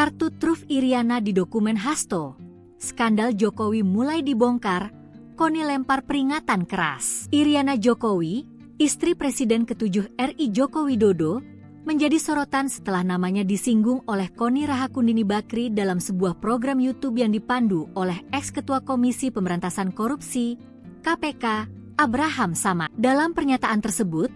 Kartu truf Iriana di dokumen Hasto. Skandal Jokowi mulai dibongkar, Koni lempar peringatan keras. Iriana Jokowi, istri Presiden ke-7 RI Joko Widodo, menjadi sorotan setelah namanya disinggung oleh Koni Rahakundini Bakri dalam sebuah program YouTube yang dipandu oleh ex-ketua Komisi Pemberantasan Korupsi, KPK, Abraham Samad. Dalam pernyataan tersebut,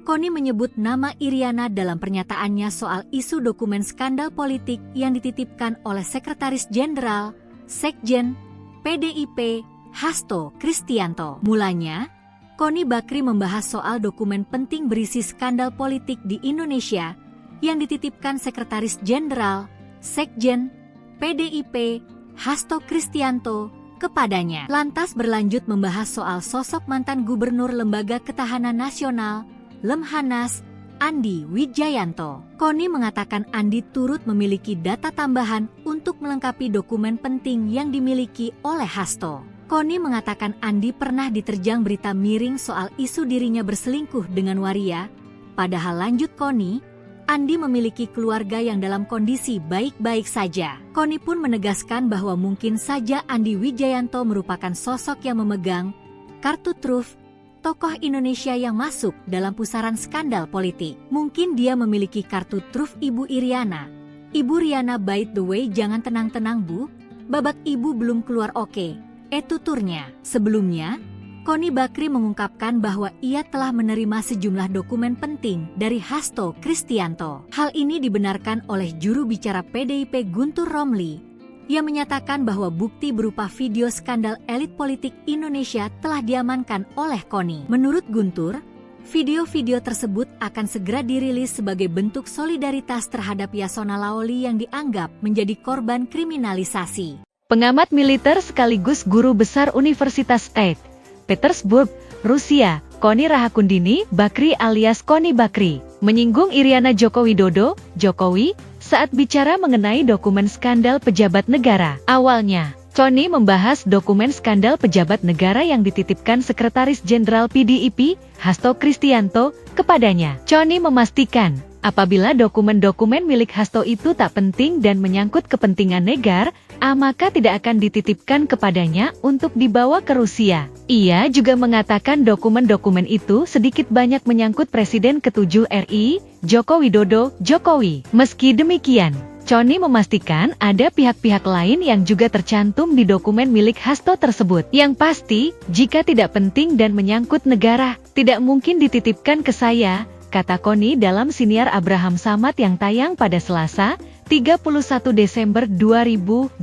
Koni menyebut nama Iriana dalam pernyataannya soal isu dokumen skandal politik yang dititipkan oleh Sekretaris Jenderal, Sekjen, PDIP, Hasto Kristianto. Mulanya, Koni Bakri membahas soal dokumen penting berisi skandal politik di Indonesia yang dititipkan Sekretaris Jenderal, Sekjen, PDIP, Hasto Kristianto, kepadanya. Lantas berlanjut membahas soal sosok mantan Gubernur Lembaga Ketahanan Nasional, Lemhanas, Andi Wijayanto. Koni mengatakan Andi turut memiliki data tambahan untuk melengkapi dokumen penting yang dimiliki oleh Hasto. Koni mengatakan Andi pernah diterjang berita miring soal isu dirinya berselingkuh dengan waria. Padahal lanjut Koni, Andi memiliki keluarga yang dalam kondisi baik-baik saja. Koni pun menegaskan bahwa mungkin saja Andi Wijayanto merupakan sosok yang memegang kartu truf tokoh Indonesia yang masuk dalam pusaran skandal politik. Mungkin dia memiliki kartu truf Ibu Iriana. Ibu Riana, by the way, jangan tenang-tenang Bu, babak ibu belum keluar oke. Tuturnya. Sebelumnya, Koni Bakri mengungkapkan bahwa ia telah menerima sejumlah dokumen penting dari Hasto Kristianto. Hal ini dibenarkan oleh juru bicara PDIP Guntur Romli, yang menyatakan bahwa bukti berupa video skandal elit politik Indonesia telah diamankan oleh Koni. Menurut Guntur, video-video tersebut akan segera dirilis sebagai bentuk solidaritas terhadap Yasona Laoli yang dianggap menjadi korban kriminalisasi. Pengamat militer sekaligus guru besar Universitas St. Petersburg, Rusia, Koni Rahakundini Bakri alias Koni Bakri, menyinggung Iriana Joko Widodo, Jokowi, saat bicara mengenai dokumen skandal pejabat negara. Awalnya, Koni membahas dokumen skandal pejabat negara yang dititipkan Sekretaris Jenderal PDIP, Hasto Kristianto, kepadanya. Koni memastikan, apabila dokumen-dokumen milik Hasto itu tak penting dan menyangkut kepentingan negara, maka tidak akan dititipkan kepadanya untuk dibawa ke Rusia. Ia juga mengatakan dokumen-dokumen itu sedikit banyak menyangkut Presiden ke-7 RI, Joko Widodo, Jokowi. Meski demikian, Koni memastikan ada pihak-pihak lain yang juga tercantum di dokumen milik Hasto tersebut. Yang pasti, jika tidak penting dan menyangkut negara, tidak mungkin dititipkan ke saya, kata Koni dalam siniar Abraham Samad yang tayang pada Selasa, 31 Desember 2024,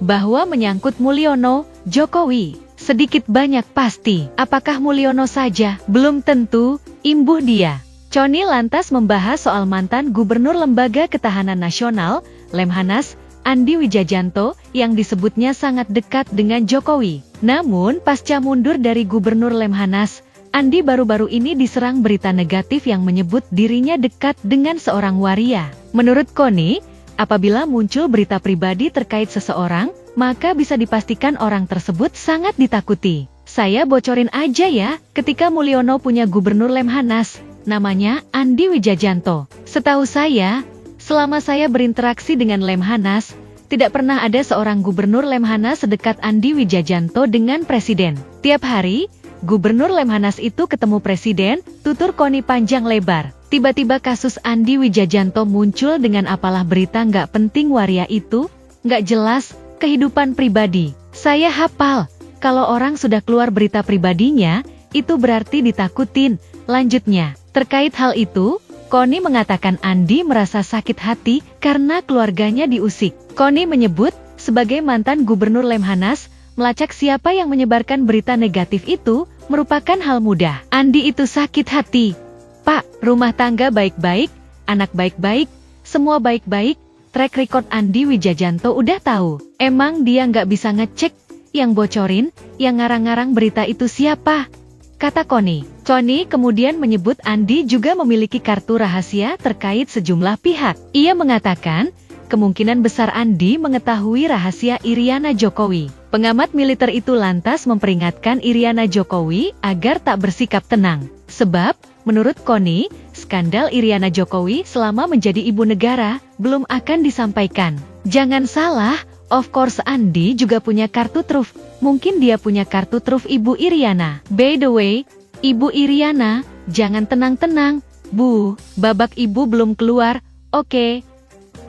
bahwa menyangkut Mulyono, Jokowi. Sedikit banyak pasti. Apakah Mulyono saja? Belum tentu, imbuh dia. Koni lantas membahas soal mantan Gubernur Lembaga Ketahanan Nasional, Lemhanas, Andi Wijayanto, yang disebutnya sangat dekat dengan Jokowi. Namun, pasca mundur dari Gubernur Lemhanas, Andi baru-baru ini diserang berita negatif yang menyebut dirinya dekat dengan seorang waria. Menurut Koni, apabila muncul berita pribadi terkait seseorang, maka bisa dipastikan orang tersebut sangat ditakuti. Saya bocorin aja ya, ketika Mulyono punya Gubernur Lemhanas, namanya Andi Wijayanto. Setahu saya, selama saya berinteraksi dengan Lemhanas, tidak pernah ada seorang Gubernur Lemhanas sedekat Andi Wijayanto dengan Presiden. Tiap hari, Gubernur Lemhanas itu ketemu Presiden, tutur Koni panjang lebar. Tiba-tiba kasus Andi Wijayanto muncul dengan apalah berita nggak penting waria itu, nggak jelas, kehidupan pribadi. Saya hafal, kalau orang sudah keluar berita pribadinya, itu berarti ditakutin. Lanjutnya, terkait hal itu, Koni mengatakan Andi merasa sakit hati karena keluarganya diusik. Koni menyebut, sebagai mantan Gubernur Lemhanas, melacak siapa yang menyebarkan berita negatif itu merupakan hal mudah. Andi itu sakit hati. Pak, rumah tangga baik-baik, anak baik-baik, semua baik-baik, track record Andi Wijayanto udah tahu. Emang dia nggak bisa ngecek, yang bocorin, yang ngarang-ngarang berita itu siapa? Kata Koni. Koni kemudian menyebut Andi juga memiliki kartu rahasia terkait sejumlah pihak. Ia mengatakan, kemungkinan besar Andi mengetahui rahasia Iriana Jokowi. Pengamat militer itu lantas memperingatkan Iriana Jokowi agar tak bersikap tenang. Sebab, Menurut Connie, skandal Iriana Jokowi selama menjadi ibu negara belum akan disampaikan. Jangan salah, of course Andi juga punya kartu truf. Mungkin dia punya kartu truf Ibu Iriana. By the way, Ibu Iriana, jangan tenang-tenang, Bu. Babak ibu belum keluar, oke.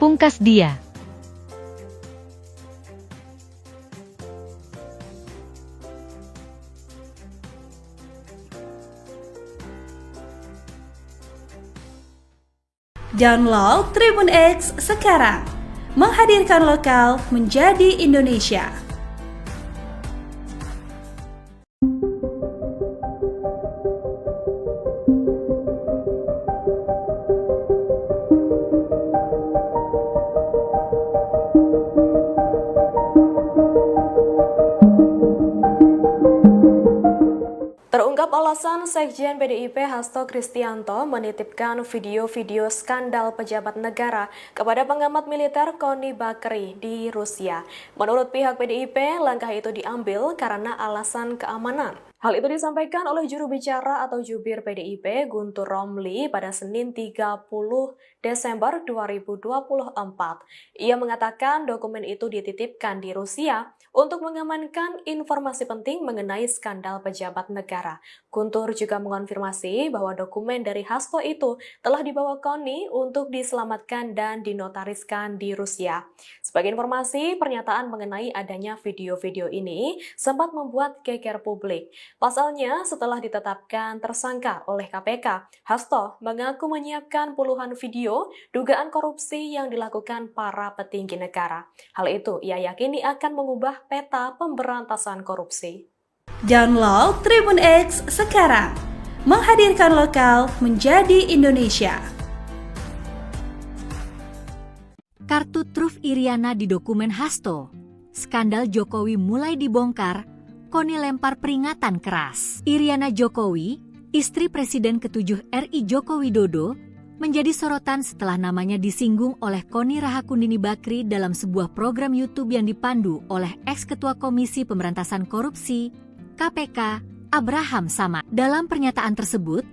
Pungkas dia. Download Tribun X sekarang, menghadirkan lokal menjadi Indonesia. Terungkap alasan Sekjen PDIP Hasto Kristianto menitipkan video-video skandal pejabat negara kepada pengamat militer Connie Bakri di Rusia. Menurut pihak PDIP, langkah itu diambil karena alasan keamanan. Hal itu disampaikan oleh juru bicara atau jubir PDIP Guntur Romli pada Senin 30 Desember 2024. Ia mengatakan dokumen itu dititipkan di Rusia untuk mengamankan informasi penting mengenai skandal pejabat negara. Guntur juga mengonfirmasi bahwa dokumen dari Hasto itu telah dibawa Connie untuk diselamatkan dan dinotariskan di Rusia. Sebagai informasi, pernyataan mengenai adanya video-video ini sempat membuat geger publik. Pasalnya, setelah ditetapkan tersangka oleh KPK, Hasto mengaku menyiapkan puluhan video dugaan korupsi yang dilakukan para petinggi negara. Hal itu ia yakini akan mengubah peta pemberantasan korupsi. Download Tribun X sekarang, menghadirkan lokal menjadi Indonesia. Kartu truf Iriana di dokumen Hasto. Skandal Jokowi mulai dibongkar, Connie lempar peringatan keras. Iriana Jokowi, istri Presiden ke-7 RI Joko Widodo, menjadi sorotan setelah namanya disinggung oleh Connie Rahakundini Bakri dalam sebuah program YouTube yang dipandu oleh ex-ketua Komisi Pemberantasan Korupsi, KPK, Abraham Samad. Dalam pernyataan tersebut,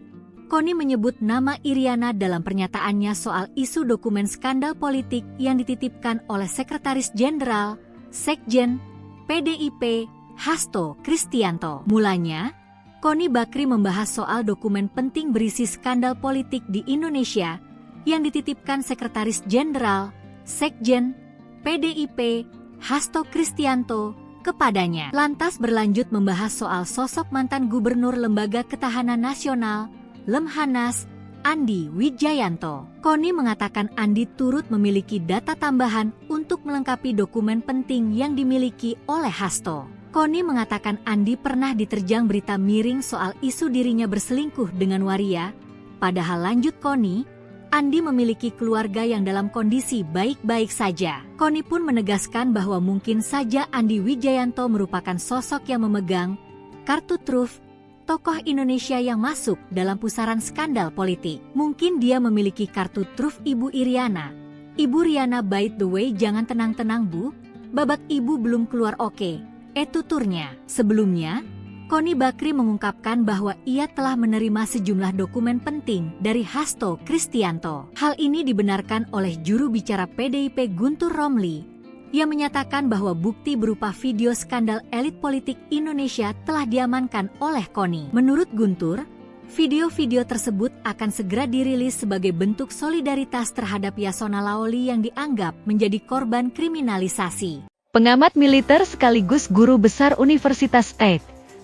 Connie menyebut nama Iriana dalam pernyataannya soal isu dokumen skandal politik yang dititipkan oleh Sekretaris Jenderal, Sekjen, PDIP, Hasto Kristianto. Mulanya, Connie Bakri membahas soal dokumen penting berisi skandal politik di Indonesia yang dititipkan Sekretaris Jenderal, Sekjen, PDIP, Hasto Kristianto kepadanya. Lantas berlanjut membahas soal sosok mantan Gubernur Lembaga Ketahanan Nasional, Lemhanas, Andi Wijayanto. Connie mengatakan Andi turut memiliki data tambahan untuk melengkapi dokumen penting yang dimiliki oleh Hasto. Connie mengatakan Andi pernah diterjang berita miring soal isu dirinya berselingkuh dengan waria. Padahal lanjut Connie, Andi memiliki keluarga yang dalam kondisi baik-baik saja. Connie pun menegaskan bahwa mungkin saja Andi Wijayanto merupakan sosok yang memegang kartu truf tokoh Indonesia yang masuk dalam pusaran skandal politik. Mungkin dia memiliki kartu truf Ibu Iriana. Ibu Riana, by the way, jangan tenang-tenang Bu, babak ibu belum keluar oke. Tuturnya. Sebelumnya, Connie Bakri mengungkapkan bahwa ia telah menerima sejumlah dokumen penting dari Hasto Kristianto. Hal ini dibenarkan oleh juru bicara PDIP Guntur Romli, yang menyatakan bahwa bukti berupa video skandal elit politik Indonesia telah diamankan oleh Connie. Menurut Guntur, video-video tersebut akan segera dirilis sebagai bentuk solidaritas terhadap Yasona Laoli yang dianggap menjadi korban kriminalisasi. Pengamat militer sekaligus guru besar Universitas St.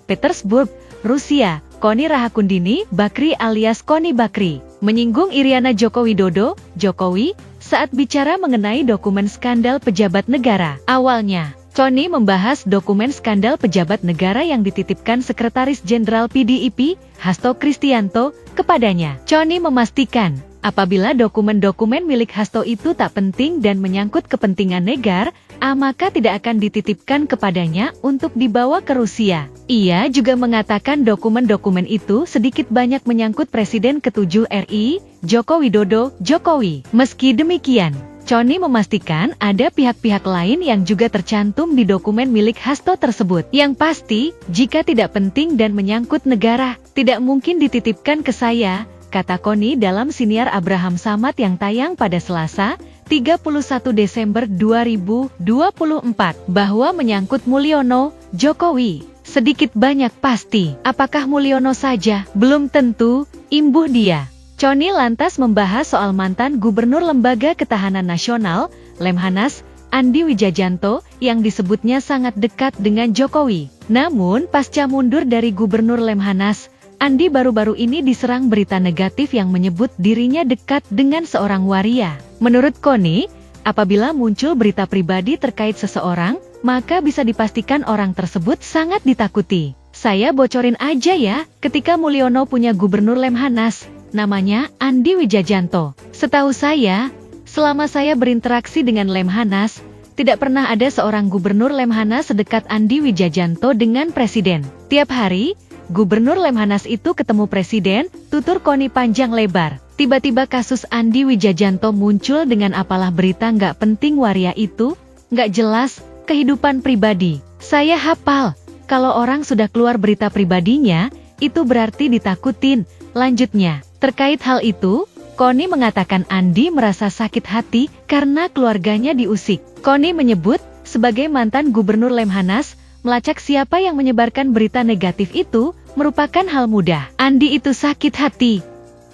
Petersburg, Rusia, Connie Rahakundini Bakri alias Connie Bakri, menyinggung Iriana Joko Widodo, Jokowi, saat bicara mengenai dokumen skandal pejabat negara. Awalnya, Connie membahas dokumen skandal pejabat negara yang dititipkan Sekretaris Jenderal PDIP, Hasto Kristianto, kepadanya. Connie memastikan, apabila dokumen-dokumen milik Hasto itu tak penting dan menyangkut kepentingan negara, maka tidak akan dititipkan kepadanya untuk dibawa ke Rusia. Ia juga mengatakan dokumen-dokumen itu sedikit banyak menyangkut Presiden ke-7 RI, Joko Widodo, Jokowi. Meski demikian, Connie memastikan ada pihak-pihak lain yang juga tercantum di dokumen milik Hasto tersebut. Yang pasti, jika tidak penting dan menyangkut negara, tidak mungkin dititipkan ke saya, kata Connie dalam siniar Abraham Samad yang tayang pada Selasa, 31 Desember 2024, bahwa menyangkut Mulyono, Jokowi. Sedikit banyak pasti, apakah Mulyono saja? Belum tentu, imbuh dia. Connie lantas membahas soal mantan Gubernur Lembaga Ketahanan Nasional, Lemhanas, Andi Wijajanto, yang disebutnya sangat dekat dengan Jokowi. Namun, pasca mundur dari Gubernur Lemhanas, Andi baru-baru ini diserang berita negatif yang menyebut dirinya dekat dengan seorang waria. Menurut Connie, apabila muncul berita pribadi terkait seseorang, maka bisa dipastikan orang tersebut sangat ditakuti. Saya bocorin aja ya, ketika Mulyono punya Gubernur Lemhanas, namanya Andi Wijajanto. Setahu saya, selama saya berinteraksi dengan Lemhanas, tidak pernah ada seorang Gubernur Lemhanas sedekat Andi Wijajanto dengan Presiden. Tiap hari, Gubernur Lemhanas itu ketemu Presiden, tutur Connie panjang lebar. Tiba-tiba kasus Andi Wijajanto muncul dengan apalah berita nggak penting waria itu, nggak jelas, kehidupan pribadi. Saya hafal, kalau orang sudah keluar berita pribadinya, itu berarti ditakutin. Lanjutnya, terkait hal itu, Connie mengatakan Andi merasa sakit hati karena keluarganya diusik. Connie menyebut, sebagai mantan Gubernur Lemhanas, melacak siapa yang menyebarkan berita negatif itu merupakan hal mudah. Andi itu sakit hati.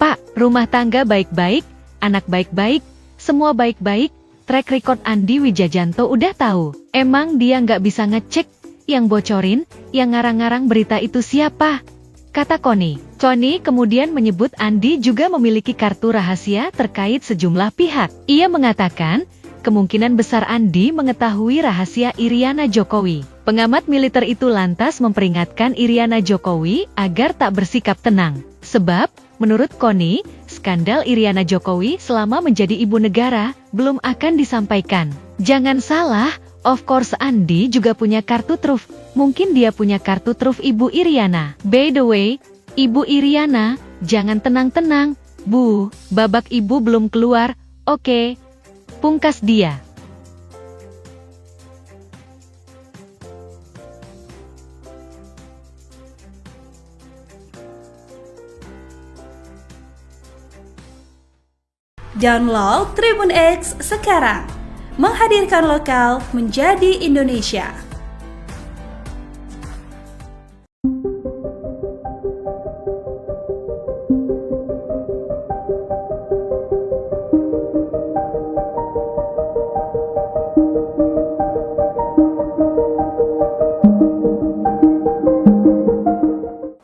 Pak, rumah tangga baik-baik, anak baik-baik, semua baik-baik, track record Andi Wijajanto udah tahu. Emang dia nggak bisa ngecek, yang bocorin, yang ngarang-ngarang berita itu siapa? Kata Connie. Connie kemudian menyebut Andi juga memiliki kartu rahasia terkait sejumlah pihak. Ia mengatakan, kemungkinan besar Andi mengetahui rahasia Iriana Jokowi. Pengamat militer itu lantas memperingatkan Iriana Jokowi agar tak bersikap tenang. Sebab, menurut Connie, skandal Iriana Jokowi selama menjadi ibu negara belum akan disampaikan. Jangan salah, of course Andi juga punya kartu truf. Mungkin dia punya kartu truf Ibu Iriana. By the way, Ibu Iriana, jangan tenang-tenang, Bu, babak ibu belum keluar, oke? Pungkas dia. Download Tribun X sekarang. Menghadirkan lokal menjadi Indonesia.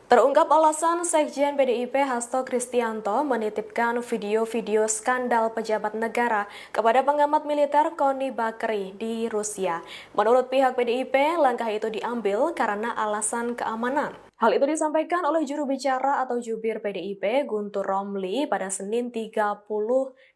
Terungkap alasan Sekjen PDIP Hasto Kristianto menitipkan video-video skandal pejabat negara kepada pengamat militer Connie Bakri di Rusia. Menurut pihak PDIP, langkah itu diambil karena alasan keamanan. Hal itu disampaikan oleh juru bicara atau jubir PDIP Guntur Romli pada Senin 30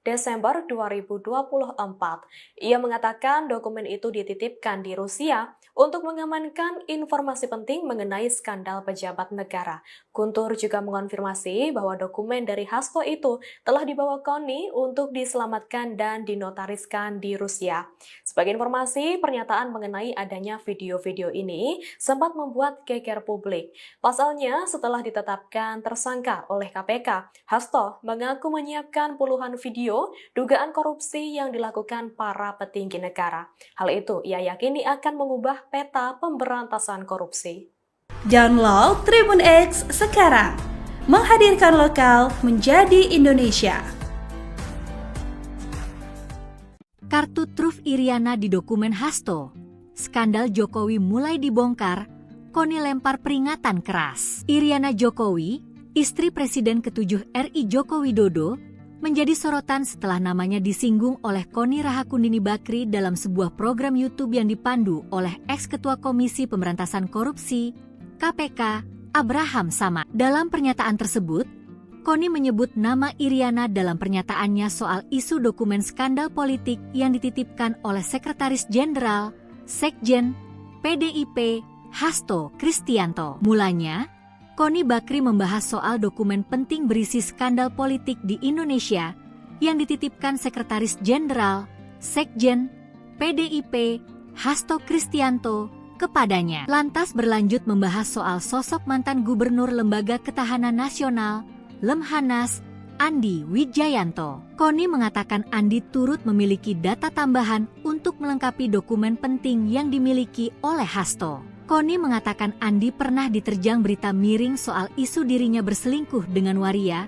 Desember 2024. Ia mengatakan dokumen itu dititipkan di Rusia untuk mengamankan informasi penting mengenai skandal pejabat negara. Guntur juga mengonfirmasi bahwa dokumen dari Hasto itu telah dibawa Connie untuk diselamatkan dan dinotariskan di Rusia. Sebagai informasi, pernyataan mengenai adanya video-video ini sempat membuat geger publik. Pasalnya, setelah ditetapkan tersangka oleh KPK, Hasto mengaku menyiapkan puluhan video dugaan korupsi yang dilakukan para petinggi negara. Hal itu ia yakini akan mengubah peta pemberantasan korupsi. Download Tribun X sekarang. Menghadirkan lokal menjadi Indonesia. Kartu truf Iriana di dokumen Hasto. Skandal Jokowi mulai dibongkar, Connie lempar peringatan keras. Iriana Jokowi, istri Presiden ke-7 RI Joko Widodo, menjadi sorotan setelah namanya disinggung oleh Connie Rahakundini Bakri dalam sebuah program YouTube yang dipandu oleh ex-ketua Komisi Pemberantasan Korupsi, KPK, Abraham Samad. Dalam pernyataan tersebut, Connie menyebut nama Iriana dalam pernyataannya soal isu dokumen skandal politik yang dititipkan oleh Sekretaris Jenderal, Sekjen, PDIP, Hasto Kristianto. Mulanya, Connie Bakri membahas soal dokumen penting berisi skandal politik di Indonesia yang dititipkan Sekretaris Jenderal, Sekjen PDIP Hasto Kristianto kepadanya. Lantas berlanjut membahas soal sosok mantan Gubernur Lembaga Ketahanan Nasional Lemhanas Andi Wijayanto. Koni mengatakan Andi turut memiliki data tambahan untuk melengkapi dokumen penting yang dimiliki oleh Hasto. Koni mengatakan Andi pernah diterjang berita miring soal isu dirinya berselingkuh dengan waria.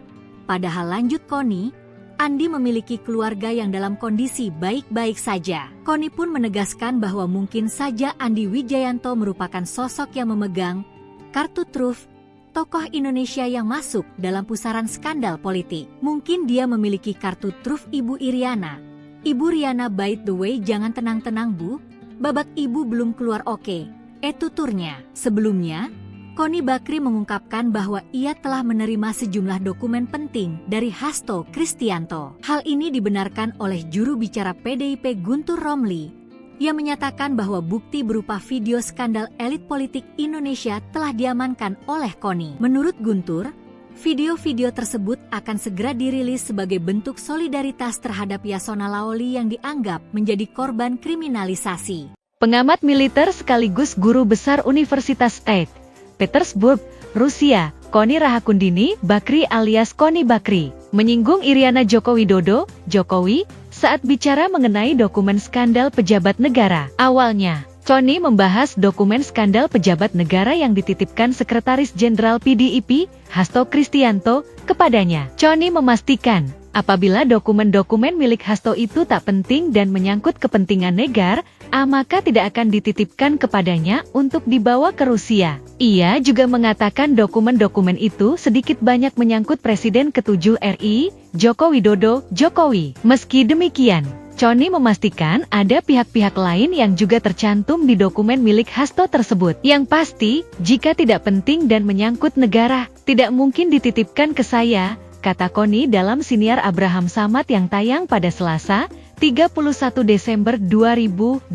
Padahal lanjut Koni, Andi memiliki keluarga yang dalam kondisi baik-baik saja. Koni pun menegaskan bahwa mungkin saja Andi Wijayanto merupakan sosok yang memegang kartu truf tokoh Indonesia yang masuk dalam pusaran skandal politik. Mungkin dia memiliki kartu truf Ibu Iriana. Ibu Riana, by the way, jangan tenang-tenang Bu, babak ibu belum keluar oke. Tuturnya. Sebelumnya, Koni Bakri mengungkapkan bahwa ia telah menerima sejumlah dokumen penting dari Hasto Kristianto. Hal ini dibenarkan oleh juru bicara PDIP Guntur Romli, yang menyatakan bahwa bukti berupa video skandal elit politik Indonesia telah diamankan oleh Koni. Menurut Guntur, video-video tersebut akan segera dirilis sebagai bentuk solidaritas terhadap Yasona Laoli yang dianggap menjadi korban kriminalisasi. Pengamat militer sekaligus guru besar Universitas St. Petersburg, Rusia, Koni Rahakundini Bakri alias Koni Bakri, menyinggung Iriana Joko Widodo, Jokowi, saat bicara mengenai dokumen skandal pejabat negara. Awalnya, Koni membahas dokumen skandal pejabat negara yang dititipkan Sekretaris Jenderal PDIP, Hasto Kristianto, kepadanya. Koni memastikan, apabila dokumen-dokumen milik Hasto itu tak penting dan menyangkut kepentingan negara, maka tidak akan dititipkan kepadanya untuk dibawa ke Rusia. Ia juga mengatakan dokumen-dokumen itu sedikit banyak menyangkut Presiden ke-7 RI, Joko Widodo, Jokowi. Meski demikian, Koni memastikan ada pihak-pihak lain yang juga tercantum di dokumen milik Hasto tersebut. Yang pasti, jika tidak penting dan menyangkut negara, tidak mungkin dititipkan ke saya, kata Koni dalam siniar Abraham Samad yang tayang pada Selasa, 31 Desember 2024,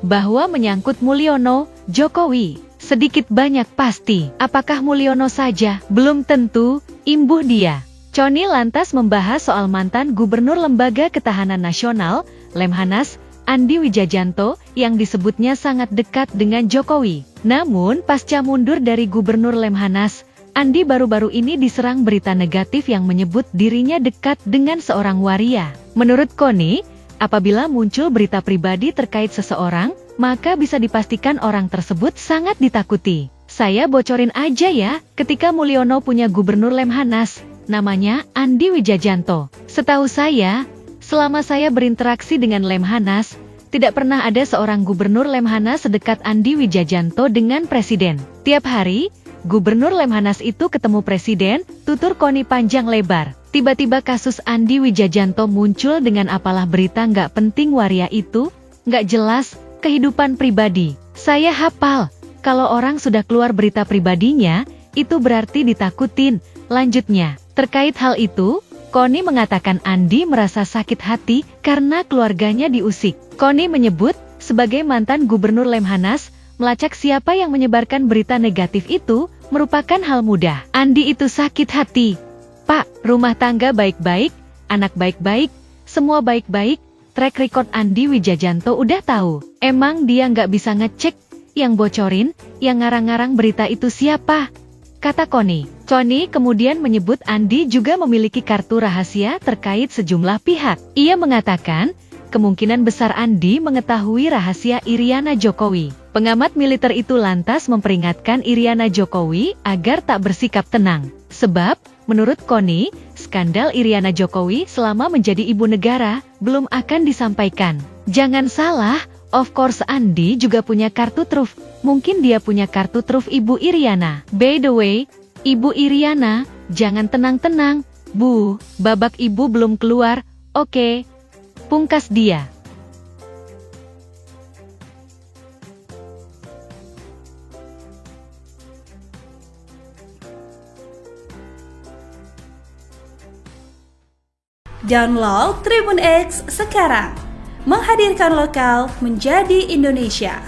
bahwa menyangkut Mulyono, Jokowi, sedikit banyak pasti. Apakah Mulyono saja? Belum tentu, imbuh dia. Koni lantas membahas soal mantan Gubernur Lembaga Ketahanan Nasional, Lemhanas, Andi Wijayanto, yang disebutnya sangat dekat dengan Jokowi. Namun, pasca mundur dari Gubernur Lemhanas, Andi baru-baru ini diserang berita negatif yang menyebut dirinya dekat dengan seorang waria. Menurut Koni, apabila muncul berita pribadi terkait seseorang, maka bisa dipastikan orang tersebut sangat ditakuti. Saya bocorin aja ya, ketika Mulyono punya Gubernur Lemhanas, namanya Andi Wijayanto. Setahu saya, selama saya berinteraksi dengan Lemhanas, tidak pernah ada seorang Gubernur Lemhanas sedekat Andi Wijayanto dengan Presiden. Tiap hari, Gubernur Lemhanas itu ketemu Presiden, tutur Koni panjang lebar. Tiba-tiba kasus Andi Wijayanto muncul dengan apalah berita nggak penting waria itu, nggak jelas, kehidupan pribadi. Saya hafal, kalau orang sudah keluar berita pribadinya, itu berarti ditakutin. Lanjutnya, terkait hal itu, Koni mengatakan Andi merasa sakit hati karena keluarganya diusik. Koni menyebut, sebagai mantan Gubernur Lemhanas, melacak siapa yang menyebarkan berita negatif itu, merupakan hal mudah. Andi itu sakit hati. Pak, rumah tangga baik-baik, anak baik-baik, semua baik-baik, track record Andi Wijayanto udah tahu. Emang dia nggak bisa ngecek, yang bocorin, yang ngarang-ngarang berita itu siapa? Kata Koni. Koni kemudian menyebut Andi juga memiliki kartu rahasia terkait sejumlah pihak. Ia mengatakan, kemungkinan besar Andi mengetahui rahasia Iriana Jokowi. Pengamat militer itu lantas memperingatkan Iriana Jokowi agar tak bersikap tenang. Sebab, menurut Koni, skandal Iriana Jokowi selama menjadi ibu negara belum akan disampaikan. Jangan salah, of course Andi juga punya kartu truf. Mungkin dia punya kartu truf Ibu Iriana. By the way, Ibu Iriana, jangan tenang-tenang, Bu, babak ibu belum keluar, oke. Pungkas dia. Download Tribun X sekarang, menghadirkan lokal menjadi Indonesia.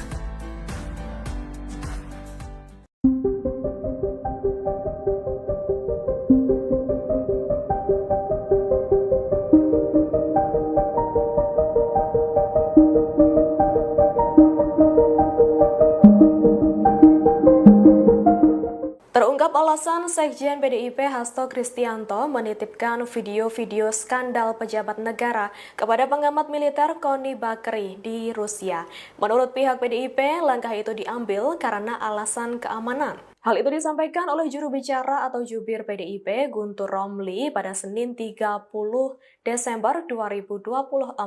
alasan Sekjen PDIP Hasto Kristianto menitipkan video-video skandal pejabat negara kepada pengamat militer Kony Bakri di Rusia. Menurut pihak PDIP, langkah itu diambil karena alasan keamanan. Hal itu disampaikan oleh juru bicara atau jubir PDIP Guntur Romli pada Senin 30 Desember 2024.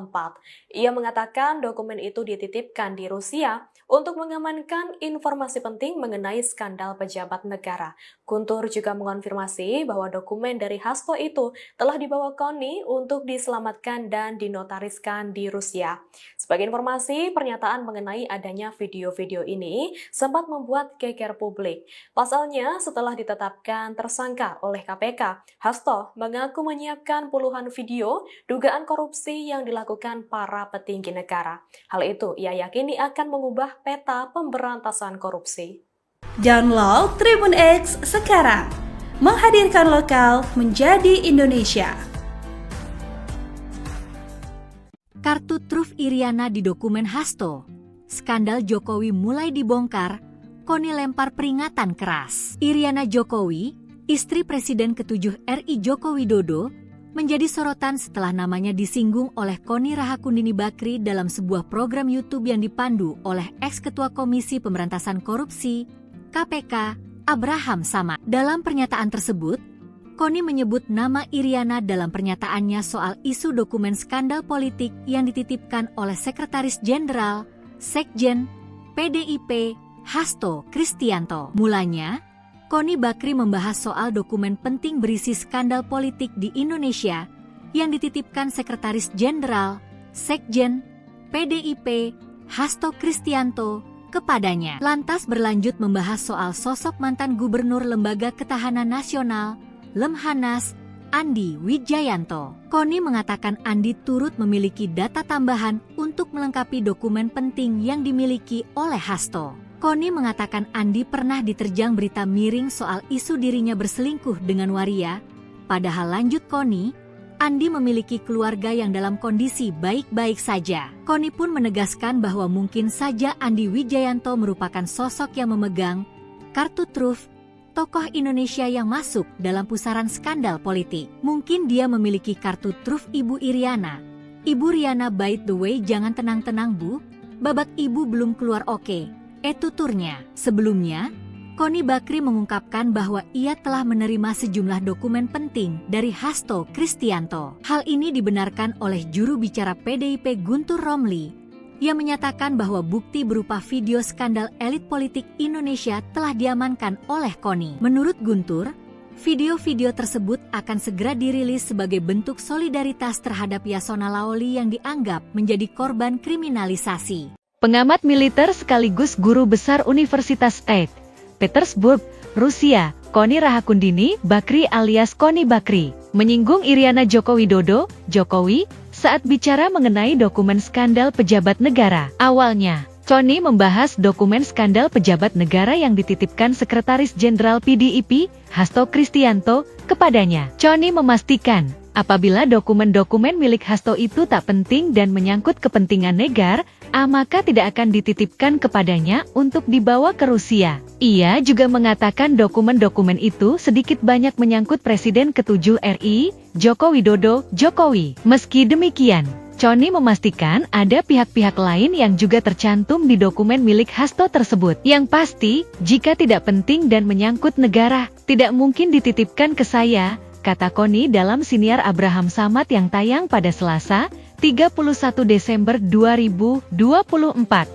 Ia mengatakan dokumen itu dititipkan di Rusia untuk mengamankan informasi penting mengenai skandal pejabat negara. Guntur juga mengonfirmasi bahwa dokumen dari Hasto itu telah dibawa Kony untuk diselamatkan dan dinotariskan di Rusia. Sebagai informasi, pernyataan mengenai adanya video-video ini sempat membuat geger publik. Pasalnya, setelah ditetapkan tersangka oleh KPK, Hasto mengaku menyiapkan puluhan video dugaan korupsi yang dilakukan para petinggi negara. Hal itu ia yakini akan mengubah peta pemberantasan korupsi. Download Tribun X sekarang, menghadirkan lokal menjadi Indonesia. Kartu truf Iriana di dokumen Hasto. Skandal Jokowi mulai dibongkar, Kony lempar peringatan keras. Iriana Jokowi, istri Presiden ke-7 RI Joko Widodo, menjadi sorotan setelah namanya disinggung oleh Kony Rahakundini Bakri dalam sebuah program YouTube yang dipandu oleh ex-ketua Komisi Pemberantasan Korupsi, KPK, Abraham Samad. Dalam pernyataan tersebut, Kony menyebut nama Iriana dalam pernyataannya soal isu dokumen skandal politik yang dititipkan oleh Sekretaris Jenderal, Sekjen, PDIP, Hasto Kristianto. Mulanya, Kony Bakri membahas soal dokumen penting berisi skandal politik di Indonesia yang dititipkan Sekretaris Jenderal, Sekjen, PDIP, Hasto Kristianto kepadanya. Lantas berlanjut membahas soal sosok mantan Gubernur Lembaga Ketahanan Nasional, Lemhanas, Andi Wijayanto. Kony mengatakan Andi turut memiliki data tambahan untuk melengkapi dokumen penting yang dimiliki oleh Hasto. Kony mengatakan Andi pernah diterjang berita miring soal isu dirinya berselingkuh dengan waria. Padahal lanjut Kony, Andi memiliki keluarga yang dalam kondisi baik-baik saja. Kony pun menegaskan bahwa mungkin saja Andi Wijayanto merupakan sosok yang memegang kartu truf tokoh Indonesia yang masuk dalam pusaran skandal politik. Mungkin dia memiliki kartu truf Ibu Iriana. Ibu Riana, by the way, jangan tenang-tenang Bu, babak Ibu belum keluar oke. Tuturnya. Sebelumnya, Kony Bakri mengungkapkan bahwa ia telah menerima sejumlah dokumen penting dari Hasto Kristianto. Hal ini dibenarkan oleh juru bicara PDIP Guntur Romli, yang menyatakan bahwa bukti berupa video skandal elit politik Indonesia telah diamankan oleh Kony. Menurut Guntur, video-video tersebut akan segera dirilis sebagai bentuk solidaritas terhadap Yasona Laoli yang dianggap menjadi korban kriminalisasi. Pengamat militer sekaligus guru besar Universitas St. Petersburg, Rusia, Kony Rahakundini Bakri alias Kony Bakri, menyinggung Iriana Joko Widodo, Jokowi, saat bicara mengenai dokumen skandal pejabat negara. Awalnya, Kony membahas dokumen skandal pejabat negara yang dititipkan Sekretaris Jenderal PDIP, Hasto Kristianto, kepadanya. Kony memastikan, apabila dokumen-dokumen milik Hasto itu tak penting dan menyangkut kepentingan negara, maka tidak akan dititipkan kepadanya untuk dibawa ke Rusia. Ia juga mengatakan dokumen-dokumen itu sedikit banyak menyangkut Presiden ke-7 RI, Joko Widodo, Jokowi. Meski demikian, Kony memastikan ada pihak-pihak lain yang juga tercantum di dokumen milik Hasto tersebut. Yang pasti, jika tidak penting dan menyangkut negara, tidak mungkin dititipkan ke saya, kata Kony dalam siniar Abraham Samad yang tayang pada Selasa, 31 Desember 2024,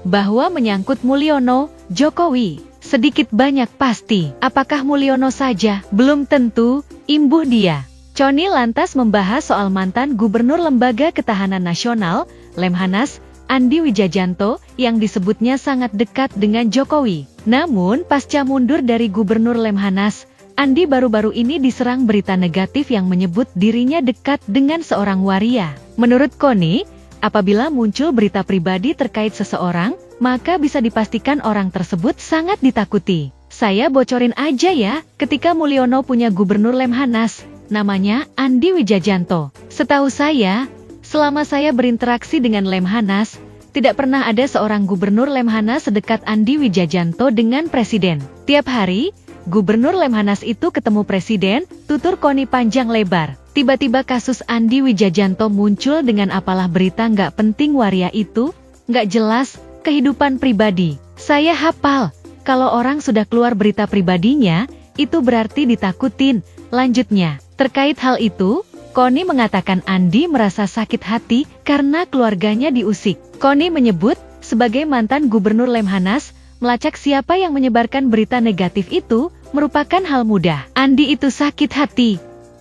bahwa menyangkut Mulyono, Jokowi, sedikit banyak pasti. Apakah Mulyono saja? Belum tentu, imbuh dia. Kony lantas membahas soal mantan Gubernur Lembaga Ketahanan Nasional, Lemhanas, Andi Wijayanto, yang disebutnya sangat dekat dengan Jokowi. Namun, pasca mundur dari Gubernur Lemhanas, Andi baru-baru ini diserang berita negatif yang menyebut dirinya dekat dengan seorang waria. Menurut Kony, apabila muncul berita pribadi terkait seseorang, maka bisa dipastikan orang tersebut sangat ditakuti. Saya bocorin aja ya, ketika Mulyono punya Gubernur Lemhanas, namanya Andi Wijayanto. Setahu saya, selama saya berinteraksi dengan Lemhanas, tidak pernah ada seorang Gubernur Lemhanas sedekat Andi Wijayanto dengan Presiden. Tiap hari, Gubernur Lemhanas itu ketemu presiden, tutur Koni panjang lebar. Tiba-tiba kasus Andi Wijajanto muncul dengan apalah berita nggak penting waria itu, nggak jelas, kehidupan pribadi. Saya hafal, kalau orang sudah keluar berita pribadinya, itu berarti ditakutin. Lanjutnya, terkait hal itu, Koni mengatakan Andi merasa sakit hati karena keluarganya diusik. Koni menyebut, sebagai mantan Gubernur Lemhanas, melacak siapa yang menyebarkan berita negatif itu merupakan hal mudah. Andi itu sakit hati.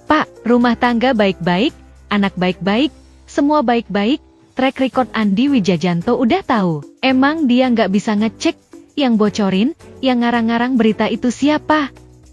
Pak, rumah tangga baik-baik, anak baik-baik, semua baik-baik, track record Andi Wijajanto udah tahu. Emang dia nggak bisa ngecek, yang bocorin, yang ngarang-ngarang berita itu siapa?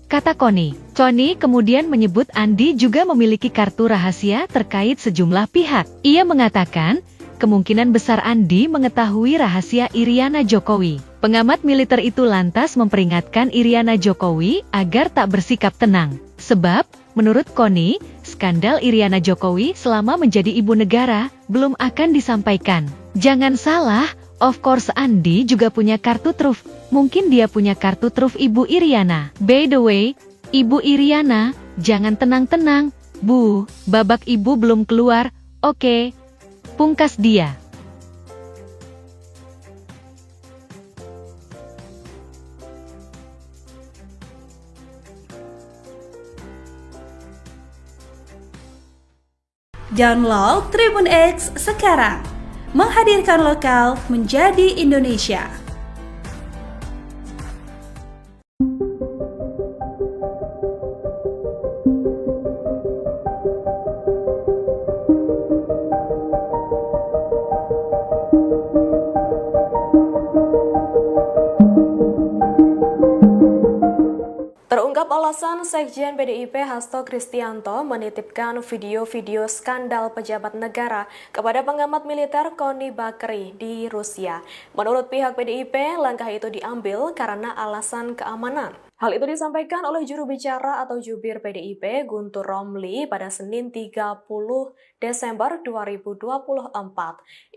Kata Koni. Koni kemudian menyebut Andi juga memiliki kartu rahasia terkait sejumlah pihak. Ia mengatakan, kemungkinan besar Andi mengetahui rahasia Iriana Jokowi. Pengamat militer itu lantas memperingatkan Iriana Jokowi agar tak bersikap tenang. Sebab, menurut Koni, skandal Iriana Jokowi selama menjadi ibu negara belum akan disampaikan. Jangan salah, of course Andi juga punya kartu truf. Mungkin dia punya kartu truf Ibu Iriana. By the way, Ibu Iriana, jangan tenang-tenang. Bu, babak ibu belum keluar, oke. Pungkas dia. Download Tribun X sekarang. Menghadirkan lokal menjadi Indonesia. Terungkap alasan Sekjen PDIP Hasto Kristianto menitipkan video-video skandal pejabat negara kepada pengamat militer Koni Bakri di Rusia. Menurut pihak PDIP, langkah itu diambil karena alasan keamanan. Hal itu disampaikan oleh juru bicara atau jubir PDIP Guntur Romli pada Senin 30 Desember 2024.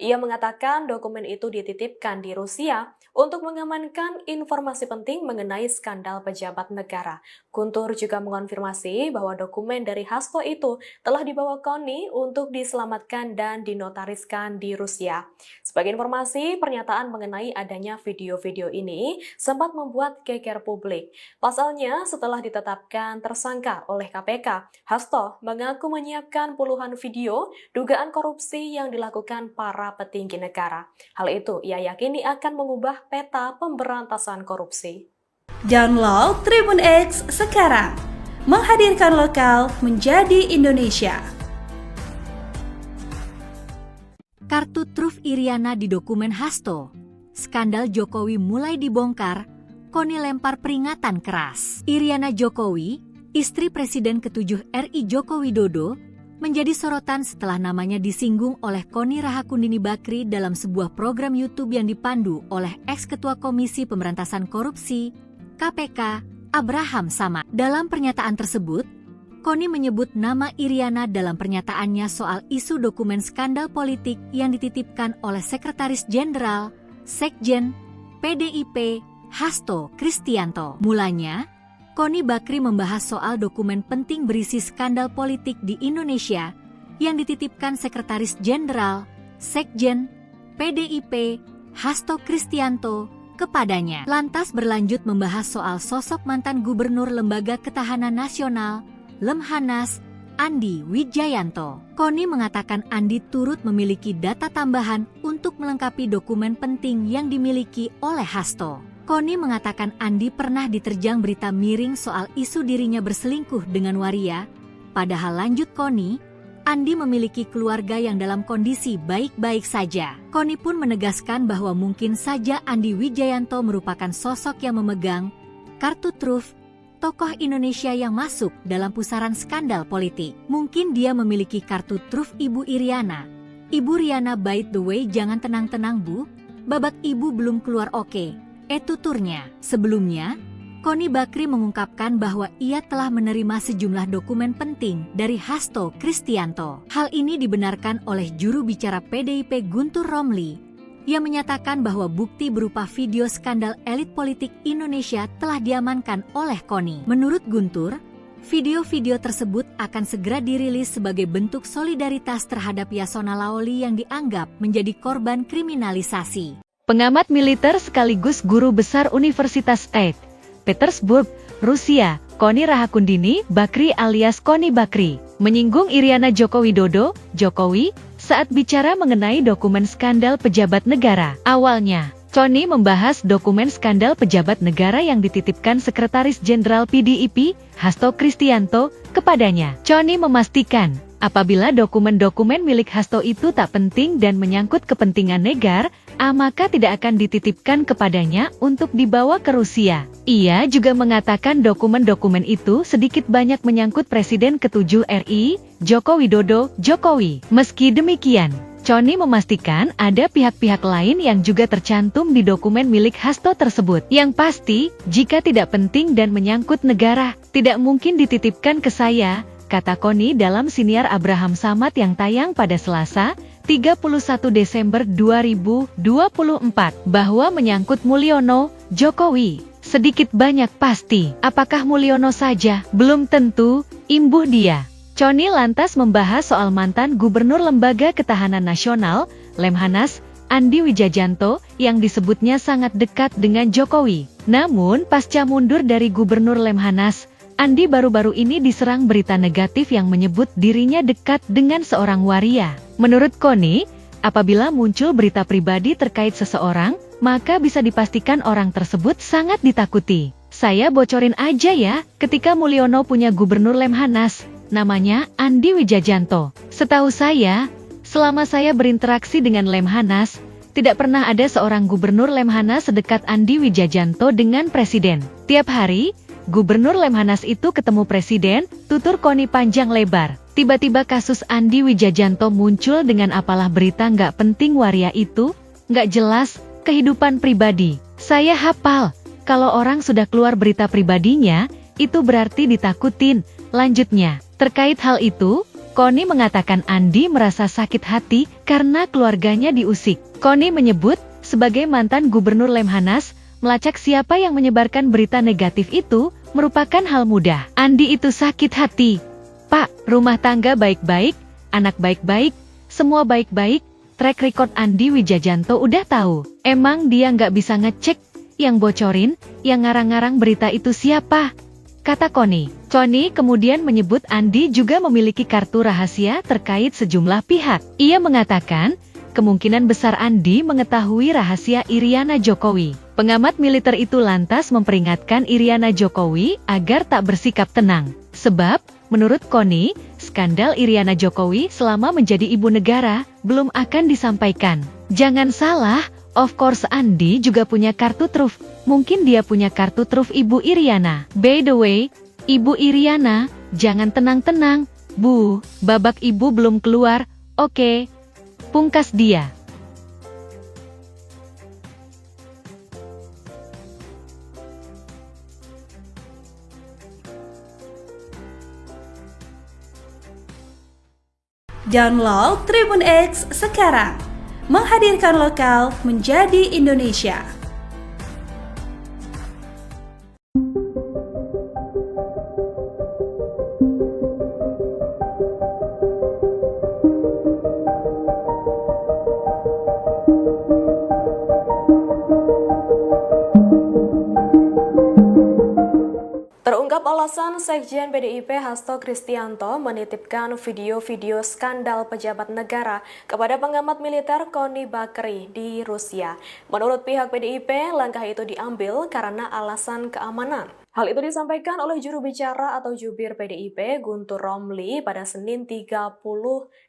Ia mengatakan dokumen itu dititipkan di Rusia untuk mengamankan informasi penting mengenai skandal pejabat negara. Guntur juga mengonfirmasi bahwa dokumen dari Hasto itu telah dibawa Koni untuk diselamatkan dan dinotariskan di Rusia. Sebagai informasi, pernyataan mengenai adanya video-video ini sempat membuat geger publik. Pasalnya, setelah ditetapkan tersangka oleh KPK, Hasto mengaku menyiapkan puluhan video dugaan korupsi yang dilakukan para petinggi negara. Hal itu ia yakini akan mengubah peta pemberantasan korupsi. Download Tribun X sekarang. Menghadirkan lokal menjadi Indonesia. Kartu truf Iriana di dokumen Hasto. Skandal Jokowi mulai dibongkar, Koni lempar peringatan keras. Iriana Jokowi, istri Presiden ke-7 RI Joko Widodo, menjadi sorotan setelah namanya disinggung oleh Koni Rahakundini Bakri dalam sebuah program YouTube yang dipandu oleh ex-ketua Komisi Pemberantasan Korupsi, KPK, Abraham Samad. Dalam pernyataan tersebut, Koni menyebut nama Iriana dalam pernyataannya soal isu dokumen skandal politik yang dititipkan oleh Sekretaris Jenderal, Sekjen, PDIP, Hasto Kristianto. Mulanya, Koni Bakri membahas soal dokumen penting berisi skandal politik di Indonesia yang dititipkan Sekretaris Jenderal, Sekjen, PDIP, Hasto Kristianto, kepadanya. Lantas berlanjut membahas soal sosok mantan Gubernur Lembaga Ketahanan Nasional, Lemhanas, Andi Wijayanto. Koni mengatakan Andi turut memiliki data tambahan untuk melengkapi dokumen penting yang dimiliki oleh Hasto. Koni mengatakan Andi pernah diterjang berita miring soal isu dirinya berselingkuh dengan waria. Padahal lanjut Koni, Andi memiliki keluarga yang dalam kondisi baik-baik saja. Koni pun menegaskan bahwa mungkin saja Andi Wijayanto merupakan sosok yang memegang kartu truf tokoh Indonesia yang masuk dalam pusaran skandal politik. Mungkin dia memiliki kartu truf Ibu Iriana. Ibu Riana, by the way, jangan tenang-tenang Bu, babak ibu belum keluar oke. Tuturnya. Sebelumnya, Koni Bakri mengungkapkan bahwa ia telah menerima sejumlah dokumen penting dari Hasto Kristianto. Hal ini dibenarkan oleh juru bicara PDIP Guntur Romli. Ia menyatakan bahwa bukti berupa video skandal elit politik Indonesia telah diamankan oleh KONI. Menurut Guntur, video-video tersebut akan segera dirilis sebagai bentuk solidaritas terhadap Yasona Laoli yang dianggap menjadi korban kriminalisasi. Pengamat militer sekaligus guru besar Universitas St. Petersburg, Rusia, Koni Rahakundini Bakri alias Koni Bakri, menyinggung Iriana Joko Widodo, Jokowi, saat bicara mengenai dokumen skandal pejabat negara. Awalnya, Koni membahas dokumen skandal pejabat negara yang dititipkan Sekretaris Jenderal PDIP, Hasto Kristianto, kepadanya. Koni memastikan, apabila dokumen-dokumen milik Hasto itu tak penting dan menyangkut kepentingan negara, maka tidak akan dititipkan kepadanya untuk dibawa ke Rusia. Ia juga mengatakan dokumen-dokumen itu sedikit banyak menyangkut Presiden ke-7 RI, Joko Widodo, Jokowi. Meski demikian, Koni memastikan ada pihak-pihak lain yang juga tercantum di dokumen milik Hasto tersebut. Yang pasti, jika tidak penting dan menyangkut negara, tidak mungkin dititipkan ke saya, kata Koni dalam siniar Abraham Samad yang tayang pada Selasa, 31 Desember 2024, bahwa menyangkut Mulyono, Jokowi, sedikit banyak pasti. Apakah Mulyono saja? Belum tentu, imbuh dia. Koni lantas membahas soal mantan Gubernur Lembaga Ketahanan Nasional, Lemhanas, Andi Wijajanto, yang disebutnya sangat dekat dengan Jokowi. Namun, pasca mundur dari Gubernur Lemhanas, Andi baru-baru ini diserang berita negatif yang menyebut dirinya dekat dengan seorang waria. Menurut Koni, apabila muncul berita pribadi terkait seseorang, maka bisa dipastikan orang tersebut sangat ditakuti. Saya bocorin aja ya, ketika Mulyono punya Gubernur Lemhanas, namanya Andi Wijajanto. Setahu saya, selama saya berinteraksi dengan Lemhanas, tidak pernah ada seorang Gubernur Lemhanas sedekat Andi Wijajanto dengan Presiden. Tiap hari, Gubernur Lemhanas itu ketemu Presiden, tutur Koni panjang lebar. Tiba-tiba kasus Andi Wijajanto muncul dengan apalah berita nggak penting waria itu, nggak jelas, kehidupan pribadi. Saya hafal, kalau orang sudah keluar berita pribadinya, itu berarti ditakutin. Lanjutnya, terkait hal itu, Koni mengatakan Andi merasa sakit hati karena keluarganya diusik. Koni menyebut, sebagai mantan Gubernur Lemhanas, melacak siapa yang menyebarkan berita negatif itu merupakan hal mudah. Andi itu sakit hati. Pak, rumah tangga baik-baik, anak baik-baik, semua baik-baik, track record Andi Wijajanto udah tahu. Emang dia nggak bisa ngecek, yang bocorin, yang ngarang-ngarang berita itu siapa? Kata Koni. Koni kemudian menyebut Andi juga memiliki kartu rahasia terkait sejumlah pihak. Ia mengatakan, kemungkinan besar Andi mengetahui rahasia Iriana Jokowi. Pengamat militer itu lantas memperingatkan Iriana Jokowi agar tak bersikap tenang. Sebab, menurut Koni, skandal Iriana Jokowi selama menjadi ibu negara belum akan disampaikan. Jangan salah, of course Andi juga punya kartu truf. Mungkin dia punya kartu truf Ibu Iriana. By the way, Ibu Iriana, jangan tenang-tenang. Bu, babak ibu belum keluar, oke. Pungkas dia. Download Tribun X sekarang. Menghadirkan lokal menjadi Indonesia. Terungkap alasan Sekjen PDIP Hasto Kristianto menitipkan video-video skandal pejabat negara kepada pengamat militer Koni Bakri di Rusia. Menurut pihak PDIP, langkah itu diambil karena alasan keamanan. Hal itu disampaikan oleh juru bicara atau jubir PDIP Guntur Romli pada Senin 30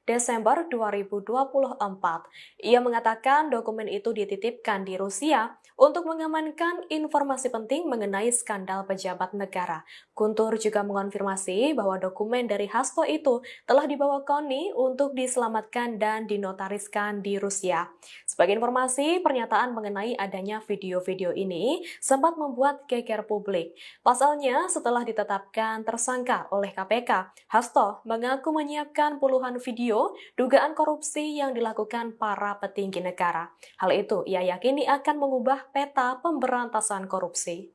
Desember 2024. Ia mengatakan dokumen itu dititipkan di Rusia untuk mengamankan informasi penting mengenai skandal pejabat negara. Guntur juga mengonfirmasi bahwa dokumen dari Hasto itu telah dibawa Koni untuk diselamatkan dan dinotariskan di Rusia. Sebagai informasi, pernyataan mengenai adanya video-video ini sempat membuat geger publik. Pasalnya, setelah ditetapkan tersangka oleh KPK, Hasto mengaku menyiapkan puluhan video dugaan korupsi yang dilakukan para petinggi negara. Hal itu ia yakini akan mengubah peta pemberantasan korupsi.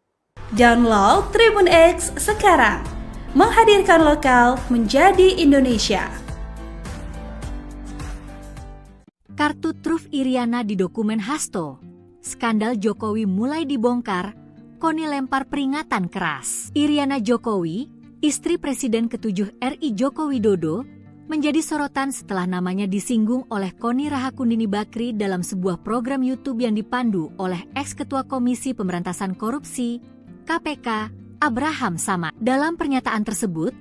Download Tribun X sekarang, menghadirkan lokal menjadi Indonesia. Kartu truf Iriana di dokumen Hasto. Skandal Jokowi mulai dibongkar, Koni lempar peringatan keras. Iriana Jokowi, istri Presiden ke-7 RI Joko Widodo, menjadi sorotan setelah namanya disinggung oleh Koni Rahakundini Bakri dalam sebuah program YouTube yang dipandu oleh ex-ketua Komisi Pemberantasan Korupsi, KPK, Abraham Samad. Dalam pernyataan tersebut,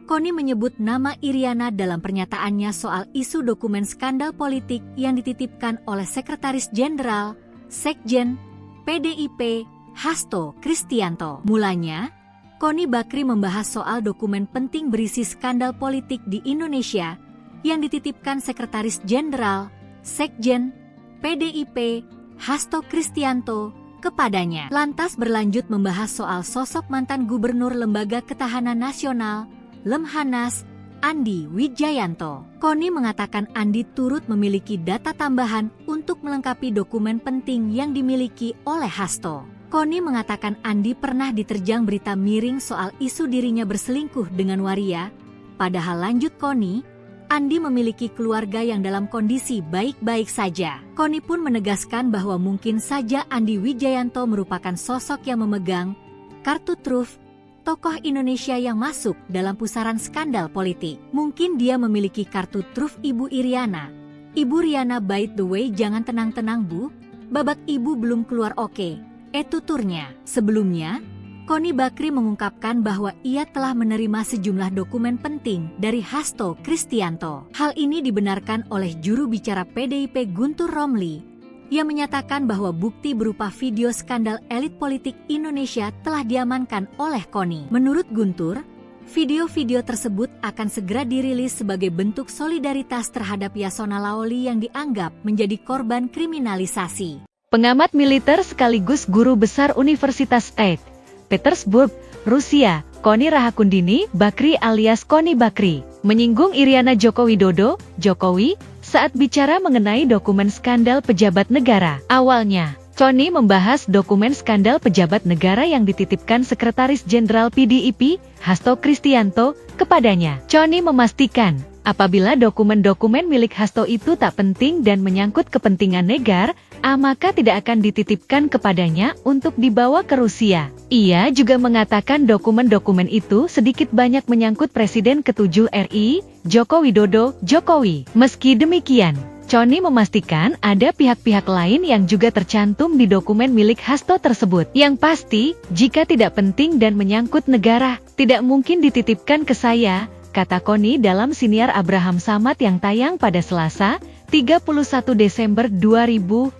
Koni menyebut nama Iriana dalam pernyataannya soal isu dokumen skandal politik yang dititipkan oleh Sekretaris Jenderal, Sekjen, PDIP, Hasto Kristianto. Mulanya, Koni Bakri membahas soal dokumen penting berisi skandal politik di Indonesia yang dititipkan Sekretaris Jenderal, Sekjen, PDIP, Hasto Kristianto, kepadanya. Lantas berlanjut membahas soal sosok mantan Gubernur Lembaga Ketahanan Nasional, Lemhanas, Andi Wijayanto. Koni mengatakan Andi turut memiliki data tambahan untuk melengkapi dokumen penting yang dimiliki oleh Hasto. Koni mengatakan Andi pernah diterjang berita miring soal isu dirinya berselingkuh dengan waria. Padahal lanjut Koni, Andi memiliki keluarga yang dalam kondisi baik-baik saja. Koni pun menegaskan bahwa mungkin saja Andi Wijayanto merupakan sosok yang memegang kartu truf tokoh Indonesia yang masuk dalam pusaran skandal politik. Mungkin dia memiliki kartu truf Ibu Iriana. Ibu Riana, by the way, jangan tenang-tenang Bu, babak ibu belum keluar oke. Tuturnya. Sebelumnya, Koni Bakri mengungkapkan bahwa ia telah menerima sejumlah dokumen penting dari Hasto Kristianto. Hal ini dibenarkan oleh juru bicara PDIP Guntur Romli, yang menyatakan bahwa bukti berupa video skandal elit politik Indonesia telah diamankan oleh Koni. Menurut Guntur, video-video tersebut akan segera dirilis sebagai bentuk solidaritas terhadap Yasona Laoli yang dianggap menjadi korban kriminalisasi. Pengamat militer sekaligus guru besar Universitas St. Petersburg, Rusia, Koni Rahakundini Bakri alias Koni Bakri, menyinggung Iriana Joko Widodo, Jokowi, saat bicara mengenai dokumen skandal pejabat negara. Awalnya, Koni membahas dokumen skandal pejabat negara yang dititipkan Sekretaris Jenderal PDIP, Hasto Kristianto, kepadanya. Koni memastikan, apabila dokumen-dokumen milik Hasto itu tak penting dan menyangkut kepentingan negara, maka tidak akan dititipkan kepadanya untuk dibawa ke Rusia. Ia juga mengatakan dokumen-dokumen itu sedikit banyak menyangkut Presiden ke-7 RI, Joko Widodo, Jokowi. Meski demikian, Koni memastikan ada pihak-pihak lain yang juga tercantum di dokumen milik Hasto tersebut. Yang pasti, jika tidak penting dan menyangkut negara, tidak mungkin dititipkan ke saya, kata Koni dalam siniar Abraham Samad yang tayang pada Selasa, 31 Desember 2024,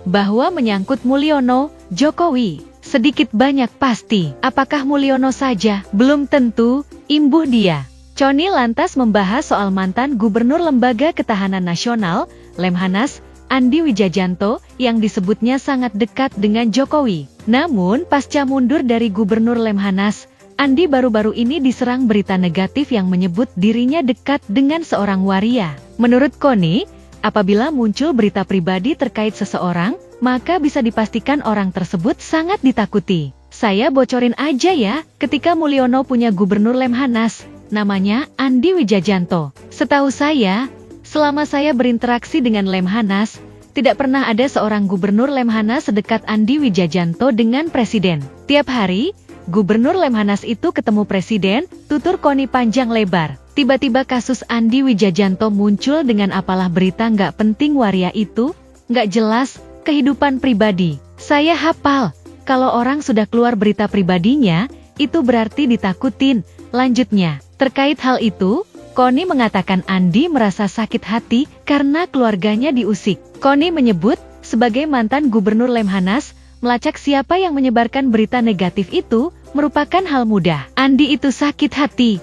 bahwa menyangkut Mulyono, Jokowi. Sedikit banyak pasti. Apakah Mulyono saja? Belum tentu, imbuh dia. Koni lantas membahas soal mantan Gubernur Lembaga Ketahanan Nasional, Lemhanas, Andi Wijayanto, yang disebutnya sangat dekat dengan Jokowi. Namun, pasca mundur dari Gubernur Lemhanas, Andi baru-baru ini diserang berita negatif yang menyebut dirinya dekat dengan seorang waria. Menurut Koni, apabila muncul berita pribadi terkait seseorang, maka bisa dipastikan orang tersebut sangat ditakuti. Saya bocorin aja ya, ketika Mulyono punya Gubernur Lemhanas, namanya Andi Wijayanto. Setahu saya, selama saya berinteraksi dengan Lemhanas, tidak pernah ada seorang Gubernur Lemhanas sedekat Andi Wijayanto dengan Presiden. Tiap hari, Gubernur Lemhanas itu ketemu Presiden, tutur Koni panjang lebar. Tiba-tiba kasus Andi Wijayanto muncul dengan apalah berita nggak penting waria itu, nggak jelas, kehidupan pribadi. Saya hafal, kalau orang sudah keluar berita pribadinya, itu berarti ditakutin. Lanjutnya, terkait hal itu, Koni mengatakan Andi merasa sakit hati karena keluarganya diusik. Koni menyebut, sebagai mantan Gubernur Lemhanas, melacak siapa yang menyebarkan berita negatif itu merupakan hal mudah. Andi itu sakit hati.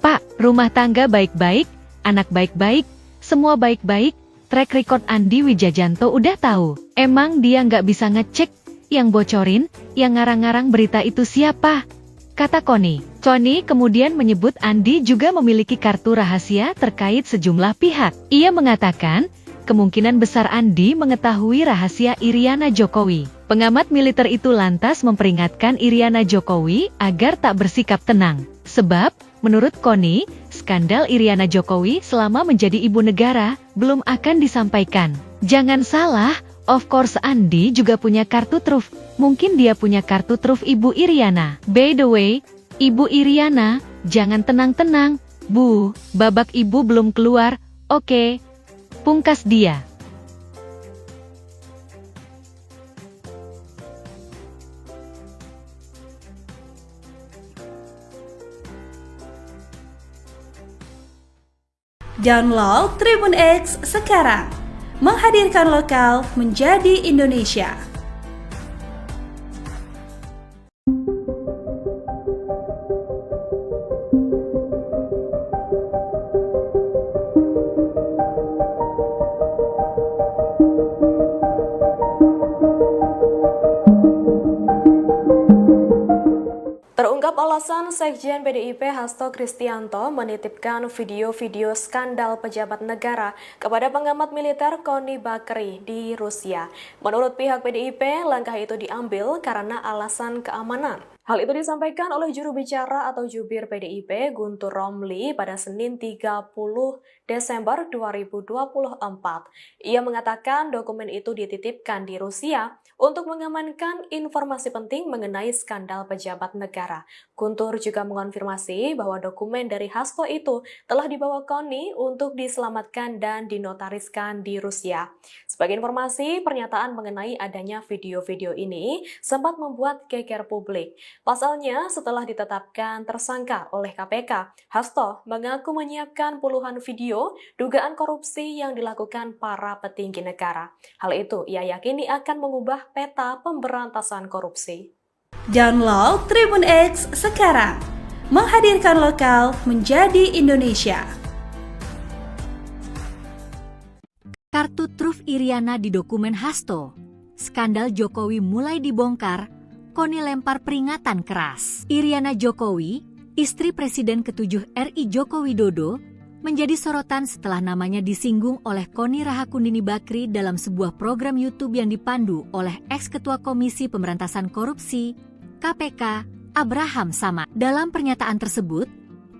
Pak, rumah tangga baik-baik, anak baik-baik, semua baik-baik, track record Andi Wijayanto udah tahu. Emang dia nggak bisa ngecek yang bocorin, yang ngarang-ngarang berita itu siapa? Kata Connie. Connie kemudian menyebut Andi juga memiliki kartu rahasia terkait sejumlah pihak. Ia mengatakan, kemungkinan besar Andi mengetahui rahasia Iriana Jokowi. Pengamat militer itu lantas memperingatkan Iriana Jokowi agar tak bersikap tenang. Sebab, menurut Connie, skandal Iriana Jokowi selama menjadi ibu negara belum akan disampaikan. Jangan salah, of course Andi juga punya kartu truf. Mungkin dia punya kartu truf Ibu Iriana. By the way, Ibu Iriana, jangan tenang-tenang, Bu, babak ibu belum keluar, oke? Pungkas dia. Download Tribun X sekarang, menghadirkan lokal menjadi Indonesia. Terungkap alasan Sekjen PDIP Hasto Kristianto menitipkan video-video skandal pejabat negara kepada pengamat militer Connie Bakri di Rusia. Menurut pihak PDIP, langkah itu diambil karena alasan keamanan. Hal itu disampaikan oleh juru bicara atau jubir PDIP Guntur Romli pada Senin 30 Desember 2024. Ia mengatakan dokumen itu dititipkan di Rusia untuk mengamankan informasi penting mengenai skandal pejabat negara. Guntur juga mengonfirmasi bahwa dokumen dari Hasto itu telah dibawa Connie untuk diselamatkan dan dinotariskan di Rusia. Sebagai informasi, pernyataan mengenai adanya video-video ini sempat membuat geger publik. Pasalnya, setelah ditetapkan tersangka oleh KPK, Hasto mengaku menyiapkan puluhan video dugaan korupsi yang dilakukan para petinggi negara. Hal itu ia yakini akan mengubah peta pemberantasan korupsi. Download Tribun X sekarang, menghadirkan lokal menjadi Indonesia. Kartu truf Iriana di dokumen Hasto. Skandal Jokowi mulai dibongkar, Connie lempar peringatan keras. Iriana Jokowi, istri Presiden ke-7 RI Joko Widodo, menjadi sorotan setelah namanya disinggung oleh Connie Rahakundini Bakri dalam sebuah program YouTube yang dipandu oleh ex-ketua Komisi Pemberantasan Korupsi, KPK, Abraham Samad. Dalam pernyataan tersebut,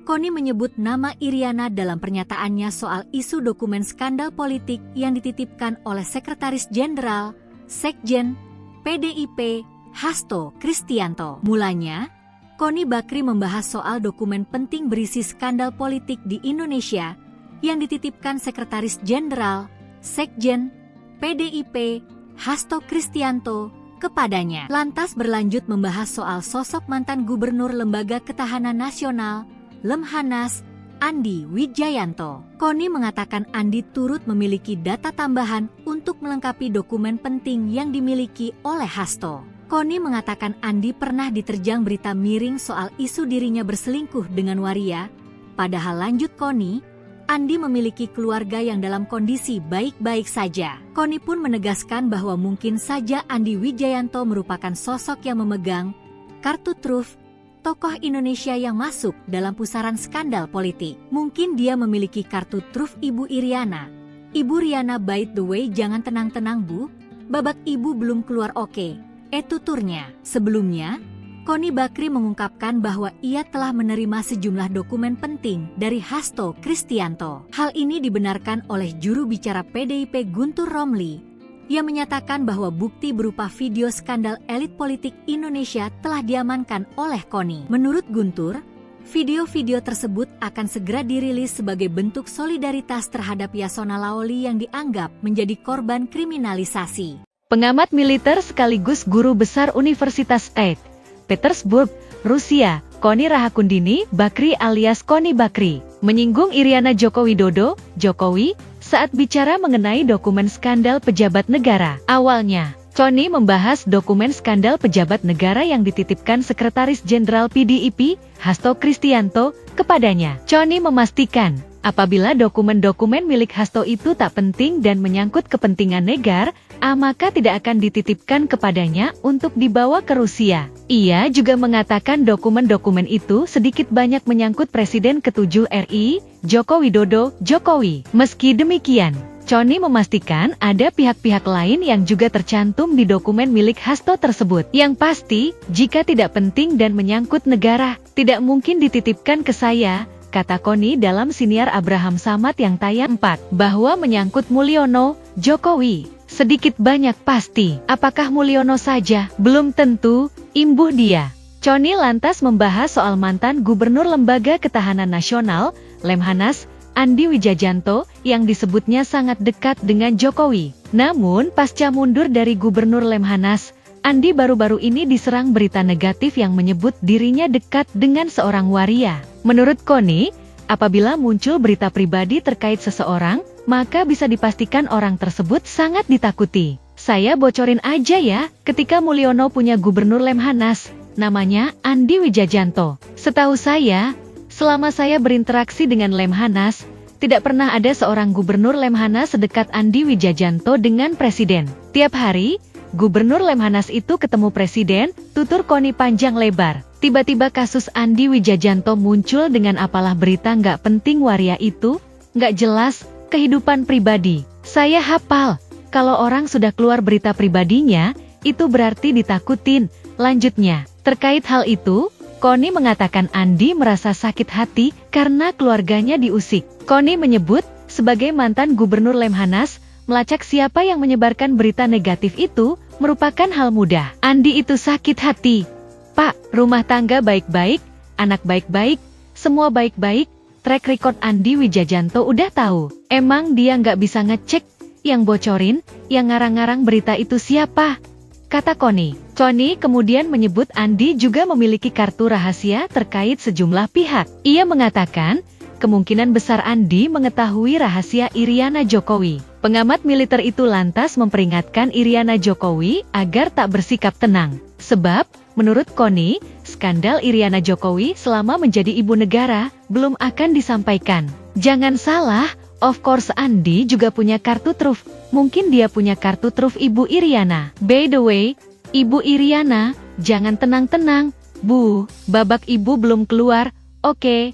Connie menyebut nama Iriana dalam pernyataannya soal isu dokumen skandal politik yang dititipkan oleh Sekretaris Jenderal, Sekjen, PDIP, Hasto Kristianto. Mulanya, Connie Bakri membahas soal dokumen penting berisi skandal politik di Indonesia yang dititipkan Sekretaris Jenderal, Sekjen, PDIP, Hasto Kristianto, kepadanya. Lantas berlanjut membahas soal sosok mantan Gubernur Lembaga Ketahanan Nasional, Lemhanas, Andi Wijayanto. Connie mengatakan Andi turut memiliki data tambahan untuk melengkapi dokumen penting yang dimiliki oleh Hasto. Connie mengatakan Andi pernah diterjang berita miring soal isu dirinya berselingkuh dengan waria. Padahal lanjut Connie, Andi memiliki keluarga yang dalam kondisi baik-baik saja. Connie pun menegaskan bahwa mungkin saja Andi Wijayanto merupakan sosok yang memegang kartu truf tokoh Indonesia yang masuk dalam pusaran skandal politik. Mungkin dia memiliki kartu truf Ibu Iriana. Ibu Riana, by the way, jangan tenang-tenang Bu, babak ibu belum keluar oke. Tuturnya. Sebelumnya, Connie Bakri mengungkapkan bahwa ia telah menerima sejumlah dokumen penting dari Hasto Kristianto. Hal ini dibenarkan oleh juru bicara PDIP Guntur Romli, yang menyatakan bahwa bukti berupa video skandal elit politik Indonesia telah diamankan oleh Connie. Menurut Guntur, video-video tersebut akan segera dirilis sebagai bentuk solidaritas terhadap Yasona Laoli yang dianggap menjadi korban kriminalisasi. Pengamat militer sekaligus guru besar Universitas St. Petersburg, Rusia, Connie Rahakundini Bakri alias Connie Bakri, menyinggung Iriana Joko Widodo, Jokowi, saat bicara mengenai dokumen skandal pejabat negara. Awalnya, Connie membahas dokumen skandal pejabat negara yang dititipkan Sekretaris Jenderal PDIP, Hasto Kristianto, kepadanya. Connie memastikan, Apabila dokumen-dokumen milik Hasto itu tak penting dan menyangkut kepentingan negara, maka tidak akan dititipkan kepadanya untuk dibawa ke Rusia. Ia juga mengatakan dokumen-dokumen itu sedikit banyak menyangkut Presiden ke-7 RI, Joko Widodo, Jokowi. Meski demikian, Connie memastikan ada pihak-pihak lain yang juga tercantum di dokumen milik Hasto tersebut. Yang pasti, jika tidak penting dan menyangkut negara, tidak mungkin dititipkan ke saya, kata Connie dalam siniar Abraham Samad yang tayang 4, bahwa menyangkut Mulyono, Jokowi. Sedikit banyak pasti. Apakah Mulyono saja? Belum tentu, imbuh dia. Connie lantas membahas soal mantan Gubernur Lembaga Ketahanan Nasional, Lemhanas, Andi Wijajanto, yang disebutnya sangat dekat dengan Jokowi. Namun, pasca mundur dari Gubernur Lemhanas, Andi baru-baru ini diserang berita negatif yang menyebut dirinya dekat dengan seorang waria. Menurut Connie, apabila muncul berita pribadi terkait seseorang, maka bisa dipastikan orang tersebut sangat ditakuti. Saya bocorin aja ya, ketika Mulyono punya Gubernur Lemhanas, namanya Andi Wijajanto. Setahu saya, selama saya berinteraksi dengan Lemhanas, tidak pernah ada seorang Gubernur Lemhanas sedekat Andi Wijajanto dengan Presiden. Tiap hari, Gubernur Lemhanas itu ketemu Presiden, tutur Connie panjang lebar. Tiba-tiba kasus Andi Wijajanto muncul dengan apalah berita nggak penting waria itu, nggak jelas, kehidupan pribadi. Saya hafal, kalau orang sudah keluar berita pribadinya, itu berarti ditakutin. Lanjutnya, terkait hal itu, Connie mengatakan Andi merasa sakit hati karena keluarganya diusik. Connie menyebut, sebagai mantan Gubernur Lemhanas, melacak siapa yang menyebarkan berita negatif itu merupakan hal mudah. Andi itu sakit hati. Pak, rumah tangga baik-baik, anak baik-baik, semua baik-baik, track record Andi Wijajanto udah tahu. Emang dia nggak bisa ngecek, yang bocorin, yang ngarang-ngarang berita itu siapa? Kata Connie. Connie kemudian menyebut Andi juga memiliki kartu rahasia terkait sejumlah pihak. Ia mengatakan, kemungkinan besar Andi mengetahui rahasia Iriana Jokowi. Pengamat militer itu lantas memperingatkan Iriana Jokowi agar tak bersikap tenang. Sebab, menurut Connie, skandal Iriana Jokowi selama menjadi ibu negara belum akan disampaikan. Jangan salah, of course Andi juga punya kartu truf. Mungkin dia punya kartu truf Ibu Iriana. By the way, Ibu Iriana, jangan tenang-tenang, Bu, babak ibu belum keluar, oke.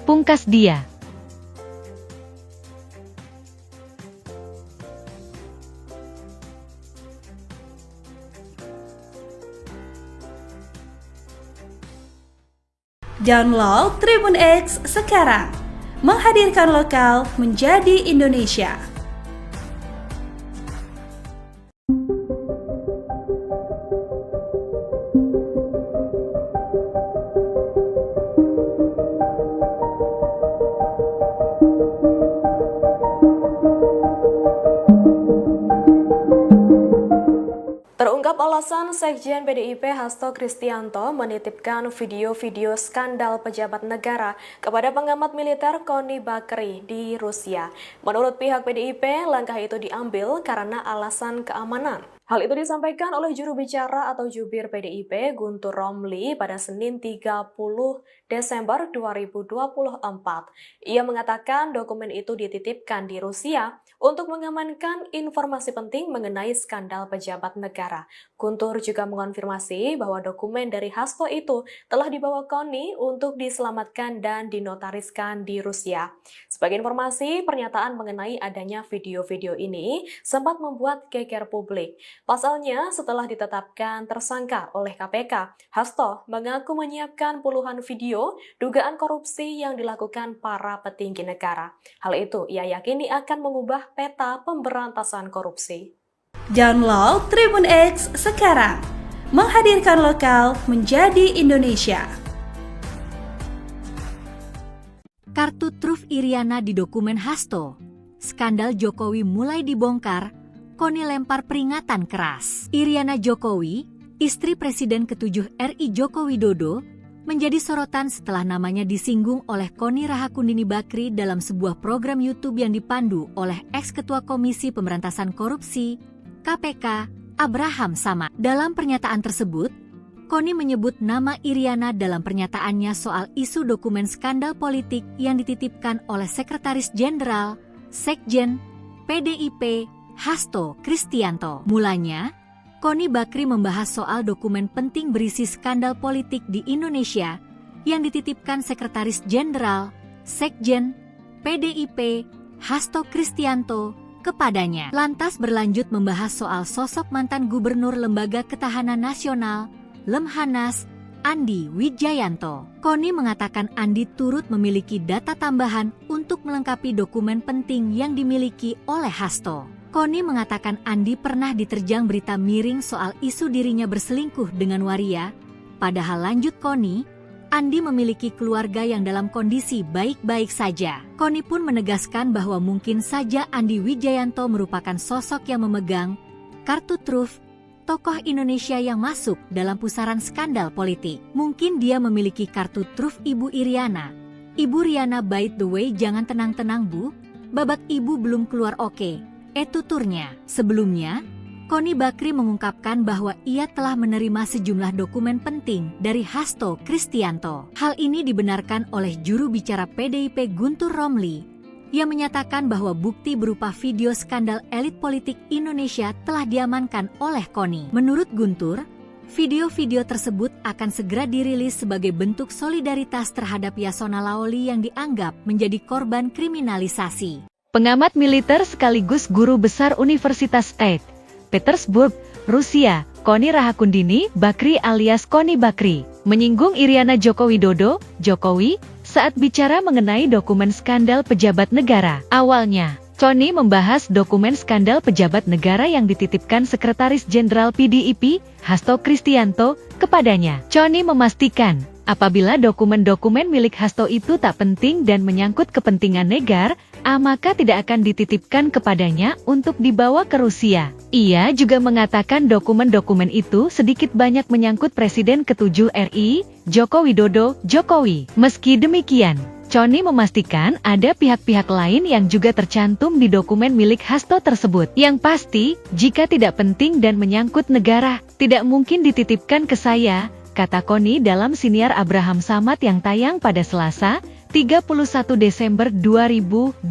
Pungkas dia. Download Tribun X sekarang. Menghadirkan lokal menjadi Indonesia. Terungkap alasan Sekjen PDIP Hasto Kristianto menitipkan video-video skandal pejabat negara kepada pengamat militer Connie Bakri di Rusia. Menurut pihak PDIP, langkah itu diambil karena alasan keamanan. Hal itu disampaikan oleh juru bicara atau jubir PDIP Guntur Romli pada Senin 30 Desember 2024. Ia mengatakan dokumen itu dititipkan di Rusia untuk mengamankan informasi penting mengenai skandal pejabat negara. Guntur juga mengonfirmasi bahwa dokumen dari Hasto itu telah dibawa Connie untuk diselamatkan dan dinotariskan di Rusia. Sebagai informasi, pernyataan mengenai adanya video-video ini sempat membuat geger publik. Pasalnya, setelah ditetapkan tersangka oleh KPK, Hasto mengaku menyiapkan puluhan video dugaan korupsi yang dilakukan para petinggi negara. Hal itu ia yakini akan mengubah peta pemberantasan korupsi. Download Tribun X sekarang. Menghadirkan lokal menjadi Indonesia. Kartu truf Iriana di dokumen Hasto. Skandal Jokowi mulai dibongkar, Connie lempar peringatan keras. Iriana Jokowi, istri Presiden ke-7 RI Joko Widodo, menjadi sorotan setelah namanya disinggung oleh Connie Rahakundini Bakri dalam sebuah program YouTube yang dipandu oleh ex-ketua Komisi Pemberantasan Korupsi, KPK, Abraham Samad. Dalam pernyataan tersebut, Koni menyebut nama Iriana dalam pernyataannya soal isu dokumen skandal politik yang dititipkan oleh Sekretaris Jenderal, Sekjen, PDIP, Hasto Kristianto. Mulanya, Koni Bakri membahas soal dokumen penting berisi skandal politik di Indonesia yang dititipkan Sekretaris Jenderal, Sekjen, PDIP, Hasto Kristianto, kepadanya. Lantas berlanjut membahas soal sosok mantan Gubernur Lembaga Ketahanan Nasional, Lemhanas, Andi Wijayanto. Koni mengatakan Andi turut memiliki data tambahan untuk melengkapi dokumen penting yang dimiliki oleh Hasto. Koni mengatakan Andi pernah diterjang berita miring soal isu dirinya berselingkuh dengan waria, padahal lanjut Koni, Andi memiliki keluarga yang dalam kondisi baik-baik saja. Koni pun menegaskan bahwa mungkin saja Andi Wijayanto merupakan sosok yang memegang kartu truf tokoh Indonesia yang masuk dalam pusaran skandal politik. Mungkin dia memiliki kartu truf Ibu Iriana. Ibu Riana, by the way, jangan tenang-tenang Bu, babak ibu belum keluar oke. Tuturnya. Sebelumnya, Koni Bakri mengungkapkan bahwa ia telah menerima sejumlah dokumen penting dari Hasto Kristianto. Hal ini dibenarkan oleh juru bicara PDIP Guntur Romli, yang menyatakan bahwa bukti berupa video skandal elit politik Indonesia telah diamankan oleh Koni. Menurut Guntur, video-video tersebut akan segera dirilis sebagai bentuk solidaritas terhadap Yasona Laoli yang dianggap menjadi korban kriminalisasi. Pengamat militer sekaligus guru besar Universitas St. Petersburg, Rusia, Koni Rahakundini Bakri alias Koni Bakri, menyinggung Iriana Joko Widodo, Jokowi, saat bicara mengenai dokumen skandal pejabat negara. Awalnya, Koni membahas dokumen skandal pejabat negara yang dititipkan Sekretaris Jenderal PDIP, Hasto Kristianto, kepadanya. Koni memastikan, apabila dokumen-dokumen milik Hasto itu tak penting dan menyangkut kepentingan negara, maka tidak akan dititipkan kepadanya untuk dibawa ke Rusia. Ia juga mengatakan dokumen-dokumen itu sedikit banyak menyangkut Presiden ke-7 RI, Joko Widodo, Jokowi. Meski demikian, Koni memastikan ada pihak-pihak lain yang juga tercantum di dokumen milik Hasto tersebut. Yang pasti, jika tidak penting dan menyangkut negara, tidak mungkin dititipkan ke saya, kata Koni dalam siniar Abraham Samad yang tayang pada Selasa, 31 Desember 2024,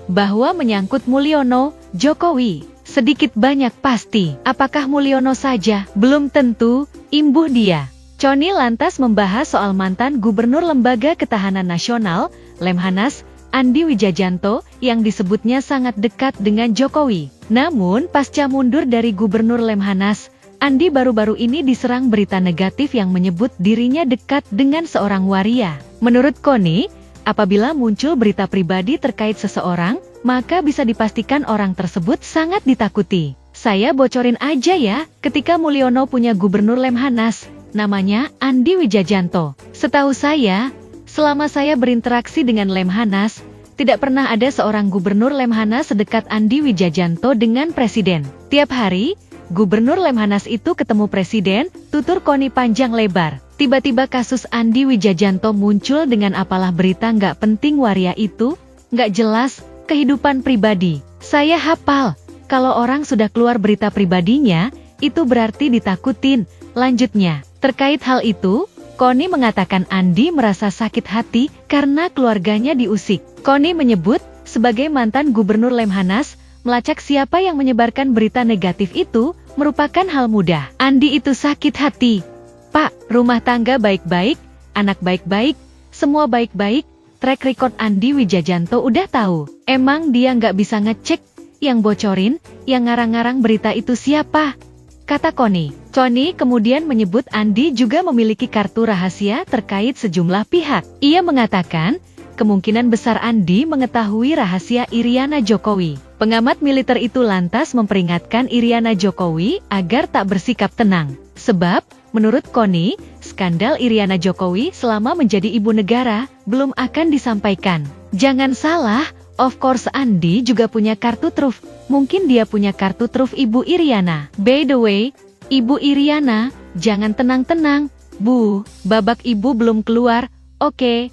bahwa menyangkut Mulyono, Jokowi. Sedikit banyak pasti. Apakah Mulyono saja? Belum tentu, imbuh dia. Koni lantas membahas soal mantan Gubernur Lembaga Ketahanan Nasional, Lemhanas, Andi Wijayanto, yang disebutnya sangat dekat dengan Jokowi. Namun, pasca mundur dari Gubernur Lemhanas, Andi baru-baru ini diserang berita negatif yang menyebut dirinya dekat dengan seorang waria. Menurut Koni, apabila muncul berita pribadi terkait seseorang, maka bisa dipastikan orang tersebut sangat ditakuti. Saya bocorin aja ya, ketika Mulyono punya Gubernur Lemhanas, namanya Andi Wijayanto. Setahu saya, selama saya berinteraksi dengan Lemhanas, tidak pernah ada seorang Gubernur Lemhanas sedekat Andi Wijayanto dengan Presiden. Tiap hari, Gubernur Lemhanas itu ketemu Presiden, tutur Koni panjang lebar. Tiba-tiba kasus Andi Wijayanto muncul dengan apalah berita nggak penting waria itu, nggak jelas, kehidupan pribadi. Saya hafal, kalau orang sudah keluar berita pribadinya, itu berarti ditakutin. Lanjutnya, terkait hal itu, Koni mengatakan Andi merasa sakit hati karena keluarganya diusik. Koni menyebut, sebagai mantan Gubernur Lemhanas, melacak siapa yang menyebarkan berita negatif itu, merupakan hal mudah. Andi itu sakit hati. Pak, rumah tangga baik-baik, anak baik-baik, semua baik-baik, track record Andi Wijayanto udah tahu. Emang dia nggak bisa ngecek, yang bocorin, yang ngarang-ngarang berita itu siapa? Kata Koni. Koni kemudian menyebut Andi juga memiliki kartu rahasia terkait sejumlah pihak. Ia mengatakan, kemungkinan besar Andi mengetahui rahasia Iriana Jokowi. Pengamat militer itu lantas memperingatkan Iriana Jokowi agar tak bersikap tenang. Sebab, menurut Koni, skandal Iriana Jokowi selama menjadi ibu negara belum akan disampaikan. Jangan salah, of course Andi juga punya kartu truf. Mungkin dia punya kartu truf Ibu Iriana. By the way, Ibu Iriana, jangan tenang-tenang, Bu, babak ibu belum keluar, oke.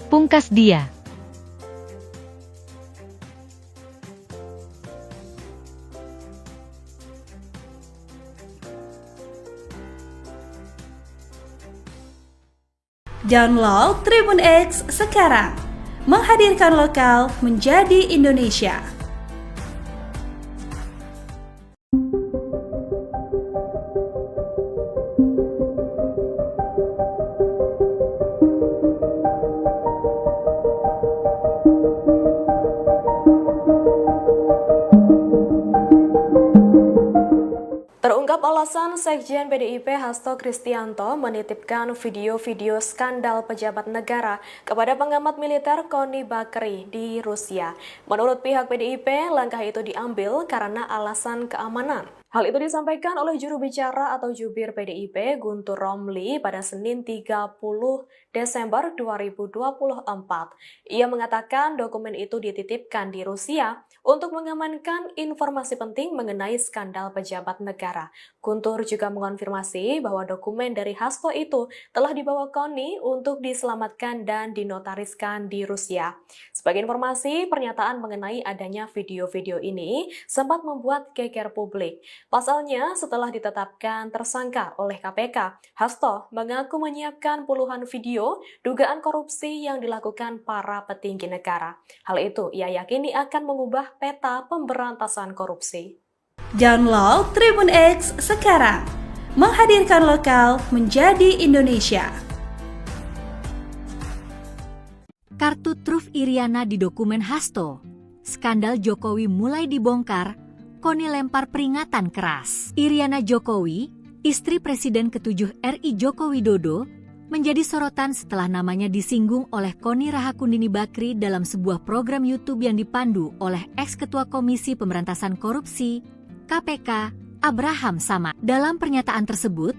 Pungkas dia. Download Tribun X sekarang. Menghadirkan lokal menjadi Indonesia. Terungkap alasan Sekjen PDIP Hasto Kristianto menitipkan video-video skandal pejabat negara kepada pengamat militer Koni Bakri di Rusia. Menurut pihak PDIP, langkah itu diambil karena alasan keamanan. Hal itu disampaikan oleh juru bicara atau jubir PDIP Guntur Romli pada Senin 30 Desember 2024. Ia mengatakan dokumen itu dititipkan di Rusia untuk mengamankan informasi penting mengenai skandal pejabat negara. Guntur juga mengonfirmasi bahwa dokumen dari Hasto itu telah dibawa Koni untuk diselamatkan dan dinotariskan di Rusia. Sebagai informasi, pernyataan mengenai adanya video-video ini sempat membuat geger publik. Pasalnya, setelah ditetapkan tersangka oleh KPK, Hasto mengaku menyiapkan puluhan video dugaan korupsi yang dilakukan para petinggi negara. Hal itu ia yakini akan mengubah peta pemberantasan korupsi. Download Tribun X sekarang. Menghadirkan lokal menjadi Indonesia. Kartu truf Iriana di dokumen Hasto. Skandal Jokowi mulai dibongkar. Koni lempar peringatan keras. Iriana Jokowi, istri Presiden ke-7 RI Joko Widodo, menjadi sorotan setelah namanya disinggung oleh Koni Rahakundini Bakri dalam sebuah program YouTube yang dipandu oleh ex-ketua Komisi Pemberantasan Korupsi, KPK, Abraham Samad. Dalam pernyataan tersebut,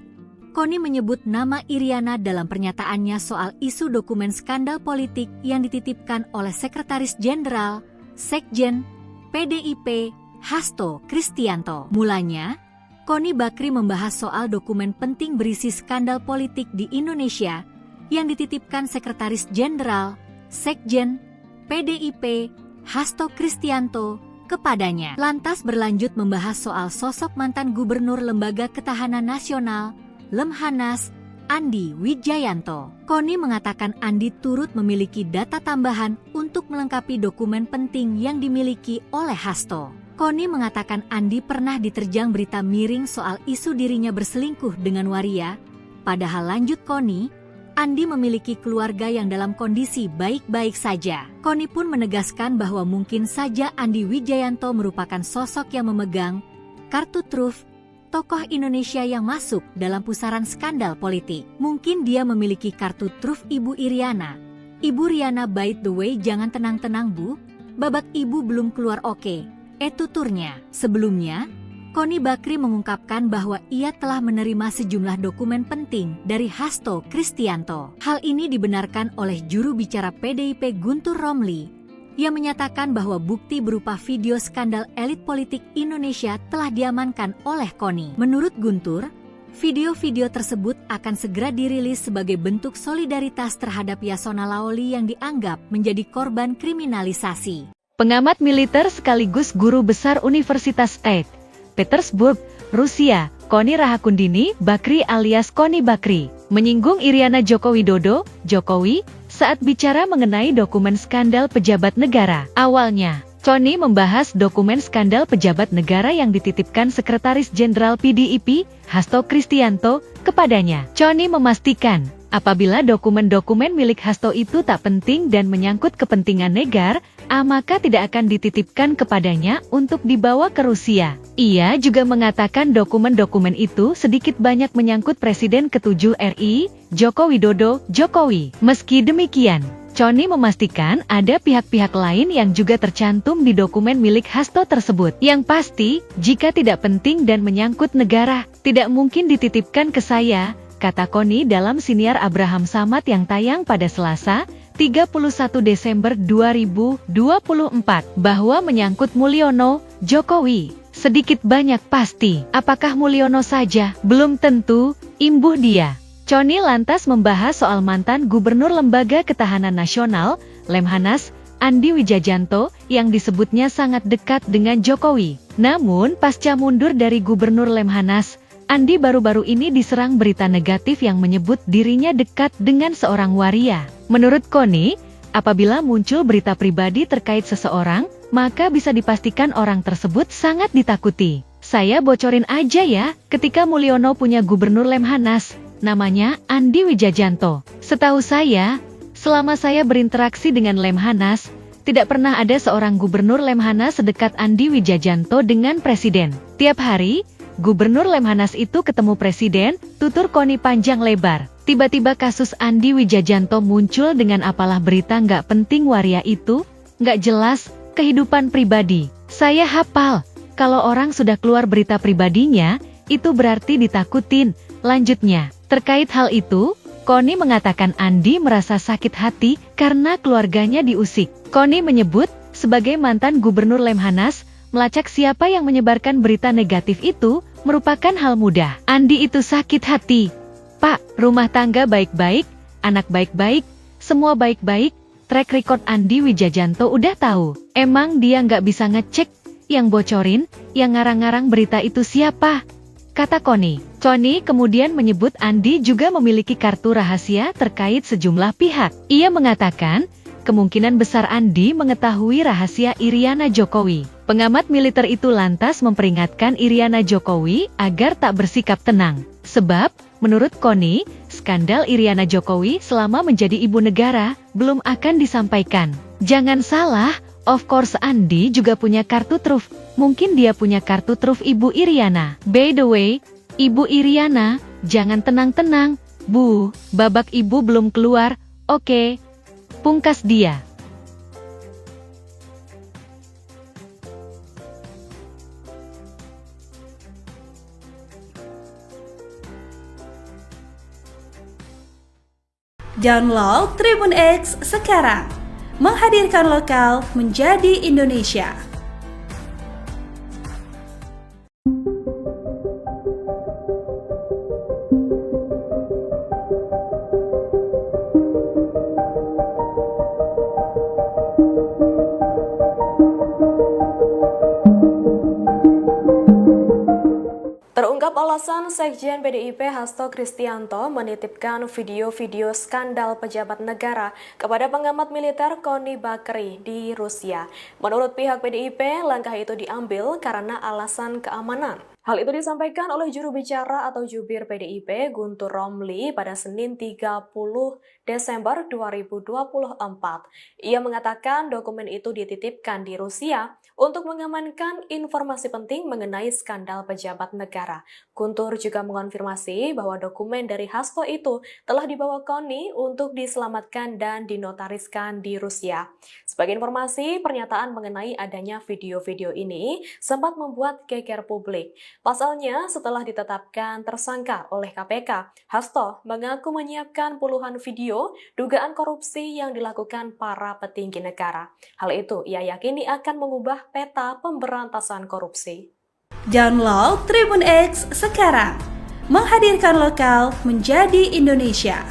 Koni menyebut nama Iriana dalam pernyataannya soal isu dokumen skandal politik yang dititipkan oleh Sekretaris Jenderal, Sekjen, PDIP, Hasto Kristianto. Mulanya, Koni Bakri membahas soal dokumen penting berisi skandal politik di Indonesia yang dititipkan Sekretaris Jenderal, Sekjen, PDIP, Hasto Kristianto kepadanya. Lantas berlanjut membahas soal sosok mantan Gubernur Lembaga Ketahanan Nasional, Lemhanas, Andi Wijayanto. Koni mengatakan Andi turut memiliki data tambahan untuk melengkapi dokumen penting yang dimiliki oleh Hasto. Koni mengatakan Andi pernah diterjang berita miring soal isu dirinya berselingkuh dengan waria. Padahal lanjut Koni, Andi memiliki keluarga yang dalam kondisi baik-baik saja. Koni pun menegaskan bahwa mungkin saja Andi Wijayanto merupakan sosok yang memegang kartu truf tokoh Indonesia yang masuk dalam pusaran skandal politik. Mungkin dia memiliki kartu truf Ibu Iriana. Ibu Riana, by the way, jangan tenang-tenang Bu, babak Ibu belum keluar oke. Tuturnya. Sebelumnya, Koni Bakri mengungkapkan bahwa ia telah menerima sejumlah dokumen penting dari Hasto Kristianto. Hal ini dibenarkan oleh juru bicara PDIP Guntur Romli, yang menyatakan bahwa bukti berupa video skandal elit politik Indonesia telah diamankan oleh Koni. Menurut Guntur, video-video tersebut akan segera dirilis sebagai bentuk solidaritas terhadap Yasona Laoli yang dianggap menjadi korban kriminalisasi. Pengamat militer sekaligus guru besar Universitas St. Petersburg, Rusia, Koni Rahakundini Bakri alias Koni Bakri, menyinggung Iriana Joko Widodo, Jokowi, saat bicara mengenai dokumen skandal pejabat negara. Awalnya, Koni membahas dokumen skandal pejabat negara yang dititipkan Sekretaris Jenderal PDIP, Hasto Kristianto, kepadanya. Koni memastikan, apabila dokumen-dokumen milik Hasto itu tak penting dan menyangkut kepentingan negara, maka tidak akan dititipkan kepadanya untuk dibawa ke Rusia. Ia juga mengatakan dokumen-dokumen itu sedikit banyak menyangkut Presiden ke-7 RI, Joko Widodo, Jokowi. Meski demikian, Koni memastikan ada pihak-pihak lain yang juga tercantum di dokumen milik Hasto tersebut. Yang pasti, jika tidak penting dan menyangkut negara, tidak mungkin dititipkan ke saya, kata Koni dalam siniar Abraham Samad yang tayang pada Selasa, 31 Desember 2024, bahwa menyangkut Mulyono, Jokowi, sedikit banyak pasti. Apakah Mulyono saja? Belum tentu, imbuh dia. Koni lantas membahas soal mantan Gubernur Lembaga Ketahanan Nasional, Lemhanas, Andi Wijayanto, yang disebutnya sangat dekat dengan Jokowi. Namun pasca mundur dari Gubernur Lemhanas, Andi baru-baru ini diserang berita negatif yang menyebut dirinya dekat dengan seorang waria. Menurut Connie, apabila muncul berita pribadi terkait seseorang, maka bisa dipastikan orang tersebut sangat ditakuti. Saya bocorin aja ya, ketika Mulyono punya gubernur Lemhanas, namanya Andi Wijajanto. Setahu saya, selama saya berinteraksi dengan Lemhanas, tidak pernah ada seorang gubernur Lemhanas sedekat Andi Wijajanto dengan presiden. Tiap hari, Gubernur Lemhanas itu ketemu presiden, tutur Connie panjang lebar. Tiba-tiba kasus Andi Wijajanto muncul dengan apalah berita nggak penting waria itu, nggak jelas, kehidupan pribadi. Saya hafal, kalau orang sudah keluar berita pribadinya, itu berarti ditakutin. Lanjutnya, terkait hal itu, Connie mengatakan Andi merasa sakit hati karena keluarganya diusik. Connie menyebut, sebagai mantan Gubernur Lemhanas, melacak siapa yang menyebarkan berita negatif itu merupakan hal mudah. Andi itu sakit hati. Pak, rumah tangga baik-baik, anak baik-baik, semua baik-baik, track record Andi Wijajanto udah tahu. Emang dia nggak bisa ngecek, yang bocorin, yang ngarang-ngarang berita itu siapa? Kata Connie. Connie kemudian menyebut Andi juga memiliki kartu rahasia terkait sejumlah pihak. Ia mengatakan, kemungkinan besar Andi mengetahui rahasia Iriana Jokowi. Pengamat militer itu lantas memperingatkan Iriana Jokowi agar tak bersikap tenang. Sebab, menurut Connie, skandal Iriana Jokowi selama menjadi ibu negara belum akan disampaikan. Jangan salah, of course Andi juga punya kartu truf. Mungkin dia punya kartu truf Ibu Iriana. By the way, Ibu Iriana, jangan tenang-tenang. Bu, babak ibu belum keluar, oke. Pungkas dia. Download Tribun X sekarang, menghadirkan lokal menjadi Indonesia. Terungkap alasan Sekjen PDIP Hasto Kristianto menitipkan video-video skandal pejabat negara kepada pengamat militer Connie Bakri di Rusia. Menurut pihak PDIP, langkah itu diambil karena alasan keamanan. Hal itu disampaikan oleh juru bicara atau jubir PDIP Guntur Romli pada Senin 30 Desember 2024. Ia mengatakan dokumen itu dititipkan di Rusia untuk mengamankan informasi penting mengenai skandal pejabat negara. Guntur juga mengonfirmasi bahwa dokumen dari Hasto itu telah dibawa Connie untuk diselamatkan dan dinotariskan di Rusia. Sebagai informasi, pernyataan mengenai adanya video-video ini sempat membuat geger publik. Pasalnya, setelah ditetapkan tersangka oleh KPK, Hasto mengaku menyiapkan puluhan video dugaan korupsi yang dilakukan para petinggi negara. Hal itu ia yakini akan mengubah peta pemberantasan korupsi. Download Tribun X sekarang, menghadirkan lokal menjadi Indonesia.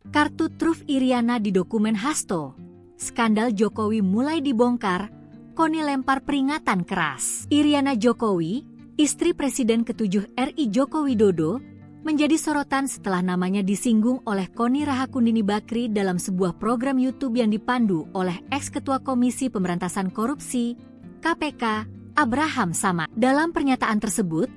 Kartu truf Iriana di dokumen Hasto. Skandal Jokowi mulai dibongkar, Connie lempar peringatan keras. Iriana Jokowi, istri Presiden ke-7 RI Joko Widodo, menjadi sorotan setelah namanya disinggung oleh Connie Rahakundini Bakri dalam sebuah program YouTube yang dipandu oleh ex-ketua Komisi Pemberantasan Korupsi, KPK, Abraham Samad. Dalam pernyataan tersebut,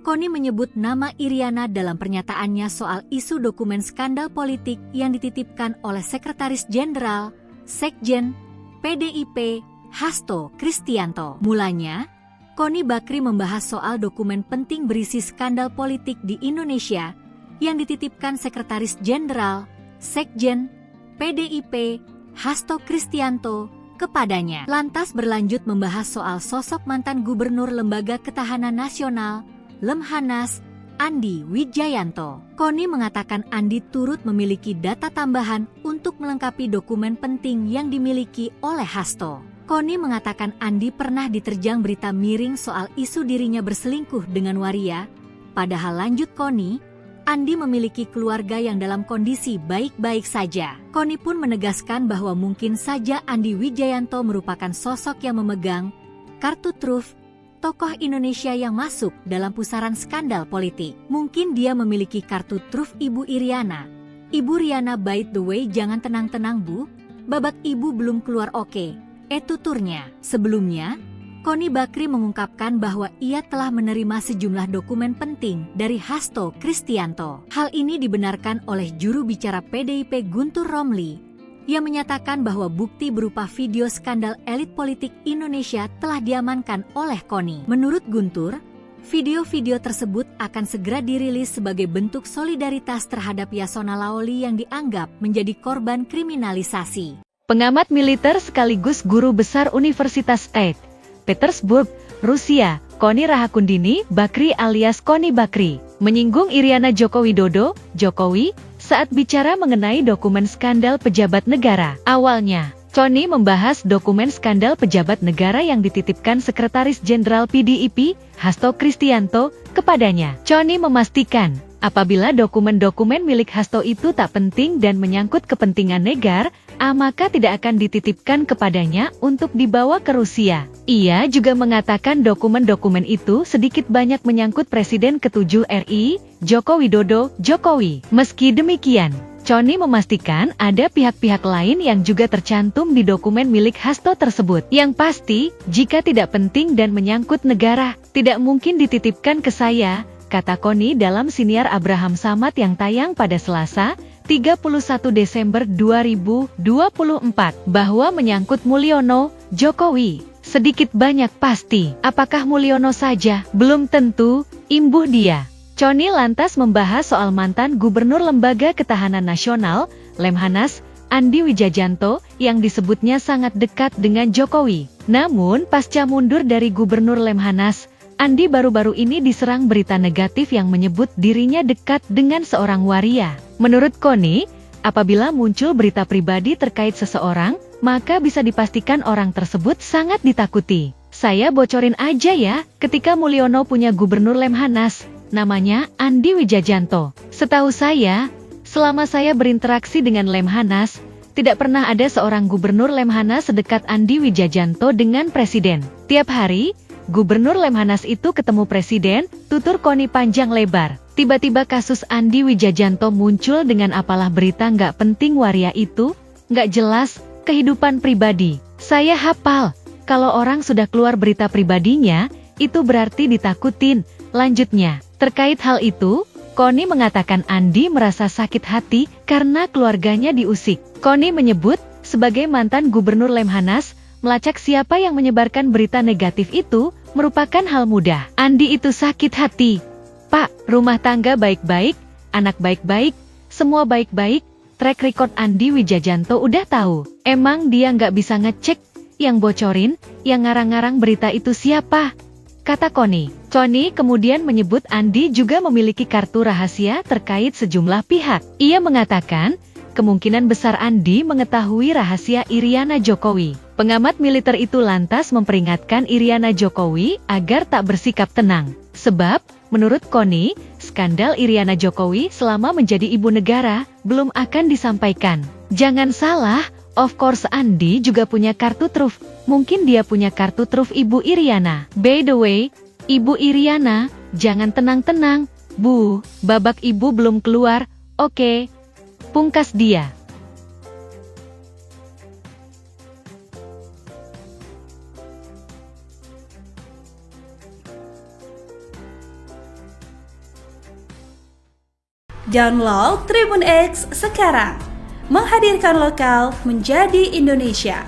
Connie menyebut nama Iriana dalam pernyataannya soal isu dokumen skandal politik yang dititipkan oleh Sekretaris Jenderal, Sekjen, PDIP, Hasto Kristianto. Mulanya, Connie Bakri membahas soal dokumen penting berisi skandal politik di Indonesia yang dititipkan Sekretaris Jenderal, Sekjen, PDIP, Hasto Kristianto kepadanya. Lantas berlanjut membahas soal sosok mantan Gubernur Lembaga Ketahanan Nasional, Lemhanas, Andi Wijayanto. Connie mengatakan Andi turut memiliki data tambahan untuk melengkapi dokumen penting yang dimiliki oleh Hasto. Connie mengatakan Andi pernah diterjang berita miring soal isu dirinya berselingkuh dengan waria. Padahal lanjut Connie, Andi memiliki keluarga yang dalam kondisi baik-baik saja. Connie pun menegaskan bahwa mungkin saja Andi Wijayanto merupakan sosok yang memegang kartu truf tokoh Indonesia yang masuk dalam pusaran skandal politik. Mungkin dia memiliki kartu truf Ibu Iriana. Ibu Riana, by the way, jangan tenang-tenang Bu, babak Ibu belum keluar oke. Tuturnya. Sebelumnya, Connie Bakri mengungkapkan bahwa ia telah menerima sejumlah dokumen penting dari Hasto Kristianto. Hal ini dibenarkan oleh juru bicara PDIP Guntur Romli, yang menyatakan bahwa bukti berupa video skandal elit politik Indonesia telah diamankan oleh Connie. Menurut Guntur, video-video tersebut akan segera dirilis sebagai bentuk solidaritas terhadap Yasona Laoli yang dianggap menjadi korban kriminalisasi. Pengamat militer sekaligus guru besar Universitas St. Petersburg, Rusia, Connie Rahakundini Bakri alias Connie Bakri, menyinggung Iriana Joko Widodo, Jokowi, saat bicara mengenai dokumen skandal pejabat negara. Awalnya, Connie membahas dokumen skandal pejabat negara yang dititipkan Sekretaris Jenderal PDIP, Hasto Kristianto, kepadanya. Connie memastikan, apabila dokumen-dokumen milik Hasto itu tak penting dan menyangkut kepentingan negara, maka tidak akan dititipkan kepadanya untuk dibawa ke Rusia. Ia juga mengatakan dokumen-dokumen itu sedikit banyak menyangkut Presiden ke-7 RI, Joko Widodo, Jokowi. Meski demikian, Connie memastikan ada pihak-pihak lain yang juga tercantum di dokumen milik Hasto tersebut. Yang pasti, jika tidak penting dan menyangkut negara, tidak mungkin dititipkan ke saya, kata Connie dalam siniar Abraham Samad yang tayang pada Selasa, 31 Desember 2024, bahwa menyangkut Mulyono, Jokowi. Sedikit banyak pasti, apakah Mulyono saja? Belum tentu, imbuh dia. Connie lantas membahas soal mantan Gubernur Lembaga Ketahanan Nasional, Lemhanas, Andi Wijajanto, yang disebutnya sangat dekat dengan Jokowi. Namun, pasca mundur dari Gubernur Lemhanas, Andi baru-baru ini diserang berita negatif yang menyebut dirinya dekat dengan seorang waria. Menurut Connie, apabila muncul berita pribadi terkait seseorang, maka bisa dipastikan orang tersebut sangat ditakuti. Saya bocorin aja ya, ketika Mulyono punya Gubernur Lemhanas, namanya Andi Wijajanto. Setahu saya, selama saya berinteraksi dengan Lemhanas, tidak pernah ada seorang Gubernur Lemhanas sedekat Andi Wijajanto dengan Presiden. Tiap hari, Gubernur Lemhanas itu ketemu Presiden, tutur Connie panjang lebar. Tiba-tiba kasus Andi Wijajanto muncul dengan apalah berita nggak penting waria itu, nggak jelas, kehidupan pribadi. Saya hafal, kalau orang sudah keluar berita pribadinya, itu berarti ditakutin. Lanjutnya, terkait hal itu, Connie mengatakan Andi merasa sakit hati karena keluarganya diusik. Connie menyebut, sebagai mantan Gubernur Lemhanas, melacak siapa yang menyebarkan berita negatif itu merupakan hal mudah. Andi itu sakit hati. Pak, rumah tangga baik-baik, anak baik-baik, semua baik-baik, track record Andi Wijajanto udah tahu. Emang dia nggak bisa ngecek, yang bocorin, yang ngarang-ngarang berita itu siapa? Kata Connie. Connie kemudian menyebut Andi juga memiliki kartu rahasia terkait sejumlah pihak. Ia mengatakan, kemungkinan besar Andi mengetahui rahasia Iriana Jokowi. Pengamat militer itu lantas memperingatkan Iriana Jokowi agar tak bersikap tenang. Sebab, menurut Connie, skandal Iriana Jokowi selama menjadi ibu negara belum akan disampaikan. Jangan salah, of course Andi juga punya kartu truf. Mungkin dia punya kartu truf Ibu Iriana. By the way, Ibu Iriana, jangan tenang-tenang. Bu, babak ibu belum keluar, oke. Pungkas dia. Download Tribun X sekarang. Menghadirkan lokal menjadi Indonesia.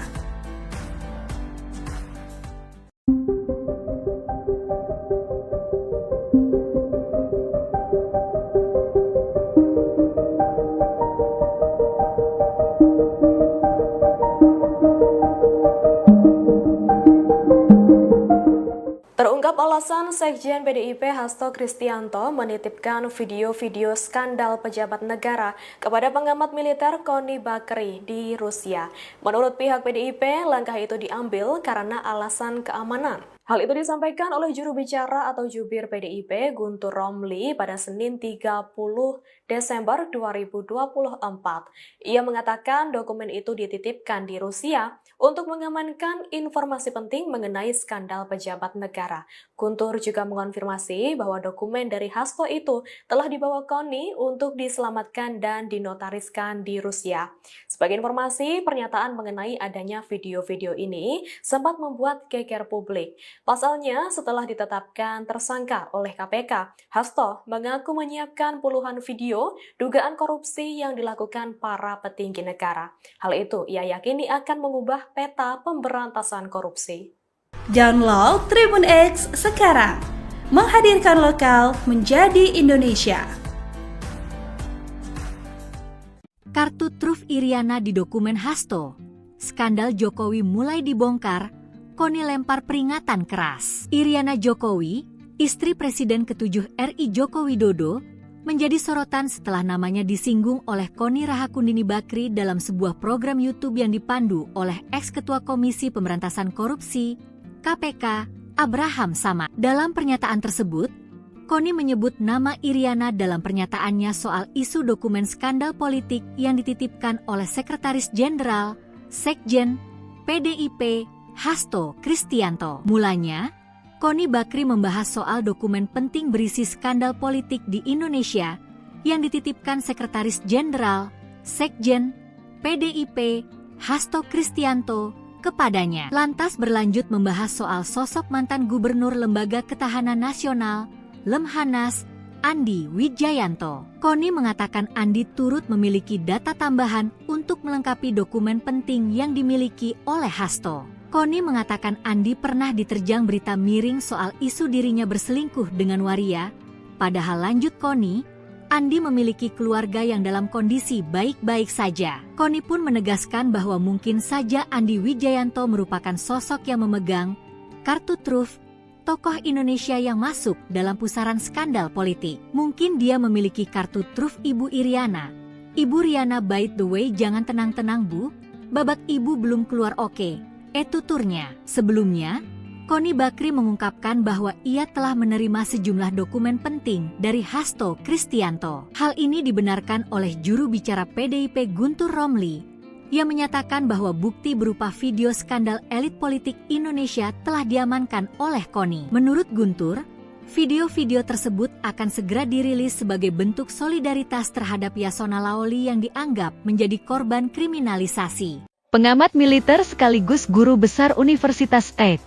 Terungkap alasan Sekjen PDIP Hasto Kristianto menitipkan video-video skandal pejabat negara kepada pengamat militer Connie Bakri di Rusia. Menurut pihak PDIP, langkah itu diambil karena alasan keamanan. Hal itu disampaikan oleh juru bicara atau jubir PDIP Guntur Romli pada Senin 30 Desember 2024. Ia mengatakan dokumen itu dititipkan di Rusia untuk mengamankan informasi penting mengenai skandal pejabat negara. Guntur juga mengonfirmasi bahwa dokumen dari Hasto itu telah dibawa Koni untuk diselamatkan dan dinotariskan di Rusia. Sebagai informasi, pernyataan mengenai adanya video-video ini sempat membuat geger publik. Pasalnya, setelah ditetapkan tersangka oleh KPK, Hasto mengaku menyiapkan puluhan video dugaan korupsi yang dilakukan para petinggi negara. Hal itu ia yakini akan mengubah peta pemberantasan korupsi. Download Tribun X sekarang, menghadirkan lokal menjadi Indonesia. Kartu truf Iriana di dokumen Hasto. Skandal Jokowi mulai dibongkar, Koni lempar peringatan keras. Iriana Jokowi, istri Presiden ke-7 RI Joko Widodo, menjadi sorotan setelah namanya disinggung oleh Koni Rahakundini Bakri dalam sebuah program YouTube yang dipandu oleh ex-ketua Komisi Pemberantasan Korupsi, KPK, Abraham Samad. Dalam pernyataan tersebut, Koni menyebut nama Iriana dalam pernyataannya soal isu dokumen skandal politik yang dititipkan oleh Sekretaris Jenderal, Sekjen, PDIP, Hasto Kristianto. Mulanya, Koni Bakri membahas soal dokumen penting berisi skandal politik di Indonesia yang dititipkan Sekretaris Jenderal, Sekjen, PDIP, Hasto Kristianto kepadanya. Lantas berlanjut membahas soal sosok mantan Gubernur Lembaga Ketahanan Nasional, Lemhanas, Andi Wijayanto. Koni mengatakan Andi turut memiliki data tambahan untuk melengkapi dokumen penting yang dimiliki oleh Hasto. Koni mengatakan Andi pernah diterjang berita miring soal isu dirinya berselingkuh dengan waria. Padahal lanjut Koni, Andi memiliki keluarga yang dalam kondisi baik-baik saja. Koni pun menegaskan bahwa mungkin saja Andi Wijayanto merupakan sosok yang memegang kartu truf tokoh Indonesia yang masuk dalam pusaran skandal politik. Mungkin dia memiliki kartu truf Ibu Iriana. Ibu Riana, by the way, jangan tenang-tenang Bu, babak ibu belum keluar oke. Tuturnya. Sebelumnya, Koni Bakri mengungkapkan bahwa ia telah menerima sejumlah dokumen penting dari Hasto Kristianto. Hal ini dibenarkan oleh juru bicara PDIP Guntur Romli, yang menyatakan bahwa bukti berupa video skandal elit politik Indonesia telah diamankan oleh Koni. Menurut Guntur, video-video tersebut akan segera dirilis sebagai bentuk solidaritas terhadap Yasona Laoli yang dianggap menjadi korban kriminalisasi. Pengamat militer sekaligus guru besar Universitas St.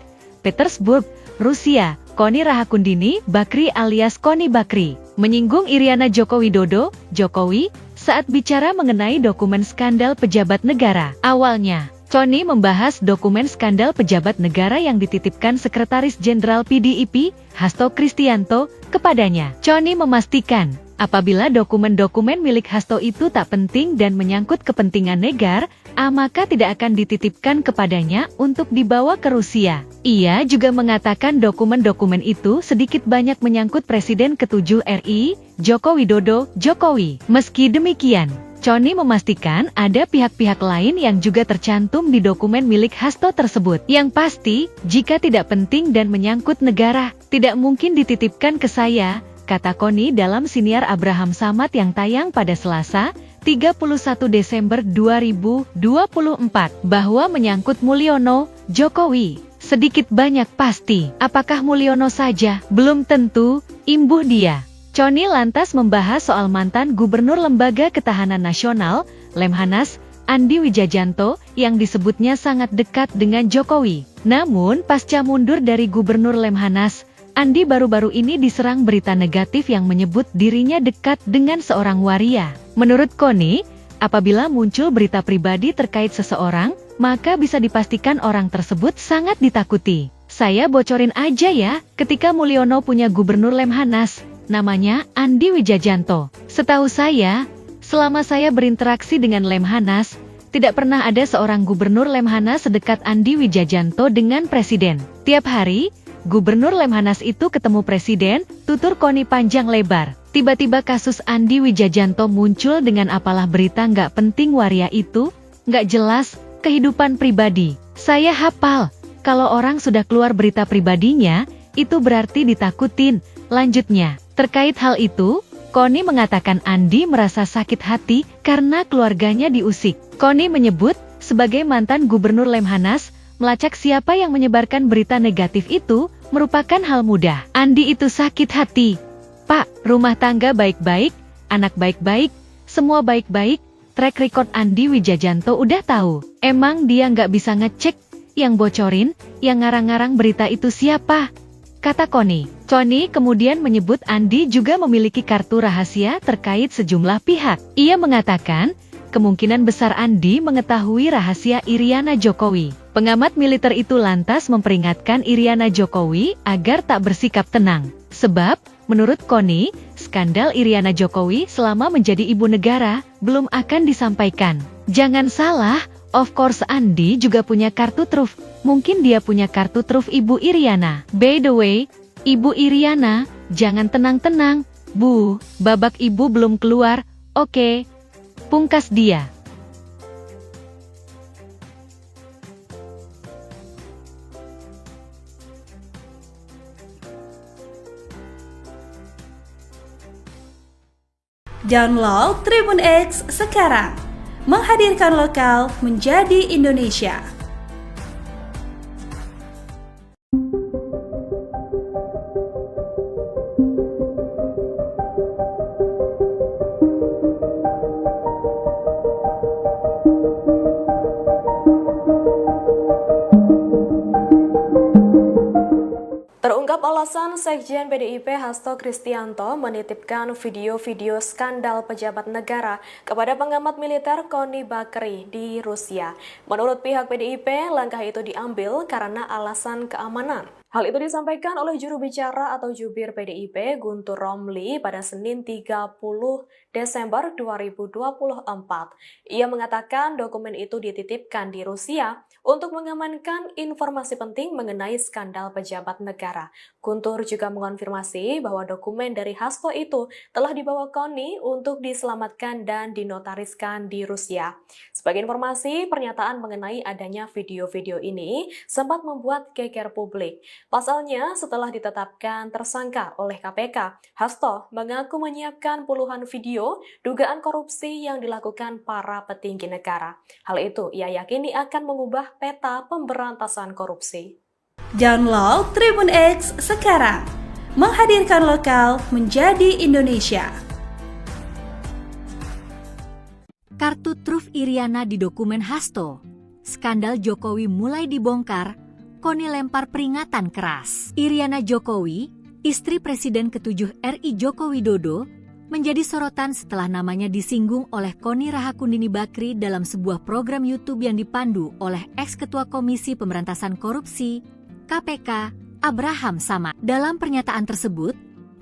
Petersburg, Rusia, Koni Rahakundini Bakri alias Koni Bakri, menyinggung Iriana Joko Widodo, Jokowi, saat bicara mengenai dokumen skandal pejabat negara. Awalnya, Koni membahas dokumen skandal pejabat negara yang dititipkan Sekretaris Jenderal PDIP, Hasto Kristianto, kepadanya. Koni memastikan, apabila dokumen-dokumen milik Hasto itu tak penting dan menyangkut kepentingan negara, maka tidak akan dititipkan kepadanya untuk dibawa ke Rusia. Ia juga mengatakan dokumen-dokumen itu sedikit banyak menyangkut Presiden ke-7 RI, Joko Widodo, Jokowi. Meski demikian, Koni memastikan ada pihak-pihak lain yang juga tercantum di dokumen milik Hasto tersebut. Yang pasti, jika tidak penting dan menyangkut negara, tidak mungkin dititipkan ke saya, kata Koni dalam siniar Abraham Samad yang tayang pada Selasa, 31 Desember 2024, bahwa menyangkut Mulyono, Jokowi. Sedikit banyak pasti, apakah Mulyono saja? Belum tentu, imbuh dia. Koni lantas membahas soal mantan Gubernur Lembaga Ketahanan Nasional, Lemhanas, Andi Wijayanto, yang disebutnya sangat dekat dengan Jokowi. Namun, pasca mundur dari Gubernur Lemhanas, Andi baru-baru ini diserang berita negatif yang menyebut dirinya dekat dengan seorang waria. Menurut Koni, apabila muncul berita pribadi terkait seseorang, maka bisa dipastikan orang tersebut sangat ditakuti. Saya bocorin aja ya, ketika Mulyono punya Gubernur Lemhanas, namanya Andi Wijayanto. Setahu saya, selama saya berinteraksi dengan Lemhanas, tidak pernah ada seorang Gubernur Lemhanas sedekat Andi Wijayanto dengan Presiden. Tiap hari, Gubernur Lemhanas itu ketemu Presiden, tutur Koni panjang lebar. Tiba-tiba kasus Andi Wijayanto muncul dengan apalah berita nggak penting waria itu, nggak jelas, kehidupan pribadi. Saya hafal, kalau orang sudah keluar berita pribadinya, itu berarti ditakutin. Lanjutnya, terkait hal itu, Koni mengatakan Andi merasa sakit hati karena keluarganya diusik. Koni menyebut, sebagai mantan Gubernur Lemhanas, melacak siapa yang menyebarkan berita negatif itu merupakan hal mudah. Andi itu sakit hati. Pak, rumah tangga baik-baik, anak baik-baik, semua baik-baik, track record Andi Wijajanto udah tahu. Emang dia nggak bisa ngecek yang bocorin, yang ngarang-ngarang berita itu siapa? Kata Connie. Connie kemudian menyebut Andi juga memiliki kartu rahasia terkait sejumlah pihak. Ia mengatakan, kemungkinan besar Andi mengetahui rahasia Iriana Jokowi. Pengamat militer itu lantas memperingatkan Iriana Jokowi agar tak bersikap tenang. Sebab, menurut Connie, skandal Iriana Jokowi selama menjadi ibu negara belum akan disampaikan. Jangan salah, of course Andi juga punya kartu truf. Mungkin dia punya kartu truf Ibu Iriana. By the way, Ibu Iriana, jangan tenang-tenang, Bu. Babak ibu belum keluar, oke. Pungkas dia. Download Tribun X sekarang, menghadirkan lokal menjadi Indonesia. Terungkap alasan Sekjen PDIP Hasto Kristianto menitipkan video-video skandal pejabat negara kepada pengamat militer Connie Bakri di Rusia. Menurut pihak PDIP, langkah itu diambil karena alasan keamanan. Hal itu disampaikan oleh juru bicara atau jubir PDIP Guntur Romli pada Senin 30 Desember 2024. Ia mengatakan dokumen itu dititipkan di Rusia untuk mengamankan informasi penting mengenai skandal pejabat negara. Guntur juga mengonfirmasi bahwa dokumen dari Hasto itu telah dibawa Connie untuk diselamatkan dan dinotariskan di Rusia. Sebagai informasi, pernyataan mengenai adanya video-video ini sempat membuat geger publik. Pasalnya, setelah ditetapkan tersangka oleh KPK, Hasto mengaku menyiapkan puluhan video dugaan korupsi yang dilakukan para petinggi negara. Hal itu ia yakini akan mengubah peta pemberantasan korupsi. Download Tribun X sekarang, menghadirkan lokal menjadi Indonesia. Kartu truf Iriana di dokumen Hasto. Skandal Jokowi mulai dibongkar, Connie lempar peringatan keras. Iriana Jokowi, istri Presiden ke-7 RI Joko Widodo, menjadi sorotan setelah namanya disinggung oleh Connie Rahakundini Bakri dalam sebuah program YouTube yang dipandu oleh ex-ketua Komisi Pemberantasan Korupsi, KPK, Abraham Samad. Dalam pernyataan tersebut,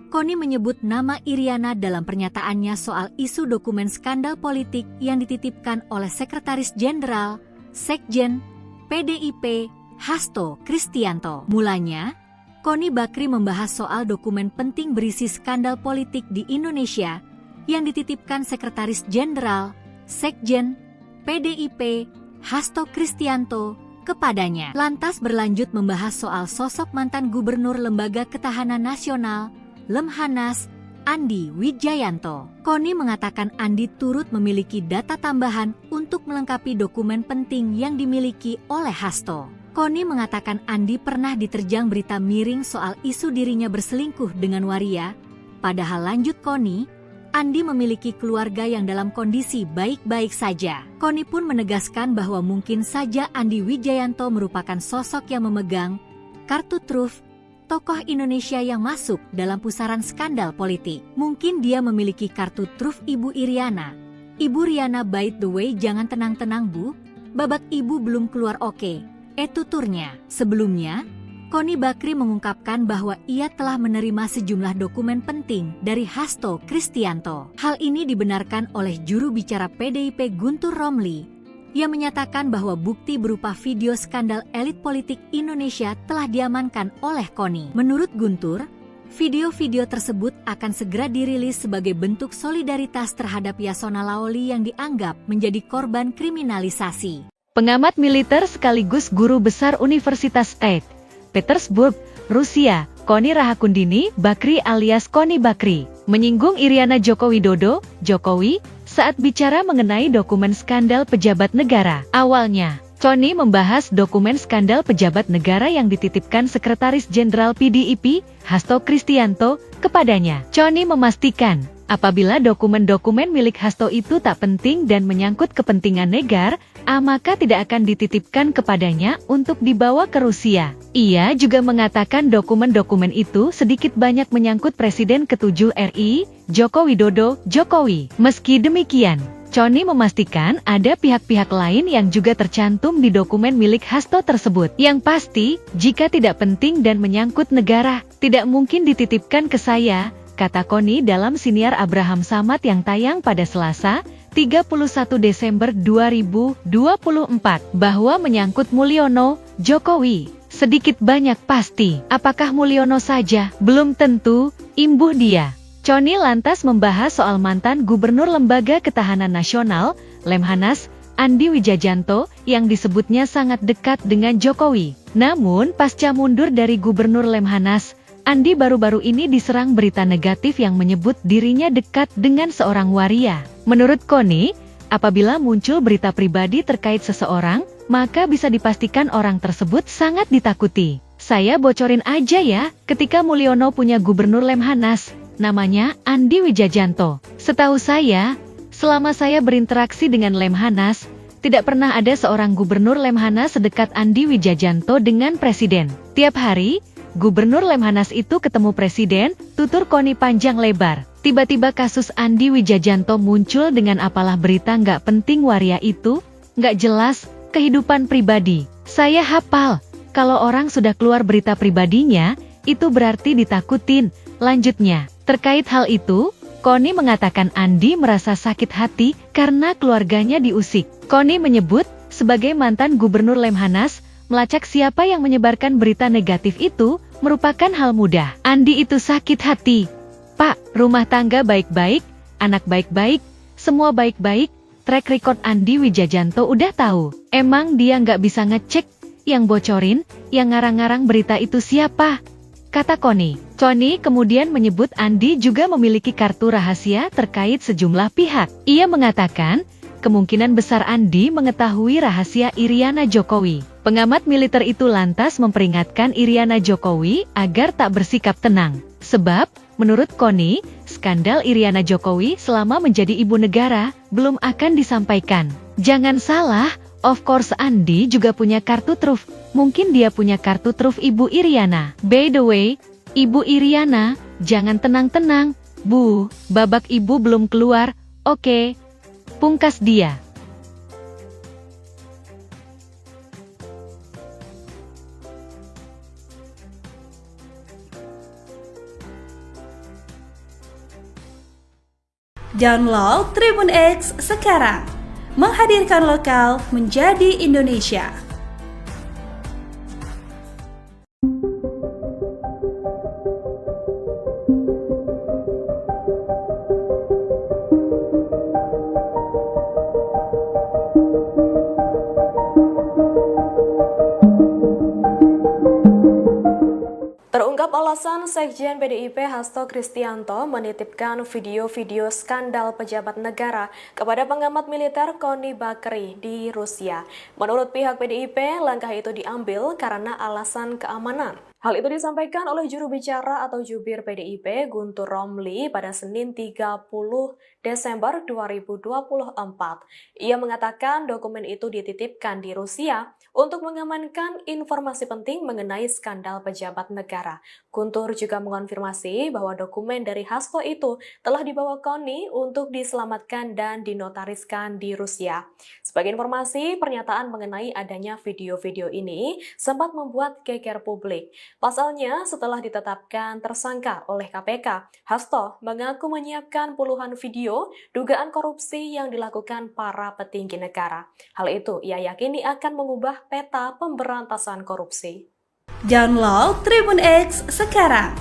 Connie menyebut nama Iriana dalam pernyataannya soal isu dokumen skandal politik yang dititipkan oleh Sekretaris Jenderal, Sekjen, PDIP, Hasto Kristianto. Mulanya, Connie Bakri membahas soal dokumen penting berisi skandal politik di Indonesia yang dititipkan Sekretaris Jenderal, Sekjen, PDIP, Hasto Kristianto kepadanya. Lantas berlanjut membahas soal sosok mantan Gubernur Lembaga Ketahanan Nasional, Lemhanas, Andi Wijayanto. Connie mengatakan Andi turut memiliki data tambahan untuk melengkapi dokumen penting yang dimiliki oleh Hasto. Connie mengatakan Andi pernah diterjang berita miring soal isu dirinya berselingkuh dengan waria. Padahal lanjut Connie, Andi memiliki keluarga yang dalam kondisi baik-baik saja. Connie pun menegaskan bahwa mungkin saja Andi Wijayanto merupakan sosok yang memegang kartu truf tokoh Indonesia yang masuk dalam pusaran skandal politik. Mungkin dia memiliki kartu truf Ibu Iriana. Ibu Riana, by the way, jangan tenang-tenang Bu, babak ibu belum keluar oke. Tuturnya. Sebelumnya, Connie Bakri mengungkapkan bahwa ia telah menerima sejumlah dokumen penting dari Hasto Kristianto. Hal ini dibenarkan oleh juru bicara PDIP Guntur Romli, yang menyatakan bahwa bukti berupa video skandal elit politik Indonesia telah diamankan oleh Connie. Menurut Guntur, video-video tersebut akan segera dirilis sebagai bentuk solidaritas terhadap Yasona Lawli yang dianggap menjadi korban kriminalisasi. Pengamat militer sekaligus guru besar Universitas St. Petersburg, Rusia, Connie Rahakundini Bakri alias Connie Bakri, menyinggung Iriana Joko Widodo, Jokowi, saat bicara mengenai dokumen skandal pejabat negara. Awalnya, Connie membahas dokumen skandal pejabat negara yang dititipkan Sekretaris Jenderal PDIP, Hasto Kristianto, kepadanya. Connie memastikan, apabila dokumen-dokumen milik Hasto itu tak penting dan menyangkut kepentingan negara, maka tidak akan dititipkan kepadanya untuk dibawa ke Rusia. Ia juga mengatakan dokumen-dokumen itu sedikit banyak menyangkut Presiden ke-7 RI, Joko Widodo, Jokowi. Meski demikian, Connie memastikan ada pihak-pihak lain yang juga tercantum di dokumen milik Hasto tersebut. Yang pasti, jika tidak penting dan menyangkut negara, tidak mungkin dititipkan ke saya, kata Connie dalam siniar Abraham Samad yang tayang pada Selasa, 31 Desember 2024, bahwa menyangkut Mulyono, Jokowi. Sedikit banyak pasti. Apakah Mulyono saja? Belum tentu, imbuh dia. Connie lantas membahas soal mantan Gubernur Lembaga Ketahanan Nasional, Lemhanas, Andi Wijajanto, yang disebutnya sangat dekat dengan Jokowi. Namun, pasca mundur dari Gubernur Lemhanas, Andi baru-baru ini diserang berita negatif yang menyebut dirinya dekat dengan seorang waria. Menurut Connie, apabila muncul berita pribadi terkait seseorang, maka bisa dipastikan orang tersebut sangat ditakuti. Saya bocorin aja ya, ketika Mulyono punya Gubernur Lemhanas, namanya Andi Wijajanto. Setahu saya, selama saya berinteraksi dengan Lemhanas, tidak pernah ada seorang Gubernur Lemhanas sedekat Andi Wijajanto dengan Presiden. Tiap hari, Gubernur Lemhanas itu ketemu Presiden, tutur Connie panjang lebar. Tiba-tiba kasus Andi Wijajanto muncul dengan apalah berita nggak penting waria itu, nggak jelas, kehidupan pribadi. Saya hafal, kalau orang sudah keluar berita pribadinya, itu berarti ditakutin. Lanjutnya, terkait hal itu, Connie mengatakan Andi merasa sakit hati karena keluarganya diusik. Connie menyebut, sebagai mantan Gubernur Lemhanas, melacak siapa yang menyebarkan berita negatif itu merupakan hal mudah. Andi itu sakit hati. Pak, rumah tangga baik-baik, anak baik-baik, semua baik-baik, track record Andi Wijajanto udah tahu. Emang dia nggak bisa ngecek, yang bocorin, yang ngarang-ngarang berita itu siapa? Kata Connie. Connie kemudian menyebut Andi juga memiliki kartu rahasia terkait sejumlah pihak. Ia mengatakan, kemungkinan besar Andi mengetahui rahasia Iriana Jokowi. Pengamat militer itu lantas memperingatkan Iriana Jokowi agar tak bersikap tenang. Sebab, menurut Connie, skandal Iriana Jokowi selama menjadi ibu negara belum akan disampaikan. Jangan salah, of course Andi juga punya kartu truf. Mungkin dia punya kartu truf Ibu Iriana. By the way, Ibu Iriana, jangan tenang-tenang, Bu, babak ibu belum keluar, oke. Pungkas dia. Download Tribun X sekarang. Menghadirkan lokal menjadi Indonesia. Terungkap alasan Sekjen PDIP Hasto Kristianto menitipkan video-video skandal pejabat negara kepada pengamat militer Connie Bakri di Rusia. Menurut pihak PDIP, langkah itu diambil karena alasan keamanan. Hal itu disampaikan oleh juru bicara atau jubir PDIP Guntur Romli pada Senin 30 Desember 2024. Ia mengatakan dokumen itu dititipkan di Rusia untuk mengamankan informasi penting mengenai skandal pejabat negara. Guntur juga mengonfirmasi bahwa dokumen dari Hasto itu telah dibawa Connie untuk diselamatkan dan dinotariskan di Rusia. Sebagai informasi, pernyataan mengenai adanya video-video ini sempat membuat geger publik. Pasalnya, setelah ditetapkan tersangka oleh KPK, Hasto mengaku menyiapkan puluhan video dugaan korupsi yang dilakukan para petinggi negara. Hal itu ia yakini akan mengubah peta pemberantasan korupsi. Download Tribun X sekarang.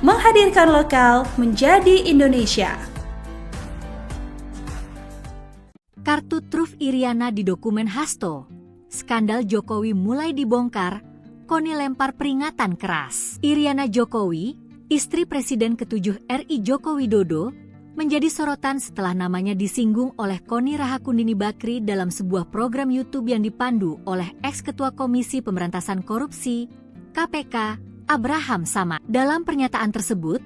Menghadirkan lokal menjadi Indonesia. Kartu truf Iriana di dokumen Hasto. Skandal Jokowi mulai dibongkar, Connie lempar peringatan keras. Iriana Jokowi, istri Presiden ke-7 RI Joko Widodo, menjadi sorotan setelah namanya disinggung oleh Kony Rahakundini Bakri dalam sebuah program YouTube yang dipandu oleh ex-ketua Komisi Pemberantasan Korupsi (KPK) Abraham Samad. Dalam pernyataan tersebut,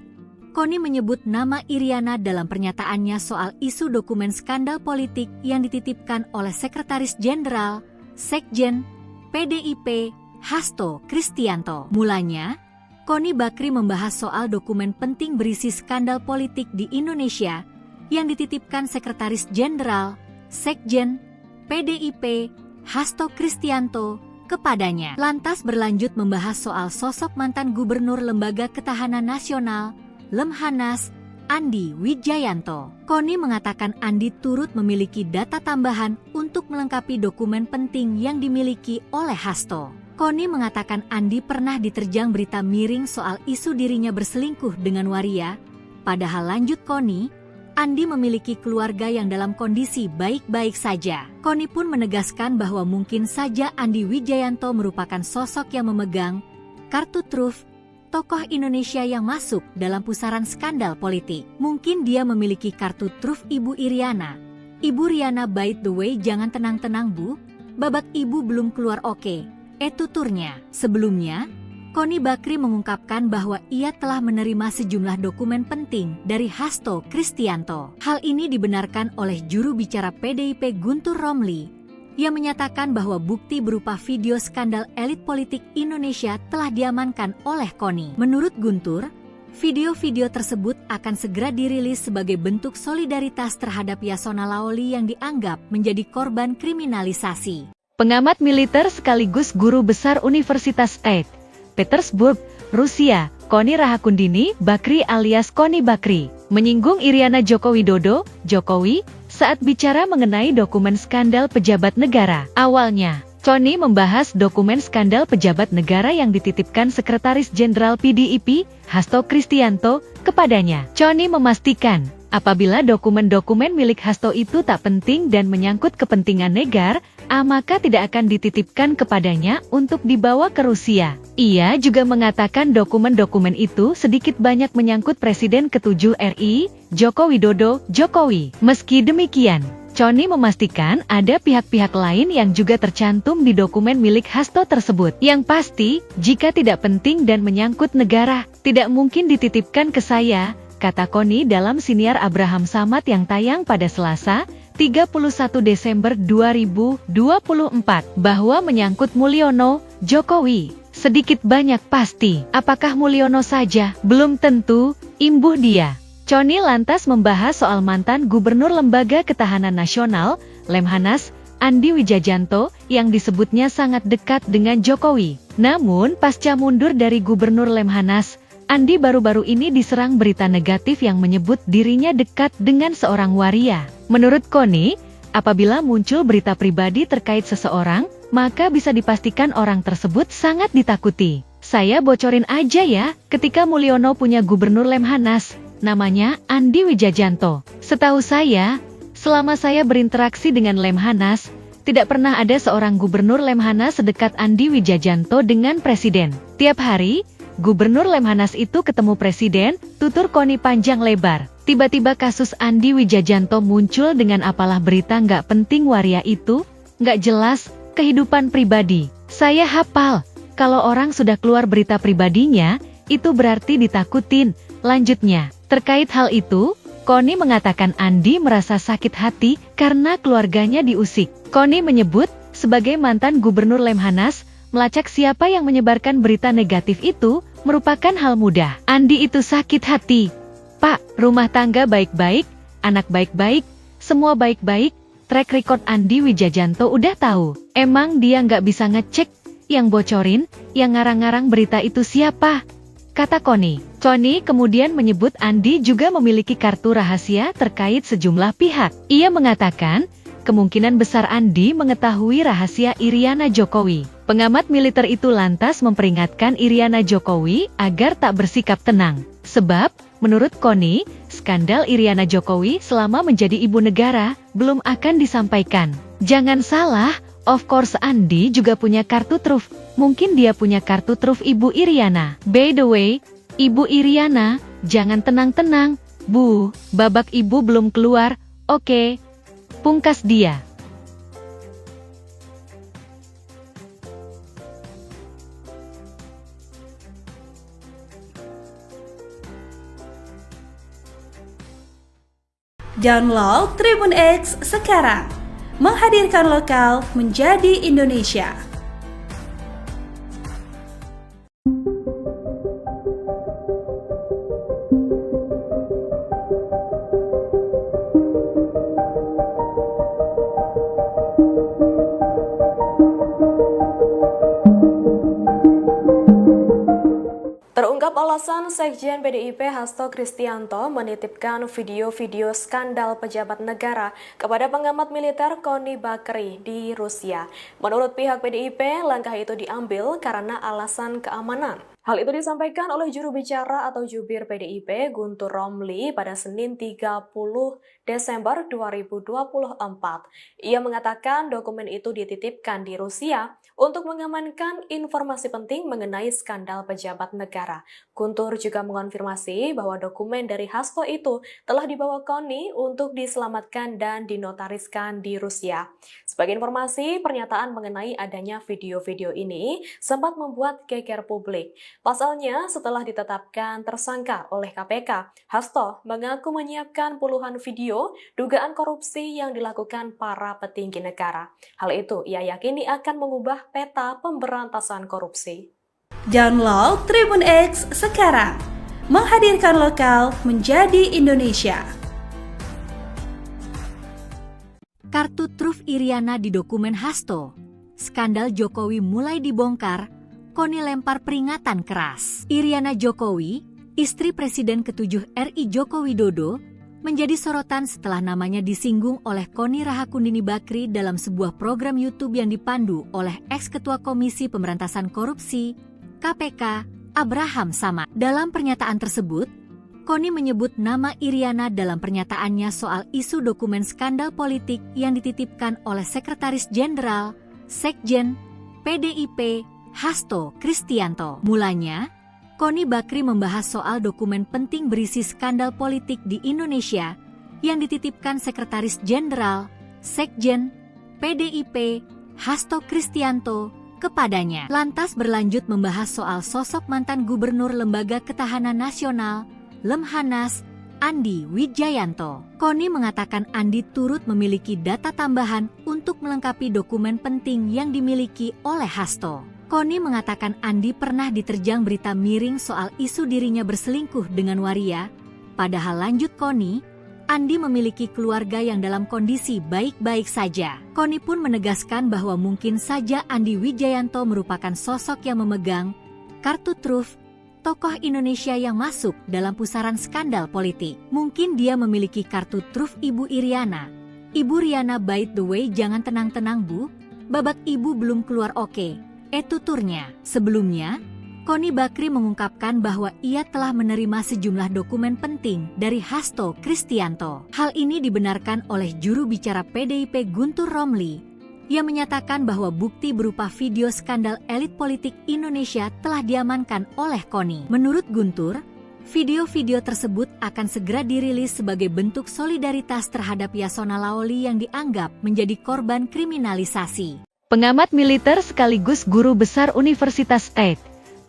Kony menyebut nama Iriana dalam pernyataannya soal isu dokumen skandal politik yang dititipkan oleh Sekretaris Jenderal Sekjen PDIP Hasto Kristianto. Mulanya, Kony Bakri membahas soal dokumen penting berisi skandal politik di Indonesia yang dititipkan Sekretaris Jenderal Sekjen PDIP Hasto Kristianto kepadanya. Lantas berlanjut membahas soal sosok mantan Gubernur Lembaga Ketahanan Nasional Lemhanas Andi Wijayanto. Kony mengatakan Andi turut memiliki data tambahan untuk melengkapi dokumen penting yang dimiliki oleh Hasto. Kony mengatakan Andi pernah diterjang berita miring soal isu dirinya berselingkuh dengan waria, padahal lanjut Kony, Andi memiliki keluarga yang dalam kondisi baik-baik saja. Kony pun menegaskan bahwa mungkin saja Andi Wijayanto merupakan sosok yang memegang kartu truf tokoh Indonesia yang masuk dalam pusaran skandal politik. Mungkin dia memiliki kartu truf Ibu Iriana. Ibu Riana, by the way, jangan tenang-tenang Bu, babak Ibu belum keluar oke. Tuturnya. Sebelumnya, Kony Bakri mengungkapkan bahwa ia telah menerima sejumlah dokumen penting dari Hasto Kristianto. Hal ini dibenarkan oleh juru bicara PDIP Guntur Romli, yang menyatakan bahwa bukti berupa video skandal elit politik Indonesia telah diamankan oleh Kony. Menurut Guntur, video-video tersebut akan segera dirilis sebagai bentuk solidaritas terhadap Yasona Lawli yang dianggap menjadi korban kriminalisasi. Pengamat militer sekaligus guru besar Universitas St. Petersburg, Rusia, Kony Rahakundini Bakri alias Kony Bakri, menyinggung Iriana Joko Widodo, Jokowi, saat bicara mengenai dokumen skandal pejabat negara. Awalnya, Kony membahas dokumen skandal pejabat negara yang dititipkan Sekretaris Jenderal PDIP, Hasto Kristianto, kepadanya. Kony memastikan, apabila dokumen-dokumen milik Hasto itu tak penting dan menyangkut kepentingan negara, maka tidak akan dititipkan kepadanya untuk dibawa ke Rusia. Ia juga mengatakan dokumen-dokumen itu sedikit banyak menyangkut Presiden ke-7 RI, Joko Widodo, Jokowi. Meski demikian, Kony memastikan ada pihak-pihak lain yang juga tercantum di dokumen milik Hasto tersebut. Yang pasti, jika tidak penting dan menyangkut negara, tidak mungkin dititipkan ke saya, kata Kony dalam siniar Abraham Samad yang tayang pada Selasa, 31 Desember 2024, bahwa menyangkut Mulyono, Jokowi, sedikit banyak pasti. Apakah Mulyono saja? Belum tentu, imbuh dia. Kony lantas membahas soal mantan Gubernur Lembaga Ketahanan Nasional, Lemhanas, Andi Wijayanto, yang disebutnya sangat dekat dengan Jokowi. Namun, pasca mundur dari Gubernur Lemhanas, Andi baru-baru ini diserang berita negatif yang menyebut dirinya dekat dengan seorang waria. Menurut Kony, apabila muncul berita pribadi terkait seseorang, maka bisa dipastikan orang tersebut sangat ditakuti. Saya bocorin aja ya, ketika Mulyono punya Gubernur Lemhanas, namanya Andi Wijayanto. Setahu saya, selama saya berinteraksi dengan Lemhanas, tidak pernah ada seorang Gubernur Lemhanas sedekat Andi Wijayanto dengan Presiden. Tiap hari, Gubernur Lemhanas itu ketemu Presiden, tutur Kony panjang lebar. Tiba-tiba kasus Andi Wijayanto muncul dengan apalah berita nggak penting waria itu, nggak jelas, kehidupan pribadi. Saya hafal, kalau orang sudah keluar berita pribadinya, itu berarti ditakutin. Lanjutnya, terkait hal itu, Kony mengatakan Andi merasa sakit hati karena keluarganya diusik. Kony menyebut, sebagai mantan Gubernur Lemhanas, melacak siapa yang menyebarkan berita negatif itu merupakan hal mudah. Andi itu sakit hati. Pak, rumah tangga baik-baik, anak baik-baik, semua baik-baik, track record Andi Wijayanto udah tahu. Emang dia nggak bisa ngecek, yang bocorin, yang ngarang-ngarang berita itu siapa? Kata Kony. Kony kemudian menyebut Andi juga memiliki kartu rahasia terkait sejumlah pihak. Ia mengatakan, kemungkinan besar Andi mengetahui rahasia Iriana Jokowi. Pengamat militer itu lantas memperingatkan Iriana Jokowi agar tak bersikap tenang. Sebab, menurut Kony, skandal Iriana Jokowi selama menjadi ibu negara belum akan disampaikan. Jangan salah, of course Andi juga punya kartu truf. Mungkin dia punya kartu truf Ibu Iriana. By the way, Ibu Iriana, jangan tenang-tenang. Bu, babak ibu belum keluar, oke. Pungkas dia. Download Tribun X sekarang. Menghadirkan lokal menjadi Indonesia. Terungkap alasan Sekjen PDIP Hasto Kristianto menitipkan video-video skandal pejabat negara kepada pengamat militer Koni Bakri di Rusia. Menurut pihak PDIP, langkah itu diambil karena alasan keamanan. Hal itu disampaikan oleh juru bicara atau jubir PDIP Guntur Romli pada Senin 30 Desember 2024. Ia mengatakan dokumen itu dititipkan di Rusia untuk mengamankan informasi penting mengenai skandal pejabat negara. Guntur juga mengonfirmasi bahwa dokumen dari Hasto itu telah dibawa Koni untuk diselamatkan dan dinotariskan di Rusia. Sebagai informasi, pernyataan mengenai adanya video-video ini sempat membuat geger publik. Pasalnya, setelah ditetapkan tersangka oleh KPK, Hasto mengaku menyiapkan puluhan video dugaan korupsi yang dilakukan para petinggi negara. Hal itu ia yakini akan mengubah peta pemberantasan korupsi. Download Tribun X sekarang. Menghadirkan lokal menjadi Indonesia. Kartu truf Iriana di dokumen Hasto. Skandal Jokowi mulai dibongkar, Koni lempar peringatan keras. Iriana Jokowi, istri Presiden ke-7 RI Joko Widodo, menjadi sorotan setelah namanya disinggung oleh Koni Rahakundini Bakri dalam sebuah program YouTube yang dipandu oleh ex-ketua Komisi Pemberantasan Korupsi, KPK, Abraham Samad. Dalam pernyataan tersebut, Koni menyebut nama Iriana dalam pernyataannya soal isu dokumen skandal politik yang dititipkan oleh Sekretaris Jenderal, Sekjen, PDIP, Hasto Kristianto. Mulanya, Koni Bakri membahas soal dokumen penting berisi skandal politik di Indonesia yang dititipkan Sekretaris Jenderal, Sekjen, PDIP, Hasto Kristianto kepadanya. Lantas berlanjut membahas soal sosok mantan Gubernur Lembaga Ketahanan Nasional, Lemhanas, Andi Wijayanto. Koni mengatakan Andi turut memiliki data tambahan untuk melengkapi dokumen penting yang dimiliki oleh Hasto. Koni mengatakan Andi pernah diterjang berita miring soal isu dirinya berselingkuh dengan waria. Padahal lanjut Koni, Andi memiliki keluarga yang dalam kondisi baik-baik saja. Koni pun menegaskan bahwa mungkin saja Andi Wijayanto merupakan sosok yang memegang kartu truf tokoh Indonesia yang masuk dalam pusaran skandal politik. Mungkin dia memiliki kartu truf Ibu Iriana. Ibu Riana, by the way, jangan tenang-tenang Bu, babak ibu belum keluar oke. Tuturnya. Sebelumnya, Koni Bakri mengungkapkan bahwa ia telah menerima sejumlah dokumen penting dari Hasto Kristianto. Hal ini dibenarkan oleh juru bicara PDIP Guntur Romli, yang menyatakan bahwa bukti berupa video skandal elit politik Indonesia telah diamankan oleh Koni. Menurut Guntur, video-video tersebut akan segera dirilis sebagai bentuk solidaritas terhadap Yasona Laoli yang dianggap menjadi korban kriminalisasi. Pengamat militer sekaligus guru besar Universitas St.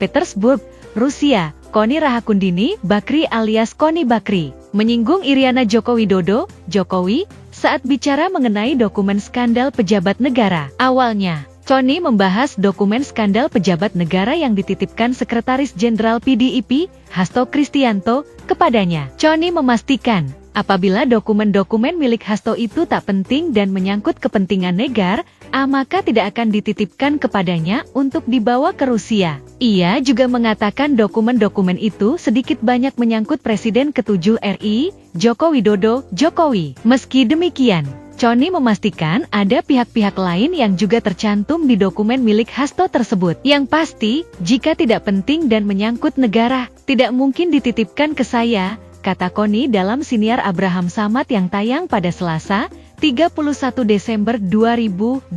Petersburg, Rusia, Koni Rahakundini Bakri alias Koni Bakri, menyinggung Iriana Joko Widodo, Jokowi, saat bicara mengenai dokumen skandal pejabat negara. Awalnya, Koni membahas dokumen skandal pejabat negara yang dititipkan Sekretaris Jenderal PDIP, Hasto Kristianto, kepadanya. Koni memastikan, apabila dokumen-dokumen milik Hasto itu tak penting dan menyangkut kepentingan negara, maka tidak akan dititipkan kepadanya untuk dibawa ke Rusia. Ia juga mengatakan dokumen-dokumen itu sedikit banyak menyangkut Presiden ke-7 RI, Joko Widodo, Jokowi. Meski demikian, Koni memastikan ada pihak-pihak lain yang juga tercantum di dokumen milik Hasto tersebut. Yang pasti, jika tidak penting dan menyangkut negara, tidak mungkin dititipkan ke saya, kata Koni dalam siniar Abraham Samad yang tayang pada Selasa, 31 Desember 2024,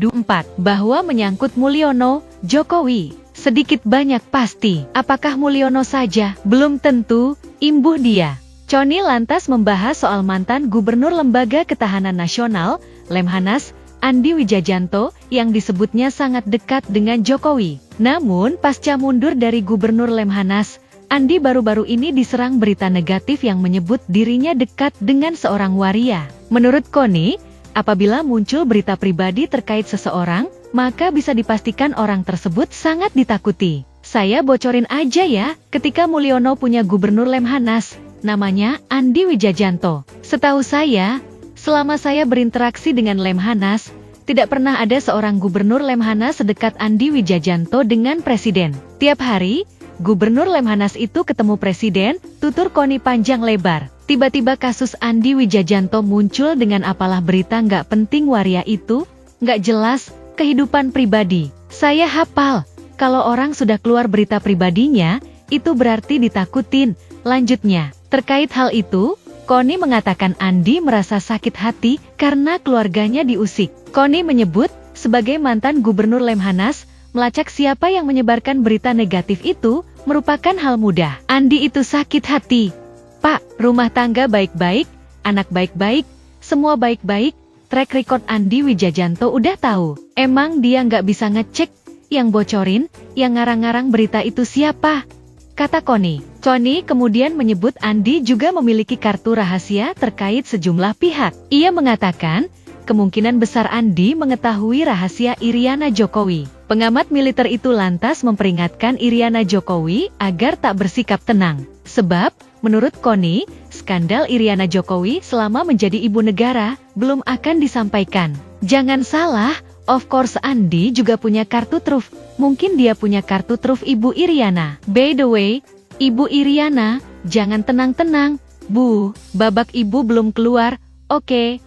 bahwa menyangkut Mulyono, Jokowi, sedikit banyak pasti. Apakah Mulyono saja? Belum tentu, imbuh dia. Koni lantas membahas soal mantan Gubernur Lembaga Ketahanan Nasional, Lemhanas, Andi Wijajanto, yang disebutnya sangat dekat dengan Jokowi. Namun, pasca mundur dari Gubernur Lemhanas, Andi baru-baru ini diserang berita negatif yang menyebut dirinya dekat dengan seorang waria. Menurut Koni, apabila muncul berita pribadi terkait seseorang, maka bisa dipastikan orang tersebut sangat ditakuti. Saya bocorin aja ya, ketika Mulyono punya Gubernur Lemhanas, namanya Andi Wijajanto. Setahu saya, selama saya berinteraksi dengan Lemhanas, tidak pernah ada seorang Gubernur Lemhanas sedekat Andi Wijajanto dengan Presiden. Tiap hari, Gubernur Lemhanas itu ketemu Presiden, tutur Koni panjang lebar. Tiba-tiba kasus Andi Wijajanto muncul dengan apalah berita nggak penting waria itu, nggak jelas, kehidupan pribadi. Saya hafal, kalau orang sudah keluar berita pribadinya, itu berarti ditakutin. Lanjutnya, terkait hal itu, Koni mengatakan Andi merasa sakit hati karena keluarganya diusik. Koni menyebut, sebagai mantan Gubernur Lemhanas, melacak siapa yang menyebarkan berita negatif itu merupakan hal mudah. Andi itu sakit hati. Pak, rumah tangga baik-baik, anak baik-baik, semua baik-baik, track record Andi Wijajanto udah tahu. Emang dia nggak bisa ngecek, yang bocorin, yang ngarang-ngarang berita itu siapa? Kata Koni. Koni kemudian menyebut Andi juga memiliki kartu rahasia terkait sejumlah pihak. Ia mengatakan, kemungkinan besar Andi mengetahui rahasia Iriana Jokowi. Pengamat militer itu lantas memperingatkan Iriana Jokowi agar tak bersikap tenang. Sebab, menurut Koni, skandal Iriana Jokowi selama menjadi ibu negara belum akan disampaikan. Jangan salah, of course Andi juga punya kartu truf. Mungkin dia punya kartu truf Ibu Iriana. By the way, Ibu Iriana, jangan tenang-tenang, Bu, babak ibu belum keluar, oke.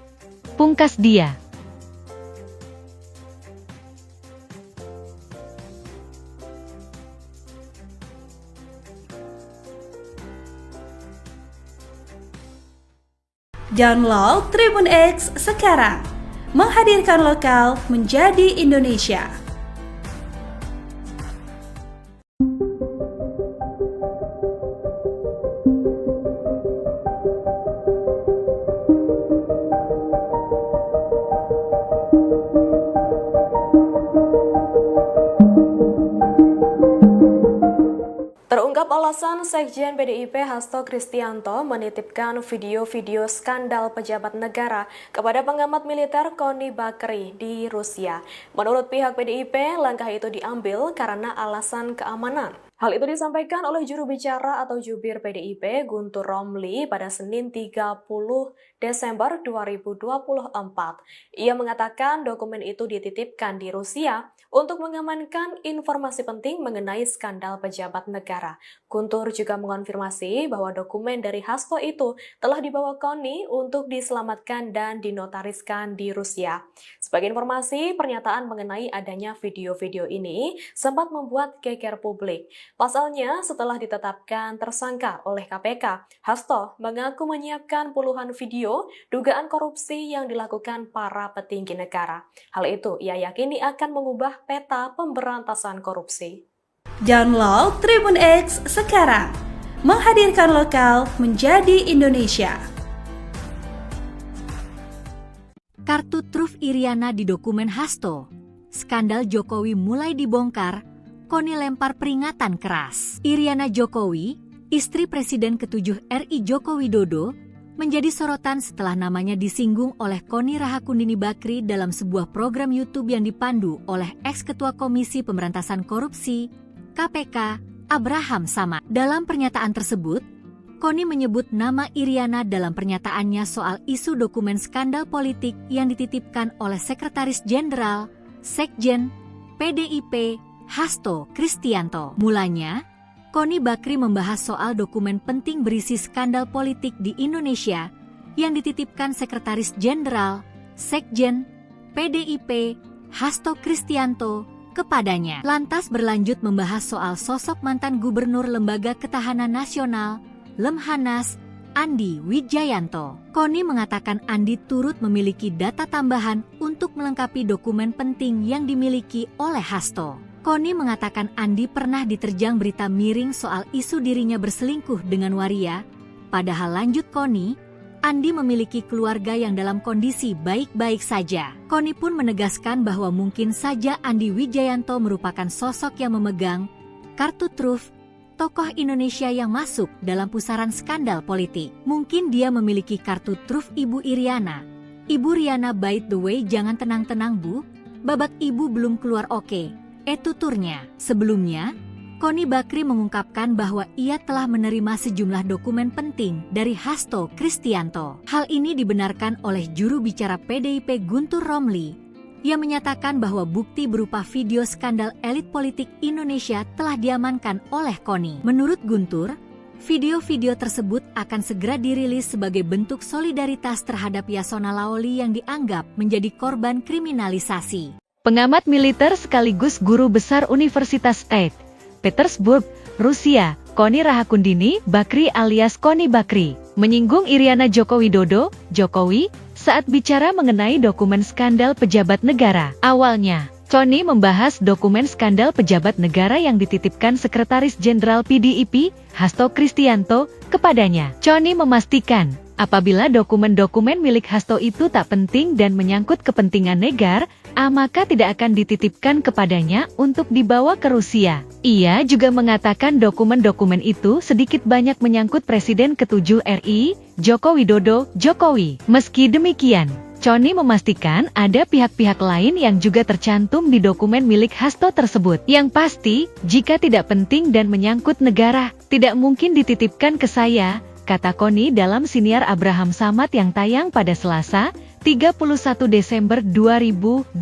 Pungkas dia. Download Tribun X sekarang. Menghadirkan lokal menjadi Indonesia. Terungkap alasan Sekjen PDIP Hasto Kristianto menitipkan video-video skandal pejabat negara kepada pengamat militer Koni Bakri di Rusia. Menurut pihak PDIP, langkah itu diambil karena alasan keamanan. Hal itu disampaikan oleh juru bicara atau jubir PDIP Guntur Romli pada Senin 30 Desember 2024. Ia mengatakan dokumen itu dititipkan di Rusia untuk mengamankan informasi penting mengenai skandal pejabat negara. Guntur juga mengonfirmasi bahwa dokumen dari Hasto itu telah dibawa Koni untuk diselamatkan dan dinotariskan di Rusia. Sebagai informasi, pernyataan mengenai adanya video-video ini sempat membuat geger publik. Pasalnya, setelah ditetapkan tersangka oleh KPK, Hasto mengaku menyiapkan puluhan video dugaan korupsi yang dilakukan para petinggi negara. Hal itu ia yakini akan mengubah peta pemberantasan korupsi. Download Tribun X sekarang. Menghadirkan lokal menjadi Indonesia. Kartu truf Iriana di dokumen Hasto. Skandal Jokowi mulai dibongkar, Koni lempar peringatan keras. Iriana Jokowi, istri Presiden ke-7 RI Joko Widodo, menjadi sorotan setelah namanya disinggung oleh Koni Rahakundini Bakri dalam sebuah program YouTube yang dipandu oleh ex-ketua Komisi Pemberantasan Korupsi, KPK, Abraham Samad. Dalam pernyataan tersebut, Koni menyebut nama Iriana dalam pernyataannya soal isu dokumen skandal politik yang dititipkan oleh Sekretaris Jenderal, Sekjen, PDIP, Hasto Kristianto. Mulanya, Koni Bakri membahas soal dokumen penting berisi skandal politik di Indonesia yang dititipkan Sekretaris Jenderal, Sekjen, PDIP, Hasto Kristianto kepadanya. Lantas berlanjut membahas soal sosok mantan Gubernur Lembaga Ketahanan Nasional, Lemhanas, Andi Wijayanto. Koni mengatakan Andi turut memiliki data tambahan untuk melengkapi dokumen penting yang dimiliki oleh Hasto. Koni mengatakan Andi pernah diterjang berita miring soal isu dirinya berselingkuh dengan waria Padahal lanjut Koni, Andi memiliki keluarga yang dalam kondisi baik-baik saja. Koni pun menegaskan bahwa mungkin saja Andi Wijayanto merupakan sosok yang memegang kartu truf tokoh Indonesia yang masuk dalam pusaran skandal politik. Mungkin dia memiliki kartu truf Ibu Iriana. Ibu Riana, by the way, jangan tenang-tenang Bu, babak Ibu belum keluar oke. Tuturnya. Sebelumnya, Koni Bakri mengungkapkan bahwa ia telah menerima sejumlah dokumen penting dari Hasto Kristianto. Hal ini dibenarkan oleh juru bicara PDIP Guntur Romli, yang menyatakan bahwa bukti berupa video skandal elit politik Indonesia telah diamankan oleh Koni. Menurut Guntur, video-video tersebut akan segera dirilis sebagai bentuk solidaritas terhadap Yasona Laoli yang dianggap menjadi korban kriminalisasi. Pengamat militer sekaligus guru besar Universitas St. Petersburg, Rusia, Koni Rahakundini Bakri alias Koni Bakri, menyinggung Iriana Joko Widodo, Jokowi, saat bicara mengenai dokumen skandal pejabat negara. Awalnya, Koni membahas dokumen skandal pejabat negara yang dititipkan Sekretaris Jenderal PDIP, Hasto Kristianto, kepadanya. Koni memastikan, apabila dokumen-dokumen milik Hasto itu tak penting dan menyangkut kepentingan negara, maka tidak akan dititipkan kepadanya untuk dibawa ke Rusia. Ia juga mengatakan dokumen-dokumen itu sedikit banyak menyangkut Presiden ke-7 RI, Joko Widodo, Jokowi. Meski demikian, Koni memastikan ada pihak-pihak lain yang juga tercantum di dokumen milik Hasto tersebut. Yang pasti, jika tidak penting dan menyangkut negara, tidak mungkin dititipkan ke saya, kata Koni dalam siniar Abraham Samad yang tayang pada Selasa, 31 Desember 2024,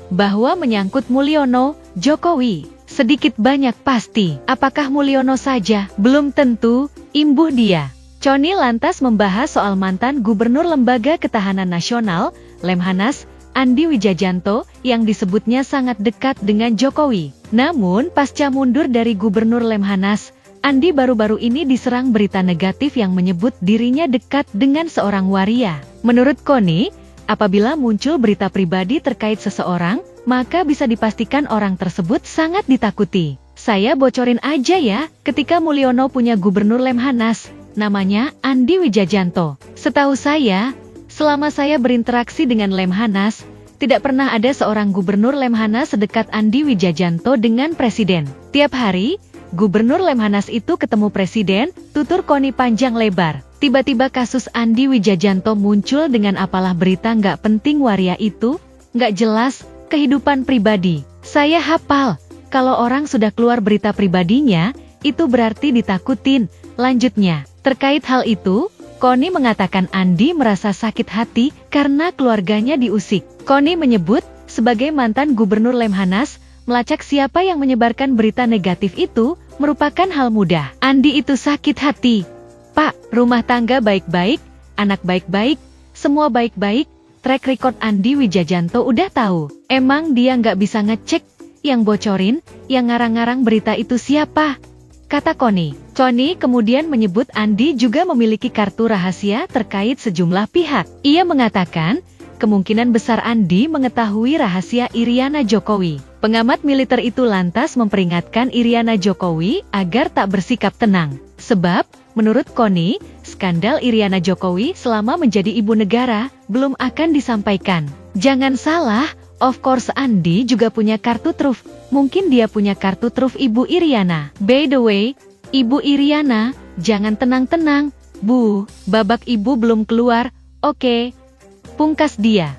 bahwa menyangkut Mulyono, Jokowi, sedikit banyak pasti. Apakah Mulyono saja? Belum tentu, imbuh dia. Koni lantas membahas soal mantan Gubernur Lembaga Ketahanan Nasional, Lemhanas, Andi Wijayanto, yang disebutnya sangat dekat dengan Jokowi. Namun, pasca mundur dari Gubernur Lemhanas, Andi baru-baru ini diserang berita negatif yang menyebut dirinya dekat dengan seorang waria. Menurut Koni, apabila muncul berita pribadi terkait seseorang, maka bisa dipastikan orang tersebut sangat ditakuti. Saya bocorin aja ya, ketika Mulyono punya Gubernur Lemhanas, namanya Andi Wijayanto. Setahu saya, selama saya berinteraksi dengan Lemhanas, tidak pernah ada seorang Gubernur Lemhanas sedekat Andi Wijayanto dengan Presiden. Tiap hari, Gubernur Lemhanas itu ketemu Presiden, tutur Koni panjang lebar. Tiba-tiba kasus Andi Wijayanto muncul dengan apalah berita nggak penting waria itu, nggak jelas, kehidupan pribadi. Saya hafal, kalau orang sudah keluar berita pribadinya, itu berarti ditakutin. Lanjutnya, terkait hal itu, Koni mengatakan Andi merasa sakit hati karena keluarganya diusik. Koni menyebut, sebagai mantan Gubernur Lemhanas, melacak siapa yang menyebarkan berita negatif itu merupakan hal mudah. Andi itu sakit hati. Pak, rumah tangga baik-baik, anak baik-baik, semua baik-baik, track record Andi Wijayanto udah tahu. Emang dia nggak bisa ngecek, yang bocorin, yang ngarang-ngarang berita itu siapa? Kata Koni. Koni kemudian menyebut Andi juga memiliki kartu rahasia terkait sejumlah pihak. Ia mengatakan, kemungkinan besar Andi mengetahui rahasia Iriana Jokowi. Pengamat militer itu lantas memperingatkan Iriana Jokowi agar tak bersikap tenang. Sebab, menurut Koni, skandal Iriana Jokowi selama menjadi ibu negara belum akan disampaikan. Jangan salah, of course Andi juga punya kartu truf. Mungkin dia punya kartu truf Ibu Iriana. By the way, Ibu Iriana, jangan tenang-tenang, Bu, babak Ibu belum keluar, oke. Pungkas dia.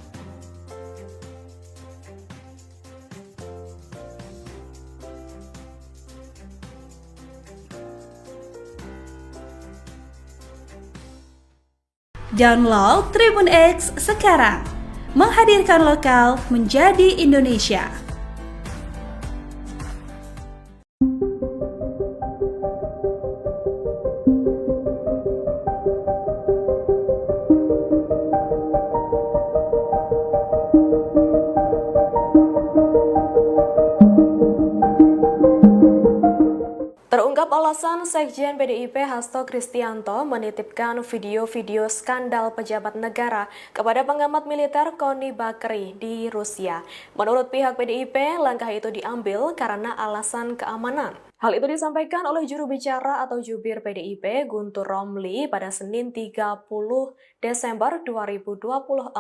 Download Tribun X sekarang, menghadirkan lokal menjadi Indonesia. Terungkap alasan Sekjen PDIP Hasto Kristianto menitipkan video-video skandal pejabat negara kepada pengamat militer Koni Bakri di Rusia. Menurut pihak PDIP, langkah itu diambil karena alasan keamanan. Hal itu disampaikan oleh juru bicara atau jubir PDIP Guntur Romli pada Senin 30 Desember 2024.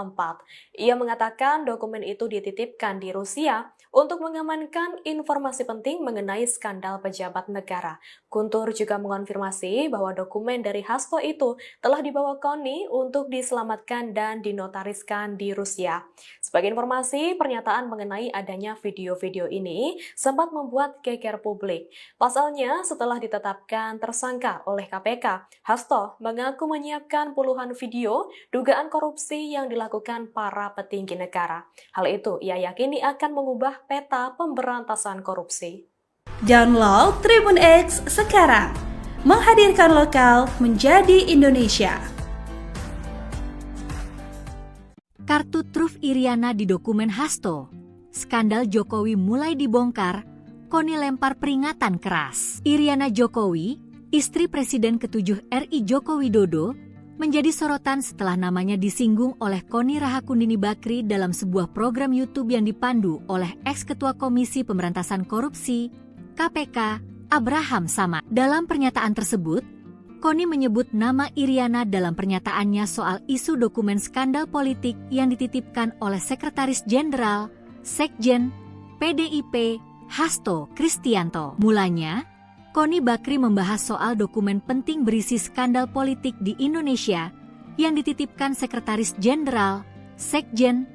Ia mengatakan dokumen itu dititipkan di Rusia untuk mengamankan informasi penting mengenai skandal pejabat negara. Guntur juga mengonfirmasi bahwa dokumen dari Hasto itu telah dibawa KONI untuk diselamatkan dan dinotariskan di Rusia. Sebagai informasi, pernyataan mengenai adanya video-video ini sempat membuat geger publik. Pasalnya, setelah ditetapkan tersangka oleh KPK, Hasto mengaku menyiapkan puluhan video dugaan korupsi yang dilakukan para petinggi negara. Hal itu ia yakini akan mengubah peta pemberantasan korupsi. Download Tribun X sekarang, menghadirkan lokal menjadi Indonesia. Kartu truf Iriana di dokumen Hasto. Skandal Jokowi mulai dibongkar, KONI lempar peringatan keras. Iriana Jokowi, istri Presiden ke-7 RI Joko Widodo, menjadi sorotan setelah namanya disinggung oleh Koni Rahakundini Bakri dalam sebuah program YouTube yang dipandu oleh ex-ketua Komisi Pemberantasan Korupsi, KPK, Abraham Samad. Dalam pernyataan tersebut, Koni menyebut nama Iriana dalam pernyataannya soal isu dokumen skandal politik yang dititipkan oleh Sekretaris Jenderal, Sekjen, PDIP, Hasto Kristianto. Mulanya, Koni Bakri membahas soal dokumen penting berisi skandal politik di Indonesia yang dititipkan Sekretaris Jenderal, Sekjen,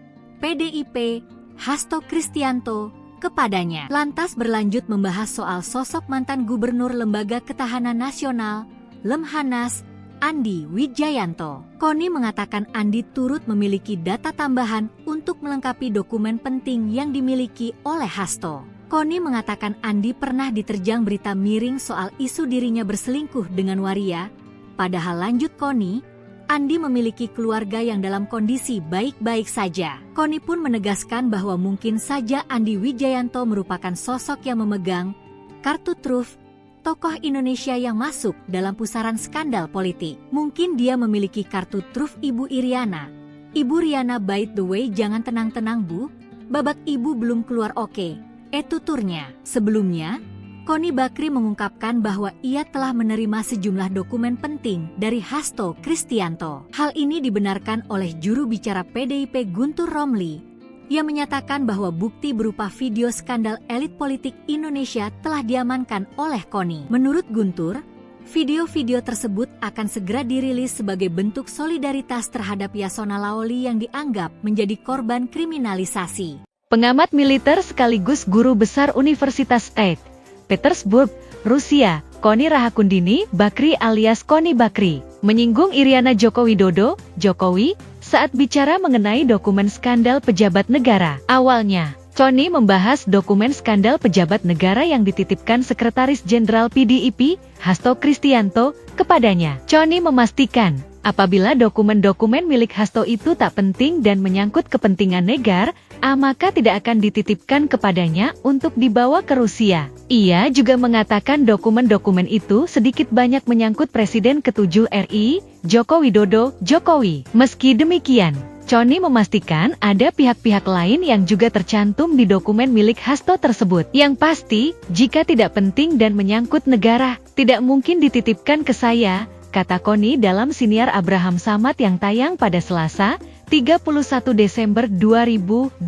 PDIP, Hasto Kristianto kepadanya. Lantas berlanjut membahas soal sosok mantan Gubernur Lembaga Ketahanan Nasional, Lemhanas, Andi Wijayanto. Koni mengatakan Andi turut memiliki data tambahan untuk melengkapi dokumen penting yang dimiliki oleh Hasto. Koni mengatakan Andi pernah diterjang berita miring soal isu dirinya berselingkuh dengan waria. Padahal lanjut Koni, Andi memiliki keluarga yang dalam kondisi baik-baik saja. Koni pun menegaskan bahwa mungkin saja Andi Wijayanto merupakan sosok yang memegang kartu truf tokoh Indonesia yang masuk dalam pusaran skandal politik. Mungkin dia memiliki kartu truf Ibu Iriana. Ibu Riana, by the way, jangan tenang-tenang Bu, babak Ibu belum keluar oke. Tuturnya. Sebelumnya, Koni Bakri mengungkapkan bahwa ia telah menerima sejumlah dokumen penting dari Hasto Kristianto. Hal ini dibenarkan oleh juru bicara PDIP Guntur Romli, yang menyatakan bahwa bukti berupa video skandal elit politik Indonesia telah diamankan oleh Koni. Menurut Guntur, video-video tersebut akan segera dirilis sebagai bentuk solidaritas terhadap Yasona Laoli yang dianggap menjadi korban kriminalisasi. Pengamat militer sekaligus guru besar Universitas St. Petersburg, Rusia, Koni Rahakundini Bakri alias Koni Bakri, menyinggung Iriana Joko Widodo, Jokowi, saat bicara mengenai dokumen skandal pejabat negara. Awalnya, Koni membahas dokumen skandal pejabat negara yang dititipkan Sekretaris Jenderal PDIP, Hasto Kristianto, kepadanya. Koni memastikan, apabila dokumen-dokumen milik Hasto itu tak penting dan menyangkut kepentingan negara, maka tidak akan dititipkan kepadanya untuk dibawa ke Rusia. Ia juga mengatakan dokumen-dokumen itu sedikit banyak menyangkut Presiden ke-7 RI, Joko Widodo, Jokowi. Meski demikian, Koni memastikan ada pihak-pihak lain yang juga tercantum di dokumen milik Hasto tersebut. Yang pasti, jika tidak penting dan menyangkut negara, tidak mungkin dititipkan ke saya, kata Koni dalam siniar Abraham Samad yang tayang pada Selasa, 31 Desember 2024,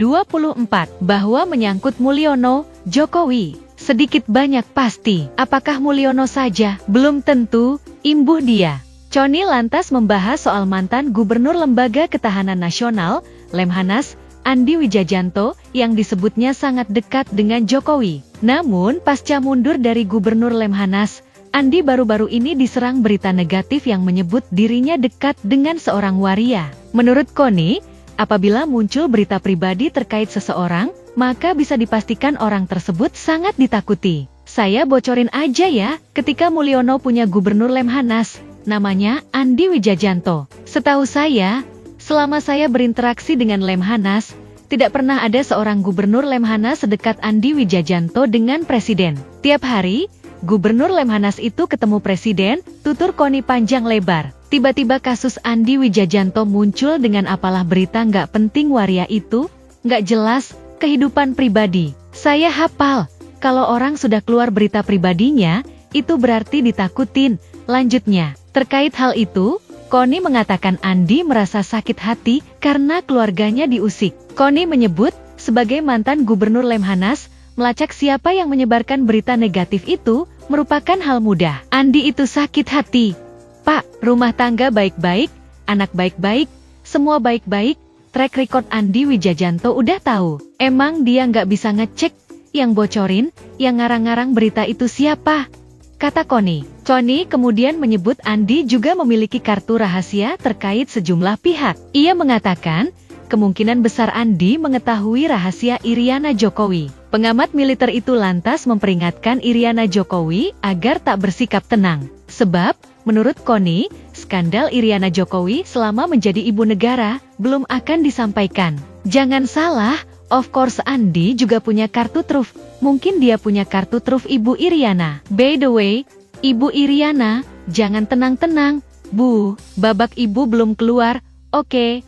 bahwa menyangkut Mulyono, Jokowi, sedikit banyak pasti. Apakah Mulyono saja? Belum tentu, imbuh dia. Koni lantas membahas soal mantan Gubernur Lembaga Ketahanan Nasional, Lemhanas, Andi Wijayanto, yang disebutnya sangat dekat dengan Jokowi. Namun, pasca mundur dari Gubernur Lemhanas, Andi baru-baru ini diserang berita negatif yang menyebut dirinya dekat dengan seorang waria. Menurut Koni, apabila muncul berita pribadi terkait seseorang, maka bisa dipastikan orang tersebut sangat ditakuti. Saya bocorin aja ya, ketika Mulyono punya Gubernur Lemhanas, namanya Andi Wijayanto. Setahu saya, selama saya berinteraksi dengan Lemhanas, tidak pernah ada seorang Gubernur Lemhanas sedekat Andi Wijayanto dengan Presiden. Tiap hari, Gubernur Lemhanas itu ketemu Presiden, tutur Koni panjang lebar. Tiba-tiba kasus Andi Wijayanto muncul dengan apalah berita nggak penting waria itu, nggak jelas, kehidupan pribadi. Saya hafal, Kalau orang sudah keluar berita pribadinya, itu berarti ditakutin. Lanjutnya, terkait hal itu, Connie mengatakan Andi merasa sakit hati karena keluarganya diusik. Connie menyebut, sebagai mantan Gubernur Lemhanas, melacak siapa yang menyebarkan berita negatif itu merupakan hal mudah. Andi itu sakit hati. Pak, rumah tangga baik-baik, anak baik-baik, semua baik-baik, track record Andi Wijajanto udah tahu. Emang dia nggak bisa ngecek, yang bocorin, yang ngarang-ngarang berita itu siapa? Kata Connie. Connie kemudian menyebut Andi juga memiliki kartu rahasia terkait sejumlah pihak. Ia mengatakan, kemungkinan besar Andi mengetahui rahasia Iriana Jokowi. Pengamat militer itu lantas memperingatkan Iriana Jokowi agar tak bersikap tenang. Sebab, menurut Connie, skandal Iriana Jokowi selama menjadi ibu negara belum akan disampaikan. Jangan salah, of course Andi juga punya kartu truf. Mungkin dia punya kartu truf Ibu Iriana. By the way, Ibu Iriana, jangan tenang-tenang. Bu, babak ibu belum keluar, oke.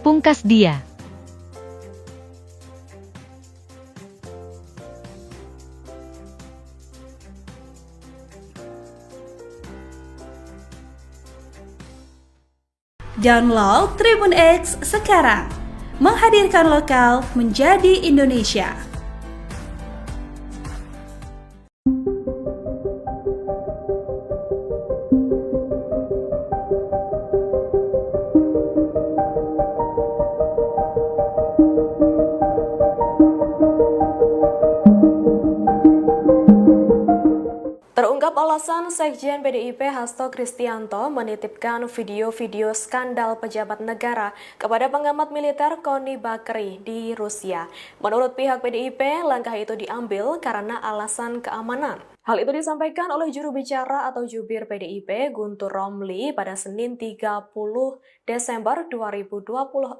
Pungkas dia. Download Tribun X sekarang. Menghadirkan lokal menjadi Indonesia. Terungkap alasan Sekjen PDIP Hasto Kristianto menitipkan video-video skandal pejabat negara kepada pengamat militer Connie Bakri di Rusia. Menurut pihak PDIP, langkah itu diambil karena alasan keamanan. Hal itu disampaikan oleh juru bicara atau jubir PDIP Guntur Romli pada Senin 30 Desember 2024.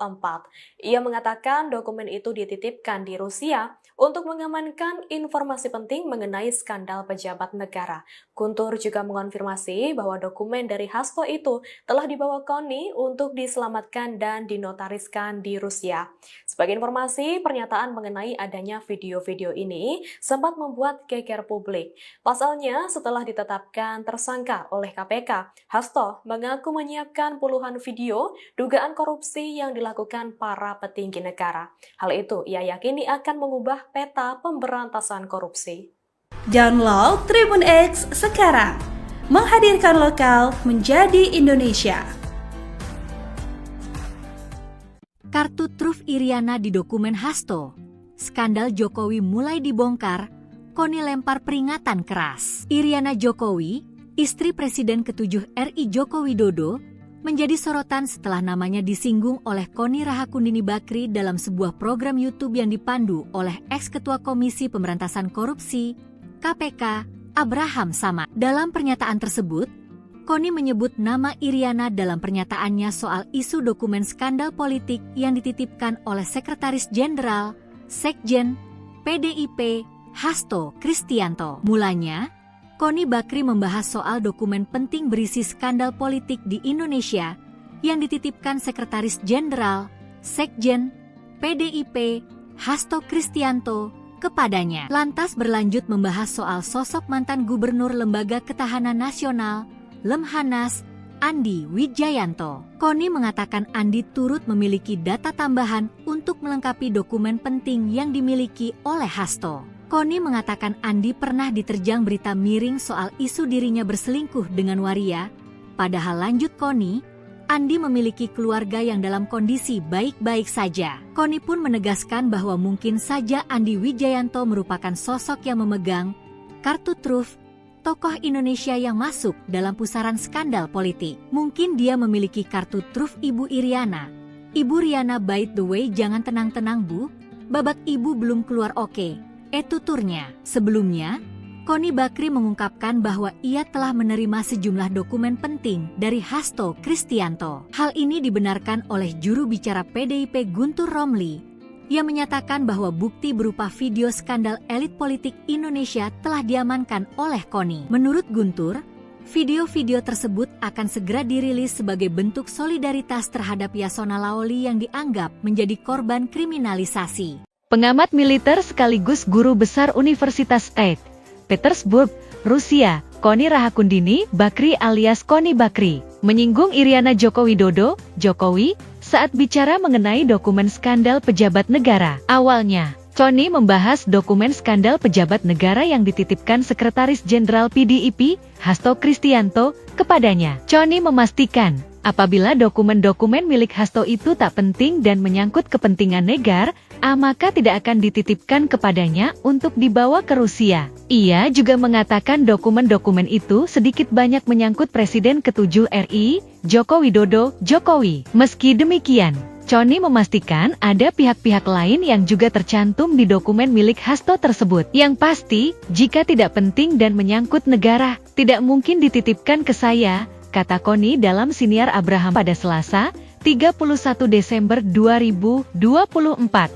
Ia mengatakan dokumen itu dititipkan di Rusia untuk mengamankan informasi penting mengenai skandal pejabat negara. Guntur juga mengonfirmasi bahwa dokumen dari Hasto itu telah dibawa Connie untuk diselamatkan dan dinotariskan di Rusia. Sebagai informasi, pernyataan mengenai adanya video-video ini sempat membuat geger publik. Pasalnya, setelah ditetapkan tersangka oleh KPK, Hasto mengaku menyiapkan puluhan video dugaan korupsi yang dilakukan para petinggi negara. Hal itu ia yakini akan mengubah peta pemberantasan korupsi. Download Tribun X sekarang. Menghadirkan lokal menjadi Indonesia. Kartu truf Iriana di dokumen Hasto. Skandal Jokowi mulai dibongkar, Connie lempar peringatan keras. Iriana Jokowi, istri Presiden ke-7 RI Joko Widodo, menjadi sorotan setelah namanya disinggung oleh Connie Rahakundini Bakri dalam sebuah program YouTube yang dipandu oleh ex-ketua Komisi Pemberantasan Korupsi, KPK, Abraham Samad. Dalam pernyataan tersebut, Connie menyebut nama Iriana dalam pernyataannya soal isu dokumen skandal politik yang dititipkan oleh Sekretaris Jenderal, Sekjen, PDIP, Hasto Kristianto. Mulanya, Connie Bakri membahas soal dokumen penting berisi skandal politik di Indonesia yang dititipkan Sekretaris Jenderal, Sekjen, PDIP, Hasto Kristianto kepadanya. Lantas berlanjut membahas soal sosok mantan Gubernur Lembaga Ketahanan Nasional, Lemhanas, Andi Wijayanto. Connie mengatakan Andi turut memiliki data tambahan untuk melengkapi dokumen penting yang dimiliki oleh Hasto. Connie mengatakan Andi pernah diterjang berita miring soal isu dirinya berselingkuh dengan waria. Padahal lanjut Connie, Andi memiliki keluarga yang dalam kondisi baik-baik saja. Connie pun menegaskan bahwa mungkin saja Andi Wijayanto merupakan sosok yang memegang kartu truf tokoh Indonesia yang masuk dalam pusaran skandal politik. Mungkin dia memiliki kartu truf Ibu Iriana. Ibu Riana, by the way, jangan tenang-tenang Bu, babak ibu belum keluar oke. Tuturnya. Sebelumnya, Connie Bakri mengungkapkan bahwa ia telah menerima sejumlah dokumen penting dari Hasto Kristianto. Hal ini dibenarkan oleh juru bicara PDIP Guntur Romli, yang menyatakan bahwa bukti berupa video skandal elit politik Indonesia telah diamankan oleh Connie. Menurut Guntur, video-video tersebut akan segera dirilis sebagai bentuk solidaritas terhadap Yasona Laoli yang dianggap menjadi korban kriminalisasi. Pengamat militer sekaligus guru besar Universitas St. Petersburg, Rusia, Koni Rahakundini Bakri alias Koni Bakri, menyinggung Iriana Joko Widodo, Jokowi, saat bicara mengenai dokumen skandal pejabat negara. Awalnya, Koni membahas dokumen skandal pejabat negara yang dititipkan Sekretaris Jenderal PDIP, Hasto Kristianto, kepadanya. Koni memastikan, apabila dokumen-dokumen milik Hasto itu tak penting dan menyangkut kepentingan negara, maka tidak akan dititipkan kepadanya untuk dibawa ke Rusia. Ia juga mengatakan dokumen-dokumen itu sedikit banyak menyangkut Presiden ke-7 RI, Joko Widodo, Jokowi. Meski demikian, Koni memastikan ada pihak-pihak lain yang juga tercantum di dokumen milik Hasto tersebut. Yang pasti, jika tidak penting dan menyangkut negara, tidak mungkin dititipkan ke saya, kata Koni dalam siniar Abraham pada Selasa, 31 Desember 2024,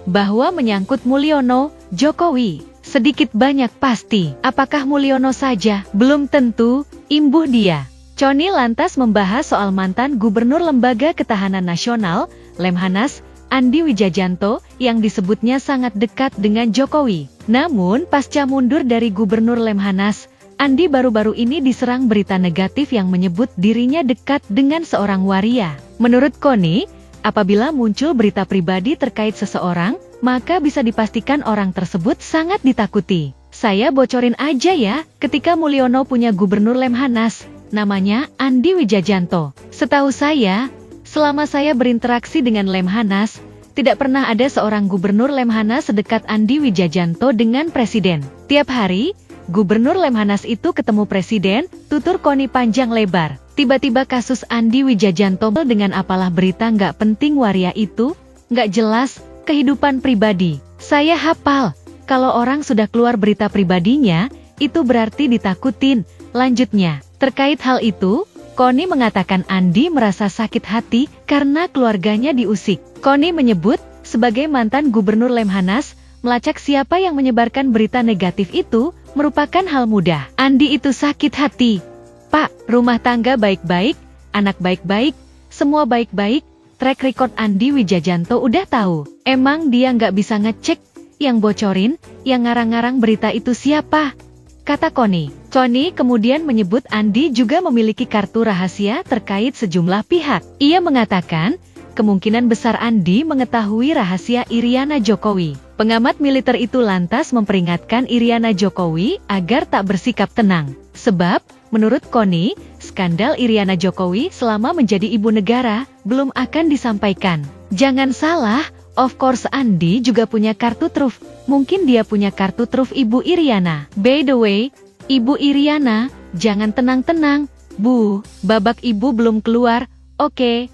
bahwa menyangkut Mulyono, Jokowi, sedikit banyak pasti. Apakah Mulyono saja? Belum tentu, imbuh dia. Koni lantas membahas soal mantan Gubernur Lembaga Ketahanan Nasional, Lemhanas, Andi Wijajanto, yang disebutnya sangat dekat dengan Jokowi. Namun, pasca mundur dari Gubernur Lemhanas, Andi baru-baru ini diserang berita negatif yang menyebut dirinya dekat dengan seorang waria. Menurut Koni, apabila muncul berita pribadi terkait seseorang, maka bisa dipastikan orang tersebut sangat ditakuti. Saya bocorin aja ya, ketika Mulyono punya Gubernur Lemhanas, namanya Andi Wijajanto. Setahu saya, selama saya berinteraksi dengan Lemhanas, tidak pernah ada seorang Gubernur Lemhanas sedekat Andi Wijajanto dengan Presiden. Tiap hari, Gubernur Lemhanas itu ketemu Presiden, tutur Koni panjang lebar. Tiba-tiba kasus Andi Wijajanto dengan apalah berita nggak penting waria itu, nggak jelas, kehidupan pribadi. Saya hafal, kalau orang sudah keluar berita pribadinya, itu berarti ditakutin. Lanjutnya, terkait hal itu, Koni mengatakan Andi merasa sakit hati karena keluarganya diusik. Koni menyebut, sebagai mantan Gubernur Lemhanas, melacak siapa yang menyebarkan berita negatif itu, merupakan hal mudah. Andi itu sakit hati. Pak, rumah tangga baik-baik, anak baik-baik, semua baik-baik, track record Andi Wijajanto udah tahu. Emang dia nggak bisa ngecek, yang bocorin, yang ngarang-ngarang berita itu siapa? Kata Koni. Koni kemudian menyebut Andi juga memiliki kartu rahasia terkait sejumlah pihak. Ia mengatakan, kemungkinan besar Andi mengetahui rahasia Iriana Jokowi. Pengamat militer itu lantas memperingatkan Iriana Jokowi agar tak bersikap tenang. Sebab, menurut Koni, skandal Iriana Jokowi selama menjadi ibu negara belum akan disampaikan. Jangan salah, of course Andi juga punya kartu truf. Mungkin dia punya kartu truf Ibu Iriana. By the way, Ibu Iriana, jangan tenang-tenang, Bu, babak ibu belum keluar, oke.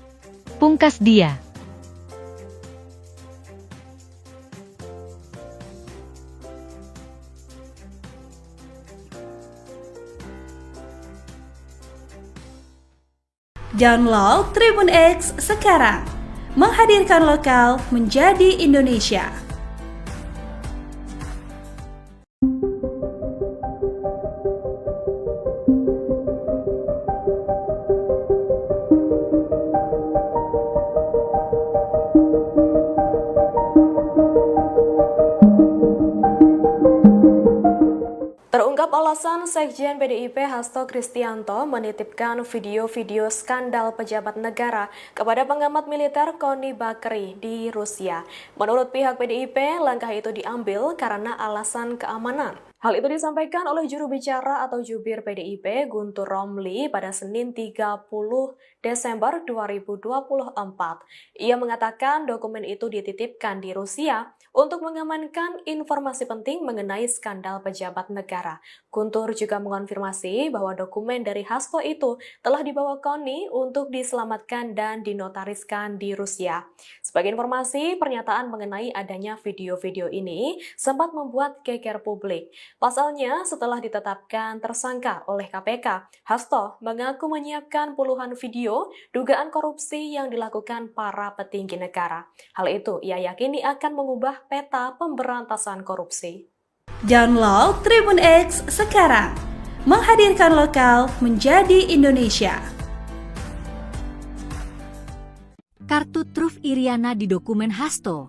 Pungkas dia. Download Tribun X sekarang, menghadirkan lokal menjadi Indonesia. Terungkap alasan Sekjen PDIP Hasto Kristianto menitipkan video-video skandal pejabat negara kepada pengamat militer Koni Bakri di Rusia. Menurut pihak PDIP, langkah itu diambil karena alasan keamanan. Hal itu disampaikan oleh juru bicara atau jubir PDIP Guntur Romli pada Senin 30 Desember 2024. Ia mengatakan dokumen itu dititipkan di Rusia untuk mengamankan informasi penting mengenai skandal pejabat negara. Guntur juga mengonfirmasi bahwa dokumen dari Hasto itu telah dibawa Koni untuk diselamatkan dan dinotariskan di Rusia. Sebagai informasi, pernyataan mengenai adanya video-video ini sempat membuat geger publik. Pasalnya, setelah ditetapkan tersangka oleh KPK, Hasto mengaku menyiapkan puluhan video dugaan korupsi yang dilakukan para petinggi negara. Hal itu ia yakini akan mengubah peta pemberantasan korupsi. Download Tribun X sekarang, menghadirkan lokal menjadi Indonesia. Kartu truf Iriana di dokumen Hasto.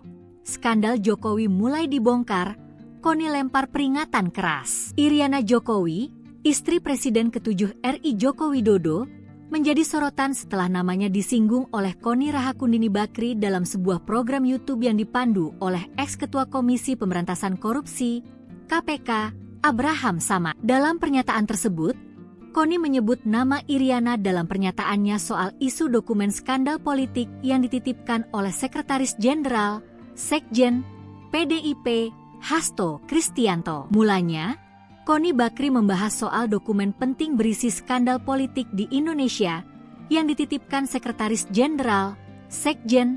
skandal Jokowi mulai dibongkar, Koni lempar peringatan keras. Iriana Jokowi, istri Presiden ke-7 RI Joko Widodo, menjadi sorotan setelah namanya disinggung oleh Koni Rahakundini Bakri dalam sebuah program YouTube yang dipandu oleh ex-ketua Komisi Pemberantasan Korupsi, KPK, Abraham Samad. Dalam pernyataan tersebut, Koni menyebut nama Iriana dalam pernyataannya soal isu dokumen skandal politik yang dititipkan oleh Sekretaris Jenderal, Sekjen, PDIP, Hasto Kristianto. Mulanya, Koni Bakri membahas soal dokumen penting berisi skandal politik di Indonesia yang dititipkan Sekretaris Jenderal, Sekjen,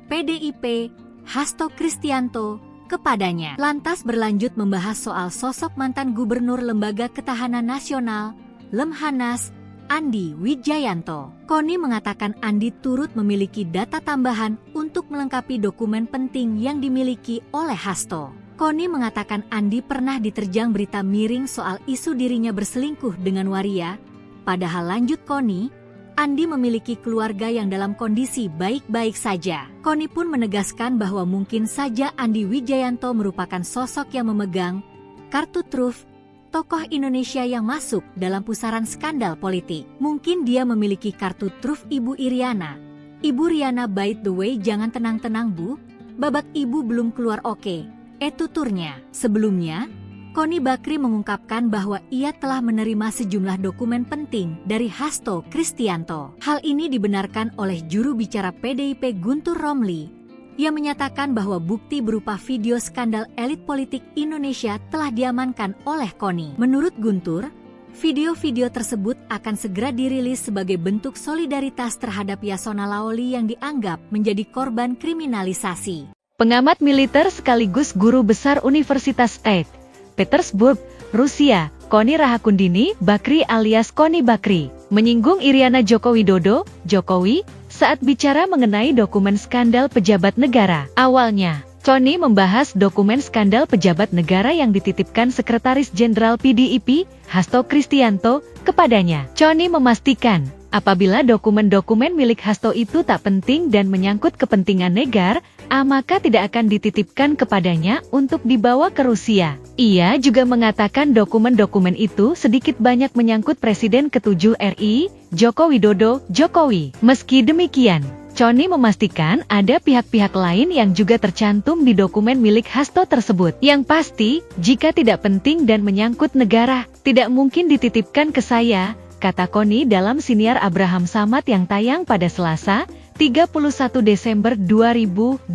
PDIP, Hasto Kristianto kepadanya. Lantas berlanjut membahas soal sosok mantan Gubernur Lembaga Ketahanan Nasional, Lemhanas, Andi Wijayanto. Koni mengatakan Andi turut memiliki data tambahan untuk melengkapi dokumen penting yang dimiliki oleh Hasto. Koni mengatakan Andi pernah diterjang berita miring soal isu dirinya berselingkuh dengan waria, padahal lanjut Koni, Andi memiliki keluarga yang dalam kondisi baik-baik saja. Koni pun menegaskan bahwa mungkin saja Andi Wijayanto merupakan sosok yang memegang kartu truf tokoh Indonesia yang masuk dalam pusaran skandal politik. Mungkin dia memiliki kartu truf Ibu Iriana. Ibu Riana, by the way, jangan tenang-tenang Bu, babak Ibu belum keluar oke. Tuturnya. Sebelumnya, Koni Bakri mengungkapkan bahwa ia telah menerima sejumlah dokumen penting dari Hasto Kristianto. Hal ini dibenarkan oleh juru bicara PDIP Guntur Romli, yang menyatakan bahwa bukti berupa video skandal elit politik Indonesia telah diamankan oleh Koni. Menurut Guntur, video-video tersebut akan segera dirilis sebagai bentuk solidaritas terhadap Yasona Lawli yang dianggap menjadi korban kriminalisasi. Pengamat militer sekaligus guru besar Universitas St. Petersburg, Rusia, Koni Rahakundini Bakri alias Koni Bakri, menyinggung Iriana Joko Widodo, Jokowi, saat bicara mengenai dokumen skandal pejabat negara. Awalnya, Koni membahas dokumen skandal pejabat negara yang dititipkan Sekretaris Jenderal PDIP, Hasto Kristianto, kepadanya. Koni memastikan, apabila dokumen-dokumen milik Hasto itu tak penting dan menyangkut kepentingan negara, maka tidak akan dititipkan kepadanya untuk dibawa ke Rusia. Ia juga mengatakan dokumen-dokumen itu sedikit banyak menyangkut Presiden ke-7 RI, Joko Widodo, Jokowi. Meski demikian, Koni memastikan ada pihak-pihak lain yang juga tercantum di dokumen milik Hasto tersebut. Yang pasti, jika tidak penting dan menyangkut negara, tidak mungkin dititipkan ke saya, kata Koni dalam siniar Abraham Samad yang tayang pada Selasa, 31 Desember 2024,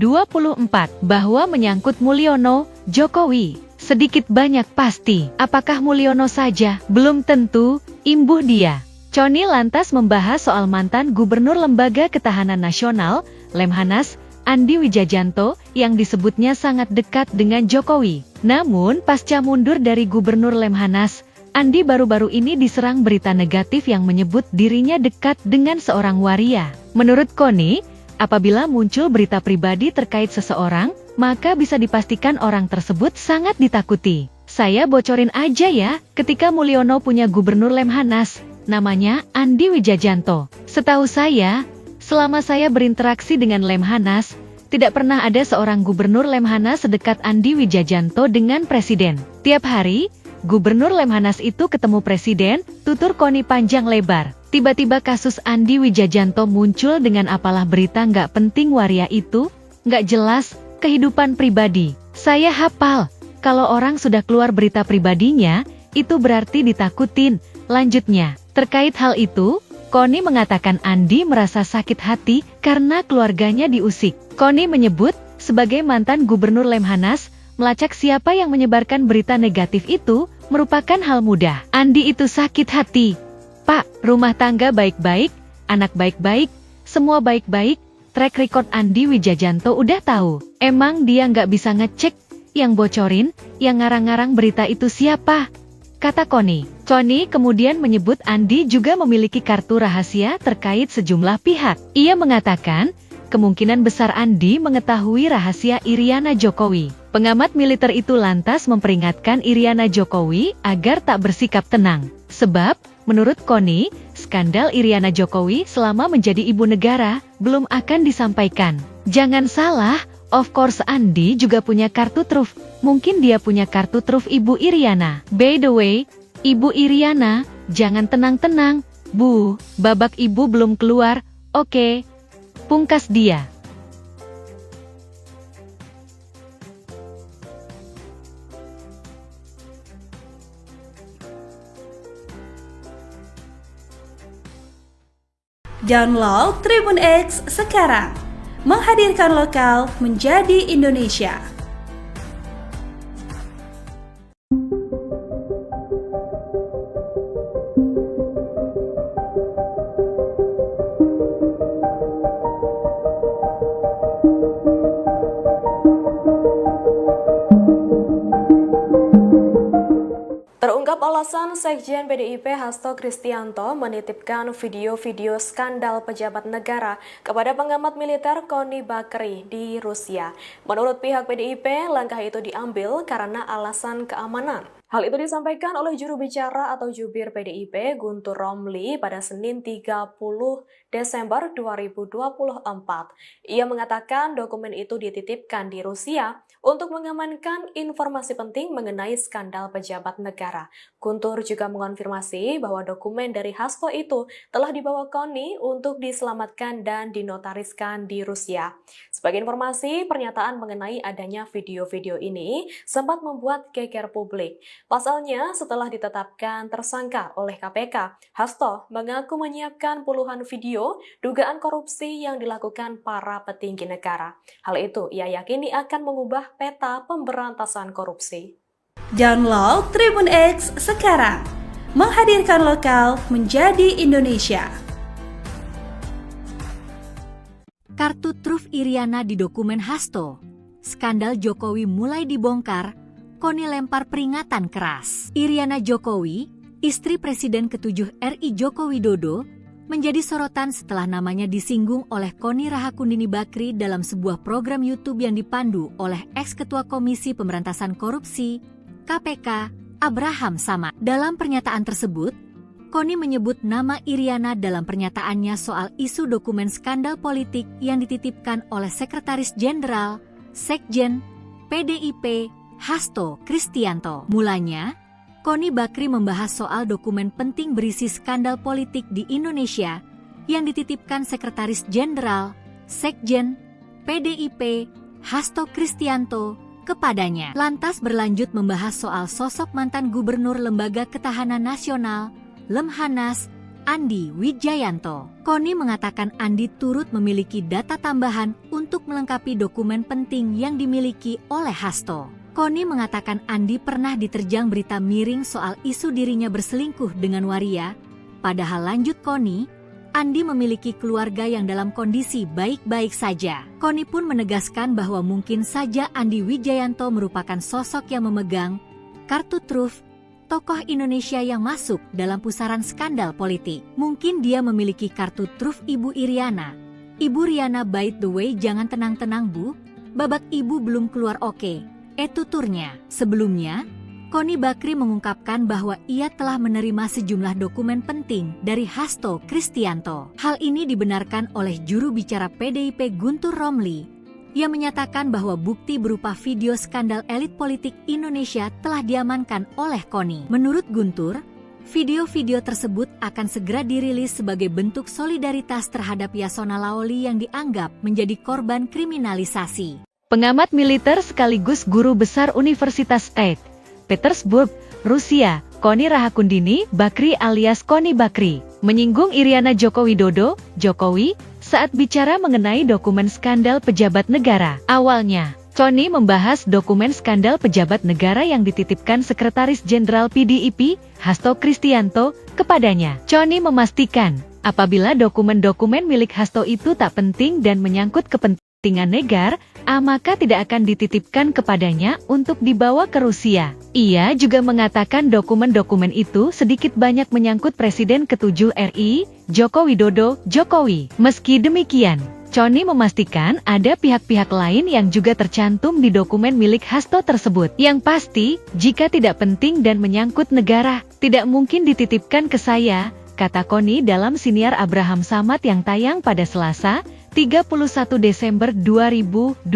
bahwa menyangkut Mulyono, Jokowi, sedikit banyak pasti. Apakah Mulyono saja? Belum tentu, imbuh dia. Koni lantas membahas soal mantan Gubernur Lembaga Ketahanan Nasional, Lemhanas, Andi Wijayanto, yang disebutnya sangat dekat dengan Jokowi. Namun, pasca mundur dari Gubernur Lemhanas, Andi baru-baru ini diserang berita negatif yang menyebut dirinya dekat dengan seorang waria. Menurut Koni, apabila muncul berita pribadi terkait seseorang, maka bisa dipastikan orang tersebut sangat ditakuti. Saya bocorin aja ya, ketika Mulyono punya Gubernur Lemhanas, namanya Andi Wijayanto. Setahu saya, selama saya berinteraksi dengan Lemhanas, tidak pernah ada seorang Gubernur Lemhanas sedekat Andi Wijayanto dengan Presiden. Tiap hari, Gubernur Lemhanas itu ketemu Presiden, tutur Koni panjang lebar. Tiba-tiba kasus Andi Wijayanto muncul dengan apalah berita nggak penting waria itu, nggak jelas, kehidupan pribadi. Saya hafal, kalau orang sudah keluar berita pribadinya, itu berarti ditakutin. Lanjutnya, terkait hal itu, Koni mengatakan Andi merasa sakit hati karena keluarganya diusik. Koni menyebut, sebagai mantan Gubernur Lemhanas, melacak siapa yang menyebarkan berita negatif itu merupakan hal mudah. Andi itu sakit hati. Pak, rumah tangga baik-baik, anak baik-baik, semua baik-baik, track record Andi Wijayanto udah tahu. Emang dia nggak bisa ngecek, yang bocorin, yang ngarang-ngarang berita itu siapa? Kata Koni. Koni kemudian menyebut Andi juga memiliki kartu rahasia terkait sejumlah pihak. Ia mengatakan, kemungkinan besar Andi mengetahui rahasia Iriana Jokowi. Pengamat militer itu lantas memperingatkan Iriana Jokowi agar tak bersikap tenang. Sebab, menurut Koni, skandal Iriana Jokowi selama menjadi ibu negara belum akan disampaikan. Jangan salah, Of course Andi juga punya kartu truf. Mungkin dia punya kartu truf Ibu Iriana. By the way, Ibu Iriana, jangan tenang-tenang. Bu, babak ibu belum keluar. Oke. Pungkas dia. Download Tribun X sekarang. Menghadirkan lokal menjadi Indonesia. Terungkap alasan Sekjen PDIP Hasto Kristianto menitipkan video-video skandal pejabat negara kepada pengamat militer Koni Bakri di Rusia. Menurut pihak PDIP, langkah itu diambil karena alasan keamanan. Hal itu disampaikan oleh juru bicara atau jubir PDIP Guntur Romli pada Senin 30 Desember 2024. Ia mengatakan dokumen itu dititipkan di Rusia untuk mengamankan informasi penting mengenai skandal pejabat negara. Guntur juga mengonfirmasi bahwa dokumen dari Hasto itu telah dibawa Koni untuk diselamatkan dan dinotariskan di Rusia. Sebagai informasi, pernyataan mengenai adanya video-video ini sempat membuat geger publik. Pasalnya, setelah ditetapkan tersangka oleh KPK, Hasto mengaku menyiapkan puluhan video dugaan korupsi yang dilakukan para petinggi negara. Hal itu ia yakini akan mengubah peta pemberantasan korupsi. Download Tribun X sekarang. Menghadirkan lokal menjadi Indonesia. Kartu truf Iriana di dokumen Hasto. Skandal Jokowi mulai dibongkar. Koni lempar peringatan keras. Iriana Jokowi, istri Presiden ke-7 RI Joko Widodo, menjadi sorotan setelah namanya disinggung oleh Koni Rahakundini Bakri dalam sebuah program YouTube yang dipandu oleh ex-ketua Komisi Pemberantasan Korupsi, KPK, Abraham Samad. Dalam pernyataan tersebut, Koni menyebut nama Iriana dalam pernyataannya soal isu dokumen skandal politik yang dititipkan oleh Sekretaris Jenderal, Sekjen, PDIP, Hasto Kristianto. Mulanya, Koni Bakri membahas soal dokumen penting berisi skandal politik di Indonesia yang dititipkan Sekretaris Jenderal, Sekjen, PDIP, Hasto Kristianto kepadanya. Lantas berlanjut membahas soal sosok mantan Gubernur Lembaga Ketahanan Nasional, Lemhanas, Andi Wijayanto. Koni mengatakan Andi turut memiliki data tambahan untuk melengkapi dokumen penting yang dimiliki oleh Hasto. Koni mengatakan Andi pernah diterjang berita miring soal isu dirinya berselingkuh dengan waria. Padahal lanjut Koni, Andi memiliki keluarga yang dalam kondisi baik-baik saja. Koni pun menegaskan bahwa mungkin saja Andi Wijayanto merupakan sosok yang memegang kartu truf tokoh Indonesia yang masuk dalam pusaran skandal politik. Mungkin dia memiliki kartu truf Ibu Iriana. Ibu Riana, by the way, jangan tenang-tenang Bu, babak ibu belum keluar oke. Tuturnya. Sebelumnya, Koni Bakri mengungkapkan bahwa ia telah menerima sejumlah dokumen penting dari Hasto Kristianto. Hal ini dibenarkan oleh juru bicara PDIP Guntur Romli, yang menyatakan bahwa bukti berupa video skandal elit politik Indonesia telah diamankan oleh Koni. Menurut Guntur, video-video tersebut akan segera dirilis sebagai bentuk solidaritas terhadap Yasona Laoli yang dianggap menjadi korban kriminalisasi. Pengamat militer sekaligus guru besar Universitas St. Petersburg, Rusia, Koni Rahakundini Bakri alias Koni Bakri, menyinggung Iriana Joko Widodo, Jokowi, saat bicara mengenai dokumen skandal pejabat negara. Awalnya, Koni membahas dokumen skandal pejabat negara yang dititipkan Sekretaris Jenderal PDIP, Hasto Kristianto, kepadanya. Koni memastikan, apabila dokumen-dokumen milik Hasto itu tak penting dan menyangkut kepentingan negara, maka tidak akan dititipkan kepadanya untuk dibawa ke Rusia. Ia juga mengatakan dokumen-dokumen itu sedikit banyak menyangkut Presiden ke-7 RI, Joko Widodo, Jokowi. Meski demikian, Koni memastikan ada pihak-pihak lain yang juga tercantum di dokumen milik Hasto tersebut. Yang pasti, jika tidak penting dan menyangkut negara, tidak mungkin dititipkan ke saya, kata Koni dalam siniar Abraham Samad yang tayang pada Selasa, 31 Desember 2024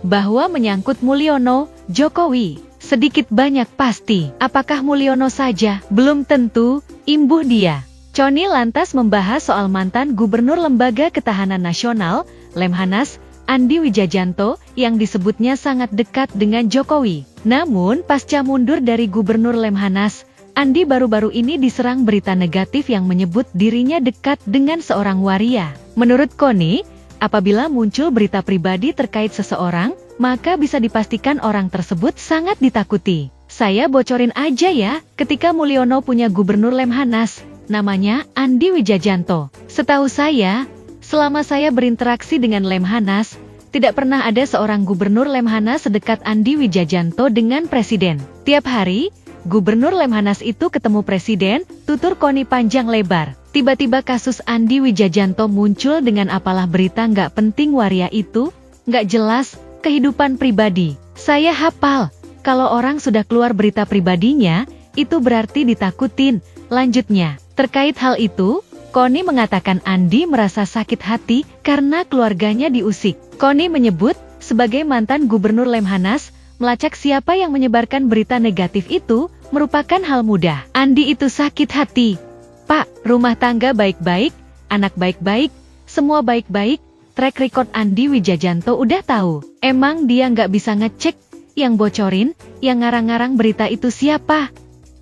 bahwa menyangkut Mulyono, Jokowi. Sedikit banyak pasti, apakah Mulyono saja? Belum tentu, imbuh dia. Connie lantas membahas soal mantan Gubernur Lembaga Ketahanan Nasional, Lemhanas, Andi Wijajanto, yang disebutnya sangat dekat dengan Jokowi. Namun, pasca mundur dari Gubernur Lemhanas, Andi baru-baru ini diserang berita negatif yang menyebut dirinya dekat dengan seorang waria. Menurut Connie, apabila muncul berita pribadi terkait seseorang, maka bisa dipastikan orang tersebut sangat ditakuti. Saya bocorin aja ya, ketika Mulyono punya Gubernur Lemhanas, namanya Andi Wijajanto. Setahu saya, selama saya berinteraksi dengan Lemhanas, tidak pernah ada seorang Gubernur Lemhanas sedekat Andi Wijajanto dengan Presiden. Tiap hari, Gubernur Lemhanas itu ketemu Presiden, tutur Connie panjang lebar. Tiba-tiba kasus Andi Wijajanto muncul dengan apalah berita nggak penting waria itu, nggak jelas, kehidupan pribadi. Saya hafal, kalau orang sudah keluar berita pribadinya, itu berarti ditakutin. Lanjutnya, terkait hal itu, Connie mengatakan Andi merasa sakit hati karena keluarganya diusik. Connie menyebut, sebagai mantan Gubernur Lemhanas, melacak siapa yang menyebarkan berita negatif itu merupakan hal mudah. Andi itu sakit hati. Pak, rumah tangga baik-baik, anak baik-baik, semua baik-baik, track record Andi Wijajanto udah tahu. Emang dia nggak bisa ngecek, yang bocorin, yang ngarang-ngarang berita itu siapa?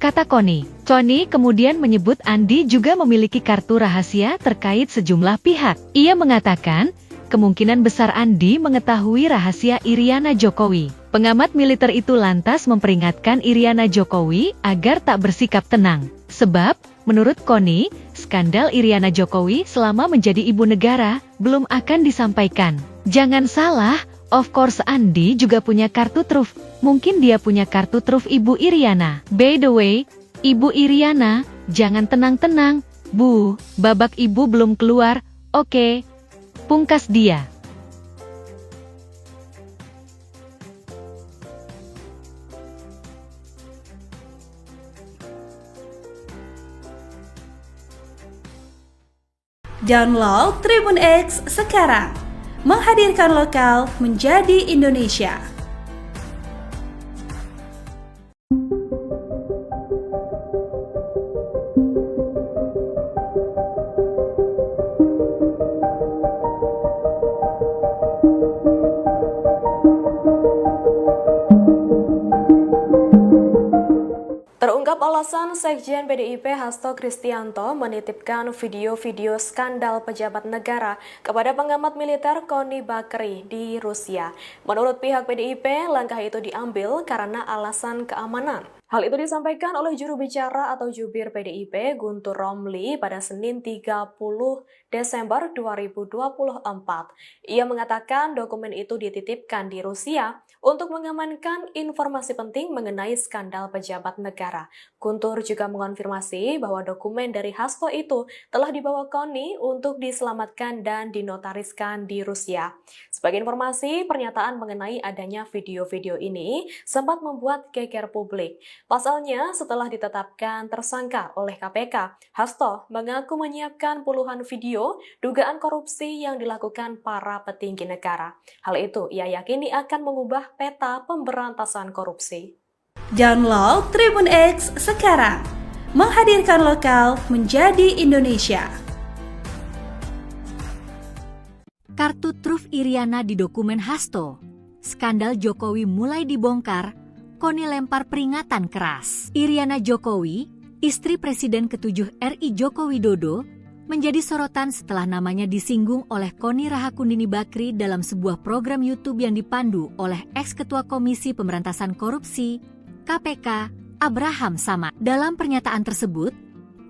Kata Connie. Connie kemudian menyebut Andi juga memiliki kartu rahasia terkait sejumlah pihak. Ia mengatakan, kemungkinan besar Andi mengetahui rahasia Iriana Jokowi. Pengamat militer itu lantas memperingatkan Iriana Jokowi agar tak bersikap tenang. Sebab, menurut Connie, skandal Iriana Jokowi selama menjadi ibu negara belum akan disampaikan. Jangan salah, of course Andi juga punya kartu truf. Mungkin dia punya kartu truf Ibu Iriana. By the way, Ibu Iriana, jangan tenang-tenang. Bu, babak ibu belum keluar, oke. Pungkas dia. Download Tribun X sekarang. Menghadirkan lokal menjadi Indonesia. Terungkap alasan Sekjen PDIP Hasto Kristianto menitipkan video-video skandal pejabat negara kepada pengamat militer Connie Bakri di Rusia. Menurut pihak PDIP, langkah itu diambil karena alasan keamanan. Hal itu disampaikan oleh juru bicara atau jubir PDIP Guntur Romli pada Senin 30 Desember 2024. Ia mengatakan dokumen itu dititipkan di Rusia untuk mengamankan informasi penting mengenai skandal pejabat negara. Guntur juga mengonfirmasi bahwa dokumen dari Hasto itu telah dibawa Connie untuk diselamatkan dan dinotariskan di Rusia. Sebagai informasi, pernyataan mengenai adanya video-video ini sempat membuat geger publik. Pasalnya, setelah ditetapkan tersangka oleh KPK, Hasto mengaku menyiapkan puluhan video dugaan korupsi yang dilakukan para petinggi negara. Hal itu ia yakini akan mengubah peta pemberantasan korupsi. Download Tribun X sekarang. Menghadirkan lokal menjadi Indonesia. Kartu truf Iriana di dokumen Hasto. Skandal Jokowi mulai dibongkar, Connie lempar peringatan keras. Iriana Jokowi, istri Presiden ke-7 RI Joko Widodo, menjadi sorotan setelah namanya disinggung oleh Connie Rahakundini Bakri dalam sebuah program YouTube yang dipandu oleh ex-ketua Komisi Pemberantasan Korupsi, KPK, Abraham Samad. Dalam pernyataan tersebut,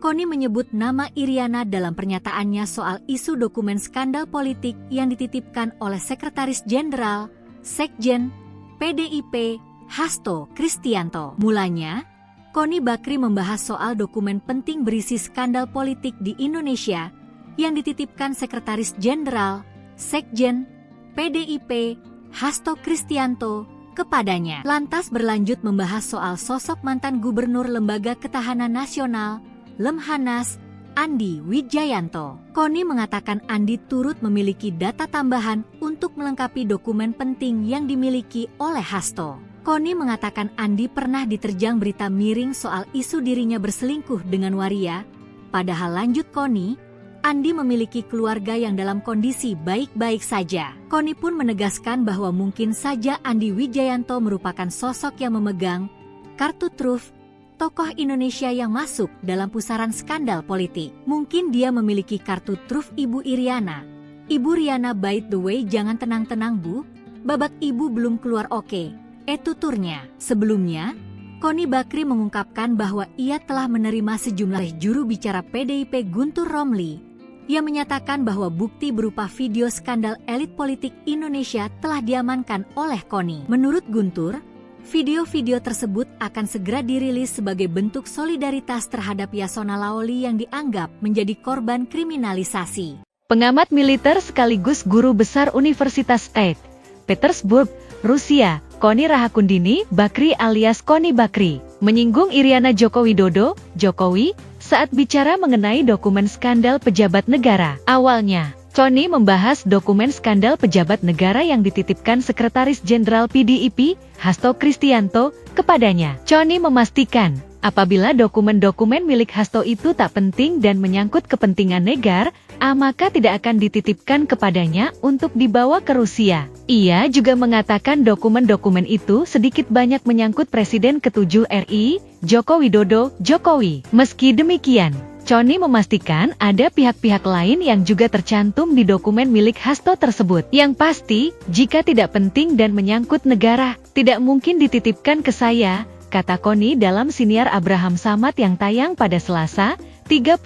Connie menyebut nama Iriana dalam pernyataannya soal isu dokumen skandal politik yang dititipkan oleh Sekretaris Jenderal, Sekjen, PDIP, Hasto Kristianto. Mulanya, Connie Bakri membahas soal dokumen penting berisi skandal politik di Indonesia yang dititipkan Sekretaris Jenderal, Sekjen, PDIP, Hasto Kristianto kepadanya. Lantas berlanjut membahas soal sosok mantan Gubernur Lembaga Ketahanan Nasional, Lemhanas, Andi Wijayanto. Koni mengatakan Andi turut memiliki data tambahan untuk melengkapi dokumen penting yang dimiliki oleh Hasto. Koni mengatakan Andi pernah diterjang berita miring soal isu dirinya berselingkuh dengan waria. Padahal lanjut Koni, Andi memiliki keluarga yang dalam kondisi baik-baik saja. Koni pun menegaskan bahwa mungkin saja Andi Wijayanto merupakan sosok yang memegang kartu truf tokoh Indonesia yang masuk dalam pusaran skandal politik. Mungkin dia memiliki kartu truf Ibu Iriana. Ibu Riana, by the way, jangan tenang-tenang Bu, babak ibu belum keluar oke. Tuturnya. Sebelumnya, Koni Bakri mengungkapkan bahwa ia telah menerima sejumlah juru bicara PDIP Guntur Romli yang menyatakan bahwa bukti berupa video skandal elit politik Indonesia telah diamankan oleh Koni. Menurut Guntur, video-video tersebut akan segera dirilis sebagai bentuk solidaritas terhadap Yasona Laoli yang dianggap menjadi korban kriminalisasi. Pengamat militer sekaligus guru besar Universitas St. Petersburg, Rusia, Koni Rahakundini Bakri alias Koni Bakri, menyinggung Iriana Joko Widodo, Jokowi, saat bicara mengenai dokumen skandal pejabat negara. Awalnya, Koni membahas dokumen skandal pejabat negara yang dititipkan Sekretaris Jenderal PDIP, Hasto Kristianto, kepadanya. Koni memastikan, apabila dokumen-dokumen milik Hasto itu tak penting dan menyangkut kepentingan negara, maka tidak akan dititipkan kepadanya untuk dibawa ke Rusia. Ia juga mengatakan dokumen-dokumen itu sedikit banyak menyangkut Presiden ke-7 RI, Joko Widodo, Jokowi. Meski demikian, Koni memastikan ada pihak-pihak lain yang juga tercantum di dokumen milik Hasto tersebut. Yang pasti, jika tidak penting dan menyangkut negara, tidak mungkin dititipkan ke saya, kata Koni dalam siniar Abraham Samad yang tayang pada Selasa, 31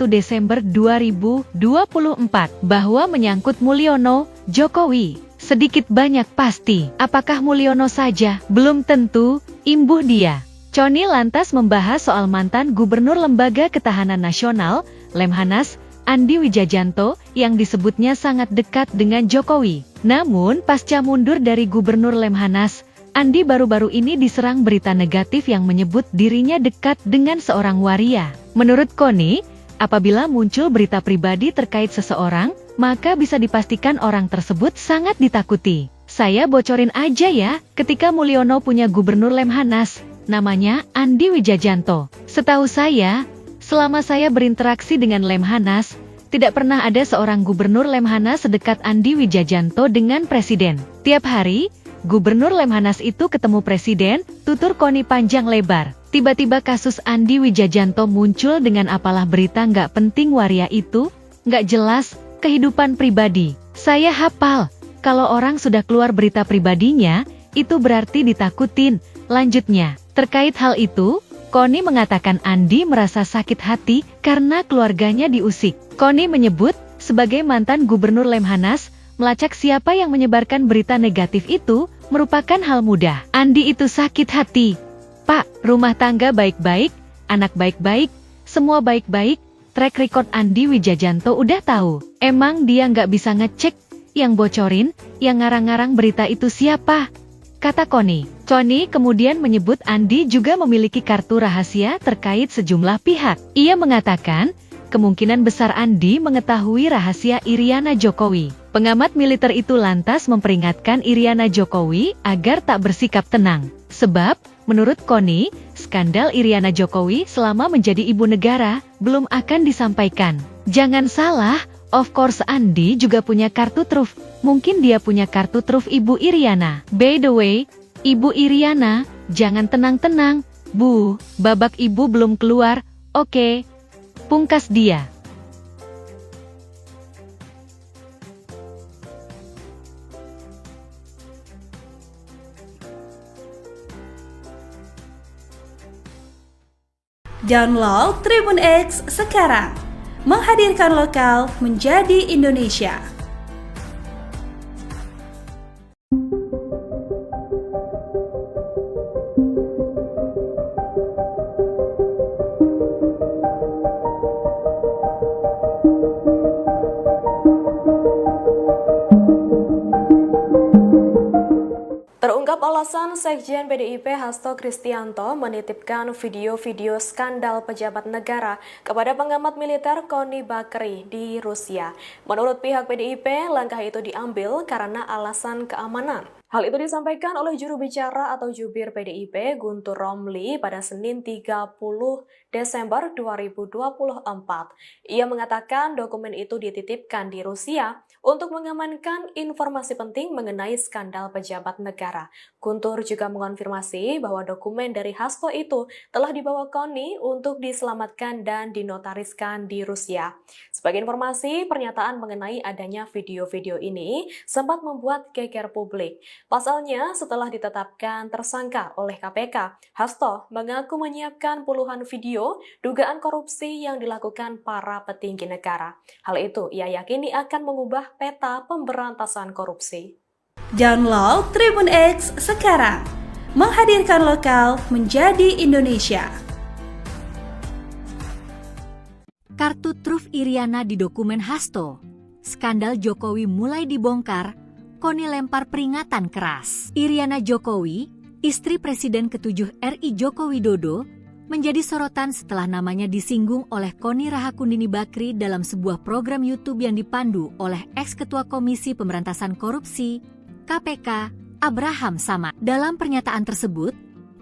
Desember 2024, bahwa menyangkut Mulyono, Jokowi. Sedikit banyak pasti, apakah Mulyono saja? Belum tentu, imbuh dia. Koni lantas membahas soal mantan Gubernur Lembaga Ketahanan Nasional, Lemhanas, Andi Wijayanto, yang disebutnya sangat dekat dengan Jokowi. Namun, pasca mundur dari Gubernur Lemhanas, Andi baru-baru ini diserang berita negatif yang menyebut dirinya dekat dengan seorang waria. Menurut Koni, apabila muncul berita pribadi terkait seseorang, maka bisa dipastikan orang tersebut sangat ditakuti. Saya bocorin aja ya, ketika Mulyono punya Gubernur Lemhanas, namanya Andi Wijayanto. Setahu saya, selama saya berinteraksi dengan Lemhanas, tidak pernah ada seorang Gubernur Lemhanas sedekat Andi Wijayanto dengan Presiden. Tiap hari, Gubernur Lemhanas itu ketemu Presiden, tutur Koni panjang lebar. Tiba-tiba kasus Andi Wijayanto muncul dengan apalah berita nggak penting waria itu, nggak jelas, kehidupan pribadi. Saya hafal, kalau orang sudah keluar berita pribadinya, itu berarti ditakutin. Lanjutnya, terkait hal itu, Koni mengatakan Andi merasa sakit hati karena keluarganya diusik. Koni menyebut, sebagai mantan Gubernur Lemhanas, melacak siapa yang menyebarkan berita negatif itu merupakan hal mudah. Andi itu sakit hati. Pak, rumah tangga baik-baik, anak baik-baik, semua baik-baik, track record Andi Wijayanto udah tahu. Emang dia nggak bisa ngecek, yang bocorin, yang ngarang-ngarang berita itu siapa? Kata Koni. Koni kemudian menyebut Andi juga memiliki kartu rahasia terkait sejumlah pihak. Ia mengatakan, kemungkinan besar Andi mengetahui rahasia Iriana Jokowi. Pengamat militer itu lantas memperingatkan Iriana Jokowi agar tak bersikap tenang. Sebab, menurut Koni, skandal Iriana Jokowi selama menjadi ibu negara belum akan disampaikan. Jangan salah, of course Andi juga punya kartu truf. Mungkin dia punya kartu truf Ibu Iriana. By the way, Ibu Iriana, jangan tenang-tenang, Bu, babak ibu belum keluar, oke. Pungkas dia. Download Tribun X sekarang. Menghadirkan lokal menjadi Indonesia. Terungkap alasan Sekjen PDIP Hasto Kristianto menitipkan video-video skandal pejabat negara kepada pengamat militer Kony Bakri di Rusia. Menurut pihak PDIP, langkah itu diambil karena alasan keamanan. Hal itu disampaikan oleh juru bicara atau jubir PDIP Guntur Romli pada Senin 30 Desember 2024. Ia mengatakan dokumen itu dititipkan di Rusia untuk mengamankan informasi penting mengenai skandal pejabat negara. Guntur juga mengonfirmasi bahwa dokumen dari Hasto itu telah dibawa Kony untuk diselamatkan dan dinotariskan di Rusia. Sebagai informasi, pernyataan mengenai adanya video-video ini sempat membuat geger publik. Pasalnya, setelah ditetapkan tersangka oleh KPK, Hasto mengaku menyiapkan puluhan video dugaan korupsi yang dilakukan para petinggi negara. Hal itu ia yakini akan mengubah peta pemberantasan korupsi. Download Tribun X sekarang, menghadirkan lokal menjadi Indonesia. Kartu truf Iriana di dokumen Hasto. Skandal Jokowi mulai dibongkar, Kony lempar peringatan keras. Iriana Jokowi, istri Presiden ke-7 RI Joko Widodo, menjadi sorotan setelah namanya disinggung oleh Kony Rahakundini Bakri dalam sebuah program YouTube yang dipandu oleh ex-ketua Komisi Pemberantasan Korupsi, KPK, Abraham Samad. Dalam pernyataan tersebut,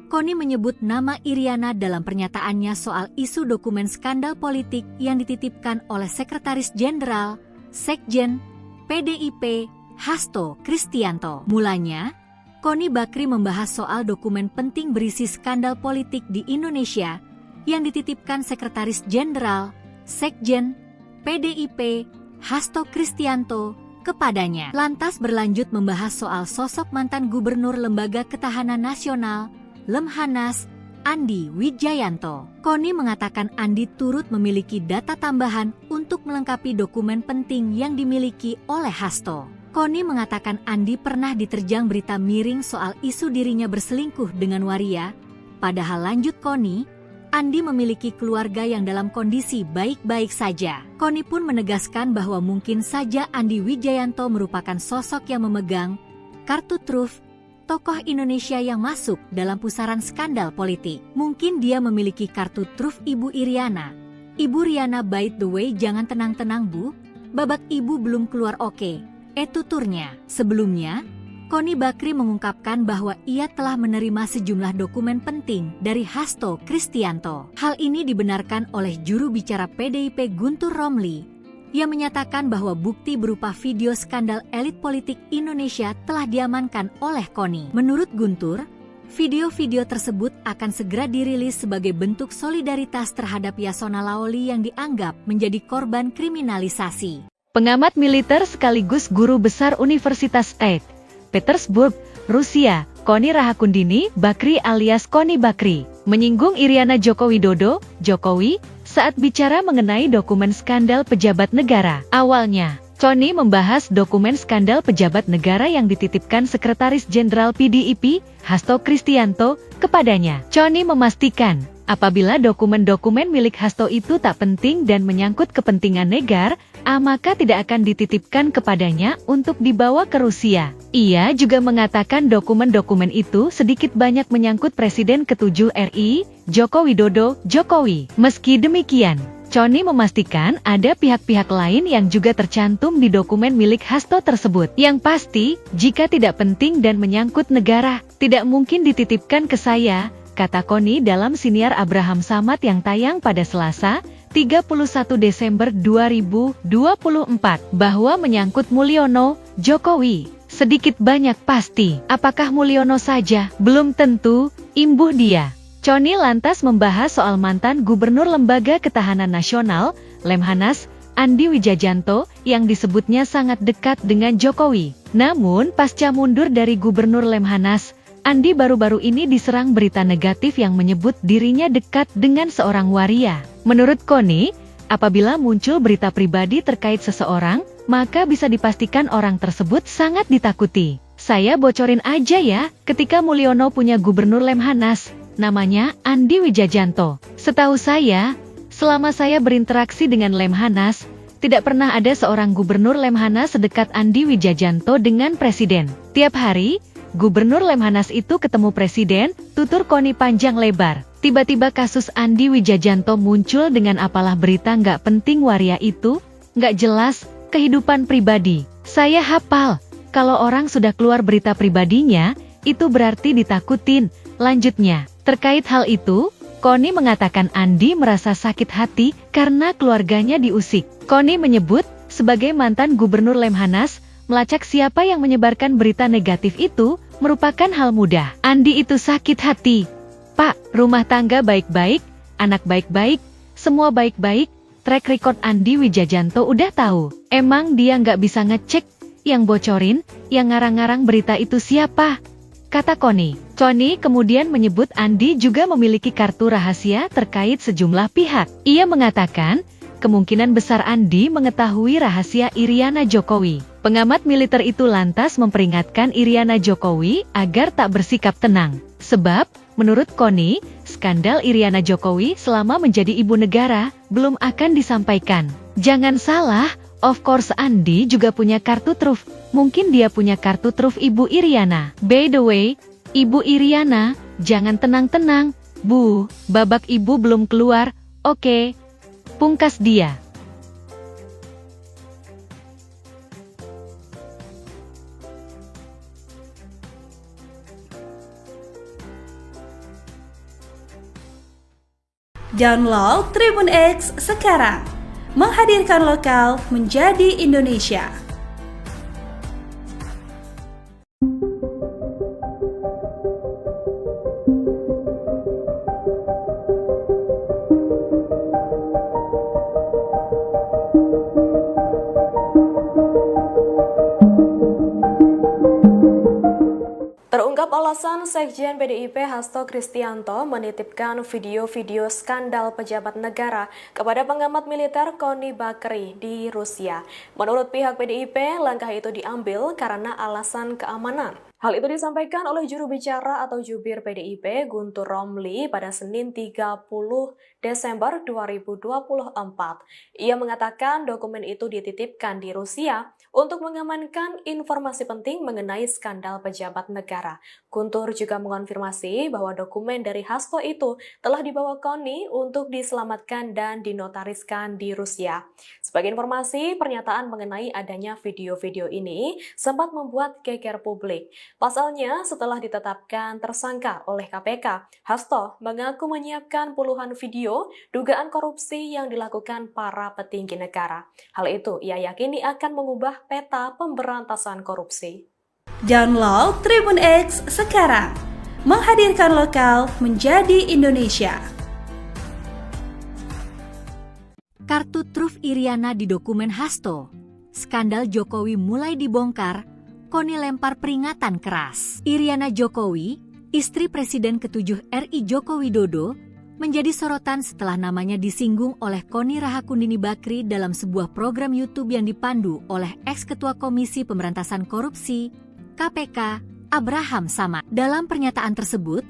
Kony menyebut nama Iriana dalam pernyataannya soal isu dokumen skandal politik yang dititipkan oleh Sekretaris Jenderal, Sekjen, PDIP, Hasto Kristianto. Mulanya, Kony Bakri membahas soal dokumen penting berisi skandal politik di Indonesia yang dititipkan Sekretaris Jenderal, Sekjen, PDIP, Hasto Kristianto kepadanya. Lantas berlanjut membahas soal sosok mantan Gubernur Lembaga Ketahanan Nasional, Lemhanas, Andi Wijayanto. Kony mengatakan Andi turut memiliki data tambahan untuk melengkapi dokumen penting yang dimiliki oleh Hasto. Kony mengatakan Andi pernah diterjang berita miring soal isu dirinya berselingkuh dengan waria. Padahal lanjut Kony, Andi memiliki keluarga yang dalam kondisi baik-baik saja. Kony pun menegaskan bahwa mungkin saja Andi Wijayanto merupakan sosok yang memegang kartu truf tokoh Indonesia yang masuk dalam pusaran skandal politik. Mungkin dia memiliki kartu truf Ibu Iriana. Ibu Riana, by the way, jangan tenang-tenang Bu, babak ibu belum keluar oke. Tuturnya. Sebelumnya, Kony Bakri mengungkapkan bahwa ia telah menerima sejumlah dokumen penting dari Hasto Kristianto. Hal ini dibenarkan oleh juru bicara PDIP Guntur Romli, yang menyatakan bahwa bukti berupa video skandal elit politik Indonesia telah diamankan oleh Kony. Menurut Guntur, video-video tersebut akan segera dirilis sebagai bentuk solidaritas terhadap Yasona Laoli yang dianggap menjadi korban kriminalisasi. Pengamat militer sekaligus guru besar Universitas St. Petersburg, Rusia, Kony Rahakundini Bakri alias Kony Bakri, menyinggung Iriana Joko Widodo, Jokowi, saat bicara mengenai dokumen skandal pejabat negara. Awalnya, Kony membahas dokumen skandal pejabat negara yang dititipkan Sekretaris Jenderal PDIP, Hasto Kristianto, kepadanya. Kony memastikan, apabila dokumen-dokumen milik Hasto itu tak penting dan menyangkut kepentingan negara, maka tidak akan dititipkan kepadanya untuk dibawa ke Rusia. Ia juga mengatakan dokumen-dokumen itu sedikit banyak menyangkut Presiden ke-7 RI, Joko Widodo, Jokowi. Meski demikian, Kony memastikan ada pihak-pihak lain yang juga tercantum di dokumen milik Hasto tersebut. Yang pasti, jika tidak penting dan menyangkut negara, tidak mungkin dititipkan ke saya, kata Kony dalam siniar Abraham Samad yang tayang pada Selasa, 31 Desember 2024, bahwa menyangkut Mulyono, Jokowi, sedikit banyak pasti. Apakah Mulyono saja? Belum tentu, imbuh dia. Kony lantas membahas soal mantan Gubernur Lembaga Ketahanan Nasional, Lemhanas, Andi Wijayanto, yang disebutnya sangat dekat dengan Jokowi. Namun, pasca mundur dari Gubernur Lemhanas, Andi baru-baru ini diserang berita negatif yang menyebut dirinya dekat dengan seorang waria. Menurut Kony, apabila muncul berita pribadi terkait seseorang, maka bisa dipastikan orang tersebut sangat ditakuti. Saya bocorin aja ya, ketika Mulyono punya Gubernur Lemhanas, namanya Andi Wijayanto. Setahu saya, selama saya berinteraksi dengan Lemhanas, tidak pernah ada seorang Gubernur Lemhanas sedekat Andi Wijayanto dengan Presiden. Tiap hari, Gubernur Lemhanas itu ketemu presiden, tutur Koni panjang lebar. Tiba-tiba kasus Andi Wijajanto muncul dengan apalah berita nggak penting waria itu, nggak jelas, kehidupan pribadi. Saya hafal, kalau orang sudah keluar berita pribadinya, itu berarti ditakutin. Lanjutnya, terkait hal itu, Koni mengatakan Andi merasa sakit hati karena keluarganya diusik. Koni menyebut, sebagai mantan gubernur Lemhanas, melacak siapa yang menyebarkan berita negatif itu merupakan hal mudah. Andi itu sakit hati. Pak, rumah tangga baik-baik, anak baik-baik, semua baik-baik, track record Andi Wijajanto udah tahu. Emang dia nggak bisa ngecek, yang bocorin, yang ngarang-ngarang berita itu siapa? Kata Koni. Koni kemudian menyebut Andi juga memiliki kartu rahasia terkait sejumlah pihak. Ia mengatakan, kemungkinan besar Andi mengetahui rahasia Iriana Jokowi. Pengamat militer itu lantas memperingatkan Iriana Jokowi agar tak bersikap tenang. Sebab, menurut Koni, skandal Iriana Jokowi selama menjadi ibu negara belum akan disampaikan. Jangan salah, of course Andi juga punya kartu truf. Mungkin dia punya kartu truf Ibu Iriana. By the way, Ibu Iriana, jangan tenang-tenang. Bu, babak ibu belum keluar, oke. Pungkas dia. Download Tribun X sekarang, menghadirkan lokal menjadi Indonesia. Terungkap alasan Sekjen PDIP Hasto Kristianto menitipkan video-video skandal pejabat negara kepada pengamat militer Koni Bakri di Rusia. Menurut pihak PDIP, langkah itu diambil karena alasan keamanan. Hal itu disampaikan oleh juru bicara atau jubir PDIP Guntur Romli pada Senin 30 Desember 2024. Ia mengatakan dokumen itu dititipkan di Rusia untuk mengamankan informasi penting mengenai skandal pejabat negara. Guntur juga mengonfirmasi bahwa dokumen dari Hasto itu telah dibawa Koni untuk diselamatkan dan dinotariskan di Rusia. Sebagai informasi, pernyataan mengenai adanya video-video ini sempat membuat geger publik. Pasalnya, setelah ditetapkan tersangka oleh KPK, Hasto mengaku menyiapkan puluhan video dugaan korupsi yang dilakukan para petinggi negara. Hal itu ia yakini akan mengubah peta pemberantasan korupsi. Download Tribun X sekarang, menghadirkan lokal menjadi Indonesia. Kartu truf Iriana di dokumen Hasto. Skandal Jokowi mulai dibongkar, Koni lempar peringatan keras. Iriana Jokowi, istri Presiden ke-7 RI Joko Widodo, menjadi sorotan setelah namanya disinggung oleh Koni Rahakundini Bakri dalam sebuah program YouTube yang dipandu oleh ex-ketua Komisi Pemberantasan Korupsi, KPK, Abraham Samad. Dalam pernyataan tersebut,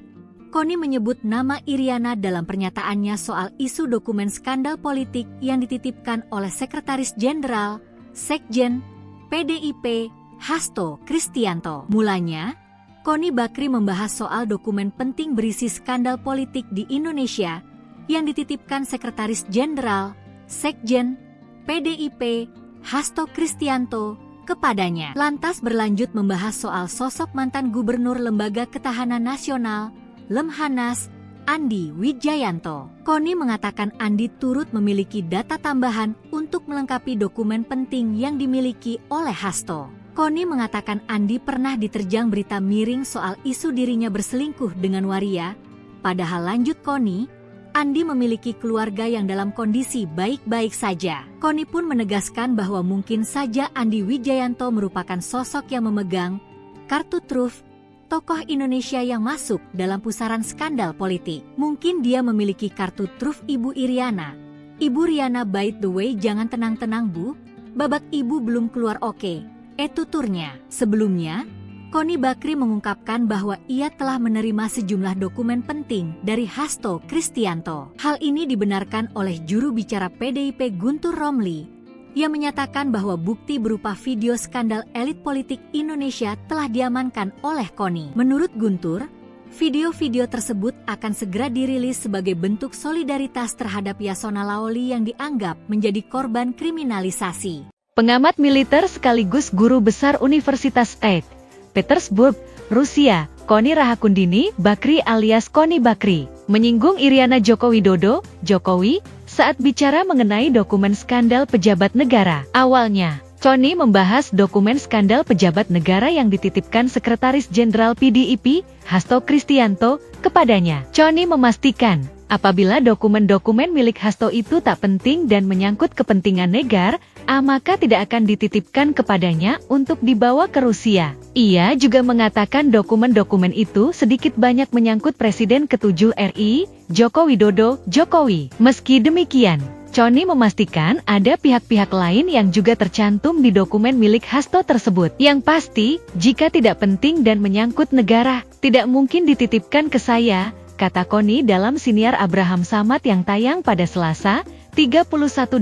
Koni menyebut nama Iriana dalam pernyataannya soal isu dokumen skandal politik yang dititipkan oleh Sekretaris Jenderal, Sekjen, PDIP, Hasto Kristianto. Mulanya, Koni Bakri membahas soal dokumen penting berisi skandal politik di Indonesia yang dititipkan Sekretaris Jenderal, Sekjen, PDIP, Hasto Kristianto kepadanya. Lantas berlanjut membahas soal sosok mantan Gubernur Lembaga Ketahanan Nasional, Lemhanas, Andi Wijayanto. Koni mengatakan Andi turut memiliki data tambahan untuk melengkapi dokumen penting yang dimiliki oleh Hasto. Koni mengatakan Andi pernah diterjang berita miring soal isu dirinya berselingkuh dengan waria. Padahal lanjut Koni, Andi memiliki keluarga yang dalam kondisi baik-baik saja. Koni pun menegaskan bahwa mungkin saja Andi Wijayanto merupakan sosok yang memegang kartu truf tokoh Indonesia yang masuk dalam pusaran skandal politik. Mungkin dia memiliki kartu truf Ibu Iriana. Ibu Riana, by the way, jangan tenang-tenang Bu, babak ibu belum keluar oke. Tuturnya. Sebelumnya, Koni Bakri mengungkapkan bahwa ia telah menerima sejumlah dokumen penting dari Hasto Kristianto. Hal ini dibenarkan oleh juru bicara PDIP Guntur Romli. Ia menyatakan bahwa bukti berupa video skandal elit politik Indonesia telah diamankan oleh KONI. Menurut Guntur, video-video tersebut akan segera dirilis sebagai bentuk solidaritas terhadap Yasona Laoli yang dianggap menjadi korban kriminalisasi. Pengamat militer sekaligus guru besar Universitas St. Petersburg, Rusia, Koni Rahakundini Bakri alias Koni Bakri, menyinggung Iriana Joko Widodo, Jokowi, saat bicara mengenai dokumen skandal pejabat negara. Awalnya, Koni membahas dokumen skandal pejabat negara yang dititipkan Sekretaris Jenderal PDIP, Hasto Kristianto, kepadanya. Koni memastikan, apabila dokumen-dokumen milik Hasto itu tak penting dan menyangkut kepentingan negara, maka tidak akan dititipkan kepadanya untuk dibawa ke Rusia. Ia juga mengatakan dokumen-dokumen itu sedikit banyak menyangkut Presiden ke-7 RI, Joko Widodo, Jokowi. Meski demikian, Koni memastikan ada pihak-pihak lain yang juga tercantum di dokumen milik Hasto tersebut. Yang pasti, jika tidak penting dan menyangkut negara, tidak mungkin dititipkan ke saya, kata Koni dalam siniar Abraham Samad yang tayang pada Selasa, 31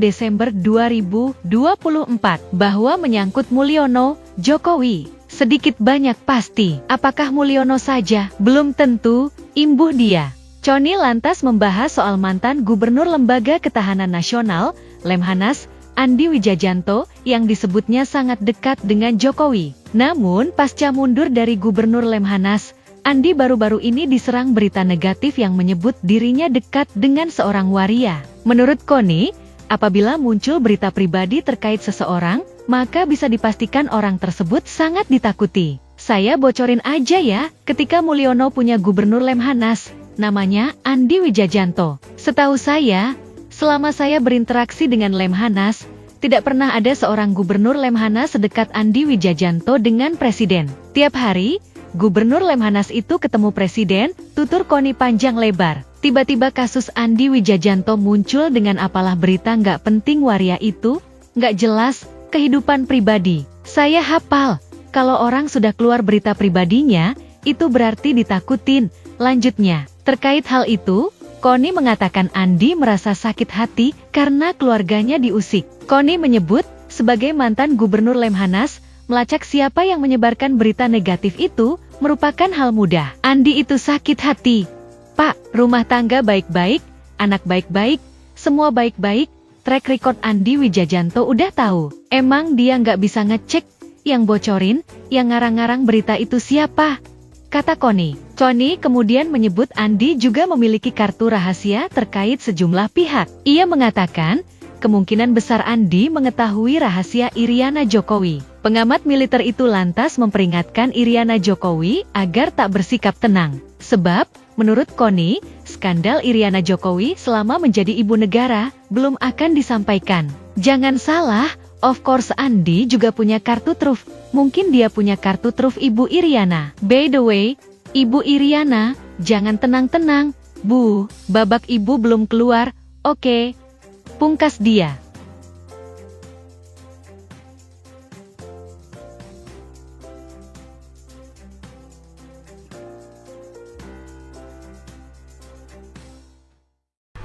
Desember 2024, bahwa menyangkut Mulyono, Jokowi, sedikit banyak pasti. Apakah Mulyono saja? Belum tentu, imbuh dia. Koni lantas membahas soal mantan Gubernur Lembaga Ketahanan Nasional, Lemhanas, Andi Wijajanto, yang disebutnya sangat dekat dengan Jokowi. Namun, pasca mundur dari Gubernur Lemhanas, Andi baru-baru ini diserang berita negatif yang menyebut dirinya dekat dengan seorang waria. Menurut Koni, apabila muncul berita pribadi terkait seseorang, maka bisa dipastikan orang tersebut sangat ditakuti. Saya bocorin aja ya, ketika Mulyono punya Gubernur Lemhanas, namanya Andi Wijajanto. Setahu saya, selama saya berinteraksi dengan Lemhanas, tidak pernah ada seorang Gubernur Lemhanas sedekat Andi Wijajanto dengan Presiden. Tiap hari, Gubernur Lemhanas itu ketemu Presiden, tutur Koni panjang lebar. Tiba-tiba kasus Andi Wijajanto muncul dengan apalah berita nggak penting waria itu, nggak jelas, kehidupan pribadi. Saya hafal, kalau orang sudah keluar berita pribadinya, itu berarti ditakutin. Lanjutnya, terkait hal itu, Koni mengatakan Andi merasa sakit hati karena keluarganya diusik. Koni menyebut, sebagai mantan Gubernur Lemhanas, melacak siapa yang menyebarkan berita negatif itu merupakan hal mudah. Andi itu sakit hati. Pak, rumah tangga baik-baik, anak baik-baik, semua baik-baik, track record Andi Wijajanto udah tahu. Emang dia nggak bisa ngecek, yang bocorin, yang ngarang-ngarang berita itu siapa? Kata Koni. Koni kemudian menyebut Andi juga memiliki kartu rahasia terkait sejumlah pihak. Ia mengatakan, kemungkinan besar Andi mengetahui rahasia Iriana Jokowi. Pengamat militer itu lantas memperingatkan Iriana Jokowi agar tak bersikap tenang. Sebab, menurut Koni, skandal Iriana Jokowi selama menjadi ibu negara belum akan disampaikan. Jangan salah, of course Andi juga punya kartu truf. Mungkin dia punya kartu truf Ibu Iriana. By the way, Ibu Iriana, jangan tenang-tenang. Bu, babak ibu belum keluar, oke. Pungkas dia.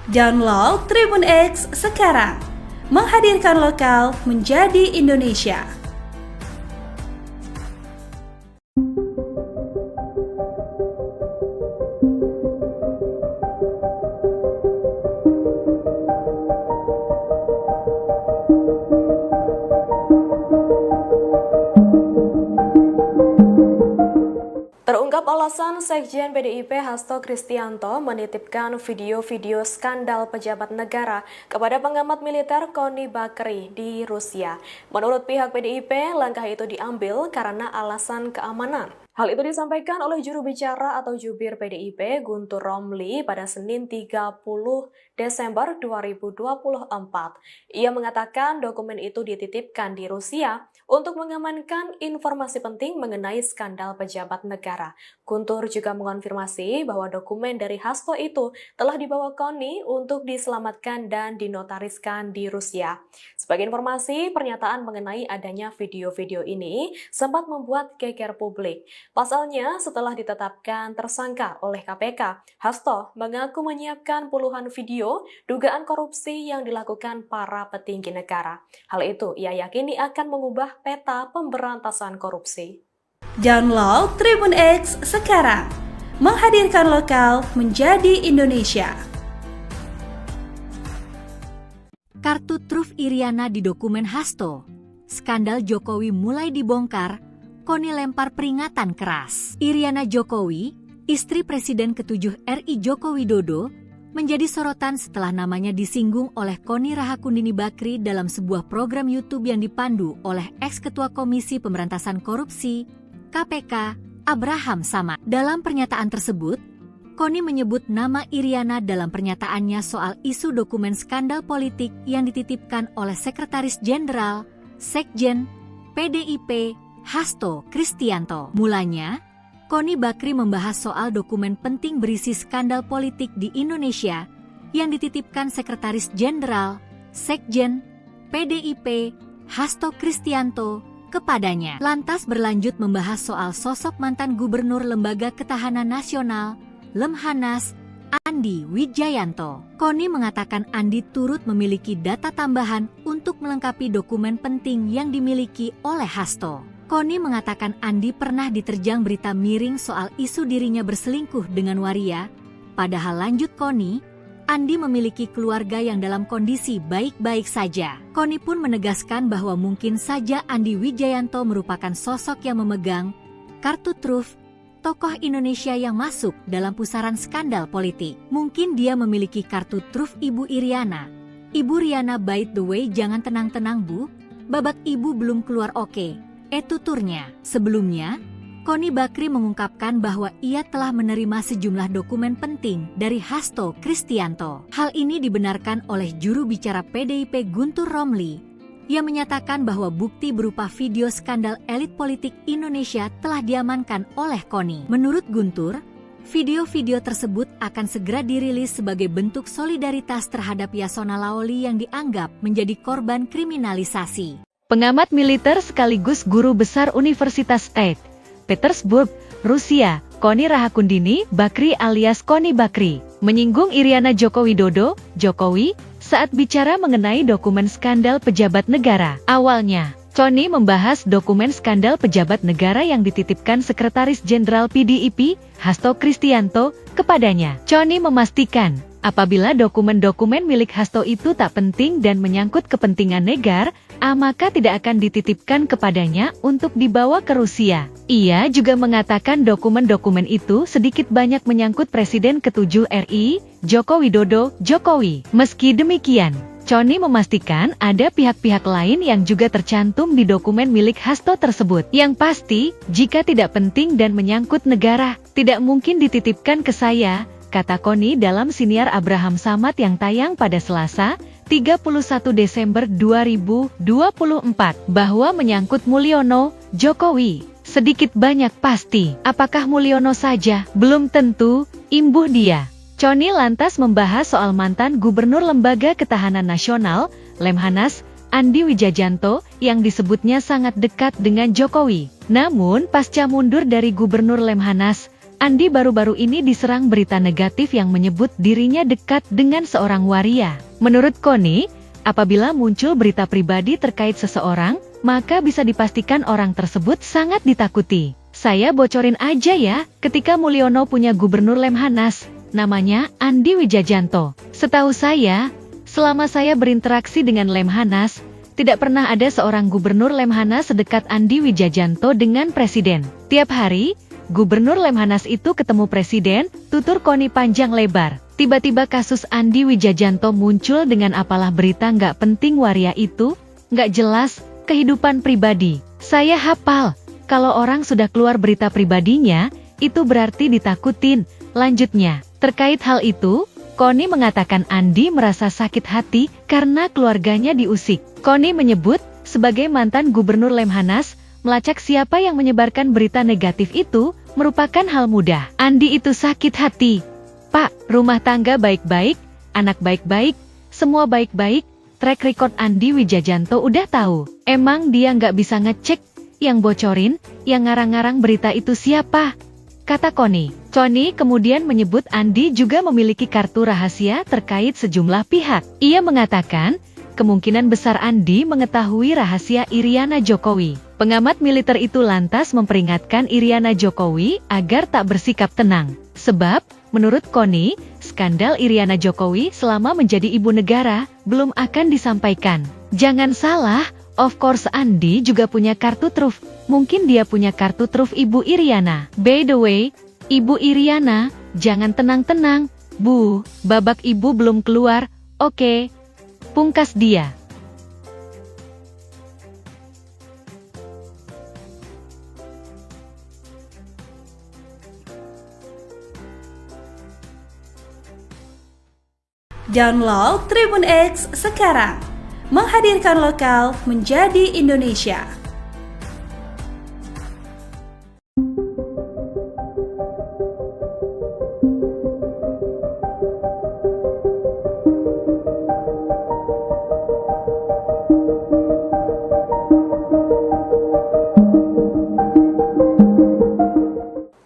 Download Tribun X sekarang. Menghadirkan lokal menjadi Indonesia. Terungkap alasan Sekjen PDIP Hasto Kristianto menitipkan video-video skandal pejabat negara kepada pengamat militer Koni Bakri di Rusia. Menurut pihak PDIP, langkah itu diambil karena alasan keamanan. Hal itu disampaikan oleh juru bicara atau jubir PDIP Guntur Romli pada Senin 30 Desember 2024. Ia mengatakan dokumen itu dititipkan di Rusia untuk mengamankan informasi penting mengenai skandal pejabat negara. Guntur juga mengonfirmasi bahwa dokumen dari Hasto itu telah dibawa Koni untuk diselamatkan dan dinotariskan di Rusia. Sebagai informasi, pernyataan mengenai adanya video-video ini sempat membuat geger publik. Pasalnya, setelah ditetapkan tersangka oleh KPK, Hasto mengaku menyiapkan puluhan video dugaan korupsi yang dilakukan para petinggi negara. Hal itu ia yakini akan mengubah peta pemberantasan korupsi. Download Tribun X sekarang, menghadirkan lokal menjadi Indonesia. Kartu truf Iriana di dokumen Hasto. Skandal Jokowi mulai dibongkar, Koni lempar peringatan keras. Iriana Jokowi, istri Presiden ke-7 RI Joko Widodo, menjadi sorotan setelah namanya disinggung oleh Koni Rahakundini Bakri dalam sebuah program YouTube yang dipandu oleh ex-ketua Komisi Pemberantasan Korupsi, KPK, Abraham Samad. Dalam pernyataan tersebut, Koni menyebut nama Iriana dalam pernyataannya soal isu dokumen skandal politik yang dititipkan oleh Sekretaris Jenderal, Sekjen, PDIP, Hasto Kristianto. Mulanya, Koni Bakri membahas soal dokumen penting berisi skandal politik di Indonesia yang dititipkan Sekretaris Jenderal, Sekjen, PDIP, Hasto Kristianto, kepadanya. Lantas berlanjut membahas soal sosok mantan Gubernur Lembaga Ketahanan Nasional, Lemhanas, Andi Wijayanto. Koni mengatakan Andi turut memiliki data tambahan untuk melengkapi dokumen penting yang dimiliki oleh Hasto. Koni mengatakan Andi pernah diterjang berita miring soal isu dirinya berselingkuh dengan waria. Padahal lanjut Koni, Andi memiliki keluarga yang dalam kondisi baik-baik saja. Koni pun menegaskan bahwa mungkin saja Andi Wijayanto merupakan sosok yang memegang kartu truf tokoh Indonesia yang masuk dalam pusaran skandal politik. Mungkin dia memiliki kartu truf Ibu Iriana. Ibu Riana, by the way, jangan tenang-tenang Bu, babak Ibu belum keluar oke. Tuturnya. Sebelumnya, Koni Bakri mengungkapkan bahwa ia telah menerima sejumlah dokumen penting dari Hasto Kristianto. Hal ini dibenarkan oleh juru bicara PDIP Guntur Romli, yang menyatakan bahwa bukti berupa video skandal elit politik Indonesia telah diamankan oleh Koni. Menurut Guntur, video-video tersebut akan segera dirilis sebagai bentuk solidaritas terhadap Yasona Laoli yang dianggap menjadi korban kriminalisasi. Pengamat militer sekaligus guru besar Universitas St. Petersburg, Rusia, Koni Rahakundini Bakri alias Koni Bakri, menyinggung Iriana Joko Widodo, Jokowi, saat bicara mengenai dokumen skandal pejabat negara. Awalnya, Koni membahas dokumen skandal pejabat negara yang dititipkan Sekretaris Jenderal PDIP, Hasto Kristianto, kepadanya. Koni memastikan, apabila dokumen-dokumen milik Hasto itu tak penting dan menyangkut kepentingan negara, maka tidak akan dititipkan kepadanya untuk dibawa ke Rusia. Ia juga mengatakan dokumen-dokumen itu sedikit banyak menyangkut Presiden ke-7 RI, Joko Widodo, Jokowi. Meski demikian, Koni memastikan ada pihak-pihak lain yang juga tercantum di dokumen milik Hasto tersebut. Yang pasti, jika tidak penting dan menyangkut negara, tidak mungkin dititipkan ke saya, kata Koni dalam siniar Abraham Samad yang tayang pada Selasa, 31 Desember 2024, bahwa menyangkut Mulyono, Jokowi, sedikit banyak pasti. Apakah Mulyono saja? Belum tentu, imbuh dia. Koni lantas membahas soal mantan Gubernur Lembaga Ketahanan Nasional, Lemhanas, Andi Wijayanto, yang disebutnya sangat dekat dengan Jokowi. Namun, pasca mundur dari Gubernur Lemhanas, Andi baru-baru ini diserang berita negatif yang menyebut dirinya dekat dengan seorang waria. Menurut Koni, apabila muncul berita pribadi terkait seseorang, maka bisa dipastikan orang tersebut sangat ditakuti. Saya bocorin aja ya, ketika Mulyono punya Gubernur Lemhanas, namanya Andi Wijayanto. Setahu saya, selama saya berinteraksi dengan Lemhanas, tidak pernah ada seorang Gubernur Lemhanas sedekat Andi Wijayanto dengan Presiden. Tiap hari, Gubernur Lemhanas itu ketemu Presiden, tutur Koni panjang lebar. Tiba-tiba kasus Andi Wijayanto muncul dengan apalah berita nggak penting waria itu, nggak jelas, kehidupan pribadi. Saya hafal, kalau orang sudah keluar berita pribadinya, itu berarti ditakutin. Lanjutnya, terkait hal itu, Koni mengatakan Andi merasa sakit hati karena keluarganya diusik. Koni menyebut, Sebagai mantan Gubernur Lemhanas, melacak siapa yang menyebarkan berita negatif itu merupakan hal mudah. Andi itu sakit hati. Pak, rumah tangga baik-baik, anak baik-baik, semua baik-baik, track record Andi Wijayanto udah tahu. Emang dia nggak bisa ngecek yang bocorin, yang ngarang-ngarang berita itu siapa? Kata Connie. Connie kemudian menyebut Andi juga memiliki kartu rahasia terkait sejumlah pihak. Ia mengatakan, kemungkinan besar Andi mengetahui rahasia Iriana Jokowi. Pengamat militer itu lantas memperingatkan Iriana Jokowi agar tak bersikap tenang. Sebab, menurut Connie, skandal Iriana Jokowi selama menjadi ibu negara belum akan disampaikan. Jangan salah, of course Andi juga punya kartu truf. Mungkin dia punya kartu truf Ibu Iriana. By the way, Ibu Iriana, jangan tenang-tenang. Bu, babak ibu belum keluar, oke. Pungkas dia. Download Tribun X sekarang. Menghadirkan lokal menjadi Indonesia.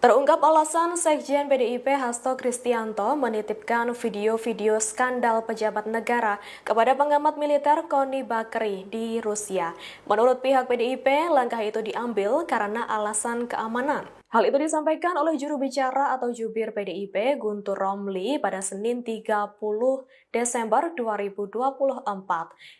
Terungkap alasan Sekjen PDIP Hasto Kristianto menitipkan video-video skandal pejabat negara kepada pengamat militer Connie Bakri di Rusia. Menurut pihak PDIP, langkah itu diambil karena alasan keamanan. Hal itu disampaikan oleh juru bicara atau jubir PDIP Guntur Romli pada Senin 30 Desember 2024.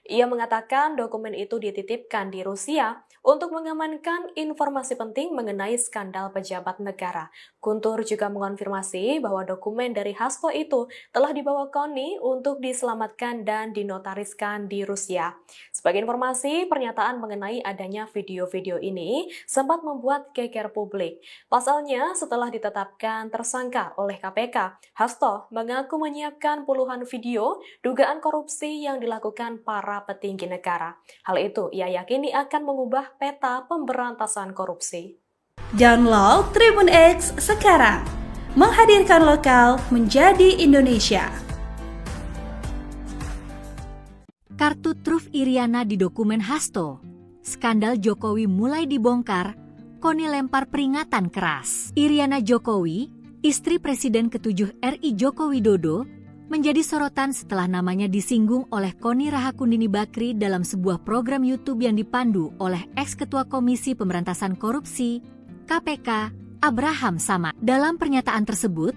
Ia mengatakan dokumen itu dititipkan di Rusia untuk mengamankan informasi penting mengenai skandal pejabat negara. Guntur juga mengonfirmasi bahwa dokumen dari Hasto itu telah dibawa Connie untuk diselamatkan dan dinotariskan di Rusia. Sebagai informasi, pernyataan mengenai adanya video-video ini sempat membuat geger publik. Pasalnya, setelah ditetapkan tersangka oleh KPK, Hasto mengaku menyiapkan puluhan video dugaan korupsi yang dilakukan para petinggi negara. Hal itu ia yakini akan mengubah peta pemberantasan korupsi. Download Tribun X sekarang. Menghadirkan lokal menjadi Indonesia. Kartu truf Iriana di dokumen Hasto. Skandal Jokowi mulai dibongkar, Connie lempar peringatan keras. Iriana Jokowi, istri Presiden ke-7 RI Joko Widodo, menjadi sorotan setelah namanya disinggung oleh Connie Rahakundini Bakri dalam sebuah program YouTube yang dipandu oleh ex-ketua Komisi Pemberantasan Korupsi, KPK, Abraham Samad. Dalam pernyataan tersebut,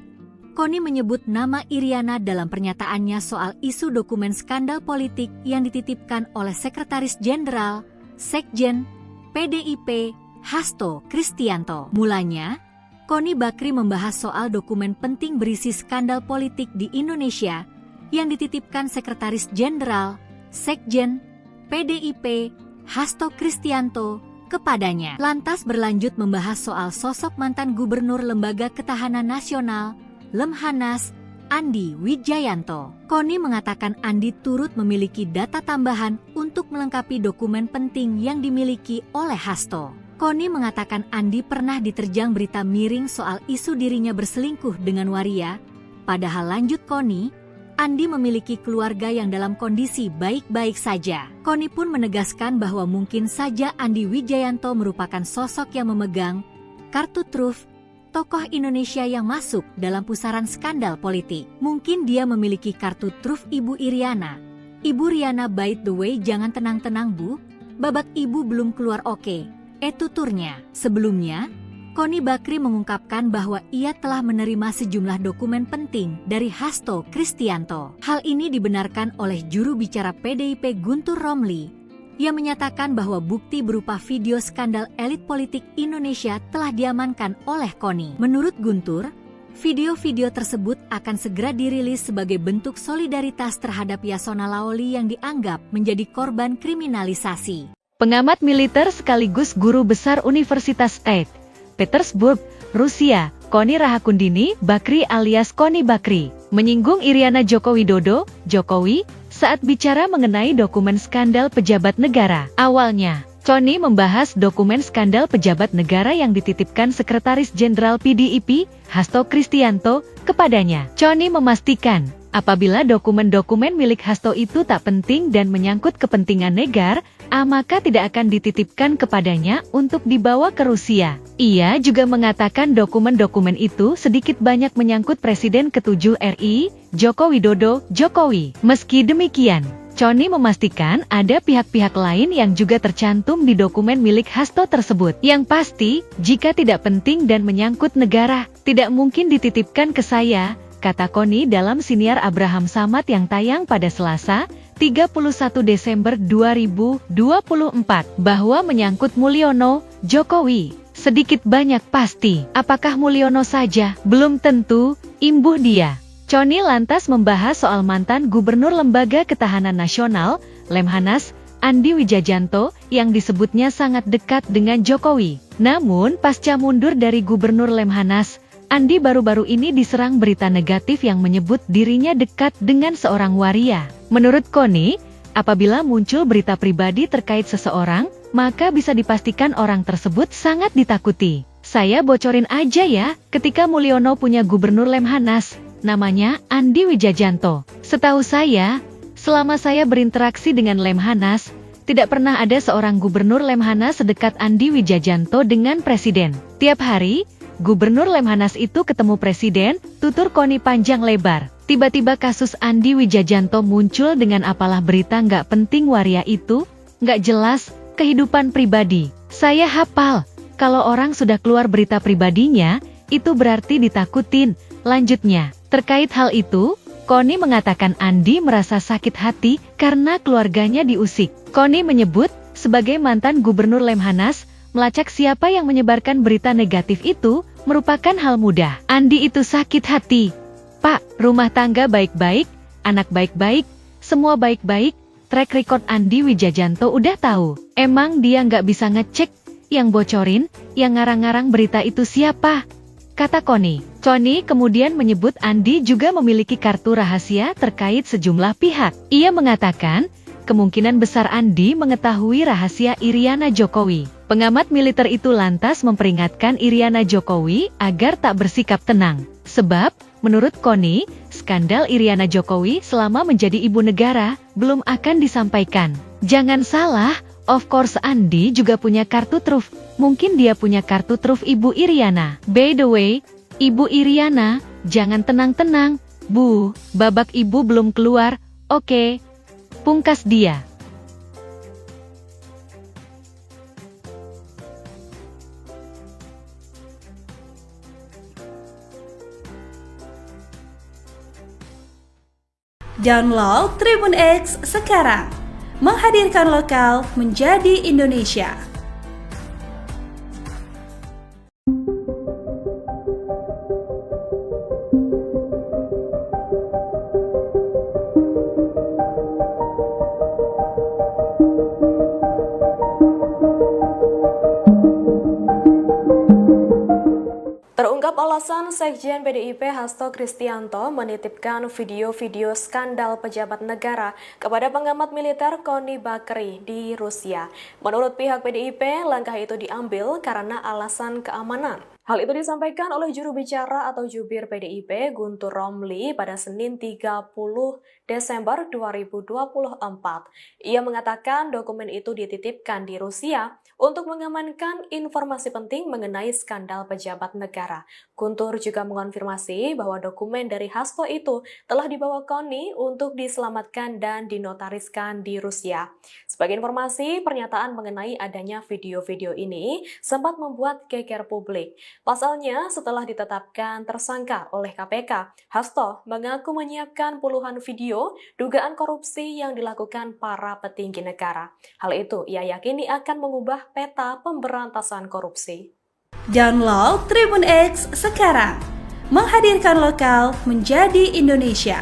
Connie menyebut nama Iriana dalam pernyataannya soal isu dokumen skandal politik yang dititipkan oleh Sekretaris Jenderal, Sekjen, PDIP, Hasto Kristianto. Mulanya, Connie Bakri membahas soal dokumen penting berisi skandal politik di Indonesia yang dititipkan Sekretaris Jenderal, Sekjen, PDIP, Hasto Kristianto kepadanya. Lantas berlanjut membahas soal sosok mantan Gubernur Lembaga Ketahanan Nasional, Lemhanas, Andi Wijayanto. Connie mengatakan Andi turut memiliki data tambahan untuk melengkapi dokumen penting yang dimiliki oleh Hasto. Connie mengatakan Andi pernah diterjang berita miring soal isu dirinya berselingkuh dengan waria. Padahal lanjut Connie, Andi memiliki keluarga yang dalam kondisi baik-baik saja. Connie pun menegaskan bahwa mungkin saja Andi Wijayanto merupakan sosok yang memegang kartu truf tokoh Indonesia yang masuk dalam pusaran skandal politik. Mungkin dia memiliki kartu truf Ibu Iriana. Ibu Riana, by the way, jangan tenang-tenang Bu, babak ibu belum keluar oke. Tuturnya. Sebelumnya, Connie Bakri mengungkapkan bahwa ia telah menerima sejumlah dokumen penting dari Hasto Kristianto. Hal ini dibenarkan oleh juru bicara PDIP Guntur Romli, yang menyatakan bahwa bukti berupa video skandal elit politik Indonesia telah diamankan oleh Connie. Menurut Guntur, video-video tersebut akan segera dirilis sebagai bentuk solidaritas terhadap Yasona Laoli yang dianggap menjadi korban kriminalisasi. Pengamat militer sekaligus guru besar Universitas St. Petersburg, Rusia, Connie Rahakundini Bakri alias Connie Bakri, menyinggung Iriana Joko Widodo, Jokowi, saat bicara mengenai dokumen skandal pejabat negara. Awalnya, Connie membahas dokumen skandal pejabat negara yang dititipkan Sekretaris Jenderal PDIP, Hasto Kristianto, kepadanya. Connie memastikan, apabila dokumen-dokumen milik Hasto itu tak penting dan menyangkut kepentingan negara, maka tidak akan dititipkan kepadanya untuk dibawa ke Rusia. Ia juga mengatakan dokumen-dokumen itu sedikit banyak menyangkut Presiden ke-7 RI, Joko Widodo, Jokowi. Meski demikian, Connie memastikan ada pihak-pihak lain yang juga tercantum di dokumen milik Hasto tersebut. Yang pasti, jika tidak penting dan menyangkut negara, tidak mungkin dititipkan ke saya, kata Connie dalam siniar Abraham Samad yang tayang pada Selasa, 31 Desember 2024, bahwa menyangkut Mulyono, Jokowi. Sedikit banyak pasti, apakah Mulyono saja? Belum tentu, imbuh dia. Connie lantas membahas soal mantan Gubernur Lembaga Ketahanan Nasional, Lemhanas, Andi Wijajanto, yang disebutnya sangat dekat dengan Jokowi. Namun, pasca mundur dari Gubernur Lemhanas, Andi baru-baru ini diserang berita negatif yang menyebut dirinya dekat dengan seorang waria. Menurut Connie, apabila muncul berita pribadi terkait seseorang, maka bisa dipastikan orang tersebut sangat ditakuti. Saya bocorin aja ya, ketika Mulyono punya Gubernur Lemhanas, namanya Andi Wijajanto. Setahu saya, selama saya berinteraksi dengan Lemhanas, tidak pernah ada seorang Gubernur Lemhanas sedekat Andi Wijajanto dengan Presiden. Tiap hari, Gubernur Lemhanas itu ketemu Presiden, tutur Connie panjang lebar. Tiba-tiba kasus Andi Wijajanto muncul dengan apalah berita nggak penting waria itu, nggak jelas, kehidupan pribadi. Saya hafal, kalau orang sudah keluar berita pribadinya, itu berarti ditakutin. Lanjutnya, terkait hal itu, Connie mengatakan Andi merasa sakit hati karena keluarganya diusik. Connie menyebut, sebagai mantan Gubernur Lemhanas, melacak siapa yang menyebarkan berita negatif itu merupakan hal mudah. Andi itu sakit hati. Pak, rumah tangga baik-baik, anak baik-baik, semua baik-baik, track record Andi Wijajanto udah tahu. Emang dia nggak bisa ngecek, yang bocorin, yang ngarang-ngarang berita itu siapa? Kata Connie. Connie kemudian menyebut Andi juga memiliki kartu rahasia terkait sejumlah pihak. Ia mengatakan, kemungkinan besar Andi mengetahui rahasia Iriana Jokowi. Pengamat militer itu lantas memperingatkan Iriana Jokowi agar tak bersikap tenang. Sebab, menurut Connie, skandal Iriana Jokowi selama menjadi ibu negara belum akan disampaikan. Jangan salah, of course Andi juga punya kartu truf. Mungkin dia punya kartu truf Ibu Iriana. By the way, Ibu Iriana, jangan tenang-tenang, Bu, babak ibu belum keluar, oke. Pungkas dia. Download Tribun X sekarang. Menghadirkan lokal menjadi Indonesia. Terungkap alasan Sekjen PDIP Hasto Kristianto menitipkan video-video skandal pejabat negara kepada pengamat militer Connie Bakri di Rusia. Menurut pihak PDIP, langkah itu diambil karena alasan keamanan. Hal itu disampaikan oleh juru bicara atau jubir PDIP Guntur Romli pada Senin 30 Desember 2024. Ia mengatakan dokumen itu dititipkan di Rusia untuk mengamankan informasi penting mengenai skandal pejabat negara. Guntur juga mengonfirmasi bahwa dokumen dari Hasto itu telah dibawa Connie untuk diselamatkan dan dinotariskan di Rusia. Sebagai informasi, pernyataan mengenai adanya video-video ini sempat membuat geger publik. Pasalnya, setelah ditetapkan tersangka oleh KPK, Hasto mengaku menyiapkan puluhan video dugaan korupsi yang dilakukan para petinggi negara. Hal itu ia yakini akan mengubah peta pemberantasan korupsi. Download Tribun X sekarang. Menghadirkan lokal menjadi Indonesia.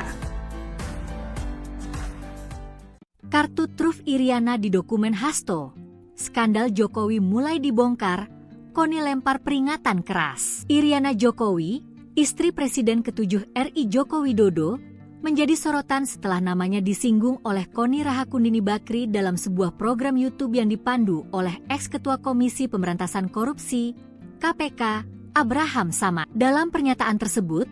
Kartu truf Iriana di dokumen Hasto. Skandal Jokowi mulai dibongkar, Connie lempar peringatan keras. Iriana Jokowi, istri Presiden ke-7 RI Joko Widodo, menjadi sorotan setelah namanya disinggung oleh Kony Rahakundini Bakri dalam sebuah program YouTube yang dipandu oleh ex-ketua Komisi Pemberantasan Korupsi (KPK) Abraham Samad. Dalam pernyataan tersebut,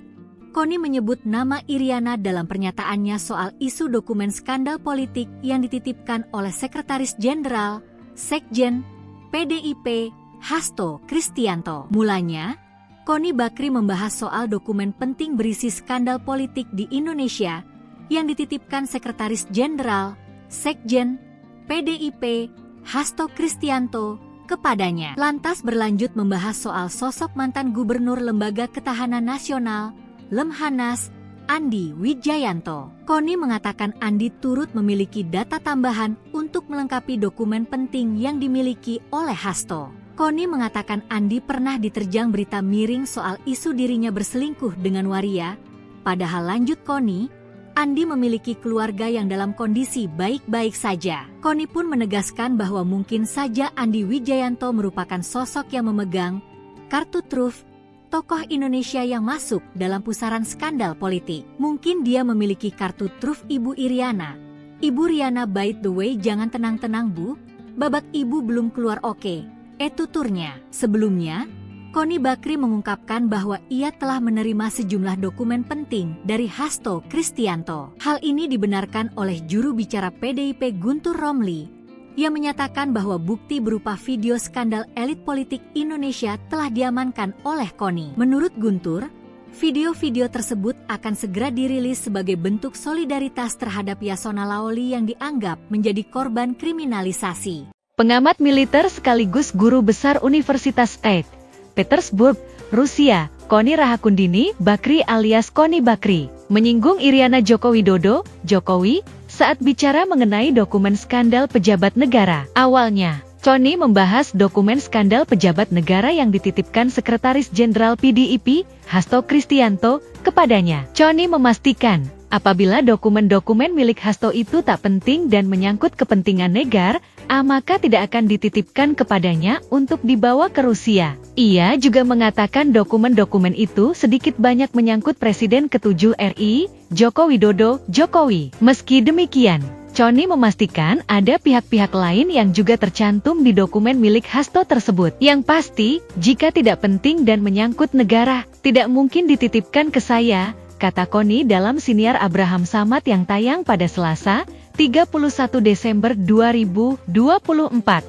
Kony menyebut nama Iriana dalam pernyataannya soal isu dokumen skandal politik yang dititipkan oleh Sekretaris Jenderal Sekjen PDIP Hasto Kristianto. Mulanya, Kony Bakri membahas soal dokumen penting berisi skandal politik di Indonesia yang dititipkan Sekretaris Jenderal Sekjen PDIP Hasto Kristianto kepadanya. Lantas berlanjut membahas soal sosok mantan Gubernur Lembaga Ketahanan Nasional Lemhanas Andi Wijayanto. Kony mengatakan Andi turut memiliki data tambahan untuk melengkapi dokumen penting yang dimiliki oleh Hasto. Kony mengatakan Andi pernah diterjang berita miring soal isu dirinya berselingkuh dengan waria. Padahal lanjut Kony, Andi memiliki keluarga yang dalam kondisi baik-baik saja. Kony pun menegaskan bahwa mungkin saja Andi Wijayanto merupakan sosok yang memegang kartu truf tokoh Indonesia yang masuk dalam pusaran skandal politik. Mungkin dia memiliki kartu truf Ibu Iriana. Ibu Riana, by the way, jangan tenang-tenang Bu, babak ibu belum keluar oke. Tuturnya. Sebelumnya, Kony Bakri mengungkapkan bahwa ia telah menerima sejumlah dokumen penting dari Hasto Kristianto. Hal ini dibenarkan oleh juru bicara PDIP Guntur Romli, yang menyatakan bahwa bukti berupa video skandal elit politik Indonesia telah diamankan oleh Kony. Menurut Guntur, video-video tersebut akan segera dirilis sebagai bentuk solidaritas terhadap Yasona Laoli yang dianggap menjadi korban kriminalisasi. Pengamat militer sekaligus guru besar Universitas St. Petersburg, Rusia, Kony Rahakundini Bakri alias Kony Bakri, menyinggung Iriana Joko Widodo, Jokowi, saat bicara mengenai dokumen skandal pejabat negara. Awalnya, Kony membahas dokumen skandal pejabat negara yang dititipkan Sekretaris Jenderal PDIP, Hasto Kristianto, kepadanya. Kony memastikan, apabila dokumen-dokumen milik Hasto itu tak penting dan menyangkut kepentingan negara, maka tidak akan dititipkan kepadanya untuk dibawa ke Rusia. Ia juga mengatakan dokumen-dokumen itu sedikit banyak menyangkut Presiden ke-7 RI, Joko Widodo, Jokowi. Meski demikian, Kony memastikan ada pihak-pihak lain yang juga tercantum di dokumen milik Hasto tersebut. Yang pasti, jika tidak penting dan menyangkut negara, tidak mungkin dititipkan ke saya, kata Kony dalam siniar Abraham Samad yang tayang pada Selasa, 31 Desember 2024,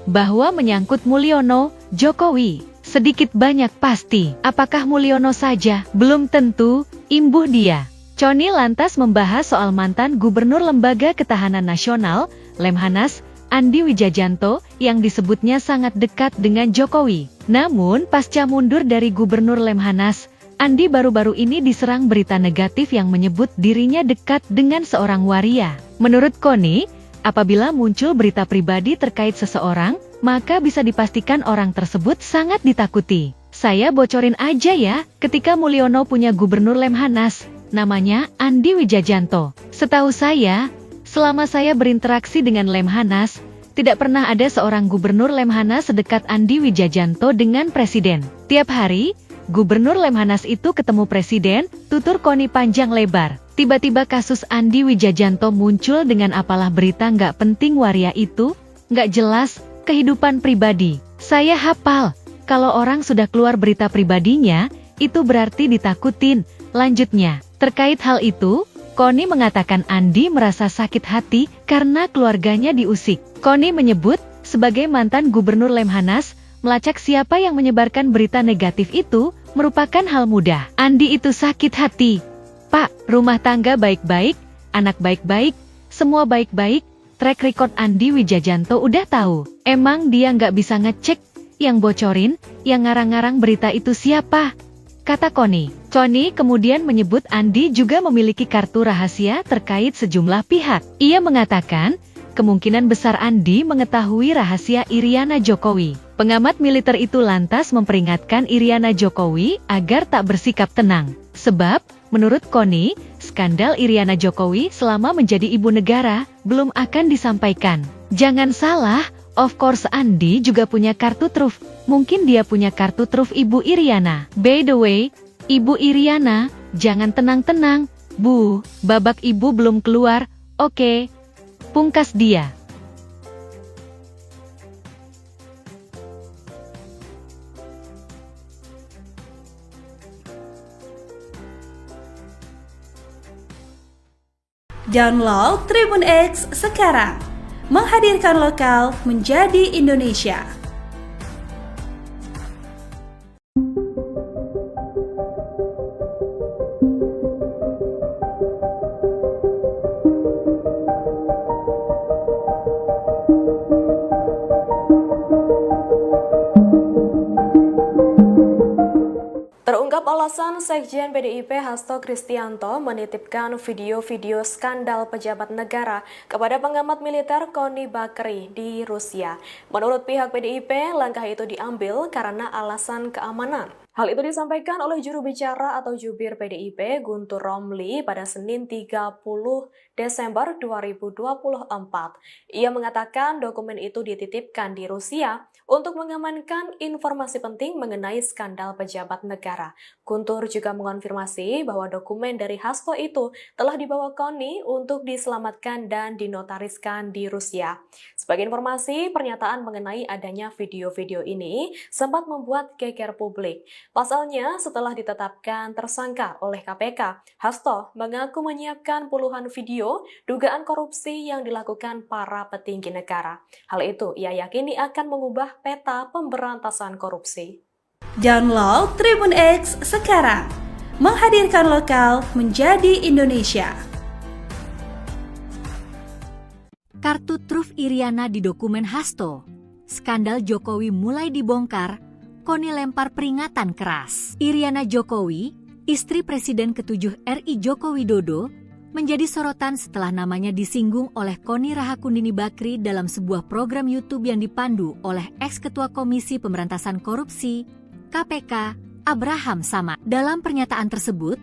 bahwa menyangkut Mulyono, Jokowi, sedikit banyak pasti. Apakah Mulyono saja? Belum tentu, imbuh dia. Kony lantas membahas soal mantan Gubernur Lembaga Ketahanan Nasional, Lemhanas, Andi Wijayanto, yang disebutnya sangat dekat dengan Jokowi. Namun, pasca mundur dari Gubernur Lemhanas, Andi baru-baru ini diserang berita negatif yang menyebut dirinya dekat dengan seorang waria. Menurut Kony, apabila muncul berita pribadi terkait seseorang, maka bisa dipastikan orang tersebut sangat ditakuti. Saya bocorin aja ya, ketika Mulyono punya Gubernur Lemhanas, namanya Andi Wijayanto. Setahu saya, selama saya berinteraksi dengan Lemhanas, tidak pernah ada seorang Gubernur Lemhanas sedekat Andi Wijayanto dengan Presiden. Tiap hari, Gubernur Lemhanas itu ketemu Presiden, tutur Kony panjang lebar. Tiba-tiba kasus Andi Wijayanto muncul dengan apalah berita nggak penting waria itu, nggak jelas, kehidupan pribadi. Saya hafal, kalau orang sudah keluar berita pribadinya, itu berarti ditakutin. Lanjutnya, terkait hal itu, Kony mengatakan Andi merasa sakit hati karena keluarganya diusik. Kony menyebut, sebagai mantan Gubernur Lemhanas, melacak siapa yang menyebarkan berita negatif itu merupakan hal mudah. Andi itu sakit hati. Pak, rumah tangga baik-baik, anak baik-baik, semua baik-baik, track record Andi Wijayanto udah tahu. Emang dia nggak bisa ngecek, yang bocorin, yang ngarang-ngarang berita itu siapa? Kata Kony. Kony kemudian menyebut Andi juga memiliki kartu rahasia terkait sejumlah pihak. Ia mengatakan, kemungkinan besar Andi mengetahui rahasia Iriana Jokowi. Pengamat militer itu lantas memperingatkan Iriana Jokowi agar tak bersikap tenang. Sebab, menurut Kony, skandal Iriana Jokowi selama menjadi ibu negara belum akan disampaikan. Jangan salah, of course Andi juga punya kartu truf. Mungkin dia punya kartu truf Ibu Iriana. By the way, Ibu Iriana, jangan tenang-tenang. Bu, babak ibu belum keluar, oke. Pungkas dia. Download Tribun X sekarang, menghadirkan lokal menjadi Indonesia. Terungkap alasan Sekjen PDIP Hasto Kristianto menitipkan video-video skandal pejabat negara kepada pengamat militer Koni Bakri di Rusia. Menurut pihak PDIP, langkah itu diambil karena alasan keamanan. Hal itu disampaikan oleh juru bicara atau jubir PDIP Guntur Romli pada Senin 30 Desember 2024. Ia mengatakan dokumen itu dititipkan di Rusia untuk mengamankan informasi penting mengenai skandal pejabat negara. Guntur juga mengonfirmasi bahwa dokumen dari Hasto itu telah dibawa Koni untuk diselamatkan dan dinotariskan di Rusia. Sebagai informasi, pernyataan mengenai adanya video-video ini sempat membuat geger publik. Pasalnya, setelah ditetapkan tersangka oleh KPK, Hasto mengaku menyiapkan puluhan video dugaan korupsi yang dilakukan para petinggi negara. Hal itu ia yakini akan mengubah peta pemberantasan korupsi. Download Tribun X sekarang, menghadirkan lokal menjadi Indonesia. Kartu truf Iriana di dokumen Hasto. Skandal Jokowi mulai dibongkar, Koni lempar peringatan keras. Iriana Jokowi, istri Presiden ke-7 RI Joko Widodo, menjadi sorotan setelah namanya disinggung oleh Koni Rahakundini Bakri dalam sebuah program YouTube yang dipandu oleh ex-ketua Komisi Pemberantasan Korupsi, KPK, Abraham Samad. Dalam pernyataan tersebut,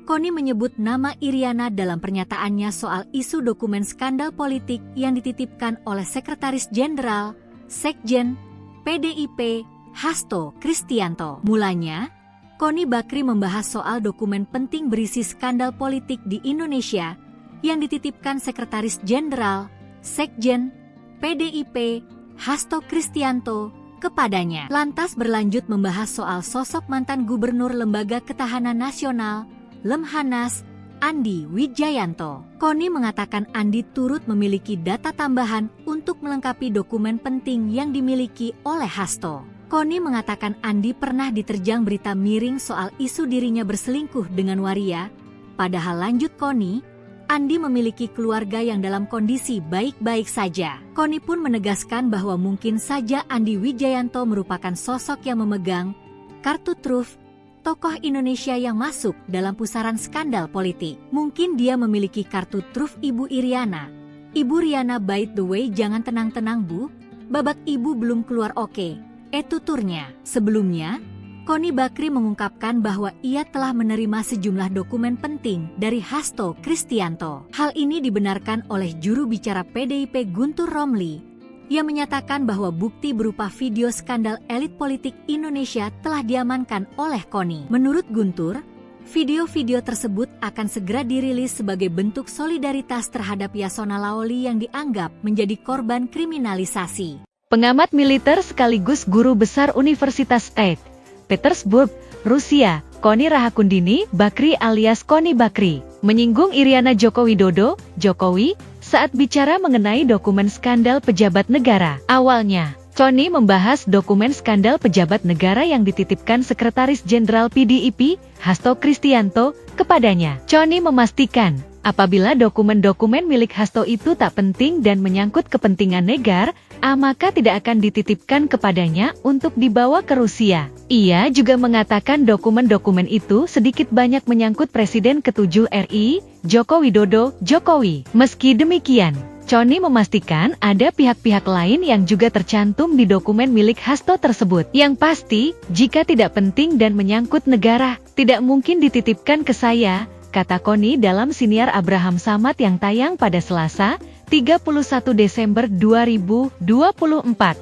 Koni menyebut nama Iriana dalam pernyataannya soal isu dokumen skandal politik yang dititipkan oleh Sekretaris Jenderal, Sekjen, PDIP, Hasto Kristianto. Mulanya, Koni Bakri membahas soal dokumen penting berisi skandal politik di Indonesia yang dititipkan Sekretaris Jenderal, Sekjen, PDIP, Hasto Kristianto kepadanya. Lantas berlanjut membahas soal sosok mantan Gubernur Lembaga Ketahanan Nasional, Lemhanas, Andi Wijayanto. Koni mengatakan Andi turut memiliki data tambahan untuk melengkapi dokumen penting yang dimiliki oleh Hasto. Koni mengatakan Andi pernah diterjang berita miring soal isu dirinya berselingkuh dengan waria. Padahal lanjut Koni, Andi memiliki keluarga yang dalam kondisi baik-baik saja. Koni pun menegaskan bahwa mungkin saja Andi Wijayanto merupakan sosok yang memegang kartu truf tokoh Indonesia yang masuk dalam pusaran skandal politik. Mungkin dia memiliki kartu truf Ibu Iriana. Ibu Riana, by the way, jangan tenang-tenang Bu, babak ibu belum keluar oke. Tuturnya. Sebelumnya, Koni Bakri mengungkapkan bahwa ia telah menerima sejumlah dokumen penting dari Hasto Kristianto. Hal ini dibenarkan oleh juru bicara PDIP Guntur Romli, yang menyatakan bahwa bukti berupa video skandal elit politik Indonesia telah diamankan oleh Koni. Menurut Guntur, video-video tersebut akan segera dirilis sebagai bentuk solidaritas terhadap Yasona Laoli yang dianggap menjadi korban kriminalisasi. Pengamat militer sekaligus guru besar Universitas St. Petersburg, Rusia, Koni Rahakundini Bakri alias Koni Bakri, menyinggung Iriana Joko Widodo, Jokowi, saat bicara mengenai dokumen skandal pejabat negara. Awalnya, Koni membahas dokumen skandal pejabat negara yang dititipkan Sekretaris Jenderal PDIP, Hasto Kristianto, kepadanya. Koni memastikan, apabila dokumen-dokumen milik Hasto itu tak penting dan menyangkut kepentingan negara, maka tidak akan dititipkan kepadanya untuk dibawa ke Rusia. Ia juga mengatakan dokumen-dokumen itu sedikit banyak menyangkut Presiden ke-7 RI, Joko Widodo, Jokowi. Meski demikian, Koni memastikan ada pihak-pihak lain yang juga tercantum di dokumen milik Hasto tersebut. Yang pasti, jika tidak penting dan menyangkut negara, tidak mungkin dititipkan ke saya, kata Koni dalam siniar Abraham Samad yang tayang pada Selasa, 31 Desember 2024,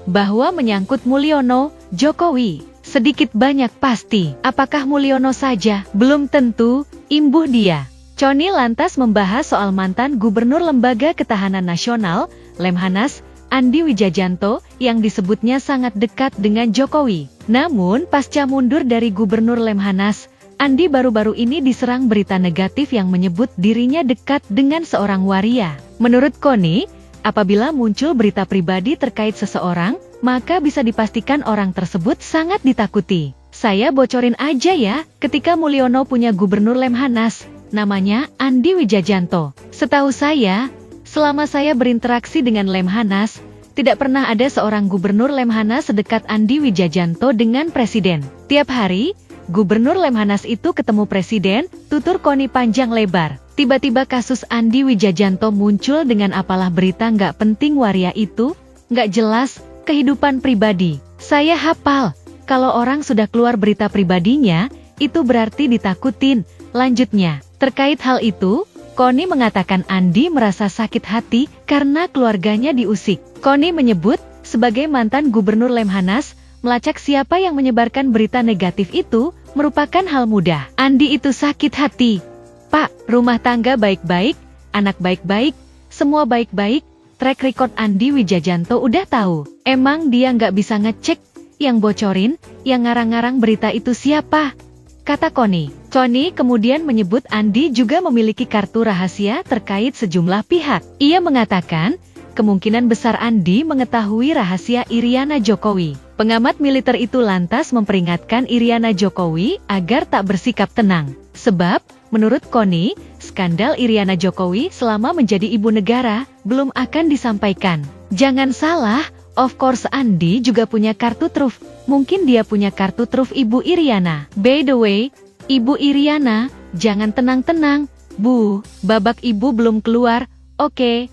bahwa menyangkut Mulyono, Jokowi, sedikit banyak pasti. Apakah Mulyono saja? Belum tentu, imbuh dia. Koni lantas membahas soal mantan Gubernur Lembaga Ketahanan Nasional, Lemhanas, Andi Wijajanto, yang disebutnya sangat dekat dengan Jokowi. Namun, pasca mundur dari Gubernur Lemhanas, Andi baru-baru ini diserang berita negatif yang menyebut dirinya dekat dengan seorang waria. Menurut Koni, apabila muncul berita pribadi terkait seseorang, maka bisa dipastikan orang tersebut sangat ditakuti. Saya bocorin aja ya, ketika Mulyono punya Gubernur Lemhanas, namanya Andi Wijajanto. Setahu saya, selama saya berinteraksi dengan Lemhanas, tidak pernah ada seorang Gubernur Lemhanas sedekat Andi Wijajanto dengan Presiden. Tiap hari, Gubernur Lemhanas itu ketemu Presiden, tutur Koni panjang lebar. Tiba-tiba kasus Andi Wijajanto muncul dengan apalah berita nggak penting waria itu, nggak jelas, kehidupan pribadi. Saya hafal, kalau orang sudah keluar berita pribadinya, itu berarti ditakutin. Lanjutnya, terkait hal itu, Koni mengatakan Andi merasa sakit hati karena keluarganya diusik. Koni menyebut, sebagai mantan Gubernur Lemhanas, melacak siapa yang menyebarkan berita negatif itu merupakan hal mudah. Andi itu sakit hati. Pak, rumah tangga baik-baik, anak baik-baik, semua baik-baik, track record Andi Wijajanto udah tahu. Emang dia nggak bisa ngecek, yang bocorin, yang ngarang-ngarang berita itu siapa? Kata Koni. Koni kemudian menyebut Andi juga memiliki kartu rahasia terkait sejumlah pihak. Ia mengatakan, kemungkinan besar Andi mengetahui rahasia Iriana Jokowi. Pengamat militer itu lantas memperingatkan Iriana Jokowi agar tak bersikap tenang. Sebab, menurut Koni, skandal Iriana Jokowi selama menjadi ibu negara belum akan disampaikan. Jangan salah, of course Andi juga punya kartu truf. Mungkin dia punya kartu truf Ibu Iriana. By the way, Ibu Iriana, jangan tenang-tenang, Bu, babak ibu belum keluar, oke.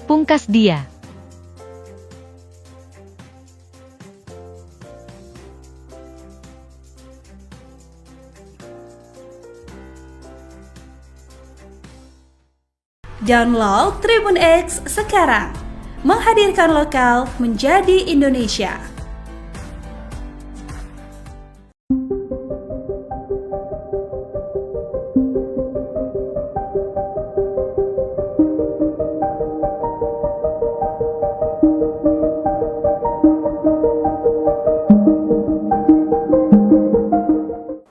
Pungkas dia. Download Tribun X sekarang. Menghadirkan lokal menjadi Indonesia.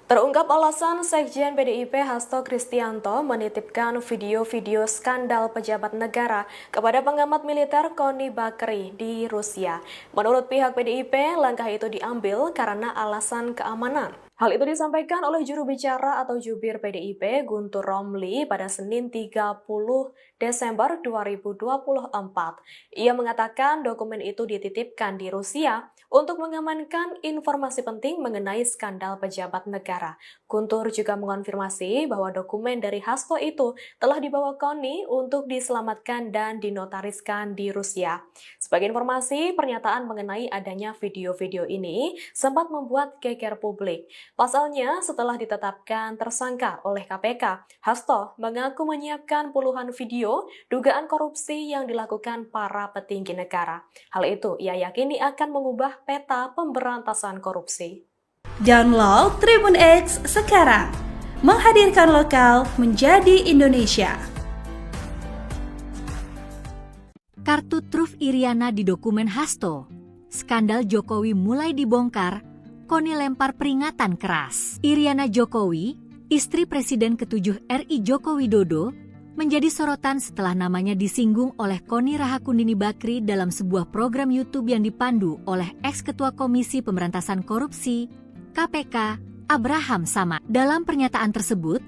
Terungkap alasan Sekjen PDIP Hasto Kristianto menitipkan video-video skandal pejabat negara kepada pengamat militer Koni Bakri di Rusia. Menurut pihak PDIP, langkah itu diambil karena alasan keamanan. Hal itu disampaikan oleh juru bicara atau jubir PDIP Guntur Romli pada Senin 30 Desember 2024. Ia mengatakan dokumen itu dititipkan di Rusia untuk mengamankan informasi penting mengenai skandal pejabat negara. Guntur juga mengonfirmasi bahwa dokumen dari Hasto itu telah dibawa Koni untuk diselamatkan dan dinotariskan di Rusia. Sebagai informasi, pernyataan mengenai adanya video-video ini sempat membuat geger publik. Pasalnya, setelah ditetapkan tersangka oleh KPK, Hasto mengaku menyiapkan puluhan video dugaan korupsi yang dilakukan para petinggi negara. Hal itu ia yakini akan mengubah peta pemberantasan korupsi. Download Tribun X sekarang. Menghadirkan lokal menjadi Indonesia. Kartu truf Iriana di dokumen Hasto. Skandal Jokowi mulai dibongkar, Koni lempar peringatan keras. Iriana Jokowi, istri Presiden ke-7 RI Joko Widodo, menjadi sorotan setelah namanya disinggung oleh Koni Rahakundini Bakri dalam sebuah program YouTube yang dipandu oleh ex-ketua Komisi Pemberantasan Korupsi, KPK, Abraham Samad. Dalam pernyataan tersebut,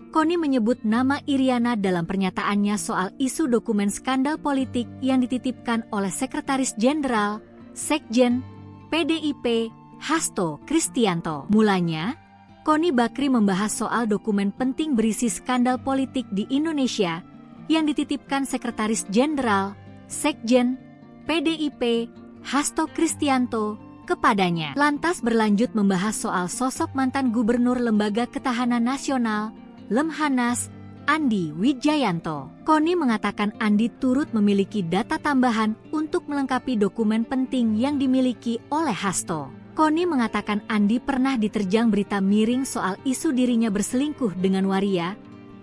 Koni menyebut nama Iriana dalam pernyataannya soal isu dokumen skandal politik yang dititipkan oleh Sekretaris Jenderal, Sekjen, PDIP, Hasto Kristianto. Mulanya, Koni Bakri membahas soal dokumen penting berisi skandal politik di Indonesia yang dititipkan Sekretaris Jenderal, Sekjen, PDIP, Hasto Kristianto kepadanya. Lantas berlanjut membahas soal sosok mantan Gubernur Lembaga Ketahanan Nasional, Lemhanas, Andi Wijayanto. Koni mengatakan Andi turut memiliki data tambahan untuk melengkapi dokumen penting yang dimiliki oleh Hasto. Koni mengatakan Andi pernah diterjang berita miring soal isu dirinya berselingkuh dengan waria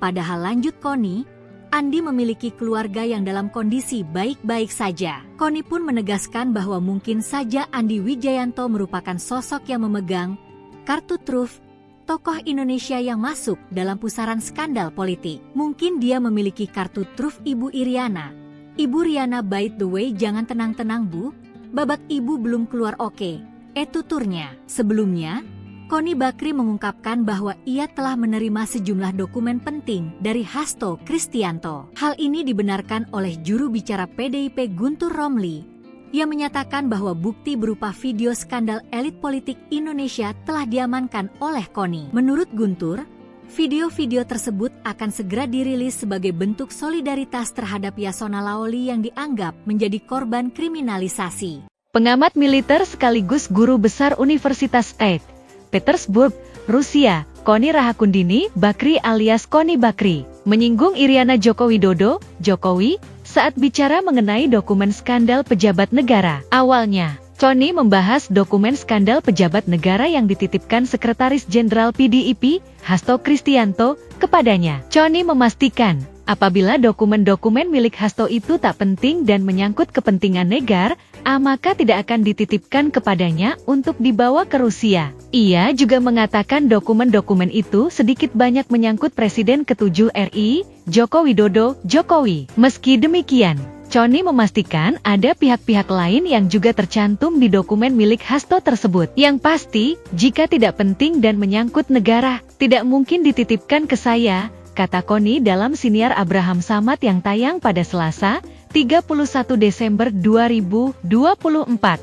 Padahal lanjut Koni, Andi memiliki keluarga yang dalam kondisi baik-baik saja. Koni pun menegaskan bahwa mungkin saja Andi Wijayanto merupakan sosok yang memegang kartu truf tokoh Indonesia yang masuk dalam pusaran skandal politik. Mungkin dia memiliki kartu truf Ibu Iriana. Ibu Riana, by the way, jangan tenang-tenang Bu, babak Ibu belum keluar oke. Tuturnya. Sebelumnya, Koni Bakri mengungkapkan bahwa ia telah menerima sejumlah dokumen penting dari Hasto Kristianto. Hal ini dibenarkan oleh juru bicara PDIP Guntur Romli, yang menyatakan bahwa bukti berupa video skandal elit politik Indonesia telah diamankan oleh Koni. Menurut Guntur, video-video tersebut akan segera dirilis sebagai bentuk solidaritas terhadap Yasona Laoli yang dianggap menjadi korban kriminalisasi. Pengamat militer sekaligus guru besar Universitas St. Petersburg, Rusia, Koni Rahakundini Bakri alias Koni Bakri, menyinggung Iriana Joko Widodo, Jokowi, saat bicara mengenai dokumen skandal pejabat negara. Awalnya, Koni membahas dokumen skandal pejabat negara yang dititipkan Sekretaris Jenderal PDIP, Hasto Kristianto, kepadanya. Koni memastikan, apabila dokumen-dokumen milik Hasto itu tak penting dan menyangkut kepentingan negara, maka tidak akan dititipkan kepadanya untuk dibawa ke Rusia. Ia juga mengatakan dokumen-dokumen itu sedikit banyak menyangkut Presiden ke-7 RI, Joko Widodo, Jokowi. Meski demikian, Koni memastikan ada pihak-pihak lain yang juga tercantum di dokumen milik Hasto tersebut. Yang pasti, jika tidak penting dan menyangkut negara, tidak mungkin dititipkan ke saya, kata Koni dalam siniar Abraham Samad yang tayang pada Selasa, 31 Desember 2024,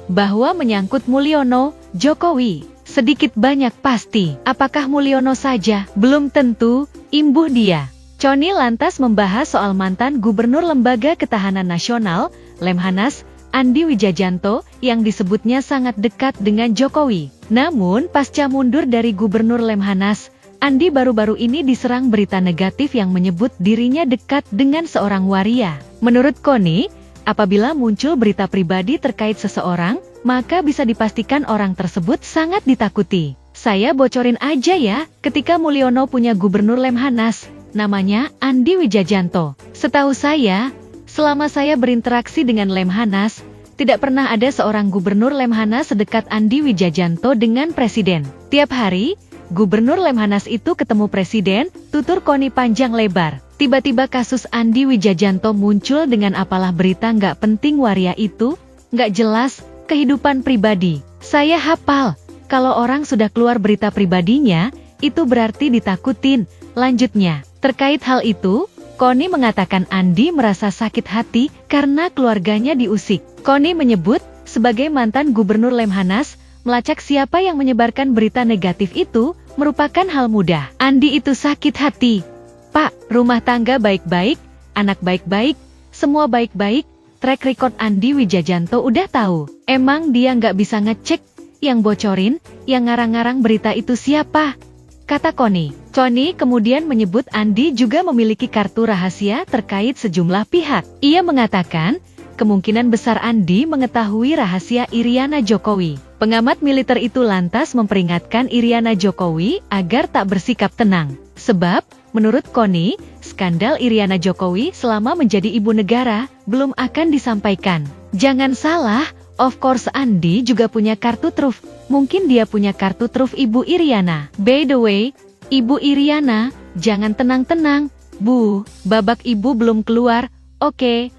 bahwa menyangkut Mulyono, Jokowi, sedikit banyak pasti. Apakah Mulyono saja? Belum tentu, imbuh dia. Koni lantas membahas soal mantan Gubernur Lembaga Ketahanan Nasional, Lemhanas, Andi Wijayanto, yang disebutnya sangat dekat dengan Jokowi. Namun, pasca mundur dari Gubernur Lemhanas, Andi baru-baru ini diserang berita negatif yang menyebut dirinya dekat dengan seorang waria. Menurut Koni, apabila muncul berita pribadi terkait seseorang, maka bisa dipastikan orang tersebut sangat ditakuti. Saya bocorin aja ya, ketika Mulyono punya Gubernur Lemhanas, namanya Andi Wijayanto. Setahu saya, selama saya berinteraksi dengan Lemhanas, tidak pernah ada seorang Gubernur Lemhanas sedekat Andi Wijayanto dengan Presiden. Tiap hari, Gubernur Lemhanas itu ketemu Presiden, tutur Koni panjang lebar. Tiba-tiba kasus Andi Wijayanto muncul dengan apalah berita nggak penting waria itu, nggak jelas, kehidupan pribadi. Saya hafal, kalau orang sudah keluar berita pribadinya, itu berarti ditakutin. Lanjutnya, terkait hal itu, Koni mengatakan Andi merasa sakit hati karena keluarganya diusik. Koni menyebut, sebagai mantan Gubernur Lemhanas, melacak siapa yang menyebarkan berita negatif itu merupakan hal mudah. Andi itu sakit hati. Pak, rumah tangga baik-baik, anak baik-baik, semua baik-baik, track record Andi Wijayanto udah tahu. Emang dia nggak bisa ngecek, yang bocorin, yang ngarang-ngarang berita itu siapa? Kata Koni. Koni kemudian menyebut Andi juga memiliki kartu rahasia terkait sejumlah pihak. Ia mengatakan, kemungkinan besar Andi mengetahui rahasia Iriana Jokowi. Pengamat militer itu lantas memperingatkan Iriana Jokowi agar tak bersikap tenang. Sebab, menurut Koni, skandal Iriana Jokowi selama menjadi ibu negara belum akan disampaikan. Jangan salah, of course Andi juga punya kartu truf. Mungkin dia punya kartu truf Ibu Iriana. By the way, Ibu Iriana, jangan tenang-tenang, Bu, babak Ibu belum keluar, oke.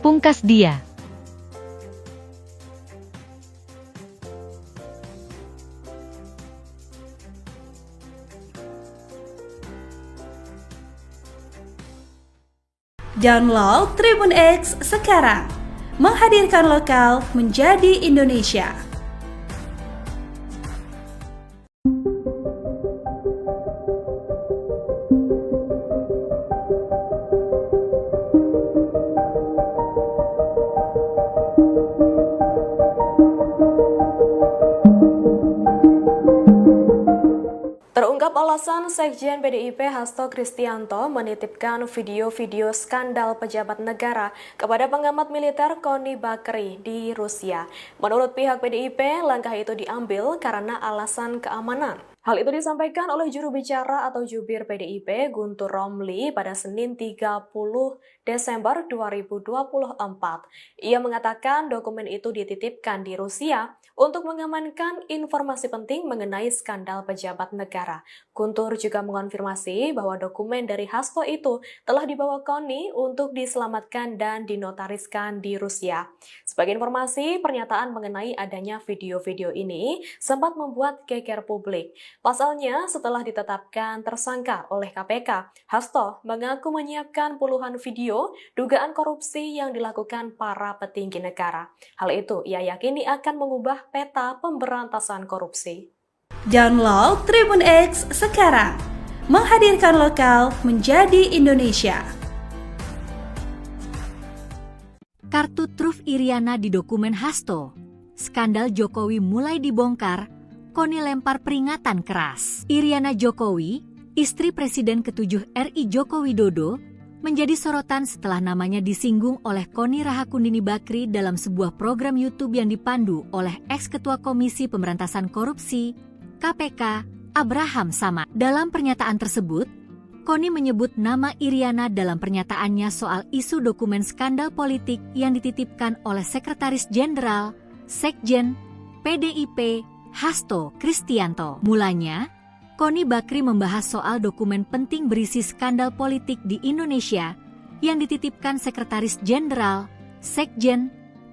Pungkas dia. Download Tribun X sekarang, menghadirkan lokal menjadi Indonesia. Terungkap alasan Sekjen PDIP Hasto Kristianto menitipkan video-video skandal pejabat negara kepada pengamat militer Koni Bakri di Rusia. Menurut pihak PDIP, langkah itu diambil karena alasan keamanan. Hal itu disampaikan oleh juru bicara atau jubir PDIP Guntur Romli pada Senin 30 Desember 2024. Ia mengatakan dokumen itu dititipkan di Rusia untuk mengamankan informasi penting mengenai skandal pejabat negara. Guntur juga mengonfirmasi bahwa dokumen dari Hasto itu telah dibawa KONI untuk diselamatkan dan dinotariskan di Rusia. Sebagai informasi, pernyataan mengenai adanya video-video ini sempat membuat geger publik. Pasalnya, setelah ditetapkan tersangka oleh KPK, Hasto mengaku menyiapkan puluhan video dugaan korupsi yang dilakukan para petinggi negara. Hal itu ia yakini akan mengubah peta pemberantasan korupsi. Download Tribun X sekarang, menghadirkan lokal menjadi Indonesia. Kartu truf Iriana di dokumen Hasto. Skandal Jokowi mulai dibongkar, KONI lempar peringatan keras. Iriana Jokowi, istri Presiden ke-7 RI Joko Widodo, menjadi sorotan setelah namanya disinggung oleh Koni Rahakundini Bakri dalam sebuah program YouTube yang dipandu oleh ex-ketua Komisi Pemberantasan Korupsi, KPK, Abraham Samad. Dalam pernyataan tersebut, Koni menyebut nama Iriana dalam pernyataannya soal isu dokumen skandal politik yang dititipkan oleh Sekretaris Jenderal, Sekjen, PDIP, Hasto Kristianto. Mulanya, Koni Bakri membahas soal dokumen penting berisi skandal politik di Indonesia yang dititipkan Sekretaris Jenderal, Sekjen,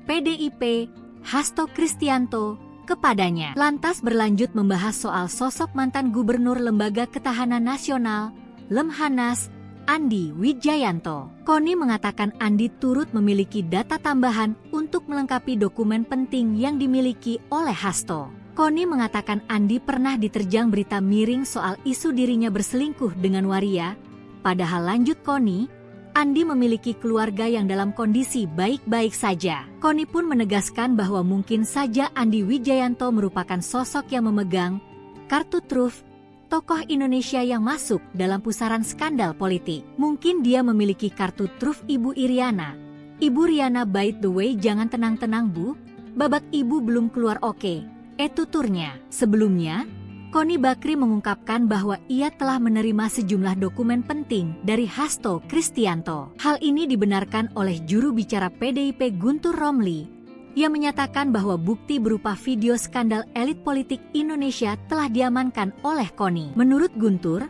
PDIP, Hasto Kristianto kepadanya. Lantas berlanjut membahas soal sosok mantan Gubernur Lembaga Ketahanan Nasional, Lemhanas, Andi Wijayanto. Koni mengatakan Andi turut memiliki data tambahan untuk melengkapi dokumen penting yang dimiliki oleh Hasto. Koni mengatakan Andi pernah diterjang berita miring soal isu dirinya berselingkuh dengan waria. Padahal lanjut Koni, Andi memiliki keluarga yang dalam kondisi baik-baik saja. Koni pun menegaskan bahwa mungkin saja Andi Wijayanto merupakan sosok yang memegang kartu truf tokoh Indonesia yang masuk dalam pusaran skandal politik. Mungkin dia memiliki kartu truf Ibu Iriana. Ibu Riana, by the way, jangan tenang-tenang Bu, babak Ibu belum keluar oke. Tuturnya. Sebelumnya, Koni Bakri mengungkapkan bahwa ia telah menerima sejumlah dokumen penting dari Hasto Kristianto. Hal ini dibenarkan oleh juru bicara PDIP Guntur Romli, yang menyatakan bahwa bukti berupa video skandal elit politik Indonesia telah diamankan oleh Koni. Menurut Guntur,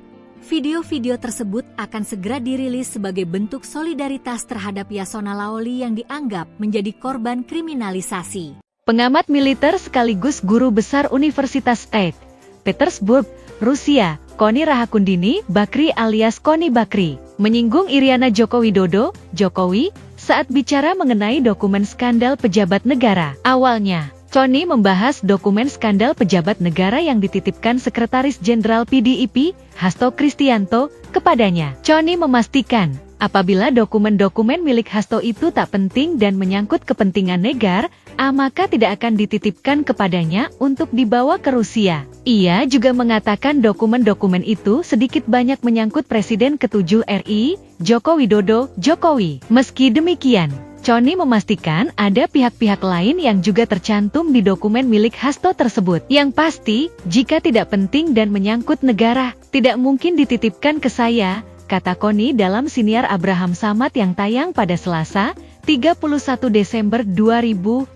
video-video tersebut akan segera dirilis sebagai bentuk solidaritas terhadap Yasona Laoli yang dianggap menjadi korban kriminalisasi. Pengamat militer sekaligus guru besar Universitas St. Petersburg, Rusia, Koni Rahakundini Bakri alias Koni Bakri, menyinggung Iriana Joko Widodo, Jokowi, saat bicara mengenai dokumen skandal pejabat negara. Awalnya, Koni membahas dokumen skandal pejabat negara yang dititipkan Sekretaris Jenderal PDIP, Hasto Kristianto, kepadanya. Koni memastikan, apabila dokumen-dokumen milik Hasto itu tak penting dan menyangkut kepentingan negara, maka tidak akan dititipkan kepadanya untuk dibawa ke Rusia. Ia juga mengatakan dokumen-dokumen itu sedikit banyak menyangkut Presiden ke-7 RI, Joko Widodo, Jokowi. Meski demikian, Koni memastikan ada pihak-pihak lain yang juga tercantum di dokumen milik Hasto tersebut. Yang pasti, jika tidak penting dan menyangkut negara, tidak mungkin dititipkan ke saya, kata Koni dalam siniar Abraham Samad yang tayang pada Selasa, 31 Desember 2024,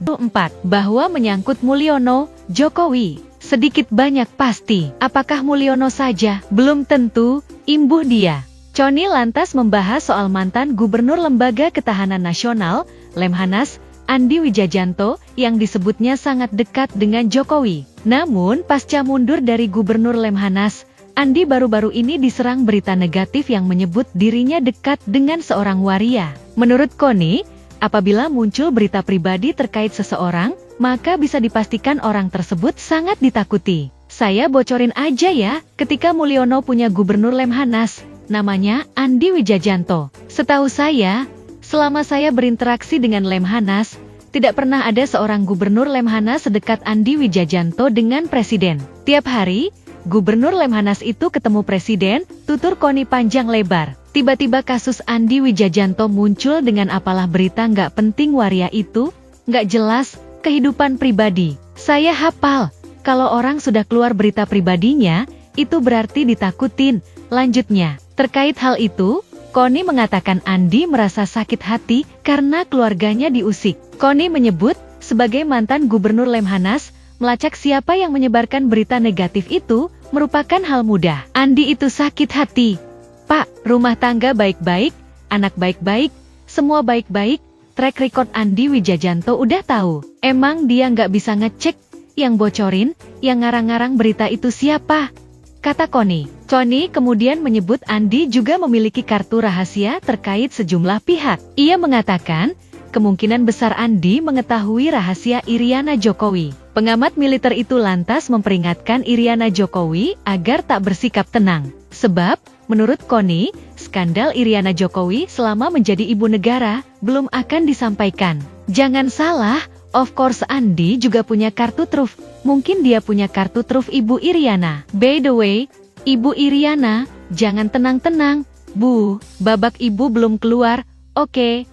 bahwa menyangkut Mulyono, Jokowi, sedikit banyak pasti. Apakah Mulyono saja? Belum tentu, imbuh dia. Koni lantas membahas soal mantan Gubernur Lembaga Ketahanan Nasional, Lemhanas, Andi Wijayanto, yang disebutnya sangat dekat dengan Jokowi. Namun, pasca mundur dari Gubernur Lemhanas, Andi baru-baru ini diserang berita negatif yang menyebut dirinya dekat dengan seorang waria. Menurut Koni, apabila muncul berita pribadi terkait seseorang, maka bisa dipastikan orang tersebut sangat ditakuti. Saya bocorin aja ya, ketika Mulyono punya Gubernur Lemhanas, namanya Andi Wijayanto. Setahu saya, selama saya berinteraksi dengan Lemhanas, tidak pernah ada seorang Gubernur Lemhanas sedekat Andi Wijayanto dengan Presiden. Tiap hari, Gubernur Lemhanas itu ketemu Presiden, tutur Koni panjang lebar. Tiba-tiba kasus Andi Wijayanto muncul dengan apalah berita nggak penting waria itu, nggak jelas, kehidupan pribadi. Saya hafal, kalau orang sudah keluar berita pribadinya, itu berarti ditakutin. Lanjutnya, terkait hal itu, Connie mengatakan Andi merasa sakit hati karena keluarganya diusik. Connie menyebut, sebagai mantan Gubernur Lemhanas, melacak siapa yang menyebarkan berita negatif itu merupakan hal mudah. Andi itu sakit hati. Pak, rumah tangga baik-baik, anak baik-baik, semua baik-baik, track record Andi Wijajanto udah tahu. Emang dia nggak bisa ngecek yang bocorin, yang ngarang-ngarang berita itu siapa? Kata Connie. Connie kemudian menyebut Andi juga memiliki kartu rahasia terkait sejumlah pihak. Ia mengatakan, kemungkinan besar Andi mengetahui rahasia Iriana Jokowi. Pengamat militer itu lantas memperingatkan Iriana Jokowi agar tak bersikap tenang. Sebab, menurut Connie, skandal Iriana Jokowi selama menjadi ibu negara belum akan disampaikan. Jangan salah, of course Andi juga punya kartu truf. Mungkin dia punya kartu truf Ibu Iriana. By the way, Ibu Iriana, jangan tenang-tenang, Bu. Babak ibu belum keluar, oke.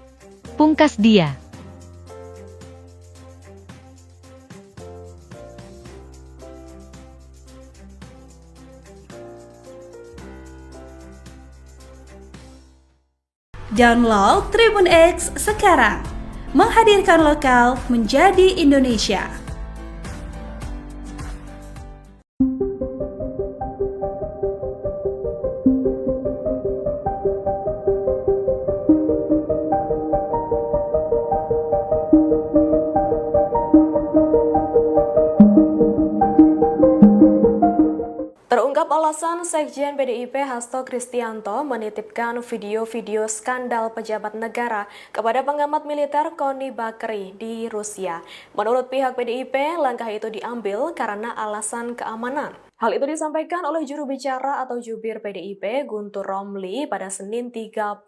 Pungkas dia. Download Tribun X sekarang. Menghadirkan lokal menjadi Indonesia. Terungkap alasan Sekjen PDIP Hasto Kristianto menitipkan video-video skandal pejabat negara kepada pengamat militer Connie Bakri di Rusia. Menurut pihak PDIP, langkah itu diambil karena alasan keamanan. Hal itu disampaikan oleh juru bicara atau jubir PDIP Guntur Romli pada Senin 30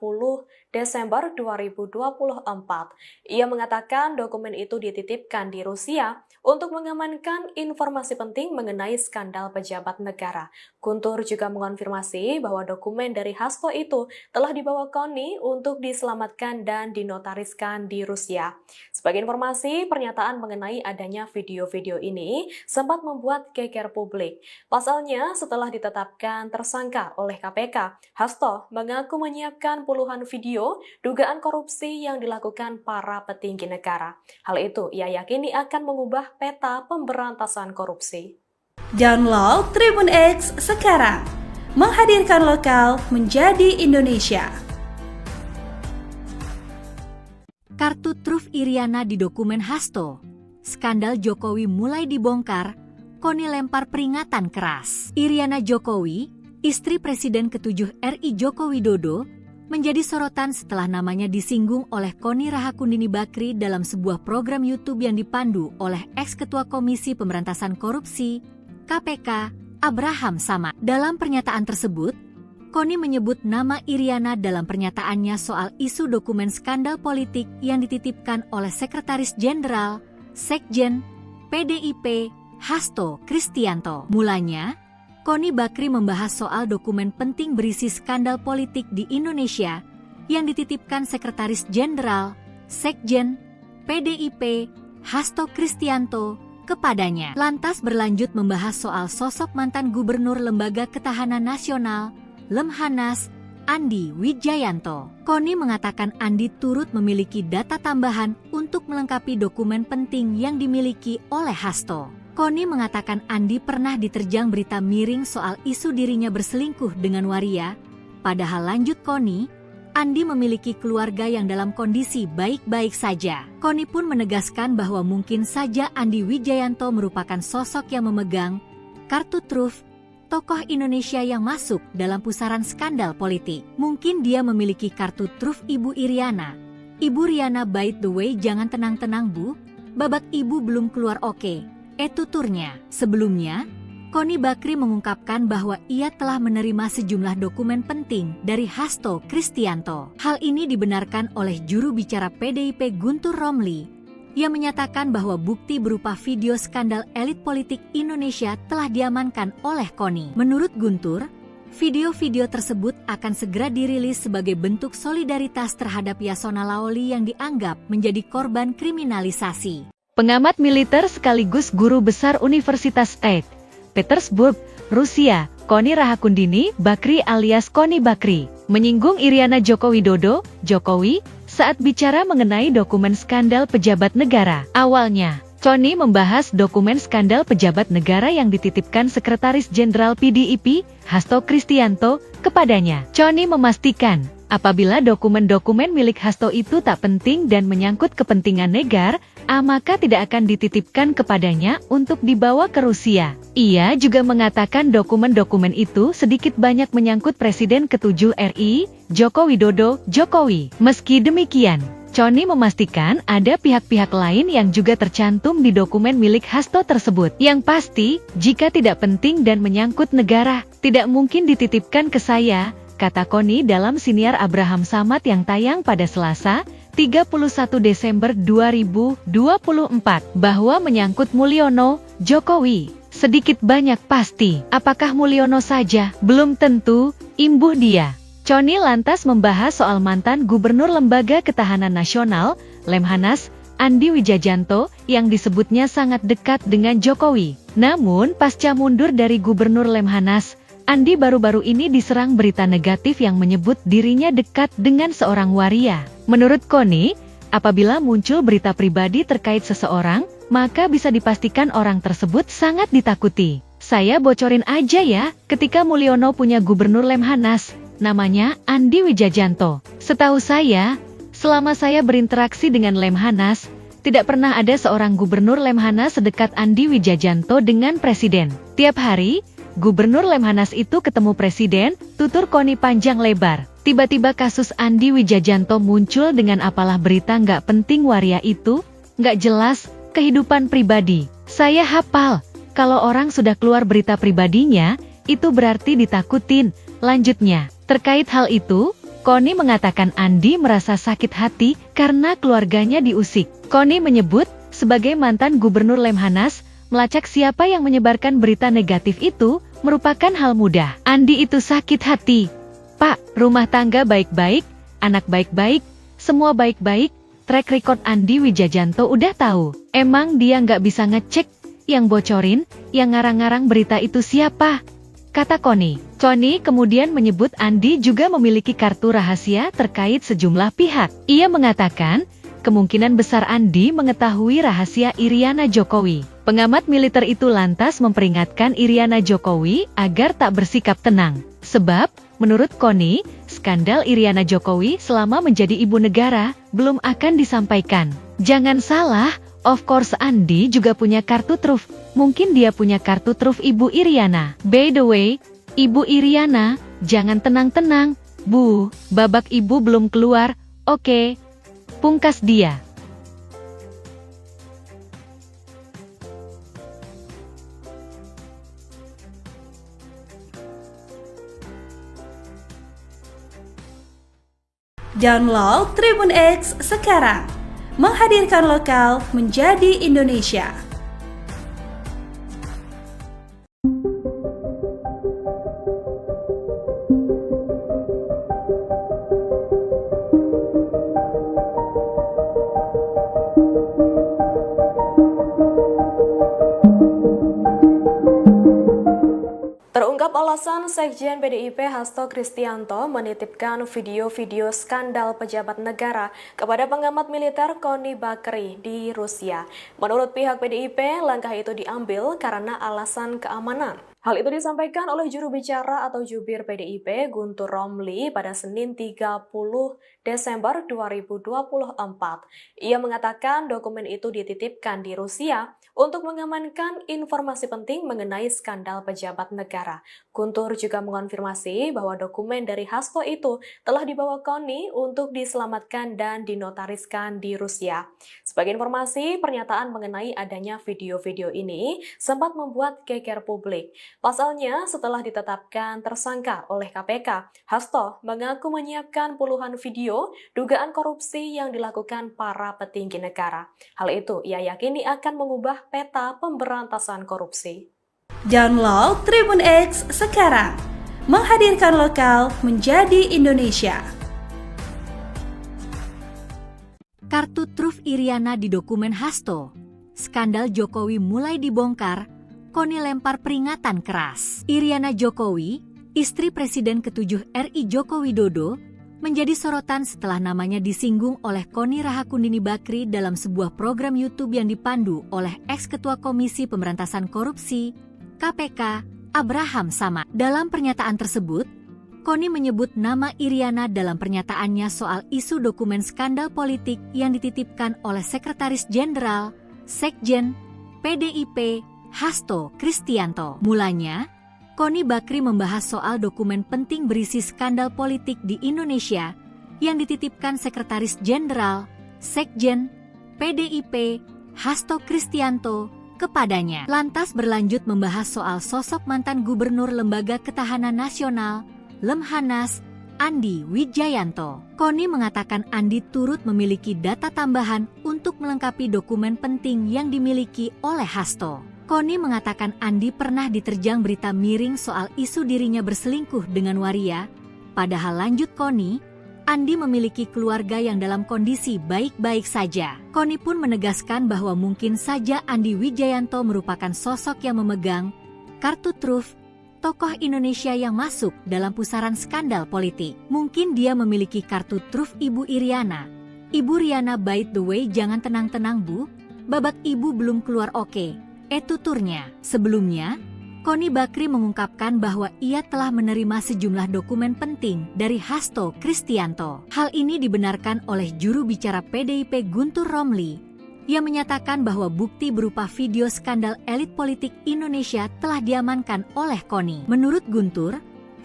Desember 2024. Ia mengatakan dokumen itu dititipkan di Rusia untuk mengamankan informasi penting mengenai skandal pejabat negara. Guntur juga mengonfirmasi bahwa dokumen dari Hasto itu telah dibawa Connie untuk diselamatkan dan dinotariskan di Rusia. Sebagai informasi, pernyataan mengenai adanya video-video ini sempat membuat geger publik. Pasalnya, setelah ditetapkan tersangka oleh KPK, Hasto mengaku menyiapkan puluhan video dugaan korupsi yang dilakukan para petinggi negara. Hal itu ia yakini akan mengubah peta pemberantasan korupsi. Download Tribun X sekarang. Menghadirkan lokal menjadi Indonesia. Kartu truf Iriana di dokumen Hasto. Skandal Jokowi mulai dibongkar, Connie lempar peringatan keras. Iriana Jokowi, istri Presiden ke-7 RI Joko Widodo, menjadi sorotan setelah namanya disinggung oleh Connie Rahakundini Bakri dalam sebuah program YouTube yang dipandu oleh ex-ketua Komisi Pemberantasan Korupsi, KPK, Abraham Samad. Dalam pernyataan tersebut, Connie menyebut nama Iriana dalam pernyataannya soal isu dokumen skandal politik yang dititipkan oleh Sekretaris Jenderal, Sekjen, PDIP, Hasto Kristianto. Mulanya, Connie Bakri membahas soal dokumen penting berisi skandal politik di Indonesia yang dititipkan Sekretaris Jenderal, Sekjen, PDIP, Hasto Kristianto kepadanya. Lantas berlanjut membahas soal sosok mantan Gubernur Lembaga Ketahanan Nasional, Lemhanas, Andi Wijayanto. Connie mengatakan Andi turut memiliki data tambahan untuk melengkapi dokumen penting yang dimiliki oleh Hasto. Connie mengatakan Andi pernah diterjang berita miring soal isu dirinya berselingkuh dengan waria. Padahal lanjut Connie, Andi memiliki keluarga yang dalam kondisi baik-baik saja. Connie pun menegaskan bahwa mungkin saja Andi Wijayanto merupakan sosok yang memegang kartu truf tokoh Indonesia yang masuk dalam pusaran skandal politik. Mungkin dia memiliki kartu truf Ibu Iriana. Ibu Riana, by the way, jangan tenang-tenang Bu, babak ibu belum keluar oke. Tuturnya. Sebelumnya, Connie Bakri mengungkapkan bahwa ia telah menerima sejumlah dokumen penting dari Hasto Kristianto. Hal ini dibenarkan oleh juru bicara PDIP Guntur Romli, yang menyatakan bahwa bukti berupa video skandal elit politik Indonesia telah diamankan oleh Connie. Menurut Guntur, video-video tersebut akan segera dirilis sebagai bentuk solidaritas terhadap Yasona Laoli yang dianggap menjadi korban kriminalisasi. Pengamat militer sekaligus guru besar Universitas St. Petersburg, Rusia, Koni Rahakundini Bakri alias Koni Bakri, menyinggung Iriana Joko Widodo, Jokowi, saat bicara mengenai dokumen skandal pejabat negara. Awalnya, Koni membahas dokumen skandal pejabat negara yang dititipkan Sekretaris Jenderal PDIP, Hasto Kristianto, kepadanya. Koni memastikan, apabila dokumen-dokumen milik Hasto itu tak penting dan menyangkut kepentingan negara, maka tidak akan dititipkan kepadanya untuk dibawa ke Rusia. Ia juga mengatakan dokumen-dokumen itu sedikit banyak menyangkut Presiden ke-7 RI, Joko Widodo, Jokowi. Meski demikian, Koni memastikan ada pihak-pihak lain yang juga tercantum di dokumen milik Hasto tersebut. Yang pasti, jika tidak penting dan menyangkut negara, tidak mungkin dititipkan ke saya, kata Koni dalam siniar Abraham Samad yang tayang pada Selasa, 31 Desember 2024, bahwa menyangkut Mulyono, Jokowi, sedikit banyak pasti. Apakah Mulyono saja? Belum tentu, imbuh dia. Koni lantas membahas soal mantan Gubernur Lembaga Ketahanan Nasional, Lemhanas, Andi Wijajanto, yang disebutnya sangat dekat dengan Jokowi. Namun, pasca mundur dari Gubernur Lemhanas, Andi baru-baru ini diserang berita negatif yang menyebut dirinya dekat dengan seorang waria. Menurut Koni, apabila muncul berita pribadi terkait seseorang, maka bisa dipastikan orang tersebut sangat ditakuti. Saya bocorin aja ya, ketika Mulyono punya Gubernur Lemhanas, namanya Andi Wijajanto. Setahu saya, selama saya berinteraksi dengan Lemhanas, tidak pernah ada seorang Gubernur Lemhanas sedekat Andi Wijajanto dengan Presiden. Tiap hari, Gubernur Lemhanas itu ketemu Presiden, tutur Koni panjang lebar. Tiba-tiba kasus Andi Wijajanto muncul dengan apalah berita nggak penting waria itu, nggak jelas, kehidupan pribadi. Saya hafal, kalau orang sudah keluar berita pribadinya, itu berarti ditakutin. Lanjutnya, terkait hal itu, Koni mengatakan Andi merasa sakit hati karena keluarganya diusik. Koni menyebut, sebagai mantan Gubernur Lemhanas, melacak siapa yang menyebarkan berita negatif itu, merupakan hal mudah. Andi itu sakit hati. Pak, rumah tangga baik-baik, anak baik-baik, semua baik-baik, track record Andi Wijajanto udah tahu. Emang dia nggak bisa ngecek, yang bocorin, yang ngarang-ngarang berita itu siapa? Kata Koni. Koni kemudian menyebut Andi juga memiliki kartu rahasia terkait sejumlah pihak. Ia mengatakan, kemungkinan besar Andi mengetahui rahasia Iriana Jokowi. Pengamat militer itu lantas memperingatkan Iriana Jokowi agar tak bersikap tenang. Sebab, menurut Koni, skandal Iriana Jokowi selama menjadi ibu negara belum akan disampaikan. Jangan salah, of course Andi juga punya kartu truf. Mungkin dia punya kartu truf Ibu Iriana. By the way, Ibu Iriana, jangan tenang-tenang. Bu, babak ibu belum keluar, oke. Pungkas dia. Download Tribun X sekarang. Menghadirkan lokal menjadi Indonesia. Terungkap alasan Sekjen PDIP Hasto Kristianto menitipkan video-video skandal pejabat negara kepada pengamat militer Koni Bakri di Rusia. Menurut pihak PDIP, langkah itu diambil karena alasan keamanan. Hal itu disampaikan oleh juru bicara atau jubir PDIP Guntur Romli pada Senin 30 Desember 2024. Ia mengatakan dokumen itu dititipkan di Rusia untuk mengamankan informasi penting mengenai skandal pejabat negara. Guntur juga mengonfirmasi bahwa dokumen dari Hasto itu telah dibawa Koni untuk diselamatkan dan dinotariskan di Rusia. Sebagai informasi, pernyataan mengenai adanya video-video ini sempat membuat geger publik. Pasalnya, setelah ditetapkan tersangka oleh KPK, Hasto mengaku menyiapkan puluhan video dugaan korupsi yang dilakukan para petinggi negara. Hal itu ia yakini akan mengubah peta pemberantasan korupsi. Download Tribun X sekarang. Menghadirkan lokal menjadi Indonesia. Kartu truf Iriana di dokumen Hasto. Skandal Jokowi mulai dibongkar. Koni lempar peringatan keras. Iriana Jokowi, istri Presiden ke-7 RI Joko Widodo, menjadi sorotan setelah namanya disinggung oleh Koni Rahakundini Bakri dalam sebuah program YouTube yang dipandu oleh ex-ketua Komisi Pemberantasan Korupsi KPK Abraham Samad. Dalam pernyataan tersebut, Koni menyebut nama Iriana dalam pernyataannya soal isu dokumen skandal politik yang dititipkan oleh Sekretaris Jenderal Sekjen PDIP Hasto Kristianto. Mulanya, Koni Bakri membahas soal dokumen penting berisi skandal politik di Indonesia yang dititipkan Sekretaris Jenderal Sekjen PDIP Hasto Kristianto kepadanya. Lantas berlanjut membahas soal sosok mantan Gubernur Lembaga Ketahanan Nasional Lemhanas Andi Wijayanto. Koni mengatakan Andi turut memiliki data tambahan untuk melengkapi dokumen penting yang dimiliki oleh Hasto. Koni mengatakan Andi pernah diterjang berita miring soal isu dirinya berselingkuh dengan waria. Padahal lanjut Koni, Andi memiliki keluarga yang dalam kondisi baik-baik saja. Koni pun menegaskan bahwa mungkin saja Andi Wijayanto merupakan sosok yang memegang kartu truf tokoh Indonesia yang masuk dalam pusaran skandal politik. Mungkin dia memiliki kartu truf Ibu Iriana. Ibu Riana, by the way, jangan tenang-tenang Bu, babak Ibu belum keluar oke. Tuturnya. Sebelumnya, Koni Bakri mengungkapkan bahwa ia telah menerima sejumlah dokumen penting dari Hasto Kristianto. Hal ini dibenarkan oleh juru bicara PDIP Guntur Romli, yang menyatakan bahwa bukti berupa video skandal elit politik Indonesia telah diamankan oleh Koni. Menurut Guntur,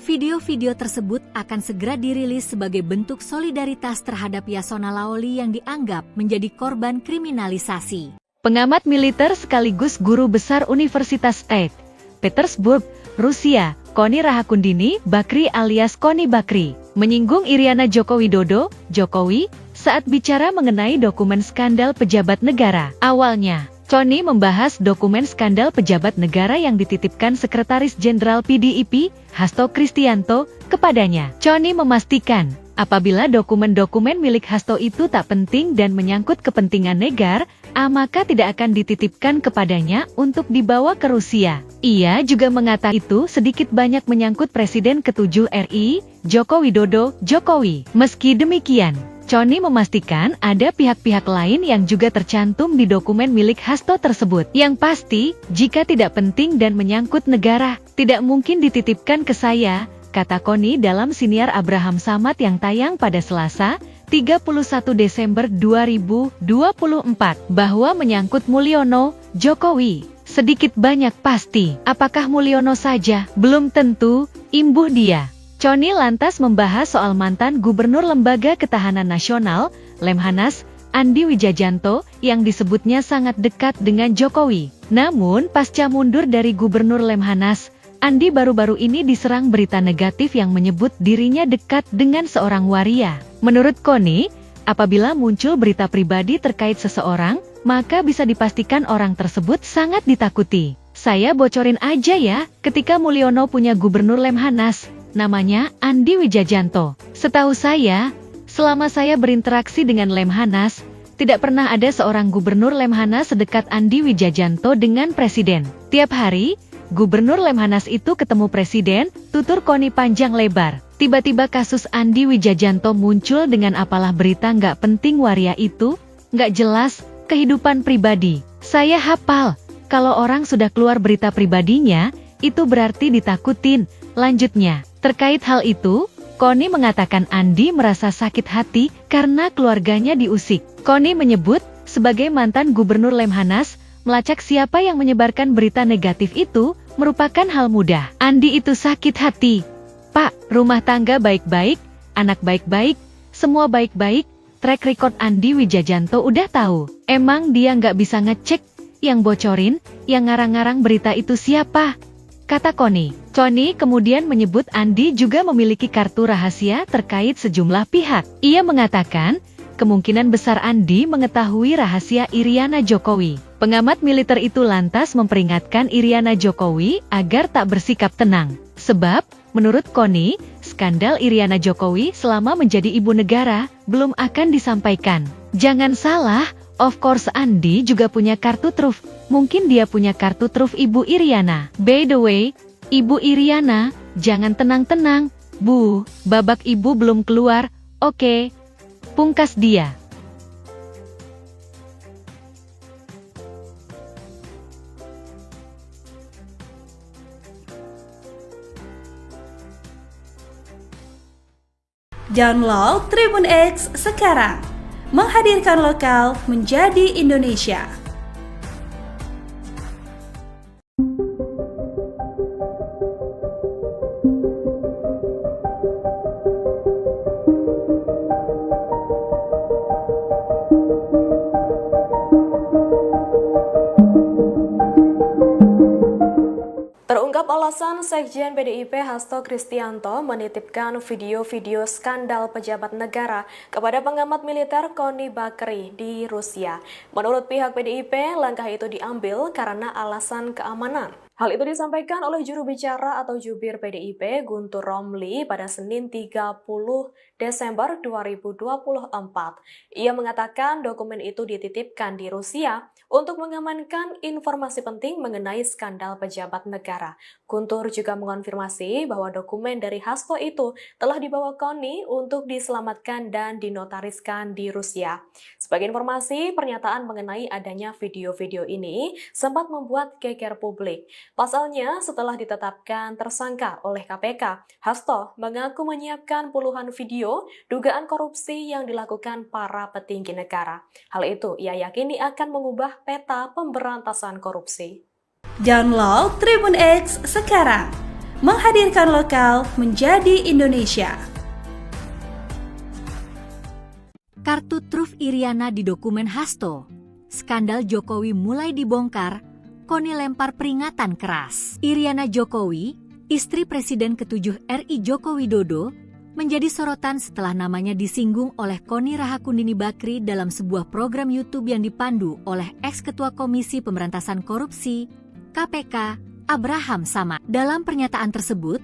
video-video tersebut akan segera dirilis sebagai bentuk solidaritas terhadap Yasona Laoli yang dianggap menjadi korban kriminalisasi. Pengamat militer sekaligus guru besar Universitas St. Petersburg, Rusia, Koni Rahakundini Bakri alias Koni Bakri, menyinggung Iriana Joko Widodo, Jokowi, saat bicara mengenai dokumen skandal pejabat negara. Awalnya, Koni membahas dokumen skandal pejabat negara yang dititipkan Sekretaris Jenderal PDIP, Hasto Kristianto, kepadanya. Koni memastikan, apabila dokumen-dokumen milik Hasto itu tak penting dan menyangkut kepentingan negara, maka tidak akan dititipkan kepadanya untuk dibawa ke Rusia. Ia juga mengatakan itu sedikit banyak menyangkut Presiden ke-7 RI, Joko Widodo, Jokowi. Meski demikian, Koni memastikan ada pihak-pihak lain yang juga tercantum di dokumen milik Hasto tersebut. Yang pasti, jika tidak penting dan menyangkut negara, tidak mungkin dititipkan ke saya, kata Koni dalam siniar Abraham Samad yang tayang pada Selasa, 31 Desember 2024, bahwa menyangkut Mulyono, Jokowi, sedikit banyak pasti. Apakah Mulyono saja? Belum tentu, imbuh dia. Koni lantas membahas soal mantan Gubernur Lembaga Ketahanan Nasional, Lemhanas, Andi Wijayanto, yang disebutnya sangat dekat dengan Jokowi. Namun, pasca mundur dari Gubernur Lemhanas, Andi baru-baru ini diserang berita negatif yang menyebut dirinya dekat dengan seorang waria. Menurut Koni, apabila muncul berita pribadi terkait seseorang, maka bisa dipastikan orang tersebut sangat ditakuti. Saya bocorin aja ya, ketika Mulyono punya Gubernur Lemhanas, namanya Andi Wijayanto. Setahu saya, selama saya berinteraksi dengan Lemhanas, tidak pernah ada seorang Gubernur Lemhanas sedekat Andi Wijayanto dengan Presiden. Tiap hari, Gubernur Lemhanas itu ketemu Presiden, tutur Koni panjang lebar. Tiba-tiba kasus Andi Wijayanto muncul dengan apalah berita nggak penting waria itu, nggak jelas, kehidupan pribadi. Saya hafal, kalau orang sudah keluar berita pribadinya, itu berarti ditakutin. Lanjutnya, terkait hal itu, Koni mengatakan Andi merasa sakit hati karena keluarganya diusik. Koni menyebut, sebagai mantan Gubernur Lemhanas, melacak siapa yang menyebarkan berita negatif itu merupakan hal mudah. Andi itu sakit hati. Pak, rumah tangga baik-baik, anak baik-baik, semua baik-baik, track record Andi Wijayanto udah tahu. Emang dia nggak bisa ngecek, yang bocorin, yang ngarang-ngarang berita itu siapa? Kata Koni. Koni kemudian menyebut Andi juga memiliki kartu rahasia terkait sejumlah pihak. Ia mengatakan, kemungkinan besar Andi mengetahui rahasia Iriana Jokowi. Pengamat militer itu lantas memperingatkan Iriana Jokowi agar tak bersikap tenang. Sebab, menurut Koni, skandal Iriana Jokowi selama menjadi ibu negara belum akan disampaikan. Jangan salah, Of course Andi juga punya kartu truf. Mungkin dia punya kartu truf Ibu Iriana. By the way, Ibu Iriana, jangan tenang-tenang. Bu, babak ibu belum keluar, oke. Pungkas dia. Download Tribun X sekarang. Menghadirkan lokal menjadi Indonesia. Terungkap alasan Sekjen PDIP Hasto Kristianto menitipkan video-video skandal pejabat negara kepada pengamat militer Koni Bakri di Rusia. Menurut pihak PDIP, langkah itu diambil karena alasan keamanan. Hal itu disampaikan oleh juru bicara atau jubir PDIP Guntur Romli pada Senin 30 Desember 2024. Ia mengatakan dokumen itu dititipkan di Rusia untuk mengamankan informasi penting mengenai skandal pejabat negara. Guntur juga mengonfirmasi bahwa dokumen dari Hasto itu telah dibawa Koni untuk diselamatkan dan dinotariskan di Rusia. Sebagai informasi, pernyataan mengenai adanya video-video ini sempat membuat geger publik. Pasalnya, setelah ditetapkan tersangka oleh KPK, Hasto mengaku menyiapkan puluhan video dugaan korupsi yang dilakukan para petinggi negara. Hal itu ia yakini akan mengubah peta pemberantasan korupsi. Download Tribun X sekarang. Menghadirkan lokal menjadi Indonesia. Kartu truf Iriana di dokumen Hasto. Skandal Jokowi mulai dibongkar, Koni lempar peringatan keras. Iriana Jokowi, istri Presiden ke-7 RI Joko Widodo, menjadi sorotan setelah namanya disinggung oleh Koni Rahakundini Bakri dalam sebuah program YouTube yang dipandu oleh ex-ketua Komisi Pemberantasan Korupsi, KPK, Abraham Samad. Dalam pernyataan tersebut,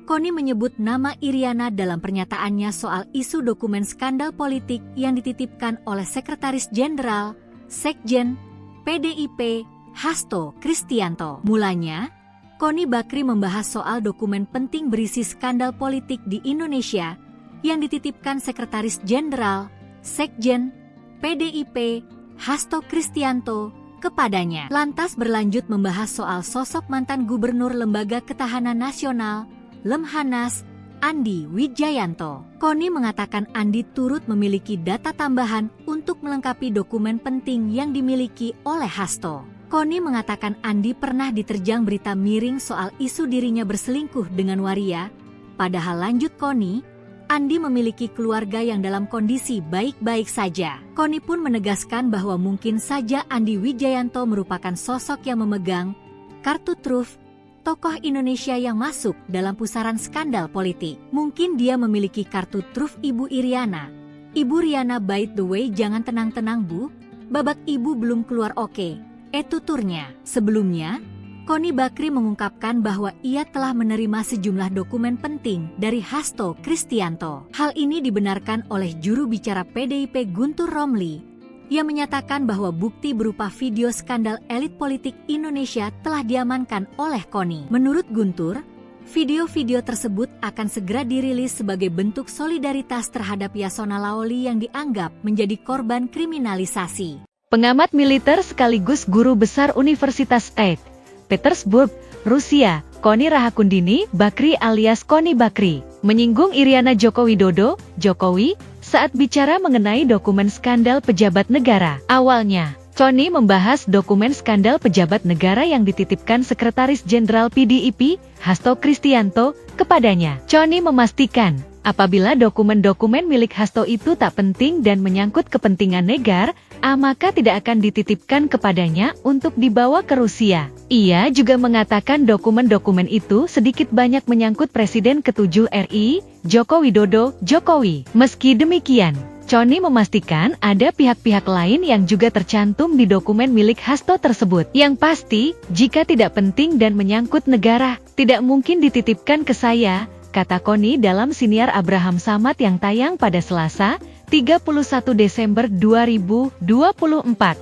Koni menyebut nama Iriana dalam pernyataannya soal isu dokumen skandal politik yang dititipkan oleh Sekretaris Jenderal, Sekjen, PDIP, Hasto Kristianto. Mulanya, Koni Bakri membahas soal dokumen penting berisi skandal politik di Indonesia yang dititipkan Sekretaris Jenderal, Sekjen, PDIP, Hasto Kristianto kepadanya. Lantas berlanjut membahas soal sosok mantan Gubernur Lembaga Ketahanan Nasional, Lemhanas, Andi Wijayanto. Koni mengatakan Andi turut memiliki data tambahan untuk melengkapi dokumen penting yang dimiliki oleh Hasto. Koni mengatakan Andi pernah diterjang berita miring soal isu dirinya berselingkuh dengan waria. Padahal lanjut Koni, Andi memiliki keluarga yang dalam kondisi baik-baik saja. Koni pun menegaskan bahwa mungkin saja Andi Wijayanto merupakan sosok yang memegang kartu truf tokoh Indonesia yang masuk dalam pusaran skandal politik. Mungkin dia memiliki kartu truf Ibu Iriana. Ibu Riana, by the way, jangan tenang-tenang Bu, babak ibu belum keluar oke. Tuturnya. Sebelumnya, Koni Bakri mengungkapkan bahwa ia telah menerima sejumlah dokumen penting dari Hasto Kristianto. Hal ini dibenarkan oleh juru bicara PDIP Guntur Romli, yang menyatakan bahwa bukti berupa video skandal elit politik Indonesia telah diamankan oleh Koni. Menurut Guntur, video-video tersebut akan segera dirilis sebagai bentuk solidaritas terhadap Yasona Lawli yang dianggap menjadi korban kriminalisasi. Pengamat militer sekaligus guru besar Universitas St. Petersburg, Rusia, Koni Rahakundini Bakri alias Koni Bakri, menyinggung Iriana Joko Widodo, Jokowi, saat bicara mengenai dokumen skandal pejabat negara. Awalnya, Koni membahas dokumen skandal pejabat negara yang dititipkan Sekretaris Jenderal PDIP, Hasto Kristianto, kepadanya. Koni memastikan, apabila dokumen-dokumen milik Hasto itu tak penting dan menyangkut kepentingan negara, maka tidak akan dititipkan kepadanya untuk dibawa ke Rusia. Ia juga mengatakan dokumen-dokumen itu sedikit banyak menyangkut Presiden ke-7 RI, Joko Widodo, Jokowi. Meski demikian, Koni memastikan ada pihak-pihak lain yang juga tercantum di dokumen milik Hasto tersebut. Yang pasti, jika tidak penting dan menyangkut negara, tidak mungkin dititipkan ke saya, kata Koni dalam siniar Abraham Samad yang tayang pada Selasa, 31 Desember 2024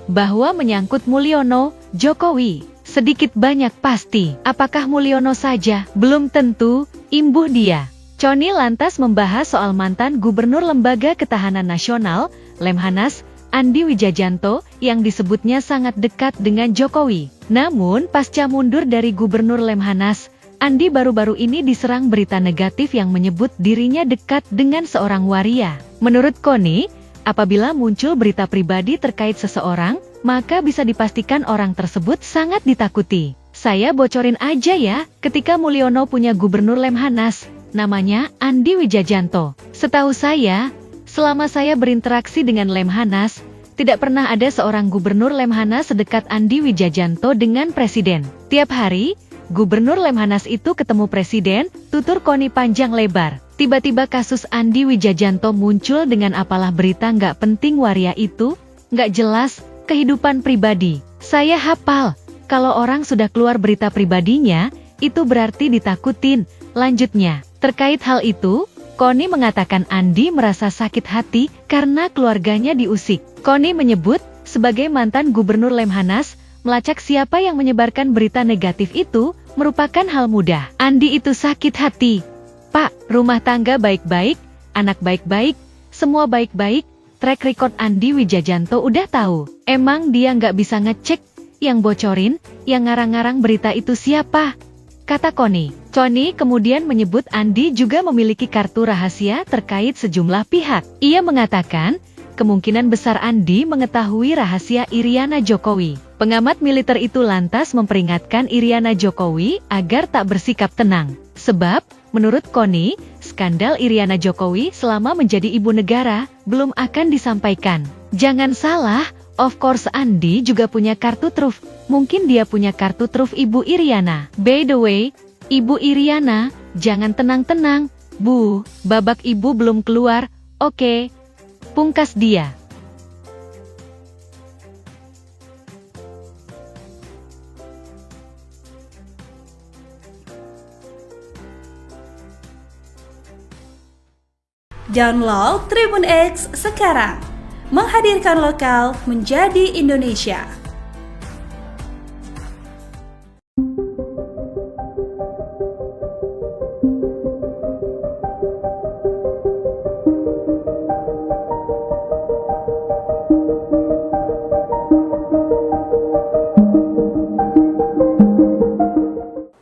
bahwa menyangkut Mulyono, Jokowi. Sedikit banyak pasti, apakah Mulyono saja? Belum tentu, imbuh dia. Connie lantas membahas soal mantan Gubernur Lembaga Ketahanan Nasional, Lemhanas, Andi Wijajanto, yang disebutnya sangat dekat dengan Jokowi. Namun, pasca mundur dari Gubernur Lemhanas, Andi baru-baru ini diserang berita negatif yang menyebut dirinya dekat dengan seorang waria. Menurut Connie, apabila muncul berita pribadi terkait seseorang, maka bisa dipastikan orang tersebut sangat ditakuti. Saya bocorin aja ya, ketika Mulyono punya Gubernur Lemhanas, namanya Andi Wijajanto. Setahu saya, selama saya berinteraksi dengan Lemhanas, tidak pernah ada seorang Gubernur Lemhanas sedekat Andi Wijajanto dengan Presiden. Tiap hari, Gubernur Lemhanas itu ketemu Presiden, tutur Connie panjang lebar. Tiba-tiba kasus Andi Wijajanto muncul dengan apalah berita nggak penting waria itu, nggak jelas, kehidupan pribadi. Saya hafal, kalau orang sudah keluar berita pribadinya, itu berarti ditakutin. Lanjutnya, terkait hal itu, Connie mengatakan Andi merasa sakit hati karena keluarganya diusik. Connie menyebut, sebagai mantan Gubernur Lemhanas, melacak siapa yang menyebarkan berita negatif itu merupakan hal mudah. Andi itu sakit hati. Pak, rumah tangga baik-baik, anak baik-baik, semua baik-baik, track record Andi Wijajanto udah tahu. Emang dia nggak bisa ngecek, yang bocorin, yang ngarang-ngarang berita itu siapa? Kata Connie. Connie kemudian menyebut Andi juga memiliki kartu rahasia terkait sejumlah pihak. Ia mengatakan, kemungkinan besar Andi mengetahui rahasia Iriana Jokowi. Pengamat militer itu lantas memperingatkan Iriana Jokowi agar tak bersikap tenang. Sebab, menurut Connie, skandal Iriana Jokowi selama menjadi ibu negara belum akan disampaikan. Jangan salah, of course Andi juga punya kartu truf. Mungkin dia punya kartu truf Ibu Iriana. By the way, Ibu Iriana, jangan tenang-tenang, Bu, babak ibu belum keluar, oke. Pungkas dia. Download Tribun X sekarang, menghadirkan lokal menjadi Indonesia.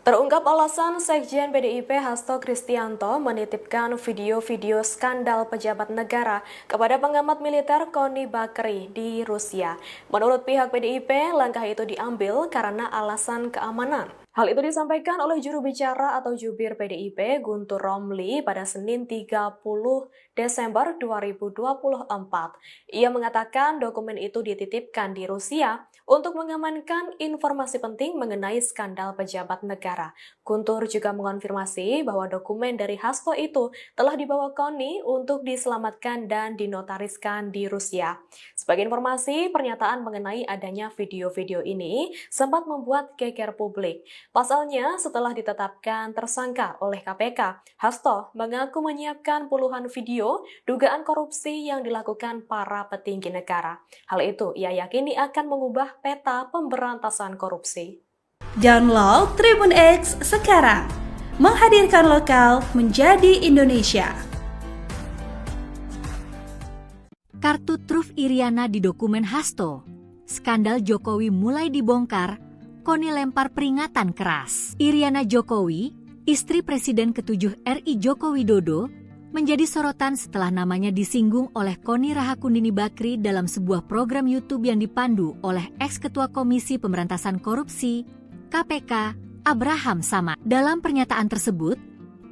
Terungkap alasan Sekjen PDIP Hasto Kristianto menitipkan video-video skandal pejabat negara kepada pengamat militer Connie Bakri di Rusia. Menurut pihak PDIP, langkah itu diambil karena alasan keamanan. Hal itu disampaikan oleh juru bicara atau jubir PDIP Guntur Romli pada Senin 30 Desember 2024. Ia mengatakan dokumen itu dititipkan di Rusia untuk mengamankan informasi penting mengenai skandal pejabat negara. Guntur juga mengonfirmasi bahwa dokumen dari Hasto itu telah dibawa Connie untuk diselamatkan dan dinotariskan di Rusia. Sebagai informasi, pernyataan mengenai adanya video-video ini sempat membuat geger publik. Pasalnya, setelah ditetapkan tersangka oleh KPK, Hasto mengaku menyiapkan puluhan video dugaan korupsi yang dilakukan para petinggi negara. Hal itu ia yakini akan mengubah peta pemberantasan korupsi. Download Tribun X sekarang, menghadirkan lokal menjadi Indonesia. Kartu truf Iriana di dokumen Hasto. Skandal Jokowi mulai dibongkar, Connie lempar peringatan keras. Iriana Jokowi, istri Presiden ke-7 RI Joko Widodo, menjadi sorotan setelah namanya disinggung oleh Connie Rahakundini Bakri dalam sebuah program YouTube yang dipandu oleh ex-ketua Komisi Pemberantasan Korupsi, KPK, Abraham Samad. Dalam pernyataan tersebut,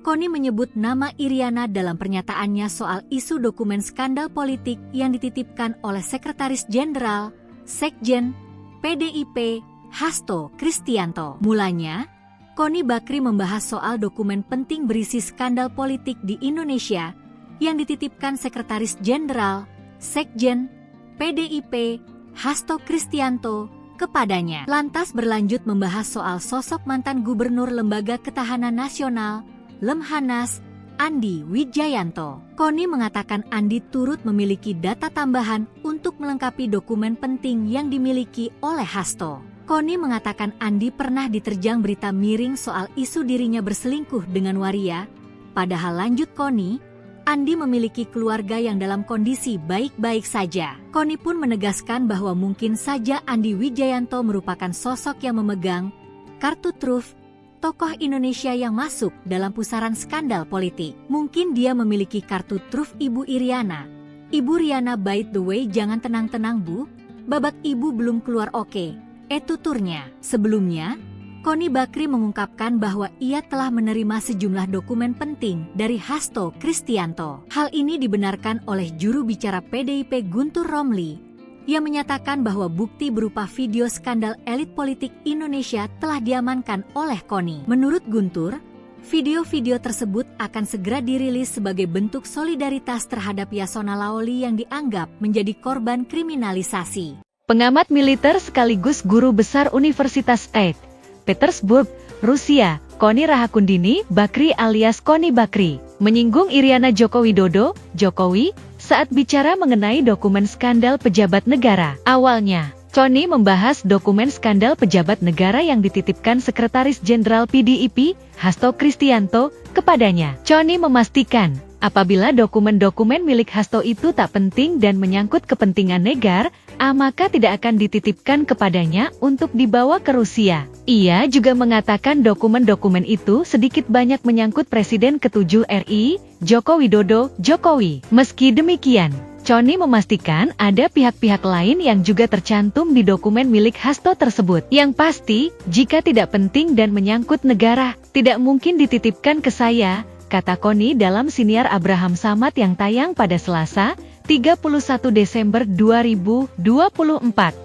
Connie menyebut nama Iriana dalam pernyataannya soal isu dokumen skandal politik yang dititipkan oleh Sekretaris Jenderal, Sekjen, PDIP, Hasto Kristianto. Mulanya, Connie Bakri membahas soal dokumen penting berisi skandal politik di Indonesia yang dititipkan Sekretaris Jenderal, Sekjen, PDIP, Hasto Kristianto kepadanya. Lantas berlanjut membahas soal sosok mantan Gubernur Lembaga Ketahanan Nasional, Lemhanas, Andi Wijayanto. Koni mengatakan Andi turut memiliki data tambahan untuk melengkapi dokumen penting yang dimiliki oleh Hasto. Koni mengatakan Andi pernah diterjang berita miring soal isu dirinya berselingkuh dengan waria. Padahal lanjut Koni, Andi memiliki keluarga yang dalam kondisi baik-baik saja. Koni pun menegaskan bahwa mungkin saja Andi Wijayanto merupakan sosok yang memegang kartu truf tokoh Indonesia yang masuk dalam pusaran skandal politik. Mungkin dia memiliki kartu truf Ibu Iriana. Ibu Riana, by the way, jangan tenang-tenang Bu, babak ibu belum keluar oke. Tuturnya. Sebelumnya, Koni Bakri mengungkapkan bahwa ia telah menerima sejumlah dokumen penting dari Hasto Kristianto. Hal ini dibenarkan oleh juru bicara PDIP Guntur Romli, yang menyatakan bahwa bukti berupa video skandal elit politik Indonesia telah diamankan oleh Koni. Menurut Guntur, video-video tersebut akan segera dirilis sebagai bentuk solidaritas terhadap Yasona Laoli yang dianggap menjadi korban kriminalisasi. Pengamat militer sekaligus guru besar Universitas St. Petersburg, Rusia, Koni Rahakundini Bakri alias Koni Bakri, menyinggung Iriana Joko Widodo, Jokowi, saat bicara mengenai dokumen skandal pejabat negara. Awalnya, Koni membahas dokumen skandal pejabat negara yang dititipkan Sekretaris Jenderal PDIP, Hasto Kristianto, kepadanya. Koni memastikan, apabila dokumen-dokumen milik Hasto itu tak penting dan menyangkut kepentingan negara, maka tidak akan dititipkan kepadanya untuk dibawa ke Rusia. Ia juga mengatakan dokumen-dokumen itu sedikit banyak menyangkut Presiden ke-7 RI, Joko Widodo, Jokowi. Meski demikian, Koni memastikan ada pihak-pihak lain yang juga tercantum di dokumen milik Hasto tersebut. Yang pasti, jika tidak penting dan menyangkut negara, tidak mungkin dititipkan ke saya, kata Koni dalam siniar Abraham Samad yang tayang pada Selasa, 31 Desember 2024,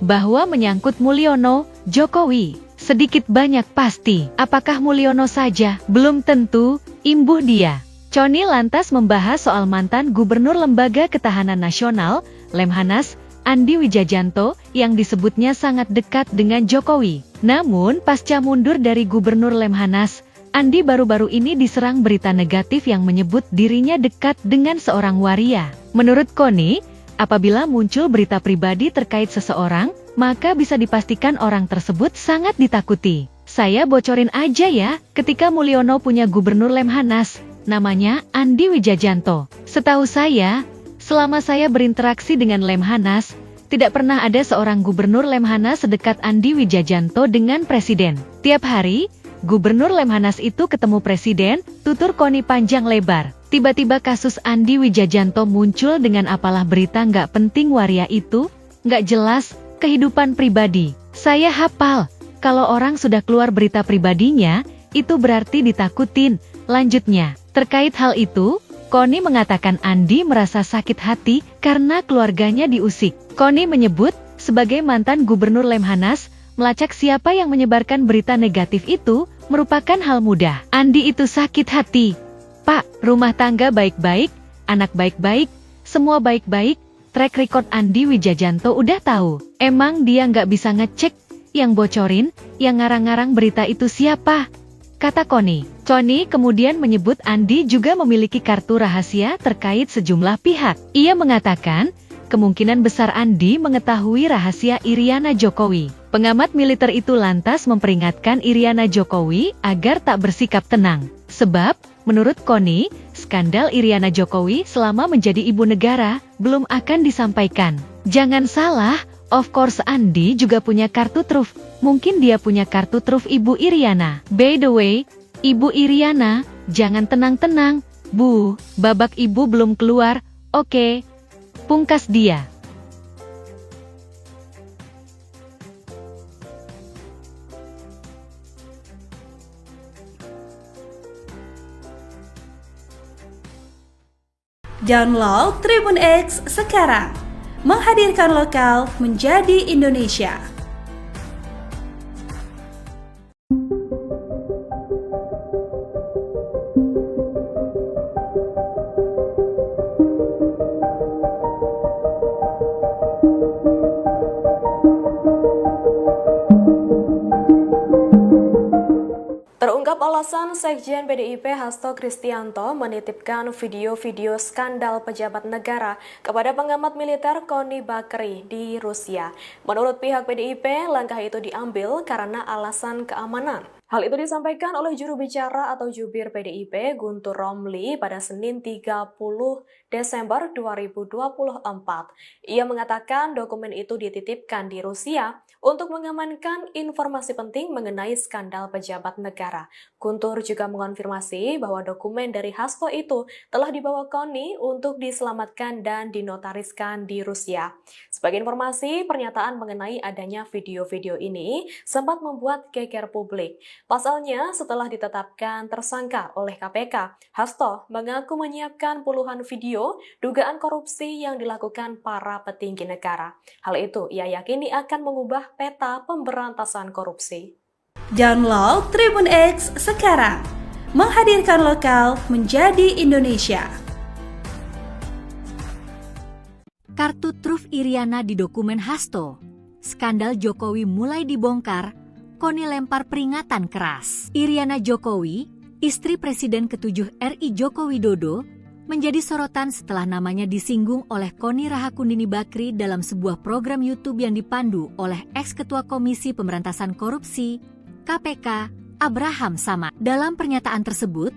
bahwa menyangkut Mulyono, Jokowi. Sedikit banyak pasti, apakah Mulyono saja? Belum tentu, imbuh dia. Koni lantas membahas soal mantan Gubernur Lembaga Ketahanan Nasional, Lemhanas, Andi Wijayanto, yang disebutnya sangat dekat dengan Jokowi. Namun, pasca mundur dari Gubernur Lemhanas, Andi baru-baru ini diserang berita negatif yang menyebut dirinya dekat dengan seorang waria. Menurut Koni, apabila muncul berita pribadi terkait seseorang, maka bisa dipastikan orang tersebut sangat ditakuti. Saya bocorin aja ya, ketika Mulyono punya Gubernur Lemhanas, namanya Andi Wijayanto. Setahu saya, selama saya berinteraksi dengan Lemhanas, tidak pernah ada seorang Gubernur Lemhanas sedekat Andi Wijayanto dengan Presiden. Tiap hari, Gubernur Lemhanas itu ketemu Presiden, tutur Koni panjang lebar. Tiba-tiba kasus Andi Wijayanto muncul dengan apalah berita nggak penting waria itu, nggak jelas, kehidupan pribadi. Saya hafal, kalau orang sudah keluar berita pribadinya, itu berarti ditakutin. Lanjutnya, terkait hal itu, Koni mengatakan Andi merasa sakit hati karena keluarganya diusik. Koni menyebut, sebagai mantan Gubernur Lemhanas, melacak siapa yang menyebarkan berita negatif itu merupakan hal mudah. Andi itu sakit hati. Pak, rumah tangga baik-baik, anak baik-baik, semua baik-baik, track record Andi Wijayanto udah tahu. Emang dia nggak bisa ngecek, yang bocorin, yang ngarang-ngarang berita itu siapa? Kata Koni. Koni kemudian menyebut Andi juga memiliki kartu rahasia terkait sejumlah pihak. Ia mengatakan, kemungkinan besar Andi mengetahui rahasia Iriana Jokowi. Pengamat militer itu lantas memperingatkan Iriana Jokowi agar tak bersikap tenang. Sebab, menurut Koni, skandal Iriana Jokowi selama menjadi ibu negara belum akan disampaikan. Jangan salah, of course Andi juga punya kartu truf. Mungkin dia punya kartu truf Ibu Iriana. By the way, Ibu Iriana, jangan tenang-tenang, Bu, babak ibu belum keluar, oke. Pungkas dia. Download Tribun X sekarang. Menghadirkan lokal menjadi Indonesia. Terungkap alasan Sekjen PDIP Hasto Kristianto menitipkan video-video skandal pejabat negara kepada pengamat militer Kony Bakri di Rusia. Menurut pihak PDIP, langkah itu diambil karena alasan keamanan. Hal itu disampaikan oleh juru bicara atau jubir PDIP Guntur Romli pada Senin 30 Desember 2024. Ia mengatakan dokumen itu dititipkan di Rusia untuk mengamankan informasi penting mengenai skandal pejabat negara. Guntur juga mengonfirmasi bahwa dokumen dari Hasto itu telah dibawa Kony untuk diselamatkan dan dinotariskan di Rusia. Sebagai informasi, pernyataan mengenai adanya video-video ini sempat membuat geger publik. Pasalnya, setelah ditetapkan tersangka oleh KPK, Hasto mengaku menyiapkan puluhan video dugaan korupsi yang dilakukan para petinggi negara. Hal itu ia yakini akan mengubah peta pemberantasan korupsi. Download Tribun X sekarang, menghadirkan lokal menjadi Indonesia. Kartu truf Iriana di dokumen Hasto. Skandal Jokowi mulai dibongkar, Kony lempar peringatan keras. Iriana Jokowi, istri Presiden ke-7 RI Joko Widodo, menjadi sorotan setelah namanya disinggung oleh Kony Rahakundini Bakri dalam sebuah program YouTube yang dipandu oleh ex-ketua Komisi Pemberantasan Korupsi, KPK, Abraham Samad. Dalam pernyataan tersebut,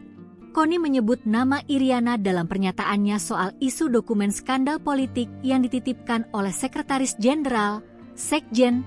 Kony menyebut nama Iriana dalam pernyataannya soal isu dokumen skandal politik yang dititipkan oleh Sekretaris Jenderal, Sekjen,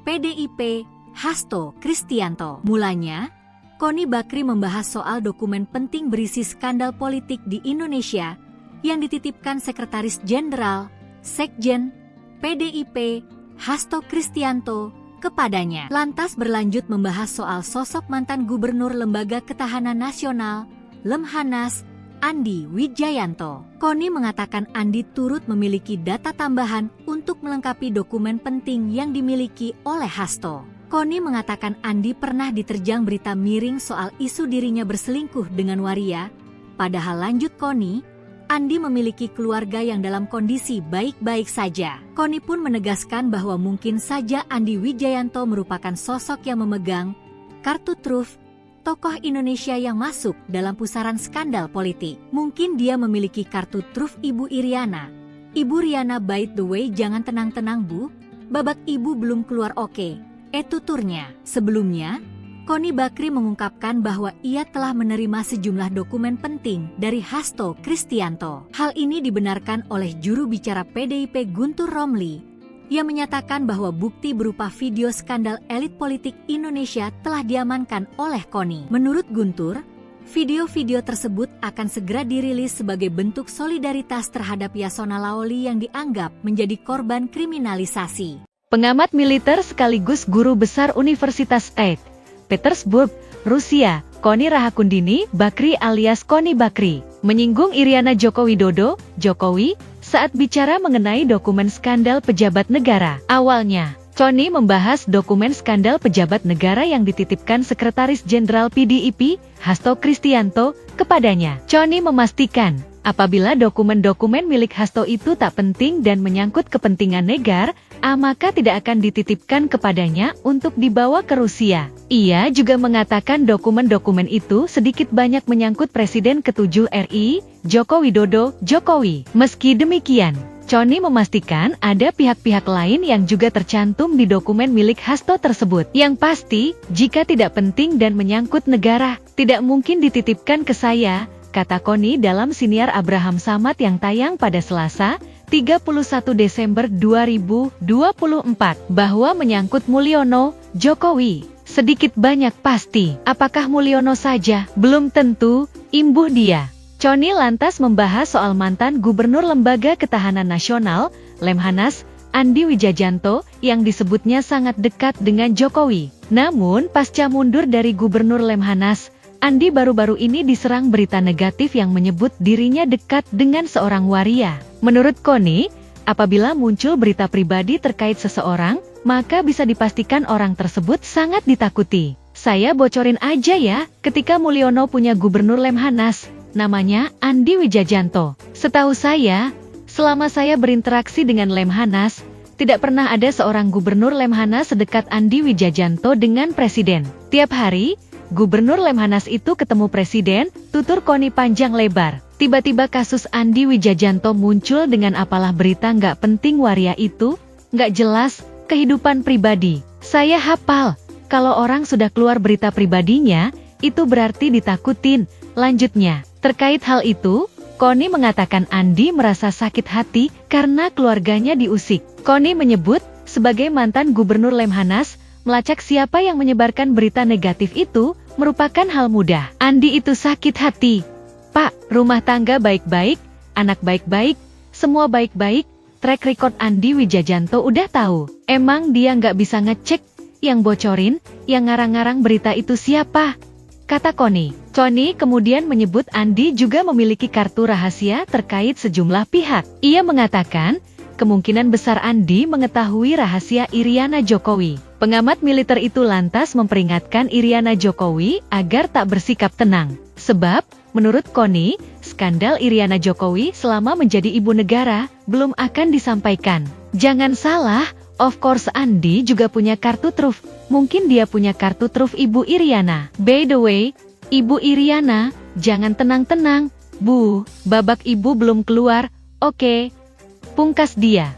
PDIP, Hasto Kristianto. Mulanya, Kony Bakri membahas soal dokumen penting berisi skandal politik di Indonesia yang dititipkan Sekretaris Jenderal, Sekjen, PDIP, Hasto Kristianto kepadanya. Lantas berlanjut membahas soal sosok mantan Gubernur Lembaga Ketahanan Nasional, Lemhanas, Andi Wijayanto. Kony mengatakan Andi turut memiliki data tambahan untuk melengkapi dokumen penting yang dimiliki oleh Hasto. Kony mengatakan Andi pernah diterjang berita miring soal isu dirinya berselingkuh dengan waria. Padahal lanjut Kony, Andi memiliki keluarga yang dalam kondisi baik-baik saja. Kony pun menegaskan bahwa mungkin saja Andi Wijayanto merupakan sosok yang memegang kartu truf tokoh Indonesia yang masuk dalam pusaran skandal politik. Mungkin dia memiliki kartu truf Ibu Iriana. Ibu Riana, by the way, jangan tenang-tenang Bu, babak Ibu belum keluar oke. Tuturnya. Sebelumnya, Kony Bakri mengungkapkan bahwa ia telah menerima sejumlah dokumen penting dari Hasto Kristianto. Hal ini dibenarkan oleh juru bicara PDIP Guntur Romli, yang menyatakan bahwa bukti berupa video skandal elit politik Indonesia telah diamankan oleh Kony. Menurut Guntur, video-video tersebut akan segera dirilis sebagai bentuk solidaritas terhadap Yasona Laoli yang dianggap menjadi korban kriminalisasi. Pengamat militer sekaligus guru besar Universitas St. Petersburg, Rusia, Kony Rahakundini Bakri alias Kony Bakri, menyinggung Iriana Joko Widodo, Jokowi, saat bicara mengenai dokumen skandal pejabat negara. Awalnya, Kony membahas dokumen skandal pejabat negara yang dititipkan Sekretaris Jenderal PDIP, Hasto Kristianto, kepadanya. Kony memastikan, apabila dokumen-dokumen milik Hasto itu tak penting dan menyangkut kepentingan negara, maka tidak akan dititipkan kepadanya untuk dibawa ke Rusia. Ia juga mengatakan dokumen-dokumen itu sedikit banyak menyangkut Presiden ke-7 RI, Joko Widodo, Jokowi. Meski demikian, Kony memastikan ada pihak-pihak lain yang juga tercantum di dokumen milik Hasto tersebut. Yang pasti, jika tidak penting dan menyangkut negara, tidak mungkin dititipkan ke saya, kata Kony dalam siniar Abraham Samad yang tayang pada Selasa, 31 Desember 2024, bahwa menyangkut Mulyono, Jokowi, sedikit banyak pasti. Apakah Mulyono saja? Belum tentu, imbuh dia. Kony lantas membahas soal mantan Gubernur Lembaga Ketahanan Nasional, Lemhanas, Andi Wijayanto, yang disebutnya sangat dekat dengan Jokowi. Namun, pasca mundur dari Gubernur Lemhanas, Andi baru-baru ini diserang berita negatif yang menyebut dirinya dekat dengan seorang waria. Menurut Kony, apabila muncul berita pribadi terkait seseorang, maka bisa dipastikan orang tersebut sangat ditakuti. Saya bocorin aja ya, ketika Mulyono punya Gubernur Lemhanas, namanya Andi Wijayanto. Setahu saya, selama saya berinteraksi dengan Lemhanas, tidak pernah ada seorang Gubernur Lemhanas sedekat Andi Wijayanto dengan Presiden. Tiap hari, Gubernur Lemhanas itu ketemu presiden, tutur Koni panjang lebar. Tiba-tiba kasus Andi Wijajanto muncul dengan apalah berita nggak penting waria itu, nggak jelas, kehidupan pribadi. Saya hafal, kalau orang sudah keluar berita pribadinya, itu berarti ditakutin. Lanjutnya, terkait hal itu, Koni mengatakan Andi merasa sakit hati karena keluarganya diusik. Koni menyebut, sebagai mantan gubernur Lemhanas, melacak siapa yang menyebarkan berita negatif itu merupakan hal mudah. Andi itu sakit hati. Pak, rumah tangga baik-baik, anak baik-baik, semua baik-baik, track record Andi Wijajanto udah tahu. Emang dia nggak bisa ngecek, yang bocorin, yang ngarang-ngarang berita itu siapa? Kata Koni. Koni kemudian menyebut Andi juga memiliki kartu rahasia terkait sejumlah pihak. Ia mengatakan, kemungkinan besar Andi mengetahui rahasia Iriana Jokowi. Pengamat militer itu lantas memperingatkan Iriana Jokowi agar tak bersikap tenang. Sebab, menurut Koni, skandal Iriana Jokowi selama menjadi ibu negara belum akan disampaikan. Jangan salah, of course Andi juga punya kartu truf. Mungkin dia punya kartu truf Ibu Iriana. By the way, Ibu Iriana, jangan tenang-tenang, Bu, babak ibu belum keluar, oke. Pungkas dia.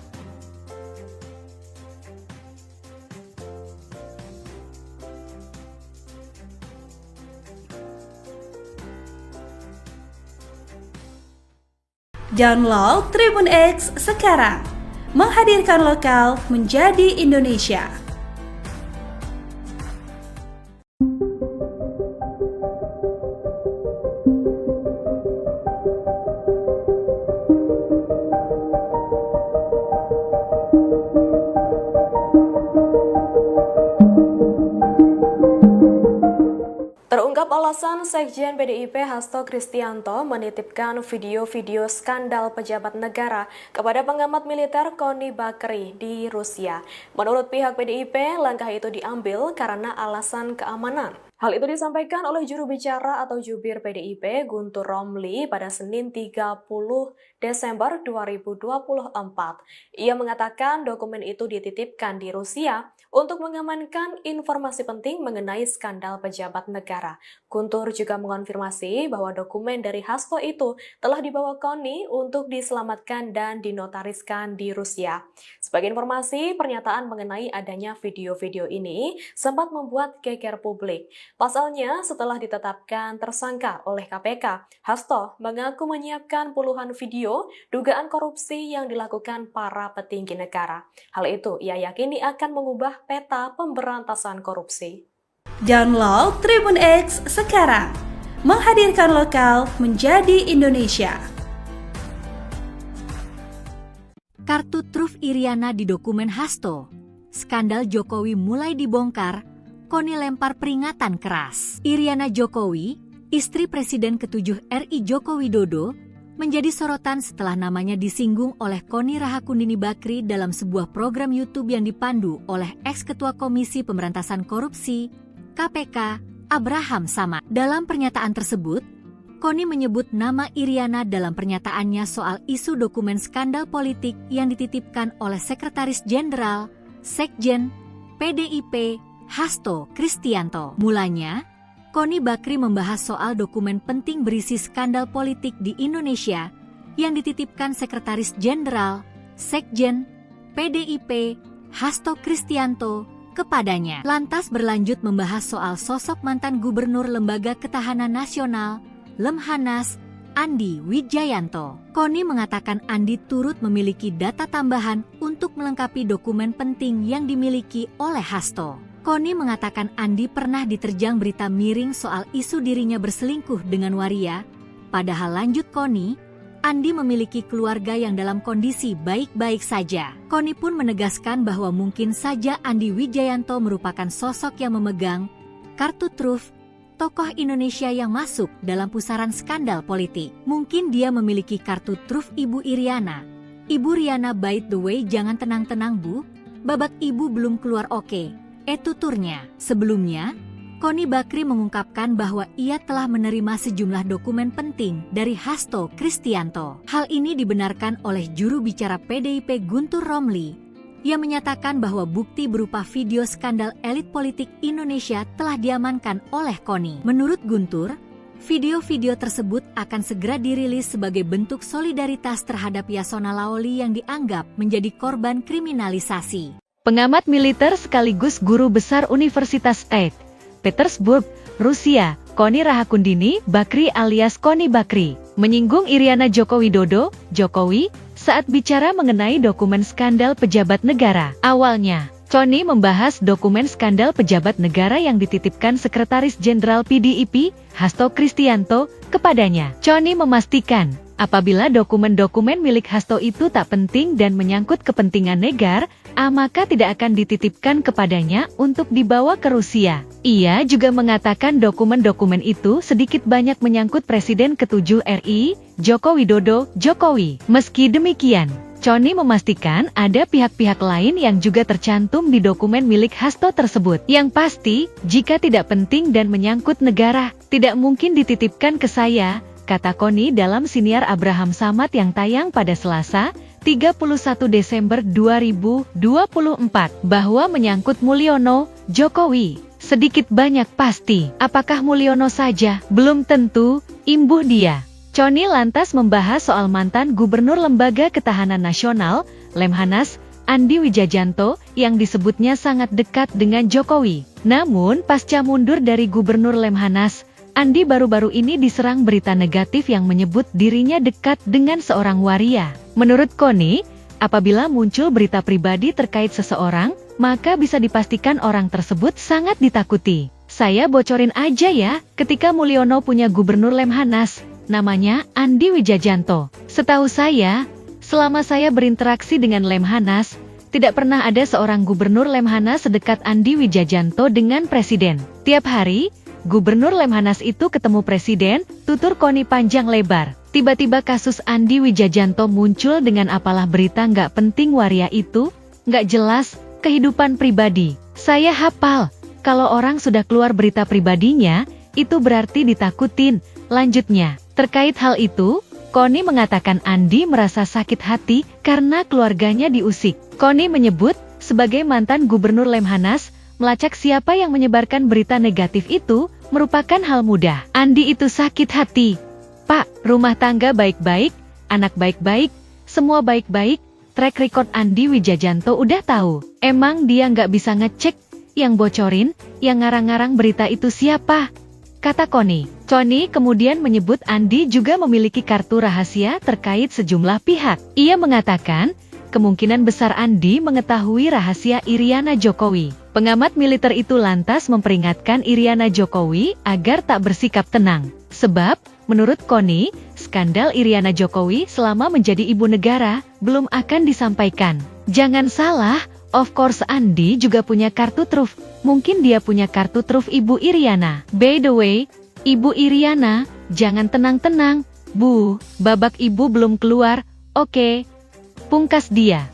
Download Tribun X sekarang. Menghadirkan lokal menjadi Indonesia. Terungkap alasan Sekjen PDIP Hasto Kristianto menitipkan video-video skandal pejabat negara kepada pengamat militer Koni Bakri di Rusia. Menurut pihak PDIP, langkah itu diambil karena alasan keamanan. Hal itu disampaikan oleh juru bicara atau jubir PDIP Guntur Romli pada Senin 30 Desember 2024. Ia mengatakan dokumen itu dititipkan di Rusia untuk mengamankan informasi penting mengenai skandal pejabat negara. Guntur juga mengonfirmasi bahwa dokumen dari Hasto itu telah dibawa Koni untuk diselamatkan dan dinotariskan di Rusia. Sebagai informasi, pernyataan mengenai adanya video-video ini sempat membuat geger publik. Pasalnya, setelah ditetapkan tersangka oleh KPK, Hasto mengaku menyiapkan puluhan video dugaan korupsi yang dilakukan para petinggi negara. Hal itu ia yakini akan mengubah peta pemberantasan korupsi. Download Tribun X sekarang. Menghadirkan lokal menjadi Indonesia. Kartu truf Iriana di dokumen Hasto. Skandal Jokowi mulai dibongkar, Koni lempar peringatan keras. Iriana Jokowi, istri Presiden ke-7 RI Joko Widodo, menjadi sorotan setelah namanya disinggung oleh Koni Rahakundini Bakri dalam sebuah program YouTube yang dipandu oleh ex-ketua Komisi Pemberantasan Korupsi, KPK, Abraham Samad. Dalam pernyataan tersebut, Koni menyebut nama Iriana dalam pernyataannya soal isu dokumen skandal politik yang dititipkan oleh Sekretaris Jenderal, Sekjen, PDIP, Hasto Kristianto. Mulanya, Koni Bakri membahas soal dokumen penting berisi skandal politik di Indonesia yang dititipkan Sekretaris Jenderal, Sekjen, PDIP, Hasto Kristianto kepadanya. Lantas berlanjut membahas soal sosok mantan Gubernur Lembaga Ketahanan Nasional, Lemhanas, Andi Wijayanto. Koni mengatakan Andi turut memiliki data tambahan untuk melengkapi dokumen penting yang dimiliki oleh Hasto. Koni mengatakan Andi pernah diterjang berita miring soal isu dirinya berselingkuh dengan waria. Padahal lanjut Koni, Andi memiliki keluarga yang dalam kondisi baik-baik saja. Koni pun menegaskan bahwa mungkin saja Andi Wijayanto merupakan sosok yang memegang kartu truf tokoh Indonesia yang masuk dalam pusaran skandal politik. Mungkin dia memiliki kartu truf Ibu Iriana. Ibu Riana, by the way, jangan tenang-tenang Bu, babak ibu belum keluar oke. Tuturnya. Sebelumnya, Koni Bakri mengungkapkan bahwa ia telah menerima sejumlah dokumen penting dari Hasto Kristianto. Hal ini dibenarkan oleh juru bicara PDIP Guntur Romli. Ia menyatakan bahwa bukti berupa video skandal elit politik Indonesia telah diamankan oleh KONI. Menurut Guntur, video-video tersebut akan segera dirilis sebagai bentuk solidaritas terhadap Yasona Laoli yang dianggap menjadi korban kriminalisasi. Pengamat militer sekaligus guru besar Universitas St. Petersburg, Rusia, Koni Rahakundini Bakri alias Koni Bakri, menyinggung Iriana Joko Widodo, Jokowi, saat bicara mengenai dokumen skandal pejabat negara. Awalnya, Koni membahas dokumen skandal pejabat negara yang dititipkan Sekretaris Jenderal PDIP, Hasto Kristianto, kepadanya. Koni memastikan, apabila dokumen-dokumen milik Hasto itu tak penting dan menyangkut kepentingan negara, maka tidak akan dititipkan kepadanya untuk dibawa ke Rusia. Ia juga mengatakan dokumen-dokumen itu sedikit banyak menyangkut Presiden ke-7 RI, Joko Widodo, Jokowi. Meski demikian, Koni memastikan ada pihak-pihak lain yang juga tercantum di dokumen milik Hasto tersebut. Yang pasti, jika tidak penting dan menyangkut negara, tidak mungkin dititipkan ke saya, kata Koni dalam siniar Abraham Samad yang tayang pada Selasa, 31 Desember 2024, bahwa menyangkut Mulyono, Jokowi. Sedikit banyak pasti, apakah Mulyono saja? Belum tentu, imbuh dia. Koni lantas membahas soal mantan Gubernur Lembaga Ketahanan Nasional, Lemhanas, Andi Wijajanto, yang disebutnya sangat dekat dengan Jokowi. Namun, pasca mundur dari Gubernur Lemhanas, Andi baru-baru ini diserang berita negatif yang menyebut dirinya dekat dengan seorang waria. Menurut Koni, apabila muncul berita pribadi terkait seseorang, maka bisa dipastikan orang tersebut sangat ditakuti. Saya bocorin aja ya, ketika Mulyono punya Gubernur Lemhanas, namanya Andi Wijajanto. Setahu saya, selama saya berinteraksi dengan Lemhanas, tidak pernah ada seorang Gubernur Lemhanas sedekat Andi Wijajanto dengan Presiden. Tiap hari, Gubernur Lemhanas itu ketemu Presiden, tutur Koni panjang lebar. Tiba-tiba kasus Andi Wijajanto muncul dengan apalah berita nggak penting waria itu, nggak jelas, kehidupan pribadi. Saya hafal, kalau orang sudah keluar berita pribadinya, itu berarti ditakutin. Lanjutnya, terkait hal itu, Koni mengatakan Andi merasa sakit hati karena keluarganya diusik. Koni menyebut, sebagai mantan Gubernur Lemhanas, melacak siapa yang menyebarkan berita negatif itu merupakan hal mudah. Andi itu sakit hati. Pak, rumah tangga baik-baik, anak baik-baik, semua baik-baik, track record Andi Wijajanto udah tahu. Emang dia nggak bisa ngecek, yang bocorin, yang ngarang-ngarang berita itu siapa? Kata Koni. Koni kemudian menyebut Andi juga memiliki kartu rahasia terkait sejumlah pihak. Ia mengatakan, kemungkinan besar Andi mengetahui rahasia Iriana Jokowi. Pengamat militer itu lantas memperingatkan Iriana Jokowi agar tak bersikap tenang. Sebab, menurut Koni, skandal Iriana Jokowi selama menjadi ibu negara belum akan disampaikan. Jangan salah, of course Andi juga punya kartu truf. Mungkin dia punya kartu truf Ibu Iriana. By the way, Ibu Iriana, jangan tenang-tenang, Bu, babak ibu belum keluar, oke? Pungkas dia.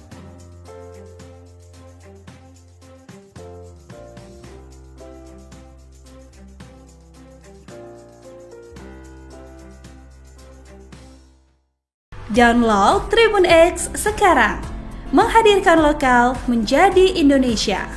Download Tribun X sekarang, menghadirkan lokal menjadi Indonesia.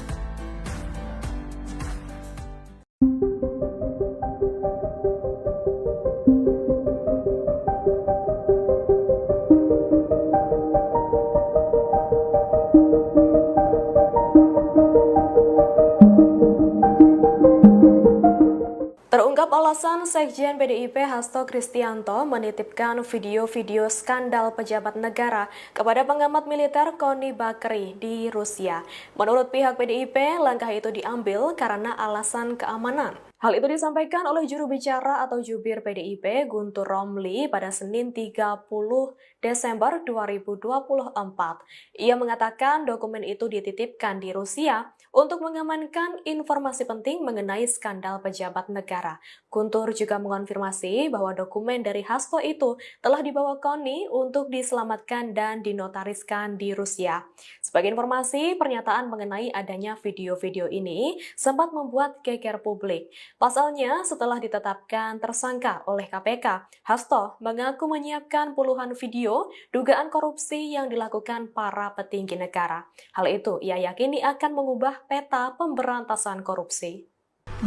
Terungkap alasan Sekjen PDIP Hasto Kristianto menitipkan video-video skandal pejabat negara kepada pengamat militer Koni Bakri di Rusia. Menurut pihak PDIP, langkah itu diambil karena alasan keamanan. Hal itu disampaikan oleh juru bicara atau jubir PDIP Guntur Romli pada Senin 30 Desember 2024. Ia mengatakan dokumen itu dititipkan di Rusia untuk mengamankan informasi penting mengenai skandal pejabat negara. Guntur juga mengonfirmasi bahwa dokumen dari Hasto itu telah dibawa Koni untuk diselamatkan dan dinotariskan di Rusia. Sebagai informasi, pernyataan mengenai adanya video-video ini sempat membuat geger publik. Pasalnya, setelah ditetapkan tersangka oleh KPK, Hasto mengaku menyiapkan puluhan video dugaan korupsi yang dilakukan para petinggi negara. Hal itu ia yakini akan mengubah peta pemberantasan korupsi.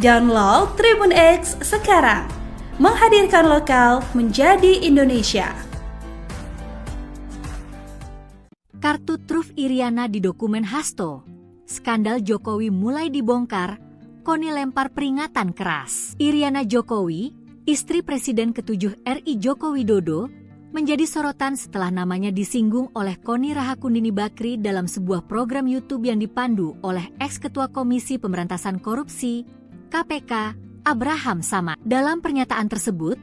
Download Tribun X sekarang, menghadirkan lokal menjadi Indonesia. Kartu truf Iriana di dokumen Hasto. Skandal Jokowi mulai dibongkar, Koni lempar peringatan keras. Iriana Jokowi, istri Presiden ke-7 RI Joko Widodo, menjadi sorotan setelah namanya disinggung oleh Koni Rahakundini Bakri dalam sebuah program YouTube yang dipandu oleh ex-ketua Komisi Pemberantasan Korupsi, KPK, Abraham Samad. Dalam pernyataan tersebut,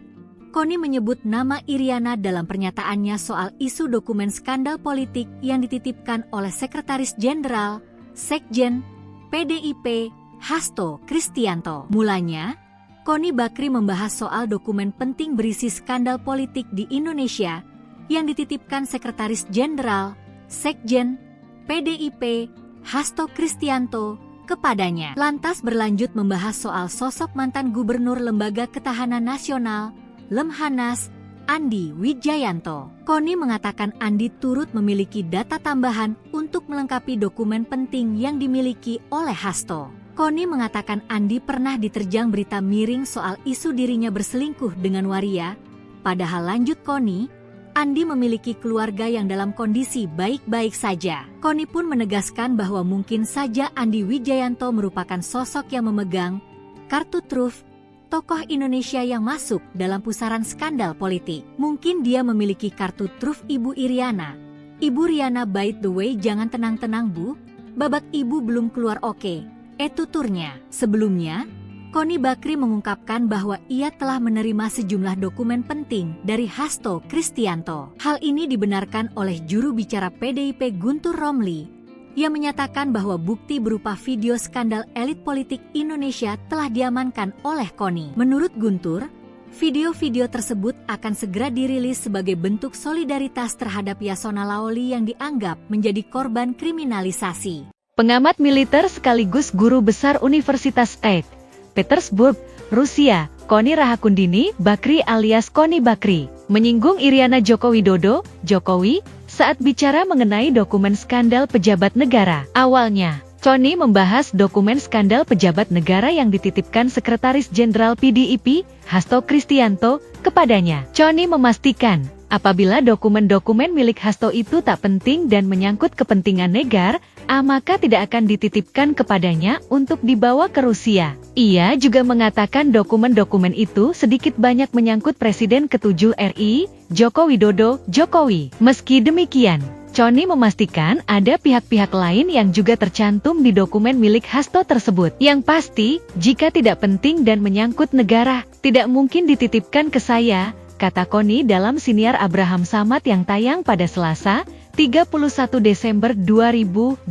Koni menyebut nama Iriana dalam pernyataannya soal isu dokumen skandal politik yang dititipkan oleh Sekretaris Jenderal, Sekjen, PDIP, Hasto Kristianto. Mulanya, Koni Bakri membahas soal dokumen penting berisi skandal politik di Indonesia yang dititipkan Sekretaris Jenderal, Sekjen, PDIP, Hasto Kristianto kepadanya. Lantas berlanjut membahas soal sosok mantan Gubernur Lembaga Ketahanan Nasional, Lemhanas, Andi Wijayanto. Koni mengatakan Andi turut memiliki data tambahan untuk melengkapi dokumen penting yang dimiliki oleh Hasto. Koni mengatakan Andi pernah diterjang berita miring soal isu dirinya berselingkuh dengan waria. Padahal lanjut Koni, Andi memiliki keluarga yang dalam kondisi baik-baik saja. Koni pun menegaskan bahwa mungkin saja Andi Wijayanto merupakan sosok yang memegang kartu truf tokoh Indonesia yang masuk dalam pusaran skandal politik. Mungkin dia memiliki kartu truf Ibu Iriana. Ibu Riana, by the way, jangan tenang-tenang Bu, babak ibu belum keluar oke. Tuturnya. Sebelumnya, Koni Bakri mengungkapkan bahwa ia telah menerima sejumlah dokumen penting dari Hasto Kristianto. Hal ini dibenarkan oleh juru bicara PDIP Guntur Romli, yang menyatakan bahwa bukti berupa video skandal elit politik Indonesia telah diamankan oleh Koni. Menurut Guntur, video-video tersebut akan segera dirilis sebagai bentuk solidaritas terhadap Yasona Laoli yang dianggap menjadi korban kriminalisasi. Pengamat militer sekaligus guru besar Universitas St. Petersburg, Rusia, Koni Rahakundini Bakri alias Koni Bakri, menyinggung Iriana Joko Widodo, Jokowi, saat bicara mengenai dokumen skandal pejabat negara. Awalnya, Koni membahas dokumen skandal pejabat negara yang dititipkan Sekretaris Jenderal PDIP, Hasto Kristianto, kepadanya. Koni memastikan, apabila dokumen-dokumen milik Hasto itu tak penting dan menyangkut kepentingan negara, maka tidak akan dititipkan kepadanya untuk dibawa ke Rusia. Ia juga mengatakan dokumen-dokumen itu sedikit banyak menyangkut Presiden ke-7 RI, Joko Widodo, Jokowi. Meski demikian, Koni memastikan ada pihak-pihak lain yang juga tercantum di dokumen milik Hasto tersebut. Yang pasti, jika tidak penting dan menyangkut negara, tidak mungkin dititipkan ke saya, kata Koni dalam siniar Abraham Samad yang tayang pada Selasa, 31 Desember 2024,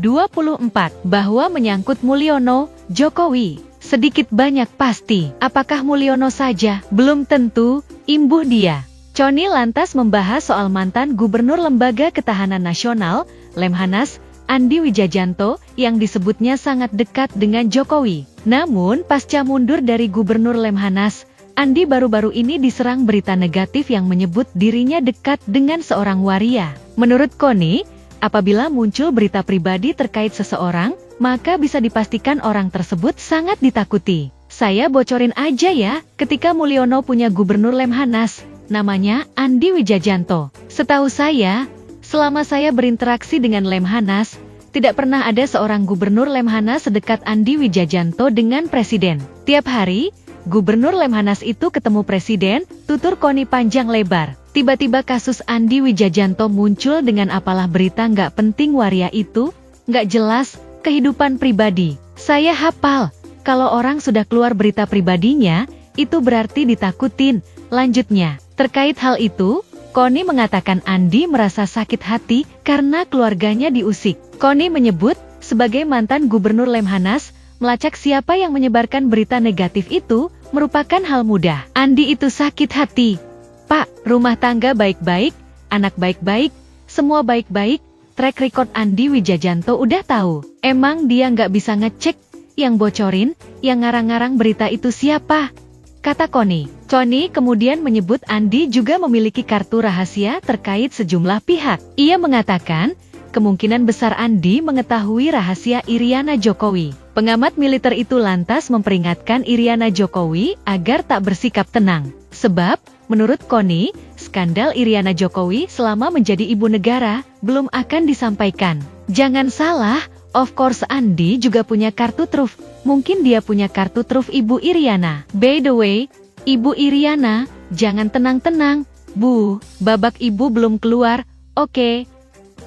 bahwa menyangkut Mulyono, Jokowi, sedikit banyak pasti. Apakah Mulyono saja? Belum tentu, imbuh dia. Koni lantas membahas soal mantan Gubernur Lembaga Ketahanan Nasional, Lemhanas, Andi Wijayanto, yang disebutnya sangat dekat dengan Jokowi. Namun, pasca mundur dari Gubernur Lemhanas, Andi baru-baru ini diserang berita negatif yang menyebut dirinya dekat dengan seorang waria. Menurut Koni, apabila muncul berita pribadi terkait seseorang, maka bisa dipastikan orang tersebut sangat ditakuti. Saya bocorin aja ya, ketika Mulyono punya Gubernur Lemhanas, namanya Andi Wijayanto. Setahu saya, selama saya berinteraksi dengan Lemhanas, tidak pernah ada seorang Gubernur Lemhanas sedekat Andi Wijayanto dengan Presiden. Tiap hari, Gubernur Lemhanas itu ketemu Presiden, tutur Koni panjang lebar. Tiba-tiba kasus Andi Wijayanto muncul dengan apalah berita nggak penting waria itu, nggak jelas, kehidupan pribadi. Saya hafal, kalau orang sudah keluar berita pribadinya, itu berarti ditakutin. Lanjutnya, terkait hal itu, Koni mengatakan Andi merasa sakit hati karena keluarganya diusik. Koni menyebut, sebagai mantan Gubernur Lemhanas, melacak siapa yang menyebarkan berita negatif itu merupakan hal mudah. Andi itu sakit hati. Pak, rumah tangga baik-baik, anak baik-baik, semua baik-baik, track record Andi Wijajanto udah tahu. Emang dia nggak bisa ngecek yang bocorin, yang ngarang-ngarang berita itu siapa? Kata Connie. Connie kemudian menyebut Andi juga memiliki kartu rahasia terkait sejumlah pihak. Ia mengatakan, kemungkinan besar Andi mengetahui rahasia Iriana Jokowi. Pengamat militer itu lantas memperingatkan Iriana Jokowi agar tak bersikap tenang. Sebab, menurut Connie, skandal Iriana Jokowi selama menjadi ibu negara belum akan disampaikan. Jangan salah, of course Andi juga punya kartu truf. Mungkin dia punya kartu truf Ibu Iriana. By the way, Ibu Iriana, jangan tenang-tenang. Bu, babak ibu belum keluar, oke.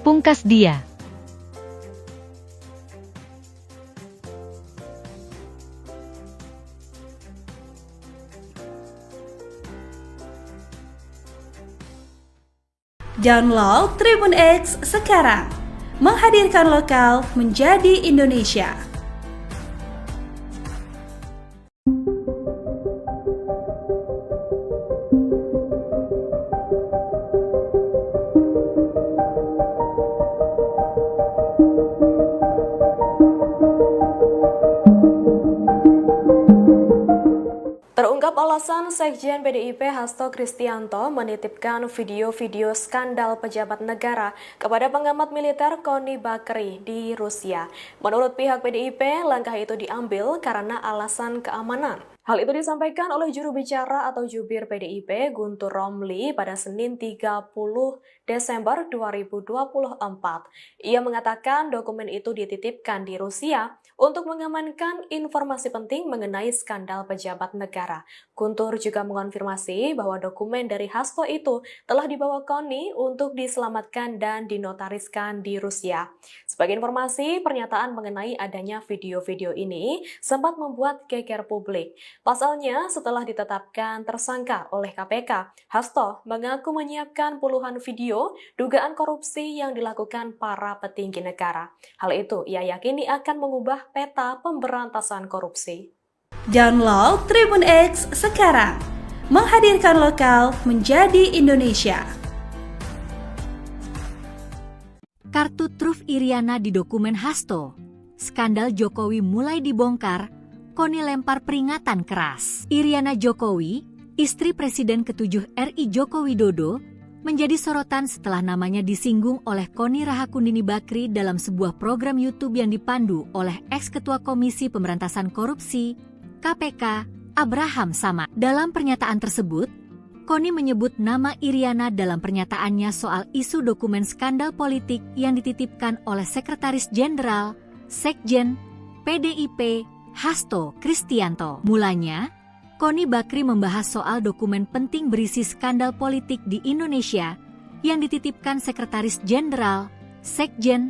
Pungkas dia. Download Tribun X sekarang. Menghadirkan lokal menjadi Indonesia. Terungkap alasan Sekjen PDIP Hasto Kristianto menitipkan video-video skandal pejabat negara kepada pengamat militer Connie Bakri di Rusia. Menurut pihak PDIP, langkah itu diambil karena alasan keamanan. Hal itu disampaikan oleh juru bicara atau jubir PDIP Guntur Romli pada Senin 30 Desember 2024. Ia mengatakan dokumen itu dititipkan di Rusia untuk mengamankan informasi penting mengenai skandal pejabat negara. Guntur juga mengonfirmasi bahwa dokumen dari Hasto itu telah dibawa Connie untuk diselamatkan dan dinotariskan di Rusia. Sebagai informasi, pernyataan mengenai adanya video-video ini sempat membuat geger publik. Pasalnya, setelah ditetapkan tersangka oleh KPK, Hasto mengaku menyiapkan puluhan video dugaan korupsi yang dilakukan para petinggi negara. Hal itu ia yakini akan mengubah peta pemberantasan korupsi. Download Tribun X sekarang. Menghadirkan lokal menjadi Indonesia. Kartu truf Iriana di dokumen Hasto. Skandal Jokowi mulai dibongkar, Connie lempar peringatan keras. Iriana Jokowi, istri Presiden ke-7 RI Joko Widodo, menjadi sorotan setelah namanya disinggung oleh Connie Rahakundini Bakri dalam sebuah program YouTube yang dipandu oleh ex-ketua Komisi Pemberantasan Korupsi, KPK, Abraham Samad. Dalam pernyataan tersebut, Connie menyebut nama Iriana dalam pernyataannya soal isu dokumen skandal politik yang dititipkan oleh Sekretaris Jenderal, Sekjen, PDIP, Hasto Kristianto. Mulanya, Connie Bakri membahas soal dokumen penting berisi skandal politik di Indonesia yang dititipkan Sekretaris Jenderal, Sekjen,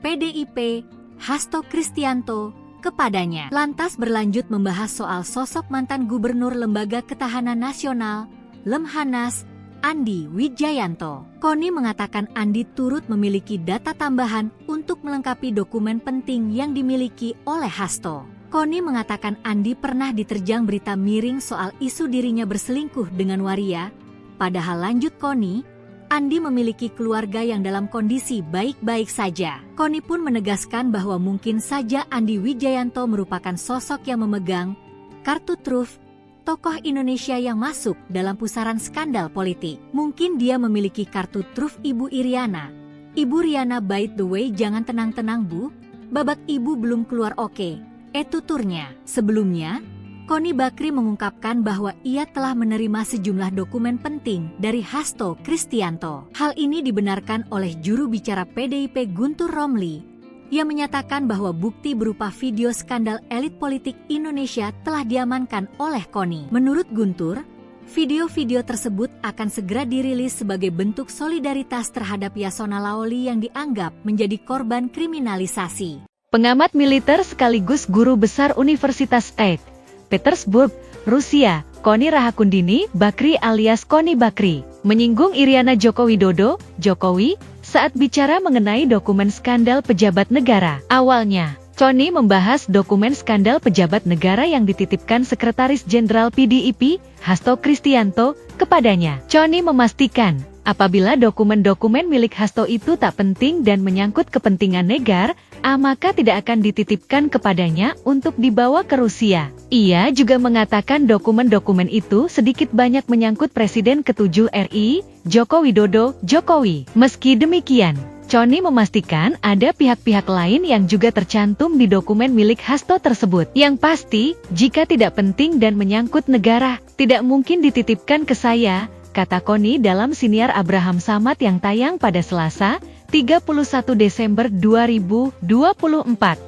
PDIP, Hasto Kristianto kepadanya. Lantas berlanjut membahas soal sosok mantan Gubernur Lembaga Ketahanan Nasional, Lemhanas, Andi Wijayanto. Connie mengatakan Andi turut memiliki data tambahan untuk melengkapi dokumen penting yang dimiliki oleh Hasto. Connie mengatakan Andi pernah diterjang berita miring soal isu dirinya berselingkuh dengan waria. Padahal lanjut Connie, Andi memiliki keluarga yang dalam kondisi baik-baik saja. Connie pun menegaskan bahwa mungkin saja Andi Wijayanto merupakan sosok yang memegang kartu truf tokoh Indonesia yang masuk dalam pusaran skandal politik. Mungkin dia memiliki kartu truf Ibu Iriana. Ibu Riana, by the way, jangan tenang-tenang Bu, babak ibu belum keluar oke. Tuturnya. Sebelumnya, Connie Bakri mengungkapkan bahwa ia telah menerima sejumlah dokumen penting dari Hasto Kristianto. Hal ini dibenarkan oleh juru bicara PDIP Guntur Romli, yang menyatakan bahwa bukti berupa video skandal elit politik Indonesia telah diamankan oleh Connie. Menurut Guntur, video-video tersebut akan segera dirilis sebagai bentuk solidaritas terhadap Yasona Lawli yang dianggap menjadi korban kriminalisasi. Pengamat militer sekaligus guru besar Universitas EIT, Petersburg, Rusia, Koni Rahakundini Bakri alias Koni Bakri, menyinggung Iriana Joko Widodo, Jokowi, saat bicara mengenai dokumen skandal pejabat negara. Awalnya, Koni membahas dokumen skandal pejabat negara yang dititipkan Sekretaris Jenderal PDIP, Hasto Kristianto, kepadanya. Koni memastikan, apabila dokumen-dokumen milik Hasto itu tak penting dan menyangkut kepentingan negara, maka tidak akan dititipkan kepadanya untuk dibawa ke Rusia. Ia juga mengatakan dokumen-dokumen itu sedikit banyak menyangkut Presiden ke-7 RI, Joko Widodo, Jokowi. Meski demikian, Koni memastikan ada pihak-pihak lain yang juga tercantum di dokumen milik Hasto tersebut. Yang pasti, jika tidak penting dan menyangkut negara, tidak mungkin dititipkan ke saya, kata Koni dalam siniar Abraham Samad yang tayang pada Selasa, 31 Desember 2024,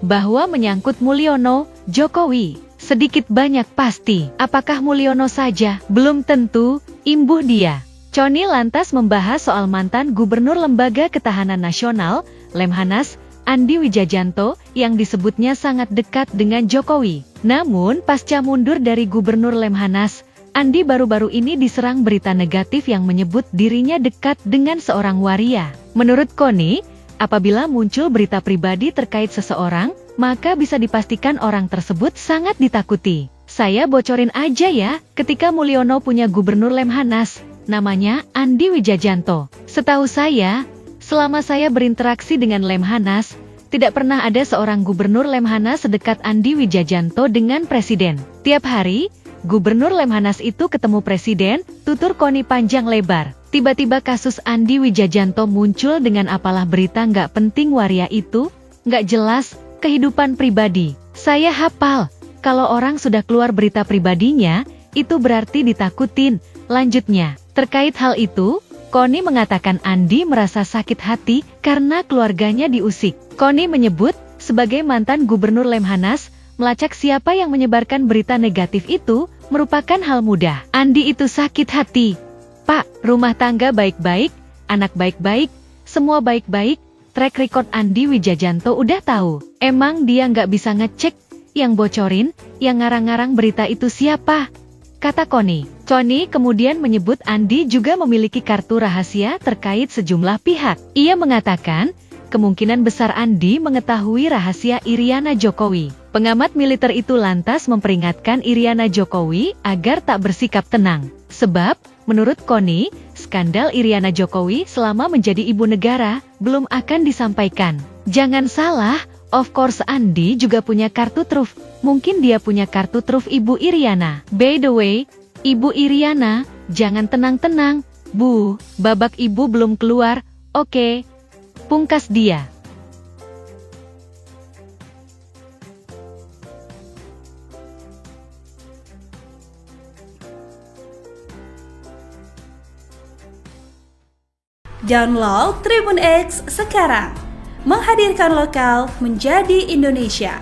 bahwa menyangkut Mulyono, Jokowi. Sedikit banyak pasti, apakah Mulyono saja? Belum tentu, imbuh dia. Koni lantas membahas soal mantan Gubernur Lembaga Ketahanan Nasional, Lemhanas, Andi Wijajanto, yang disebutnya sangat dekat dengan Jokowi. Namun, pasca mundur dari Gubernur Lemhanas, Andi baru-baru ini diserang berita negatif yang menyebut dirinya dekat dengan seorang waria. Menurut Koni, apabila muncul berita pribadi terkait seseorang, maka bisa dipastikan orang tersebut sangat ditakuti. Saya bocorin aja ya, ketika Mulyono punya Gubernur Lemhanas, namanya Andi Wijajanto. Setahu saya, selama saya berinteraksi dengan Lemhanas, tidak pernah ada seorang Gubernur Lemhanas sedekat Andi Wijajanto dengan Presiden. Tiap hari, Gubernur Lemhanas itu ketemu Presiden, tutur Koni panjang lebar. Tiba-tiba kasus Andi Wijajanto muncul dengan apalah berita nggak penting waria itu, nggak jelas, kehidupan pribadi. Saya hafal, kalau orang sudah keluar berita pribadinya, itu berarti ditakutin. Lanjutnya, terkait hal itu, Koni mengatakan Andi merasa sakit hati karena keluarganya diusik. Koni menyebut, sebagai mantan Gubernur Lemhanas, melacak siapa yang menyebarkan berita negatif itu merupakan hal mudah. Andi itu sakit hati. Pak, rumah tangga baik-baik, anak baik-baik, semua baik-baik, track record Andi Wijajanto udah tahu. Emang dia nggak bisa ngecek, yang bocorin, yang ngarang-ngarang berita itu siapa? Kata Koni. Koni kemudian menyebut Andi juga memiliki kartu rahasia terkait sejumlah pihak. Ia mengatakan, kemungkinan besar Andi mengetahui rahasia Iriana Jokowi. Pengamat militer itu lantas memperingatkan Iriana Jokowi agar tak bersikap tenang. Sebab, menurut Koni, skandal Iriana Jokowi selama menjadi ibu negara belum akan disampaikan. Jangan salah, of course Andi juga punya kartu truf. Mungkin dia punya kartu truf Ibu Iriana. By the way, Ibu Iriana, jangan tenang-tenang, Bu, babak ibu belum keluar, oke. Pungkas dia. Download Tribun X sekarang. Menghadirkan lokal menjadi Indonesia.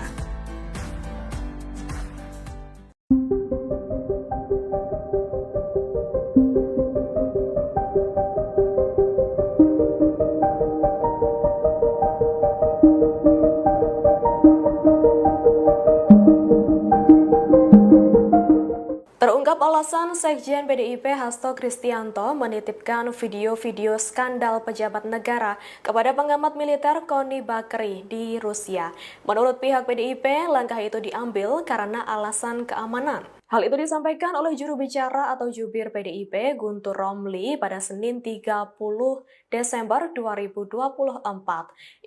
Terungkap alasan Sekjen PDIP Hasto Kristianto menitipkan video-video skandal pejabat negara kepada pengamat militer Koni Bakri di Rusia. Menurut pihak PDIP, langkah itu diambil karena alasan keamanan. Hal itu disampaikan oleh juru bicara atau jubir PDIP Guntur Romli pada Senin 30 Desember 2024.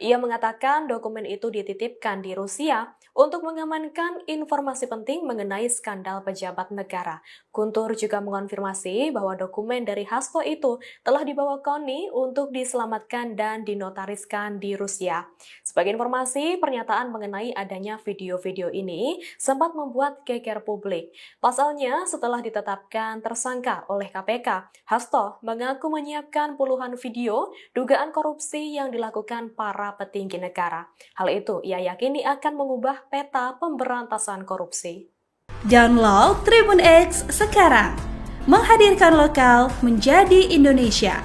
Ia mengatakan dokumen itu dititipkan di Rusia untuk mengamankan informasi penting mengenai skandal pejabat negara. Guntur juga mengonfirmasi bahwa dokumen dari Hasto itu telah dibawa Koni untuk diselamatkan dan dinotariskan di Rusia. Sebagai informasi, pernyataan mengenai adanya video-video ini sempat membuat geger publik. Pasalnya, setelah ditetapkan tersangka oleh KPK, Hasto mengaku menyiapkan puluhan video dugaan korupsi yang dilakukan para petinggi negara. Hal itu ia yakini akan mengubah peta pemberantasan korupsi. Download Tribun X sekarang. Menghadirkan lokal menjadi Indonesia.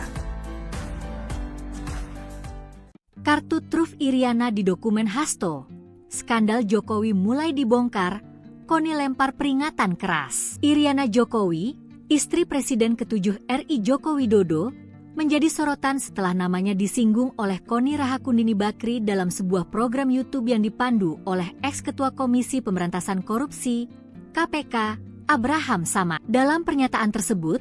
Kartu truf Iriana di dokumen Hasto. Skandal Jokowi mulai dibongkar. Koni lempar peringatan keras. Iriana Jokowi, istri Presiden ke-7 RI Joko Widodo, menjadi sorotan setelah namanya disinggung oleh Koni Rahakundini Bakri dalam sebuah program YouTube yang dipandu oleh ex-ketua Komisi Pemberantasan Korupsi (KPK) Abraham Samad. Dalam pernyataan tersebut,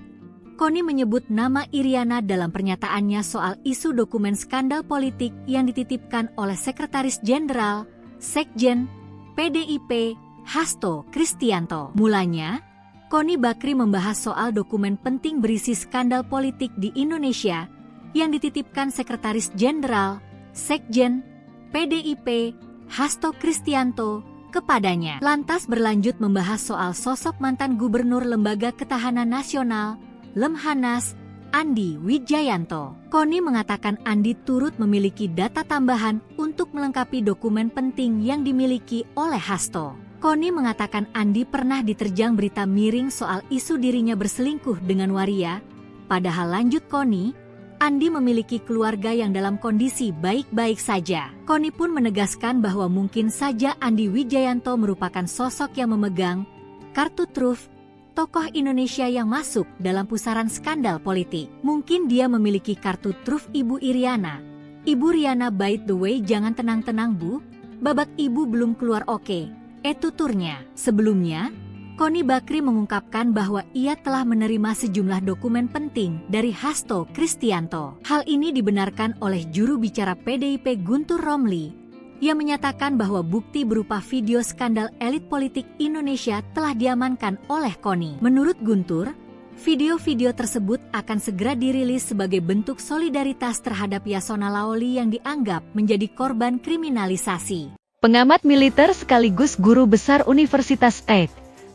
Koni menyebut nama Iriana dalam pernyataannya soal isu dokumen skandal politik yang dititipkan oleh Sekretaris Jenderal Sekjen PDIP Hasto Kristianto. Mulanya, Koni Bakri membahas soal dokumen penting berisi skandal politik di Indonesia yang dititipkan Sekretaris Jenderal Sekjen PDIP Hasto Kristianto kepadanya. Lantas berlanjut membahas soal sosok mantan Gubernur Lembaga Ketahanan Nasional Lemhanas Andi Wijayanto. Koni mengatakan Andi turut memiliki data tambahan untuk melengkapi dokumen penting yang dimiliki oleh Hasto. Koni mengatakan Andi pernah diterjang berita miring soal isu dirinya berselingkuh dengan waria. Padahal lanjut Koni, Andi memiliki keluarga yang dalam kondisi baik-baik saja. Koni pun menegaskan bahwa mungkin saja Andi Wijayanto merupakan sosok yang memegang kartu truf tokoh Indonesia yang masuk dalam pusaran skandal politik. Mungkin dia memiliki kartu truf Ibu Iriana. Ibu Riana, by the way, jangan tenang-tenang Bu, babak ibu belum keluar oke. Tuturnya. Sebelumnya, Koni Bakri mengungkapkan bahwa ia telah menerima sejumlah dokumen penting dari Hasto Kristianto. Hal ini dibenarkan oleh juru bicara PDIP Guntur Romli, yang menyatakan bahwa bukti berupa video skandal elit politik Indonesia telah diamankan oleh Koni. Menurut Guntur, video-video tersebut akan segera dirilis sebagai bentuk solidaritas terhadap Yasona Laoli yang dianggap menjadi korban kriminalisasi. Pengamat militer sekaligus guru besar Universitas St.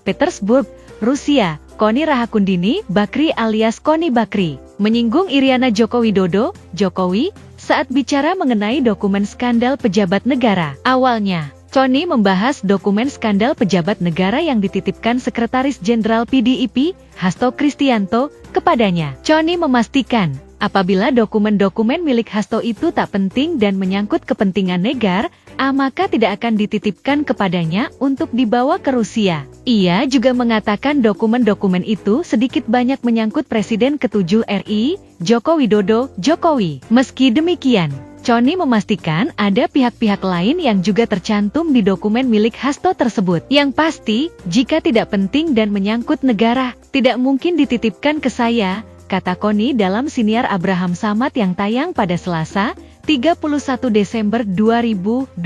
Petersburg, Rusia, Koni Rahakundini Bakri alias Koni Bakri, menyinggung Iriana Joko Widodo, Jokowi, saat bicara mengenai dokumen skandal pejabat negara. Awalnya, Koni membahas dokumen skandal pejabat negara yang dititipkan Sekretaris Jenderal PDIP, Hasto Kristianto, kepadanya. Koni memastikan, apabila dokumen-dokumen milik Hasto itu tak penting dan menyangkut kepentingan negara, maka tidak akan dititipkan kepadanya untuk dibawa ke Rusia. Ia juga mengatakan dokumen-dokumen itu sedikit banyak menyangkut Presiden ke-7 RI, Joko Widodo, Jokowi. Meski demikian, Koni memastikan ada pihak-pihak lain yang juga tercantum di dokumen milik Hasto tersebut. Yang pasti, jika tidak penting dan menyangkut negara, tidak mungkin dititipkan ke saya, kata Koni dalam siniar Abraham Samad yang tayang pada Selasa, 31 Desember 2024,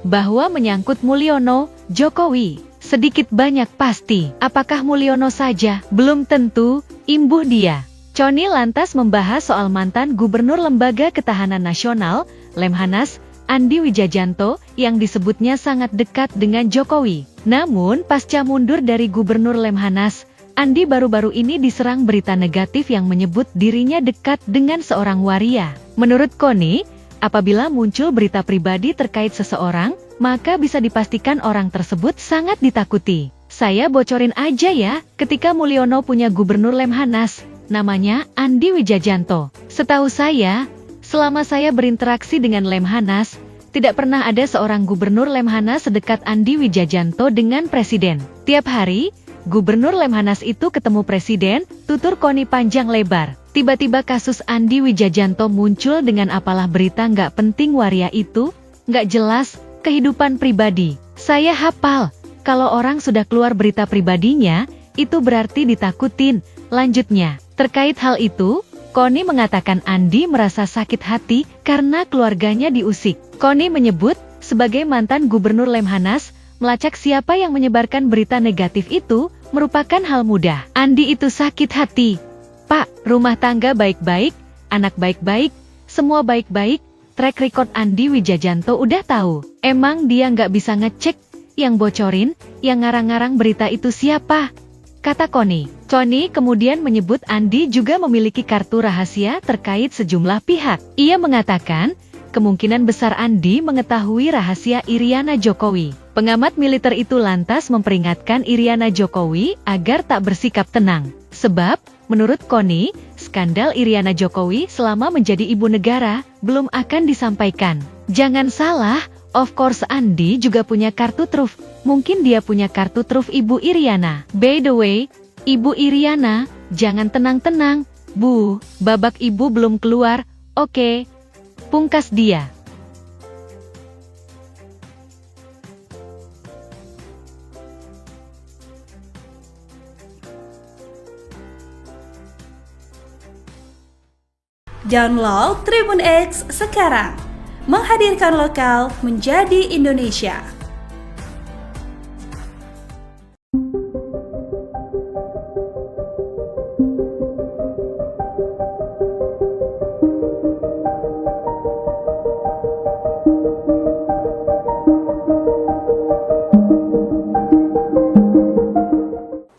bahwa menyangkut Mulyono, Jokowi, sedikit banyak pasti. Apakah Mulyono saja? Belum tentu, imbuh dia. Koni lantas membahas soal mantan Gubernur Lembaga Ketahanan Nasional, Lemhanas, Andi Wijayanto, yang disebutnya sangat dekat dengan Jokowi. Namun, pasca mundur dari Gubernur Lemhanas, Andi baru-baru ini diserang berita negatif yang menyebut dirinya dekat dengan seorang waria. Menurut Koni, apabila muncul berita pribadi terkait seseorang, maka bisa dipastikan orang tersebut sangat ditakuti. Saya bocorin aja ya, ketika Mulyono punya Gubernur Lemhanas, namanya Andi Wijayanto. Setahu saya, selama saya berinteraksi dengan Lemhanas, tidak pernah ada seorang Gubernur Lemhanas sedekat Andi Wijayanto dengan Presiden. Tiap hari, Gubernur Lemhanas itu ketemu Presiden, tutur Koni panjang lebar. Tiba-tiba kasus Andi Wijayanto muncul dengan apalah berita nggak penting waria itu, nggak jelas, kehidupan pribadi. Saya hafal, kalau orang sudah keluar berita pribadinya, itu berarti ditakutin. Lanjutnya, terkait hal itu, Koni mengatakan Andi merasa sakit hati karena keluarganya diusik. Koni menyebut, sebagai mantan Gubernur Lemhanas, melacak siapa yang menyebarkan berita negatif itu merupakan hal mudah. Andi itu sakit hati. Pak, rumah tangga baik-baik, anak baik-baik, semua baik-baik, track record Andi Wijayanto udah tahu. Emang dia nggak bisa ngecek, yang bocorin, yang ngarang-ngarang berita itu siapa? Kata Koni. Koni kemudian menyebut Andi juga memiliki kartu rahasia terkait sejumlah pihak. Ia mengatakan, kemungkinan besar Andi mengetahui rahasia Iriana Jokowi. Pengamat militer itu lantas memperingatkan Iriana Jokowi agar tak bersikap tenang. Sebab, menurut Koni, skandal Iriana Jokowi selama menjadi ibu negara belum akan disampaikan. Jangan salah, Of course Andi juga punya kartu truf. Mungkin dia punya kartu truf Ibu Iriana. By the way, Ibu Iriana, jangan tenang-tenang. Bu, babak ibu belum keluar. Oke. Pungkas dia. Download Tribun X sekarang. Menghadirkan lokal menjadi Indonesia.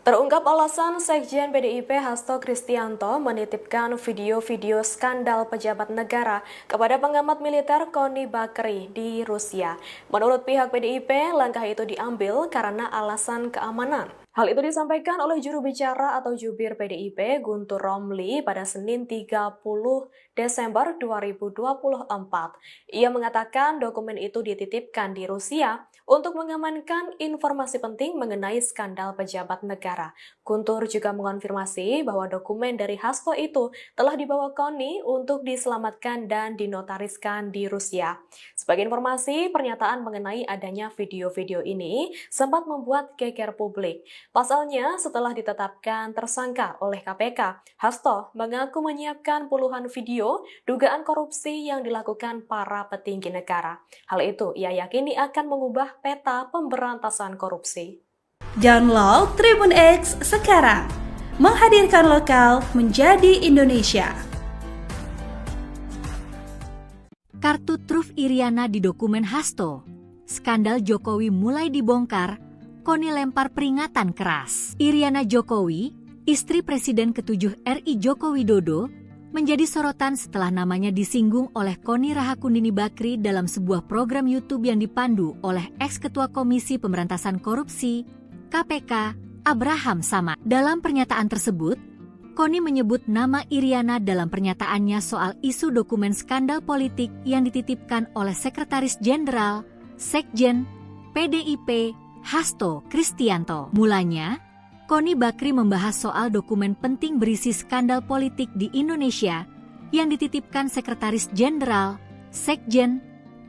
Terungkap alasan Sekjen PDIP Hasto Kristianto menitipkan video-video skandal pejabat negara kepada pengamat militer Koni Bakri di Rusia. Menurut pihak PDIP, langkah itu diambil karena alasan keamanan. Hal itu disampaikan oleh juru bicara atau jubir PDIP Guntur Romli pada Senin 30 Desember 2024. Ia mengatakan dokumen itu dititipkan di Rusia untuk mengamankan informasi penting mengenai skandal pejabat negara. Guntur juga mengonfirmasi bahwa dokumen dari Hasto itu telah dibawa Koni untuk diselamatkan dan dinotariskan di Rusia. Sebagai informasi, pernyataan mengenai adanya video-video ini sempat membuat geger publik. Pasalnya, setelah ditetapkan tersangka oleh KPK, Hasto mengaku menyiapkan puluhan video dugaan korupsi yang dilakukan para petinggi negara. Hal itu ia yakini akan mengubah peta pemberantasan korupsi. Download Tribun X sekarang. Menghadirkan lokal menjadi Indonesia. Kartu truf Iriana di dokumen Hasto. Skandal Jokowi mulai dibongkar. Koni lempar peringatan keras. Iriana Jokowi, istri Presiden ke-7 RI Joko Widodo, menjadi sorotan setelah namanya disinggung oleh Koni Rahakundini Bakri dalam sebuah program YouTube yang dipandu oleh ex-ketua Komisi Pemberantasan Korupsi, KPK, Abraham Samad. Dalam pernyataan tersebut, Koni menyebut nama Iriana dalam pernyataannya soal isu dokumen skandal politik yang dititipkan oleh Sekretaris Jenderal, Sekjen, PDIP, Hasto Kristianto. Mulanya, Koni Bakri membahas soal dokumen penting berisi skandal politik di Indonesia yang dititipkan Sekretaris Jenderal, Sekjen,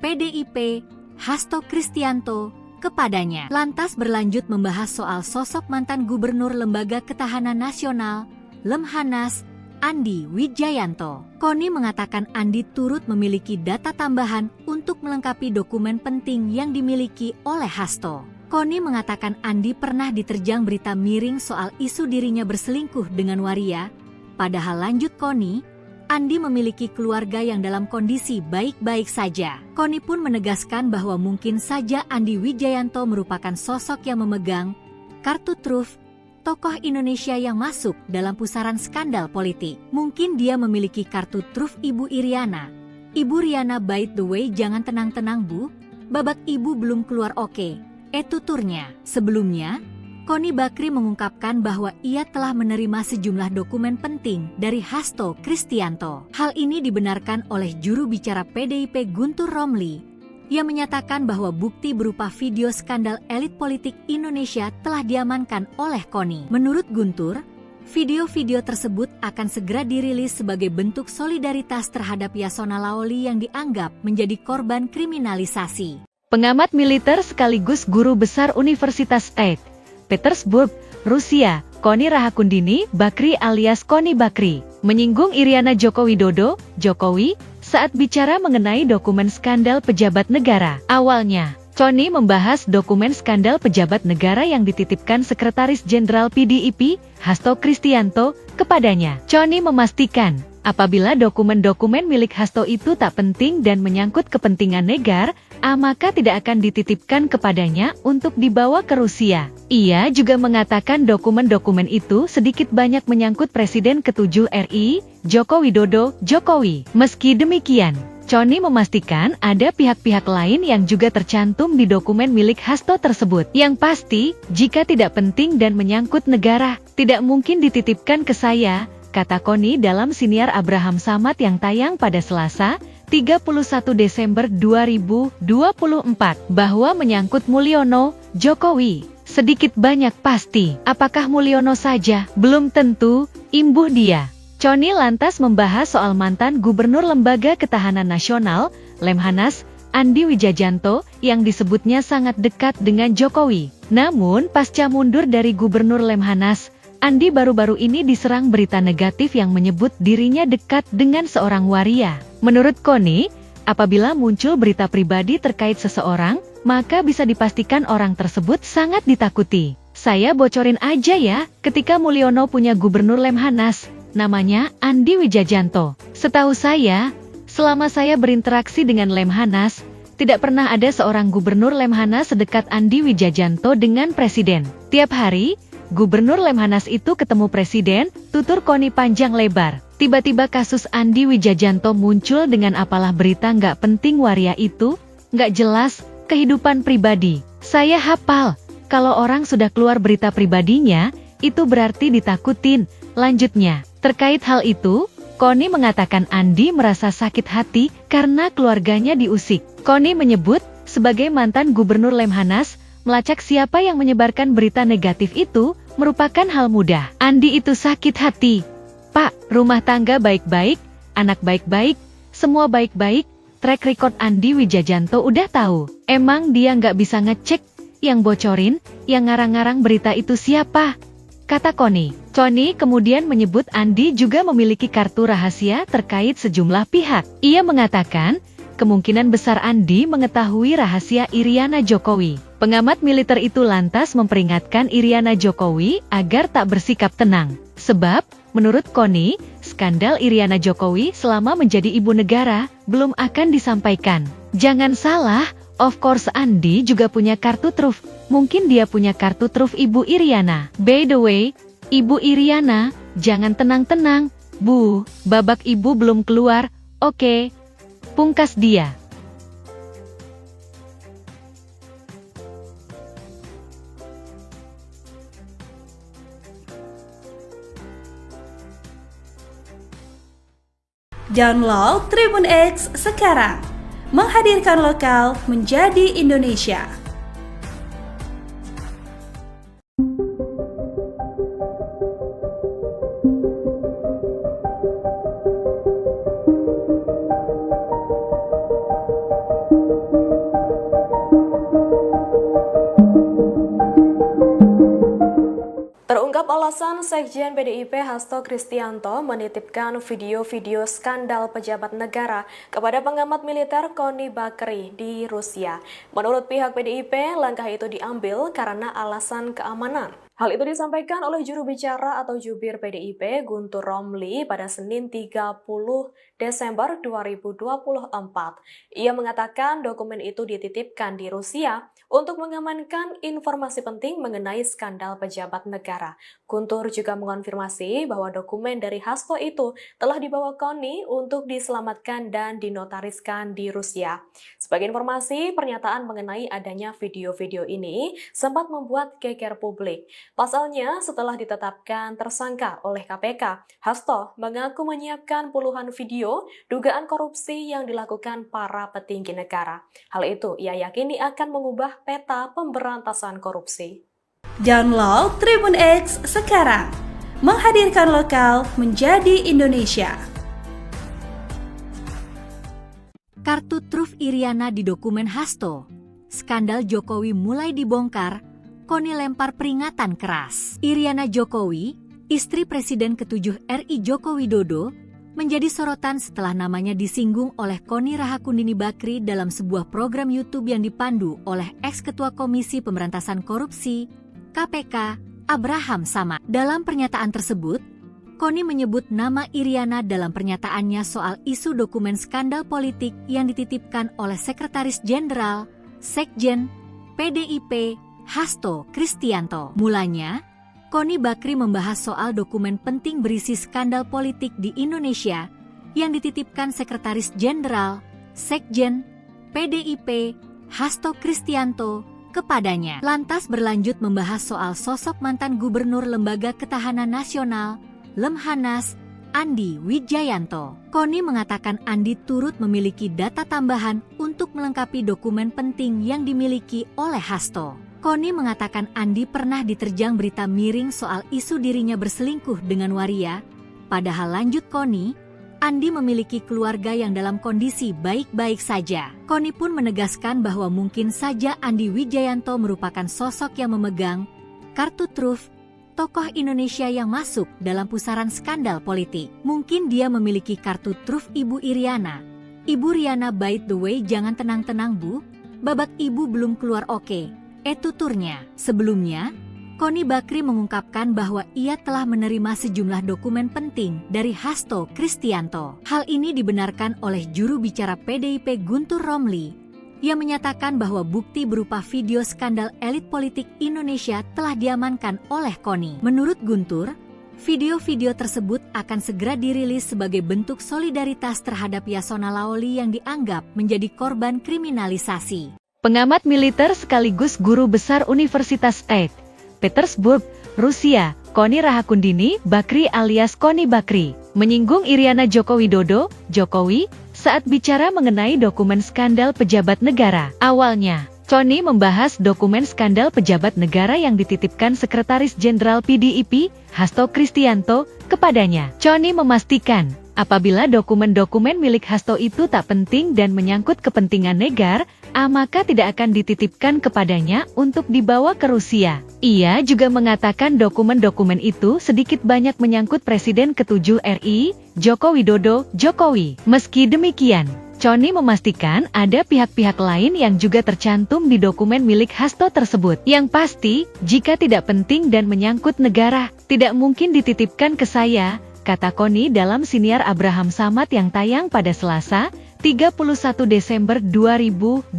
PDIP, Hasto Kristianto kepadanya. Lantas berlanjut membahas soal sosok mantan Gubernur Lembaga Ketahanan Nasional, Lemhanas, Andi Wijayanto. Koni mengatakan Andi turut memiliki data tambahan untuk melengkapi dokumen penting yang dimiliki oleh Hasto. Koni mengatakan Andi pernah diterjang berita miring soal isu dirinya berselingkuh dengan waria. Padahal lanjut Koni, Andi memiliki keluarga yang dalam kondisi baik-baik saja. Koni pun menegaskan bahwa mungkin saja Andi Wijayanto merupakan sosok yang memegang kartu truf tokoh Indonesia yang masuk dalam pusaran skandal politik. Mungkin dia memiliki kartu truf Ibu Iriana. Ibu Riana, by the way, jangan tenang-tenang Bu, babak ibu belum keluar oke. Tuturnya. Sebelumnya, Koni Bakri mengungkapkan bahwa ia telah menerima sejumlah dokumen penting dari Hasto Kristianto. Hal ini dibenarkan oleh juru bicara PDIP Guntur Romli, yang menyatakan bahwa bukti berupa video skandal elit politik Indonesia telah diamankan oleh Koni. Menurut Guntur, video-video tersebut akan segera dirilis sebagai bentuk solidaritas terhadap Yasona Laoli yang dianggap menjadi korban kriminalisasi. Pengamat militer sekaligus guru besar Universitas St. Petersburg, Rusia, Koni Rahakundini Bakri alias Koni Bakri, menyinggung Iriana Joko Widodo, Jokowi, saat bicara mengenai dokumen skandal pejabat negara. Awalnya, Koni membahas dokumen skandal pejabat negara yang dititipkan Sekretaris Jenderal PDIP, Hasto Kristianto, kepadanya. Koni memastikan, apabila dokumen-dokumen milik Hasto itu tak penting dan menyangkut kepentingan negara, maka tidak akan dititipkan kepadanya untuk dibawa ke Rusia. Ia juga mengatakan dokumen-dokumen itu sedikit banyak menyangkut Presiden ke-7 RI, Joko Widodo, Jokowi. Meski demikian, Koni memastikan ada pihak-pihak lain yang juga tercantum di dokumen milik Hasto tersebut. Yang pasti, jika tidak penting dan menyangkut negara, tidak mungkin dititipkan ke saya, kata Koni dalam siniar Abraham Samad yang tayang pada Selasa, 31 Desember 2024 bahwa menyangkut Mulyono, Jokowi. Sedikit banyak pasti, apakah Mulyono saja? Belum tentu, imbuh dia. Connie lantas membahas soal mantan Gubernur Lembaga Ketahanan Nasional, Lemhanas, Andi Wijajanto, yang disebutnya sangat dekat dengan Jokowi. Namun, pasca mundur dari Gubernur Lemhanas, Andi baru-baru ini diserang berita negatif yang menyebut dirinya dekat dengan seorang waria. Menurut Connie, apabila muncul berita pribadi terkait seseorang, maka bisa dipastikan orang tersebut sangat ditakuti. Saya bocorin aja ya, ketika Mulyono punya Gubernur Lemhanas, namanya Andi Wijajanto. Setahu saya, selama saya berinteraksi dengan Lemhanas, tidak pernah ada seorang Gubernur Lemhanas sedekat Andi Wijajanto dengan Presiden. Tiap hari, Gubernur Lemhanas itu ketemu Presiden, tutur Connie panjang lebar. Tiba-tiba kasus Andi Wijajanto muncul dengan apalah berita nggak penting waria itu, nggak jelas, kehidupan pribadi. Saya hafal, kalau orang sudah keluar berita pribadinya, itu berarti ditakutin. Lanjutnya, terkait hal itu, Connie mengatakan Andi merasa sakit hati karena keluarganya diusik. Connie menyebut, sebagai mantan Gubernur Lemhanas, melacak siapa yang menyebarkan berita negatif itu merupakan hal mudah. Andi itu sakit hati. Pak, rumah tangga baik-baik, anak baik-baik, semua baik-baik, track record Andi Wijajanto udah tahu. Emang dia nggak bisa ngecek, yang bocorin, yang ngarang-ngarang berita itu siapa? Kata Connie. Connie kemudian menyebut Andi juga memiliki kartu rahasia terkait sejumlah pihak. Ia mengatakan, kemungkinan besar Andi mengetahui rahasia Iriana Jokowi. Pengamat militer itu lantas memperingatkan Iriana Jokowi agar tak bersikap tenang. Sebab, menurut Connie, skandal Iriana Jokowi selama menjadi ibu negara belum akan disampaikan. Jangan salah, of course Andi juga punya kartu truf. Mungkin dia punya kartu truf Ibu Iriana. By the way, Ibu Iriana, jangan tenang-tenang. Bu, babak ibu belum keluar, oke. Pungkas dia. Download Tribun X sekarang, menghadirkan lokal menjadi Indonesia. Terungkap alasan Sekjen PDIP Hasto Kristianto menitipkan video-video skandal pejabat negara kepada pengamat militer Connie Bakri di Rusia. Menurut pihak PDIP, langkah itu diambil karena alasan keamanan. Hal itu disampaikan oleh juru bicara atau jubir PDIP Guntur Romli pada Senin 30 Desember 2024. Ia mengatakan dokumen itu dititipkan di Rusia untuk mengamankan informasi penting mengenai skandal pejabat negara. Guntur juga mengonfirmasi bahwa dokumen dari Hasto itu telah dibawa Connie untuk diselamatkan dan dinotariskan di Rusia. Sebagai informasi, pernyataan mengenai adanya video-video ini sempat membuat geger publik. Pasalnya, setelah ditetapkan tersangka oleh KPK, Hasto mengaku menyiapkan puluhan video dugaan korupsi yang dilakukan para petinggi negara. Hal itu ia yakini akan mengubah peta pemberantasan korupsi. Download Tribun X sekarang, menghadirkan lokal menjadi Indonesia. Kartu truf Iriana di dokumen Hasto. Skandal Jokowi mulai dibongkar, Connie lempar peringatan keras. Iriana Jokowi, istri Presiden ke-7 RI Joko Widodo, menjadi sorotan setelah namanya disinggung oleh Connie Rahakundini Bakri dalam sebuah program YouTube yang dipandu oleh ex-ketua Komisi Pemberantasan Korupsi, KPK, Abraham Samad. Dalam pernyataan tersebut, Connie menyebut nama Iriana dalam pernyataannya soal isu dokumen skandal politik yang dititipkan oleh Sekretaris Jenderal, Sekjen, PDIP, Hasto Kristianto. Mulanya, Connie Bakri membahas soal dokumen penting berisi skandal politik di Indonesia yang dititipkan Sekretaris Jenderal, Sekjen, PDIP, Hasto Kristianto kepadanya. Lantas berlanjut membahas soal sosok mantan Gubernur Lembaga Ketahanan Nasional, Lemhanas, Andi Wijayanto. Koni mengatakan Andi turut memiliki data tambahan untuk melengkapi dokumen penting yang dimiliki oleh Hasto. Koni mengatakan Andi pernah diterjang berita miring soal isu dirinya berselingkuh dengan waria. Padahal lanjut Koni, Andi memiliki keluarga yang dalam kondisi baik-baik saja. Koni pun menegaskan bahwa mungkin saja Andi Wijayanto merupakan sosok yang memegang kartu truf tokoh Indonesia yang masuk dalam pusaran skandal politik. Mungkin dia memiliki kartu truf Ibu Iriana. Ibu Riana, by the way, jangan tenang-tenang Bu, babak ibu belum keluar oke. Tuturnya. Sebelumnya, Koni Bakri mengungkapkan bahwa ia telah menerima sejumlah dokumen penting dari Hasto Kristianto. Hal ini dibenarkan oleh juru bicara PDIP Guntur Romli, yang menyatakan bahwa bukti berupa video skandal elit politik Indonesia telah diamankan oleh Koni. Menurut Guntur, video-video tersebut akan segera dirilis sebagai bentuk solidaritas terhadap Yasona Laoli yang dianggap menjadi korban kriminalisasi. Pengamat militer sekaligus guru besar Universitas St. Petersburg, Rusia, Koni Rahakundini Bakri alias Koni Bakri, menyinggung Iriana Joko Widodo, Jokowi, saat bicara mengenai dokumen skandal pejabat negara. Awalnya, Koni membahas dokumen skandal pejabat negara yang dititipkan Sekretaris Jenderal PDIP, Hasto Kristianto, kepadanya. Koni memastikan, apabila dokumen-dokumen milik Hasto itu tak penting dan menyangkut kepentingan negara, maka tidak akan dititipkan kepadanya untuk dibawa ke Rusia. Ia juga mengatakan dokumen-dokumen itu sedikit banyak menyangkut Presiden ke-7 RI, Joko Widodo, Jokowi. Meski demikian, Koni memastikan ada pihak-pihak lain yang juga tercantum di dokumen milik Hasto tersebut. Yang pasti, jika tidak penting dan menyangkut negara, tidak mungkin dititipkan ke saya, kata Koni dalam siniar Abraham Samad yang tayang pada Selasa, 31 Desember 2024,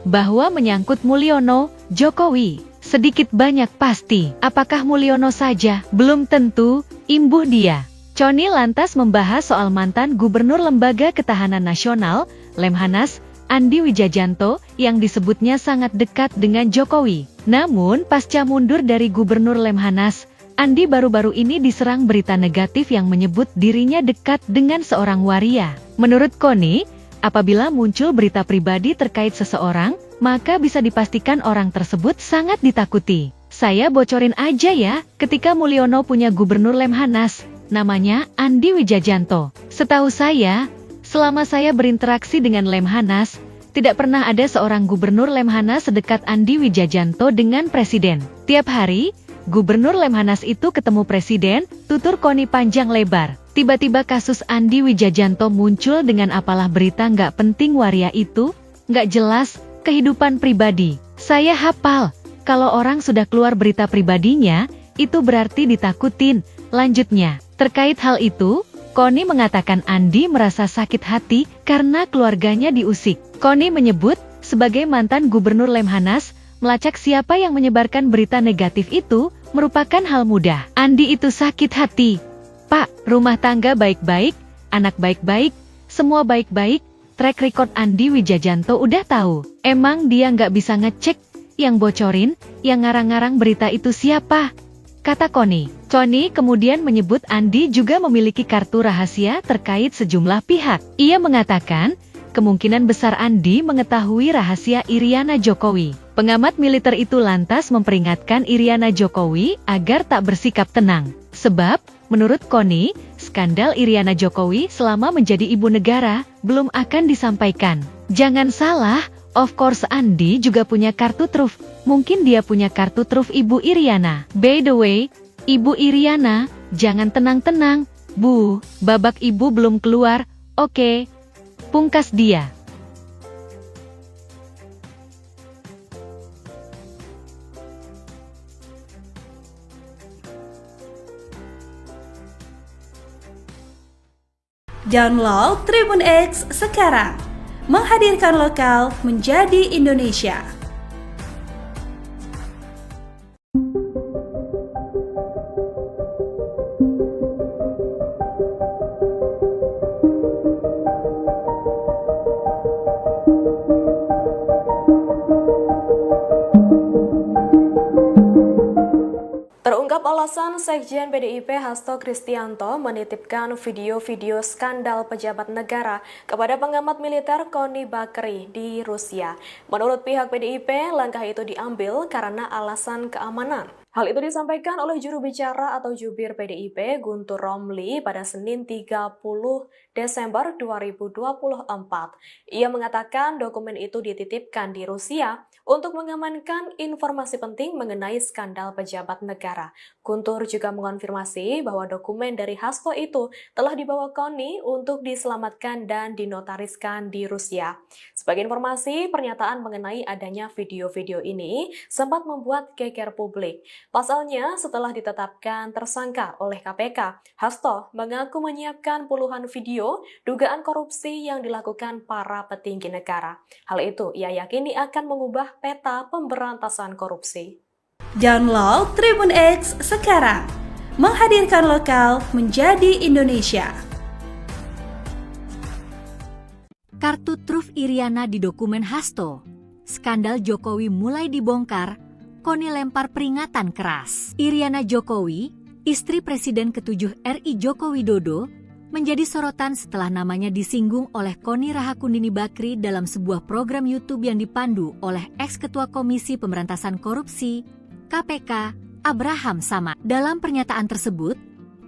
bahwa menyangkut Mulyono, Jokowi. Sedikit banyak pasti, apakah Mulyono saja? Belum tentu, imbuh dia. Koni lantas membahas soal mantan Gubernur Lembaga Ketahanan Nasional, Lemhanas, Andi Wijayanto, yang disebutnya sangat dekat dengan Jokowi. Namun, pasca mundur dari Gubernur Lemhanas, Andi baru-baru ini diserang berita negatif yang menyebut dirinya dekat dengan seorang waria. Menurut Koni, apabila muncul berita pribadi terkait seseorang, maka bisa dipastikan orang tersebut sangat ditakuti. Saya bocorin aja ya, ketika Mulyono punya Gubernur Lemhanas, namanya Andi Wijayanto. Setahu saya, selama saya berinteraksi dengan Lemhanas, tidak pernah ada seorang Gubernur Lemhanas sedekat Andi Wijayanto dengan Presiden. Tiap hari, Gubernur Lemhanas itu ketemu Presiden, tutur Koni panjang lebar. Tiba-tiba kasus Andi Wijayanto muncul dengan apalah berita nggak penting waria itu, nggak jelas, kehidupan pribadi. Saya hafal, kalau orang sudah keluar berita pribadinya, itu berarti ditakutin. Lanjutnya, terkait hal itu, Koni mengatakan Andi merasa sakit hati karena keluarganya diusik. Koni menyebut, sebagai mantan Gubernur Lemhanas, melacak siapa yang menyebarkan berita negatif itu merupakan hal mudah. Andi itu sakit hati. Pak, rumah tangga baik-baik, anak baik-baik, semua baik-baik, track record Andi Wijayanto udah tahu. Emang dia nggak bisa ngecek, yang bocorin, yang ngarang-ngarang berita itu siapa? Kata Koni. Koni kemudian menyebut Andi juga memiliki kartu rahasia terkait sejumlah pihak. Ia mengatakan, kemungkinan besar Andi mengetahui rahasia Iriana Jokowi. Pengamat militer itu lantas memperingatkan Iriana Jokowi agar tak bersikap tenang. Sebab, menurut Koni, skandal Iriana Jokowi selama menjadi ibu negara belum akan disampaikan. Jangan salah, of course Andi juga punya kartu truf. Mungkin dia punya kartu truf Ibu Iriana. By the way, Ibu Iriana, jangan tenang-tenang, Bu, babak ibu belum keluar, oke. Pungkas dia. Download Tribun X sekarang. Menghadirkan lokal menjadi Indonesia. Terungkap alasan alasan Sekjen PDIP Hasto Kristianto menitipkan video-video skandal pejabat negara kepada pengamat militer Koni Bakri di Rusia. Menurut pihak PDIP, langkah itu diambil karena alasan keamanan. Hal itu disampaikan oleh juru bicara atau jubir PDIP Guntur Romli pada Senin 30 Desember 2024. Ia mengatakan dokumen itu dititipkan di Rusia untuk mengamankan informasi penting mengenai skandal pejabat negara. Guntur juga mengonfirmasi bahwa dokumen dari Hasto itu telah dibawa Koni untuk diselamatkan dan dinotariskan di Rusia. Sebagai informasi, pernyataan mengenai adanya video-video ini sempat membuat geger publik. Pasalnya, setelah ditetapkan tersangka oleh KPK, Hasto mengaku menyiapkan puluhan video dugaan korupsi yang dilakukan para petinggi negara. Hal itu ia yakini akan mengubah peta pemberantasan korupsi. Download Tribun X sekarang, menghadirkan lokal menjadi Indonesia. Kartu truf Iriana di dokumen Hasto. Skandal Jokowi mulai dibongkar, Koni lempar peringatan keras. Iriana Jokowi, istri Presiden ke-7 RI Joko Widodo, menjadi sorotan setelah namanya disinggung oleh Koni Rahakundini Bakri dalam sebuah program YouTube yang dipandu oleh ex-ketua Komisi Pemberantasan Korupsi, KPK, Abraham Samad. Dalam pernyataan tersebut,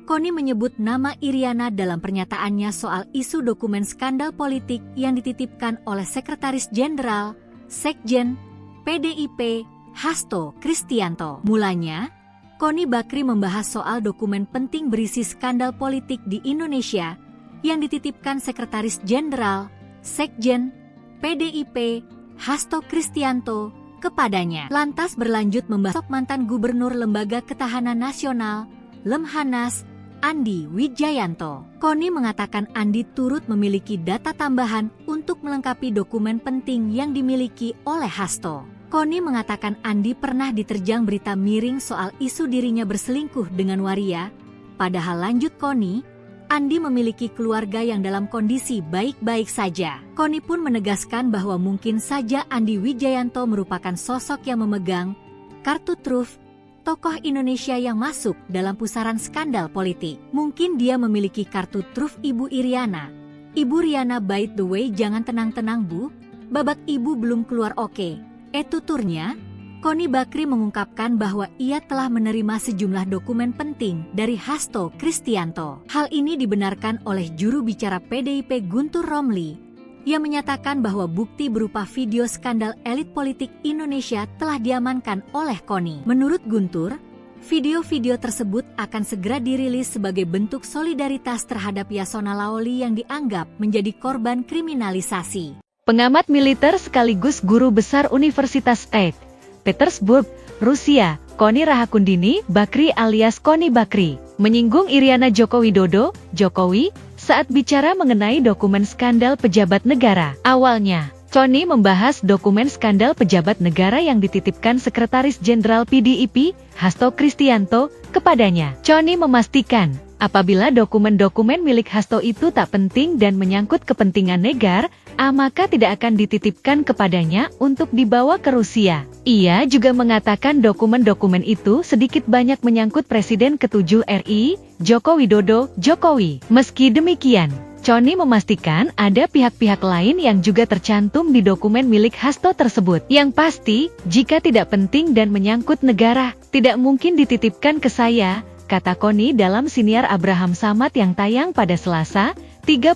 Koni menyebut nama Iriana dalam pernyataannya soal isu dokumen skandal politik yang dititipkan oleh Sekretaris Jenderal, Sekjen, PDIP, Hasto Kristianto. Mulanya, Koni Bakri membahas soal dokumen penting berisi skandal politik di Indonesia yang dititipkan Sekretaris Jenderal, Sekjen, PDIP, Hasto Kristianto kepadanya. Lantas berlanjut membahas mantan Gubernur Lembaga Ketahanan Nasional, Lemhanas, Andi Wijayanto. Koni mengatakan Andi turut memiliki data tambahan untuk melengkapi dokumen penting yang dimiliki oleh Hasto. Koni mengatakan Andi pernah diterjang berita miring soal isu dirinya berselingkuh dengan waria. Padahal lanjut Koni, Andi memiliki keluarga yang dalam kondisi baik-baik saja. Koni pun menegaskan bahwa mungkin saja Andi Wijayanto merupakan sosok yang memegang kartu truf tokoh Indonesia yang masuk dalam pusaran skandal politik. Mungkin dia memiliki kartu truf Ibu Iriana. Ibu Riana, by the way, jangan tenang-tenang Bu, babak Ibu belum keluar oke. Tuturnya, Koni Bakri mengungkapkan bahwa ia telah menerima sejumlah dokumen penting dari Hasto Kristianto. Hal ini dibenarkan oleh juru bicara PDIP Guntur Romli, yang menyatakan bahwa bukti berupa video skandal elit politik Indonesia telah diamankan oleh Koni. Menurut Guntur, video-video tersebut akan segera dirilis sebagai bentuk solidaritas terhadap Yasona Laoli yang dianggap menjadi korban kriminalisasi. Pengamat militer sekaligus guru besar Universitas St. Petersburg, Rusia, Koni Rahakundini Bakri alias Koni Bakri, menyinggung Iriana Joko Widodo, Jokowi, saat bicara mengenai dokumen skandal pejabat negara. Awalnya, Koni membahas dokumen skandal pejabat negara yang dititipkan Sekretaris Jenderal PDIP, Hasto Kristianto, kepadanya. Koni memastikan, apabila dokumen-dokumen milik Hasto itu tak penting dan menyangkut kepentingan negara, maka tidak akan dititipkan kepadanya untuk dibawa ke Rusia. Ia juga mengatakan dokumen-dokumen itu sedikit banyak menyangkut Presiden ke-7 RI, Joko Widodo, Jokowi. Meski demikian, Koni memastikan ada pihak-pihak lain yang juga tercantum di dokumen milik Hasto tersebut. Yang pasti, jika tidak penting dan menyangkut negara, tidak mungkin dititipkan ke saya, kata Koni dalam siniar Abraham Samad yang tayang pada Selasa, 31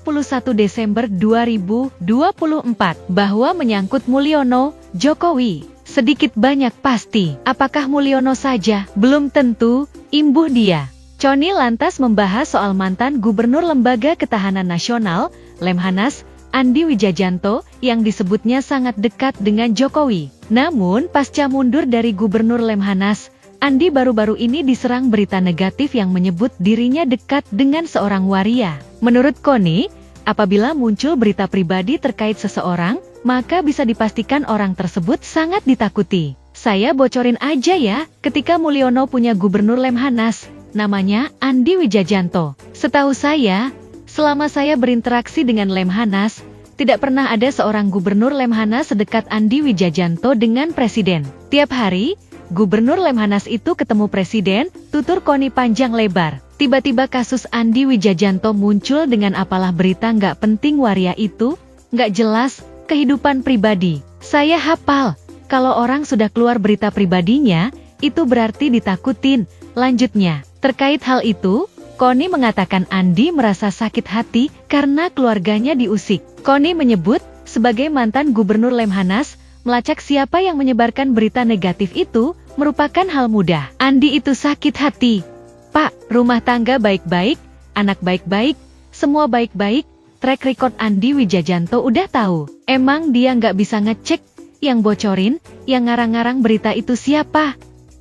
Desember 2024, bahwa menyangkut Mulyono, Jokowi, sedikit banyak pasti. Apakah Mulyono saja? Belum tentu, imbuh dia. Koni lantas membahas soal mantan Gubernur Lembaga Ketahanan Nasional, Lemhanas, Andi Wijayanto, yang disebutnya sangat dekat dengan Jokowi. Namun, pasca mundur dari Gubernur Lemhanas, Andi baru-baru ini diserang berita negatif yang menyebut dirinya dekat dengan seorang waria. Menurut Koni, apabila muncul berita pribadi terkait seseorang, maka bisa dipastikan orang tersebut sangat ditakuti. Saya bocorin aja ya, ketika Mulyono punya Gubernur Lemhanas, namanya Andi Wijayanto. Setahu saya, selama saya berinteraksi dengan Lemhanas, tidak pernah ada seorang Gubernur Lemhanas sedekat Andi Wijayanto dengan Presiden. Tiap hari, Gubernur Lemhanas itu ketemu presiden, tutur Koni panjang lebar. Tiba-tiba kasus Andi Wijajanto muncul dengan apalah berita nggak penting waria itu, nggak jelas, kehidupan pribadi. Saya hafal, kalau orang sudah keluar berita pribadinya, itu berarti ditakutin. Lanjutnya, terkait hal itu, Koni mengatakan Andi merasa sakit hati karena keluarganya diusik. Koni menyebut, sebagai mantan gubernur Lemhanas, melacak siapa yang menyebarkan berita negatif itu merupakan hal mudah. Andi itu sakit hati. Pak, rumah tangga baik-baik, anak baik-baik, semua baik-baik, track record Andi Wijajanto udah tahu. Emang dia nggak bisa ngecek, yang bocorin, yang ngarang-ngarang berita itu siapa?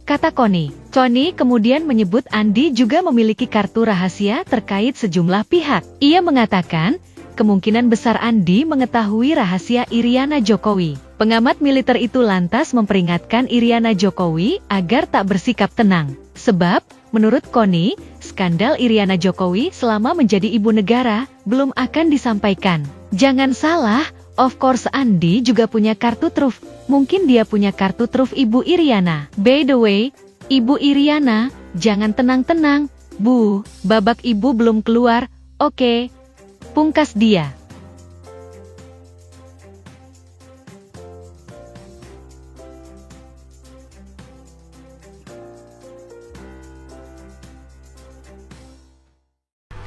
Kata Koni. Koni kemudian menyebut Andi juga memiliki kartu rahasia terkait sejumlah pihak. Ia mengatakan, kemungkinan besar Andi mengetahui rahasia Iriana Jokowi. Pengamat militer itu lantas memperingatkan Iriana Jokowi agar tak bersikap tenang. Sebab, menurut Koni, skandal Iriana Jokowi selama menjadi ibu negara belum akan disampaikan. Jangan salah, of course Andi juga punya kartu truf. Mungkin dia punya kartu truf Ibu Iriana. By the way, Ibu Iriana, jangan tenang-tenang, Bu, babak ibu belum keluar, oke. Pungkas dia.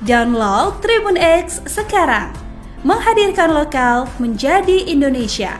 Download Tribun X sekarang. Menghadirkan lokal menjadi Indonesia.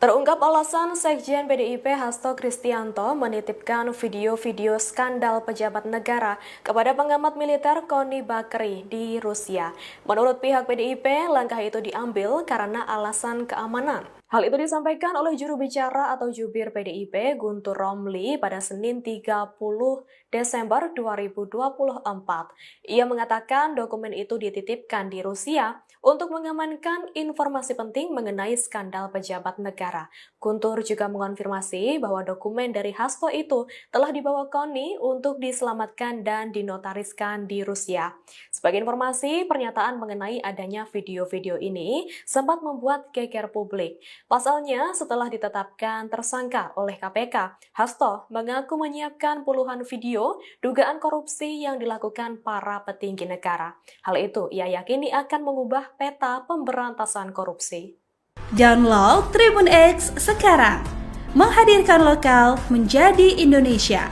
Terungkap alasan Sekjen PDIP Hasto Kristianto menitipkan video-video skandal pejabat negara kepada pengamat militer Koni Bakri di Rusia. Menurut pihak PDIP, langkah itu diambil karena alasan keamanan. Hal itu disampaikan oleh juru bicara atau jubir PDIP Guntur Romli pada Senin 30 Desember 2024. Ia mengatakan dokumen itu dititipkan di Rusia untuk mengamankan informasi penting mengenai skandal pejabat negara. Guntur juga mengonfirmasi bahwa dokumen dari Hasto itu telah dibawa Koni untuk diselamatkan dan dinotariskan di Rusia. Sebagai informasi, pernyataan mengenai adanya video-video ini sempat membuat geger publik. Pasalnya, setelah ditetapkan tersangka oleh KPK, Hasto mengaku menyiapkan puluhan video dugaan korupsi yang dilakukan para petinggi negara. Hal itu ia yakini akan mengubah peta pemberantasan korupsi. Download Tribun X sekarang. Menghadirkan lokal menjadi Indonesia.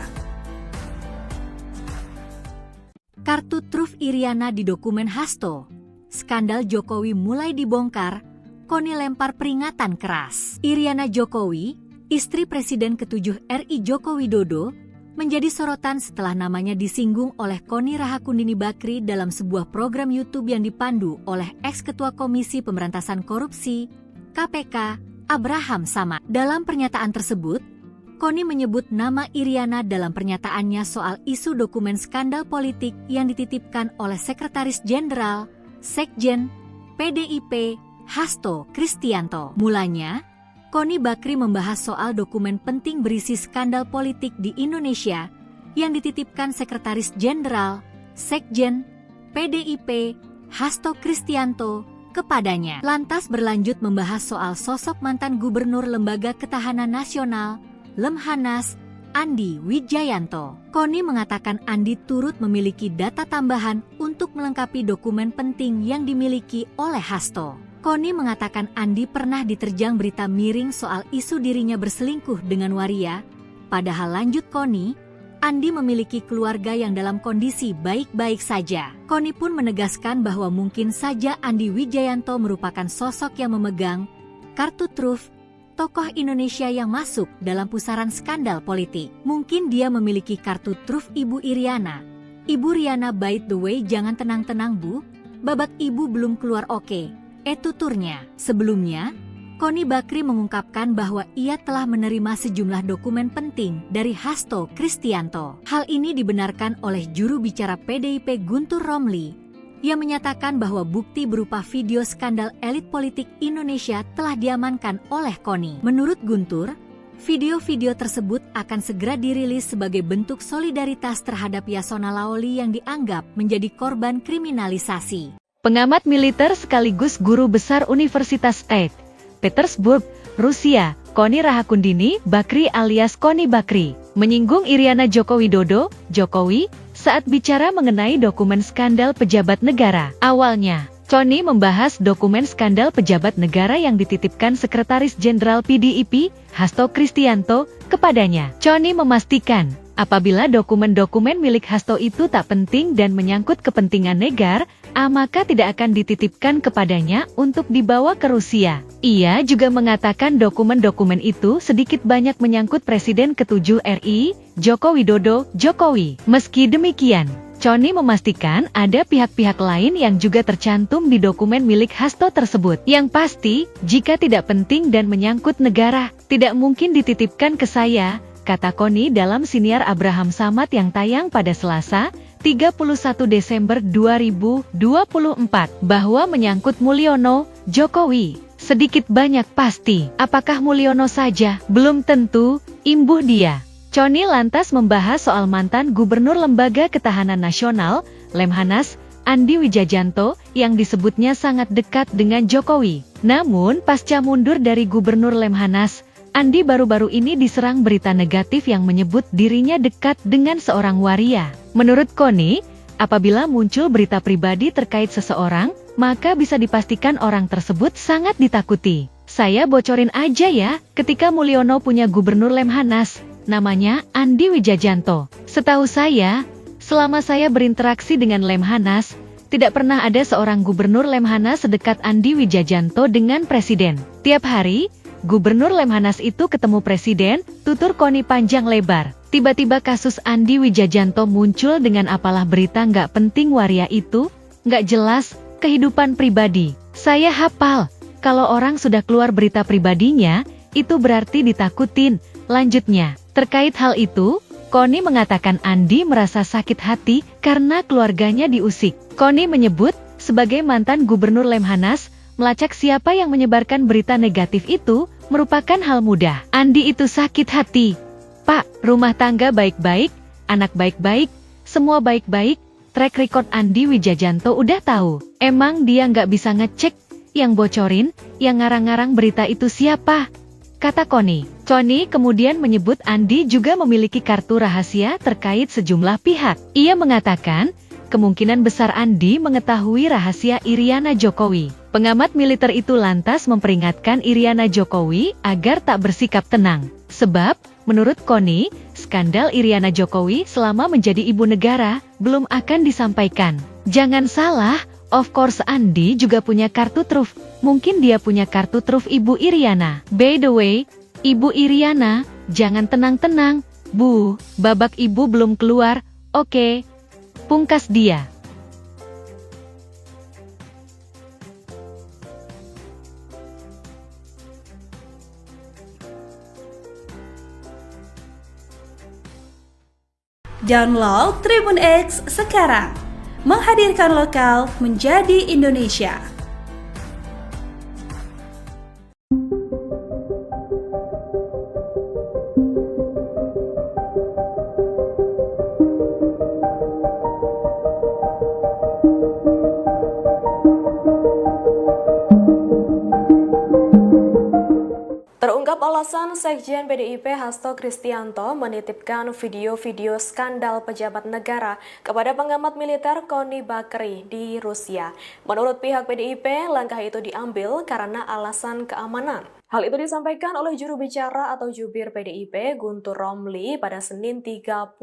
Kartu truf Iriana di dokumen Hasto. Skandal Jokowi mulai dibongkar, Koni lempar peringatan keras. Iriana Jokowi, istri Presiden ke-7 RI Joko Widodo, menjadi sorotan setelah namanya disinggung oleh Koni Rahakundini Bakri dalam sebuah program YouTube yang dipandu oleh ex-ketua Komisi Pemberantasan Korupsi, KPK, Abraham Samad. Dalam pernyataan tersebut, Koni menyebut nama Iriana dalam pernyataannya soal isu dokumen skandal politik yang dititipkan oleh Sekretaris Jenderal, Sekjen, PDIP, Hasto Kristianto. Mulanya, Koni Bakri membahas soal dokumen penting berisi skandal politik di Indonesia yang dititipkan Sekretaris Jenderal, Sekjen, PDIP, Hasto Kristianto kepadanya. Lantas berlanjut membahas soal sosok mantan Gubernur Lembaga Ketahanan Nasional, Lemhanas, Andi Wijayanto. Koni mengatakan Andi turut memiliki data tambahan untuk melengkapi dokumen penting yang dimiliki oleh Hasto. Koni mengatakan Andi pernah diterjang berita miring soal isu dirinya berselingkuh dengan waria. Padahal lanjut Koni, Andi memiliki keluarga yang dalam kondisi baik-baik saja. Koni pun menegaskan bahwa mungkin saja Andi Wijayanto merupakan sosok yang memegang kartu truf tokoh Indonesia yang masuk dalam pusaran skandal politik. Mungkin dia memiliki kartu truf Ibu Iriana. Ibu Riana, by the way, jangan tenang-tenang Bu, babak ibu belum keluar oke. Tuturnya. Sebelumnya, Koni Bakri mengungkapkan bahwa ia telah menerima sejumlah dokumen penting dari Hasto Kristianto. Hal ini dibenarkan oleh juru bicara PDIP Guntur Romli Ia menyatakan bahwa bukti berupa video skandal elit politik Indonesia telah diamankan oleh KONI. Menurut Guntur, video-video tersebut akan segera dirilis sebagai bentuk solidaritas terhadap Yasona Laoli yang dianggap menjadi korban kriminalisasi. Pengamat militer sekaligus guru besar Universitas St. Petersburg, Rusia, Koni Rahakundini Bakri alias Koni Bakri, menyinggung Iriana Joko Widodo, Jokowi, saat bicara mengenai dokumen skandal pejabat negara. Awalnya, Koni membahas dokumen skandal pejabat negara yang dititipkan Sekretaris Jenderal PDIP, Hasto Kristianto, kepadanya. Koni memastikan, apabila dokumen-dokumen milik Hasto itu tak penting dan menyangkut kepentingan negara, maka tidak akan dititipkan kepadanya untuk dibawa ke Rusia. Ia juga mengatakan dokumen-dokumen itu sedikit banyak menyangkut Presiden ke-7 RI, Joko Widodo, Jokowi. Meski demikian, Koni memastikan ada pihak-pihak lain yang juga tercantum di dokumen milik Hasto tersebut. Yang pasti, jika tidak penting dan menyangkut negara, tidak mungkin dititipkan ke saya, kata Koni dalam siniar Abraham Samad yang tayang pada Selasa, 31 Desember 2024, bahwa menyangkut Mulyono, Jokowi. Sedikit banyak pasti, apakah Mulyono saja? Belum tentu, imbuh dia. Koni lantas membahas soal mantan Gubernur Lembaga Ketahanan Nasional, Lemhanas, Andi Wijajanto, yang disebutnya sangat dekat dengan Jokowi. Namun, pasca mundur dari Gubernur Lemhanas, Andi baru-baru ini diserang berita negatif yang menyebut dirinya dekat dengan seorang waria. Menurut Koni, apabila muncul berita pribadi terkait seseorang, maka bisa dipastikan orang tersebut sangat ditakuti. Saya bocorin aja ya, ketika Mulyono punya Gubernur Lemhanas, namanya Andi Wijajanto. Setahu saya, selama saya berinteraksi dengan Lemhanas, tidak pernah ada seorang Gubernur Lemhanas sedekat Andi Wijajanto dengan Presiden. Tiap hari, Gubernur Lemhanas itu ketemu Presiden, tutur Koni panjang lebar. Tiba-tiba kasus Andi Wijajanto muncul dengan apalah berita nggak penting waria itu, nggak jelas, kehidupan pribadi. Saya hafal, kalau orang sudah keluar berita pribadinya, itu berarti ditakutin. Lanjutnya, terkait hal itu, Koni mengatakan Andi merasa sakit hati karena keluarganya diusik. Koni menyebut, sebagai mantan Gubernur Lemhanas, melacak siapa yang menyebarkan berita negatif itu merupakan hal mudah. Andi itu sakit hati. Pak, rumah tangga baik-baik, anak baik-baik, semua baik-baik, track record Andi Wijajanto udah tahu. Emang dia nggak bisa ngecek, yang bocorin, yang ngarang-ngarang berita itu siapa? Kata Koni. Koni kemudian menyebut Andi juga memiliki kartu rahasia terkait sejumlah pihak. Ia mengatakan, kemungkinan besar Andi mengetahui rahasia Iriana Jokowi. Pengamat militer itu lantas memperingatkan Iriana Jokowi agar tak bersikap tenang. Sebab, menurut Koni, skandal Iriana Jokowi selama menjadi ibu negara belum akan disampaikan. Jangan salah, of course Andi juga punya kartu truf. Mungkin dia punya kartu truf Ibu Iriana. By the way, Ibu Iriana, jangan tenang-tenang. Bu, babak ibu belum keluar, oke. Pungkas dia. Download Tribun X sekarang. Menghadirkan lokal menjadi Indonesia. Terungkap alasan Sekjen PDIP Hasto Kristianto menitipkan video-video skandal pejabat negara kepada pengamat militer Koni Bakri di Rusia. Menurut pihak PDIP, langkah itu diambil karena alasan keamanan. Hal itu disampaikan oleh juru bicara atau jubir PDIP Guntur Romli pada Senin 30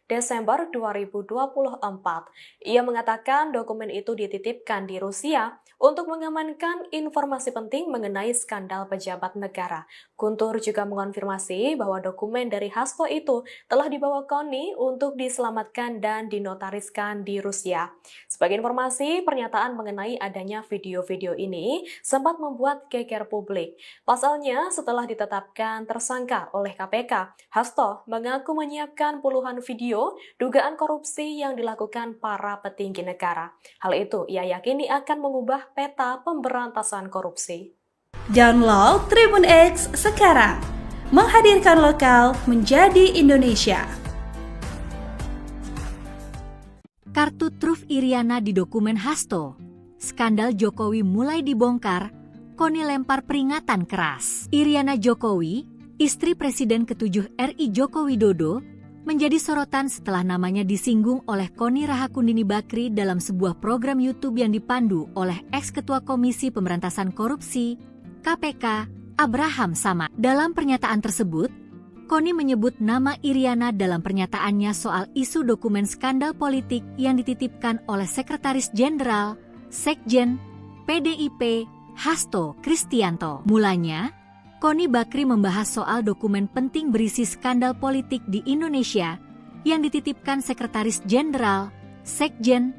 Desember 2024. Ia mengatakan dokumen itu dititipkan di Rusia untuk mengamankan informasi penting mengenai skandal pejabat negara. Guntur juga mengonfirmasi bahwa dokumen dari Hasto itu telah dibawa Koni untuk diselamatkan dan dinotariskan di Rusia. Sebagai informasi, pernyataan mengenai adanya video-video ini sempat membuat geger publik. Pasalnya, setelah ditetapkan tersangka oleh KPK, Hasto mengaku menyiapkan puluhan video dugaan korupsi yang dilakukan para petinggi negara. Hal itu ia yakini akan mengubah peta pemberantasan korupsi. Download Tribun X sekarang, menghadirkan lokal menjadi Indonesia. Kartu truf Iriana di dokumen Hasto. Skandal Jokowi mulai dibongkar, Koni lempar peringatan keras. Iriana Jokowi, istri Presiden ke-7 RI Joko Widodo, menjadi sorotan setelah namanya disinggung oleh Koni Rahakundini Bakri dalam sebuah program YouTube yang dipandu oleh ex-ketua Komisi Pemberantasan Korupsi, KPK, Abraham Samad. Dalam pernyataan tersebut, Koni menyebut nama Iriana dalam pernyataannya soal isu dokumen skandal politik yang dititipkan oleh Sekretaris Jenderal, Sekjen, PDIP, Hasto Kristianto. Mulanya, Koni Bakri membahas soal dokumen penting berisi skandal politik di Indonesia yang dititipkan Sekretaris Jenderal, Sekjen,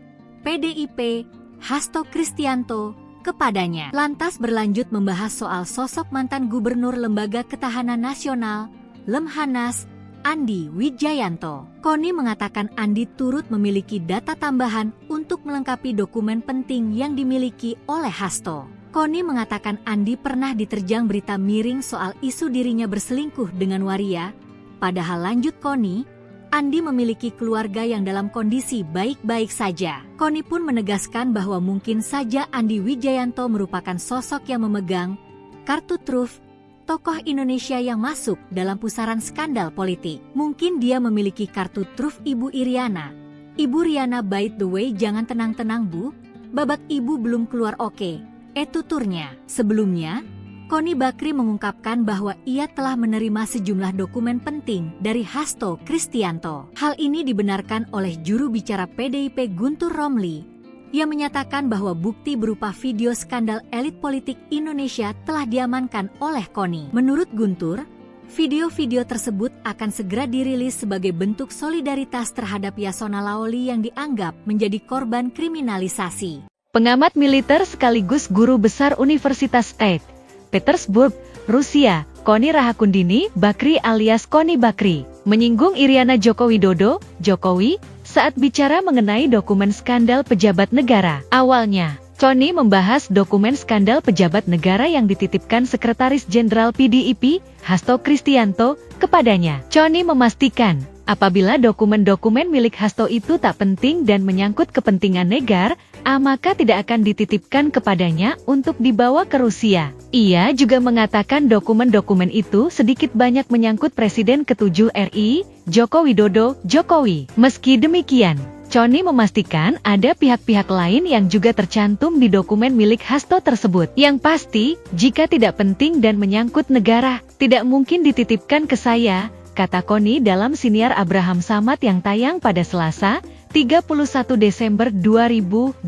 PDIP, Hasto Kristianto kepadanya. Lantas berlanjut membahas soal sosok mantan Gubernur Lembaga Ketahanan Nasional, Lemhanas, Andi Wijayanto. Koni mengatakan Andi turut memiliki data tambahan untuk melengkapi dokumen penting yang dimiliki oleh Hasto. Koni mengatakan Andi pernah diterjang berita miring soal isu dirinya berselingkuh dengan waria, padahal lanjut Koni, Andi memiliki keluarga yang dalam kondisi baik-baik saja. Koni pun menegaskan bahwa mungkin saja Andi Wijayanto merupakan sosok yang memegang kartu truf tokoh Indonesia yang masuk dalam pusaran skandal politik. Mungkin dia memiliki kartu truf Ibu Iriana. Ibu Riana, by the way, jangan tenang-tenang Bu, babak ibu belum keluar oke. Tuturnya. Sebelumnya, Koni Bakri mengungkapkan bahwa ia telah menerima sejumlah dokumen penting dari Hasto Kristianto. Hal ini dibenarkan oleh juru bicara PDIP Guntur Romli, yang menyatakan bahwa bukti berupa video skandal elit politik Indonesia telah diamankan oleh Koni. Menurut Guntur, video-video tersebut akan segera dirilis sebagai bentuk solidaritas terhadap Yasona Lawli yang dianggap menjadi korban kriminalisasi. Pengamat militer sekaligus guru besar Universitas St. Petersburg, Rusia, Koni Rahakundini Bakri alias Koni Bakri, menyinggung Iriana Joko Widodo, Jokowi, saat bicara mengenai dokumen skandal pejabat negara. Awalnya, Koni membahas dokumen skandal pejabat negara yang dititipkan Sekretaris Jenderal PDIP, Hasto Kristianto, kepadanya. Koni memastikan, apabila dokumen-dokumen milik Hasto itu tak penting dan menyangkut kepentingan negara, maka tidak akan dititipkan kepadanya untuk dibawa ke Rusia. Ia juga mengatakan dokumen-dokumen itu sedikit banyak menyangkut Presiden ke-7 RI, Joko Widodo, Jokowi. Meski demikian, Koni memastikan ada pihak-pihak lain yang juga tercantum di dokumen milik Hasto tersebut. Yang pasti, jika tidak penting dan menyangkut negara, tidak mungkin dititipkan ke saya, kata Koni dalam siniar Abraham Samad yang tayang pada Selasa, 31 Desember 2024,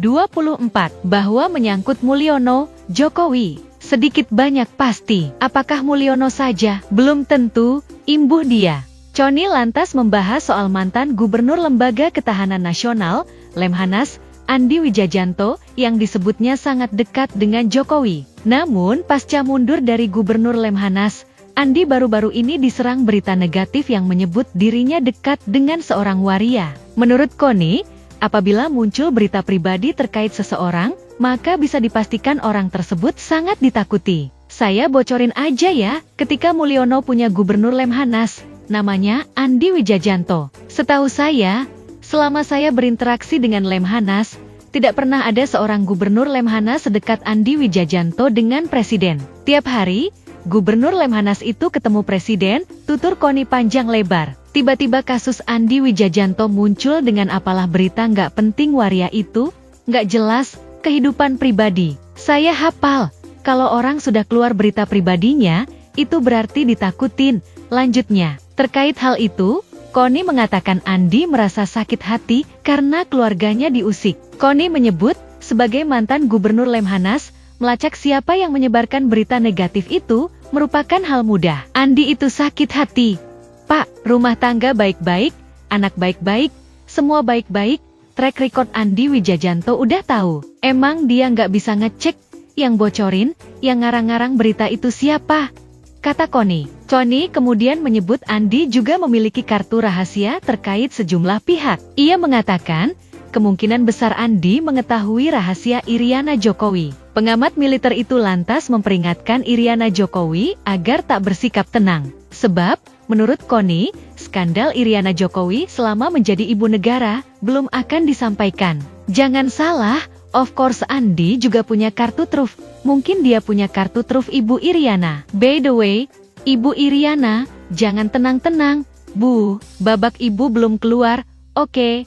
bahwa menyangkut Mulyono, Jokowi. Sedikit banyak pasti. Apakah Mulyono saja? Belum tentu, imbuh dia. Koni lantas membahas soal mantan Gubernur Lembaga Ketahanan Nasional, Lemhanas, Andi Wijayanto, yang disebutnya sangat dekat dengan Jokowi. Namun, pasca mundur dari Gubernur Lemhanas, Andi baru-baru ini diserang berita negatif yang menyebut dirinya dekat dengan seorang waria. Menurut Koni, apabila muncul berita pribadi terkait seseorang, maka bisa dipastikan orang tersebut sangat ditakuti. Saya bocorin aja ya, ketika Mulyono punya Gubernur Lemhanas, namanya Andi Wijayanto. Setahu saya, selama saya berinteraksi dengan Lemhanas, tidak pernah ada seorang Gubernur Lemhanas sedekat Andi Wijayanto dengan Presiden. Tiap hari, Gubernur Lemhanas itu ketemu Presiden, tutur Koni panjang lebar. Tiba-tiba kasus Andi Wijayanto muncul dengan apalah berita nggak penting waria itu, nggak jelas, kehidupan pribadi. Saya hafal, kalau orang sudah keluar berita pribadinya, itu berarti ditakutin. Lanjutnya, terkait hal itu, Koni mengatakan Andi merasa sakit hati karena keluarganya diusik. Koni menyebut, sebagai mantan Gubernur Lemhanas, melacak siapa yang menyebarkan berita negatif itu merupakan hal mudah. Andi itu sakit hati. Pak, rumah tangga baik-baik, anak baik-baik, semua baik-baik, track record Andi Wijayanto udah tahu. Emang dia nggak bisa ngecek Yang bocorin, yang ngarang-ngarang berita itu siapa? Kata Connie. Connie kemudian menyebut Andi juga memiliki kartu rahasia terkait sejumlah pihak. Ia mengatakan, kemungkinan besar Andi mengetahui rahasia Iriana Jokowi. Pengamat militer itu lantas memperingatkan Iriana Jokowi agar tak bersikap tenang. Sebab, menurut Connie, skandal Iriana Jokowi selama menjadi ibu negara belum akan disampaikan. Jangan salah, of course Andi juga punya kartu truf. Mungkin dia punya kartu truf Ibu Iriana. By the way, Ibu Iriana, jangan tenang-tenang, Bu. Babak ibu belum keluar, oke.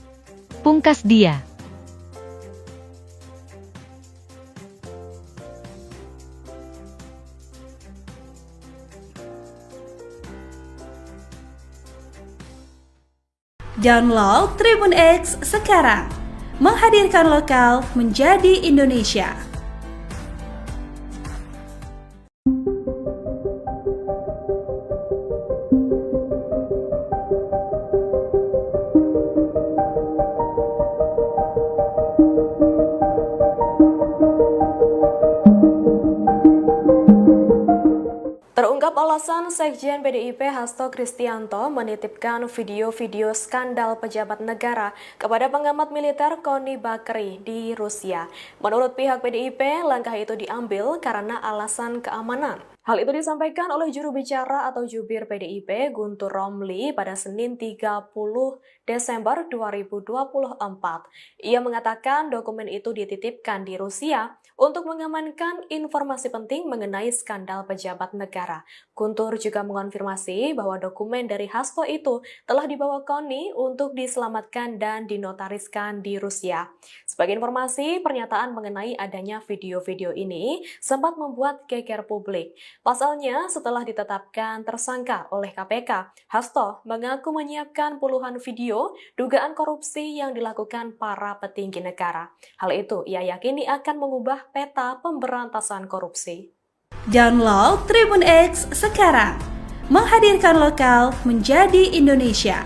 Pungkas dia. Download Tribun X sekarang, menghadirkan lokal menjadi Indonesia. Terungkap alasan Sekjen PDIP Hasto Kristianto menitipkan video-video skandal pejabat negara kepada pengamat militer Connie Bakri di Rusia. Menurut pihak PDIP, langkah itu diambil karena alasan keamanan. Hal itu disampaikan oleh juru bicara atau jubir PDIP Guntur Romli pada Senin 30 Desember 2024. Ia mengatakan dokumen itu dititipkan di Rusia untuk mengamankan informasi penting mengenai skandal pejabat negara. Guntur juga mengonfirmasi bahwa dokumen dari Hasto itu telah dibawa Connie untuk diselamatkan dan dinotariskan di Rusia. Sebagai informasi, pernyataan mengenai adanya video-video ini sempat membuat geger publik. Pasalnya, setelah ditetapkan tersangka oleh KPK, Hasto mengaku menyiapkan puluhan video dugaan korupsi yang dilakukan para petinggi negara. Hal itu ia yakini akan mengubah peta pemberantasan korupsi. Download Tribun X sekarang, menghadirkan lokal menjadi Indonesia.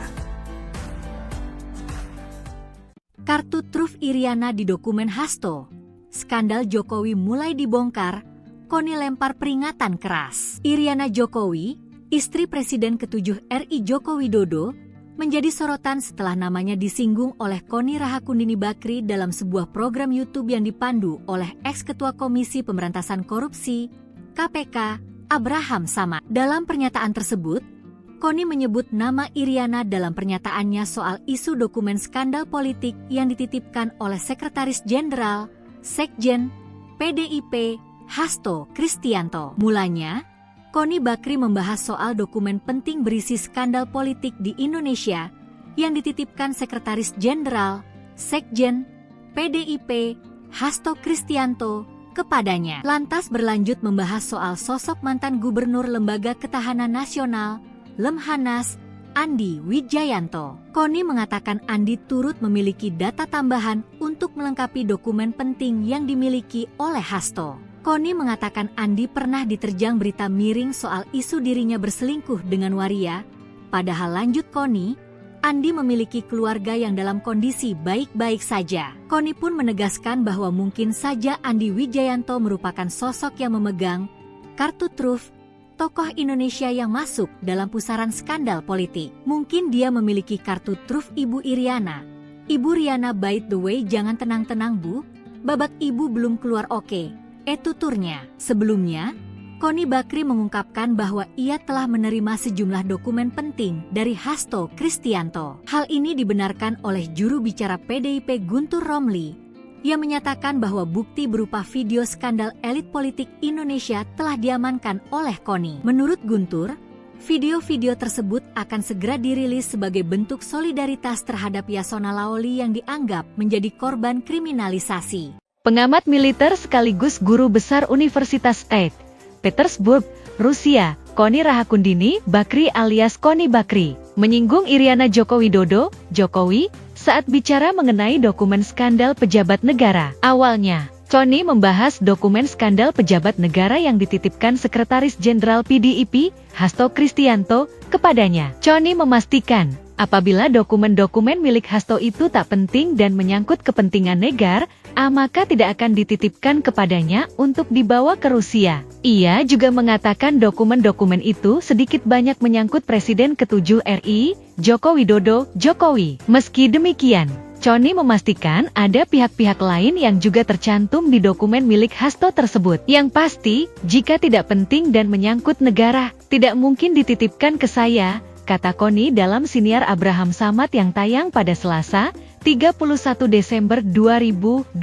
Kartu truf Iriana di dokumen Hasto. Skandal Jokowi mulai dibongkar, Connie lempar peringatan keras. Iriana Jokowi, istri Presiden ke-7 RI Joko Widodo, menjadi sorotan setelah namanya disinggung oleh Connie Rahakundini Bakri dalam sebuah program YouTube yang dipandu oleh ex-ketua Komisi Pemberantasan Korupsi, KPK, Abraham Samad. Dalam pernyataan tersebut, Connie menyebut nama Iriana dalam pernyataannya soal isu dokumen skandal politik yang dititipkan oleh Sekretaris Jenderal, Sekjen, PDIP, Hasto Kristianto. Mulanya, Connie Bakri membahas soal dokumen penting berisi skandal politik di Indonesia yang dititipkan Sekretaris Jenderal, Sekjen, PDIP, Hasto Kristianto kepadanya. Lantas berlanjut membahas soal sosok mantan Gubernur Lembaga Ketahanan Nasional, Lemhanas, Andi Wijayanto. Connie mengatakan Andi turut memiliki data tambahan untuk melengkapi dokumen penting yang dimiliki oleh Hasto. Connie mengatakan Andi pernah diterjang berita miring soal isu dirinya berselingkuh dengan waria. Padahal lanjut Connie, Andi memiliki keluarga yang dalam kondisi baik-baik saja. Connie pun menegaskan bahwa mungkin saja Andi Wijayanto merupakan sosok yang memegang kartu truf tokoh Indonesia yang masuk dalam pusaran skandal politik. Mungkin dia memiliki kartu truf Ibu Iriana. Ibu Riana, by the way, jangan tenang-tenang Bu, babak ibu belum keluar oke. Tuturnya. Sebelumnya, Connie Bakri mengungkapkan bahwa ia telah menerima sejumlah dokumen penting dari Hasto Kristianto. Hal ini dibenarkan oleh juru bicara PDIP Guntur Romli, yang menyatakan bahwa bukti berupa video skandal elit politik Indonesia telah diamankan oleh Connie. Menurut Guntur, video-video tersebut akan segera dirilis sebagai bentuk solidaritas terhadap Yasona Lawli yang dianggap menjadi korban kriminalisasi. Pengamat militer sekaligus guru besar Universitas St. Petersburg, Rusia, Connie Rahakundini Bakri alias Connie Bakri, menyinggung Iriana Joko Widodo, Jokowi, saat bicara mengenai dokumen skandal pejabat negara. Awalnya, Connie membahas dokumen skandal pejabat negara yang dititipkan Sekretaris Jenderal PDIP, Hasto Kristianto, kepadanya. Connie memastikan, Apabila dokumen-dokumen milik Hasto itu tak penting dan menyangkut kepentingan negara, maka tidak akan dititipkan kepadanya untuk dibawa ke Rusia. Ia juga mengatakan dokumen-dokumen itu sedikit banyak menyangkut Presiden ke-7 RI, Joko Widodo, Jokowi. Meski demikian, Connie memastikan ada pihak-pihak lain yang juga tercantum di dokumen milik Hasto tersebut. Yang pasti, jika tidak penting dan menyangkut negara, tidak mungkin dititipkan ke saya, kata Connie dalam siniar Abraham Samad yang tayang pada Selasa, 31 Desember 2024,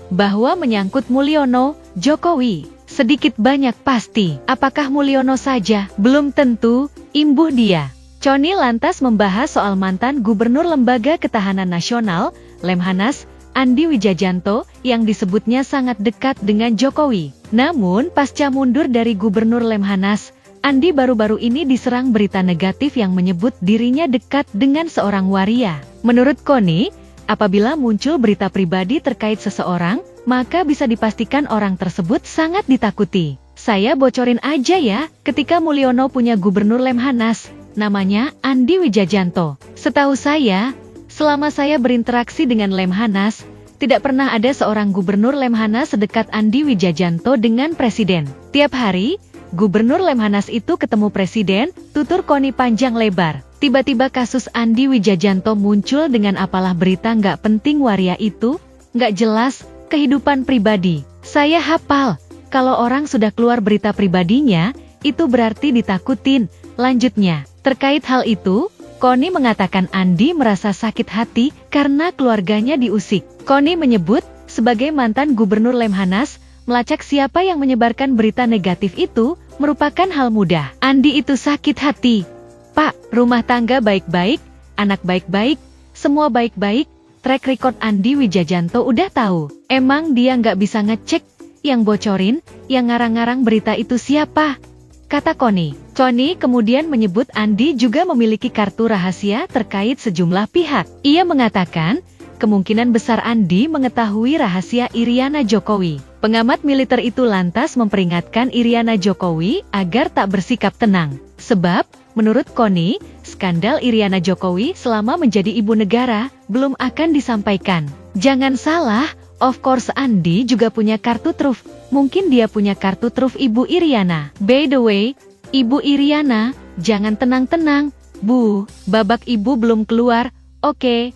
bahwa menyangkut Mulyono, Jokowi. Sedikit banyak pasti, apakah Mulyono saja? Belum tentu, imbuh dia. Connie lantas membahas soal mantan Gubernur Lembaga Ketahanan Nasional, Lemhanas, Andi Wijajanto, yang disebutnya sangat dekat dengan Jokowi. Namun, pasca mundur dari Gubernur Lemhanas, Andi baru-baru ini diserang berita negatif yang menyebut dirinya dekat dengan seorang waria. Menurut Connie, apabila muncul berita pribadi terkait seseorang, maka bisa dipastikan orang tersebut sangat ditakuti. Saya bocorin aja ya, ketika Mulyono punya Gubernur Lemhanas, namanya Andi Wijajanto. Setahu saya, selama saya berinteraksi dengan Lemhanas, tidak pernah ada seorang Gubernur Lemhanas sedekat Andi Wijajanto dengan Presiden. Tiap hari, Gubernur Lemhanas itu ketemu Presiden, tutur Connie panjang lebar. Tiba-tiba kasus Andi Wijajanto muncul dengan apalah berita nggak penting waria itu, nggak jelas, kehidupan pribadi. Saya hafal, kalau orang sudah keluar berita pribadinya, itu berarti ditakutin. Lanjutnya, terkait hal itu, Connie mengatakan Andi merasa sakit hati karena keluarganya diusik. Connie menyebut, sebagai mantan Gubernur Lemhanas, melacak siapa yang menyebarkan berita negatif itu, merupakan hal mudah. Andi itu sakit hati. Pak, rumah tangga baik-baik, anak baik-baik, semua baik-baik, track record Andi Wijajanto udah tahu. Emang dia nggak bisa ngecek, yang bocorin, yang ngarang-ngarang berita itu siapa? Kata Connie. Connie kemudian menyebut Andi juga memiliki kartu rahasia terkait sejumlah pihak. Ia mengatakan, kemungkinan besar Andi mengetahui rahasia Iriana Jokowi. Pengamat militer itu lantas memperingatkan Iriana Jokowi agar tak bersikap tenang. Sebab, menurut Connie, skandal Iriana Jokowi selama menjadi ibu negara belum akan disampaikan. Jangan salah, of course Andi juga punya kartu truf. Mungkin dia punya kartu truf Ibu Iriana. By the way, Ibu Iriana, jangan tenang-tenang. Bu, babak ibu belum keluar, oke.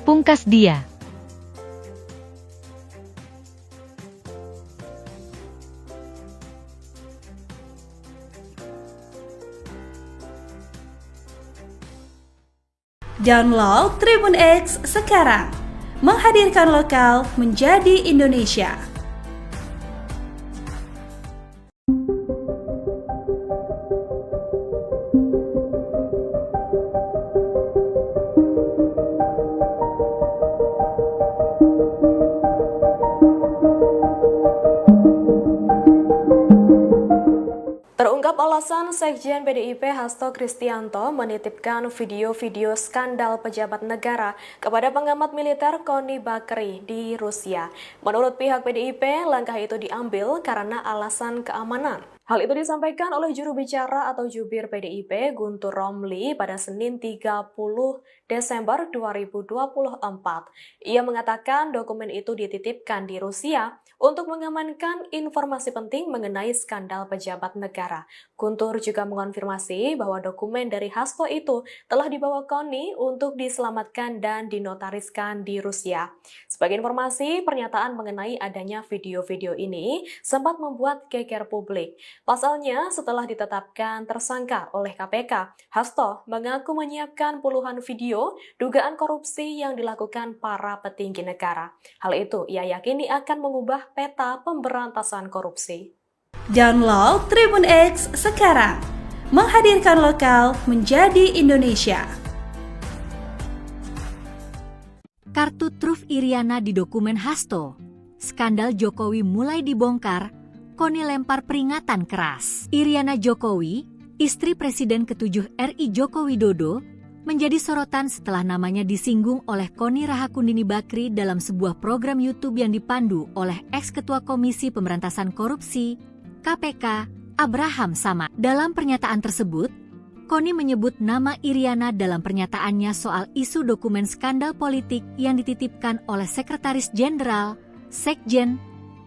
Pungkas dia. Download Tribun X sekarang. Menghadirkan lokal menjadi Indonesia. Terungkap alasan Sekjen PDIP Hasto Kristianto menitipkan video-video skandal pejabat negara kepada pengamat militer Connie Bakri di Rusia. Menurut pihak PDIP, langkah itu diambil karena alasan keamanan. Hal itu disampaikan oleh juru bicara atau jubir PDIP Guntur Romli pada Senin 30 Desember 2024. Ia mengatakan dokumen itu dititipkan di Rusia untuk mengamankan informasi penting mengenai skandal pejabat negara. Guntur juga mengonfirmasi bahwa dokumen dari Hasto itu telah dibawa Connie untuk diselamatkan dan dinotariskan di Rusia. Sebagai informasi, pernyataan mengenai adanya video-video ini sempat membuat geger publik. Pasalnya, setelah ditetapkan tersangka oleh KPK, Hasto mengaku menyiapkan puluhan video dugaan korupsi yang dilakukan para petinggi negara. Hal itu ia yakini akan mengubah peta pemberantasan korupsi. Download Tribun X sekarang. Menghadirkan lokal menjadi Indonesia. Kartu truf Iriana di dokumen Hasto. Skandal Jokowi mulai dibongkar, Connie lempar peringatan keras. Iriana Jokowi, istri Presiden ke-7 RI Joko Widodo, menjadi sorotan setelah namanya disinggung oleh Connie Rahakundini Bakri dalam sebuah program YouTube yang dipandu oleh ex-ketua Komisi Pemberantasan Korupsi, KPK, Abraham Samad. Dalam pernyataan tersebut, Koni menyebut nama Iriana dalam pernyataannya soal isu dokumen skandal politik yang dititipkan oleh Sekretaris Jenderal, Sekjen,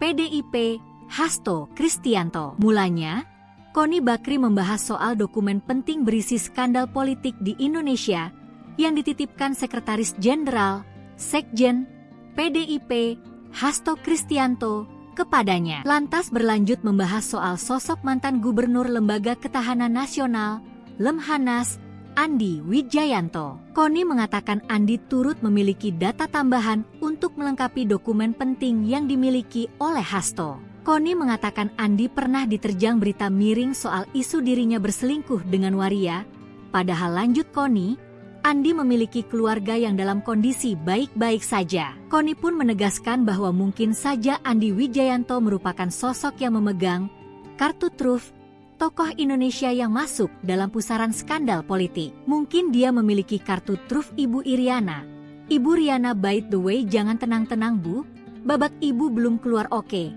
PDIP, Hasto Kristianto. Mulanya, Koni Bakri membahas soal dokumen penting berisi skandal politik di Indonesia yang dititipkan Sekretaris Jenderal, Sekjen, PDIP, Hasto Kristianto, kepadanya. Lantas berlanjut membahas soal sosok mantan Gubernur Lembaga Ketahanan Nasional, Lemhanas, Andi Wijayanto. Koni mengatakan Andi turut memiliki data tambahan untuk melengkapi dokumen penting yang dimiliki oleh Hasto. Koni mengatakan Andi pernah diterjang berita miring soal isu dirinya berselingkuh dengan waria, padahal lanjut Koni, Andi memiliki keluarga yang dalam kondisi baik-baik saja. Koni pun menegaskan bahwa mungkin saja Andi Wijayanto merupakan sosok yang memegang kartu truf tokoh Indonesia yang masuk dalam pusaran skandal politik. Mungkin dia memiliki kartu truf Ibu Iriana. Ibu Riana, by the way, jangan tenang-tenang Bu, babak Ibu belum keluar oke.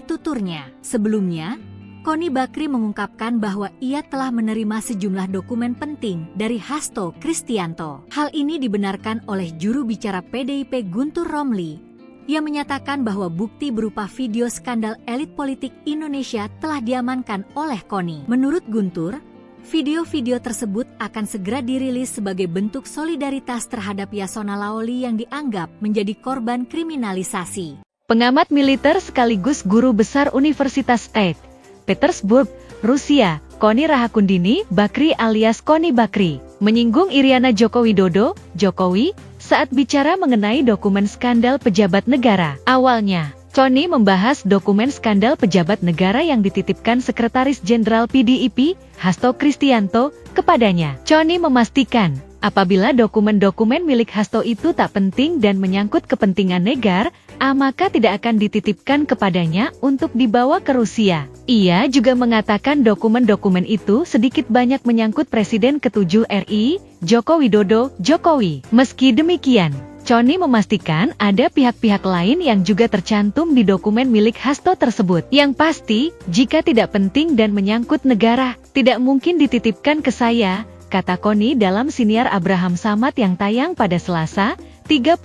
Tuturnya. Sebelumnya, Koni Bakri mengungkapkan bahwa ia telah menerima sejumlah dokumen penting dari Hasto Kristianto. Hal ini dibenarkan oleh juru bicara PDIP Guntur Romli, yang menyatakan bahwa bukti berupa video skandal elit politik Indonesia telah diamankan oleh Koni. Menurut Guntur, video-video tersebut akan segera dirilis sebagai bentuk solidaritas terhadap Yasona Laoli yang dianggap menjadi korban kriminalisasi. Pengamat militer sekaligus guru besar Universitas St. Petersburg, Rusia, Koni Rahakundini Bakri alias Koni Bakri, menyinggung Iriana Joko Widodo, Jokowi, saat bicara mengenai dokumen skandal pejabat negara. Awalnya, Koni membahas dokumen skandal pejabat negara yang dititipkan Sekretaris Jenderal PDIP, Hasto Kristianto, kepadanya. Koni memastikan, apabila dokumen-dokumen milik Hasto itu tak penting dan menyangkut kepentingan negara, maka tidak akan dititipkan kepadanya untuk dibawa ke Rusia. Ia juga mengatakan dokumen-dokumen itu sedikit banyak menyangkut Presiden ke-7 RI, Joko Widodo, Jokowi. Meski demikian, Koni memastikan ada pihak-pihak lain yang juga tercantum di dokumen milik Hasto tersebut. Yang pasti, jika tidak penting dan menyangkut negara, tidak mungkin dititipkan ke saya, kata Koni dalam siniar Abraham Samad yang tayang pada Selasa, 31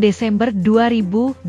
Desember 2024,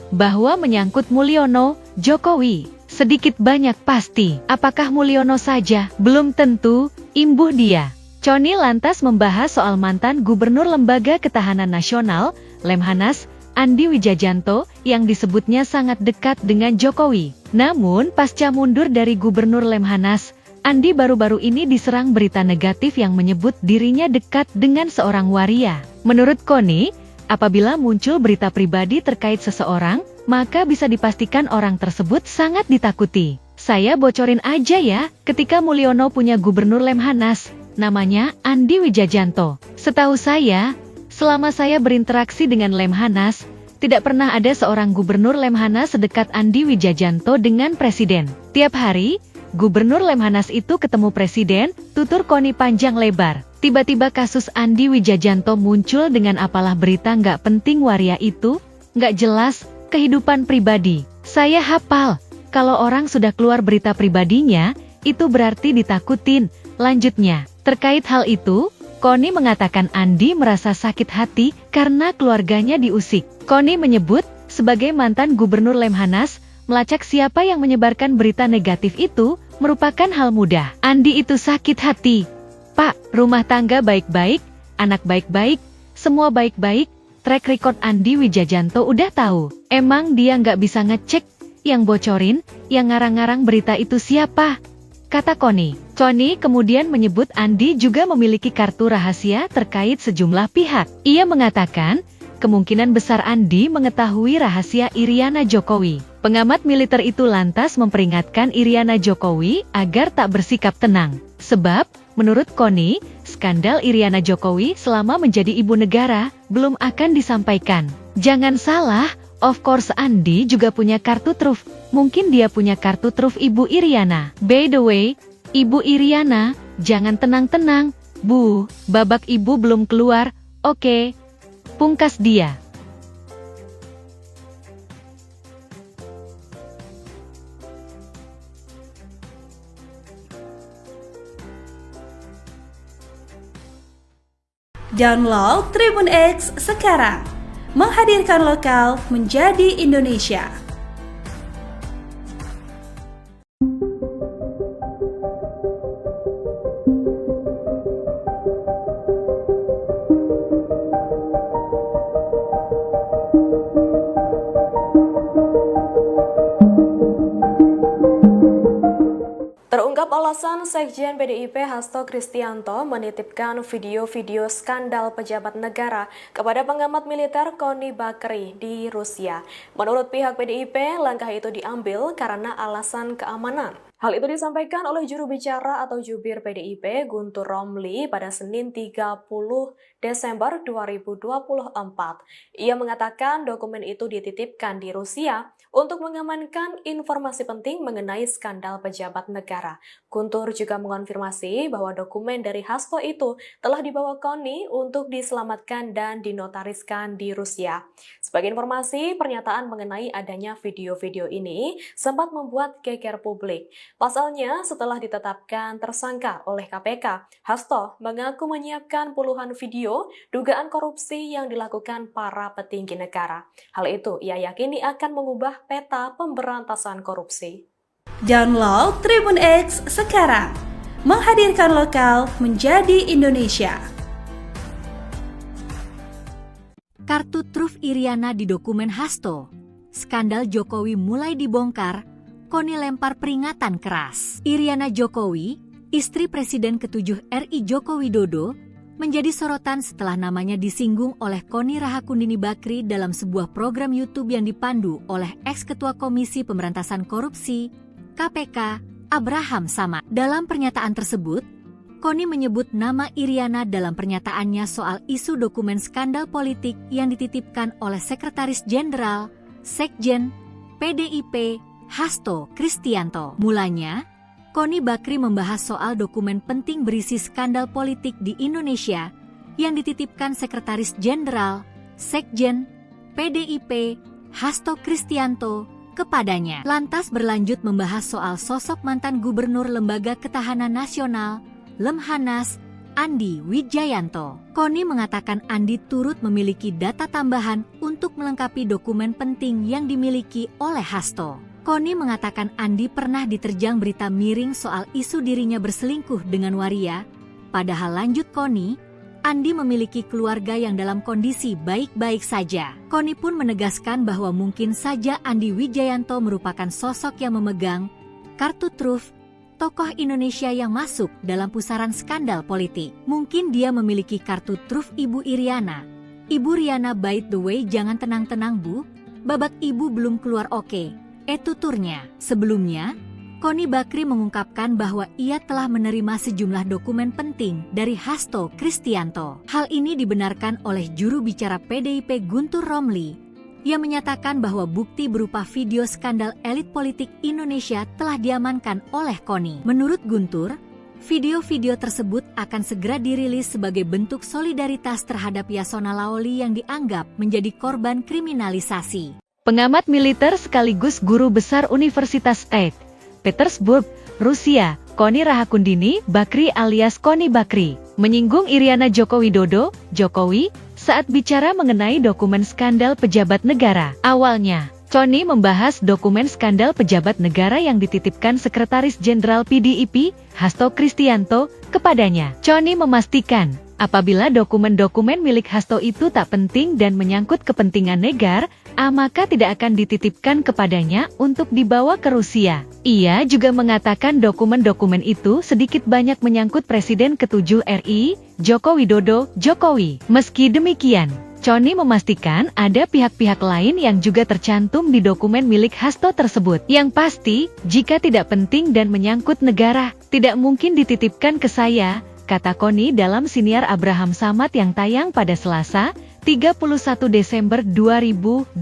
bahwa menyangkut Mulyono, Jokowi, sedikit banyak pasti. Apakah Mulyono saja? Belum tentu, imbuh dia. Koni lantas membahas soal mantan Gubernur Lembaga Ketahanan Nasional, Lemhanas, Andi Wijayanto, yang disebutnya sangat dekat dengan Jokowi. Namun, pasca mundur dari Gubernur Lemhanas, Andi baru-baru ini diserang berita negatif yang menyebut dirinya dekat dengan seorang waria. Menurut Koni, apabila muncul berita pribadi terkait seseorang, maka bisa dipastikan orang tersebut sangat ditakuti. Saya bocorin aja ya, ketika Mulyono punya Gubernur Lemhanas, namanya Andi Wijayanto. Setahu saya, selama saya berinteraksi dengan Lemhanas, tidak pernah ada seorang Gubernur Lemhanas sedekat Andi Wijayanto dengan Presiden. Tiap hari, Gubernur Lemhanas itu ketemu Presiden, tutur Koni panjang lebar. Tiba-tiba kasus Andi Wijayanto muncul dengan apalah berita nggak penting waria itu, nggak jelas, kehidupan pribadi. Saya hafal, kalau orang sudah keluar berita pribadinya, itu berarti ditakutin. Lanjutnya, terkait hal itu, Koni mengatakan Andi merasa sakit hati karena keluarganya diusik. Koni menyebut, sebagai mantan Gubernur Lemhanas, melacak siapa yang menyebarkan berita negatif itu merupakan hal mudah. Andi itu sakit hati. Pak, rumah tangga baik-baik, anak baik-baik, semua baik-baik, track record Andi Wijayanto udah tahu. Emang dia nggak bisa ngecek, yang bocorin, yang ngarang-ngarang berita itu siapa? Kata Koni. Koni kemudian menyebut Andi juga memiliki kartu rahasia terkait sejumlah pihak. Ia mengatakan, kemungkinan besar Andi mengetahui rahasia Iriana Jokowi. Pengamat militer itu lantas memperingatkan Iriana Jokowi agar tak bersikap tenang. Sebab, menurut Koni, skandal Iriana Jokowi selama menjadi ibu negara belum akan disampaikan. Jangan salah, of course Andi juga punya kartu truf. Mungkin dia punya kartu truf Ibu Iriana. By the way, Ibu Iriana, jangan tenang-tenang, Bu, babak Ibu belum keluar, oke. Pungkas dia. Download Tribun X sekarang. Menghadirkan lokal menjadi Indonesia. Terungkap alasan Sekjen PDIP Hasto Kristianto menitipkan video-video skandal pejabat negara kepada pengamat militer Koni Bakri di Rusia. Menurut pihak PDIP, langkah itu diambil karena alasan keamanan. Hal itu disampaikan oleh juru bicara atau jubir PDIP Guntur Romli pada Senin 30 Desember 2024. Ia mengatakan dokumen itu dititipkan di Rusia untuk mengamankan informasi penting mengenai skandal pejabat negara. Guntur juga mengonfirmasi bahwa dokumen dari Hasto itu telah dibawa Koni untuk diselamatkan dan dinotariskan di Rusia. Sebagai informasi, pernyataan mengenai adanya video-video ini sempat membuat geger publik. Pasalnya, setelah ditetapkan tersangka oleh KPK, Hasto mengaku menyiapkan puluhan video dugaan korupsi yang dilakukan para petinggi negara. Hal itu ia yakini akan mengubah peta pemberantasan korupsi. Download Tribun X sekarang. Menghadirkan lokal menjadi Indonesia. Kartu truf Iriana di dokumen Hasto. Skandal Jokowi mulai dibongkar. Koni lempar peringatan keras. Iriana Jokowi, istri Presiden ke-7 RI Joko Widodo, menjadi sorotan setelah namanya disinggung oleh Koni Rahakundini Bakri dalam sebuah program YouTube yang dipandu oleh ex-ketua Komisi Pemberantasan Korupsi, KPK, Abraham Samad. Dalam pernyataan tersebut, Koni menyebut nama Iriana dalam pernyataannya soal isu dokumen skandal politik yang dititipkan oleh Sekretaris Jenderal, Sekjen, PDIP, Hasto Kristianto. Mulanya, Koni Bakri membahas soal dokumen penting berisi skandal politik di Indonesia yang dititipkan Sekretaris Jenderal, Sekjen, PDIP, Hasto Kristianto kepadanya. Lantas berlanjut membahas soal sosok mantan Gubernur Lembaga Ketahanan Nasional, Lemhanas, Andi Wijayanto. Koni mengatakan Andi turut memiliki data tambahan untuk melengkapi dokumen penting yang dimiliki oleh Hasto. Koni mengatakan Andi pernah diterjang berita miring soal isu dirinya berselingkuh dengan waria. Padahal lanjut Koni, Andi memiliki keluarga yang dalam kondisi baik-baik saja. Koni pun menegaskan bahwa mungkin saja Andi Wijayanto merupakan sosok yang memegang kartu truf tokoh Indonesia yang masuk dalam pusaran skandal politik. Mungkin dia memiliki kartu truf Ibu Iriana. Ibu Riana, by the way, jangan tenang-tenang Bu, babak Ibu belum keluar oke. Tuturnya. Sebelumnya, Koni Bakri mengungkapkan bahwa ia telah menerima sejumlah dokumen penting dari Hasto Kristianto. Hal ini dibenarkan oleh juru bicara PDIP Guntur Romli, yang menyatakan bahwa bukti berupa video skandal elit politik Indonesia telah diamankan oleh Koni. Menurut Guntur, video-video tersebut akan segera dirilis sebagai bentuk solidaritas terhadap Yasona Laoli yang dianggap menjadi korban kriminalisasi. Pengamat militer sekaligus guru besar Universitas St. Petersburg, Rusia, Koni Rahakundini Bakri alias Koni Bakri, menyinggung Iriana Joko Widodo, Jokowi, saat bicara mengenai dokumen skandal pejabat negara. Awalnya, Koni membahas dokumen skandal pejabat negara yang dititipkan Sekretaris Jenderal PDIP, Hasto Kristianto, kepadanya. Koni memastikan, apabila dokumen-dokumen milik Hasto itu tak penting dan menyangkut kepentingan negara, maka tidak akan dititipkan kepadanya untuk dibawa ke Rusia. Ia juga mengatakan dokumen-dokumen itu sedikit banyak menyangkut Presiden ke-7 RI, Joko Widodo, Jokowi. Meski demikian, Koni memastikan ada pihak-pihak lain yang juga tercantum di dokumen milik Hasto tersebut. Yang pasti, jika tidak penting dan menyangkut negara, tidak mungkin dititipkan ke saya, kata Koni dalam siniar Abraham Samad yang tayang pada Selasa, 31 Desember 2024,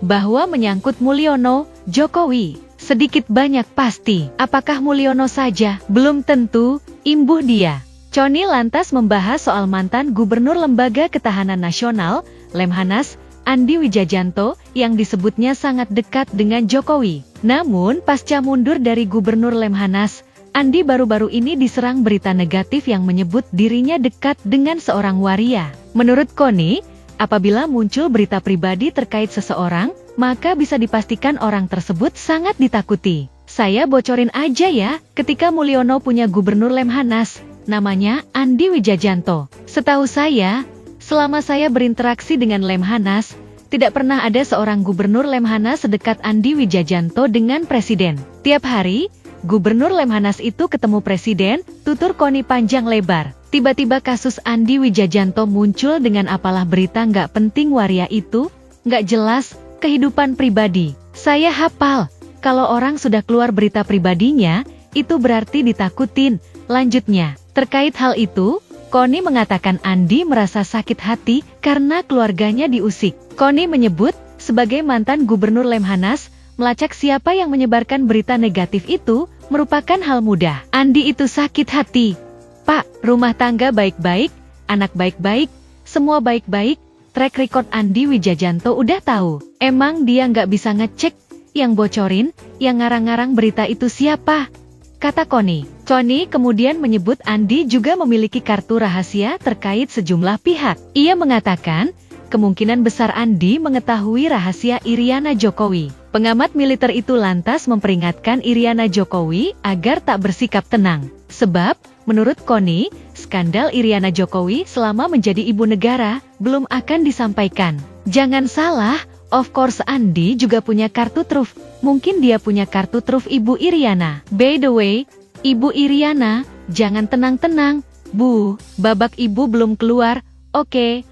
bahwa menyangkut Mulyono, Jokowi, sedikit banyak pasti. Apakah Mulyono saja? Belum tentu, imbuh dia. Koni lantas membahas soal mantan Gubernur Lembaga Ketahanan Nasional, Lemhanas, Andi Wijayanto, yang disebutnya sangat dekat dengan Jokowi. Namun pasca mundur dari Gubernur Lemhanas, Andi baru-baru ini diserang berita negatif yang menyebut dirinya dekat dengan seorang waria. Menurut Connie, apabila muncul berita pribadi terkait seseorang, maka bisa dipastikan orang tersebut sangat ditakuti. Saya bocorin aja ya, ketika Mulyono punya gubernur Lemhanas, namanya Andi Wijajanto. Setahu saya, selama saya berinteraksi dengan Lemhanas, tidak pernah ada seorang gubernur Lemhanas sedekat Andi Wijajanto dengan presiden. Tiap hari, Gubernur Lemhanas itu ketemu presiden, tutur Connie panjang lebar. Tiba-tiba kasus Andi Wijajanto muncul dengan apalah berita nggak penting waria itu, nggak jelas, kehidupan pribadi. Saya hafal, kalau orang sudah keluar berita pribadinya, itu berarti ditakutin. Lanjutnya, terkait hal itu, Connie mengatakan Andi merasa sakit hati karena keluarganya diusik. Connie menyebut, sebagai mantan Gubernur Lemhanas, melacak siapa yang menyebarkan berita negatif itu merupakan hal mudah. Andi itu sakit hati. Pak, rumah tangga baik-baik, anak baik-baik, semua baik-baik, track record Andi Wijajanto udah tahu. Emang dia nggak bisa ngecek, yang bocorin, yang ngarang-ngarang berita itu siapa? Kata Connie. Connie kemudian menyebut Andi juga memiliki kartu rahasia terkait sejumlah pihak. Ia mengatakan, kemungkinan besar Andi mengetahui rahasia Iriana Jokowi. Pengamat militer itu lantas memperingatkan Iriana Jokowi agar tak bersikap tenang. Sebab, menurut Connie, skandal Iriana Jokowi selama menjadi ibu negara belum akan disampaikan. Jangan salah, of course Andi juga punya kartu truf. Mungkin dia punya kartu truf Ibu Iriana. By the way, Ibu Iriana, jangan tenang-tenang. Bu, babak ibu belum keluar, oke.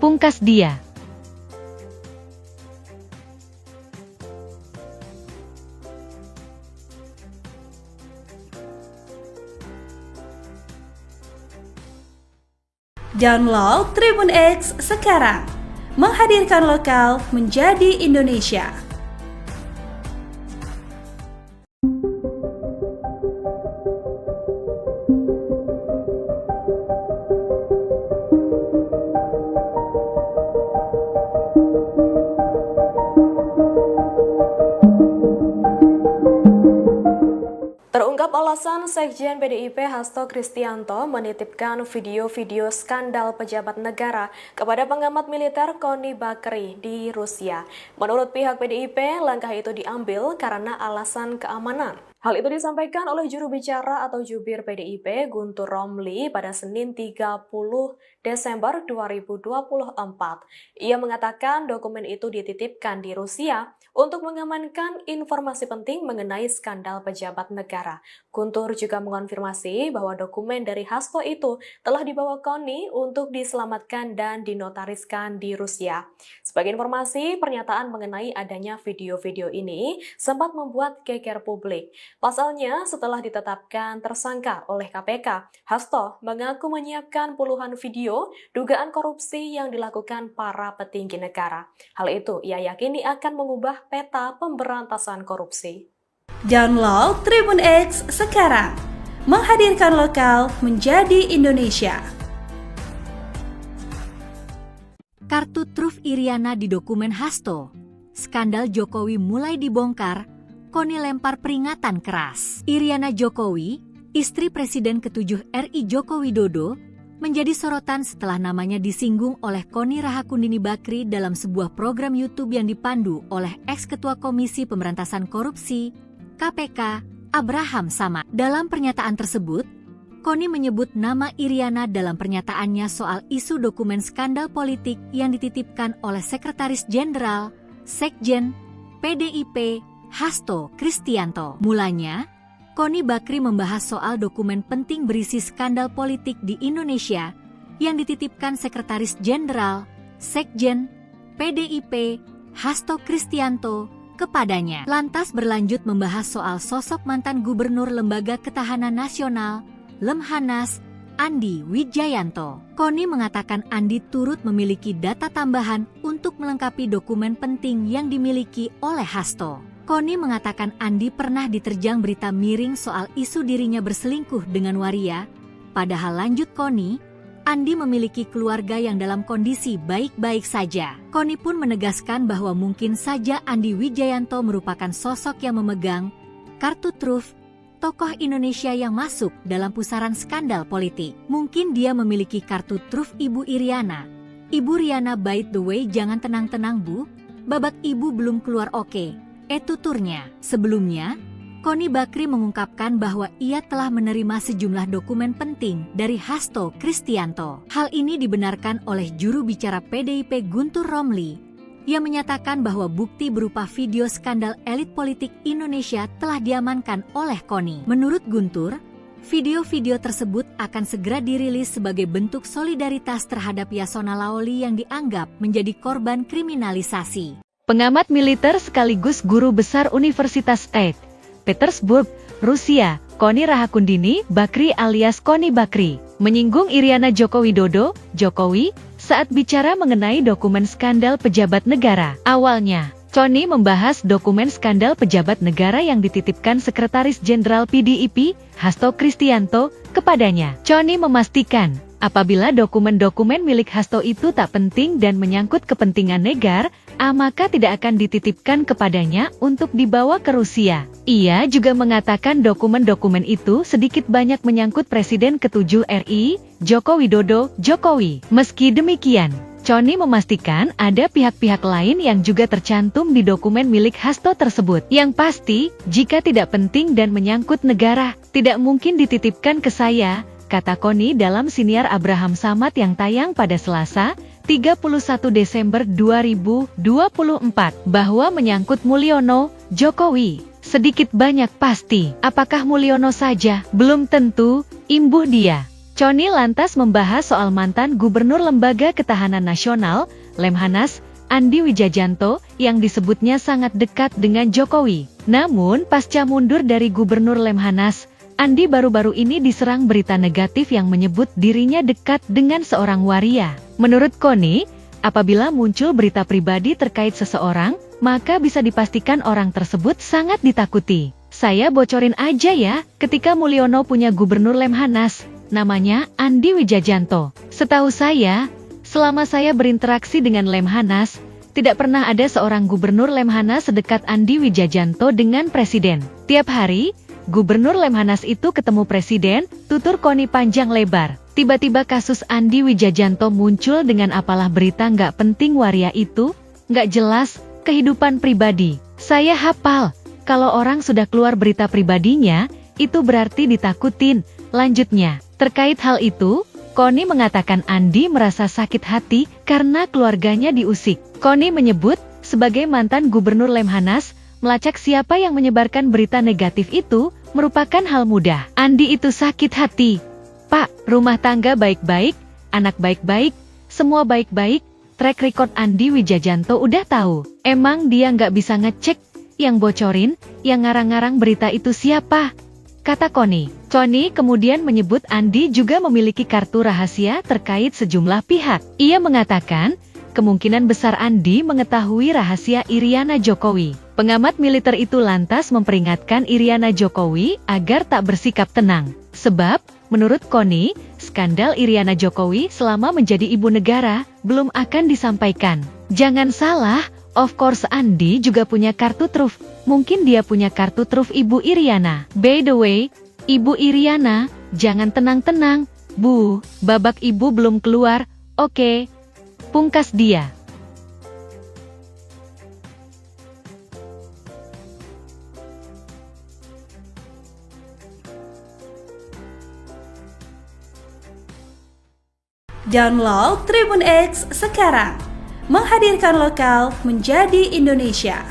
Pungkas dia. Download Tribun X sekarang, menghadirkan lokal menjadi Indonesia. Terungkap alasan Sekjen PDIP Hasto Kristianto menitipkan video-video skandal pejabat negara kepada pengamat militer Connie Bakri di Rusia. Menurut pihak PDIP, langkah itu diambil karena alasan keamanan. Hal itu disampaikan oleh juru bicara atau jubir PDIP Guntur Romli pada Senin 30 Desember 2024. Ia mengatakan dokumen itu dititipkan di Rusia untuk mengamankan informasi penting mengenai skandal pejabat negara. Guntur juga mengonfirmasi bahwa dokumen dari Hasto itu telah dibawa Connie untuk diselamatkan dan dinotariskan di Rusia. Sebagai informasi, pernyataan mengenai adanya video-video ini sempat membuat geger publik. Pasalnya, setelah ditetapkan tersangka oleh KPK, Hasto mengaku menyiapkan puluhan video dugaan korupsi yang dilakukan para petinggi negara. Hal itu ia yakini akan mengubah peta pemberantasan korupsi. Download Tribun X sekarang, menghadirkan lokal menjadi Indonesia. Kartu truf Iriana di dokumen Hasto. Skandal Jokowi mulai dibongkar, Connie lempar peringatan keras. Iriana Jokowi, istri Presiden ke-7 RI Joko Widodo, menjadi sorotan setelah namanya disinggung oleh Connie Rahakundini Bakri dalam sebuah program YouTube yang dipandu oleh ex-ketua Komisi Pemberantasan Korupsi, KPK, Abraham Samad. Dalam pernyataan tersebut, Connie menyebut nama Iriana dalam pernyataannya soal isu dokumen skandal politik yang dititipkan oleh Sekretaris Jenderal, Sekjen, PDIP, Hasto Kristianto. Mulanya, Connie Bakri membahas soal dokumen penting berisi skandal politik di Indonesia yang dititipkan Sekretaris Jenderal, Sekjen, PDIP, Hasto Kristianto kepadanya. Lantas berlanjut membahas soal sosok mantan Gubernur Lembaga Ketahanan Nasional, Lemhanas, Andi Wijayanto. Connie mengatakan Andi turut memiliki data tambahan untuk melengkapi dokumen penting yang dimiliki oleh Hasto. Connie mengatakan Andi pernah diterjang berita miring soal isu dirinya berselingkuh dengan waria. Padahal lanjut Connie, Andi memiliki keluarga yang dalam kondisi baik-baik saja. Connie pun menegaskan bahwa mungkin saja Andi Wijayanto merupakan sosok yang memegang kartu truf tokoh Indonesia yang masuk dalam pusaran skandal politik. Mungkin dia memiliki kartu truf Ibu Iriana. Ibu Riana, by the way, jangan tenang-tenang Bu, babak ibu belum keluar oke. Tuturnya. Sebelumnya, Connie Bakri mengungkapkan bahwa ia telah menerima sejumlah dokumen penting dari Hasto Kristianto. Hal ini dibenarkan oleh juru bicara PDIP Guntur Romli, yang menyatakan bahwa bukti berupa video skandal elit politik Indonesia telah diamankan oleh Connie. Menurut Guntur, video-video tersebut akan segera dirilis sebagai bentuk solidaritas terhadap Yasona Laoli yang dianggap menjadi korban kriminalisasi. Pengamat militer sekaligus guru besar Universitas St. Petersburg, Rusia, Connie Rahakundini Bakri alias Connie Bakri, menyinggung Iriana Joko Widodo, Jokowi, saat bicara mengenai dokumen skandal pejabat negara. Awalnya, Connie membahas dokumen skandal pejabat negara yang dititipkan Sekretaris Jenderal PDIP, Hasto Kristianto, kepadanya. Connie memastikan, apabila dokumen-dokumen milik Hasto itu tak penting dan menyangkut kepentingan negara, maka tidak akan dititipkan kepadanya untuk dibawa ke Rusia. Ia juga mengatakan dokumen-dokumen itu sedikit banyak menyangkut Presiden ke-7 RI, Joko Widodo, Jokowi. Meski demikian, Connie memastikan ada pihak-pihak lain yang juga tercantum di dokumen milik Hasto tersebut. Yang pasti, jika tidak penting dan menyangkut negara, tidak mungkin dititipkan ke saya, kata Connie dalam siniar Abraham Samad yang tayang pada Selasa, 31 Desember 2024, bahwa menyangkut Mulyono, Jokowi. Sedikit banyak pasti, apakah Mulyono saja? Belum tentu, imbuh dia. Connie lantas membahas soal mantan Gubernur Lembaga Ketahanan Nasional, Lemhanas, Andi Wijajanto, yang disebutnya sangat dekat dengan Jokowi. Namun, pasca mundur dari Gubernur Lemhanas, Andi baru-baru ini diserang berita negatif yang menyebut dirinya dekat dengan seorang waria. Menurut Connie, apabila muncul berita pribadi terkait seseorang, maka bisa dipastikan orang tersebut sangat ditakuti. Saya bocorin aja ya, ketika Mulyono punya Gubernur Lemhanas, namanya Andi Wijajanto. Setahu saya, selama saya berinteraksi dengan Lemhanas, tidak pernah ada seorang Gubernur Lemhanas sedekat Andi Wijajanto dengan Presiden. Tiap hari, Gubernur Lemhanas itu ketemu Presiden, tutur Connie panjang lebar. Tiba-tiba kasus Andi Wijajanto muncul dengan apalah berita nggak penting waria itu, nggak jelas, kehidupan pribadi. Saya hafal, kalau orang sudah keluar berita pribadinya, itu berarti ditakutin. Lanjutnya, terkait hal itu, Connie mengatakan Andi merasa sakit hati karena keluarganya diusik. Connie menyebut, sebagai mantan Gubernur Lemhanas, melacak siapa yang menyebarkan berita negatif itu merupakan hal mudah. Andi itu sakit hati. Pak, rumah tangga baik-baik, anak baik-baik, semua baik-baik, track record Andi Wijajanto udah tahu. Emang dia nggak bisa ngecek, yang bocorin, yang ngarang-ngarang berita itu siapa? Kata Connie. Connie kemudian menyebut Andi juga memiliki kartu rahasia terkait sejumlah pihak. Ia mengatakan, kemungkinan besar Andi mengetahui rahasia Iriana Jokowi. Pengamat militer itu lantas memperingatkan Iriana Jokowi agar tak bersikap tenang. Sebab, menurut Connie, skandal Iriana Jokowi selama menjadi ibu negara belum akan disampaikan. Jangan salah, of course Andi juga punya kartu truf. Mungkin dia punya kartu truf Ibu Iriana. By the way, Ibu Iriana, jangan tenang-tenang, Bu, babak ibu belum keluar, oke. Pungkas dia. Download Tribun X sekarang, menghadirkan lokal menjadi Indonesia.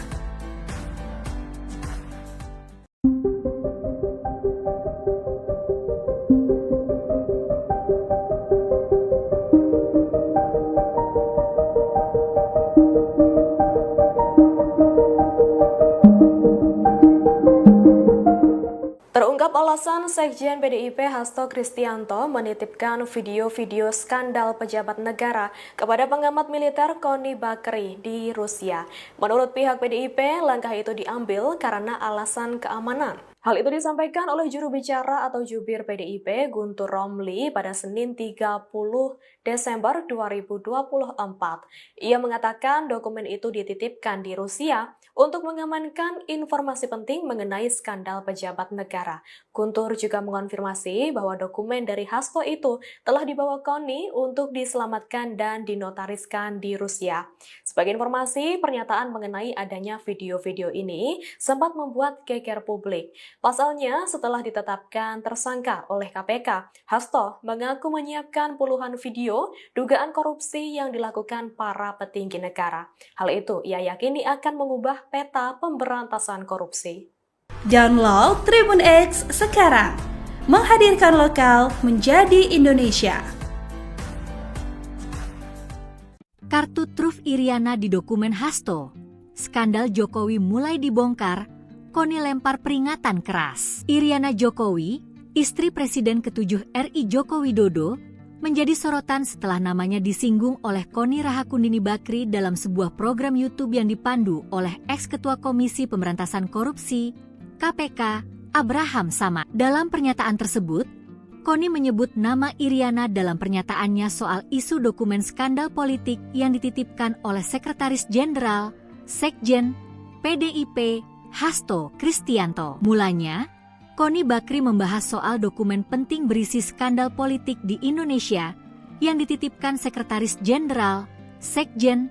Terungkap alasan Sekjen PDIP Hasto Kristianto menitipkan video-video skandal pejabat negara kepada pengamat militer Connie Bakri di Rusia. Menurut pihak PDIP, langkah itu diambil karena alasan keamanan. Hal itu disampaikan oleh juru bicara atau jubir PDIP Guntur Romli pada Senin 30 Desember 2024. Ia mengatakan dokumen itu dititipkan di Rusia untuk mengamankan informasi penting mengenai skandal pejabat negara. Guntur juga mengonfirmasi bahwa dokumen dari Hasto itu telah dibawa Koni untuk diselamatkan dan dinotariskan di Rusia. Sebagai informasi, pernyataan mengenai adanya video-video ini sempat membuat geger publik. Pasalnya, setelah ditetapkan tersangka oleh KPK, Hasto mengaku menyiapkan puluhan video dugaan korupsi yang dilakukan para petinggi negara. Hal itu ia yakini akan mengubah peta pemberantasan korupsi. Download Tribun X sekarang, menghadirkan lokal menjadi Indonesia. Kartu truf Iriana di dokumen Hasto. Skandal Jokowi mulai dibongkar, Koni lempar peringatan keras. Iriana Jokowi, istri Presiden ke-7 RI Joko Widodo, menjadi sorotan setelah namanya disinggung oleh Koni Rahakundini Bakri dalam sebuah program YouTube yang dipandu oleh ex-ketua Komisi Pemberantasan Korupsi, KPK, Abraham Samad. Dalam pernyataan tersebut, Koni menyebut nama Iriana dalam pernyataannya soal isu dokumen skandal politik yang dititipkan oleh Sekretaris Jenderal, Sekjen, PDIP, Hasto Kristianto. Mulanya, Koni Bakri membahas soal dokumen penting berisi skandal politik di Indonesia yang dititipkan Sekretaris Jenderal, Sekjen,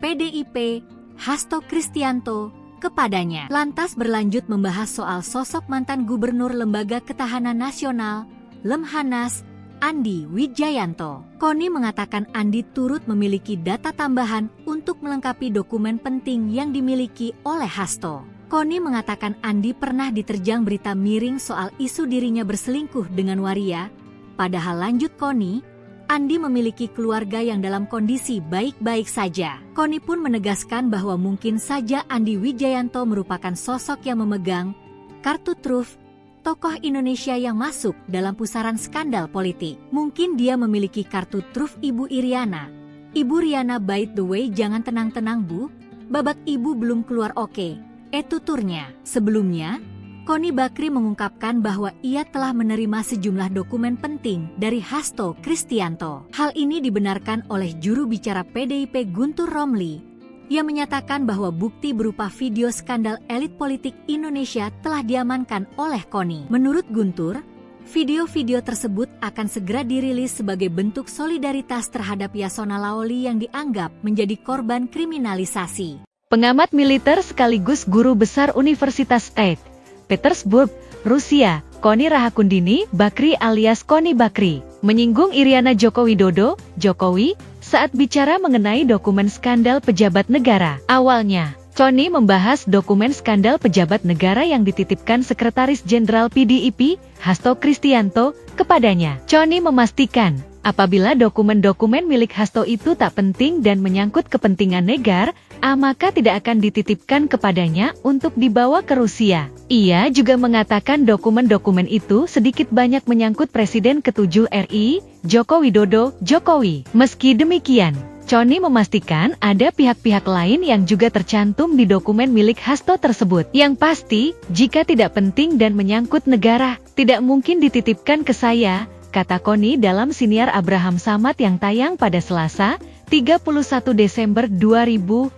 PDIP, Hasto Kristianto kepadanya. Lantas berlanjut membahas soal sosok mantan Gubernur Lembaga Ketahanan Nasional, Lemhanas, Andi Wijayanto. Koni mengatakan Andi turut memiliki data tambahan untuk melengkapi dokumen penting yang dimiliki oleh Hasto. Koni mengatakan Andi pernah diterjang berita miring soal isu dirinya berselingkuh dengan waria. Padahal lanjut Koni, Andi memiliki keluarga yang dalam kondisi baik-baik saja. Koni pun menegaskan bahwa mungkin saja Andi Wijayanto merupakan sosok yang memegang kartu truf tokoh Indonesia yang masuk dalam pusaran skandal politik. Mungkin dia memiliki kartu truf Ibu Iriana. Ibu Riana, by the way, jangan tenang-tenang Bu, babak Ibu belum keluar oke. Tuturnya. Sebelumnya, Koni Bakri mengungkapkan bahwa ia telah menerima sejumlah dokumen penting dari Hasto Kristianto. Hal ini dibenarkan oleh juru bicara PDIP Guntur Romli, yang menyatakan bahwa bukti berupa video skandal elit politik Indonesia telah diamankan oleh Koni. Menurut Guntur, video-video tersebut akan segera dirilis sebagai bentuk solidaritas terhadap Yasona Laoli yang dianggap menjadi korban kriminalisasi. Pengamat militer sekaligus guru besar Universitas St. Petersburg, Rusia, Koni Rahakundini Bakri alias Koni Bakri, menyinggung Iriana Joko Widodo, Jokowi, saat bicara mengenai dokumen skandal pejabat negara. Awalnya, Koni membahas dokumen skandal pejabat negara yang dititipkan Sekretaris Jenderal PDIP, Hasto Kristianto, kepadanya. Koni memastikan, apabila dokumen-dokumen milik Hasto itu tak penting dan menyangkut kepentingan negara, maka tidak akan dititipkan kepadanya untuk dibawa ke Rusia. Ia juga mengatakan dokumen-dokumen itu sedikit banyak menyangkut Presiden ke-7 RI, Joko Widodo, Jokowi. Meski demikian, Koni memastikan ada pihak-pihak lain yang juga tercantum di dokumen milik Hasto tersebut. Yang pasti, jika tidak penting dan menyangkut negara, tidak mungkin dititipkan ke saya, kata Koni dalam siniar Abraham Samad yang tayang pada Selasa, 31 Desember 2024,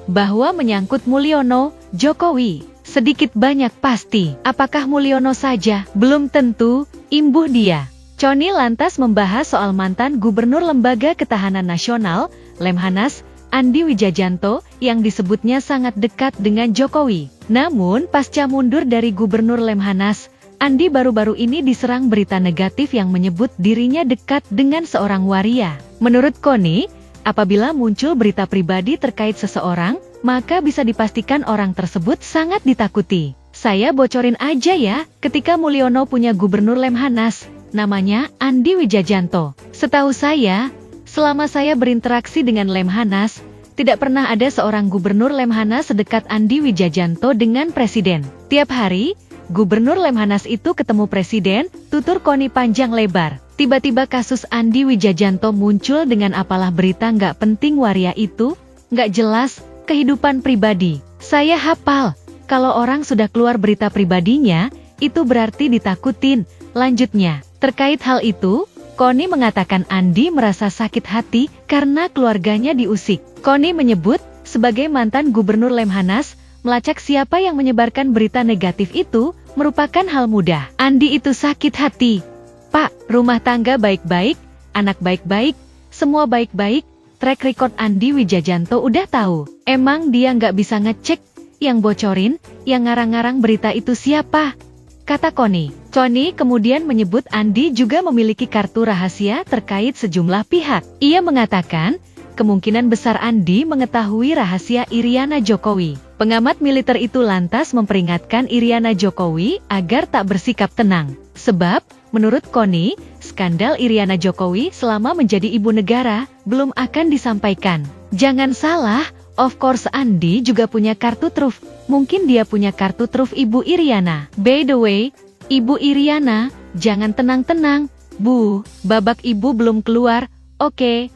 bahwa menyangkut Mulyono, Jokowi, sedikit banyak pasti. Apakah Mulyono saja? Belum tentu, imbuh dia. Koni lantas membahas soal mantan Gubernur Lembaga Ketahanan Nasional, Lemhanas, Andi Wijayanto, yang disebutnya sangat dekat dengan Jokowi. Namun, pasca mundur dari Gubernur Lemhanas, Andi baru-baru ini diserang berita negatif yang menyebut dirinya dekat dengan seorang waria. Menurut Koni, apabila muncul berita pribadi terkait seseorang, maka bisa dipastikan orang tersebut sangat ditakuti. Saya bocorin aja ya, ketika Mulyono punya Gubernur Lemhanas, namanya Andi Wijayanto. Setahu saya, selama saya berinteraksi dengan Lemhanas, tidak pernah ada seorang Gubernur Lemhanas sedekat Andi Wijayanto dengan Presiden. Tiap hari, Gubernur Lemhanas itu ketemu Presiden, tutur Koni panjang lebar. Tiba-tiba kasus Andi Wijayanto muncul dengan apalah berita nggak penting waria itu, nggak jelas, kehidupan pribadi. Saya hafal, kalau orang sudah keluar berita pribadinya, itu berarti ditakutin. Lanjutnya, terkait hal itu, Koni mengatakan Andi merasa sakit hati karena keluarganya diusik. Koni menyebut, sebagai mantan Gubernur Lemhanas, melacak siapa yang menyebarkan berita negatif itu merupakan hal mudah. Andi itu sakit hati. Pak, rumah tangga baik-baik, anak baik-baik, semua baik-baik, track record Andi Wijajanto udah tahu. Emang dia nggak bisa ngecek yang bocorin, yang ngarang-ngarang berita itu siapa? Kata Connie. Connie kemudian menyebut Andi juga memiliki kartu rahasia terkait sejumlah pihak. Ia mengatakan, kemungkinan besar Andi mengetahui rahasia Iriana Jokowi. Pengamat militer itu lantas memperingatkan Iriana Jokowi agar tak bersikap tenang. Sebab, menurut Connie, skandal Iriana Jokowi selama menjadi ibu negara belum akan disampaikan. Jangan salah, of course Andi juga punya kartu truf. Mungkin dia punya kartu truf Ibu Iriana. By the way, Ibu Iriana, jangan tenang-tenang, Bu. Babak ibu belum keluar, oke.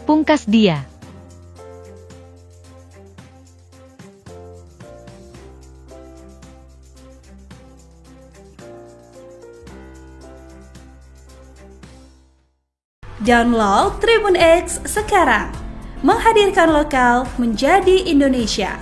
Pungkas dia. Download Tribun X sekarang. Menghadirkan lokal menjadi Indonesia.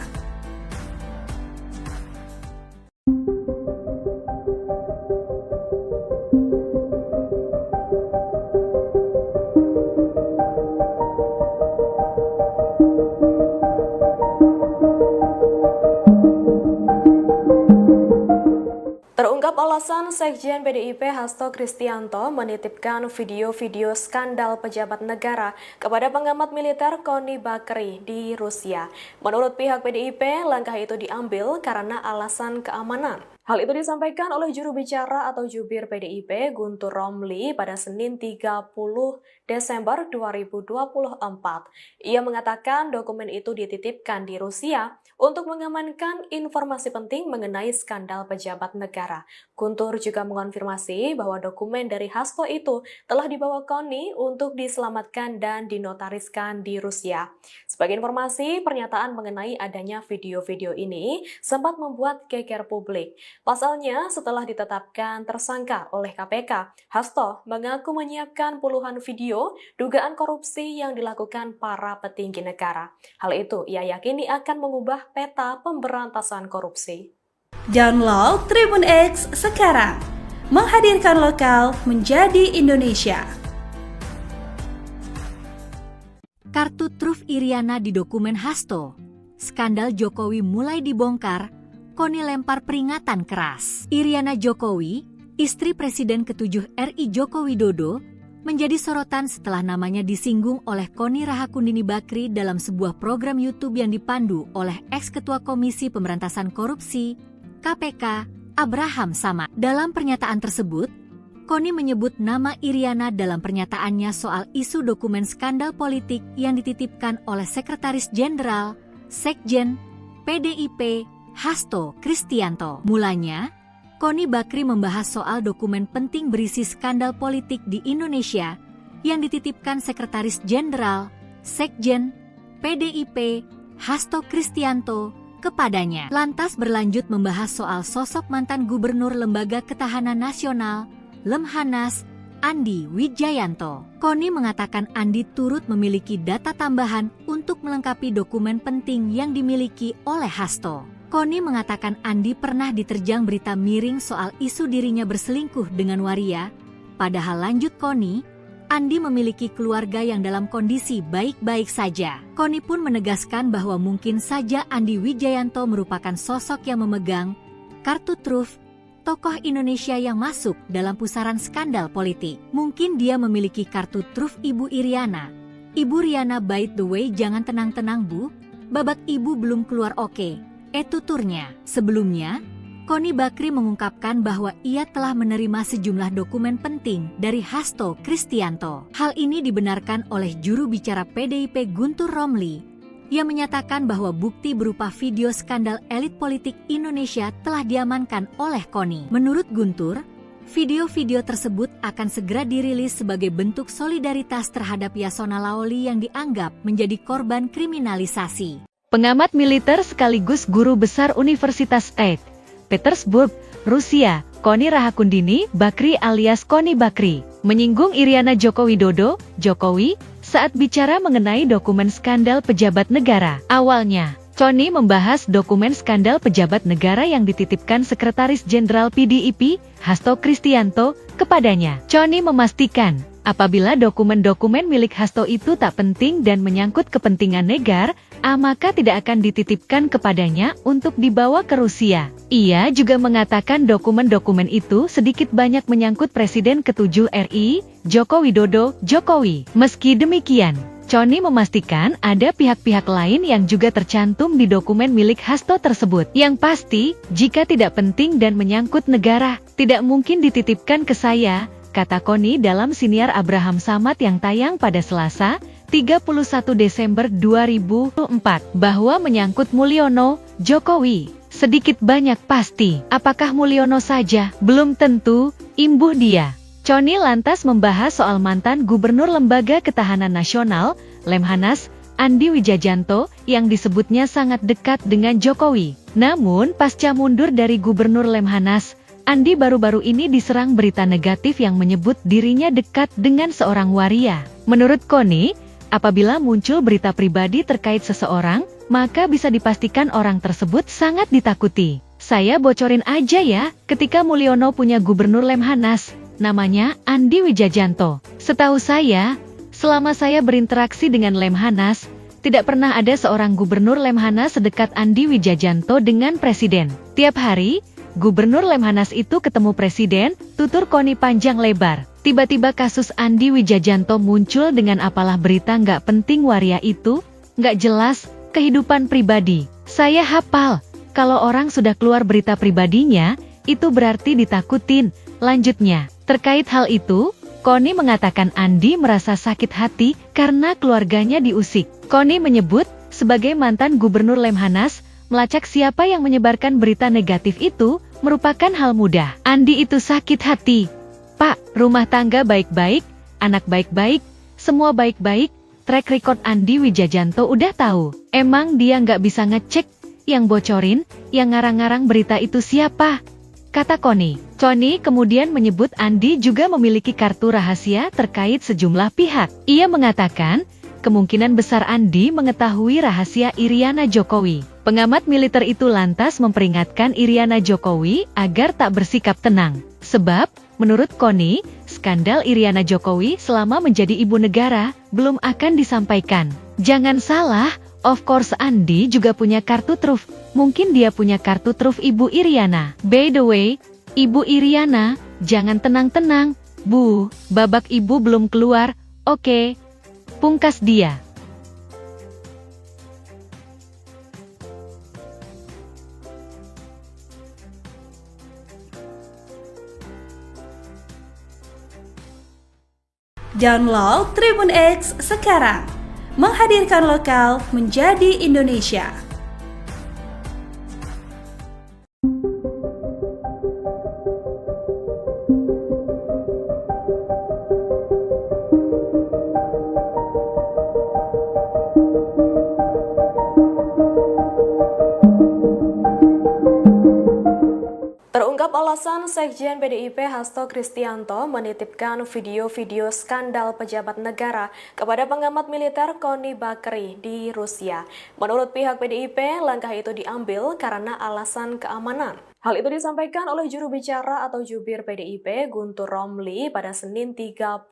Terungkap alasan Sekjen PDIP Hasto Kristianto menitipkan video-video skandal pejabat negara kepada pengamat militer Connie Bakri di Rusia. Menurut pihak PDIP, langkah itu diambil karena alasan keamanan. Hal itu disampaikan oleh juru bicara atau jubir PDIP Guntur Romli pada Senin 30 Desember 2024. Ia mengatakan dokumen itu dititipkan di Rusia untuk mengamankan informasi penting mengenai skandal pejabat negara. Guntur juga mengonfirmasi bahwa dokumen dari Hasto itu telah dibawa Connie untuk diselamatkan dan dinotariskan di Rusia. Sebagai informasi, pernyataan mengenai adanya video-video ini sempat membuat geger publik. Pasalnya, setelah ditetapkan tersangka oleh KPK, Hasto mengaku menyiapkan puluhan video dugaan korupsi yang dilakukan para petinggi negara. Hal itu ia yakini akan mengubah peta pemberantasan korupsi. Download Tribun X sekarang. Menghadirkan lokal menjadi Indonesia. Kartu truf Iriana di dokumen Hasto. Skandal Jokowi mulai dibongkar, Connie lempar peringatan keras. Iriana Jokowi, istri Presiden ke-7 RI Joko Widodo, menjadi sorotan setelah namanya disinggung oleh Connie Rahakundini Bakri dalam sebuah program YouTube yang dipandu oleh ex-ketua Komisi Pemberantasan Korupsi, KPK, Abraham Samad. Dalam pernyataan tersebut, Connie menyebut nama Iriana dalam pernyataannya soal isu dokumen skandal politik yang dititipkan oleh Sekretaris Jenderal, Sekjen, PDIP, Hasto Kristianto. Mulanya, Connie Bakri membahas soal dokumen penting berisi skandal politik di Indonesia yang dititipkan Sekretaris Jenderal, Sekjen, PDIP, Hasto Kristianto kepadanya. Lantas berlanjut membahas soal sosok mantan Gubernur Lembaga Ketahanan Nasional, Lemhanas, Andi Wijayanto. Connie mengatakan Andi turut memiliki data tambahan untuk melengkapi dokumen penting yang dimiliki oleh Hasto. Connie mengatakan Andi pernah diterjang berita miring soal isu dirinya berselingkuh dengan waria. Padahal lanjut Connie, Andi memiliki keluarga yang dalam kondisi baik-baik saja. Connie pun menegaskan bahwa mungkin saja Andi Wijayanto merupakan sosok yang memegang kartu truf tokoh Indonesia yang masuk dalam pusaran skandal politik. Mungkin dia memiliki kartu truf Ibu Iriana. Ibu Riana, by the way, jangan tenang-tenang Bu, babak ibu belum keluar oke. Tuturnya. Sebelumnya, Connie Bakri mengungkapkan bahwa ia telah menerima sejumlah dokumen penting dari Hasto Kristianto. Hal ini dibenarkan oleh juru bicara PDIP Guntur Romli, yang menyatakan bahwa bukti berupa video skandal elit politik Indonesia telah diamankan oleh Connie. Menurut Guntur, video-video tersebut akan segera dirilis sebagai bentuk solidaritas terhadap Yasona Lawli yang dianggap menjadi korban kriminalisasi. Pengamat militer sekaligus guru besar Universitas St. Petersburg, Rusia, Connie Rahakundini Bakri alias Connie Bakri, menyinggung Iriana Joko Widodo, Jokowi, saat bicara mengenai dokumen skandal pejabat negara. Awalnya, Connie membahas dokumen skandal pejabat negara yang dititipkan Sekretaris Jenderal PDIP, Hasto Kristianto, kepadanya. Connie memastikan, apabila dokumen-dokumen milik Hasto itu tak penting dan menyangkut kepentingan negara, maka tidak akan dititipkan kepadanya untuk dibawa ke Rusia. Ia juga mengatakan dokumen-dokumen itu sedikit banyak menyangkut Presiden ke-7 RI, Joko Widodo, Jokowi. Meski demikian, Connie memastikan ada pihak-pihak lain yang juga tercantum di dokumen milik Hasto tersebut. Yang pasti, jika tidak penting dan menyangkut negara, tidak mungkin dititipkan ke saya, kata Connie dalam siniar Abraham Samad yang tayang pada Selasa, 31 Desember 2004, bahwa menyangkut Mulyono, Jokowi, sedikit banyak pasti. Apakah Mulyono saja? Belum tentu, imbuh dia. Connie lantas membahas soal mantan Gubernur Lembaga Ketahanan Nasional, Lemhanas, Andi Wijajanto, yang disebutnya sangat dekat dengan Jokowi. Namun, pasca mundur dari Gubernur Lemhanas, Andi baru-baru ini diserang berita negatif yang menyebut dirinya dekat dengan seorang waria. Menurut Connie, apabila muncul berita pribadi terkait seseorang, maka bisa dipastikan orang tersebut sangat ditakuti. Saya bocorin aja ya, ketika Mulyono punya Gubernur Lemhanas, namanya Andi Wijajanto. Setahu saya, selama saya berinteraksi dengan Lemhanas, tidak pernah ada seorang Gubernur Lemhanas sedekat Andi Wijajanto dengan Presiden. Tiap hari, Gubernur Lemhanas itu ketemu Presiden, tutur Connie panjang lebar. Tiba-tiba kasus Andi Wijajanto muncul dengan apalah berita nggak penting waria itu, nggak jelas, kehidupan pribadi. Saya hafal, kalau orang sudah keluar berita pribadinya, itu berarti ditakutin. Lanjutnya, terkait hal itu, Connie mengatakan Andi merasa sakit hati karena keluarganya diusik. Connie menyebut, sebagai mantan Gubernur Lemhanas, melacak siapa yang menyebarkan berita negatif itu merupakan hal mudah. Andi itu sakit hati. Pak, rumah tangga baik-baik, anak baik-baik, semua baik-baik, track record Andi Wijajanto udah tahu. Emang dia nggak bisa ngecek, yang bocorin, yang ngarang-ngarang berita itu siapa? Kata Connie. Connie kemudian menyebut Andi juga memiliki kartu rahasia terkait sejumlah pihak. Ia mengatakan, kemungkinan besar Andi mengetahui rahasia Iriana Jokowi. Pengamat militer itu lantas memperingatkan Iriana Jokowi agar tak bersikap tenang. Sebab, menurut Connie, skandal Iriana Jokowi selama menjadi ibu negara belum akan disampaikan. Jangan salah, of course Andi juga punya kartu truf. Mungkin dia punya kartu truf Ibu Iriana. By the way, Ibu Iriana, jangan tenang-tenang. Bu, babak ibu belum keluar, oke. Pungkas dia. Download Tribun X sekarang, menghadirkan lokal menjadi Indonesia. Terungkap alasan Sekjen PDIP Hasto Kristianto menitipkan video-video skandal pejabat negara kepada pengamat militer Connie Bakri di Rusia. Menurut pihak PDIP, langkah itu diambil karena alasan keamanan. Hal itu disampaikan oleh juru bicara atau jubir PDIP Guntur Romli pada Senin 30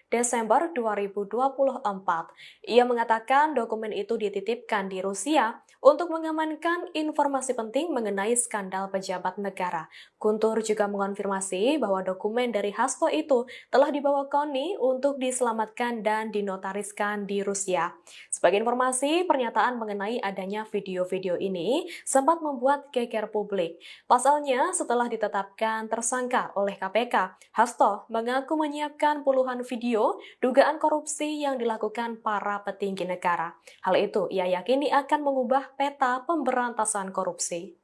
Desember 2024. Ia mengatakan dokumen itu dititipkan di Rusia untuk mengamankan informasi penting mengenai skandal pejabat negara. Guntur juga mengonfirmasi bahwa dokumen dari Hasto itu telah dibawa Connie untuk diselamatkan dan dinotariskan di Rusia. Sebagai informasi, pernyataan mengenai adanya video-video ini sempat membuat geger publik. Pasalnya, setelah ditetapkan tersangka oleh KPK, Hasto mengaku menyiapkan puluhan video dugaan korupsi yang dilakukan para petinggi negara. Hal itu ia yakini akan mengubah peta pemberantasan korupsi.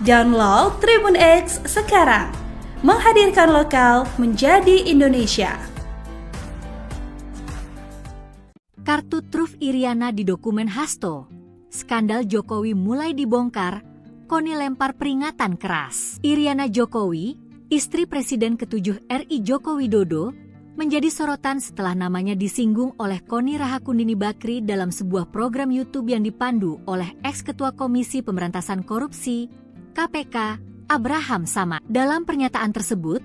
Download Tribun X sekarang, menghadirkan lokal menjadi Indonesia. Kartu truf Iriana di dokumen Hasto. Skandal Jokowi mulai dibongkar, Connie lempar peringatan keras. Iriana Jokowi, istri Presiden ke-7 RI Joko Widodo, menjadi sorotan setelah namanya disinggung oleh Kony Rahakundini Bakri dalam sebuah program YouTube yang dipandu oleh ex-ketua Komisi Pemberantasan Korupsi (KPK) Abraham Samad. Dalam pernyataan tersebut,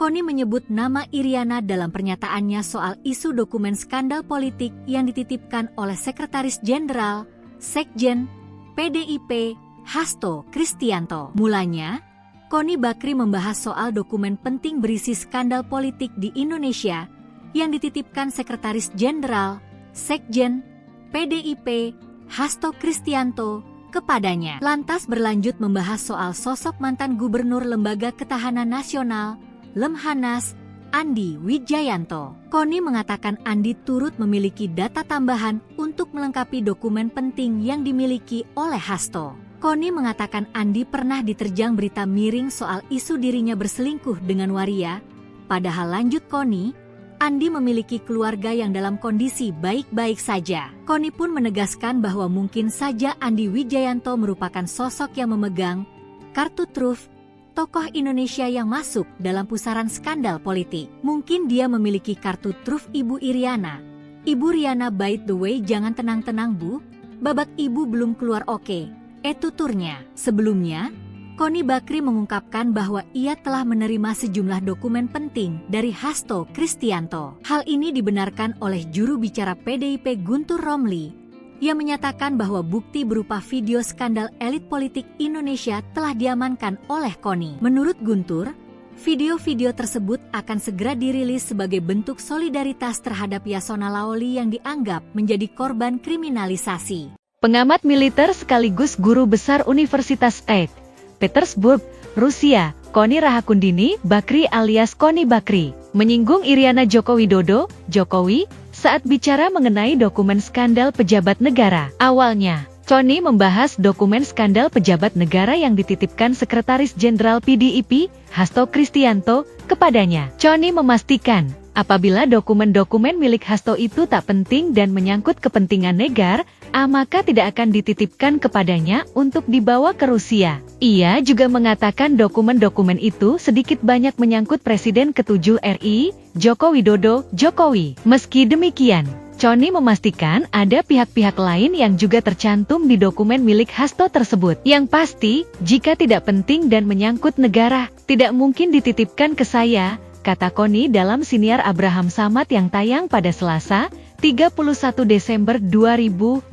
Kony menyebut nama Iriana dalam pernyataannya soal isu dokumen skandal politik yang dititipkan oleh Sekretaris Jenderal Sekjen PDIP Hasto Kristianto. Mulanya, Kony Bakri membahas soal dokumen penting berisi skandal politik di Indonesia yang dititipkan Sekretaris Jenderal Sekjen PDIP Hasto Kristianto kepadanya. Lantas berlanjut membahas soal sosok mantan Gubernur Lembaga Ketahanan Nasional Lemhanas, Andi Wijayanto. Kony mengatakan Andi turut memiliki data tambahan untuk melengkapi dokumen penting yang dimiliki oleh Hasto. Kony mengatakan Andi pernah diterjang berita miring soal isu dirinya berselingkuh dengan waria. Padahal lanjut Kony, Andi memiliki keluarga yang dalam kondisi baik-baik saja. Kony pun menegaskan bahwa mungkin saja Andi Wijayanto merupakan sosok yang memegang kartu truf tokoh Indonesia yang masuk dalam pusaran skandal politik. Mungkin dia memiliki kartu truf Ibu Iriana. Ibu Riana, by the way, jangan tenang-tenang Bu, babak ibu belum keluar oke. Tuturnya. Sebelumnya, Kony Bakri mengungkapkan bahwa ia telah menerima sejumlah dokumen penting dari Hasto Kristianto. Hal ini dibenarkan oleh juru bicara PDIP Guntur Romli, yang menyatakan bahwa bukti berupa video skandal elit politik Indonesia telah diamankan oleh Kony. Menurut Guntur, video-video tersebut akan segera dirilis sebagai bentuk solidaritas terhadap Yasona Laoli yang dianggap menjadi korban kriminalisasi. Pengamat militer sekaligus guru besar Universitas St. Petersburg, Rusia, Kony Rahakundini Bakri alias Kony Bakri, menyinggung Iriana Joko Widodo, Jokowi, saat bicara mengenai dokumen skandal pejabat negara. Awalnya, Kony membahas dokumen skandal pejabat negara yang dititipkan Sekretaris Jenderal PDIP, Hasto Kristianto, kepadanya. Kony memastikan, apabila dokumen-dokumen milik Hasto itu tak penting dan menyangkut kepentingan negara, maka tidak akan dititipkan kepadanya untuk dibawa ke Rusia. Ia juga mengatakan dokumen-dokumen itu sedikit banyak menyangkut Presiden ke-7 RI, Joko Widodo, Jokowi. Meski demikian, Kony memastikan ada pihak-pihak lain yang juga tercantum di dokumen milik Hasto tersebut. Yang pasti, jika tidak penting dan menyangkut negara, tidak mungkin dititipkan ke saya, kata Kony dalam siniar Abraham Samad yang tayang pada Selasa, 31 Desember 2024,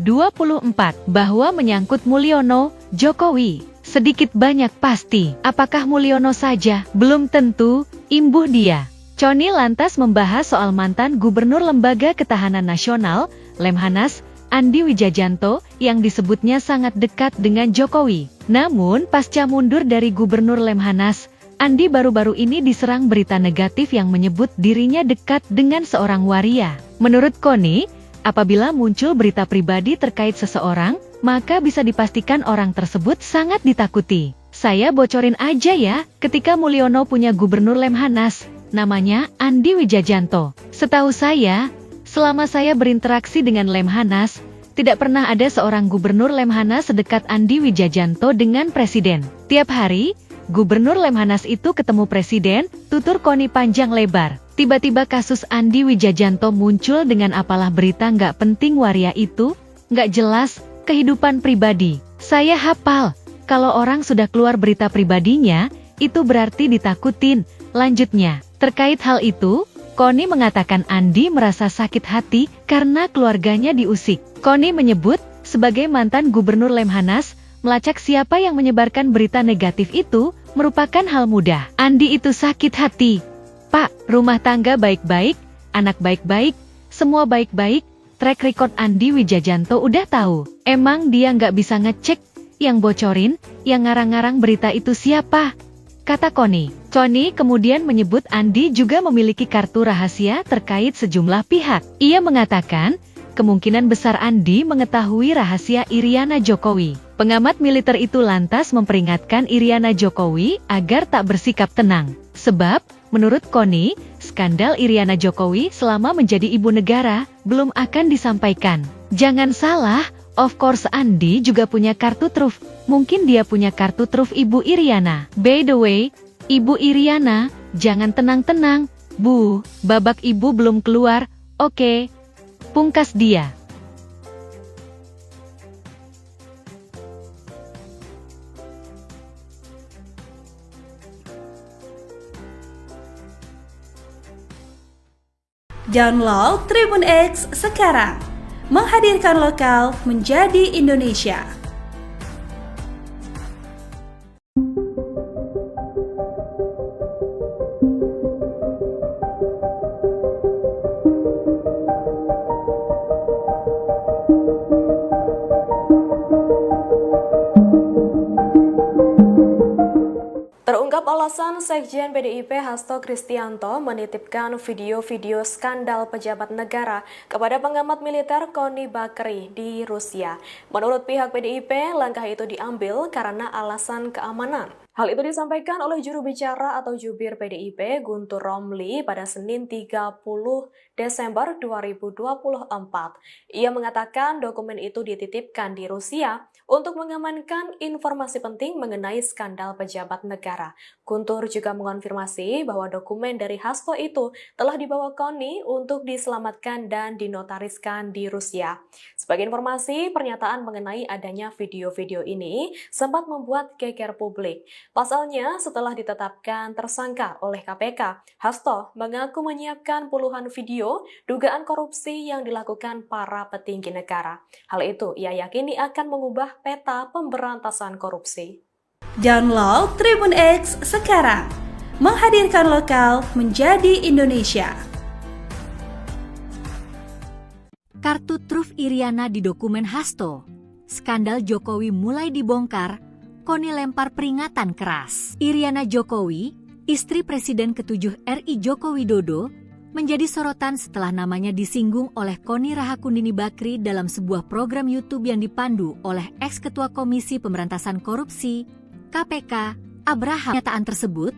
bahwa menyangkut Mulyono, Jokowi. Sedikit banyak pasti. Apakah Mulyono saja? Belum tentu, imbuh dia. Kony lantas membahas soal mantan Gubernur Lembaga Ketahanan Nasional, Lemhanas, Andi Wijayanto, yang disebutnya sangat dekat dengan Jokowi. Namun, pasca mundur dari Gubernur Lemhanas, Andi baru-baru ini diserang berita negatif yang menyebut dirinya dekat dengan seorang waria. Menurut Kony, apabila muncul berita pribadi terkait seseorang, maka bisa dipastikan orang tersebut sangat ditakuti. Saya bocorin aja ya, ketika Mulyono punya Gubernur Lemhanas, namanya Andi Wijayanto. Setahu saya, selama saya berinteraksi dengan Lemhanas, tidak pernah ada seorang Gubernur Lemhanas sedekat Andi Wijayanto dengan Presiden. Tiap hari, Gubernur Lemhanas itu ketemu Presiden, tutur Kony panjang lebar. Tiba-tiba kasus Andi Wijayanto muncul dengan apalah berita nggak penting waria itu, nggak jelas, kehidupan pribadi. Saya hafal, kalau orang sudah keluar berita pribadinya, itu berarti ditakutin. Lanjutnya, terkait hal itu, Kony mengatakan Andi merasa sakit hati karena keluarganya diusik. Kony menyebut, sebagai mantan Gubernur Lemhanas, melacak siapa yang menyebarkan berita negatif itu merupakan hal mudah. Andi itu sakit hati. Pak, rumah tangga baik-baik, anak baik-baik, semua baik-baik, track record Andi Wijayanto udah tahu. Emang dia nggak bisa ngecek, yang bocorin, yang ngarang-ngarang berita itu siapa? Kata Kony. Kony kemudian menyebut Andi juga memiliki kartu rahasia terkait sejumlah pihak. Ia mengatakan, kemungkinan besar Andi mengetahui rahasia Iriana Jokowi. Pengamat militer itu lantas memperingatkan Iriana Jokowi agar tak bersikap tenang. Sebab, menurut Kony, skandal Iriana Jokowi selama menjadi ibu negara belum akan disampaikan. Jangan salah, of course Andi juga punya kartu truf. Mungkin dia punya kartu truf Ibu Iriana. By the way, Ibu Iriana, jangan tenang-tenang. Bu, babak ibu belum keluar, oke. Pungkas dia. Download Tribun X sekarang, menghadirkan lokal menjadi Indonesia. Terungkap alasan Sekjen PDIP Hasto Kristianto menitipkan video-video skandal pejabat negara kepada pengamat militer Koni Bakri di Rusia. Menurut pihak PDIP, langkah itu diambil karena alasan keamanan. Hal itu disampaikan oleh juru bicara atau jubir PDIP Guntur Romli pada Senin 30 Desember 2024. Ia mengatakan dokumen itu dititipkan di Rusia untuk mengamankan informasi penting mengenai skandal pejabat negara. Guntur juga mengonfirmasi bahwa dokumen dari Hasto itu telah dibawa Koni untuk diselamatkan dan dinotariskan di Rusia. Sebagai informasi, pernyataan mengenai adanya video-video ini sempat membuat geger publik. Pasalnya, setelah ditetapkan tersangka oleh KPK, Hasto mengaku menyiapkan puluhan video dugaan korupsi yang dilakukan para petinggi negara. Hal itu ia yakini akan mengubah peta pemberantasan korupsi. Download Tribun X sekarang, menghadirkan lokal menjadi Indonesia. Kartu truf Iriana di dokumen Hasto. Skandal Jokowi mulai dibongkar, Koni lempar peringatan keras. Iriana Jokowi, istri Presiden ke-7 RI Joko Widodo, menjadi sorotan setelah namanya disinggung oleh Koni Rahakundini Bakri dalam sebuah program YouTube yang dipandu oleh ex-ketua Komisi Pemberantasan Korupsi, KPK, Abraham. Pernyataan tersebut,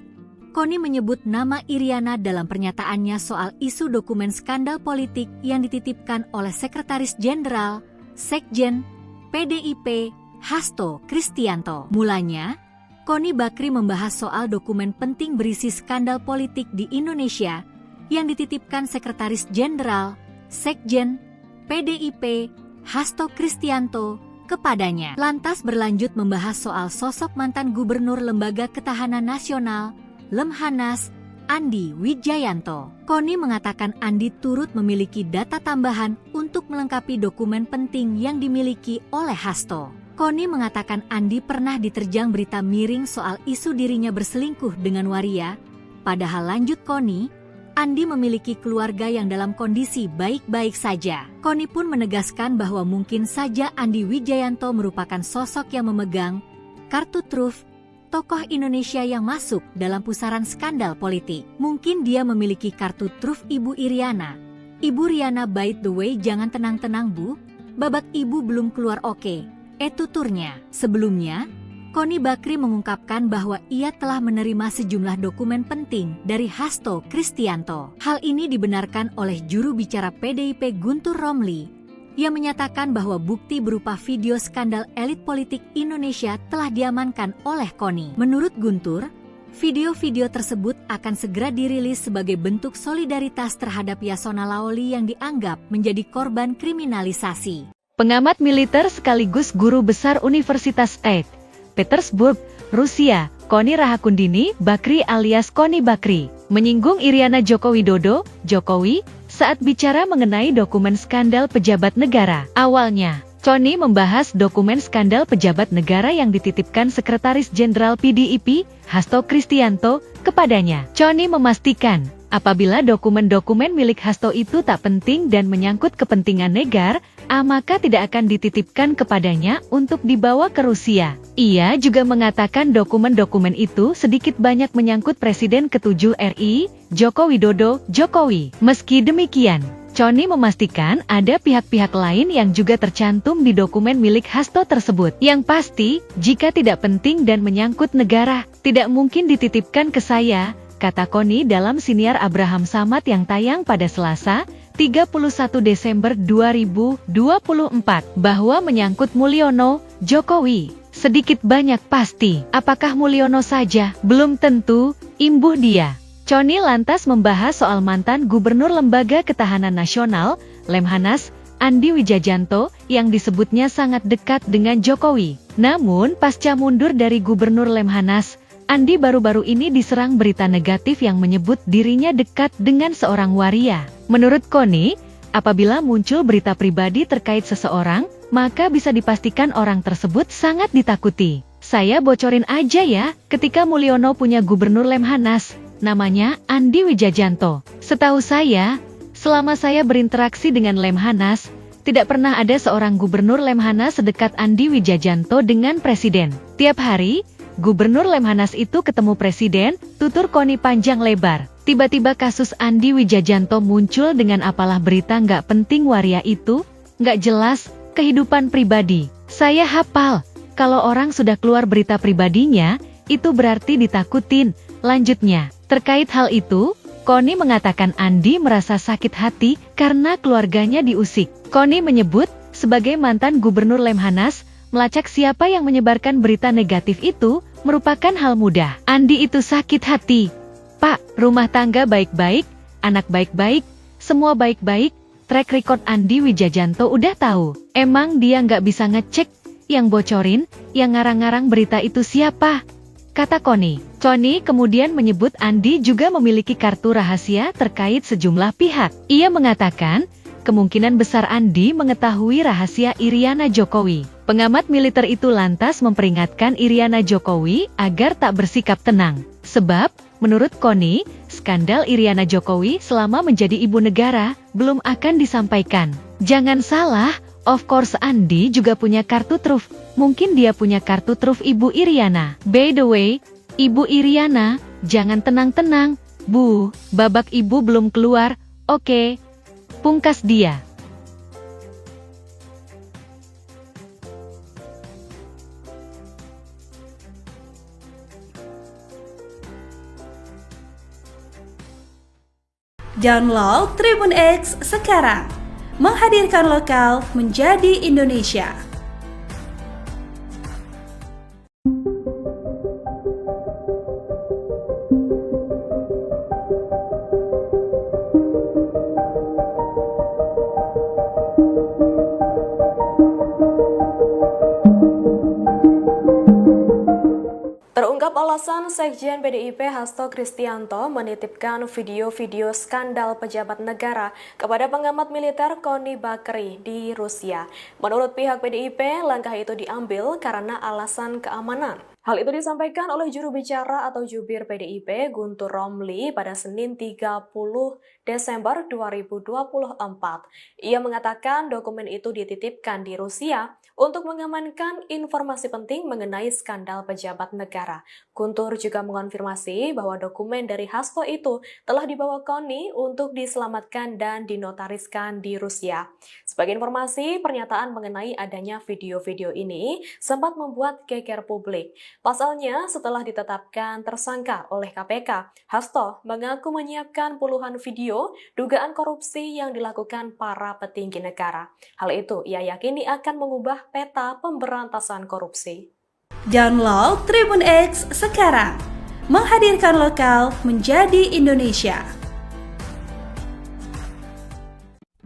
Koni menyebut nama Iriana dalam pernyataannya soal isu dokumen skandal politik yang dititipkan oleh Sekretaris Jenderal, Sekjen, PDIP, Hasto Kristianto. Mulanya, Koni Bakri membahas soal dokumen penting berisi skandal politik di Indonesia yang dititipkan Sekretaris Jenderal, Sekjen, PDIP, Hasto Kristianto, kepadanya. Lantas berlanjut membahas soal sosok mantan Gubernur Lembaga Ketahanan Nasional, Lemhanas, Andi Wijayanto. Koni mengatakan Andi turut memiliki data tambahan untuk melengkapi dokumen penting yang dimiliki oleh Hasto. Koni mengatakan Andi pernah diterjang berita miring soal isu dirinya berselingkuh dengan waria. Padahal lanjut Koni, Andi memiliki keluarga yang dalam kondisi baik-baik saja. Koni pun menegaskan bahwa mungkin saja Andi Wijayanto merupakan sosok yang memegang kartu truf tokoh Indonesia yang masuk dalam pusaran skandal politik. Mungkin dia memiliki kartu truf Ibu Iriana. Ibu Riana, by the way, jangan tenang-tenang Bu, babak ibu belum keluar oke. Tuturnya. Sebelumnya, Koni Bakri mengungkapkan bahwa ia telah menerima sejumlah dokumen penting dari Hasto Kristianto. Hal ini dibenarkan oleh juru bicara PDIP Guntur Romli, yang menyatakan bahwa bukti berupa video skandal elit politik Indonesia telah diamankan oleh Koni. Menurut Guntur, video-video tersebut akan segera dirilis sebagai bentuk solidaritas terhadap Yasona Laoli yang dianggap menjadi korban kriminalisasi. Pengamat militer sekaligus guru besar Universitas St. Petersburg, Rusia, Koni Rahakundini Bakri alias Koni Bakri, menyinggung Iriana Joko Widodo, Jokowi, saat bicara mengenai dokumen skandal pejabat negara. Awalnya, Koni membahas dokumen skandal pejabat negara yang dititipkan Sekretaris Jenderal PDIP, Hasto Kristianto, kepadanya. Koni memastikan, apabila dokumen-dokumen milik Hasto itu tak penting dan menyangkut kepentingan negara, maka tidak akan dititipkan kepadanya untuk dibawa ke Rusia. Ia juga mengatakan dokumen-dokumen itu sedikit banyak menyangkut Presiden ke-7 RI, Joko Widodo, Jokowi. Meski demikian, Koni memastikan ada pihak-pihak lain yang juga tercantum di dokumen milik Hasto tersebut. Yang pasti, jika tidak penting dan menyangkut negara, tidak mungkin dititipkan ke saya, kata Koni dalam siniar Abraham Samad yang tayang pada Selasa, 31 Desember 2024, bahwa menyangkut Mulyono, Jokowi, sedikit banyak pasti. Apakah Mulyono saja? Belum tentu, imbuh dia. Connie lantas membahas soal mantan Gubernur Lembaga Ketahanan Nasional, Lemhanas, Andi Wijajanto, yang disebutnya sangat dekat dengan Jokowi. Namun, pasca mundur dari Gubernur Lemhanas, Andi baru-baru ini diserang berita negatif yang menyebut dirinya dekat dengan seorang waria. Menurut Connie, apabila muncul berita pribadi terkait seseorang, maka bisa dipastikan orang tersebut sangat ditakuti. Saya bocorin aja ya, ketika Mulyono punya Gubernur Lemhanas, namanya Andi Wijajanto. Setahu saya, selama saya berinteraksi dengan Lemhanas, tidak pernah ada seorang Gubernur Lemhanas sedekat Andi Wijajanto dengan Presiden. Tiap hari, Gubernur Lemhanas itu ketemu Presiden, tutur Connie panjang lebar. Tiba-tiba kasus Andi Wijajanto muncul dengan apalah berita nggak penting waria itu, nggak jelas, kehidupan pribadi. Saya hafal, kalau orang sudah keluar berita pribadinya, itu berarti ditakutin. Lanjutnya, terkait hal itu, Connie mengatakan Andi merasa sakit hati karena keluarganya diusik. Connie menyebut, sebagai mantan Gubernur Lemhanas, melacak siapa yang menyebarkan berita negatif itu merupakan hal mudah. Andi itu sakit hati. Pak, rumah tangga baik-baik, anak baik-baik, semua baik-baik, track record Andi Wijajanto udah tahu. Emang dia nggak bisa ngecek, yang bocorin, yang ngarang-ngarang berita itu siapa? Kata Connie. Connie kemudian menyebut Andi juga memiliki kartu rahasia terkait sejumlah pihak. Ia mengatakan, kemungkinan besar Andi mengetahui rahasia Iriana Jokowi. Pengamat militer itu lantas memperingatkan Iriana Jokowi agar tak bersikap tenang. Sebab, menurut Connie, skandal Iriana Jokowi selama menjadi ibu negara belum akan disampaikan. Jangan salah, of course Andi juga punya kartu truf. Mungkin dia punya kartu truf Ibu Iriana. By the way, Ibu Iriana, jangan tenang-tenang, Bu, babak ibu belum keluar, oke. Pungkas dia. Download Tribun X sekarang. Menghadirkan lokal menjadi Indonesia. Terungkap alasan Sekjen PDIP Hasto Kristianto menitipkan video-video skandal pejabat negara kepada pengamat militer Connie Bakri di Rusia. Menurut pihak PDIP, langkah itu diambil karena alasan keamanan. Hal itu disampaikan oleh juru bicara atau jubir PDIP Guntur Romli pada Senin 30 Desember 2024. Ia mengatakan dokumen itu dititipkan di Rusia untuk mengamankan informasi penting mengenai skandal pejabat negara. Guntur juga mengonfirmasi bahwa dokumen dari Hasto itu telah dibawa Connie untuk diselamatkan dan dinotariskan di Rusia. Sebagai informasi, pernyataan mengenai adanya video-video ini sempat membuat geger publik. Pasalnya, setelah ditetapkan tersangka oleh KPK, Hasto mengaku menyiapkan puluhan video dugaan korupsi yang dilakukan para petinggi negara. Hal itu ia yakini akan mengubah peta pemberantasan korupsi. Download Tribun X sekarang. Menghadirkan lokal menjadi Indonesia.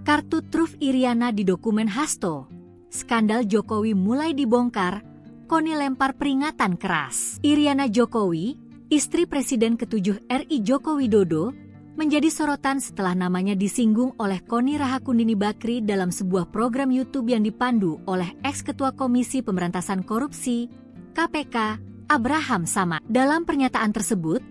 Kartu truf Iriana di dokumen Hasto. Skandal Jokowi mulai dibongkar, Connie lempar peringatan keras. Iriana Jokowi, istri Presiden ke-7 RI Joko Widodo, menjadi sorotan setelah namanya disinggung oleh Connie Rahakundini Bakri dalam sebuah program YouTube yang dipandu oleh ex-ketua Komisi Pemberantasan Korupsi, KPK, Abraham Samad. Dalam pernyataan tersebut,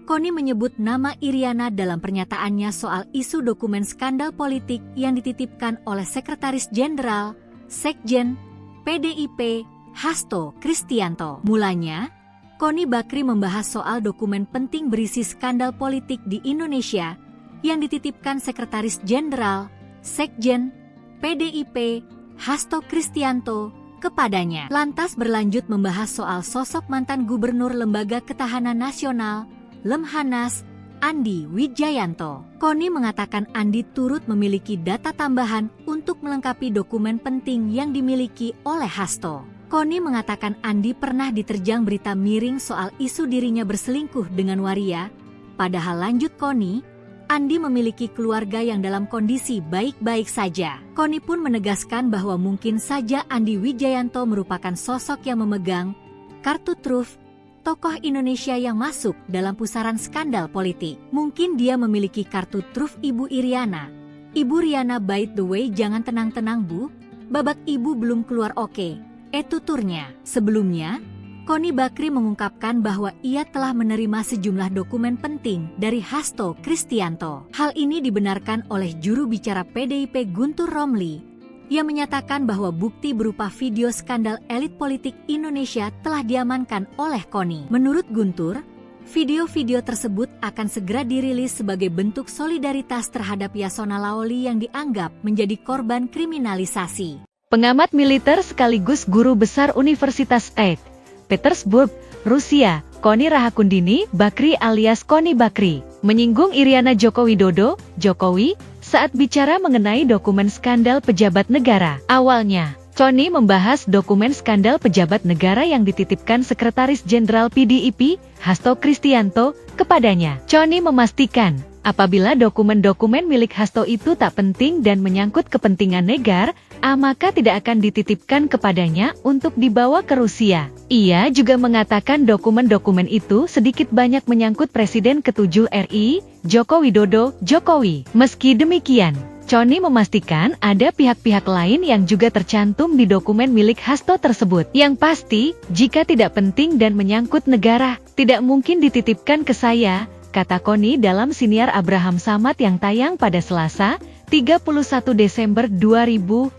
Connie menyebut nama Iriana dalam pernyataannya soal isu dokumen skandal politik yang dititipkan oleh Sekretaris Jenderal, Sekjen, PDIP, Hasto Kristianto. Mulanya, Connie Bakri membahas soal dokumen penting berisi skandal politik di Indonesia yang dititipkan Sekretaris Jenderal, Sekjen, PDIP, Hasto Kristianto kepadanya. Lantas berlanjut membahas soal sosok mantan Gubernur Lembaga Ketahanan Nasional, Lemhanas, Andi Wijayanto. Connie mengatakan Andi turut memiliki data tambahan untuk melengkapi dokumen penting yang dimiliki oleh Hasto. Connie mengatakan Andi pernah diterjang berita miring soal isu dirinya berselingkuh dengan waria Padahal lanjut Koni, Andi memiliki keluarga yang dalam kondisi baik-baik saja. Koni pun menegaskan bahwa mungkin saja Andi Wijayanto merupakan sosok yang memegang kartu truf tokoh Indonesia yang masuk dalam pusaran skandal politik. Mungkin dia memiliki kartu truf Ibu Iriana. Ibu Riana, by the way, jangan tenang-tenang Bu, babak ibu belum keluar oke. Tuturnya. Sebelumnya, Koni Bakri mengungkapkan bahwa ia telah menerima sejumlah dokumen penting dari Hasto Kristianto. Hal ini dibenarkan oleh juru bicara PDIP Guntur Romli, yang menyatakan bahwa bukti berupa video skandal elit politik Indonesia telah diamankan oleh Koni. Menurut Guntur, video-video tersebut akan segera dirilis sebagai bentuk solidaritas terhadap Yasona Laoli yang dianggap menjadi korban kriminalisasi. Pengamat militer sekaligus guru besar Universitas St. Petersburg, Rusia, Koni Rahakundini Bakri alias Koni Bakri, menyinggung Iriana Joko Widodo, Jokowi, saat bicara mengenai dokumen skandal pejabat negara. Awalnya, Koni membahas dokumen skandal pejabat negara yang dititipkan Sekretaris Jenderal PDIP, Hasto Kristianto, kepadanya. Koni memastikan, apabila dokumen-dokumen milik Hasto itu tak penting dan menyangkut kepentingan negara, maka tidak akan dititipkan kepadanya untuk dibawa ke Rusia. Ia juga mengatakan dokumen-dokumen itu sedikit banyak menyangkut Presiden ke-7 RI, Joko Widodo, Jokowi. Meski demikian, Koni memastikan ada pihak-pihak lain yang juga tercantum di dokumen milik Hasto tersebut. Yang pasti, jika tidak penting dan menyangkut negara, tidak mungkin dititipkan ke saya, kata Koni dalam siniar Abraham Samad yang tayang pada Selasa, 31 Desember 2024,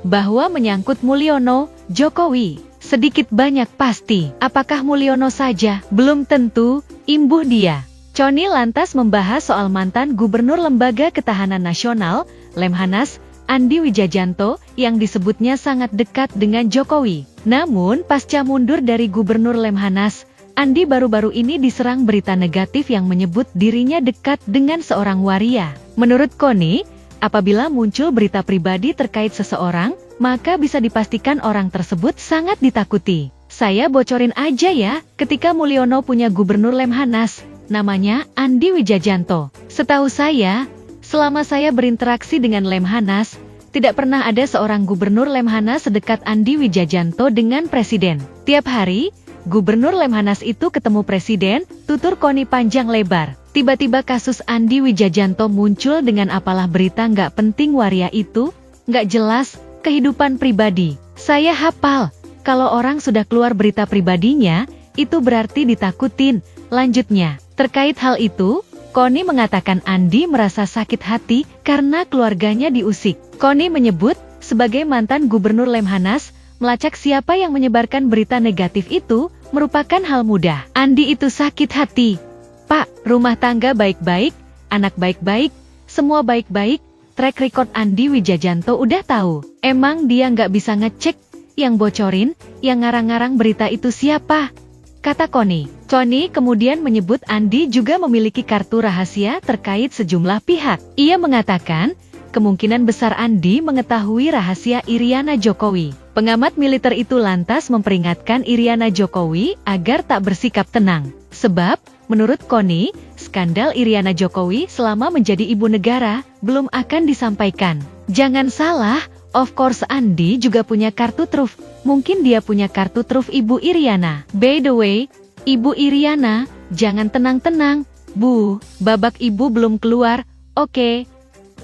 bahwa menyangkut Mulyono, Jokowi. Sedikit banyak pasti, apakah Mulyono saja? Belum tentu, imbuh dia. Koni lantas membahas soal mantan Gubernur Lembaga Ketahanan Nasional, Lemhanas, Andi Wijayanto, yang disebutnya sangat dekat dengan Jokowi. Namun, pasca mundur dari Gubernur Lemhanas, Andi baru-baru ini diserang berita negatif yang menyebut dirinya dekat dengan seorang waria. Menurut Koni, apabila muncul berita pribadi terkait seseorang, maka bisa dipastikan orang tersebut sangat ditakuti. Saya bocorin aja ya, ketika Mulyono punya Gubernur Lemhanas, namanya Andi Wijayanto. Setahu saya, selama saya berinteraksi dengan Lemhanas, tidak pernah ada seorang Gubernur Lemhanas sedekat Andi Wijayanto dengan Presiden. Tiap hari, Gubernur Lemhanas itu ketemu Presiden, tutur Koni panjang lebar. Tiba-tiba kasus Andi Wijayanto muncul dengan apalah berita nggak penting waria itu, nggak jelas, kehidupan pribadi. Saya hafal, kalau orang sudah keluar berita pribadinya, itu berarti ditakutin. Lanjutnya, terkait hal itu, Koni mengatakan Andi merasa sakit hati karena keluarganya diusik. Koni menyebut, sebagai mantan Gubernur Lemhanas, melacak siapa yang menyebarkan berita negatif itu merupakan hal mudah. Andi itu sakit hati. Pak, rumah tangga baik-baik, anak baik-baik, semua baik-baik, track record Andi Wijayanto udah tahu. Emang dia nggak bisa ngecek, yang bocorin, yang ngarang-ngarang berita itu siapa? Kata Koni. Koni kemudian menyebut Andi juga memiliki kartu rahasia terkait sejumlah pihak. Ia mengatakan, kemungkinan besar Andi mengetahui rahasia Iriana Jokowi. Pengamat militer itu lantas memperingatkan Iriana Jokowi agar tak bersikap tenang. Sebab, menurut Koni, skandal Iriana Jokowi selama menjadi ibu negara belum akan disampaikan. Jangan salah, of course Andi juga punya kartu truf. Mungkin dia punya kartu truf Ibu Iriana. By the way, Ibu Iriana, jangan tenang-tenang, Bu, babak ibu belum keluar, oke.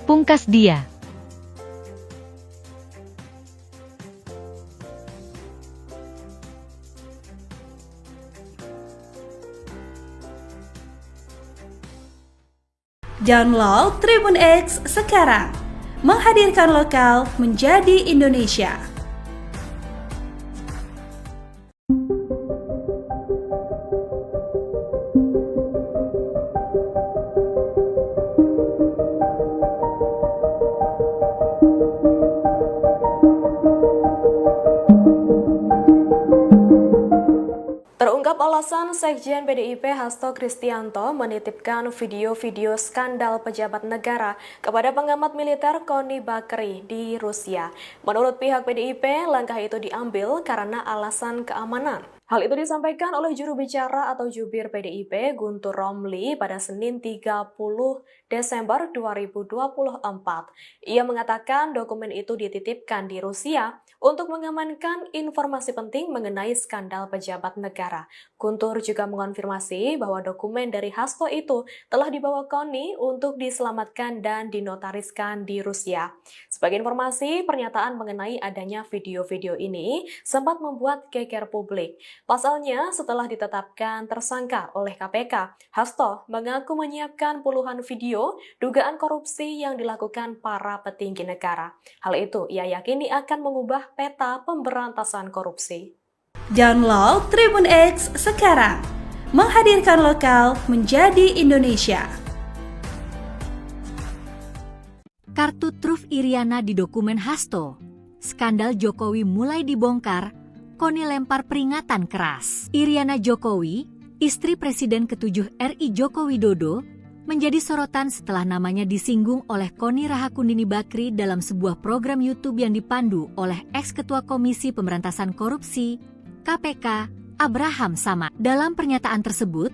Pungkas dia. Download Tribun X sekarang, menghadirkan lokal menjadi Indonesia. Terungkap alasan Sekjen PDIP Hasto Kristianto menitipkan video-video skandal pejabat negara kepada pengamat militer Koni Bakri di Rusia. Menurut pihak PDIP, langkah itu diambil karena alasan keamanan. Hal itu disampaikan oleh juru bicara atau jubir PDIP Guntur Romli pada Senin 30 Desember 2024. Ia mengatakan dokumen itu dititipkan di Rusia untuk mengamankan informasi penting mengenai skandal pejabat negara. Guntur juga mengonfirmasi bahwa dokumen dari Hasto itu telah dibawa KONI untuk diselamatkan dan dinotariskan di Rusia. Sebagai informasi, pernyataan mengenai adanya video-video ini sempat membuat geger publik. Pasalnya, setelah ditetapkan tersangka oleh KPK, Hasto mengaku menyiapkan puluhan video dugaan korupsi yang dilakukan para petinggi negara. Hal itu ia yakini akan mengubah peta pemberantasan korupsi. Download Tribun X sekarang, menghadirkan lokal menjadi Indonesia. Kartu truf Iriana di dokumen Hasto. Skandal Jokowi mulai dibongkar, KONI lempar peringatan keras. Iriana Jokowi, istri Presiden ke-7 RI Joko Widodo, menjadi sorotan setelah namanya disinggung oleh Koni Rahakundini Bakri dalam sebuah program YouTube yang dipandu oleh ex-ketua Komisi Pemberantasan Korupsi, KPK, Abraham Samad. Dalam pernyataan tersebut,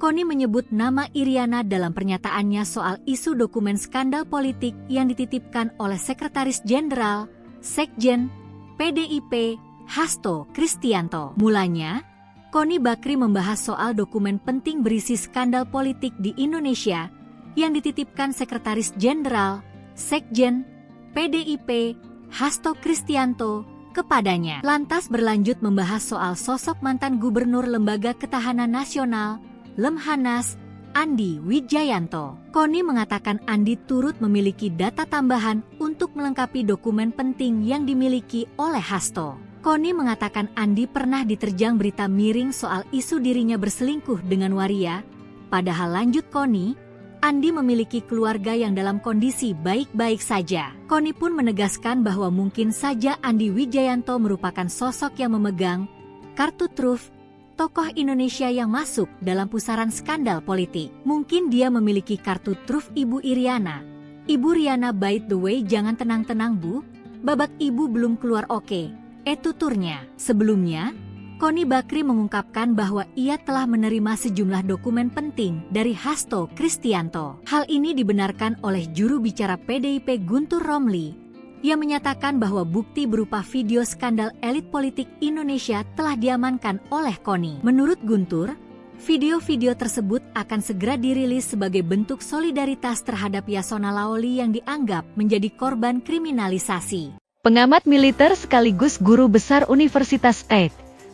Koni menyebut nama Iriana dalam pernyataannya soal isu dokumen skandal politik yang dititipkan oleh Sekretaris Jenderal, Sekjen, PDIP, Hasto Kristianto. Mulanya, Koni Bakri membahas soal dokumen penting berisi skandal politik di Indonesia yang dititipkan Sekretaris Jenderal, Sekjen, PDIP, Hasto Kristianto kepadanya. Lantas berlanjut membahas soal sosok mantan Gubernur Lembaga Ketahanan Nasional, Lemhanas, Andi Wijayanto. Koni mengatakan Andi turut memiliki data tambahan untuk melengkapi dokumen penting yang dimiliki oleh Hasto. Koni mengatakan Andi pernah diterjang berita miring soal isu dirinya berselingkuh dengan waria. Padahal lanjut Koni, Andi memiliki keluarga yang dalam kondisi baik-baik saja. Koni pun menegaskan bahwa mungkin saja Andi Wijayanto merupakan sosok yang memegang kartu truf tokoh Indonesia yang masuk dalam pusaran skandal politik. Mungkin dia memiliki kartu truf Ibu Iriana. Ibu Riana, by the way, jangan tenang-tenang Bu, babak Ibu belum keluar oke. Tuturnya. Sebelumnya, Koni Bakri mengungkapkan bahwa ia telah menerima sejumlah dokumen penting dari Hasto Kristianto. Hal ini dibenarkan oleh juru bicara PDIP Guntur Romli, yang menyatakan bahwa bukti berupa video skandal elit politik Indonesia telah diamankan oleh Koni. Menurut Guntur, video-video tersebut akan segera dirilis sebagai bentuk solidaritas terhadap Yasona Laoli yang dianggap menjadi korban kriminalisasi. Pengamat militer sekaligus guru besar Universitas St.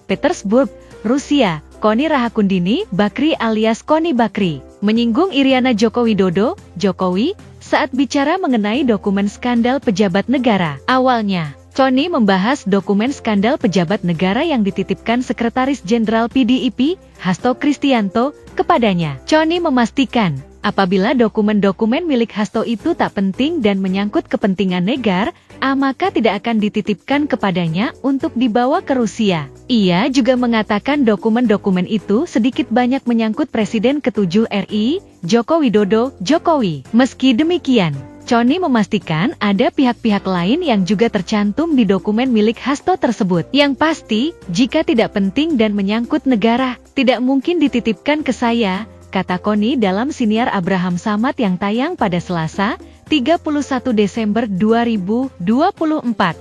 Petersburg, Rusia, Koni Rahakundini Bakri alias Koni Bakri, menyinggung Iriana Joko Widodo, Jokowi, saat bicara mengenai dokumen skandal pejabat negara. Awalnya, Koni membahas dokumen skandal pejabat negara yang dititipkan Sekretaris Jenderal PDIP, Hasto Kristianto, kepadanya. Koni memastikan, apabila dokumen-dokumen milik Hasto itu tak penting dan menyangkut kepentingan negara, maka tidak akan dititipkan kepadanya untuk dibawa ke Rusia. Ia juga mengatakan dokumen-dokumen itu sedikit banyak menyangkut Presiden ke-7 RI, Joko Widodo, Jokowi. Meski demikian, Koni memastikan ada pihak-pihak lain yang juga tercantum di dokumen milik Hasto tersebut. Yang pasti, jika tidak penting dan menyangkut negara, tidak mungkin dititipkan ke saya, kata Koni dalam siniar Abraham Samad yang tayang pada Selasa, 31 Desember 2024,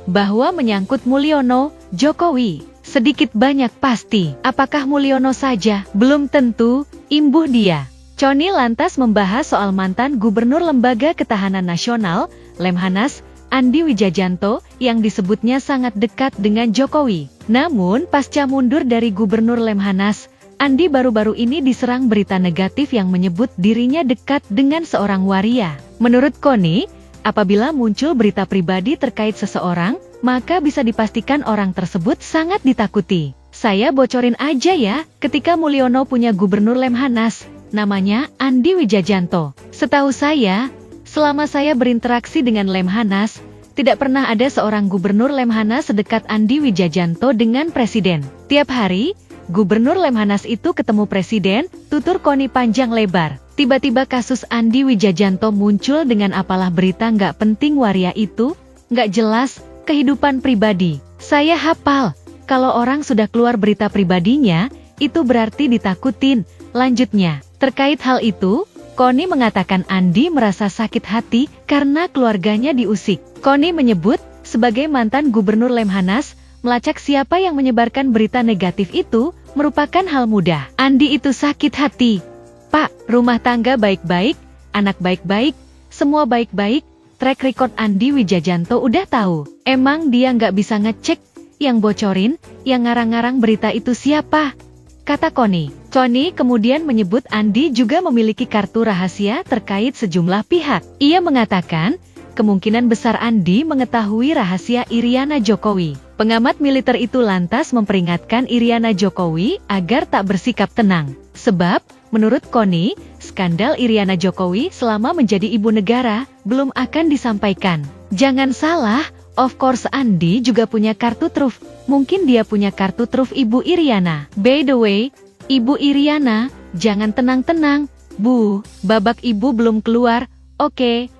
bahwa menyangkut Mulyono, Jokowi, sedikit banyak pasti. Apakah Mulyono saja? Belum tentu, imbuh dia. Koni lantas membahas soal mantan Gubernur Lembaga Ketahanan Nasional, Lemhanas, Andi Wijayanto, yang disebutnya sangat dekat dengan Jokowi. Namun, pasca mundur dari Gubernur Lemhanas, Andi baru-baru ini diserang berita negatif yang menyebut dirinya dekat dengan seorang waria. Menurut Koni, apabila muncul berita pribadi terkait seseorang, maka bisa dipastikan orang tersebut sangat ditakuti. Saya bocorin aja ya, ketika Mulyono punya Gubernur Lemhanas, namanya Andi Wijayanto. Setahu saya, selama saya berinteraksi dengan Lemhanas, tidak pernah ada seorang Gubernur Lemhanas sedekat Andi Wijayanto dengan Presiden. Tiap hari, Gubernur Lemhanas itu ketemu Presiden, tutur Koni panjang lebar. Tiba-tiba kasus Andi Wijayanto muncul dengan apalah berita nggak penting waria itu, nggak jelas, kehidupan pribadi. Saya hafal, Kalau orang sudah keluar berita pribadinya, itu berarti ditakutin. Lanjutnya, terkait hal itu, Connie mengatakan Andi merasa sakit hati karena keluarganya diusik. Connie menyebut, sebagai mantan Gubernur Lemhanas, melacak siapa yang menyebarkan berita negatif itu merupakan hal mudah. Andi itu sakit hati. Pak, rumah tangga baik-baik, anak baik-baik, semua baik-baik, track record Andi Wijajanto udah tahu. Emang dia nggak bisa ngecek yang bocorin, yang ngarang-ngarang berita itu siapa? Kata Connie. Connie kemudian menyebut Andi juga memiliki kartu rahasia terkait sejumlah pihak. Ia mengatakan, kemungkinan besar Andi mengetahui rahasia Iriana Jokowi. Pengamat militer itu lantas memperingatkan Iriana Jokowi agar tak bersikap tenang. Sebab, menurut Connie, skandal Iriana Jokowi selama menjadi ibu negara belum akan disampaikan. Jangan salah, of course Andi juga punya kartu truf. Mungkin dia punya kartu truf Ibu Iriana. By the way, Ibu Iriana, jangan tenang-tenang, Bu. Babak ibu belum keluar, oke.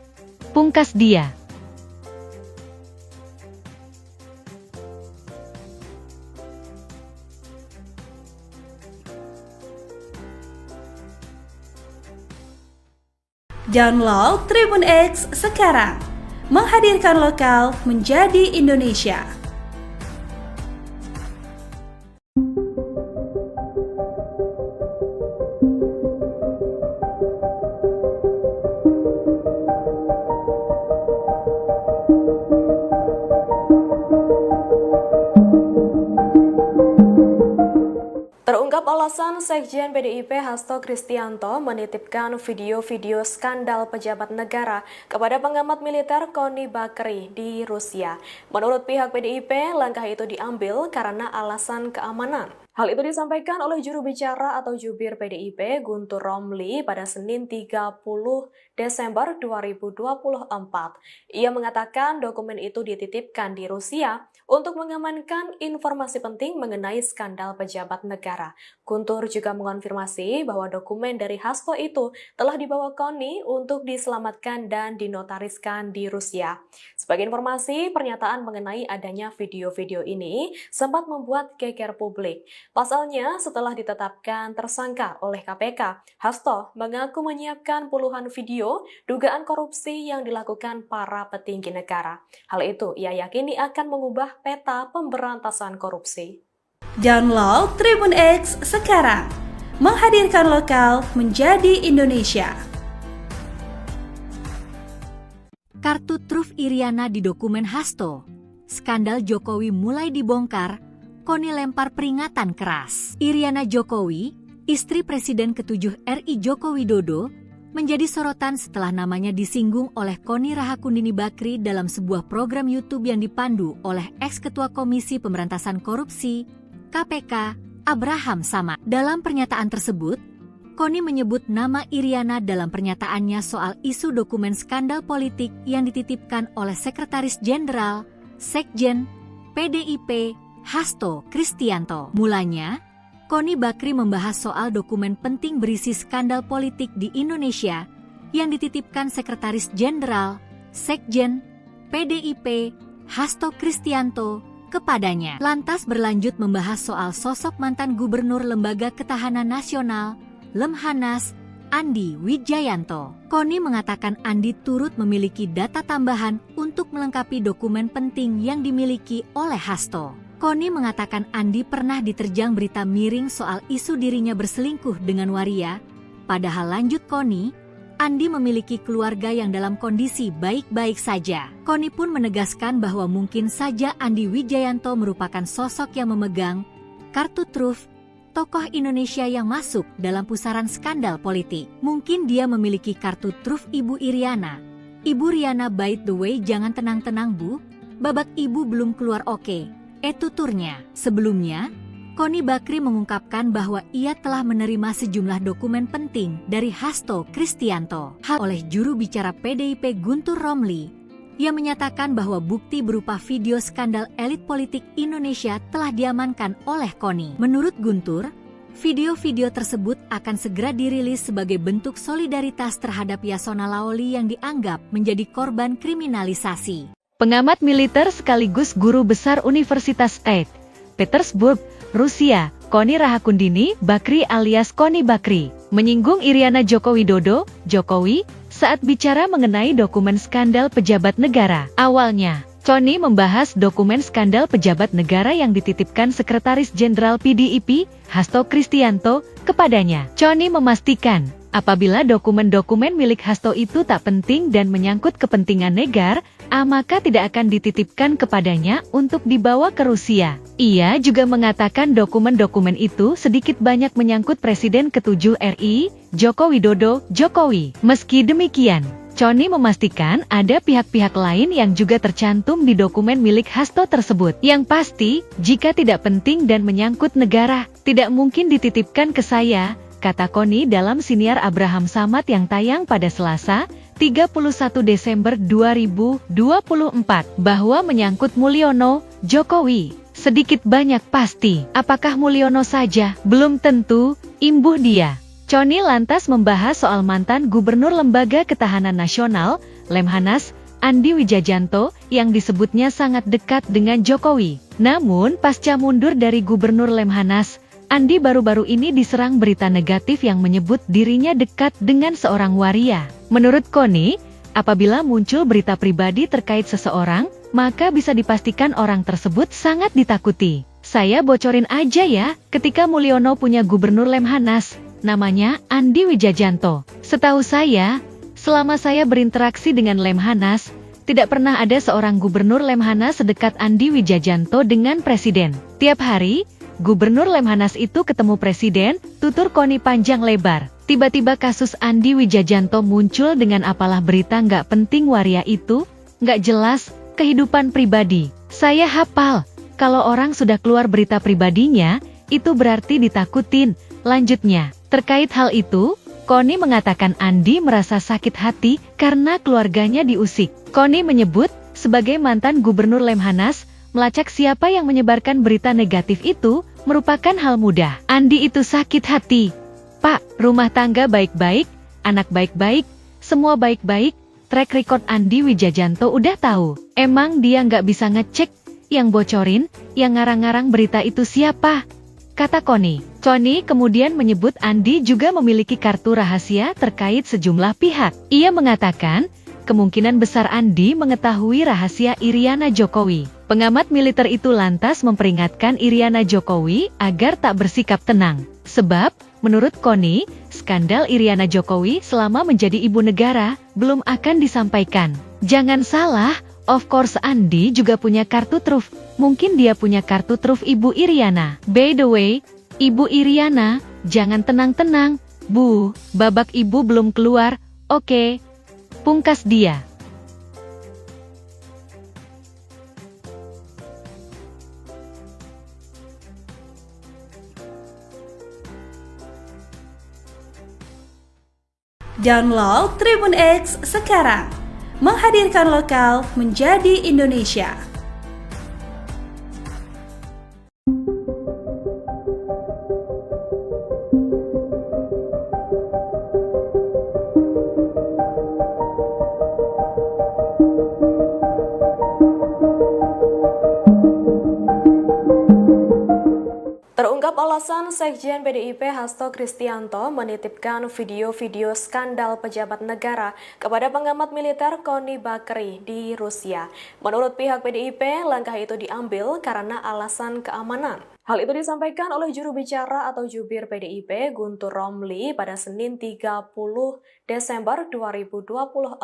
Pungkas dia. Download Tribun X sekarang. Menghadirkan lokal menjadi Indonesia. Terungkap alasan Sekjen PDIP Hasto Kristianto menitipkan video-video skandal pejabat negara kepada pengamat militer Connie Bakri di Rusia. Menurut pihak PDIP, langkah itu diambil karena alasan keamanan. Hal itu disampaikan oleh juru bicara atau jubir PDIP Guntur Romli pada Senin 30 Desember 2024. Ia mengatakan dokumen itu dititipkan di Rusia untuk mengamankan informasi penting mengenai skandal pejabat negara. Guntur juga mengonfirmasi bahwa dokumen dari Hasto itu telah dibawa Connie untuk diselamatkan dan dinotariskan di Rusia. Sebagai informasi, pernyataan mengenai adanya video-video ini sempat membuat geger publik. Pasalnya, setelah ditetapkan tersangka oleh KPK, Hasto mengaku menyiapkan puluhan video dugaan korupsi yang dilakukan para petinggi negara. Hal itu ia yakini akan mengubah peta pemberantasan korupsi. Download Tribun X sekarang. Menghadirkan lokal menjadi Indonesia. Kartu truf Iriana di dokumen Hasto. Skandal Jokowi mulai dibongkar, Connie lempar peringatan keras. Iriana Jokowi, istri Presiden ke-7 RI Joko Widodo, menjadi sorotan setelah namanya disinggung oleh Connie Rahakundini Bakri dalam sebuah program YouTube yang dipandu oleh ex-ketua Komisi Pemberantasan Korupsi, KPK, Abraham Samad. Dalam pernyataan tersebut, Connie menyebut nama Iriana dalam pernyataannya soal isu dokumen skandal politik yang dititipkan oleh Sekretaris Jenderal, Sekjen, PDIP, Hasto Kristianto. Mulanya, Connie Bakri membahas soal dokumen penting berisi skandal politik di Indonesia yang dititipkan Sekretaris Jenderal, Sekjen, PDIP, Hasto Kristianto kepadanya. Lantas berlanjut membahas soal sosok mantan Gubernur Lembaga Ketahanan Nasional, Lemhanas, Andi Wijayanto. Connie mengatakan Andi turut memiliki data tambahan untuk melengkapi dokumen penting yang dimiliki oleh Hasto. Connie mengatakan Andi pernah diterjang berita miring soal isu dirinya berselingkuh dengan waria. Padahal lanjut Connie, Andi memiliki keluarga yang dalam kondisi baik-baik saja. Connie pun menegaskan bahwa mungkin saja Andi Wijayanto merupakan sosok yang memegang kartu truf tokoh Indonesia yang masuk dalam pusaran skandal politik. Mungkin dia memiliki kartu truf Ibu Iriana. Ibu Riana, by the way, jangan tenang-tenang Bu, babak ibu belum keluar oke. Tuturnya. Sebelumnya, Connie Bakri mengungkapkan bahwa ia telah menerima sejumlah dokumen penting dari Hasto Kristianto. Oleh juru bicara PDIP Guntur Romli, ia menyatakan bahwa bukti berupa video skandal elit politik Indonesia telah diamankan oleh Connie. Menurut Guntur, video-video tersebut akan segera dirilis sebagai bentuk solidaritas terhadap Yasona Lawli yang dianggap menjadi korban kriminalisasi. Pengamat militer sekaligus guru besar Universitas EIT, Petersburg, Rusia, Koni Rahakundini Bakri alias Koni Bakri, menyinggung Iriana Joko Widodo, Jokowi, saat bicara mengenai dokumen skandal pejabat negara. Awalnya, Koni membahas dokumen skandal pejabat negara yang dititipkan Sekretaris Jenderal PDIP, Hasto Kristianto, kepadanya. Koni memastikan, apabila dokumen-dokumen milik Hasto itu tak penting dan menyangkut kepentingan negara, maka tidak akan dititipkan kepadanya untuk dibawa ke Rusia. Ia juga mengatakan dokumen-dokumen itu sedikit banyak menyangkut Presiden ke-7 RI, Joko Widodo, Jokowi. Meski demikian, Koni memastikan ada pihak-pihak lain yang juga tercantum di dokumen milik Hasto tersebut. Yang pasti, jika tidak penting dan menyangkut negara, tidak mungkin dititipkan ke saya, kata Koni dalam siniar Abraham Samad yang tayang pada Selasa, 31 Desember 2024, bahwa menyangkut Mulyono, Jokowi. Sedikit banyak pasti, apakah Mulyono saja? Belum tentu, imbuh dia. Koni lantas membahas soal mantan Gubernur Lembaga Ketahanan Nasional, Lemhanas, Andi Wijajanto, yang disebutnya sangat dekat dengan Jokowi. Namun, pasca mundur dari Gubernur Lemhanas, Andi baru-baru ini diserang berita negatif yang menyebut dirinya dekat dengan seorang waria. Menurut Koni, apabila muncul berita pribadi terkait seseorang, maka bisa dipastikan orang tersebut sangat ditakuti. Saya bocorin aja ya, ketika Mulyono punya Gubernur Lemhanas, namanya Andi Wijajanto. Setahu saya, selama saya berinteraksi dengan Lemhanas, tidak pernah ada seorang Gubernur Lemhanas sedekat Andi Wijajanto dengan Presiden. Tiap hari, Gubernur Lemhanas itu ketemu Presiden, tutur Koni panjang lebar. Tiba-tiba kasus Andi Wijajanto muncul dengan apalah berita nggak penting waria itu, nggak jelas, kehidupan pribadi. Saya hafal, kalau orang sudah keluar berita pribadinya, itu berarti ditakutin. Lanjutnya, terkait hal itu, Koni mengatakan Andi merasa sakit hati karena keluarganya diusik. Koni menyebut, sebagai mantan Gubernur Lemhanas, melacak siapa yang menyebarkan berita negatif itu merupakan hal mudah. Andi itu sakit hati. Pak, rumah tangga baik-baik, anak baik-baik, semua baik-baik, track record Andi Wijajanto udah tahu. Emang dia nggak bisa ngecek, yang bocorin, yang ngarang-ngarang berita itu siapa? Kata Koni. Koni kemudian menyebut Andi juga memiliki kartu rahasia terkait sejumlah pihak. Ia mengatakan, kemungkinan besar Andi mengetahui rahasia Iriana Jokowi. Pengamat militer itu lantas memperingatkan Iriana Jokowi agar tak bersikap tenang. Sebab, menurut Koni, skandal Iriana Jokowi selama menjadi ibu negara belum akan disampaikan. Jangan salah, of course Andi juga punya kartu truf. Mungkin dia punya kartu truf Ibu Iriana. By the way, Ibu Iriana, jangan tenang-tenang, Bu, babak ibu belum keluar, oke. Pungkas dia. Download Tribun X sekarang. Menghadirkan lokal menjadi Indonesia. Terungkap alasan Sekjen PDIP Hasto Kristianto menitipkan video-video skandal pejabat negara kepada pengamat militer Koni Bakri di Rusia. Menurut pihak PDIP, langkah itu diambil karena alasan keamanan. Hal itu disampaikan oleh juru bicara atau jubir PDIP Guntur Romli pada Senin 30 Desember 2024.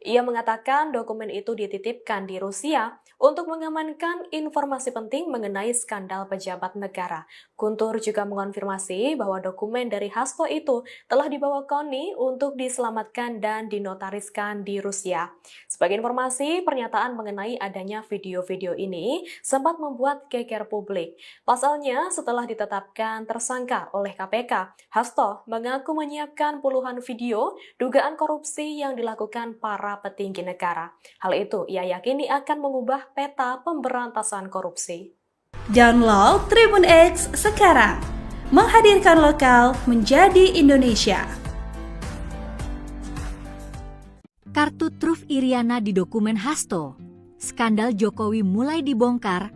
Ia mengatakan dokumen itu dititipkan di Rusia untuk mengamankan informasi penting mengenai skandal pejabat negara. Guntur juga mengonfirmasi bahwa dokumen dari Hasto itu telah dibawa Koni untuk diselamatkan dan dinotariskan di Rusia. Sebagai informasi, pernyataan mengenai adanya video-video ini sempat membuat geger publik. Pasalnya, setelah ditetapkan tersangka oleh KPK, Hasto mengaku menyiapkan puluhan video dugaan korupsi yang dilakukan para petinggi negara. Hal itu ia yakini akan mengubah peta pemberantasan korupsi. Download Tribun X sekarang. Menghadirkan lokal menjadi Indonesia. Kartu truf Iriana di dokumen Hasto. Skandal Jokowi mulai dibongkar.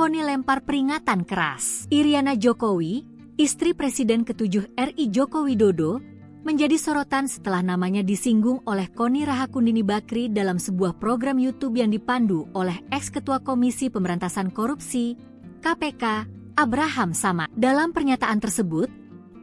Koni lempar peringatan keras. Iriana Jokowi, istri Presiden ke-7 RI Joko Widodo, menjadi sorotan setelah namanya disinggung oleh Koni Rahakundini Bakri dalam sebuah program YouTube yang dipandu oleh ex-ketua Komisi Pemberantasan Korupsi, KPK, Abraham Samad. Dalam pernyataan tersebut,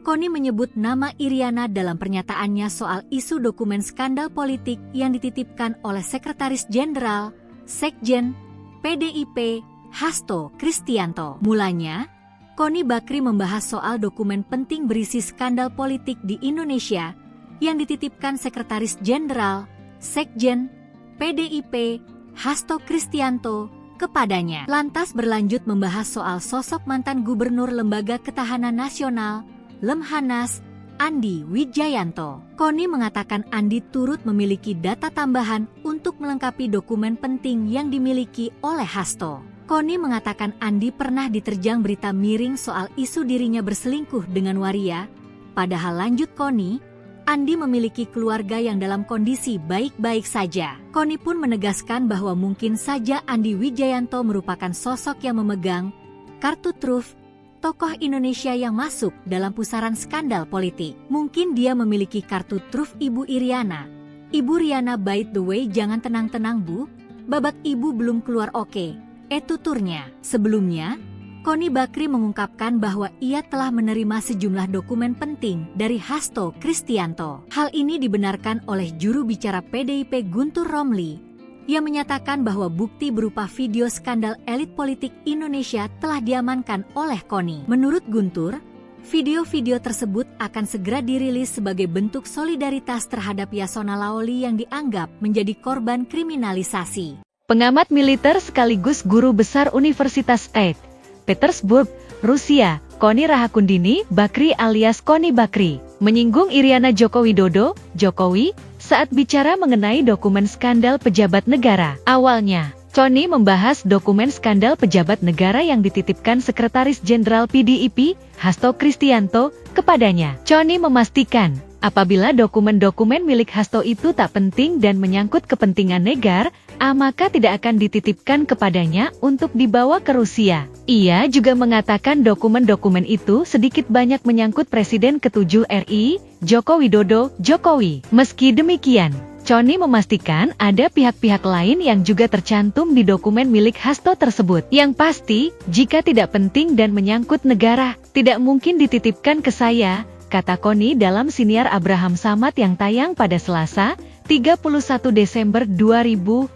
Koni menyebut nama Iriana dalam pernyataannya soal isu dokumen skandal politik yang dititipkan oleh Sekretaris Jenderal, Sekjen, PDIP, Hasto Kristianto. Mulanya, Koni Bakri membahas soal dokumen penting berisi skandal politik di Indonesia yang dititipkan Sekretaris Jenderal, Sekjen, PDIP, Hasto Kristianto kepadanya. Lantas berlanjut membahas soal sosok mantan Gubernur Lembaga Ketahanan Nasional, Lemhanas, Andi Wijayanto. Koni mengatakan Andi turut memiliki data tambahan untuk melengkapi dokumen penting yang dimiliki oleh Hasto. Koni mengatakan Andi pernah diterjang berita miring soal isu dirinya berselingkuh dengan waria. Padahal lanjut Koni, Andi memiliki keluarga yang dalam kondisi baik-baik saja. Koni pun menegaskan bahwa mungkin saja Andi Wijayanto merupakan sosok yang memegang kartu truf tokoh Indonesia yang masuk dalam pusaran skandal politik. Mungkin dia memiliki kartu truf Ibu Iriana. Ibu Riana, by the way, jangan tenang-tenang Bu, babak Ibu belum keluar oke. Tuturnya. Sebelumnya, Koni Bakri mengungkapkan bahwa ia telah menerima sejumlah dokumen penting dari Hasto Kristianto. Hal ini dibenarkan oleh juru bicara PDIP Guntur Romli, yang menyatakan bahwa bukti berupa video skandal elit politik Indonesia telah diamankan oleh Koni. Menurut Guntur, video-video tersebut akan segera dirilis sebagai bentuk solidaritas terhadap Yasona Laoli yang dianggap menjadi korban kriminalisasi. Pengamat militer sekaligus guru besar Universitas St. Petersburg, Rusia, Koni Rahakundini Bakri alias Koni Bakri, menyinggung Iriana Joko Widodo, Jokowi, saat bicara mengenai dokumen skandal pejabat negara. Awalnya, Koni membahas dokumen skandal pejabat negara yang dititipkan Sekretaris Jenderal PDIP, Hasto Kristianto, kepadanya. Koni memastikan, apabila dokumen-dokumen milik Hasto itu tak penting dan menyangkut kepentingan negara, maka tidak akan dititipkan kepadanya untuk dibawa ke Rusia. Ia juga mengatakan dokumen-dokumen itu sedikit banyak menyangkut Presiden ke-7 RI, Joko Widodo, Jokowi. Meski demikian, Koni memastikan ada pihak-pihak lain yang juga tercantum di dokumen milik Hasto tersebut. Yang pasti, jika tidak penting dan menyangkut negara, tidak mungkin dititipkan ke saya, kata Koni dalam siniar Abraham Samad yang tayang pada Selasa, 31 Desember 2024,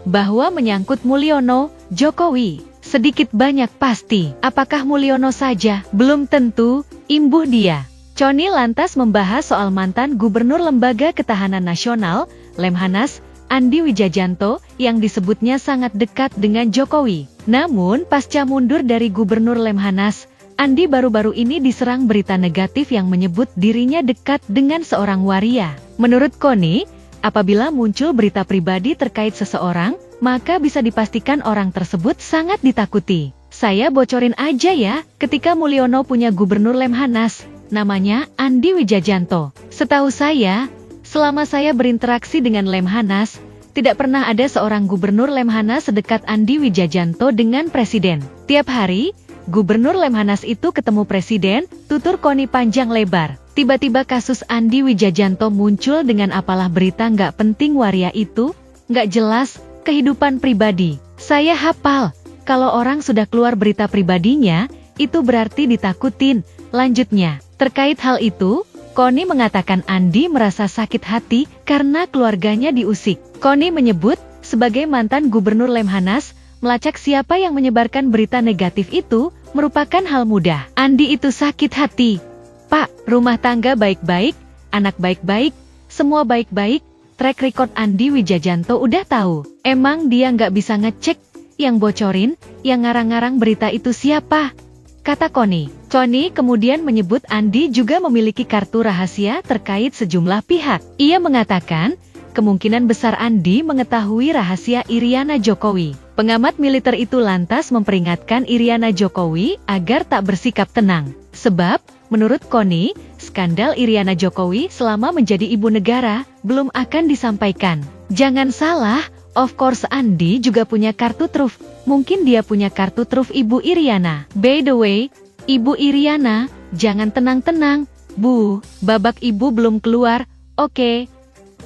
bahwa menyangkut Mulyono, Jokowi, sedikit banyak pasti. Apakah Mulyono saja? Belum tentu, imbuh dia. Koni lantas membahas soal mantan Gubernur Lembaga Ketahanan Nasional, Lemhanas, Andi Wijayanto, yang disebutnya sangat dekat dengan Jokowi. Namun, pasca mundur dari Gubernur Lemhanas, Andi baru-baru ini diserang berita negatif yang menyebut dirinya dekat dengan seorang waria. Menurut Koni, apabila muncul berita pribadi terkait seseorang, maka bisa dipastikan orang tersebut sangat ditakuti. Saya bocorin aja ya, ketika Mulyono punya Gubernur Lemhanas, namanya Andi Wijayanto. Setahu saya, selama saya berinteraksi dengan Lemhanas, tidak pernah ada seorang Gubernur Lemhanas sedekat Andi Wijayanto dengan Presiden. Tiap hari, Gubernur Lemhanas itu ketemu Presiden, tutur Koni panjang lebar. Tiba-tiba kasus Andi Wijayanto muncul dengan apalah berita nggak penting waria itu, nggak jelas, kehidupan pribadi. Saya hafal, kalau orang sudah keluar berita pribadinya, itu berarti ditakutin. Lanjutnya, terkait hal itu, Koni mengatakan Andi merasa sakit hati karena keluarganya diusik. Koni menyebut, sebagai mantan Gubernur Lemhanas, melacak siapa yang menyebarkan berita negatif itu merupakan hal mudah. Andi itu sakit hati. Pak, rumah tangga baik-baik, anak baik-baik, semua baik-baik, track record Andi Wijayanto udah tahu. Emang dia nggak bisa ngecek, yang bocorin, yang ngarang-ngarang berita itu siapa? Kata Koni. Koni kemudian menyebut Andi juga memiliki kartu rahasia terkait sejumlah pihak. Ia mengatakan, kemungkinan besar Andi mengetahui rahasia Iriana Jokowi. Pengamat militer itu lantas memperingatkan Iriana Jokowi agar tak bersikap tenang. Sebab, menurut Koni, skandal Iriana Jokowi selama menjadi ibu negara belum akan disampaikan. Jangan salah, Of course Andi juga punya kartu truf. Mungkin dia punya kartu truf Ibu Iriana. By the way, Ibu Iriana, jangan tenang-tenang. Bu, babak ibu belum keluar. Oke.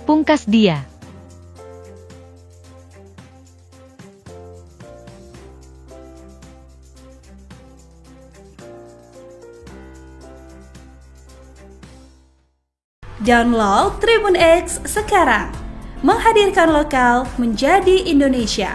Pungkas dia. Download Tribun X sekarang. Menghadirkan lokal menjadi Indonesia.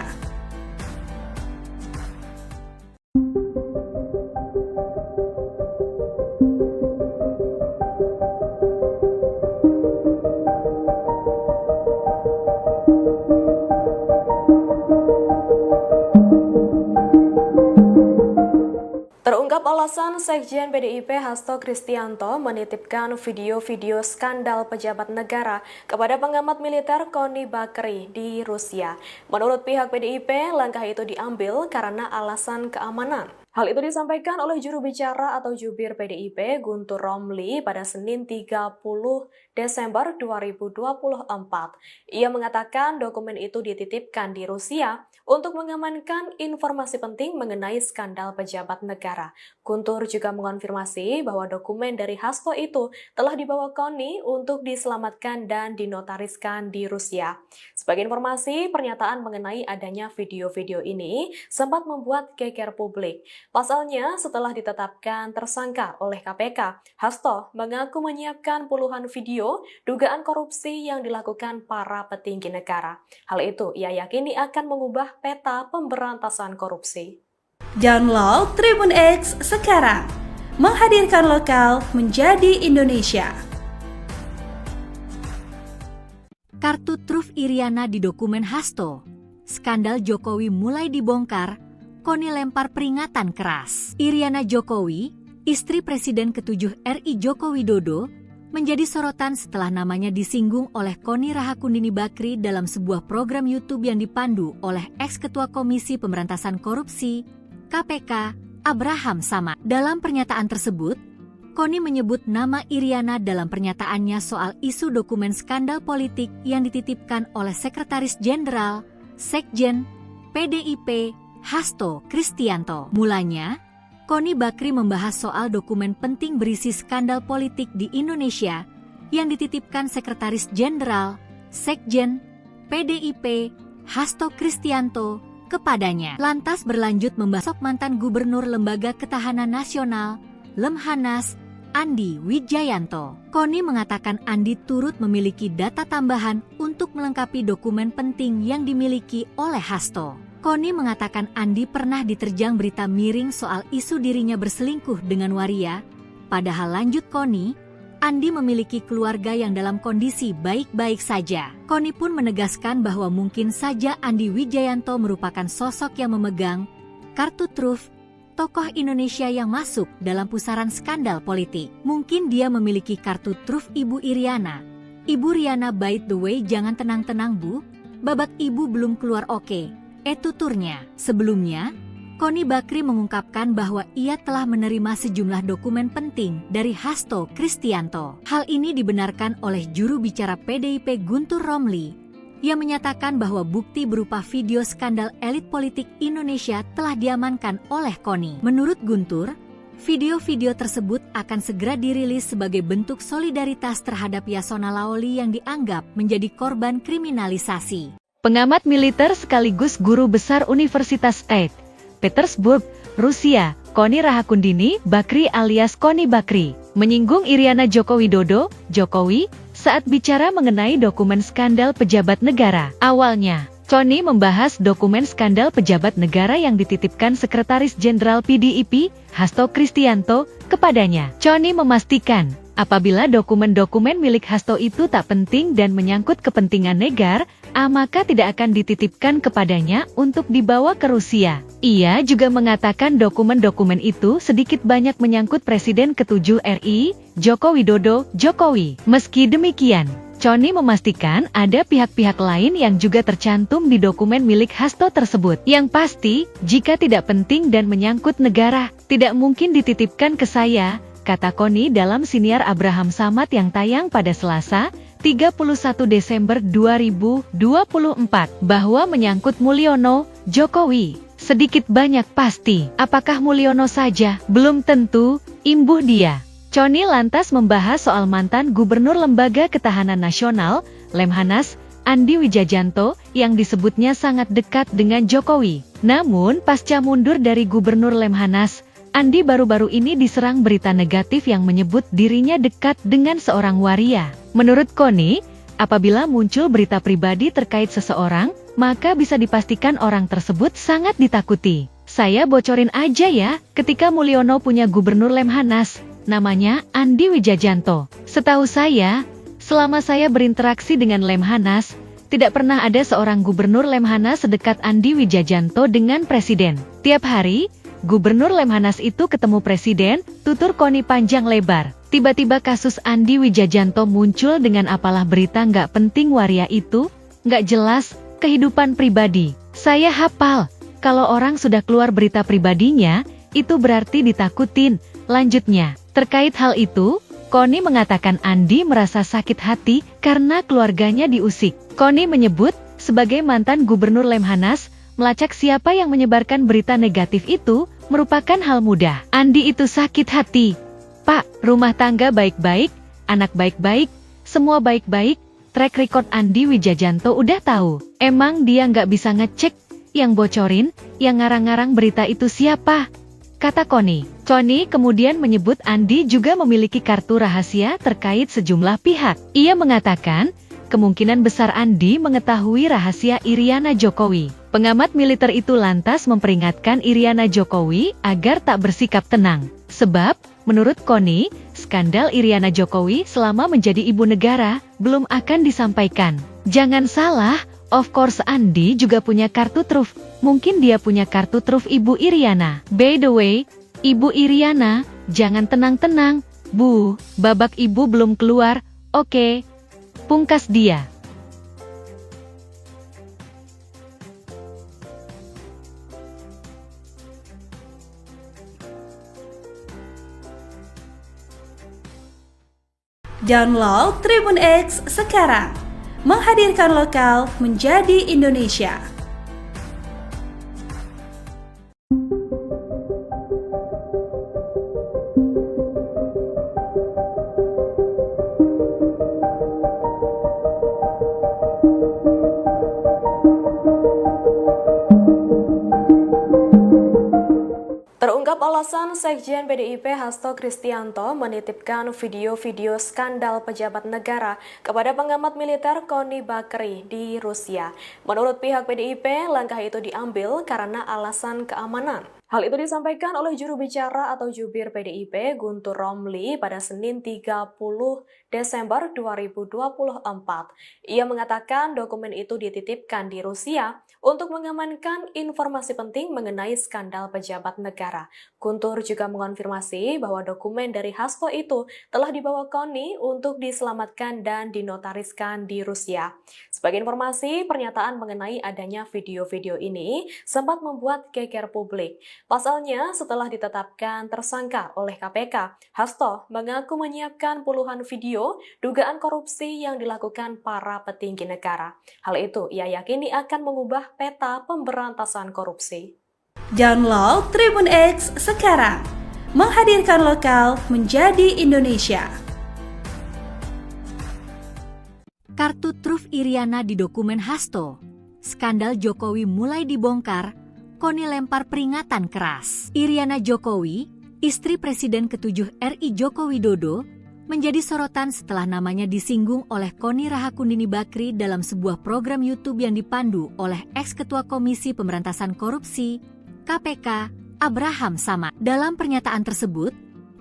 Terungkap alasan Sekjen PDIP Hasto Kristianto menitipkan video-video skandal pejabat negara kepada pengamat militer Koni Bakri di Rusia. Menurut pihak PDIP, langkah itu diambil karena alasan keamanan. Hal itu disampaikan oleh juru bicara atau jubir PDIP Guntur Romli pada Senin 30 Desember 2024. Ia mengatakan dokumen itu dititipkan di Rusia untuk mengamankan informasi penting mengenai skandal pejabat negara. Guntur juga mengonfirmasi bahwa dokumen dari Hasto itu telah dibawa Koni untuk diselamatkan dan dinotariskan di Rusia. Sebagai informasi, pernyataan mengenai adanya video-video ini sempat membuat geger publik. Pasalnya, setelah ditetapkan tersangka oleh KPK, Hasto mengaku menyiapkan puluhan video dugaan korupsi yang dilakukan para petinggi negara. Hal itu ia yakini akan mengubah peta pemberantasan korupsi. Download Tribun X sekarang. Menghadirkan lokal menjadi Indonesia. Kartu truf Iriana di dokumen Hasto. Skandal Jokowi mulai dibongkar. Koni lempar peringatan keras. Iriana Jokowi, istri Presiden ke-7 RI Joko Widodo, menjadi sorotan setelah namanya disinggung oleh Koni Rahakundini Bakri dalam sebuah program YouTube yang dipandu oleh ex-ketua Komisi Pemberantasan Korupsi, KPK, Abraham Samad. Dalam pernyataan tersebut, Koni menyebut nama Iriana dalam pernyataannya soal isu dokumen skandal politik yang dititipkan oleh Sekretaris Jenderal, Sekjen, PDIP, Hasto Kristianto. Mulanya, Koni Bakri membahas soal dokumen penting berisi skandal politik di Indonesia yang dititipkan Sekretaris Jenderal, Sekjen, PDIP, Hasto Kristianto kepadanya. Lantas berlanjut membahas mantan Gubernur Lembaga Ketahanan Nasional, Lemhanas, Andi Wijayanto. Koni mengatakan Andi turut memiliki data tambahan untuk melengkapi dokumen penting yang dimiliki oleh Hasto. Koni mengatakan Andi pernah diterjang berita miring soal isu dirinya berselingkuh dengan waria. Padahal lanjut Koni, Andi memiliki keluarga yang dalam kondisi baik-baik saja. Koni pun menegaskan bahwa mungkin saja Andi Wijayanto merupakan sosok yang memegang kartu truf tokoh Indonesia yang masuk dalam pusaran skandal politik. Mungkin dia memiliki kartu truf Ibu Iriana. Ibu Riana, by the way, jangan tenang-tenang Bu, babak ibu belum keluar oke. Tuturnya. Sebelumnya, Koni Bakri mengungkapkan bahwa ia telah menerima sejumlah dokumen penting dari Hasto Kristianto. Hal ini dibenarkan oleh juru bicara PDIP Guntur Romli, yang menyatakan bahwa bukti berupa video skandal elit politik Indonesia telah diamankan oleh Koni. Menurut Guntur, video-video tersebut akan segera dirilis sebagai bentuk solidaritas terhadap Yasona Laoli yang dianggap menjadi korban kriminalisasi. Pengamat militer sekaligus guru besar Universitas St. Petersburg, Rusia, Koni Rahakundini Bakri alias Koni Bakri, menyinggung Iriana Joko Widodo, Jokowi, saat bicara mengenai dokumen skandal pejabat negara. Awalnya, Koni membahas dokumen skandal pejabat negara yang dititipkan Sekretaris Jenderal PDIP, Hasto Kristianto, kepadanya. Koni memastikan, apabila dokumen-dokumen milik Hasto itu tak penting dan menyangkut kepentingan negara, maka tidak akan dititipkan kepadanya untuk dibawa ke Rusia. Ia juga mengatakan dokumen-dokumen itu sedikit banyak menyangkut Presiden ke-7 RI, Joko Widodo, Jokowi. Meski demikian, Koni memastikan ada pihak-pihak lain yang juga tercantum di dokumen milik Hasto tersebut. Yang pasti, jika tidak penting dan menyangkut negara, tidak mungkin dititipkan ke saya, kata Koni dalam siniar Abraham Samad yang tayang pada Selasa, 31 Desember 2024 bahwa menyangkut Mulyono, Jokowi. Sedikit banyak pasti, apakah Mulyono saja? Belum tentu, imbuh dia. Connie lantas membahas soal mantan Gubernur Lembaga Ketahanan Nasional, Lemhanas, Andi Wijajanto, yang disebutnya sangat dekat dengan Jokowi. Namun, pasca mundur dari Gubernur Lemhanas, Andi baru-baru ini diserang berita negatif yang menyebut dirinya dekat dengan seorang waria. Menurut Connie, apabila muncul berita pribadi terkait seseorang, maka bisa dipastikan orang tersebut sangat ditakuti. Saya bocorin aja ya, ketika Mulyono punya Gubernur Lemhanas, namanya Andi Wijajanto. Setahu saya, selama saya berinteraksi dengan Lemhanas, tidak pernah ada seorang Gubernur Lemhanas sedekat Andi Wijajanto dengan Presiden. Tiap hari, Gubernur Lemhanas itu ketemu Presiden, tutur Connie panjang lebar. Tiba-tiba kasus Andi Wijajanto muncul dengan apalah berita nggak penting waria itu, nggak jelas, kehidupan pribadi. Saya hafal, kalau orang sudah keluar berita pribadinya, itu berarti ditakutin. Lanjutnya, terkait hal itu, Connie mengatakan Andi merasa sakit hati karena keluarganya diusik. Connie menyebut, sebagai mantan Gubernur Lemhanas, melacak siapa yang menyebarkan berita negatif itu merupakan hal mudah. Andi itu sakit hati. Pak, rumah tangga baik-baik, anak baik-baik, semua baik-baik, track record Andi Wijajanto udah tahu. Emang dia nggak bisa ngecek, yang bocorin, yang ngarang-ngarang berita itu siapa? Kata Connie. Connie kemudian menyebut Andi juga memiliki kartu rahasia terkait sejumlah pihak. Ia mengatakan, kemungkinan besar Andi mengetahui rahasia Iriana Jokowi. Pengamat militer itu lantas memperingatkan Iriana Jokowi agar tak bersikap tenang. Sebab, menurut Connie, skandal Iriana Jokowi selama menjadi ibu negara belum akan disampaikan. Jangan salah, of course Andi juga punya kartu truf. Mungkin dia punya kartu truf Ibu Iriana. By the way, Ibu Iriana, jangan tenang-tenang, Bu, babak ibu belum keluar, oke. Pungkas dia. Download Tribun X sekarang, menghadirkan lokal menjadi Indonesia. Terungkap alasan Sekjen PDIP Hasto Kristianto menitipkan video-video skandal pejabat negara kepada pengamat militer Connie Bakri di Rusia. Menurut pihak PDIP, langkah itu diambil karena alasan keamanan. Hal itu disampaikan oleh juru bicara atau jubir PDIP Guntur Romli pada Senin 30 Desember 2024. Ia mengatakan dokumen itu dititipkan di Rusia untuk mengamankan informasi penting mengenai skandal pejabat negara. Guntur juga mengonfirmasi bahwa dokumen dari Hasto itu telah dibawa Connie untuk diselamatkan dan dinotariskan di Rusia. Sebagai informasi, pernyataan mengenai adanya video-video ini sempat membuat geger publik. Pasalnya, setelah ditetapkan tersangka oleh KPK, Hasto mengaku menyiapkan puluhan video dugaan korupsi yang dilakukan para petinggi negara. Hal itu ia yakini akan mengubah peta pemberantasan korupsi. Download Tribun X sekarang, menghadirkan lokal menjadi Indonesia. Kartu truf Iriana di dokumen Hasto. Skandal Jokowi mulai dibongkar, Connie lempar peringatan keras. Iriana Jokowi, istri Presiden ke-7 RI Joko Widodo, menjadi sorotan setelah namanya disinggung oleh Connie Rahakundini Bakri dalam sebuah program YouTube yang dipandu oleh ex-ketua Komisi Pemberantasan Korupsi, KPK, Abraham Samad. Dalam pernyataan tersebut,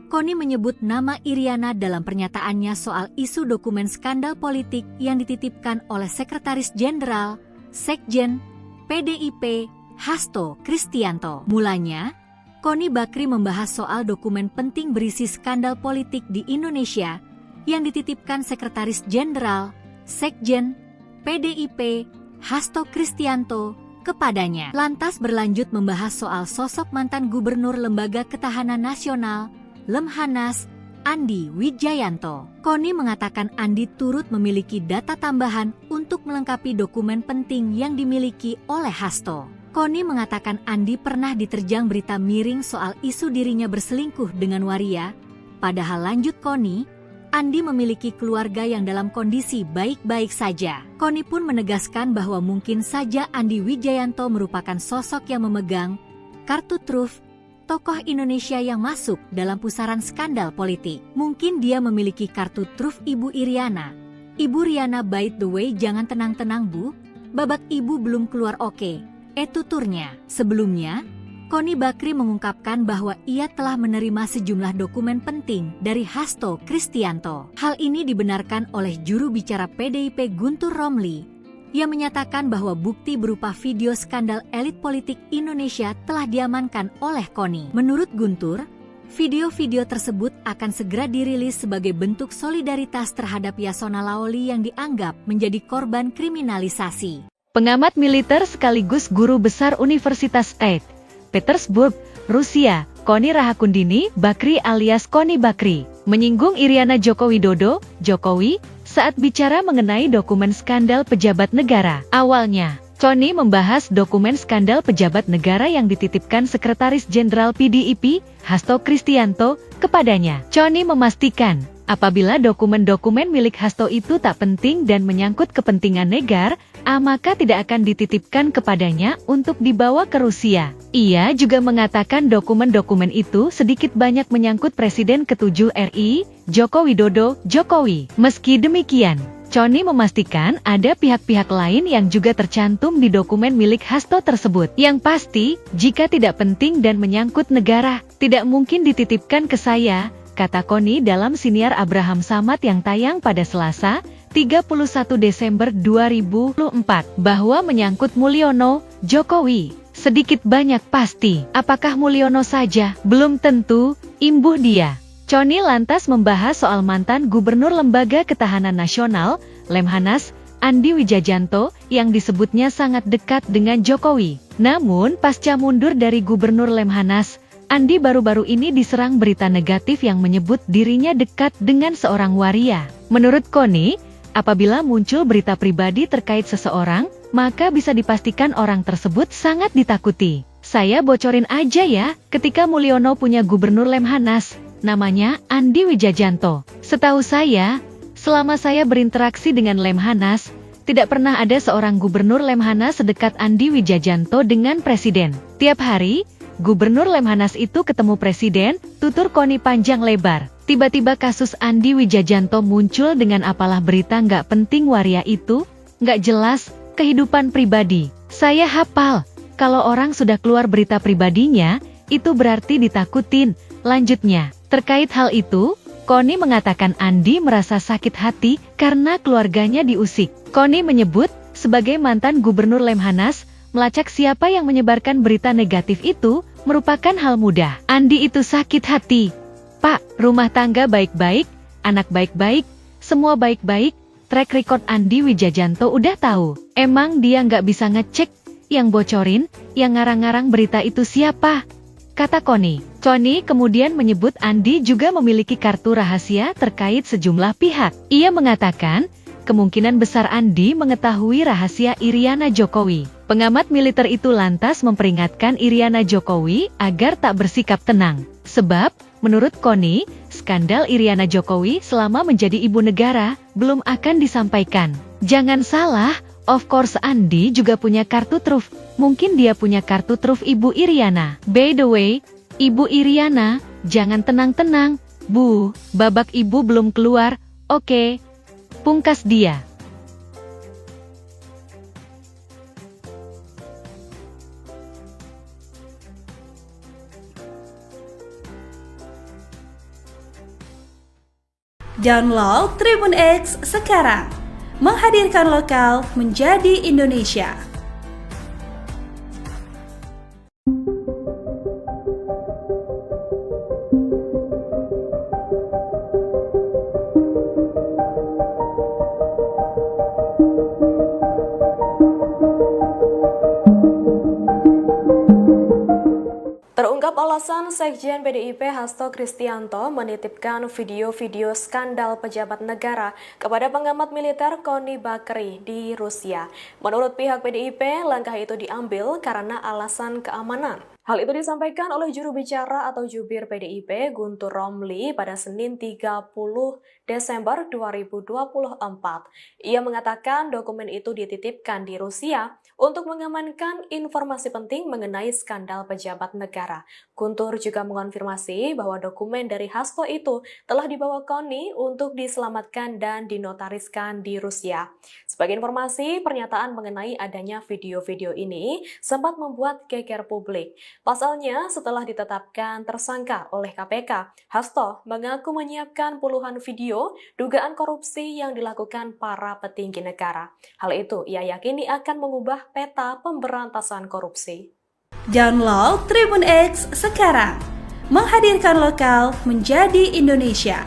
Connie menyebut nama Iriana dalam pernyataannya soal isu dokumen skandal politik yang dititipkan oleh Sekretaris Jenderal, Sekjen, PDIP, Hasto Kristianto. Mulanya, Connie Bakri membahas soal dokumen penting berisi skandal politik di Indonesia yang dititipkan Sekretaris Jenderal, Sekjen, PDIP, Hasto Kristianto kepadanya. Lantas berlanjut membahas soal sosok mantan Gubernur Lembaga Ketahanan Nasional, Lemhanas, Andi Wijayanto. Koni mengatakan Andi turut memiliki data tambahan untuk melengkapi dokumen penting yang dimiliki oleh Hasto. Koni mengatakan Andi pernah diterjang berita miring soal isu dirinya berselingkuh dengan waria. Padahal lanjut Koni, Andi memiliki keluarga yang dalam kondisi baik-baik saja. Koni pun menegaskan bahwa mungkin saja Andi Wijayanto merupakan sosok yang memegang kartu truf tokoh Indonesia yang masuk dalam pusaran skandal politik. Mungkin dia memiliki kartu truf Ibu Iriana. Ibu Riana, by the way, jangan tenang-tenang Bu, babak ibu belum keluar oke. Tuturnya. Sebelumnya, Koni Bakri mengungkapkan bahwa ia telah menerima sejumlah dokumen penting dari Hasto Kristianto. Hal ini dibenarkan oleh juru bicara PDIP Guntur Romli, yang menyatakan bahwa bukti berupa video skandal elit politik Indonesia telah diamankan oleh Koni. Menurut Guntur, video-video tersebut akan segera dirilis sebagai bentuk solidaritas terhadap Yasona Lawli yang dianggap menjadi korban kriminalisasi. Pengamat militer sekaligus guru besar Universitas St. Petersburg, Rusia, Koni Rahakundini Bakri alias Koni Bakri, menyinggung Iriana Joko Widodo, Jokowi, saat bicara mengenai dokumen skandal pejabat negara. Awalnya, Koni membahas dokumen skandal pejabat negara yang dititipkan Sekretaris Jenderal PDIP, Hasto Kristianto, kepadanya. Koni memastikan, apabila dokumen-dokumen milik Hasto itu tak penting dan menyangkut kepentingan negara, maka tidak akan dititipkan kepadanya untuk dibawa ke Rusia. Ia juga mengatakan dokumen-dokumen itu sedikit banyak menyangkut Presiden ke-7 RI, Joko Widodo, Jokowi. Meski demikian, Koni memastikan ada pihak-pihak lain yang juga tercantum di dokumen milik Hasto tersebut. Yang pasti, jika tidak penting dan menyangkut negara, tidak mungkin dititipkan ke saya, kata Koni dalam siniar Abraham Samad yang tayang pada Selasa, 31 Desember 2004, bahwa menyangkut Mulyono, Jokowi, sedikit banyak pasti. Apakah Mulyono saja? Belum tentu, imbuh dia. Koni lantas membahas soal mantan Gubernur Lembaga Ketahanan Nasional, Lemhanas, Andi Wijayanto, yang disebutnya sangat dekat dengan Jokowi. Namun, pasca mundur dari Gubernur Lemhanas, Andi baru-baru ini diserang berita negatif yang menyebut dirinya dekat dengan seorang waria. Menurut Koni, apabila muncul berita pribadi terkait seseorang, maka bisa dipastikan orang tersebut sangat ditakuti. Saya bocorin aja ya, ketika Mulyono punya Gubernur Lemhanas, namanya Andi Wijayanto. Setahu saya, selama saya berinteraksi dengan Lemhanas, tidak pernah ada seorang Gubernur Lemhanas sedekat Andi Wijayanto dengan Presiden. Tiap hari, Gubernur Lemhanas itu ketemu Presiden, tutur Koni panjang lebar. Tiba-tiba kasus Andi Wijayanto muncul dengan apalah berita nggak penting waria itu, nggak jelas, kehidupan pribadi. Saya hafal, kalau orang sudah keluar berita pribadinya, itu berarti ditakutin. Lanjutnya, terkait hal itu, Koni mengatakan Andi merasa sakit hati karena keluarganya diusik. Koni menyebut, sebagai mantan Gubernur Lemhanas, melacak siapa yang menyebarkan berita negatif itu merupakan hal mudah. Andi itu sakit hati. Pak, rumah tangga baik-baik, anak baik-baik, semua baik-baik, track record Andi Wijayanto udah tahu. Emang dia nggak bisa ngecek, yang bocorin, yang ngarang-ngarang berita itu siapa? Kata Koni. Koni kemudian menyebut Andi juga memiliki kartu rahasia terkait sejumlah pihak. Ia mengatakan, kemungkinan besar Andi mengetahui rahasia Iriana Jokowi. Pengamat militer itu lantas memperingatkan Iriana Jokowi agar tak bersikap tenang. Sebab, menurut Koni, skandal Iriana Jokowi selama menjadi ibu negara belum akan disampaikan. Jangan salah, of course Andi juga punya kartu truf. Mungkin dia punya kartu truf Ibu Iriana. By the way, Ibu Iriana, jangan tenang-tenang, Bu, babak ibu belum keluar, oke. Pungkas dia. Download Tribun X sekarang. Menghadirkan lokal menjadi Indonesia. Terungkap alasan Sekjen PDIP Hasto Kristianto menitipkan video-video skandal pejabat negara kepada pengamat militer Kony Bakri di Rusia. Menurut pihak PDIP, langkah itu diambil karena alasan keamanan. Hal itu disampaikan oleh juru bicara atau jubir PDIP Guntur Romli pada Senin 30 Desember 2024. Ia mengatakan dokumen itu dititipkan di Rusia untuk mengamankan informasi penting mengenai skandal pejabat negara. Guntur juga mengonfirmasi bahwa dokumen dari Hasto itu telah dibawa Kony untuk diselamatkan dan dinotariskan di Rusia. Sebagai informasi, pernyataan mengenai adanya video-video ini sempat membuat geger publik. Pasalnya, setelah ditetapkan tersangka oleh KPK, Hasto mengaku menyiapkan puluhan video dugaan korupsi yang dilakukan para petinggi negara. Hal itu ia yakini akan mengubah peta pemberantasan korupsi. Download Tribun X sekarang, menghadirkan lokal menjadi Indonesia.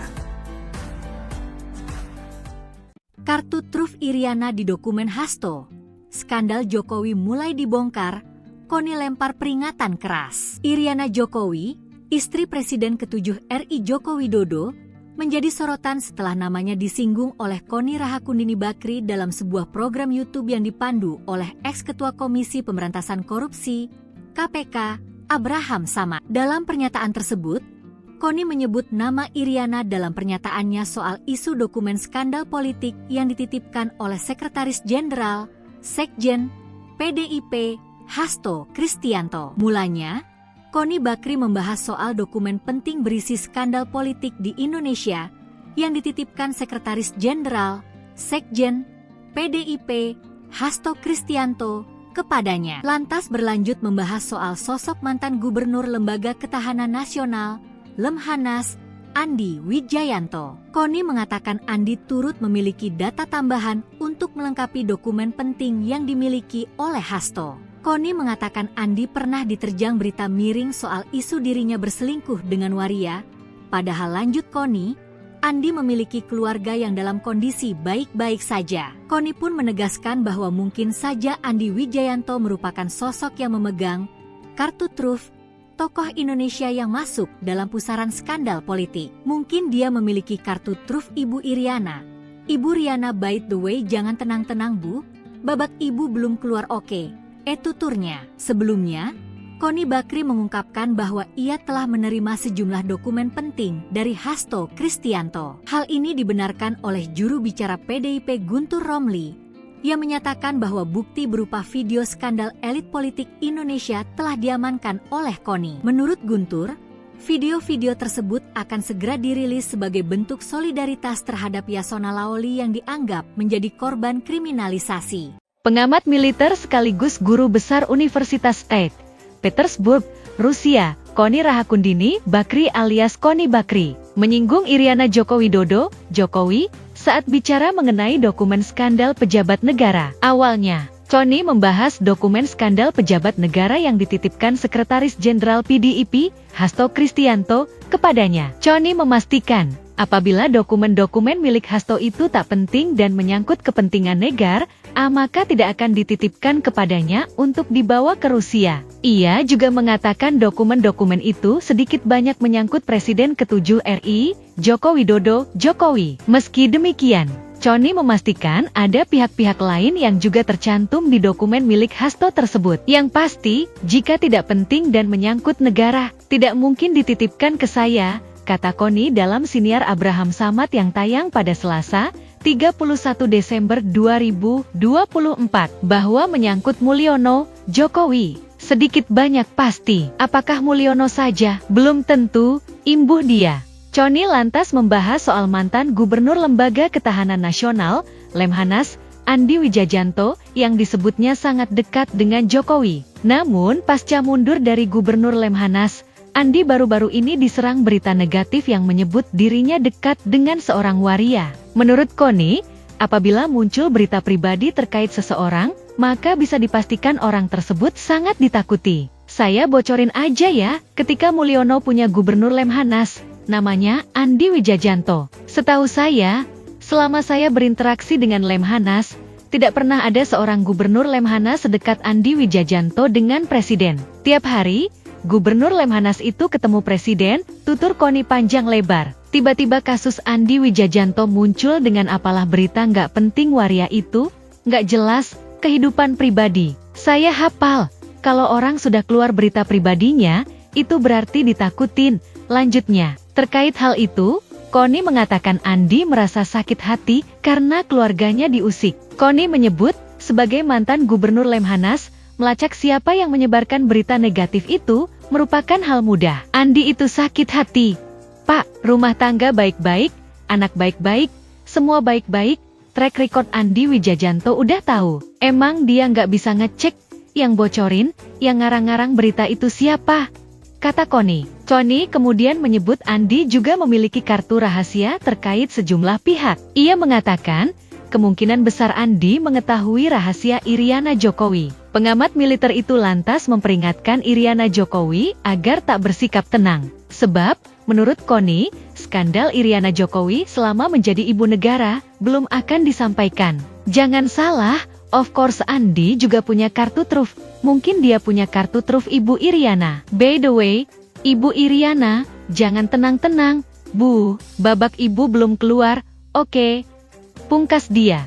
Kartu truf Iriana di dokumen Hasto. Skandal Jokowi mulai dibongkar, Kony lempar peringatan keras. Iriana Jokowi, istri Presiden ke-7 RI Joko Widodo, menjadi sorotan setelah namanya disinggung oleh Kony Rahakundini Bakri dalam sebuah program YouTube yang dipandu oleh ex-ketua Komisi Pemberantasan Korupsi, KPK, Abraham Samad. Dalam pernyataan tersebut, Kony menyebut nama Iriana dalam pernyataannya soal isu dokumen skandal politik yang dititipkan oleh Sekretaris Jenderal, Sekjen, PDIP, Hasto Kristianto. Mulanya, Kony Bakri membahas soal dokumen penting berisi skandal politik di Indonesia yang dititipkan Sekretaris Jenderal, Sekjen, PDIP, Hasto Kristianto kepadanya. Lantas berlanjut membahas soal sosok mantan Gubernur Lembaga Ketahanan Nasional, Lemhanas, Andi Wijayanto. Kony mengatakan Andi turut memiliki data tambahan untuk melengkapi dokumen penting yang dimiliki oleh Hasto. Kony mengatakan Andi pernah diterjang berita miring soal isu dirinya berselingkuh dengan waria. Padahal lanjut Kony, Andi memiliki keluarga yang dalam kondisi baik-baik saja. Kony pun menegaskan bahwa mungkin saja Andi Wijayanto merupakan sosok yang memegang kartu truf tokoh Indonesia yang masuk dalam pusaran skandal politik. Mungkin dia memiliki kartu truf Ibu Iriana. Ibu Riana, by the way, jangan tenang-tenang Bu, babak Ibu belum keluar oke. Tuturnya. Sebelumnya, Kony Bakri mengungkapkan bahwa ia telah menerima sejumlah dokumen penting dari Hasto Kristianto. Hal ini dibenarkan oleh juru bicara PDIP Guntur Romli, yang menyatakan bahwa bukti berupa video skandal elit politik Indonesia telah diamankan oleh Kony. Menurut Guntur, video-video tersebut akan segera dirilis sebagai bentuk solidaritas terhadap Yasona Laoli yang dianggap menjadi korban kriminalisasi. Pengamat militer sekaligus guru besar Universitas St. Petersburg, Rusia, Kony Rahakundini Bakri alias Kony Bakri, menyinggung Iriana Joko Widodo, Jokowi, saat bicara mengenai dokumen skandal pejabat negara. Awalnya, Kony membahas dokumen skandal pejabat negara yang dititipkan Sekretaris Jenderal PDIP, Hasto Kristianto, kepadanya. Kony memastikan, apabila dokumen-dokumen milik Hasto itu tak penting dan menyangkut kepentingan negara, maka tidak akan dititipkan kepadanya untuk dibawa ke Rusia. Ia juga mengatakan dokumen-dokumen itu sedikit banyak menyangkut Presiden ke-7 RI, Joko Widodo, Jokowi. Meski demikian, Kony memastikan ada pihak-pihak lain yang juga tercantum di dokumen milik Hasto tersebut. Yang pasti, jika tidak penting dan menyangkut negara, tidak mungkin dititipkan ke saya, kata Kony dalam siniar Abraham Samad yang tayang pada Selasa, 31 Desember 2024, bahwa menyangkut Mulyono, Jokowi, sedikit banyak pasti. Apakah Mulyono saja? Belum tentu, imbuh dia. Kony lantas membahas soal mantan Gubernur Lembaga Ketahanan Nasional, Lemhanas, Andi Wijayanto, yang disebutnya sangat dekat dengan Jokowi. Namun, pasca mundur dari Gubernur Lemhanas, Andi baru-baru ini diserang berita negatif yang menyebut dirinya dekat dengan seorang waria. Menurut Kony, apabila muncul berita pribadi terkait seseorang, maka bisa dipastikan orang tersebut sangat ditakuti. Saya bocorin aja ya, ketika Mulyono punya Gubernur Lemhanas, namanya Andi Wijayanto. Setahu saya, selama saya berinteraksi dengan Lemhanas, tidak pernah ada seorang Gubernur Lemhanas sedekat Andi Wijayanto dengan Presiden. Tiap hari, Gubernur Lemhanas itu ketemu presiden, tutur Koni panjang lebar. Tiba-tiba kasus Andi Wijajanto muncul dengan apalah berita nggak penting waria itu, nggak jelas, kehidupan pribadi. Saya hafal, kalau orang sudah keluar berita pribadinya, itu berarti ditakutin. Lanjutnya, terkait hal itu, Koni mengatakan Andi merasa sakit hati karena keluarganya diusik. Koni menyebut, sebagai mantan gubernur Lemhanas, melacak siapa yang menyebarkan berita negatif itu merupakan hal mudah. Andi itu sakit hati. Pak, rumah tangga baik-baik, anak baik-baik, semua baik-baik, track record Andi Wijajanto udah tahu. Emang dia nggak bisa ngecek, yang bocorin, yang ngarang-ngarang berita itu siapa? Kata Koni. Koni kemudian menyebut Andi juga memiliki kartu rahasia terkait sejumlah pihak. Ia mengatakan, kemungkinan besar Andi mengetahui rahasia Iriana Jokowi. Pengamat militer itu lantas memperingatkan Iriana Jokowi agar tak bersikap tenang. Sebab, menurut Koni, skandal Iriana Jokowi selama menjadi ibu negara belum akan disampaikan. Jangan salah, of course Andi juga punya kartu truf. Mungkin dia punya kartu truf Ibu Iriana. By the way, Ibu Iriana, jangan tenang-tenang, Bu, babak ibu belum keluar, oke. Pungkas dia.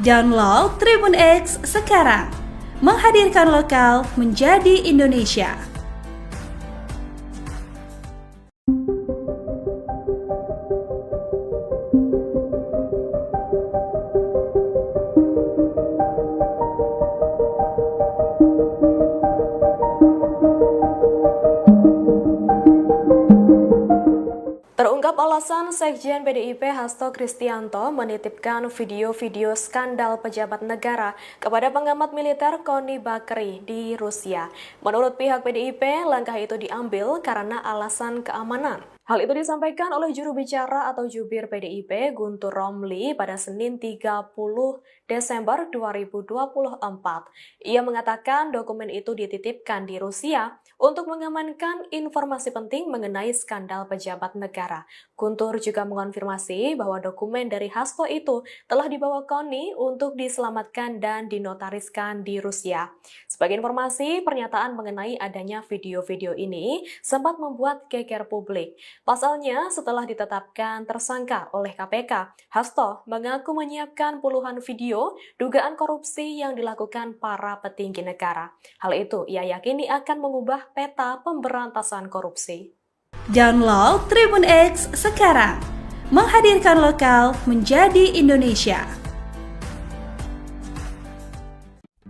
Download Tribun X sekarang, menghadirkan lokal menjadi Indonesia. Terungkap alasan Sekjen PDIP Hasto Kristianto menitipkan video-video skandal pejabat negara kepada pengamat militer Koni Bakri di Rusia. Menurut pihak PDIP, langkah itu diambil karena alasan keamanan. Hal itu disampaikan oleh juru bicara atau jubir PDIP Guntur Romli pada Senin 30 Desember 2024. Ia mengatakan dokumen itu dititipkan di Rusia untuk mengamankan informasi penting mengenai skandal pejabat negara. Guntur juga mengonfirmasi bahwa dokumen dari Hasto itu telah dibawa Koni untuk diselamatkan dan dinotariskan di Rusia. Sebagai informasi, pernyataan mengenai adanya video-video ini sempat membuat geger publik. Pasalnya, setelah ditetapkan tersangka oleh KPK, Hasto mengaku menyiapkan puluhan video dugaan korupsi yang dilakukan para petinggi negara. Hal itu ia yakini akan mengubah peta pemberantasan korupsi. Download Tribun X sekarang, menghadirkan lokal menjadi Indonesia.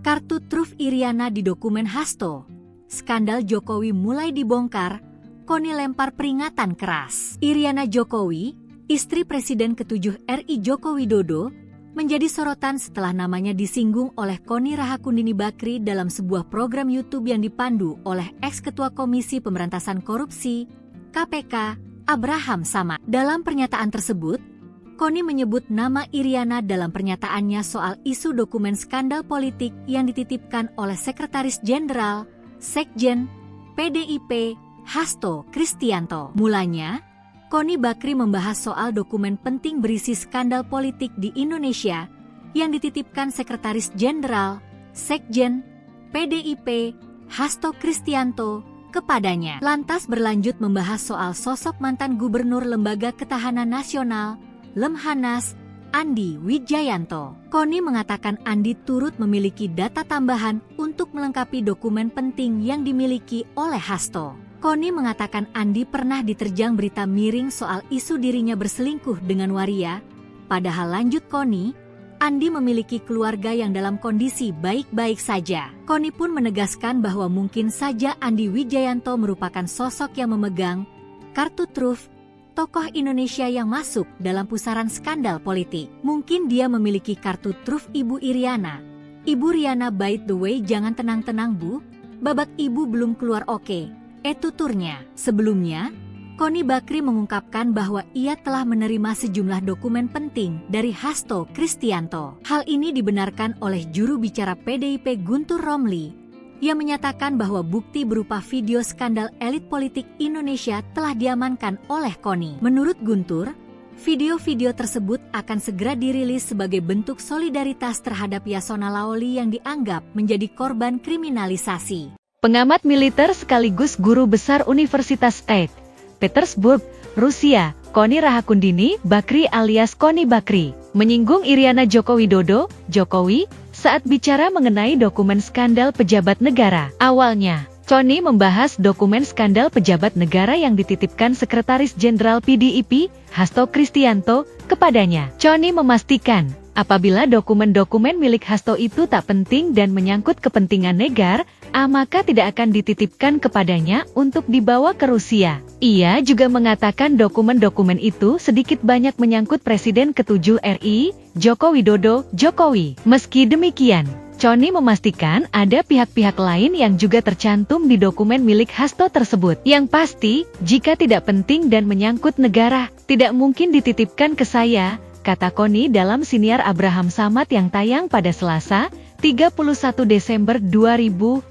Kartu truf Iriana di dokumen Hasto. Skandal Jokowi mulai dibongkar, Koni lempar peringatan keras. Iriana Jokowi, istri Presiden ke-7 RI Joko Widodo, menjadi sorotan setelah namanya disinggung oleh Koni Rahakundini Bakri dalam sebuah program YouTube yang dipandu oleh ex-ketua Komisi Pemberantasan Korupsi, KPK, Abraham Samad. Dalam pernyataan tersebut, Koni menyebut nama Iriana dalam pernyataannya soal isu dokumen skandal politik yang dititipkan oleh Sekretaris Jenderal, Sekjen, PDIP, Hasto Kristianto. Mulanya, Koni Bakri membahas soal dokumen penting berisi skandal politik di Indonesia yang dititipkan Sekretaris Jenderal, Sekjen, PDIP, Hasto Kristianto kepadanya. Lantas berlanjut membahas soal sosok mantan Gubernur Lembaga Ketahanan Nasional, Lemhanas, Andi Wijayanto. Koni mengatakan Andi turut memiliki data tambahan untuk melengkapi dokumen penting yang dimiliki oleh Hasto. Koni mengatakan Andi pernah diterjang berita miring soal isu dirinya berselingkuh dengan waria. Padahal lanjut Koni, Andi memiliki keluarga yang dalam kondisi baik-baik saja. Koni pun menegaskan bahwa mungkin saja Andi Wijayanto merupakan sosok yang memegang kartu truf tokoh Indonesia yang masuk dalam pusaran skandal politik. Mungkin dia memiliki kartu truf Ibu Iriana. Ibu Riana, by the way, jangan tenang-tenang Bu, babak ibu belum keluar oke. Tuturnya. Sebelumnya, Koni Bakri mengungkapkan bahwa ia telah menerima sejumlah dokumen penting dari Hasto Kristianto. Hal ini dibenarkan oleh juru bicara PDIP Guntur Romli. Ia menyatakan bahwa bukti berupa video skandal elit politik Indonesia telah diamankan oleh KONI. Menurut Guntur, video-video tersebut akan segera dirilis sebagai bentuk solidaritas terhadap Yasona Laoli yang dianggap menjadi korban kriminalisasi. Pengamat militer sekaligus guru besar Universitas St. Petersburg, Rusia, Koni Rahakundini Bakri alias Koni Bakri, menyinggung Iriana Joko Widodo, Jokowi, saat bicara mengenai dokumen skandal pejabat negara. Awalnya, Koni membahas dokumen skandal pejabat negara yang dititipkan Sekretaris Jenderal PDIP, Hasto Kristianto, kepadanya. Koni memastikan, apabila dokumen-dokumen milik Hasto itu tak penting dan menyangkut kepentingan negara, maka tidak akan dititipkan kepadanya untuk dibawa ke Rusia. Ia juga mengatakan dokumen-dokumen itu sedikit banyak menyangkut Presiden ke-7 RI, Joko Widodo, Jokowi. Meski demikian, Koni memastikan ada pihak-pihak lain yang juga tercantum di dokumen milik Hasto tersebut. Yang pasti, jika tidak penting dan menyangkut negara, tidak mungkin dititipkan ke saya, kata Koni dalam siniar Abraham Samad yang tayang pada Selasa, 31 Desember 2024,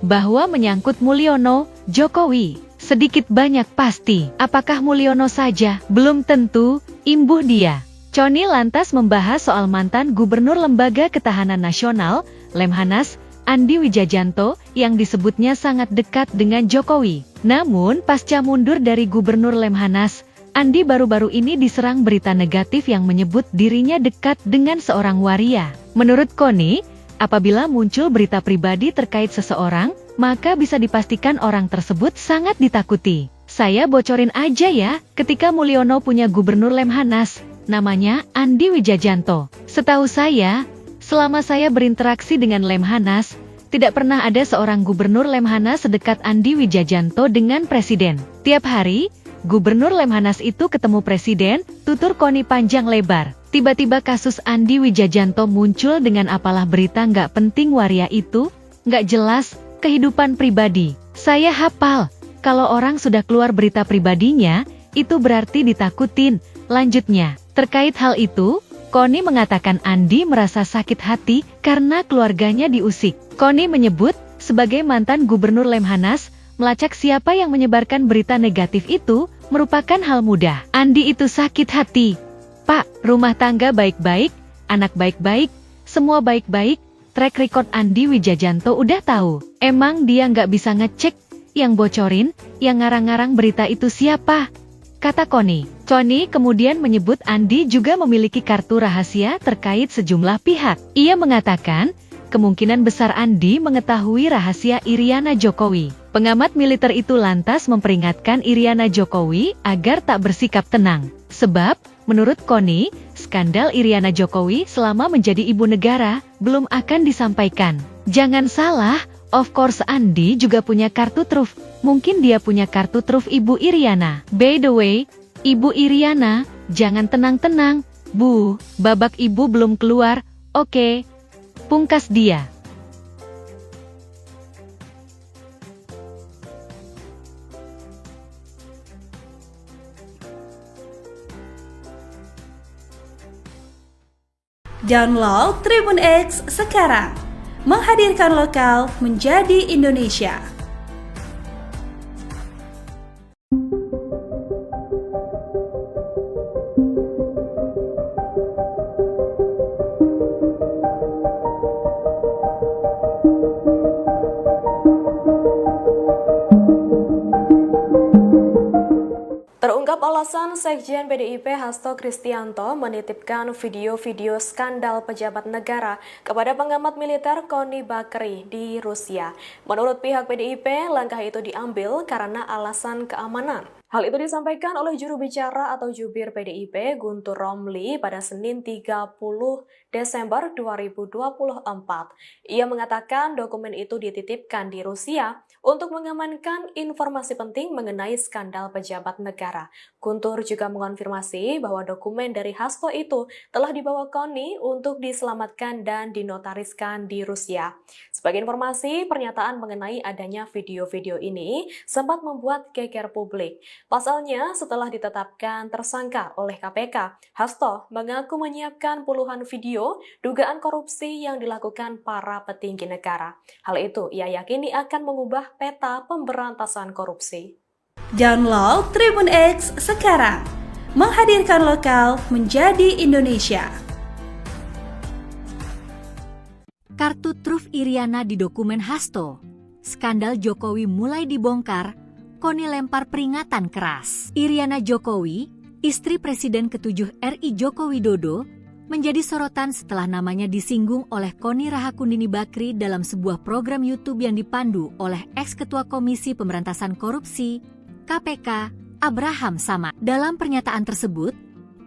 bahwa menyangkut Mulyono, Jokowi. Sedikit banyak pasti, apakah Mulyono saja? Belum tentu, imbuh dia. Koni lantas membahas soal mantan Gubernur Lembaga Ketahanan Nasional, Lemhanas, Andi Wijajanto, yang disebutnya sangat dekat dengan Jokowi. Namun, pasca mundur dari Gubernur Lemhanas, Andi baru-baru ini diserang berita negatif yang menyebut dirinya dekat dengan seorang waria. Menurut Koni, apabila muncul berita pribadi terkait seseorang, maka bisa dipastikan orang tersebut sangat ditakuti. Saya bocorin aja ya, ketika Mulyono punya Gubernur Lemhanas, namanya Andi Wijajanto. Setahu saya, selama saya berinteraksi dengan Lemhanas, tidak pernah ada seorang Gubernur Lemhanas sedekat Andi Wijajanto dengan Presiden. Tiap hari, Gubernur Lemhanas itu ketemu Presiden, tutur Koni panjang lebar. Tiba-tiba kasus Andi Wijajanto muncul dengan apalah berita nggak penting waria itu, nggak jelas, kehidupan pribadi. Saya hafal, kalau orang sudah keluar berita pribadinya, itu berarti ditakutin. Lanjutnya, terkait hal itu, Koni mengatakan Andi merasa sakit hati karena keluarganya diusik. Koni menyebut, sebagai mantan Gubernur Lemhanas, melacak siapa yang menyebarkan berita negatif itu merupakan hal mudah. Andi itu sakit hati. Pak, rumah tangga baik-baik, anak baik-baik, semua baik-baik, track record Andi Wijajanto udah tahu. Emang dia nggak bisa ngecek, yang bocorin, yang ngarang-ngarang berita itu siapa? Kata Koni. Koni kemudian menyebut Andi juga memiliki kartu rahasia terkait sejumlah pihak. Ia mengatakan, kemungkinan besar Andi mengetahui rahasia Iriana Jokowi. Pengamat militer itu lantas memperingatkan Iriana Jokowi agar tak bersikap tenang. Sebab, menurut Koni, skandal Iriana Jokowi selama menjadi ibu negara belum akan disampaikan. Jangan salah, of course Andi juga punya kartu truf. Mungkin dia punya kartu truf Ibu Iriana. By the way, Ibu Iriana, jangan tenang-tenang, Bu, babak ibu belum keluar, oke. Pungkas dia. Download Tribun X sekarang, menghadirkan lokal menjadi Indonesia. Terungkap alasan Sekjen PDIP Hasto Kristianto menitipkan video-video skandal pejabat negara kepada pengamat militer Koni Bakri di Rusia. Menurut pihak PDIP, langkah itu diambil karena alasan keamanan. Hal itu disampaikan oleh juru bicara atau jubir PDIP Guntur Romli pada Senin 30 Desember 2024. Ia mengatakan dokumen itu dititipkan di Rusia untuk mengamankan informasi penting mengenai skandal pejabat negara. Guntur juga mengonfirmasi bahwa dokumen dari Hasto itu telah dibawa Koni untuk diselamatkan dan dinotariskan di Rusia. Sebagai informasi, pernyataan mengenai adanya video-video ini sempat membuat geger publik. Pasalnya, setelah ditetapkan tersangka oleh KPK, Hasto mengaku menyiapkan puluhan video dugaan korupsi yang dilakukan para petinggi negara. Hal itu ia yakini akan mengubah peta pemberantasan korupsi. Download Tribun X sekarang, menghadirkan lokal menjadi Indonesia. Kartu truf Iriana di dokumen Hasto. Skandal Jokowi mulai dibongkar, Koni lempar peringatan keras. Iriana Jokowi, istri Presiden ke-7 RI Joko Widodo, menjadi sorotan setelah namanya disinggung oleh Koni Rahakundini Bakri dalam sebuah program YouTube yang dipandu oleh ex-ketua Komisi Pemberantasan Korupsi, KPK, Abraham Samad. Dalam pernyataan tersebut,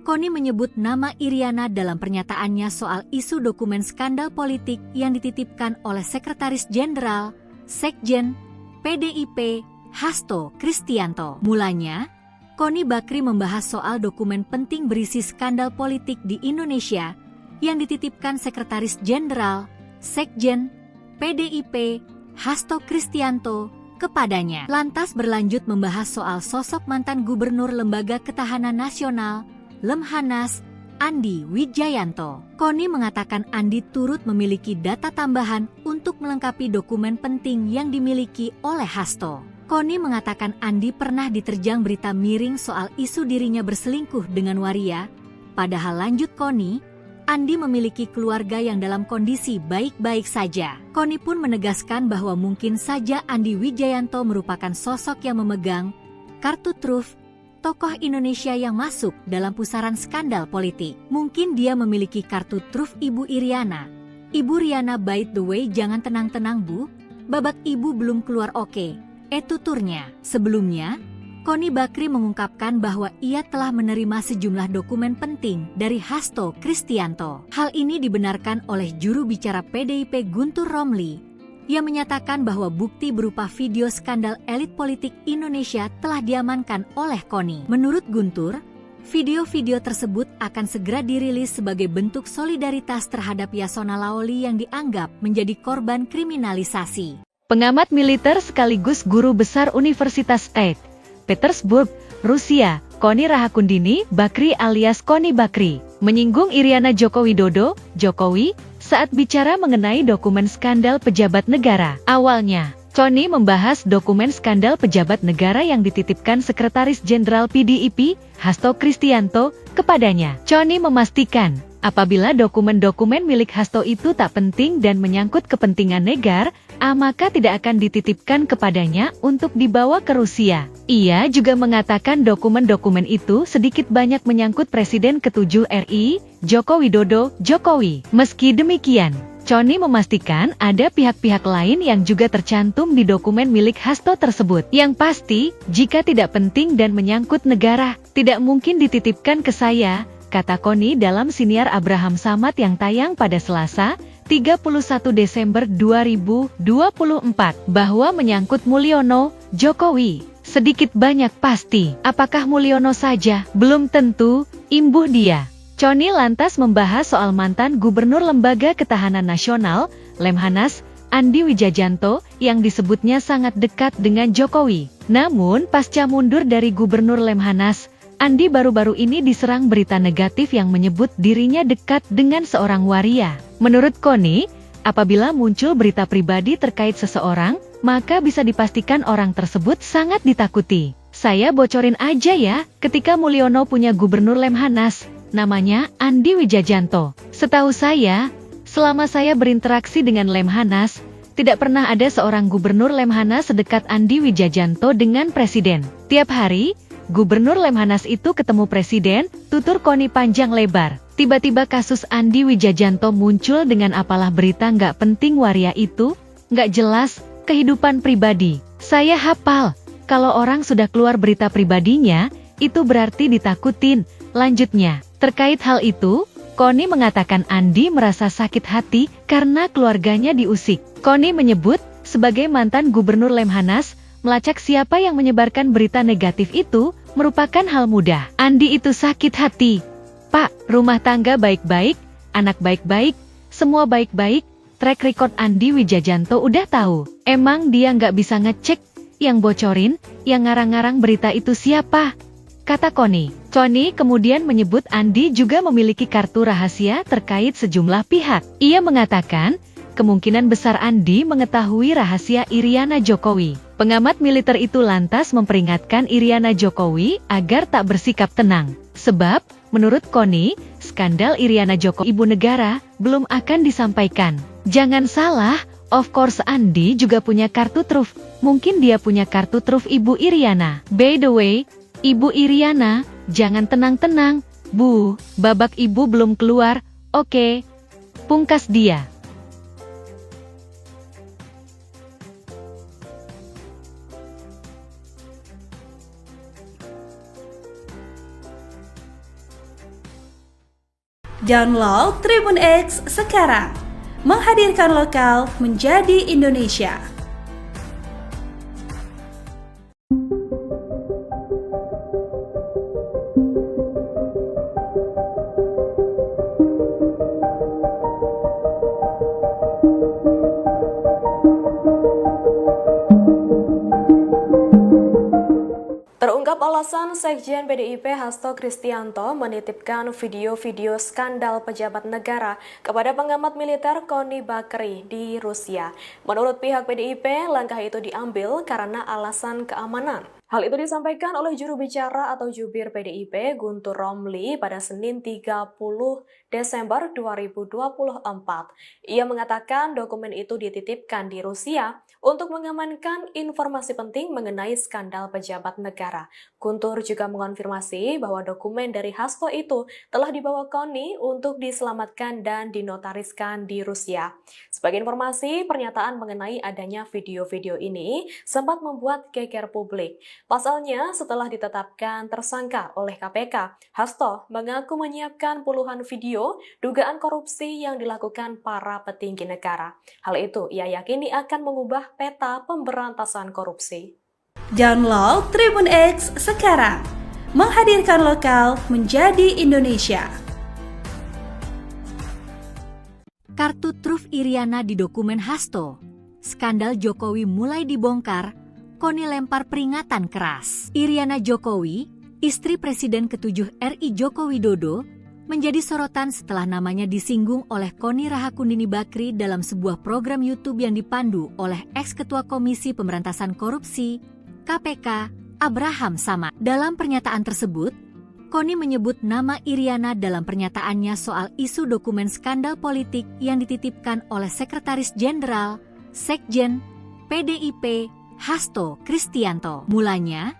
Koni menyebut nama Iriana dalam pernyataannya soal isu dokumen skandal politik yang dititipkan oleh Sekretaris Jenderal, Sekjen, PDIP, Hasto Kristianto. Mulanya, Koni Bakri membahas soal dokumen penting berisi skandal politik di Indonesia yang dititipkan Sekretaris Jenderal, Sekjen, PDIP, Hasto Kristianto kepadanya. Lantas berlanjut membahas soal sosok mantan Gubernur Lembaga Ketahanan Nasional, Lemhanas, Andi Wijayanto. Koni mengatakan Andi turut memiliki data tambahan untuk melengkapi dokumen penting yang dimiliki oleh Hasto. Koni mengatakan Andi pernah diterjang berita miring soal isu dirinya berselingkuh dengan waria. Padahal lanjut Koni, Andi memiliki keluarga yang dalam kondisi baik-baik saja. Koni pun menegaskan bahwa mungkin saja Andi Wijayanto merupakan sosok yang memegang kartu truf tokoh Indonesia yang masuk dalam pusaran skandal politik. Mungkin dia memiliki kartu truf Ibu Iriana. Ibu Riana, by the way, jangan tenang-tenang Bu, babak ibu belum keluar oke. Tuturnya. Sebelumnya, Koni Bakri mengungkapkan bahwa ia telah menerima sejumlah dokumen penting dari Hasto Kristianto. Hal ini dibenarkan oleh juru bicara PDIP Guntur Romli, yang menyatakan bahwa bukti berupa video skandal elit politik Indonesia telah diamankan oleh Koni. Menurut Guntur, video-video tersebut akan segera dirilis sebagai bentuk solidaritas terhadap Yasona Lawli yang dianggap menjadi korban kriminalisasi. Pengamat militer sekaligus guru besar Universitas St. Petersburg, Rusia, Koni Rahakundini Bakri alias Koni Bakri, menyinggung Iriana Joko Widodo, Jokowi, saat bicara mengenai dokumen skandal pejabat negara. Awalnya, Koni membahas dokumen skandal pejabat negara yang dititipkan Sekretaris Jenderal PDIP, Hasto Kristianto, kepadanya. Koni memastikan, apabila dokumen-dokumen milik Hasto itu tak penting dan menyangkut kepentingan negara, maka tidak akan dititipkan kepadanya untuk dibawa ke Rusia. Ia juga mengatakan dokumen-dokumen itu sedikit banyak menyangkut Presiden ke-7 RI, Joko Widodo, Jokowi. Meski demikian, Koni memastikan ada pihak-pihak lain yang juga tercantum di dokumen milik Hasto tersebut. Yang pasti, jika tidak penting dan menyangkut negara, tidak mungkin dititipkan ke saya, kata Koni dalam siniar Abraham Samad yang tayang pada Selasa, 31 Desember 2024, bahwa menyangkut Mulyono, Jokowi, sedikit banyak pasti. Apakah Mulyono saja? Belum tentu, imbuh dia. Koni lantas membahas soal mantan Gubernur Lembaga Ketahanan Nasional, Lemhanas, Andi Wijayanto, yang disebutnya sangat dekat dengan Jokowi. Namun, pasca mundur dari Gubernur Lemhanas, Andi baru-baru ini diserang berita negatif yang menyebut dirinya dekat dengan seorang waria. Menurut Koni, apabila muncul berita pribadi terkait seseorang, maka bisa dipastikan orang tersebut sangat ditakuti. Saya bocorin aja ya, ketika Mulyono punya Gubernur Lemhanas, namanya Andi Wijayanto. Setahu saya, selama saya berinteraksi dengan Lemhanas, tidak pernah ada seorang Gubernur Lemhanas sedekat Andi Wijayanto dengan Presiden. Tiap hari, Gubernur Lemhanas itu ketemu Presiden, tutur Koni panjang lebar. Tiba-tiba kasus Andi Wijayanto muncul dengan apalah berita nggak penting waria itu, nggak jelas, kehidupan pribadi. Saya hafal, kalau orang sudah keluar berita pribadinya, itu berarti ditakutin. Lanjutnya, terkait hal itu, Koni mengatakan Andi merasa sakit hati karena keluarganya diusik. Koni menyebut, sebagai mantan Gubernur Lemhanas, melacak siapa yang menyebarkan berita negatif itu, merupakan hal mudah. Andi itu sakit hati. Pak, rumah tangga baik-baik, anak baik-baik, semua baik-baik, track record Andi Wijayanto udah tahu. Emang dia nggak bisa ngecek, Yang bocorin, yang ngarang-ngarang berita itu siapa? Kata Connie. Connie kemudian menyebut Andi juga memiliki kartu rahasia terkait sejumlah pihak. Ia mengatakan, kemungkinan besar Andi mengetahui rahasia Iriana Jokowi. Pengamat militer itu lantas memperingatkan Iriana Jokowi agar tak bersikap tenang. Sebab, menurut Connie, skandal Iriana Jokowi ibu negara belum akan disampaikan. Jangan salah, of course Andi juga punya kartu truf. Mungkin dia punya kartu truf Ibu Iriana. By the way, Ibu Iriana, jangan tenang-tenang, Bu, babak ibu belum keluar, oke? Pungkas dia. Download Tribun X sekarang, menghadirkan lokal menjadi Indonesia. Terungkap alasan Sekjen PDIP Hasto Kristianto menitipkan video-video skandal pejabat negara kepada pengamat militer Connie Bakri di Rusia. Menurut pihak PDIP, langkah itu diambil karena alasan keamanan. Hal itu disampaikan oleh juru bicara atau jubir PDIP Guntur Romli pada Senin 30 Desember 2024. Ia mengatakan dokumen itu dititipkan di Rusia untuk mengamankan informasi penting mengenai skandal pejabat negara. Guntur juga mengonfirmasi bahwa dokumen dari Hasto itu telah dibawa Connie untuk diselamatkan dan dinotariskan di Rusia. Sebagai informasi, pernyataan mengenai adanya video-video ini sempat membuat geger publik. Pasalnya, setelah ditetapkan tersangka oleh KPK, Hasto mengaku menyiapkan puluhan video dugaan korupsi yang dilakukan para petinggi negara. Hal itu ia yakini akan mengubah peta pemberantasan korupsi. Download Tribun X sekarang, menghadirkan lokal menjadi Indonesia. Kartu truf Iriana di dokumen Hasto. Skandal Jokowi mulai dibongkar, Connie lempar peringatan keras. Iriana Jokowi, istri Presiden ke-7 RI Joko Widodo, menjadi sorotan setelah namanya disinggung oleh Connie Rahakundini Bakri dalam sebuah program YouTube yang dipandu oleh ex-ketua Komisi Pemberantasan Korupsi, KPK, Abraham Samad. Dalam pernyataan tersebut, Connie menyebut nama Iriana dalam pernyataannya soal isu dokumen skandal politik yang dititipkan oleh Sekretaris Jenderal, Sekjen, PDIP, Hasto Kristianto. Mulanya,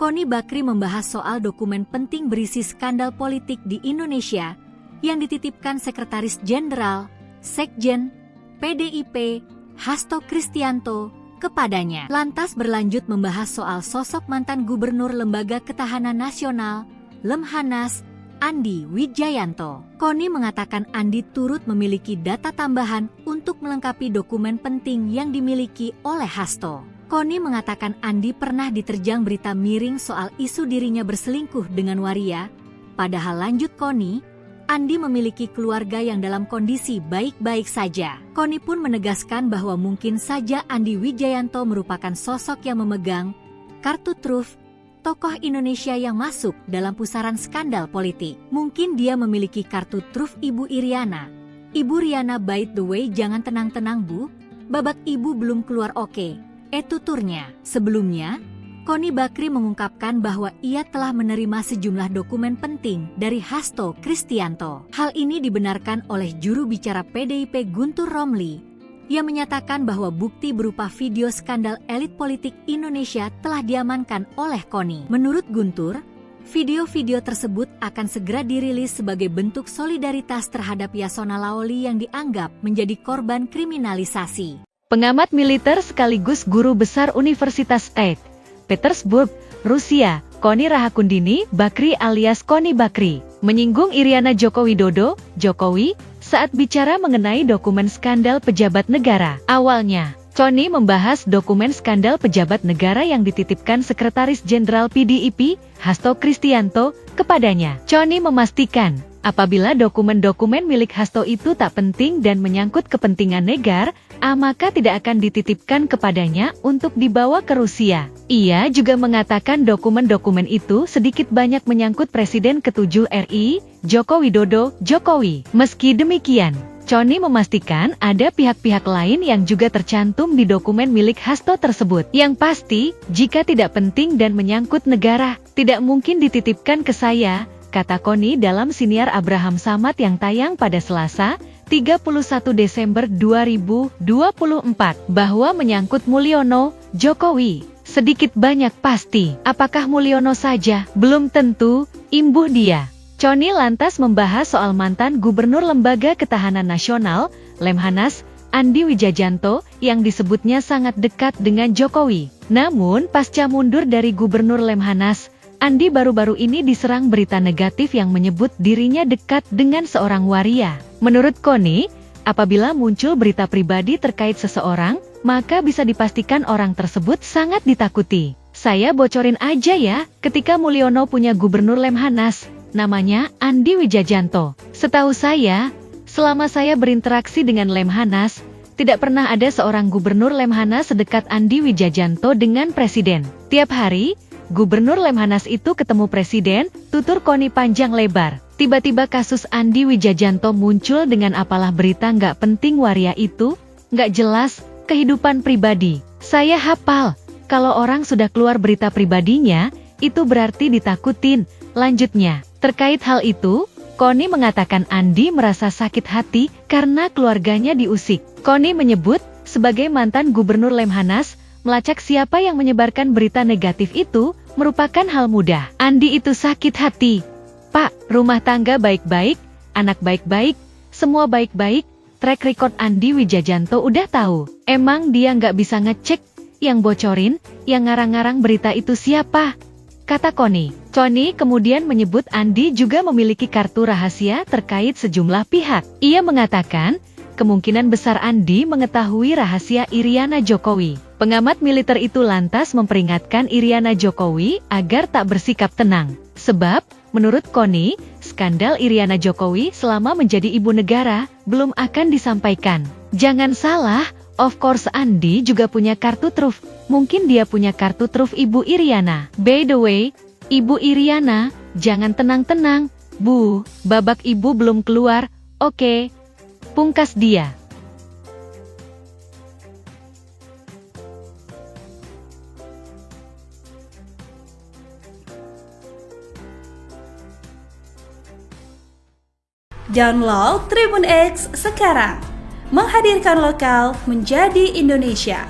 Connie Bakri membahas soal dokumen penting berisi skandal politik di Indonesia yang dititipkan Sekretaris Jenderal, Sekjen, PDIP, Hasto Kristianto kepadanya. Lantas berlanjut membahas soal sosok mantan Gubernur Lembaga Ketahanan Nasional, Lemhanas, Andi Wijayanto. Connie mengatakan Andi turut memiliki data tambahan untuk melengkapi dokumen penting yang dimiliki oleh Hasto. Connie mengatakan Andi pernah diterjang berita miring soal isu dirinya berselingkuh dengan waria. Padahal lanjut Connie, Andi memiliki keluarga yang dalam kondisi baik-baik saja. Connie pun menegaskan bahwa mungkin saja Andi Wijayanto merupakan sosok yang memegang kartu truf tokoh Indonesia yang masuk dalam pusaran skandal politik. Mungkin dia memiliki kartu truf Ibu Iriana. Ibu Riana, by the way, jangan tenang-tenang Bu, babak ibu belum keluar oke. Tuturnya. Sebelumnya, Connie Bakri mengungkapkan bahwa ia telah menerima sejumlah dokumen penting dari Hasto Kristianto. Hal ini dibenarkan oleh juru bicara PDIP Guntur Romli, yang menyatakan bahwa bukti berupa video skandal elit politik Indonesia telah diamankan oleh Connie. Menurut Guntur, video-video tersebut akan segera dirilis sebagai bentuk solidaritas terhadap Yasona Laoli yang dianggap menjadi korban kriminalisasi. Pengamat militer sekaligus guru besar Universitas St. Petersburg, Rusia, Connie Rahakundini Bakri alias Connie Bakri, menyinggung Iriana Joko Widodo, Jokowi, saat bicara mengenai dokumen skandal pejabat negara. Awalnya, Connie membahas dokumen skandal pejabat negara yang dititipkan Sekretaris Jenderal PDIP, Hasto Kristianto, kepadanya. Connie memastikan, Apabila dokumen-dokumen milik Hasto itu tak penting dan menyangkut kepentingan negara, maka tidak akan dititipkan kepadanya untuk dibawa ke Rusia. Ia juga mengatakan dokumen-dokumen itu sedikit banyak menyangkut Presiden ke-7 RI, Joko Widodo, Jokowi. Meski demikian, Connie memastikan ada pihak-pihak lain yang juga tercantum di dokumen milik Hasto tersebut. Yang pasti, jika tidak penting dan menyangkut negara, tidak mungkin dititipkan ke saya, kata Connie dalam siniar Abraham Samad yang tayang pada Selasa, 31 Desember 2024, bahwa menyangkut Mulyono, Jokowi. Sedikit banyak pasti, apakah Mulyono saja? Belum tentu, imbuh dia. Connie lantas membahas soal mantan Gubernur Lembaga Ketahanan Nasional, Lemhanas, Andi Wijajanto, yang disebutnya sangat dekat dengan Jokowi. Namun, pasca mundur dari Gubernur Lemhanas, Andi baru-baru ini diserang berita negatif yang menyebut dirinya dekat dengan seorang waria. Menurut Connie, apabila muncul berita pribadi terkait seseorang, maka bisa dipastikan orang tersebut sangat ditakuti. Saya bocorin aja ya, ketika Mulyono punya Gubernur Lemhanas, namanya Andi Wijajanto. Setahu saya, selama saya berinteraksi dengan Lemhanas, tidak pernah ada seorang Gubernur Lemhanas sedekat Andi Wijajanto dengan Presiden. Tiap hari, Gubernur Lemhanas itu ketemu Presiden, tutur Connie panjang lebar. Tiba-tiba kasus Andi Wijajanto muncul dengan apalah berita nggak penting waria itu, nggak jelas, kehidupan pribadi. Saya hafal, kalau orang sudah keluar berita pribadinya, itu berarti ditakutin. Lanjutnya, terkait hal itu, Connie mengatakan Andi merasa sakit hati karena keluarganya diusik. Connie menyebut, sebagai mantan Gubernur Lemhanas, melacak siapa yang menyebarkan berita negatif itu merupakan hal mudah. Andi itu sakit hati. Pak, rumah tangga baik-baik, anak baik-baik, semua baik-baik, track record Andi Wijajanto udah tahu. Emang dia nggak bisa ngecek, yang bocorin, yang ngarang-ngarang berita itu siapa? Kata Connie. Connie kemudian menyebut Andi juga memiliki kartu rahasia terkait sejumlah pihak. Ia mengatakan, kemungkinan besar Andi mengetahui rahasia Iriana Jokowi. Pengamat militer itu lantas memperingatkan Iriana Jokowi agar tak bersikap tenang. Sebab, menurut Connie, skandal Iriana Jokowi selama menjadi ibu negara belum akan disampaikan. Jangan salah, of course Andi juga punya kartu truf. Mungkin dia punya kartu truf Ibu Iriana. By the way, Ibu Iriana, jangan tenang-tenang, Bu, babak ibu belum keluar, oke. Pungkas dia. Download Tribun X sekarang. Menghadirkan lokal menjadi Indonesia.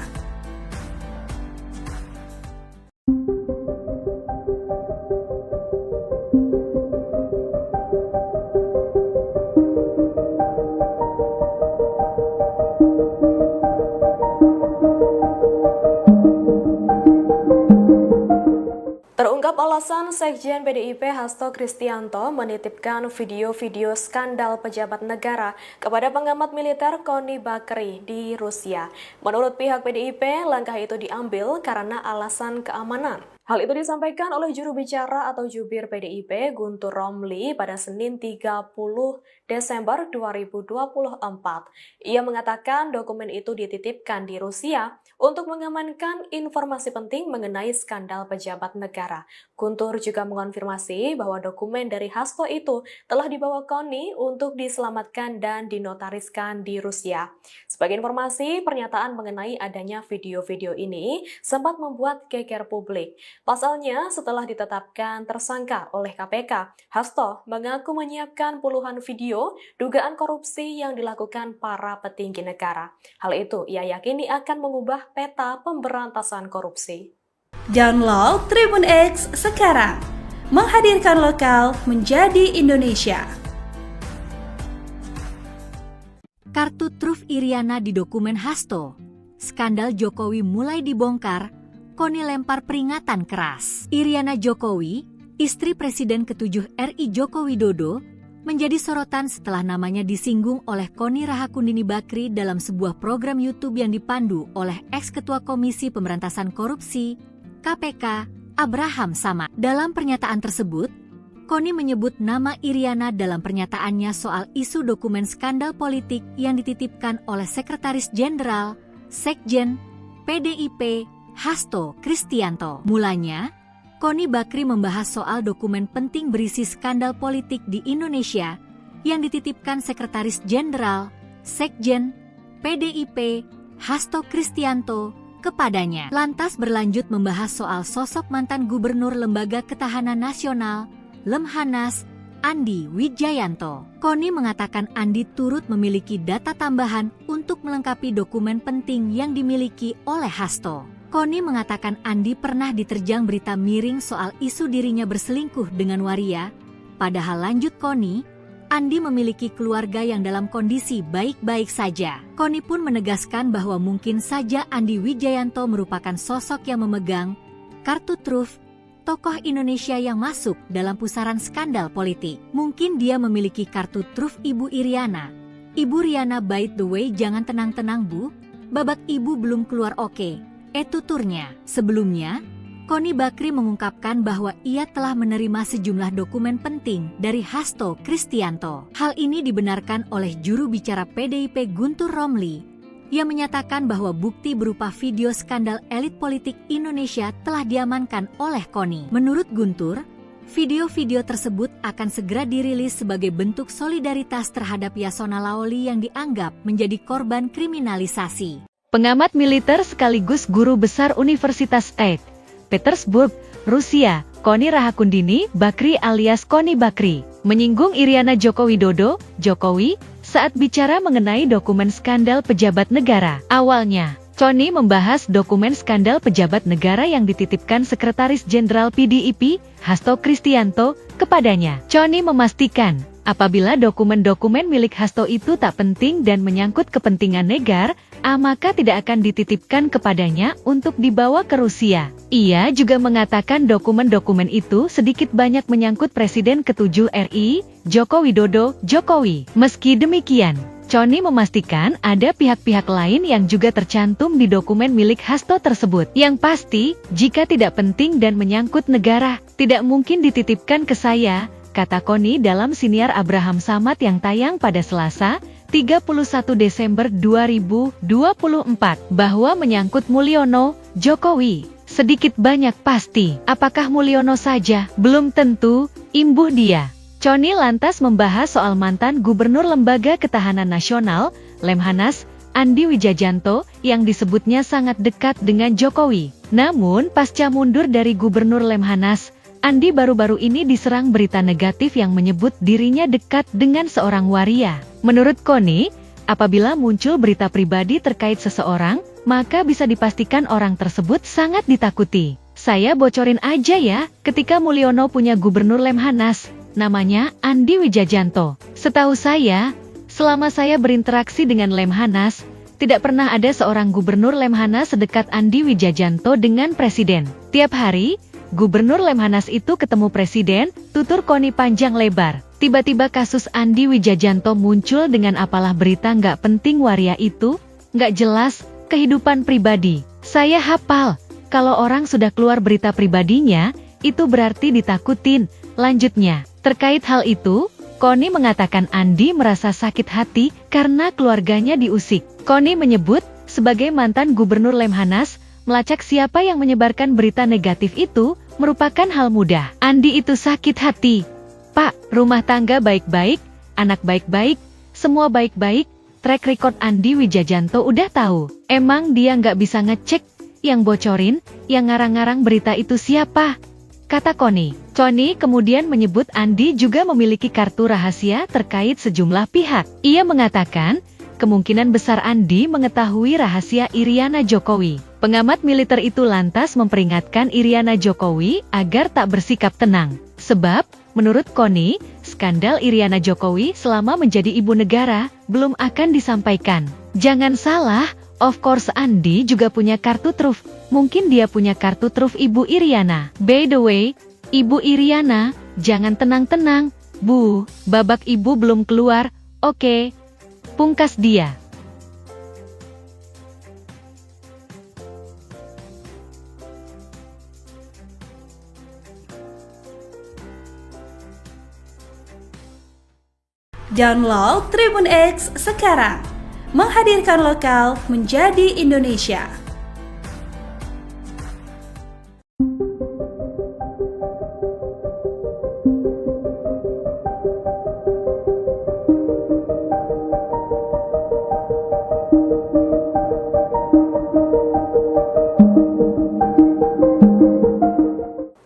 Terungkap alasan Sekjen PDIP Hasto Kristianto menitipkan video-video skandal pejabat negara kepada pengamat militer Connie Bakri di Rusia. Menurut pihak PDIP, langkah itu diambil karena alasan keamanan. Hal itu disampaikan oleh juru bicara atau jubir PDIP Guntur Romli pada Senin 30 Desember 2024. Ia mengatakan dokumen itu dititipkan di Rusia untuk mengamankan informasi penting mengenai skandal pejabat negara. Guntur juga mengonfirmasi bahwa dokumen dari Hasto itu telah dibawa Connie untuk diselamatkan dan dinotariskan di Rusia. Sebagai informasi, pernyataan mengenai adanya video-video ini sempat membuat geger publik. Pasalnya, setelah ditetapkan tersangka oleh KPK, Hasto mengaku menyiapkan puluhan video dugaan korupsi yang dilakukan para petinggi negara. Hal itu ia yakini akan mengubah peta pemberantasan korupsi. Download Tribun X sekarang. Menghadirkan lokal menjadi Indonesia. Kartu truf Iriana di dokumen Hasto. Skandal Jokowi mulai dibongkar, Connie lempar peringatan keras. Iriana Jokowi, istri Presiden ke-7 RI Joko Widodo, menjadi sorotan setelah namanya disinggung oleh Connie Rahakundini Bakri dalam sebuah program YouTube yang dipandu oleh ex-ketua Komisi Pemberantasan Korupsi, KPK, Abraham Samad. Dalam pernyataan tersebut, Koni menyebut nama Iriana dalam pernyataannya soal isu dokumen skandal politik yang dititipkan oleh Sekretaris Jenderal, Sekjen, PDIP, Hasto Kristianto. Mulanya, Koni Bakri membahas soal dokumen penting berisi skandal politik di Indonesia yang dititipkan Sekretaris Jenderal, Sekjen, PDIP, Hasto Kristianto, kepadanya. Lantas berlanjut membahas soal sosok mantan Gubernur Lembaga Ketahanan Nasional, Lemhanas, Andi Wijayanto. Koni mengatakan Andi turut memiliki data tambahan untuk melengkapi dokumen penting yang dimiliki oleh Hasto. Koni mengatakan Andi pernah diterjang berita miring soal isu dirinya berselingkuh dengan waria. Padahal lanjut Koni, Andi memiliki keluarga yang dalam kondisi baik-baik saja. Koni pun menegaskan bahwa mungkin saja Andi Wijayanto merupakan sosok yang memegang kartu truf tokoh Indonesia yang masuk dalam pusaran skandal politik. Mungkin dia memiliki kartu truf Ibu Iriana. Ibu Riana, by the way, jangan tenang-tenang Bu, babak ibu belum keluar oke. Tuturnya. Sebelumnya, Koni Bakri mengungkapkan bahwa ia telah menerima sejumlah dokumen penting dari Hasto Kristianto. Hal ini dibenarkan oleh juru bicara PDIP Guntur Romli, yang menyatakan bahwa bukti berupa video skandal elit politik Indonesia telah diamankan oleh Koni. Menurut Guntur, video-video tersebut akan segera dirilis sebagai bentuk solidaritas terhadap Yasona Laoli yang dianggap menjadi korban kriminalisasi. Pengamat militer sekaligus guru besar Universitas St. Petersburg, Rusia, Koni Rahakundini Bakri alias Koni Bakri, menyinggung Iriana Joko Widodo, Jokowi, saat bicara mengenai dokumen skandal pejabat negara. Awalnya, Koni membahas dokumen skandal pejabat negara yang dititipkan Sekretaris Jenderal PDIP, Hasto Kristianto, kepadanya. Koni memastikan, apabila dokumen-dokumen milik Hasto itu tak penting dan menyangkut kepentingan negara, maka tidak akan dititipkan kepadanya untuk dibawa ke Rusia. Ia juga mengatakan dokumen-dokumen itu sedikit banyak menyangkut Presiden ke-7 RI, Joko Widodo, Jokowi. Meski demikian, Koni memastikan ada pihak-pihak lain yang juga tercantum di dokumen milik Hasto tersebut. Yang pasti, jika tidak penting dan menyangkut negara, tidak mungkin dititipkan ke saya, kata Koni dalam siniar Abraham Samad yang tayang pada Selasa, 31 Desember 2024, bahwa menyangkut Mulyono, Jokowi. Sedikit banyak pasti, apakah Mulyono saja? Belum tentu, imbuh dia. Koni lantas membahas soal mantan Gubernur Lembaga Ketahanan Nasional, Lemhanas, Andi Wijayanto, yang disebutnya sangat dekat dengan Jokowi. Namun, pasca mundur dari Gubernur Lemhanas, Andi baru-baru ini diserang berita negatif yang menyebut dirinya dekat dengan seorang waria. Menurut Koni, apabila muncul berita pribadi terkait seseorang, maka bisa dipastikan orang tersebut sangat ditakuti. Saya bocorin aja ya, ketika Mulyono punya Gubernur Lemhanas, namanya Andi Wijayanto. Setahu saya, selama saya berinteraksi dengan Lemhanas, tidak pernah ada seorang Gubernur Lemhanas sedekat Andi Wijayanto dengan Presiden. Tiap hari, Gubernur Lemhanas itu ketemu Presiden, tutur Koni panjang lebar. Tiba-tiba kasus Andi Wijayanto muncul dengan apalah berita nggak penting waria itu, nggak jelas, kehidupan pribadi. Saya hafal, kalau orang sudah keluar berita pribadinya, itu berarti ditakutin. Lanjutnya, terkait hal itu, Koni mengatakan Andi merasa sakit hati karena keluarganya diusik. Koni menyebut, sebagai mantan Gubernur Lemhanas, melacak siapa yang menyebarkan berita negatif itu merupakan hal mudah. Andi itu sakit hati. Pak, rumah tangga baik-baik, anak baik-baik, semua baik-baik, track record Andi Wijayanto udah tahu. Emang dia nggak bisa ngecek, yang bocorin, yang ngarang-ngarang berita itu siapa? Kata Koni. Koni kemudian menyebut Andi juga memiliki kartu rahasia terkait sejumlah pihak. Ia mengatakan, kemungkinan besar Andi mengetahui rahasia Iriana Jokowi. Pengamat militer itu lantas memperingatkan Iriana Jokowi agar tak bersikap tenang. Sebab, menurut Koni, skandal Iriana Jokowi selama menjadi ibu negara belum akan disampaikan. Jangan salah, of course Andi juga punya kartu truf. Mungkin dia punya kartu truf Ibu Iriana. By the way, Ibu Iriana, jangan tenang-tenang, Bu, babak ibu belum keluar, oke. Pungkas dia. Download Tribun X sekarang. Menghadirkan lokal menjadi Indonesia.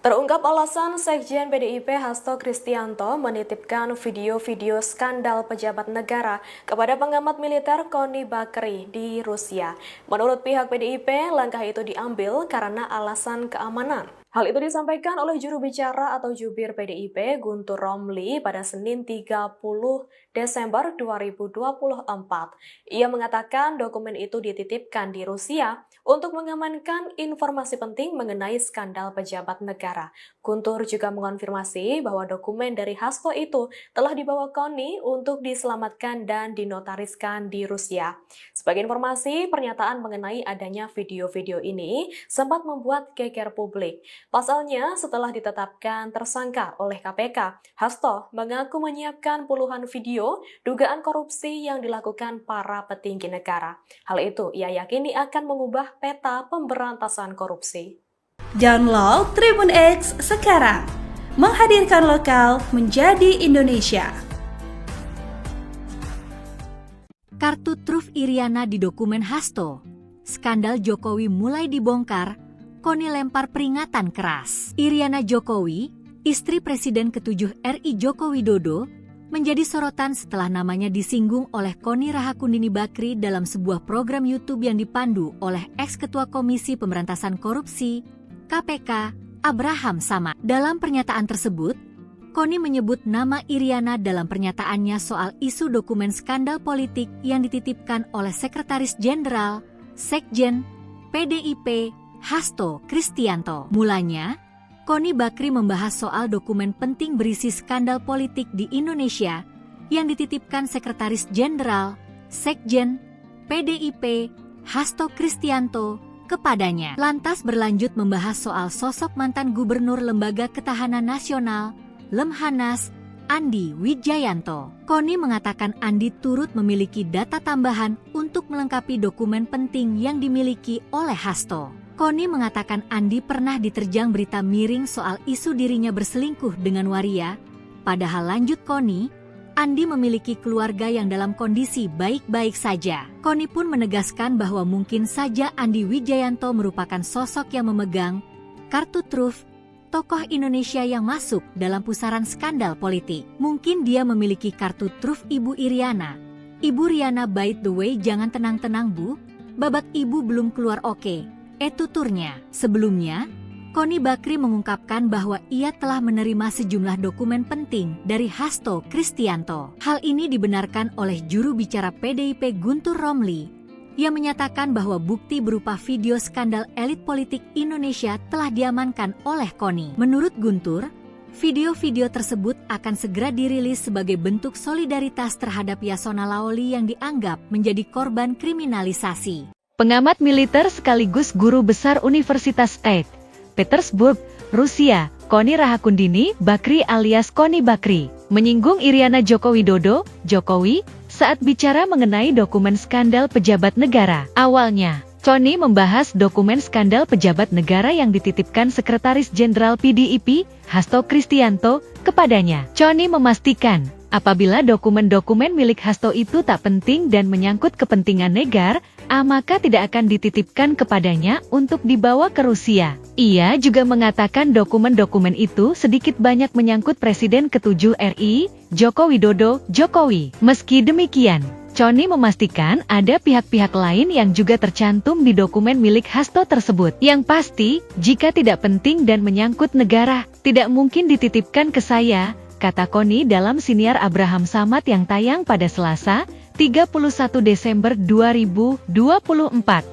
Terungkap alasan Sekjen PDIP Hasto Kristianto menitipkan video-video skandal pejabat negara kepada pengamat militer Koni Bakri di Rusia. Menurut pihak PDIP, langkah itu diambil karena alasan keamanan. Hal itu disampaikan oleh juru bicara atau jubir PDIP Guntur Romli pada Senin 30 Desember 2024. Ia mengatakan dokumen itu dititipkan di Rusia untuk mengamankan informasi penting mengenai skandal pejabat negara. Guntur juga mengonfirmasi bahwa dokumen dari Hasto itu telah dibawa Koni untuk diselamatkan dan dinotariskan di Rusia. Sebagai informasi, pernyataan mengenai adanya video-video ini sempat membuat geger publik. Pasalnya, setelah ditetapkan tersangka oleh KPK, Hasto mengaku menyiapkan puluhan video dugaan korupsi yang dilakukan para petinggi negara. Hal itu ia yakini akan mengubah peta pemberantasan korupsi. Download Tribun X sekarang. Menghadirkan lokal menjadi Indonesia. Kartu truf Iriana di dokumen Hasto. Skandal Jokowi mulai dibongkar, Koni lempar peringatan keras. Iriana Jokowi, istri Presiden ke-7 RI Joko Widodo, menjadi sorotan setelah namanya disinggung oleh Koni Rahakundini Bakri dalam sebuah program YouTube yang dipandu oleh ex-ketua Komisi Pemberantasan Korupsi, KPK, Abraham Samad. Dalam pernyataan tersebut, Koni menyebut nama Iriana dalam pernyataannya soal isu dokumen skandal politik yang dititipkan oleh Sekretaris Jenderal, Sekjen, PDIP, Hasto Kristianto. Mulanya, Koni Bakri membahas soal dokumen penting berisi skandal politik di Indonesia yang dititipkan Sekretaris Jenderal, Sekjen, PDIP, Hasto Kristianto kepadanya. Lantas berlanjut membahas soal sosok mantan Gubernur Lembaga Ketahanan Nasional, Lemhanas, Andi Wijayanto. Koni mengatakan Andi turut memiliki data tambahan untuk melengkapi dokumen penting yang dimiliki oleh Hasto. Koni mengatakan Andi pernah diterjang berita miring soal isu dirinya berselingkuh dengan waria. Padahal lanjut Koni, Andi memiliki keluarga yang dalam kondisi baik-baik saja. Koni pun menegaskan bahwa mungkin saja Andi Wijayanto merupakan sosok yang memegang kartu truf tokoh Indonesia yang masuk dalam pusaran skandal politik. Mungkin dia memiliki kartu truf Ibu Iriana. Ibu Riana, by the way, jangan tenang-tenang Bu, babak Ibu belum keluar oke. Tuturnya. Sebelumnya, Koni Bakri mengungkapkan bahwa ia telah menerima sejumlah dokumen penting dari Hasto Kristianto. Hal ini dibenarkan oleh juru bicara PDIP Guntur Romli, yang menyatakan bahwa bukti berupa video skandal elit politik Indonesia telah diamankan oleh Koni. Menurut Guntur, video-video tersebut akan segera dirilis sebagai bentuk solidaritas terhadap Yasona Lawli yang dianggap menjadi korban kriminalisasi. Pengamat militer sekaligus guru besar Universitas St. Petersburg, Rusia, Koni Rahakundini Bakri alias Koni Bakri, menyinggung Iriana Joko Widodo, Jokowi, saat bicara mengenai dokumen skandal pejabat negara. Awalnya, Koni membahas dokumen skandal pejabat negara yang dititipkan Sekretaris Jenderal PDIP, Hasto Kristianto, kepadanya. Koni memastikan, apabila dokumen-dokumen milik Hasto itu tak penting dan menyangkut kepentingan negara, maka tidak akan dititipkan kepadanya untuk dibawa ke Rusia. Ia juga mengatakan dokumen-dokumen itu sedikit banyak menyangkut Presiden ke-7 RI, Joko Widodo, Jokowi. Meski demikian, Koni memastikan ada pihak-pihak lain yang juga tercantum di dokumen milik Hasto tersebut. Yang pasti, jika tidak penting dan menyangkut negara, tidak mungkin dititipkan ke saya, kata Koni dalam siniar Abraham Samad yang tayang pada Selasa, 31 Desember 2024,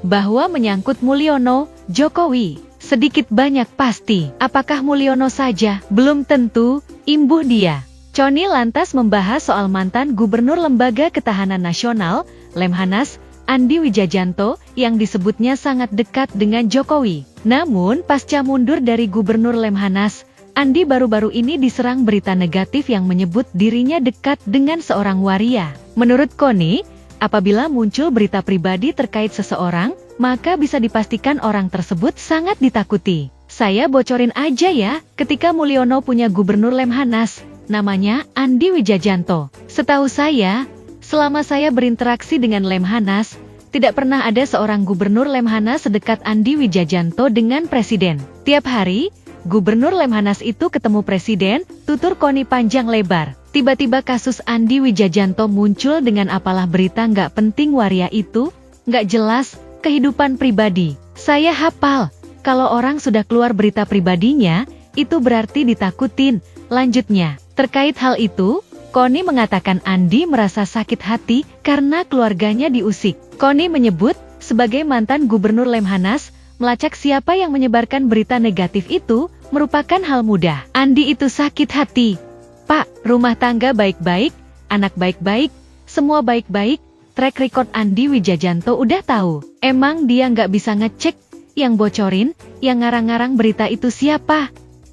bahwa menyangkut Mulyono, Jokowi, sedikit banyak pasti. Apakah Mulyono saja? Belum tentu, imbuh dia. Koni lantas membahas soal mantan Gubernur Lembaga Ketahanan Nasional, Lemhanas, Andi Wijayanto, yang disebutnya sangat dekat dengan Jokowi. Namun pasca mundur dari Gubernur Lemhanas, Andi baru-baru ini diserang berita negatif yang menyebut dirinya dekat dengan seorang waria. Menurut Connie, apabila muncul berita pribadi terkait seseorang, maka bisa dipastikan orang tersebut sangat ditakuti. Saya bocorin aja ya, ketika Mulyono punya gubernur Lemhanas, namanya Andi Wijajanto. Setahu saya, selama saya berinteraksi dengan Lemhanas, tidak pernah ada seorang gubernur Lemhanas sedekat Andi Wijajanto dengan presiden. Tiap hari, gubernur Lemhanas itu ketemu presiden, tutur Connie panjang lebar. Tiba-tiba kasus Andi Wijajanto muncul dengan apalah berita nggak penting waria itu, nggak jelas, kehidupan pribadi. Saya hafal, kalau orang sudah keluar berita pribadinya, itu berarti ditakutin. Lanjutnya, terkait hal itu, Connie mengatakan Andi merasa sakit hati karena keluarganya diusik. Connie menyebut, sebagai mantan gubernur Lemhanas, melacak siapa yang menyebarkan berita negatif itu merupakan hal mudah. Andi itu sakit hati. Pak, rumah tangga baik-baik, anak baik-baik, semua baik-baik, track record Andi Wijajanto udah tahu. Emang dia nggak bisa ngecek, yang bocorin, yang ngarang-ngarang berita itu siapa?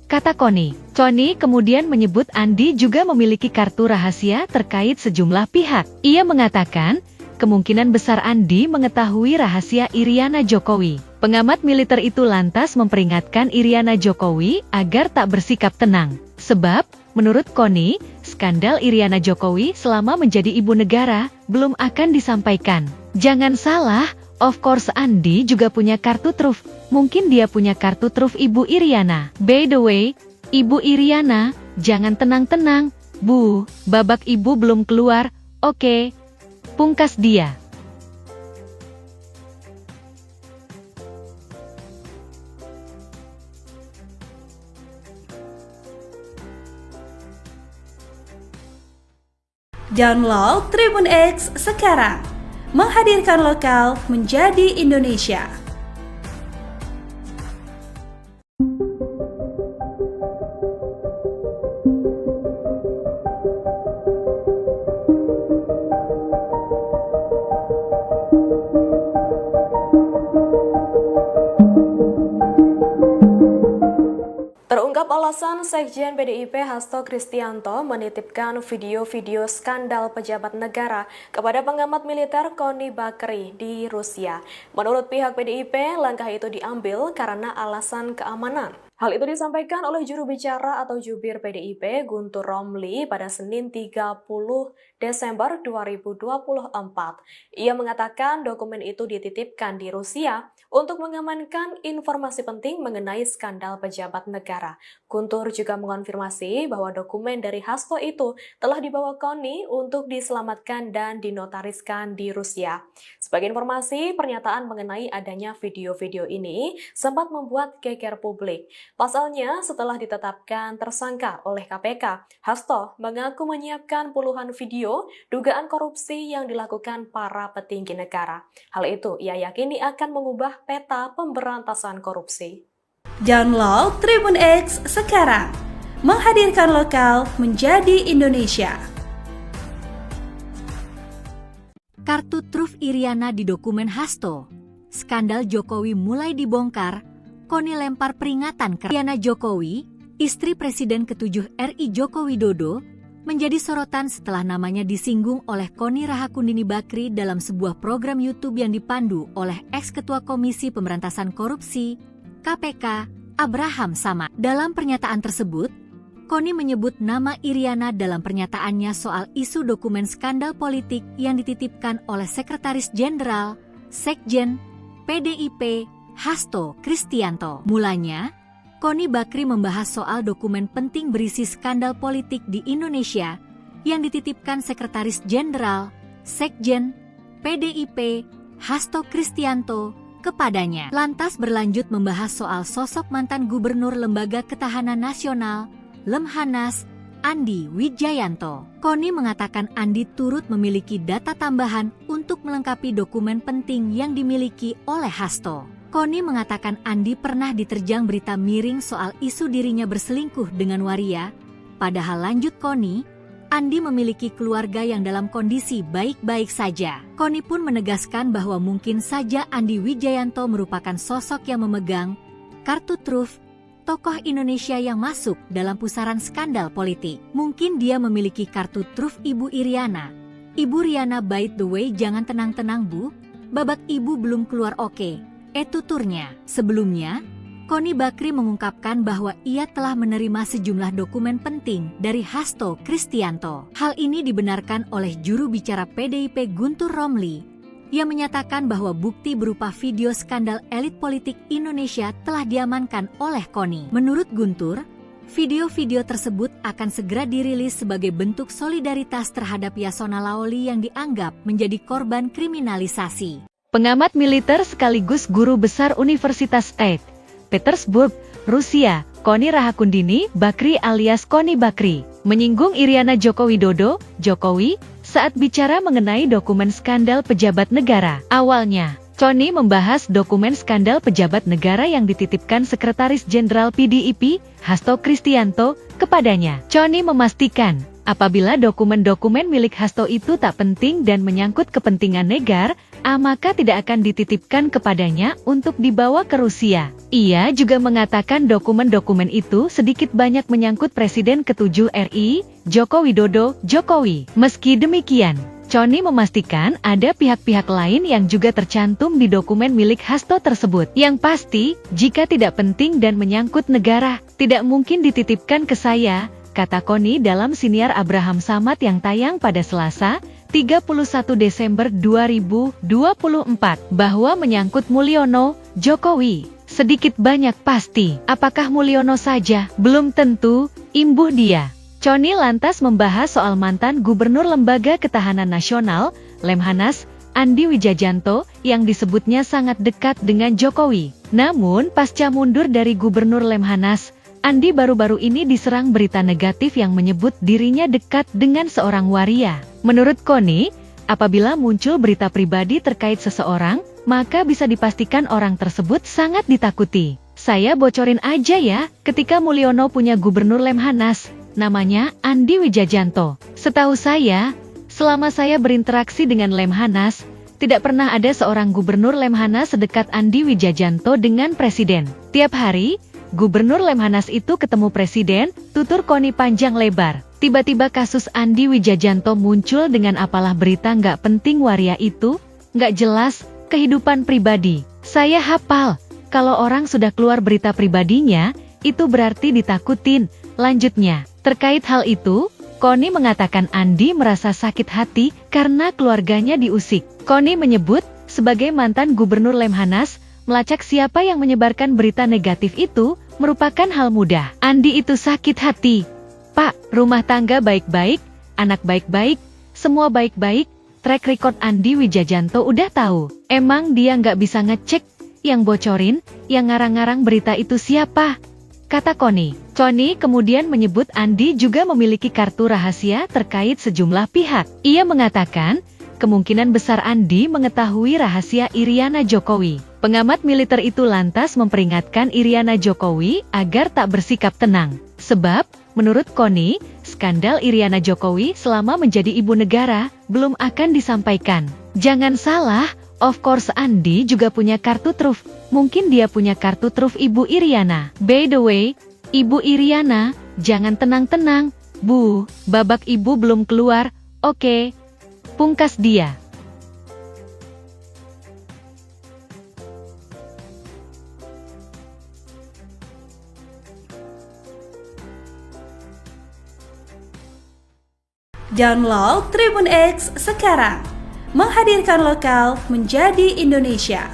Kata Connie. Connie kemudian menyebut Andi juga memiliki kartu rahasia terkait sejumlah pihak. Ia mengatakan, kemungkinan besar Andi mengetahui rahasia Iriana Jokowi. Pengamat militer itu lantas memperingatkan Iriana Jokowi agar tak bersikap tenang. Sebab, menurut Connie, skandal Iriana Jokowi selama menjadi ibu negara belum akan disampaikan. Jangan salah, of course Andi juga punya kartu truf. Mungkin dia punya kartu truf Ibu Iriana. By the way, Ibu Iriana, jangan tenang-tenang, Bu, babak ibu belum keluar, oke. Pungkas dia. Download Tribun X sekarang. Menghadirkan lokal menjadi Indonesia. Terungkap alasan Sekjen PDIP Hasto Kristianto menitipkan video-video skandal pejabat negara kepada pengamat militer Connie Bakri di Rusia. Menurut pihak PDIP, langkah itu diambil karena alasan keamanan. Hal itu disampaikan oleh juru bicara atau jubir PDIP Guntur Romli pada Senin 30 Desember 2024. Ia mengatakan dokumen itu dititipkan di Rusia untuk mengamankan informasi penting mengenai skandal pejabat negara. Guntur juga mengonfirmasi bahwa dokumen dari Hasto itu telah dibawa Connie untuk diselamatkan dan dinotariskan di Rusia. Sebagai informasi, pernyataan mengenai adanya video-video ini sempat membuat geger publik. Pasalnya, setelah ditetapkan tersangka oleh KPK, Hasto mengaku menyiapkan puluhan video dugaan korupsi yang dilakukan para petinggi negara. Hal itu ia yakini akan mengubah peta pemberantasan korupsi. Download Tribun X sekarang. Menghadirkan lokal menjadi Indonesia. Kartu truf Iriana di dokumen Hasto. Skandal Jokowi mulai dibongkar, Connie lempar peringatan ke Iriana Jokowi, istri Presiden ke-7 RI Joko Widodo, menjadi sorotan setelah namanya disinggung oleh Connie Rahakundini Bakri dalam sebuah program YouTube yang dipandu oleh ex-ketua Komisi Pemberantasan Korupsi, KPK, Abraham Samad. Dalam pernyataan tersebut, Connie menyebut nama Iriana dalam pernyataannya soal isu dokumen skandal politik yang dititipkan oleh Sekretaris Jenderal, Sekjen, PDIP, Hasto Kristianto. Mulanya, Connie Bakri membahas soal dokumen penting berisi skandal politik di Indonesia yang dititipkan Sekretaris Jenderal, Sekjen, PDIP, Hasto Kristianto kepadanya. Lantas berlanjut membahas soal sosok mantan Gubernur Lembaga Ketahanan Nasional, Lemhanas, Andi Wijayanto. Connie mengatakan Andi turut memiliki data tambahan untuk melengkapi dokumen penting yang dimiliki oleh Hasto. Connie mengatakan Andi pernah diterjang berita miring soal isu dirinya berselingkuh dengan waria. Padahal lanjut Connie, Andi memiliki keluarga yang dalam kondisi baik-baik saja. Connie pun menegaskan bahwa mungkin saja Andi Wijayanto merupakan sosok yang memegang kartu truf tokoh Indonesia yang masuk dalam pusaran skandal politik. Mungkin dia memiliki kartu truf Ibu Iriana. Ibu Riana, by the way, jangan tenang-tenang Bu, babak ibu belum keluar oke. Tuturnya. Sebelumnya, Connie Bakri mengungkapkan bahwa ia telah menerima sejumlah dokumen penting dari Hasto Kristianto. Hal ini dibenarkan oleh juru bicara PDIP Guntur Romli, yang menyatakan bahwa bukti berupa video skandal elit politik Indonesia telah diamankan oleh Connie. Menurut Guntur, video-video tersebut akan segera dirilis sebagai bentuk solidaritas terhadap Yasona Laoli yang dianggap menjadi korban kriminalisasi. Pengamat militer sekaligus guru besar Universitas St. Petersburg, Rusia, Connie Rahakundini Bakri alias Connie Bakri, menyinggung Iriana Joko Widodo, Jokowi, saat bicara mengenai dokumen skandal pejabat negara. Awalnya, Connie membahas dokumen skandal pejabat negara yang dititipkan Sekretaris Jenderal PDIP, Hasto Kristianto, kepadanya. Connie memastikan, apabila dokumen-dokumen milik Hasto itu tak penting dan menyangkut kepentingan negara, maka tidak akan dititipkan kepadanya untuk dibawa ke Rusia. Ia juga mengatakan dokumen-dokumen itu sedikit banyak menyangkut Presiden ke-7 RI, Joko Widodo, Jokowi. Meski demikian, Connie memastikan ada pihak-pihak lain yang juga tercantum di dokumen milik Hasto tersebut. Yang pasti, jika tidak penting dan menyangkut negara, tidak mungkin dititipkan ke saya, kata Connie dalam siniar Abraham Samad yang tayang pada Selasa, 31 Desember 2024, bahwa menyangkut Mulyono, Jokowi, sedikit banyak pasti. Apakah Mulyono saja? Belum tentu, imbuh dia. Connie lantas membahas soal mantan Gubernur Lembaga Ketahanan Nasional, Lemhanas, Andi Wijajanto, yang disebutnya sangat dekat dengan Jokowi. Namun, pasca mundur dari Gubernur Lemhanas, Andi baru-baru ini diserang berita negatif yang menyebut dirinya dekat dengan seorang waria. Menurut Connie, apabila muncul berita pribadi terkait seseorang, maka bisa dipastikan orang tersebut sangat ditakuti. Saya bocorin aja ya, ketika Mulyono punya Gubernur Lemhanas, namanya Andi Wijajanto. Setahu saya, selama saya berinteraksi dengan Lemhanas, tidak pernah ada seorang Gubernur Lemhanas sedekat Andi Wijajanto dengan Presiden. Tiap hari, Gubernur Lemhanas itu ketemu Presiden, tutur Connie panjang lebar. Tiba-tiba kasus Andi Wijajanto muncul dengan apalah berita nggak penting waria itu, nggak jelas, kehidupan pribadi. Saya hafal, kalau orang sudah keluar berita pribadinya, itu berarti ditakutin. Lanjutnya, terkait hal itu, Connie mengatakan Andi merasa sakit hati karena keluarganya diusik. Connie menyebut, sebagai mantan Gubernur Lemhanas, melacak siapa yang menyebarkan berita negatif itu, merupakan hal mudah. Andi itu sakit hati. Pak, rumah tangga baik-baik, anak baik-baik, semua baik-baik, track record Andi Wijajanto udah tahu. Emang dia nggak bisa ngecek, yang bocorin, yang ngarang-ngarang berita itu siapa? Kata Connie. Connie kemudian menyebut Andi juga memiliki kartu rahasia terkait sejumlah pihak. Ia mengatakan, kemungkinan besar Andi mengetahui rahasia Iriana Jokowi. Pengamat militer itu lantas memperingatkan Iriana Jokowi agar tak bersikap tenang. Sebab, menurut Connie, skandal Iriana Jokowi selama menjadi ibu negara belum akan disampaikan. Jangan salah, of course Andi juga punya kartu truf. Mungkin dia punya kartu truf Ibu Iriana. By the way, Ibu Iriana, jangan tenang-tenang, Bu, babak ibu belum keluar, oke. Pungkas dia. Download Tribun X sekarang, menghadirkan lokal menjadi Indonesia.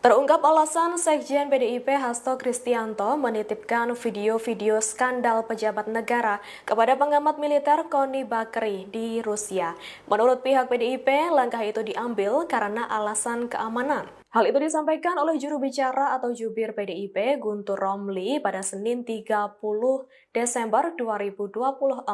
Terungkap alasan Sekjen PDIP Hasto Kristianto menitipkan video-video skandal pejabat negara kepada pengamat militer Connie Bakri di Rusia. Menurut pihak PDIP, langkah itu diambil karena alasan keamanan. Hal itu disampaikan oleh juru bicara atau jubir PDIP Guntur Romli pada Senin 30 Desember 2024.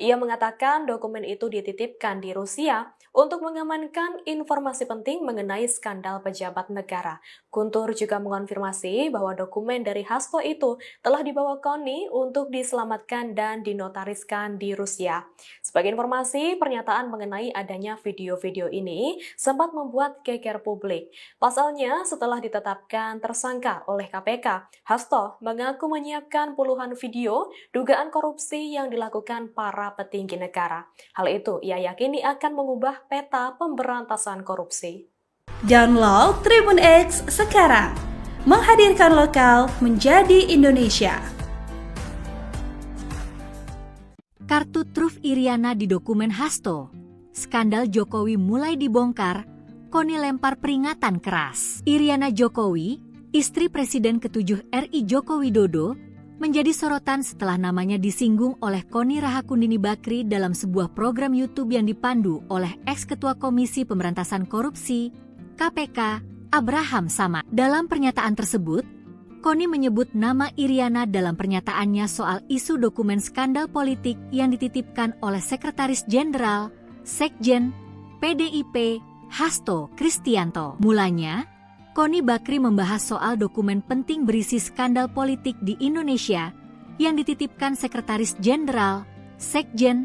Ia mengatakan dokumen itu dititipkan di Rusia untuk mengamankan informasi penting mengenai skandal pejabat negara. Guntur juga mengonfirmasi bahwa dokumen dari Hasto itu telah dibawa KONI untuk diselamatkan dan dinotariskan di Rusia. Sebagai informasi, pernyataan mengenai adanya video-video ini sempat membuat geger publik. Pasalnya, setelah ditetapkan tersangka oleh KPK, Hasto mengaku menyiapkan puluhan video dugaan korupsi yang dilakukan para petinggi negara. Hal itu ia yakini akan mengubah peta pemberantasan korupsi. Download Tribun X sekarang, menghadirkan lokal menjadi Indonesia. Kartu truf Iriana di dokumen Hasto. Skandal Jokowi mulai dibongkar, KONI lempar peringatan keras. Iriana Jokowi, istri Presiden ke-7 RI Joko Widodo, menjadi sorotan setelah namanya disinggung oleh Koni Rahakundini Bakri dalam sebuah program YouTube yang dipandu oleh ex-ketua Komisi Pemberantasan Korupsi, KPK, Abraham Samad. Dalam pernyataan tersebut, Koni menyebut nama Iriana dalam pernyataannya soal isu dokumen skandal politik yang dititipkan oleh Sekretaris Jenderal, Sekjen, PDIP, Hasto Kristianto. Mulanya, Koni Bakri membahas soal dokumen penting berisi skandal politik di Indonesia yang dititipkan Sekretaris Jenderal, Sekjen,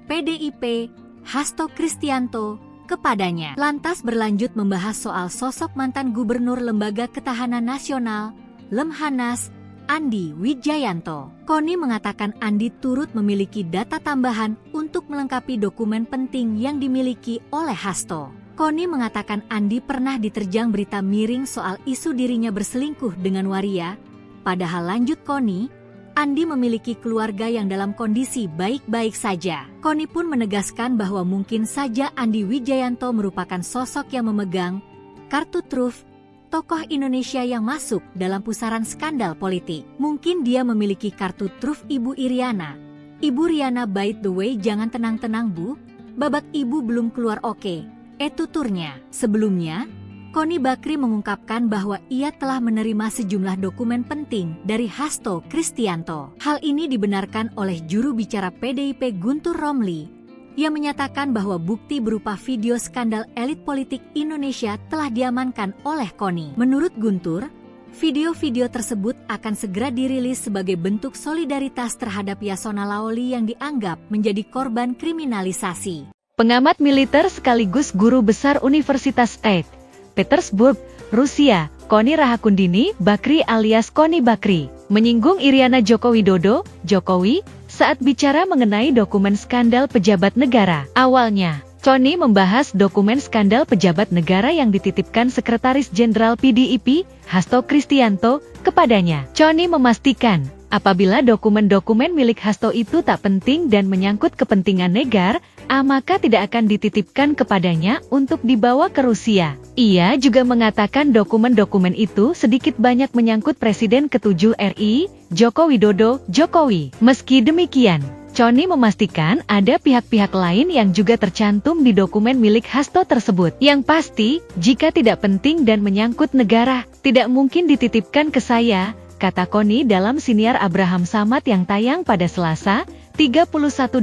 PDIP, Hasto Kristianto kepadanya. Lantas berlanjut membahas soal sosok mantan Gubernur Lembaga Ketahanan Nasional, Lemhanas, Andi Wijayanto. Koni mengatakan Andi turut memiliki data tambahan untuk melengkapi dokumen penting yang dimiliki oleh Hasto. Koni mengatakan Andi pernah diterjang berita miring soal isu dirinya berselingkuh dengan waria. Padahal lanjut Koni, Andi memiliki keluarga yang dalam kondisi baik-baik saja. Koni pun menegaskan bahwa mungkin saja Andi Wijayanto merupakan sosok yang memegang kartu truf tokoh Indonesia yang masuk dalam pusaran skandal politik. Mungkin dia memiliki kartu truf Ibu Iriana. Ibu Riana, by the way, jangan tenang-tenang Bu, babak Ibu belum keluar oke. Tuturnya. Sebelumnya, Koni Bakri mengungkapkan bahwa ia telah menerima sejumlah dokumen penting dari Hasto Kristianto. Hal ini dibenarkan oleh juru bicara PDIP Guntur Romli, yang menyatakan bahwa bukti berupa video skandal elit politik Indonesia telah diamankan oleh Koni. Menurut Guntur, video-video tersebut akan segera dirilis sebagai bentuk solidaritas terhadap Yasona Laoli yang dianggap menjadi korban kriminalisasi. Pengamat militer sekaligus guru besar Universitas St. Petersburg, Rusia, Koni Rahakundini Bakri alias Koni Bakri, menyinggung Iriana Joko Widodo, Jokowi, saat bicara mengenai dokumen skandal pejabat negara. Awalnya, Koni membahas dokumen skandal pejabat negara yang dititipkan Sekretaris Jenderal PDIP, Hasto Kristianto, kepadanya. Koni memastikan, apabila dokumen-dokumen milik Hasto itu tak penting dan menyangkut kepentingan negara, maka tidak akan dititipkan kepadanya untuk dibawa ke Rusia. Ia juga mengatakan dokumen-dokumen itu sedikit banyak menyangkut Presiden ke-7 RI, Joko Widodo, Jokowi. Meski demikian, Koni memastikan ada pihak-pihak lain yang juga tercantum di dokumen milik Hasto tersebut. Yang pasti, jika tidak penting dan menyangkut negara, tidak mungkin dititipkan ke saya, kata Koni dalam siniar Abraham Samad yang tayang pada Selasa, 31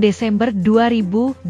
Desember 2024,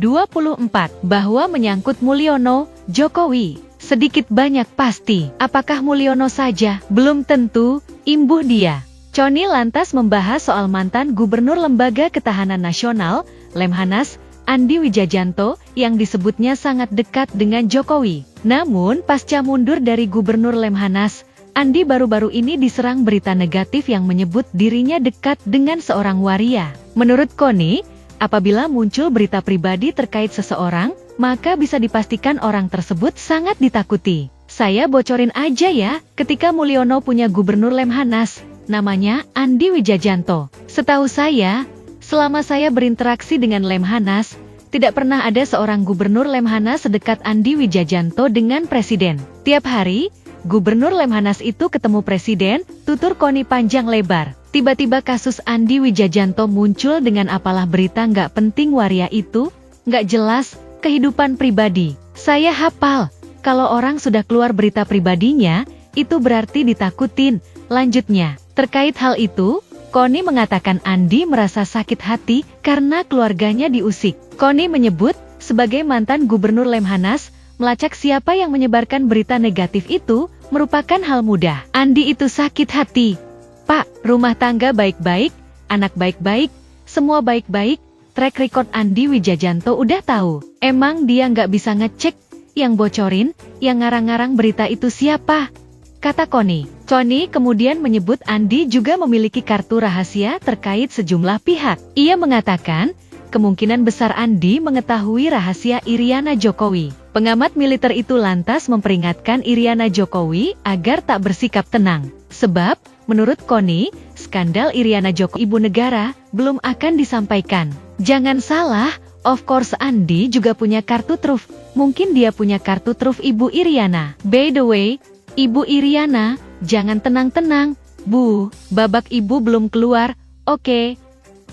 bahwa menyangkut Mulyono, Jokowi, sedikit banyak pasti. Apakah Mulyono saja? Belum tentu, imbuh dia. Koni lantas membahas soal mantan Gubernur Lembaga Ketahanan Nasional, Lemhanas, Andi Wijayanto, yang disebutnya sangat dekat dengan Jokowi. Namun, pasca mundur dari Gubernur Lemhanas, Andi baru-baru ini diserang berita negatif yang menyebut dirinya dekat dengan seorang waria. Menurut Koni, apabila muncul berita pribadi terkait seseorang, maka bisa dipastikan orang tersebut sangat ditakuti. Saya bocorin aja ya, ketika Mulyono punya Gubernur Lemhanas, namanya Andi Wijayanto. Setahu saya, selama saya berinteraksi dengan Lemhanas, tidak pernah ada seorang Gubernur Lemhanas sedekat Andi Wijayanto dengan Presiden. Tiap hari, Gubernur Lemhanas itu ketemu Presiden, tutur Koni panjang lebar. Tiba-tiba kasus Andi Wijayanto muncul dengan apalah berita nggak penting waria itu, nggak jelas, kehidupan pribadi. Saya hafal, Kalau orang sudah keluar berita pribadinya, itu berarti ditakutin. Lanjutnya, terkait hal itu, Connie mengatakan Andi merasa sakit hati karena keluarganya diusik. Connie menyebut, sebagai mantan Gubernur Lemhanas, melacak siapa yang menyebarkan berita negatif itu merupakan hal mudah. Andi itu sakit hati. Pak, rumah tangga baik-baik, anak baik-baik, semua baik-baik, track record Andi Wijayanto udah tahu. Emang dia nggak bisa ngecek, yang bocorin, yang ngarang-ngarang berita itu siapa? Kata Connie. Connie kemudian menyebut Andi juga memiliki kartu rahasia terkait sejumlah pihak. Ia mengatakan, kemungkinan besar Andi mengetahui rahasia Iriana Jokowi. Pengamat militer itu lantas memperingatkan Iriana Jokowi agar tak bersikap tenang. Sebab, menurut Connie, skandal Iriana Jokowi ibu negara belum akan disampaikan. Jangan salah, of course Andi juga punya kartu truf. Mungkin dia punya kartu truf Ibu Iriana. By the way, Ibu Iriana, jangan tenang-tenang, Bu, babak ibu belum keluar, oke.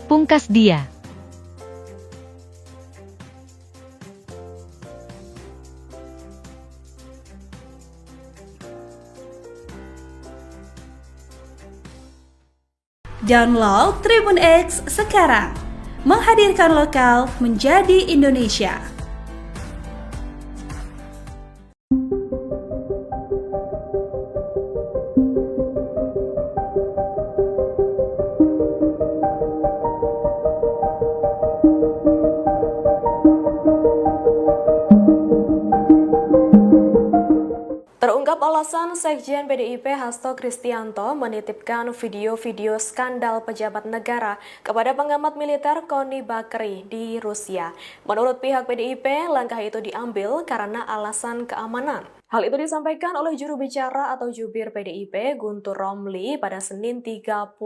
Pungkas dia. Download Tribun X sekarang, menghadirkan lokal menjadi Indonesia. Terungkap alasan Sekjen PDIP Hasto Kristianto menitipkan video-video skandal pejabat negara kepada pengamat militer Connie Bakri di Rusia. Menurut pihak PDIP, langkah itu diambil karena alasan keamanan. Hal itu disampaikan oleh juru bicara atau jubir PDIP Guntur Romli pada Senin 30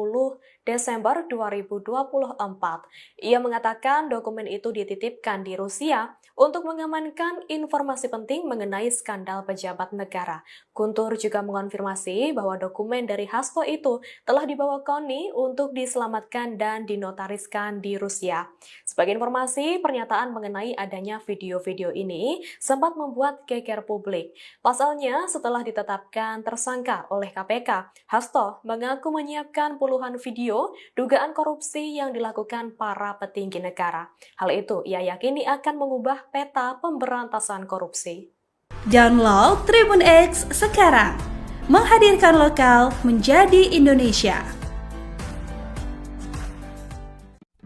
Desember 2024. Ia mengatakan dokumen itu dititipkan di Rusia untuk mengamankan informasi penting mengenai skandal pejabat negara. Guntur juga mengonfirmasi bahwa dokumen dari Hasto itu telah dibawa Connie untuk diselamatkan dan dinotariskan di Rusia. Sebagai informasi, pernyataan mengenai adanya video-video ini sempat membuat geger publik. Pasalnya, setelah ditetapkan tersangka oleh KPK, Hasto mengaku menyiapkan puluhan video dugaan korupsi yang dilakukan para petinggi negara. Hal itu ia yakini akan mengubah peta pemberantasan korupsi. Download Tribun X sekarang, menghadirkan lokal menjadi Indonesia.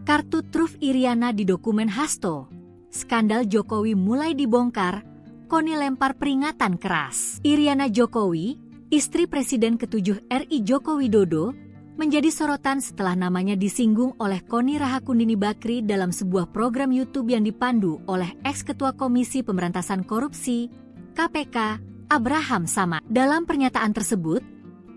Kartu truf Iriana di dokumen Hasto. Skandal Jokowi mulai dibongkar, Connie lempar peringatan keras. Iriana Jokowi, istri Presiden ke-7 RI Joko Widodo, menjadi sorotan setelah namanya disinggung oleh Connie Rahakundini Bakri dalam sebuah program YouTube yang dipandu oleh ex-ketua Komisi Pemberantasan Korupsi, KPK, Abraham Samad. Dalam pernyataan tersebut,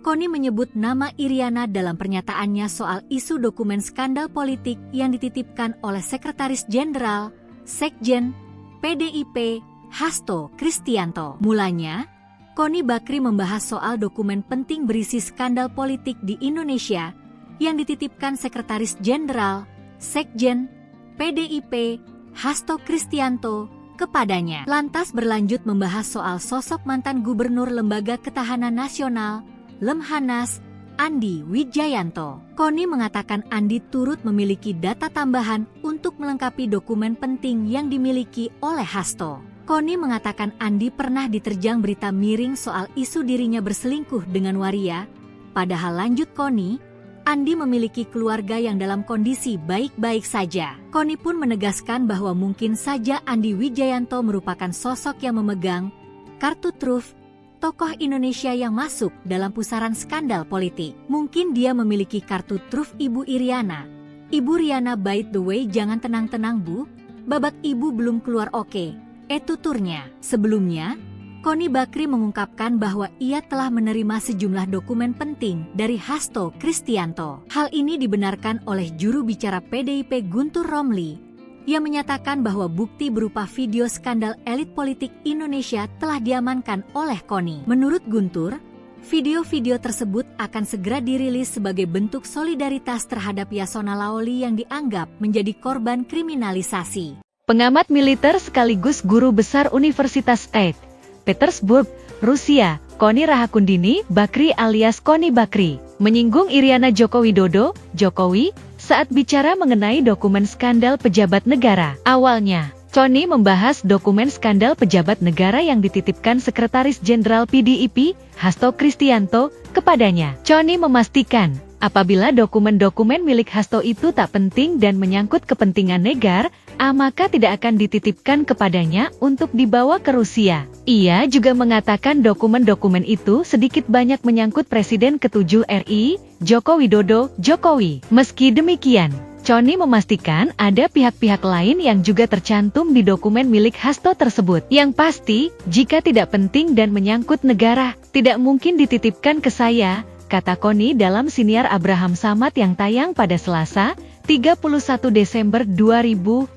Connie menyebut nama Iriana dalam pernyataannya soal isu dokumen skandal politik yang dititipkan oleh Sekretaris Jenderal, Sekjen, PDIP, Hasto Kristianto. Mulanya, Connie Bakri membahas soal dokumen penting berisi skandal politik di Indonesia yang dititipkan Sekretaris Jenderal, Sekjen, PDIP, Hasto Kristianto, kepadanya. Lantas berlanjut membahas soal sosok mantan Gubernur Lembaga Ketahanan Nasional, Lemhanas, Andi Wijayanto. Connie mengatakan Andi turut memiliki data tambahan untuk melengkapi dokumen penting yang dimiliki oleh Hasto. Connie mengatakan Andi pernah diterjang berita miring soal isu dirinya berselingkuh dengan waria. Padahal lanjut Connie, Andi memiliki keluarga yang dalam kondisi baik-baik saja. Connie pun menegaskan bahwa mungkin saja Andi Wijayanto merupakan sosok yang memegang kartu truf tokoh Indonesia yang masuk dalam pusaran skandal politik. Mungkin dia memiliki kartu truf Ibu Iriana. Ibu Riana, by the way, jangan tenang-tenang Bu, babak ibu belum keluar oke. Tuturnya. Sebelumnya, Connie Bakri mengungkapkan bahwa ia telah menerima sejumlah dokumen penting dari Hasto Kristianto. Hal ini dibenarkan oleh juru bicara PDIP Guntur Romli, yang menyatakan bahwa bukti berupa video skandal elit politik Indonesia telah diamankan oleh Connie. Menurut Guntur, video-video tersebut akan segera dirilis sebagai bentuk solidaritas terhadap Yasona Lawli yang dianggap menjadi korban kriminalisasi. Pengamat militer sekaligus guru besar Universitas EIT, Petersburg, Rusia, Koni Rahakundini Bakri alias Koni Bakri, menyinggung Iriana Joko Widodo, Jokowi, saat bicara mengenai dokumen skandal pejabat negara. Awalnya, Koni membahas dokumen skandal pejabat negara yang dititipkan Sekretaris Jenderal PDIP, Hasto Kristianto, kepadanya. Koni memastikan, apabila dokumen-dokumen milik Hasto itu tak penting dan menyangkut kepentingan negara, maka tidak akan dititipkan kepadanya untuk dibawa ke Rusia. Ia juga mengatakan dokumen-dokumen itu sedikit banyak menyangkut Presiden ke-7 RI, Joko Widodo, Jokowi. Meski demikian, Koni memastikan ada pihak-pihak lain yang juga tercantum di dokumen milik Hasto tersebut. Yang pasti, jika tidak penting dan menyangkut negara, tidak mungkin dititipkan ke saya, kata Koni dalam siniar Abraham Samad yang tayang pada Selasa, 31 Desember 2024,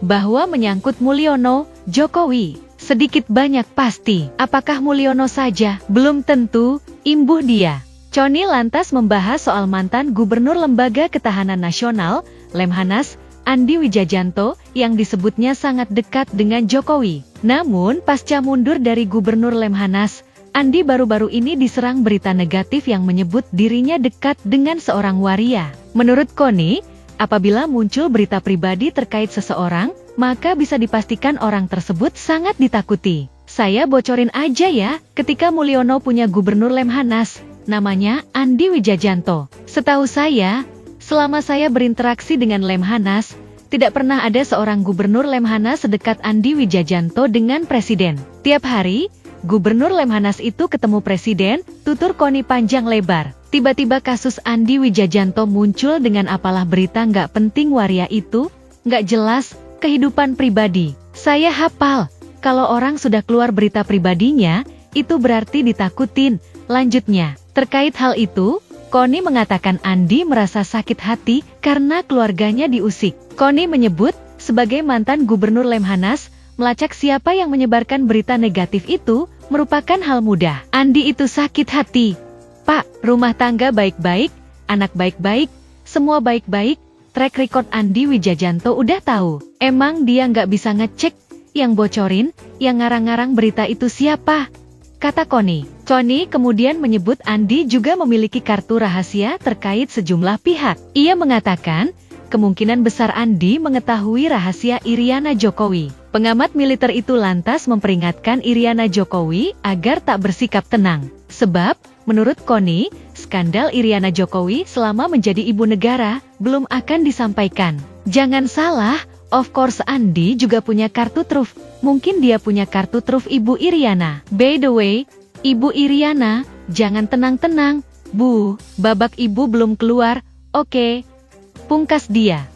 bahwa menyangkut Mulyono, Jokowi. Sedikit banyak pasti, apakah Mulyono saja? Belum tentu, imbuh dia. Koni lantas membahas soal mantan Gubernur Lembaga Ketahanan Nasional, Lemhanas, Andi Wijajanto, yang disebutnya sangat dekat dengan Jokowi. Namun, pasca mundur dari Gubernur Lemhanas, Andi baru-baru ini diserang berita negatif yang menyebut dirinya dekat dengan seorang waria. Menurut Koni, apabila muncul berita pribadi terkait seseorang, maka bisa dipastikan orang tersebut sangat ditakuti. Saya bocorin aja ya, ketika Mulyono punya Gubernur Lemhanas, namanya Andi Wijajanto. Setahu saya, selama saya berinteraksi dengan Lemhanas, tidak pernah ada seorang Gubernur Lemhanas sedekat Andi Wijajanto dengan Presiden. Tiap hari, Gubernur Lemhanas itu ketemu Presiden, tutur Koni panjang lebar. Tiba-tiba kasus Andi Wijajanto muncul dengan apalah berita nggak penting waria itu, nggak jelas, kehidupan pribadi. Saya hafal, kalau orang sudah keluar berita pribadinya, itu berarti ditakutin. Lanjutnya, terkait hal itu, Koni mengatakan Andi merasa sakit hati karena keluarganya diusik. Koni menyebut, sebagai mantan Gubernur Lemhanas, melacak siapa yang menyebarkan berita negatif itu merupakan hal mudah. Andi itu sakit hati. Pak, rumah tangga baik-baik, anak baik-baik, semua baik-baik, track record Andi Wijajanto udah tahu. Emang dia nggak bisa ngecek, yang bocorin, yang ngarang-ngarang berita itu siapa? Kata Koni. Koni kemudian menyebut Andi juga memiliki kartu rahasia terkait sejumlah pihak. Ia mengatakan, kemungkinan besar Andi mengetahui rahasia Iriana Jokowi. Pengamat militer itu lantas memperingatkan Iriana Jokowi agar tak bersikap tenang. Sebab, menurut Koni, skandal Iriana Jokowi selama menjadi ibu negara belum akan disampaikan. Jangan salah, of course Andi juga punya kartu truf. Mungkin dia punya kartu truf Ibu Iriana. By the way, Ibu Iriana, jangan tenang-tenang. Bu, babak ibu belum keluar, oke. Pungkas dia.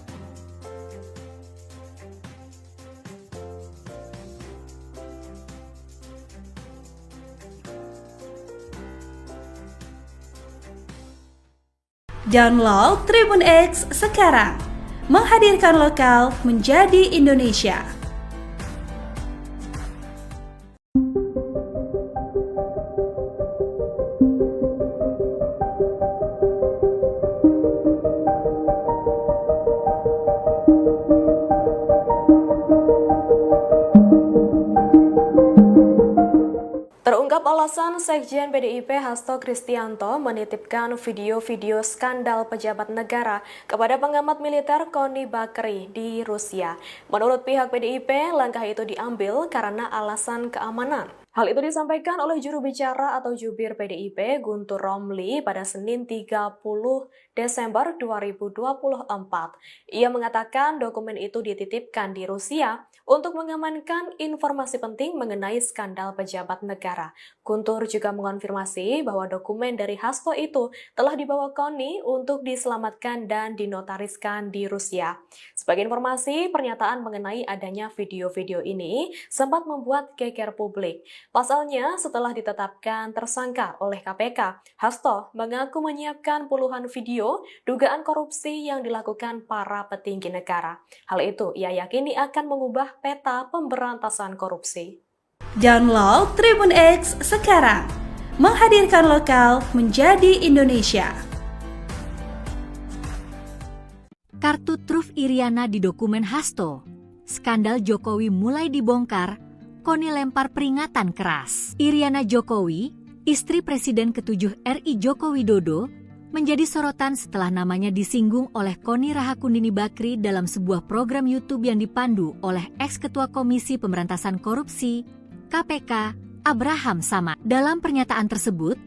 Download Tribun X sekarang. Menghadirkan lokal menjadi Indonesia. Terungkap alasan Sekjen PDIP Hasto Kristianto menitipkan video-video skandal pejabat negara kepada pengamat militer Koni Bakri di Rusia. Menurut pihak PDIP, langkah itu diambil karena alasan keamanan. Hal itu disampaikan oleh juru bicara atau jubir PDIP Guntur Romli pada Senin 30 Desember 2024. Ia mengatakan dokumen itu dititipkan di Rusia untuk mengamankan informasi penting mengenai skandal pejabat negara. Guntur juga mengonfirmasi bahwa dokumen dari Hasto itu telah dibawa Koni untuk diselamatkan dan dinotariskan di Rusia. Sebagai informasi, pernyataan mengenai adanya video-video ini sempat membuat geger publik. Pasalnya, setelah ditetapkan tersangka oleh KPK, Hasto mengaku menyiapkan puluhan video dugaan korupsi yang dilakukan para petinggi negara. Hal itu ia yakini akan mengubah peta pemberantasan korupsi. Download Tribun X sekarang. Menghadirkan lokal menjadi Indonesia. Kartu truf Iriana di dokumen Hasto. Skandal Jokowi mulai dibongkar. Koni lempar peringatan keras. Iriana Jokowi, istri Presiden ke-7 RI Joko Widodo, menjadi sorotan setelah namanya disinggung oleh Koni Rahakundini Bakri dalam sebuah program YouTube yang dipandu oleh ex-ketua Komisi Pemberantasan Korupsi, KPK, Abraham Samad. Dalam pernyataan tersebut,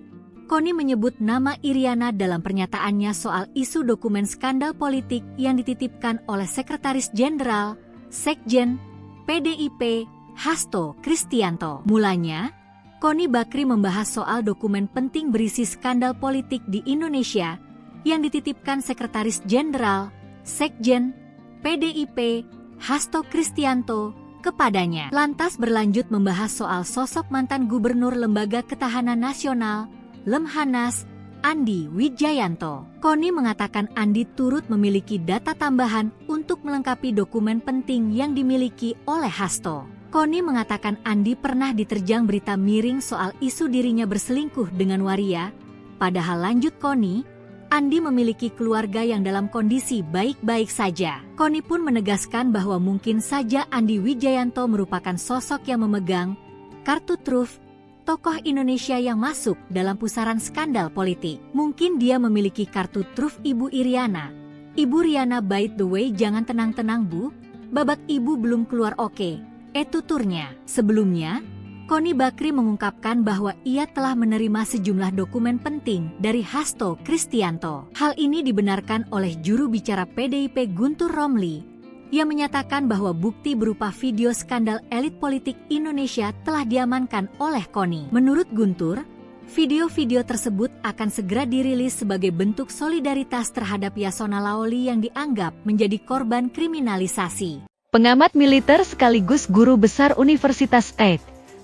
Koni menyebut nama Iriana dalam pernyataannya soal isu dokumen skandal politik yang dititipkan oleh Sekretaris Jenderal, Sekjen, PDIP, Hasto Kristianto. Mulanya, Koni Bakri membahas soal dokumen penting berisi skandal politik di Indonesia yang dititipkan Sekretaris Jenderal, Sekjen, PDIP, Hasto Kristianto, kepadanya. Lantas berlanjut membahas soal sosok mantan Gubernur Lembaga Ketahanan Nasional, Lemhanas, Andi Wijayanto. Koni mengatakan Andi turut memiliki data tambahan untuk melengkapi dokumen penting yang dimiliki oleh Hasto. Koni mengatakan Andi pernah diterjang berita miring soal isu dirinya berselingkuh dengan waria. Padahal lanjut Koni, Andi memiliki keluarga yang dalam kondisi baik-baik saja. Koni pun menegaskan bahwa mungkin saja Andi Wijayanto merupakan sosok yang memegang kartu truf tokoh Indonesia yang masuk dalam pusaran skandal politik. Mungkin dia memiliki kartu truf Ibu Iriana. Ibu Riana, by the way, jangan tenang-tenang Bu, babak ibu belum keluar oke. Tuturnya. Sebelumnya, Koni Bakri mengungkapkan bahwa ia telah menerima sejumlah dokumen penting dari Hasto Kristianto. Hal ini dibenarkan oleh juru bicara PDIP Guntur Romli, yang menyatakan bahwa bukti berupa video skandal elit politik Indonesia telah diamankan oleh Koni. Menurut Guntur, video-video tersebut akan segera dirilis sebagai bentuk solidaritas terhadap Yasona Lawli yang dianggap menjadi korban kriminalisasi. Pengamat militer sekaligus guru besar Universitas St.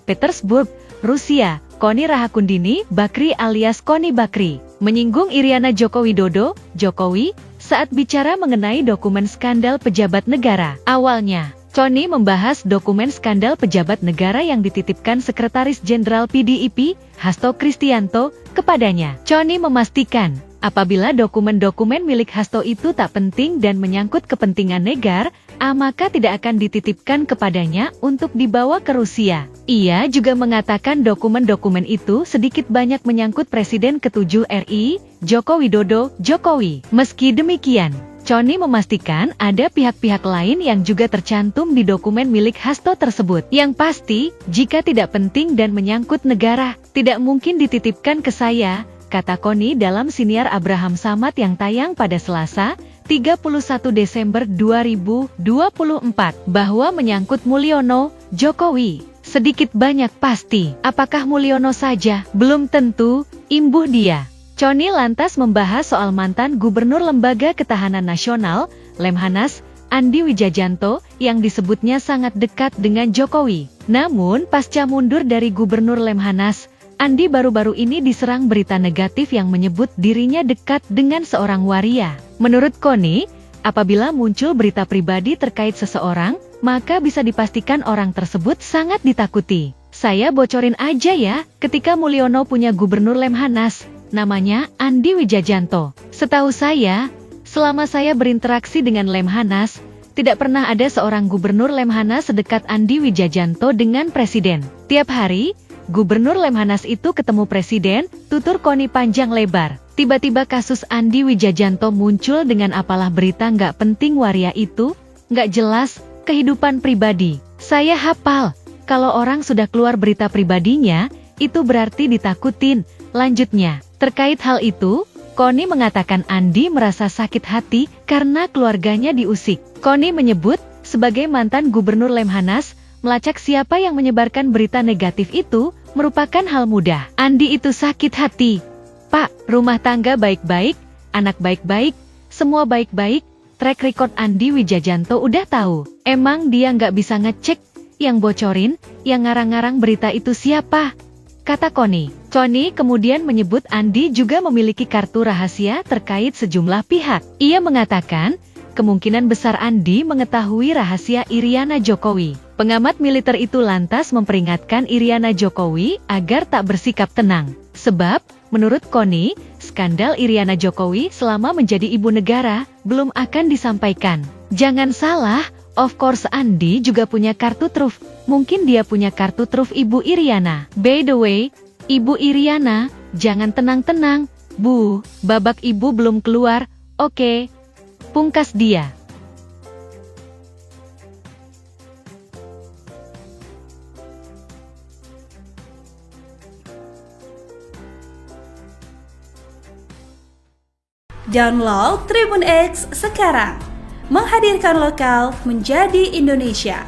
Petersburg, Rusia, Koni Rahakundini Bakri alias Koni Bakri, menyinggung Iriana Joko Widodo, Jokowi, saat bicara mengenai dokumen skandal pejabat negara. Awalnya, Koni membahas dokumen skandal pejabat negara yang dititipkan Sekretaris Jenderal PDIP, Hasto Kristianto, kepadanya. Koni memastikan, apabila dokumen-dokumen milik Hasto itu tak penting dan menyangkut kepentingan negara, maka tidak akan dititipkan kepadanya untuk dibawa ke Rusia. Ia juga mengatakan dokumen-dokumen itu sedikit banyak menyangkut Presiden ke-7 RI, Joko Widodo, Jokowi. Meski demikian, Koni memastikan ada pihak-pihak lain yang juga tercantum di dokumen milik Hasto tersebut. Yang pasti, jika tidak penting dan menyangkut negara, tidak mungkin dititipkan ke saya, kata Koni dalam siniar Abraham Samad yang tayang pada Selasa, 31 Desember 2024, bahwa menyangkut Mulyono, Jokowi. Sedikit banyak pasti. Apakah Mulyono saja? Belum tentu, imbuh dia. Koni lantas membahas soal mantan Gubernur Lembaga Ketahanan Nasional, Lemhanas, Andi Wijayanto, yang disebutnya sangat dekat dengan Jokowi. Namun, pasca mundur dari Gubernur Lemhanas, Andi baru-baru ini diserang berita negatif yang menyebut dirinya dekat dengan seorang waria. Menurut Koni, apabila muncul berita pribadi terkait seseorang, maka bisa dipastikan orang tersebut sangat ditakuti. Saya bocorin aja ya, ketika Mulyono punya Gubernur Lemhanas, namanya Andi Wijayanto. Setahu saya, selama saya berinteraksi dengan Lemhanas, tidak pernah ada seorang Gubernur Lemhanas sedekat Andi Wijayanto dengan Presiden. Tiap hari, Gubernur Lemhanas itu ketemu Presiden, tutur Koni panjang lebar. Tiba-tiba kasus Andi Wijayanto muncul dengan apalah berita nggak penting waria itu, nggak jelas, kehidupan pribadi. Saya hafal, kalau orang sudah keluar berita pribadinya, itu berarti ditakutin. Lanjutnya, terkait hal itu, Koni mengatakan Andi merasa sakit hati karena keluarganya diusik. Koni menyebut, sebagai mantan Gubernur Lemhanas, melacak siapa yang menyebarkan berita negatif itu merupakan hal mudah. Andi itu sakit hati. Pak, rumah tangga baik-baik, anak baik-baik, semua baik-baik, track record Andi Wijayanto udah tahu. Emang dia nggak bisa ngecek, yang bocorin, yang ngarang-ngarang berita itu siapa? Kata Koni. Koni kemudian menyebut Andi juga memiliki kartu rahasia terkait sejumlah pihak. Ia mengatakan, kemungkinan besar Andi mengetahui rahasia Iriana Jokowi. Pengamat militer itu lantas memperingatkan Iriana Jokowi agar tak bersikap tenang. Sebab, menurut Koni, skandal Iriana Jokowi selama menjadi ibu negara belum akan disampaikan. Jangan salah, of course Andi juga punya kartu truf. Mungkin dia punya kartu truf Ibu Iriana. By the way, Ibu Iriana, jangan tenang-tenang, Bu, babak Ibu belum keluar, oke? Pungkas dia. Download Tribun X sekarang. Menghadirkan lokal menjadi Indonesia.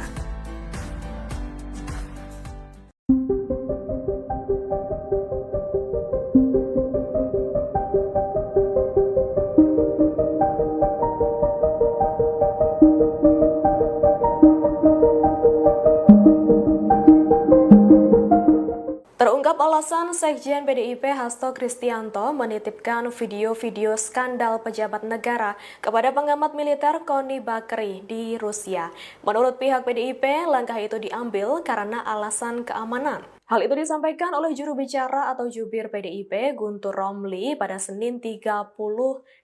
Terungkap alasan Sekjen PDIP Hasto Kristianto menitipkan video-video skandal pejabat negara kepada pengamat militer Koni Bakri di Rusia. Menurut pihak PDIP, langkah itu diambil karena alasan keamanan. Hal itu disampaikan oleh juru bicara atau jubir PDIP Guntur Romli pada Senin 30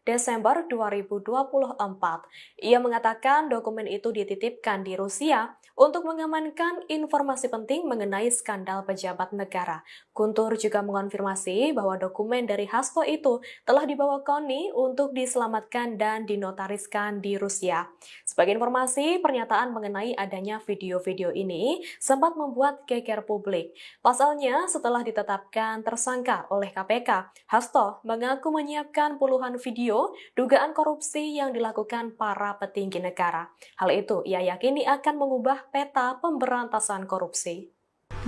Desember 2024. Ia mengatakan dokumen itu dititipkan di Rusia untuk mengamankan informasi penting mengenai skandal pejabat negara. Guntur juga mengonfirmasi bahwa dokumen dari Hasto itu telah dibawa Koni untuk diselamatkan dan dinotariskan di Rusia. Sebagai informasi, pernyataan mengenai adanya video-video ini sempat membuat geger publik. Pasalnya, setelah ditetapkan tersangka oleh KPK, Hasto mengaku menyiapkan puluhan video dugaan korupsi yang dilakukan para petinggi negara. Hal itu ia yakini akan mengubah peta pemberantasan korupsi.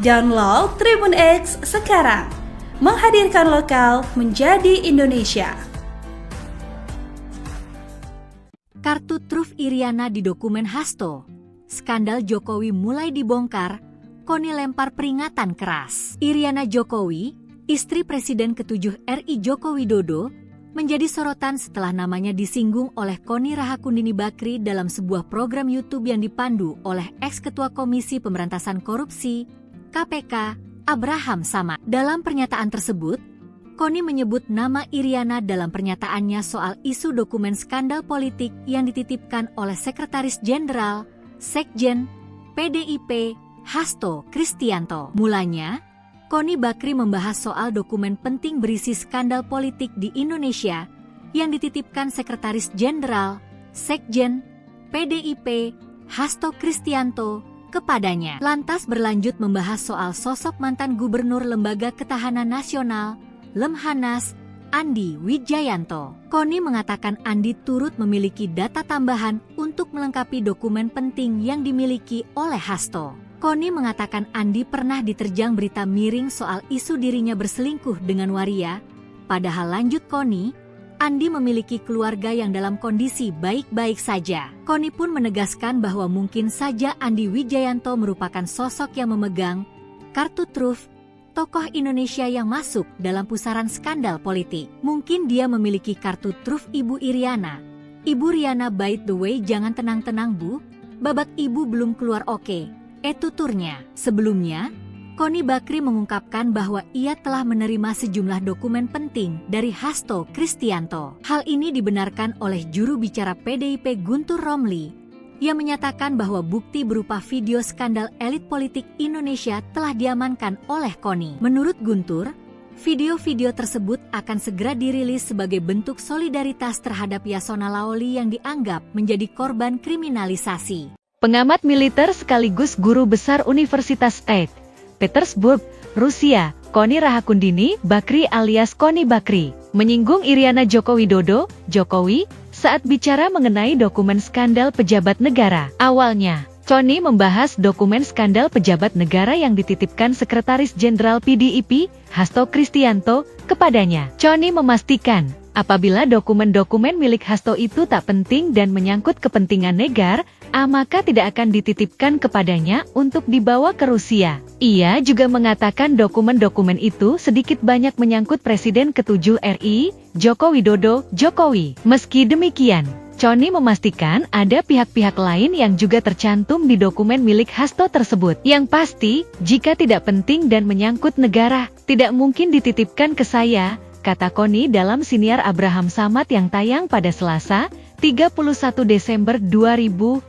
Download Tribun X sekarang. Menghadirkan lokal menjadi Indonesia. Kartu truf Iriana di dokumen Hasto. Skandal Jokowi mulai dibongkar, Koni lempar peringatan keras. Iriana Jokowi, istri Presiden ke-7 RI Joko Widodo, menjadi sorotan setelah namanya disinggung oleh Koni Rahakundini Bakri dalam sebuah program YouTube yang dipandu oleh ex-ketua Komisi Pemberantasan Korupsi, KPK, Abraham Samad. Dalam pernyataan tersebut, Koni menyebut nama Iriana dalam pernyataannya soal isu dokumen skandal politik yang dititipkan oleh Sekretaris Jenderal, Sekjen, PDIP, Hasto Kristianto. Mulanya, Koni Bakri membahas soal dokumen penting berisi skandal politik di Indonesia yang dititipkan Sekretaris Jenderal, Sekjen, PDIP, Hasto Kristianto kepadanya. Lantas berlanjut membahas soal sosok mantan Gubernur Lembaga Ketahanan Nasional, Lemhanas, Andi Wijayanto. Koni mengatakan Andi turut memiliki data tambahan untuk melengkapi dokumen penting yang dimiliki oleh Hasto. Koni mengatakan Andi pernah diterjang berita miring soal isu dirinya berselingkuh dengan waria. Padahal lanjut Koni, Andi memiliki keluarga yang dalam kondisi baik-baik saja. Koni pun menegaskan bahwa mungkin saja Andi Wijayanto merupakan sosok yang memegang kartu truf tokoh Indonesia yang masuk dalam pusaran skandal politik. Mungkin dia memiliki kartu truf Ibu Iriana. Ibu Riana, by the way, jangan tenang-tenang Bu, babak Ibu belum keluar, oke? Tuturnya. Sebelumnya, Koni Bakri mengungkapkan bahwa ia telah menerima sejumlah dokumen penting dari Hasto Kristianto. Hal ini dibenarkan oleh juru bicara PDIP Guntur Romli, yang menyatakan bahwa bukti berupa video skandal elit politik Indonesia telah diamankan oleh Koni. Menurut Guntur, video-video tersebut akan segera dirilis sebagai bentuk solidaritas terhadap Yasona Laoli yang dianggap menjadi korban kriminalisasi. Pengamat militer sekaligus guru besar Universitas St. Petersburg, Rusia, Koni Rahakundini Bakri alias Koni Bakri, menyinggung Iriana Joko Widodo, Jokowi, saat bicara mengenai dokumen skandal pejabat negara. Awalnya, Koni membahas dokumen skandal pejabat negara yang dititipkan Sekretaris Jenderal PDIP, Hasto Kristianto, kepadanya. Koni memastikan, apabila dokumen-dokumen milik Hasto itu tak penting dan menyangkut kepentingan negara, maka tidak akan dititipkan kepadanya untuk dibawa ke Rusia. Ia juga mengatakan dokumen-dokumen itu sedikit banyak menyangkut Presiden ke-7 RI, Joko Widodo, Jokowi. Meski demikian, Koni memastikan ada pihak-pihak lain yang juga tercantum di dokumen milik Hasto tersebut. Yang pasti, jika tidak penting dan menyangkut negara, tidak mungkin dititipkan ke saya, kata Koni dalam siniar Abraham Samad yang tayang pada Selasa, 31 Desember 2024,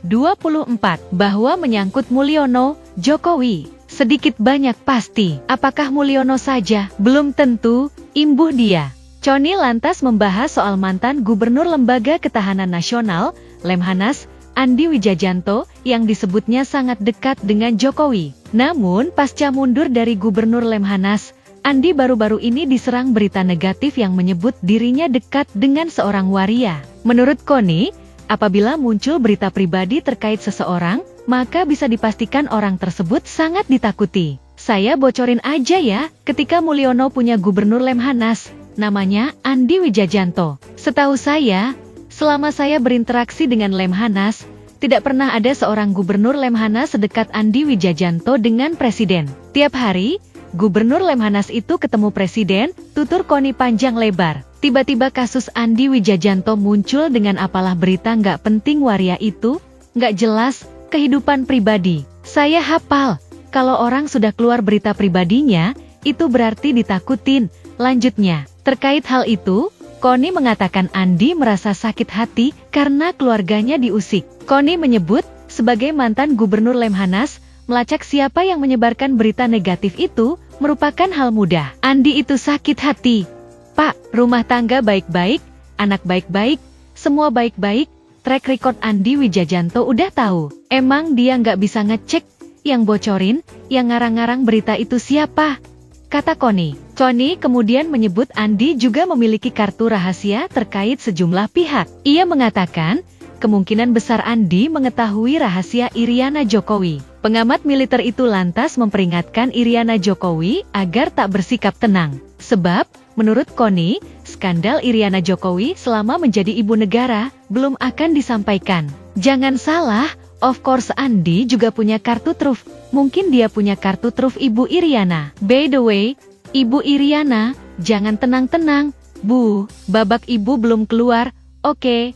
bahwa menyangkut Mulyono, Jokowi, sedikit banyak pasti. Apakah Mulyono saja? Belum tentu, imbuh dia. Connie lantas membahas soal mantan Gubernur Lembaga Ketahanan Nasional, Lemhanas, Andi Wijajanto, yang disebutnya sangat dekat dengan Jokowi. Namun, pasca mundur dari Gubernur Lemhanas, Andi baru-baru ini diserang berita negatif yang menyebut dirinya dekat dengan seorang waria. Menurut Connie, apabila muncul berita pribadi terkait seseorang, maka bisa dipastikan orang tersebut sangat ditakuti. Saya bocorin aja ya, ketika Mulyono punya Gubernur Lemhanas, namanya Andi Wijajanto. Setahu saya, selama saya berinteraksi dengan Lemhanas, tidak pernah ada seorang Gubernur Lemhanas sedekat Andi Wijajanto dengan Presiden. Tiap hari, Gubernur Lemhanas itu ketemu Presiden, tutur Connie panjang lebar. Tiba-tiba kasus Andi Wijajanto muncul dengan apalah berita nggak penting waria itu, nggak jelas, kehidupan pribadi. Saya hafal, kalau orang sudah keluar berita pribadinya, itu berarti ditakutin. Lanjutnya, terkait hal itu, Connie mengatakan Andi merasa sakit hati karena keluarganya diusik. Connie menyebut, sebagai mantan Gubernur Lemhanas, melacak siapa yang menyebarkan berita negatif itu merupakan hal mudah. Andi itu sakit hati. Pak, rumah tangga baik-baik, anak baik-baik, semua baik-baik, track record Andi Wijajanto udah tahu. Emang dia nggak bisa ngecek, yang bocorin, yang ngarang-ngarang berita itu siapa? Kata Connie. Connie kemudian menyebut Andi juga memiliki kartu rahasia terkait sejumlah pihak. Ia mengatakan, kemungkinan besar Andi mengetahui rahasia Iriana Jokowi. Pengamat militer itu lantas memperingatkan Iriana Jokowi agar tak bersikap tenang. Sebab, menurut Connie, skandal Iriana Jokowi selama menjadi ibu negara belum akan disampaikan. Jangan salah, of course Andi juga punya kartu truf. Mungkin dia punya kartu truf Ibu Iriana. By the way, Ibu Iriana, jangan tenang-tenang, Bu, babak ibu belum keluar, oke.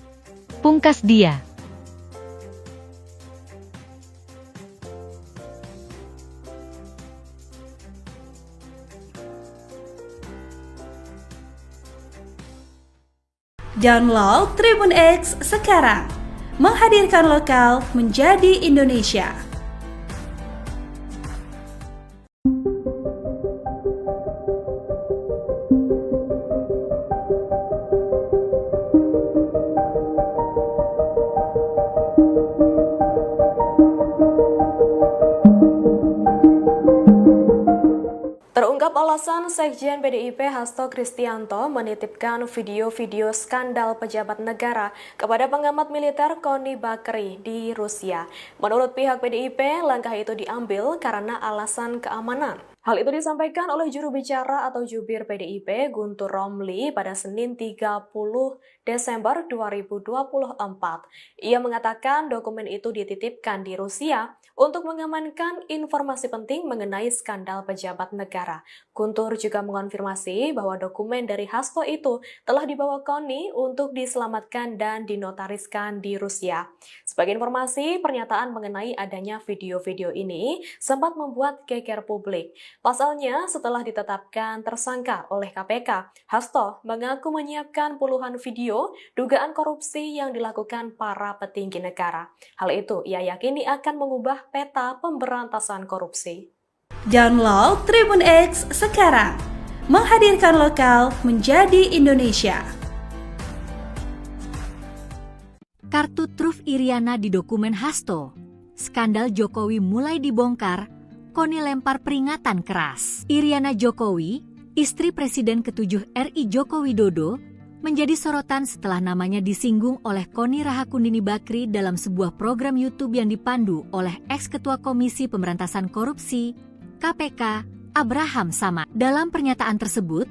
Pungkas dia. Download Tribun X sekarang. Menghadirkan lokal menjadi Indonesia. Terungkap alasan Sekjen PDIP Hasto Kristianto menitipkan video-video skandal pejabat negara kepada pengamat militer Connie Bakri di Rusia. Menurut pihak PDIP, langkah itu diambil karena alasan keamanan. Hal itu disampaikan oleh juru bicara atau jubir PDIP Guntur Romli pada Senin 30 Desember 2024. Ia mengatakan dokumen itu dititipkan di Rusia untuk mengamankan informasi penting mengenai skandal pejabat negara. Guntur juga mengonfirmasi bahwa dokumen dari Hasto itu telah dibawa Connie untuk diselamatkan dan dinotariskan di Rusia. Sebagai informasi, pernyataan mengenai adanya video-video ini sempat membuat geger publik. Pasalnya, setelah ditetapkan tersangka oleh KPK, Hasto mengaku menyiapkan puluhan video dugaan korupsi yang dilakukan para petinggi negara. Hal itu ia yakini akan mengubah peta pemberantasan korupsi. Download Tribun X sekarang. Menghadirkan lokal menjadi Indonesia. Kartu truf Iriana di dokumen Hasto. Skandal Jokowi mulai dibongkar, Connie lempar peringatan keras. Iriana Jokowi, istri Presiden ke-7 RI Joko Widodo, menjadi sorotan setelah namanya disinggung oleh Connie Rahakundini Bakri dalam sebuah program YouTube yang dipandu oleh ex-ketua Komisi Pemberantasan Korupsi, KPK, Abraham Samad. Dalam pernyataan tersebut,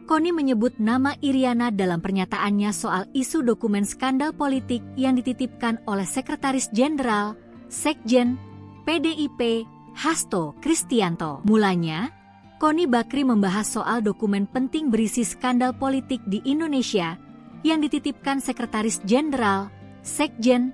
Connie menyebut nama Iriana dalam pernyataannya soal isu dokumen skandal politik yang dititipkan oleh Sekretaris Jenderal, Sekjen, PDIP, Hasto Kristianto. Mulanya, Connie Bakri membahas soal dokumen penting berisi skandal politik di Indonesia yang dititipkan Sekretaris Jenderal, Sekjen,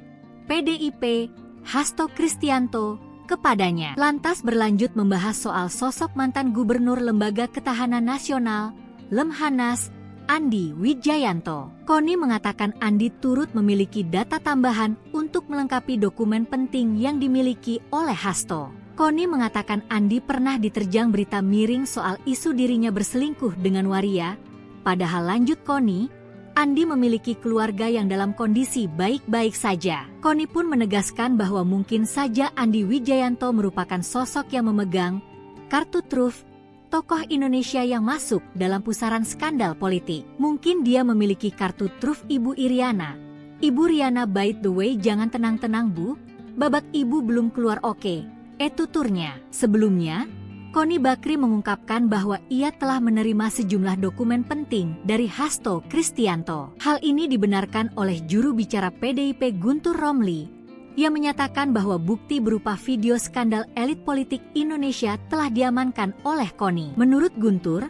PDIP, Hasto Kristianto kepadanya. Lantas berlanjut membahas soal sosok mantan Gubernur Lembaga Ketahanan Nasional, Lemhanas, Andi Wijayanto. Connie mengatakan Andi turut memiliki data tambahan untuk melengkapi dokumen penting yang dimiliki oleh Hasto. Connie mengatakan Andi pernah diterjang berita miring soal isu dirinya berselingkuh dengan waria. Padahal lanjut Connie, Andi memiliki keluarga yang dalam kondisi baik-baik saja. Connie pun menegaskan bahwa mungkin saja Andi Wijayanto merupakan sosok yang memegang kartu truf tokoh Indonesia yang masuk dalam pusaran skandal politik. Mungkin dia memiliki kartu truf Ibu Iriana. Ibu Riana, by the way, jangan tenang-tenang Bu, babak ibu belum keluar oke. Tuturnya. Sebelumnya, Connie Bakri mengungkapkan bahwa ia telah menerima sejumlah dokumen penting dari Hasto Kristianto. Hal ini dibenarkan oleh juru bicara PDIP Guntur Romli, yang menyatakan bahwa bukti berupa video skandal elit politik Indonesia telah diamankan oleh Connie. Menurut Guntur,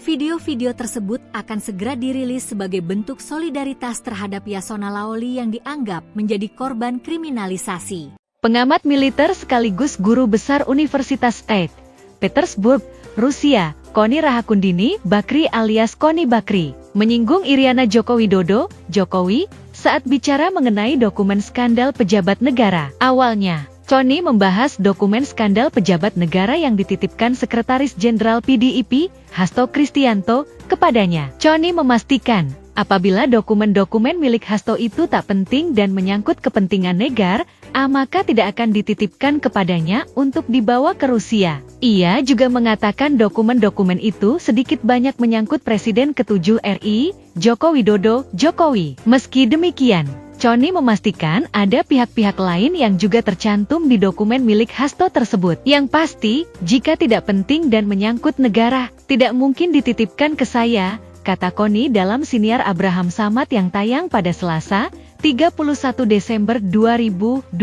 video-video tersebut akan segera dirilis sebagai bentuk solidaritas terhadap Yasona Laoli yang dianggap menjadi korban kriminalisasi. Pengamat militer sekaligus guru besar Universitas St. Petersburg, Rusia, Connie Rahakundini Bakri alias Connie Bakri, menyinggung Iriana Joko Widodo, Jokowi, saat bicara mengenai dokumen skandal pejabat negara. Awalnya, Connie membahas dokumen skandal pejabat negara yang dititipkan Sekretaris Jenderal PDIP, Hasto Kristianto, kepadanya. Connie memastikan, apabila dokumen-dokumen milik Hasto itu tak penting dan menyangkut kepentingan negara, maka tidak akan dititipkan kepadanya untuk dibawa ke Rusia. Ia juga mengatakan dokumen-dokumen itu sedikit banyak menyangkut Presiden ke-7 RI, Joko Widodo, Jokowi. Meski demikian, Connie memastikan ada pihak-pihak lain yang juga tercantum di dokumen milik Hasto tersebut. Yang pasti, jika tidak penting dan menyangkut negara, tidak mungkin dititipkan ke saya, kata Connie dalam siniar Abraham Samad yang tayang pada Selasa, 31 Desember 2024,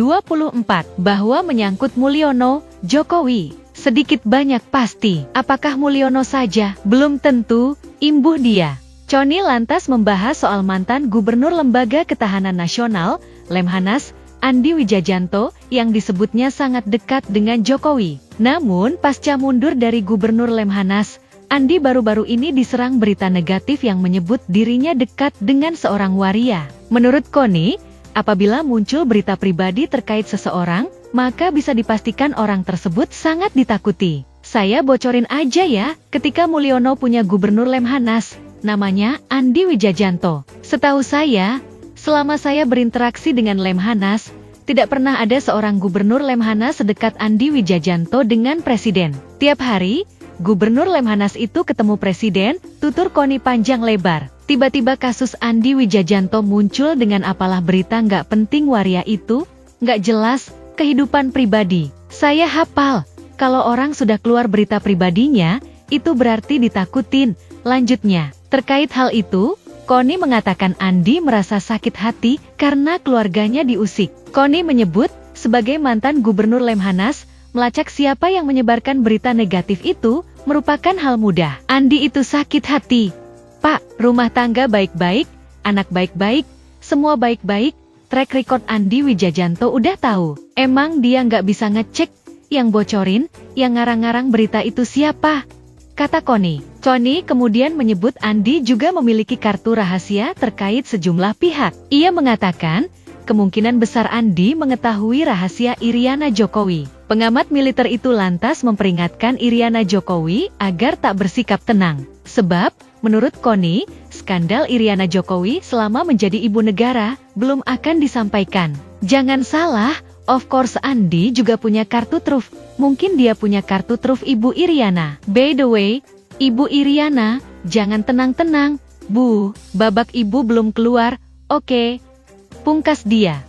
bahwa menyangkut Mulyono, Jokowi, sedikit banyak pasti. Apakah Mulyono saja? Belum tentu, imbuh dia. Connie lantas membahas soal mantan Gubernur Lembaga Ketahanan Nasional, Lemhanas, Andi Wijayanto, yang disebutnya sangat dekat dengan Jokowi. Namun, pasca mundur dari Gubernur Lemhanas, Andi baru-baru ini diserang berita negatif yang menyebut dirinya dekat dengan seorang waria. Menurut Connie, apabila muncul berita pribadi terkait seseorang, maka bisa dipastikan orang tersebut sangat ditakuti. Saya bocorin aja ya, ketika Mulyono punya Gubernur Lemhanas, namanya Andi Wijayanto. Setahu saya, selama saya berinteraksi dengan Lemhanas, tidak pernah ada seorang Gubernur Lemhanas sedekat Andi Wijayanto dengan Presiden. Tiap hari, Gubernur Lemhanas itu ketemu Presiden, tutur Connie panjang lebar. Tiba-tiba kasus Andi Wijayanto muncul dengan apalah berita nggak penting waria itu, nggak jelas, kehidupan pribadi. Saya hafal, kalau orang sudah keluar berita pribadinya, itu berarti ditakutin. Lanjutnya, terkait hal itu, Connie mengatakan Andi merasa sakit hati karena keluarganya diusik. Connie menyebut, sebagai mantan Gubernur Lemhanas, melacak siapa yang menyebarkan berita negatif itu merupakan hal mudah. Andi itu sakit hati. Pak, rumah tangga baik-baik, anak baik-baik, semua baik-baik, track record Andi Wijayanto udah tahu. Emang dia nggak bisa ngecek, yang bocorin, yang ngarang-ngarang berita itu siapa? Kata Connie. Connie kemudian menyebut Andi juga memiliki kartu rahasia terkait sejumlah pihak. Ia mengatakan, kemungkinan besar Andi mengetahui rahasia Iriana Jokowi. Pengamat militer itu lantas memperingatkan Iriana Jokowi agar tak bersikap tenang. Sebab, menurut Connie, skandal Iriana Jokowi selama menjadi ibu negara belum akan disampaikan. Jangan salah, of course Andi juga punya kartu truf. Mungkin dia punya kartu truf Ibu Iriana. By the way, Ibu Iriana, jangan tenang-tenang, Bu, babak ibu belum keluar, oke. Pungkas dia.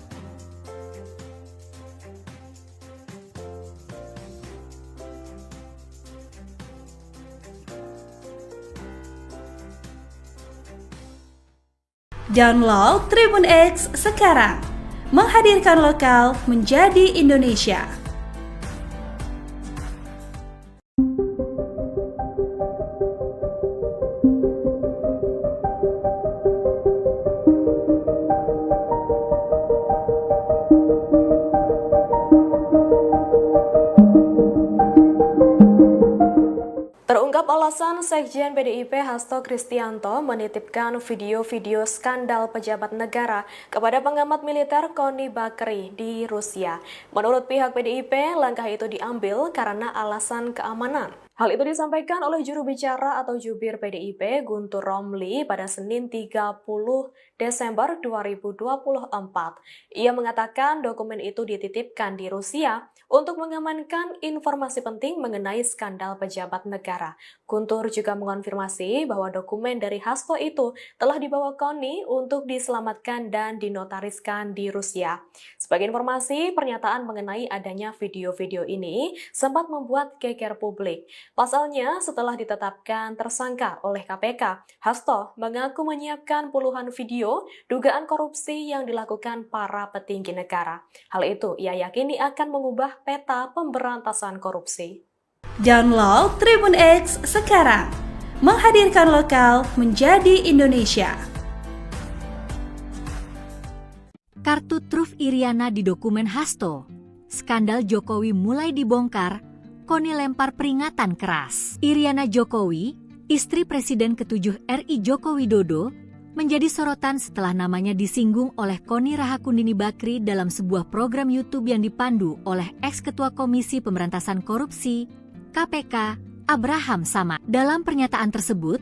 Download Tribun X sekarang, menghadirkan lokal menjadi Indonesia. Terungkap alasan Sekjen PDIP Hasto Kristianto menitipkan video-video skandal pejabat negara kepada pengamat militer Koni Bakri di Rusia. Menurut pihak PDIP, langkah itu diambil karena alasan keamanan. Hal itu disampaikan oleh juru bicara atau jubir PDIP Guntur Romli pada Senin 30 Desember 2024. Ia mengatakan dokumen itu dititipkan di Rusia untuk mengamankan informasi penting mengenai skandal pejabat negara. Guntur juga mengonfirmasi bahwa dokumen dari Hasto itu telah dibawa Koni untuk diselamatkan dan dinotariskan di Rusia. Sebagai informasi, pernyataan mengenai adanya video-video ini sempat membuat geger publik. Pasalnya, setelah ditetapkan tersangka oleh KPK, Hasto mengaku menyiapkan puluhan video dugaan korupsi yang dilakukan para petinggi negara. Hal itu ia yakini akan mengubah peta pemberantasan korupsi. Download Tribun X sekarang, menghadirkan lokal menjadi Indonesia. Kartu truf Iriana di dokumen Hasto. Skandal Jokowi mulai dibongkar, Koni lempar peringatan keras. Iriana Jokowi, istri Presiden ke-7 RI Joko Widodo, menjadi sorotan setelah namanya disinggung oleh Koni Rahakundini Bakri dalam sebuah program YouTube yang dipandu oleh ex-ketua Komisi Pemberantasan Korupsi, KPK, Abraham Samad. Dalam pernyataan tersebut,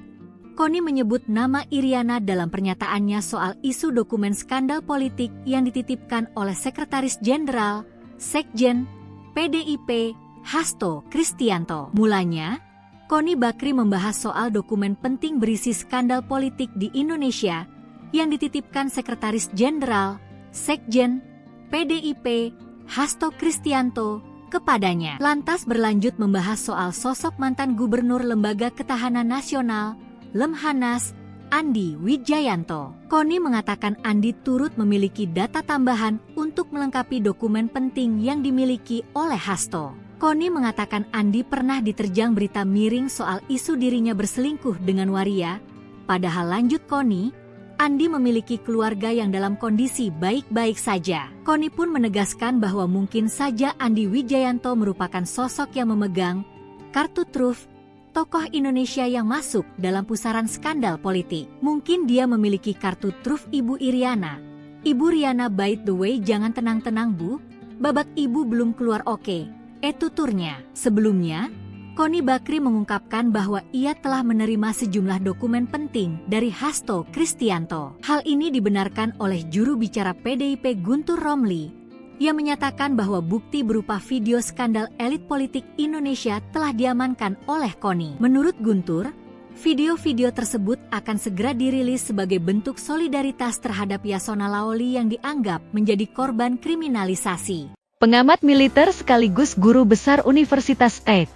Koni menyebut nama Iriana dalam pernyataannya soal isu dokumen skandal politik yang dititipkan oleh Sekretaris Jenderal, Sekjen, PDIP, Hasto Kristianto. Mulanya, Koni Bakri membahas soal dokumen penting berisi skandal politik di Indonesia yang dititipkan Sekretaris Jenderal, Sekjen, PDIP, Hasto Kristianto kepadanya. Lantas berlanjut membahas soal sosok mantan Gubernur Lembaga Ketahanan Nasional, Lemhanas, Andi Wijayanto. Koni mengatakan Andi turut memiliki data tambahan untuk melengkapi dokumen penting yang dimiliki oleh Hasto. Koni mengatakan Andi pernah diterjang berita miring soal isu dirinya berselingkuh dengan waria. Padahal lanjut Koni, Andi memiliki keluarga yang dalam kondisi baik-baik saja. Koni pun menegaskan bahwa mungkin saja Andi Wijayanto merupakan sosok yang memegang kartu truf tokoh Indonesia yang masuk dalam pusaran skandal politik. Mungkin dia memiliki kartu truf Ibu Iriana. Ibu Riana, by the way, jangan tenang-tenang Bu, babak ibu belum keluar oke. Tuturnya. Sebelumnya, Koni Bakri mengungkapkan bahwa ia telah menerima sejumlah dokumen penting dari Hasto Kristianto. Hal ini dibenarkan oleh juru bicara PDIP Guntur Romli, yang menyatakan bahwa bukti berupa video skandal elit politik Indonesia telah diamankan oleh Koni. Menurut Guntur, video-video tersebut akan segera dirilis sebagai bentuk solidaritas terhadap Yasona Laoli yang dianggap menjadi korban kriminalisasi. Pengamat militer sekaligus guru besar Universitas St.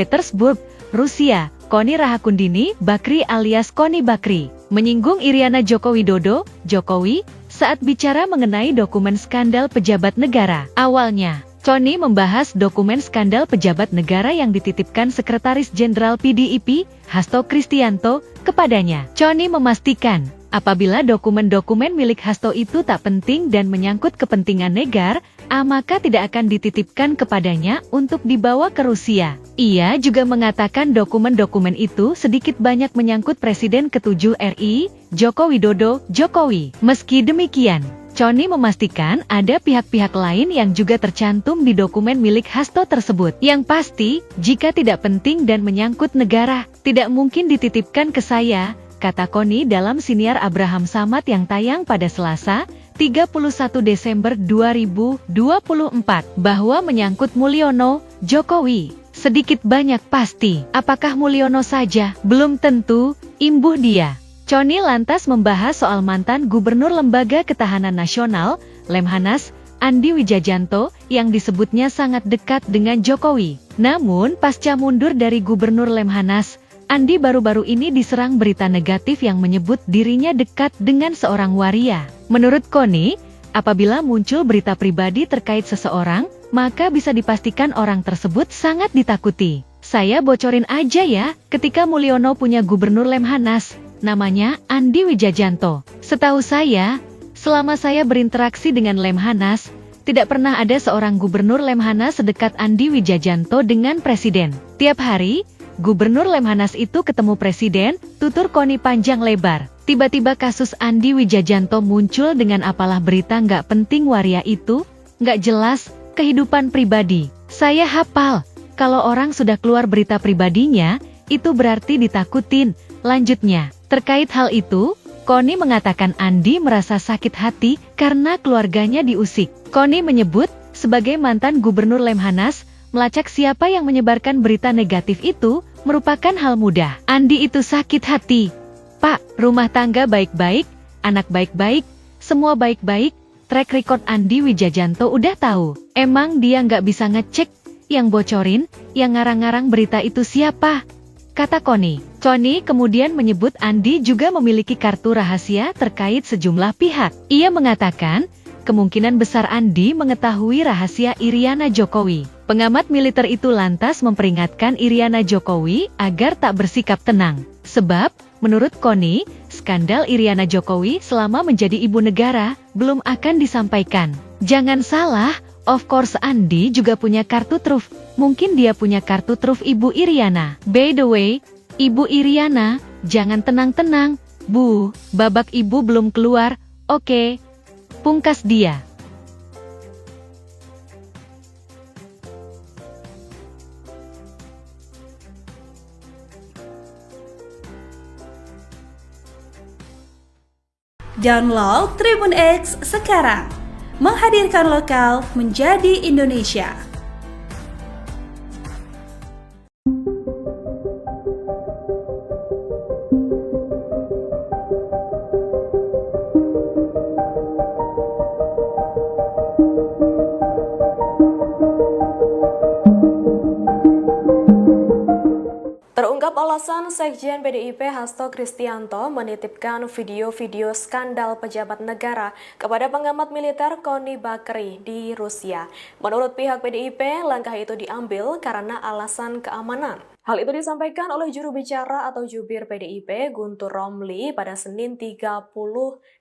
Petersburg, Rusia, Koni Rahakundini Bakri alias Koni Bakri, menyinggung Iriana Joko Widodo, Jokowi, saat bicara mengenai dokumen skandal pejabat negara. Awalnya, Koni membahas dokumen skandal pejabat negara yang dititipkan Sekretaris Jenderal PDIP, Hasto Kristianto, kepadanya. Koni memastikan, apabila dokumen-dokumen milik Hasto itu tak penting dan menyangkut kepentingan negara, maka tidak akan dititipkan kepadanya untuk dibawa ke Rusia. Ia juga mengatakan dokumen-dokumen itu sedikit banyak menyangkut Presiden ke-7 RI, Joko Widodo, Jokowi. Meski demikian, Koni memastikan ada pihak-pihak lain yang juga tercantum di dokumen milik Hasto tersebut. Yang pasti, jika tidak penting dan menyangkut negara, tidak mungkin dititipkan ke saya, kata Koni dalam siniar Abraham Samad yang tayang pada Selasa, 31 Desember 2024, bahwa menyangkut Mulyono, Jokowi, sedikit banyak pasti. Apakah Mulyono saja? Belum tentu, imbuh dia. Koni lantas membahas soal mantan Gubernur Lembaga Ketahanan Nasional, Lemhanas, Andi Wijayanto, yang disebutnya sangat dekat dengan Jokowi. Namun, pasca mundur dari Gubernur Lemhanas, Andi baru-baru ini diserang berita negatif yang menyebut dirinya dekat dengan seorang waria. Menurut Koni, apabila muncul berita pribadi terkait seseorang, maka bisa dipastikan orang tersebut sangat ditakuti. Saya bocorin aja ya, ketika Mulyono punya Gubernur Lemhanas, namanya Andi Wijayanto. Setahu saya, selama saya berinteraksi dengan Lemhanas, tidak pernah ada seorang Gubernur Lemhanas sedekat Andi Wijayanto dengan Presiden. Tiap hari, Gubernur Lemhanas itu ketemu presiden, tutur Koni panjang lebar. Tiba-tiba kasus Andi Wijajanto muncul dengan apalah berita nggak penting waria itu, nggak jelas, kehidupan pribadi. Saya hafal, kalau orang sudah keluar berita pribadinya, itu berarti ditakutin. Lanjutnya, terkait hal itu, Koni mengatakan Andi merasa sakit hati karena keluarganya diusik. Koni menyebut, sebagai mantan Gubernur Lemhanas, melacak siapa yang menyebarkan berita negatif itu merupakan hal mudah. Andi itu sakit hati. Pak, rumah tangga baik-baik, anak baik-baik, semua baik-baik, track record Andi Wijajanto udah tahu. Emang dia nggak bisa ngecek, yang bocorin, yang ngarang-ngarang berita itu siapa? Kata Koni. Koni kemudian menyebut Andi juga memiliki kartu rahasia terkait sejumlah pihak. Ia mengatakan, kemungkinan besar Andi mengetahui rahasia Iriana Jokowi. Pengamat militer itu lantas memperingatkan Iriana Jokowi agar tak bersikap tenang. Sebab, menurut Koni, skandal Iriana Jokowi selama menjadi ibu negara belum akan disampaikan. Jangan salah, of course Andi juga punya kartu truf. Mungkin dia punya kartu truf Ibu Iriana. By the way, Ibu Iriana, jangan tenang-tenang. Bu, babak ibu belum keluar, oke. Pungkas dia. Download Tribun X sekarang, menghadirkan lokal menjadi Indonesia. Terungkap alasan Sekjen PDIP Hasto Kristianto menitipkan video-video skandal pejabat negara kepada pengamat militer Koni Bakri di Rusia. Menurut pihak PDIP, langkah itu diambil karena alasan keamanan. Hal itu disampaikan oleh juru bicara atau jubir PDIP Guntur Romli pada Senin 30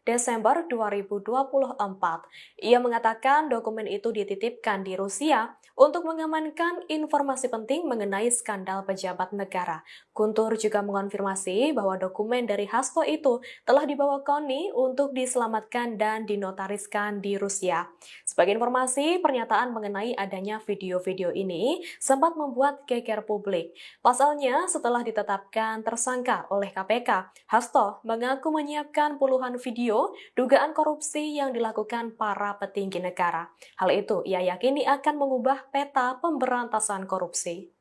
Desember 2024. Ia mengatakan dokumen itu dititipkan di Rusia untuk mengamankan informasi penting mengenai skandal pejabat negara. Guntur juga mengonfirmasi bahwa dokumen dari Hasto itu telah dibawa Koni untuk diselamatkan dan dinotariskan di Rusia. Sebagai informasi, pernyataan mengenai adanya video-video ini sempat membuat geger publik. Pasalnya, setelah ditetapkan tersangka oleh KPK, Hasto mengaku menyiapkan puluhan video dugaan korupsi yang dilakukan para petinggi negara. Hal itu ia yakini akan mengubah peta pemberantasan korupsi.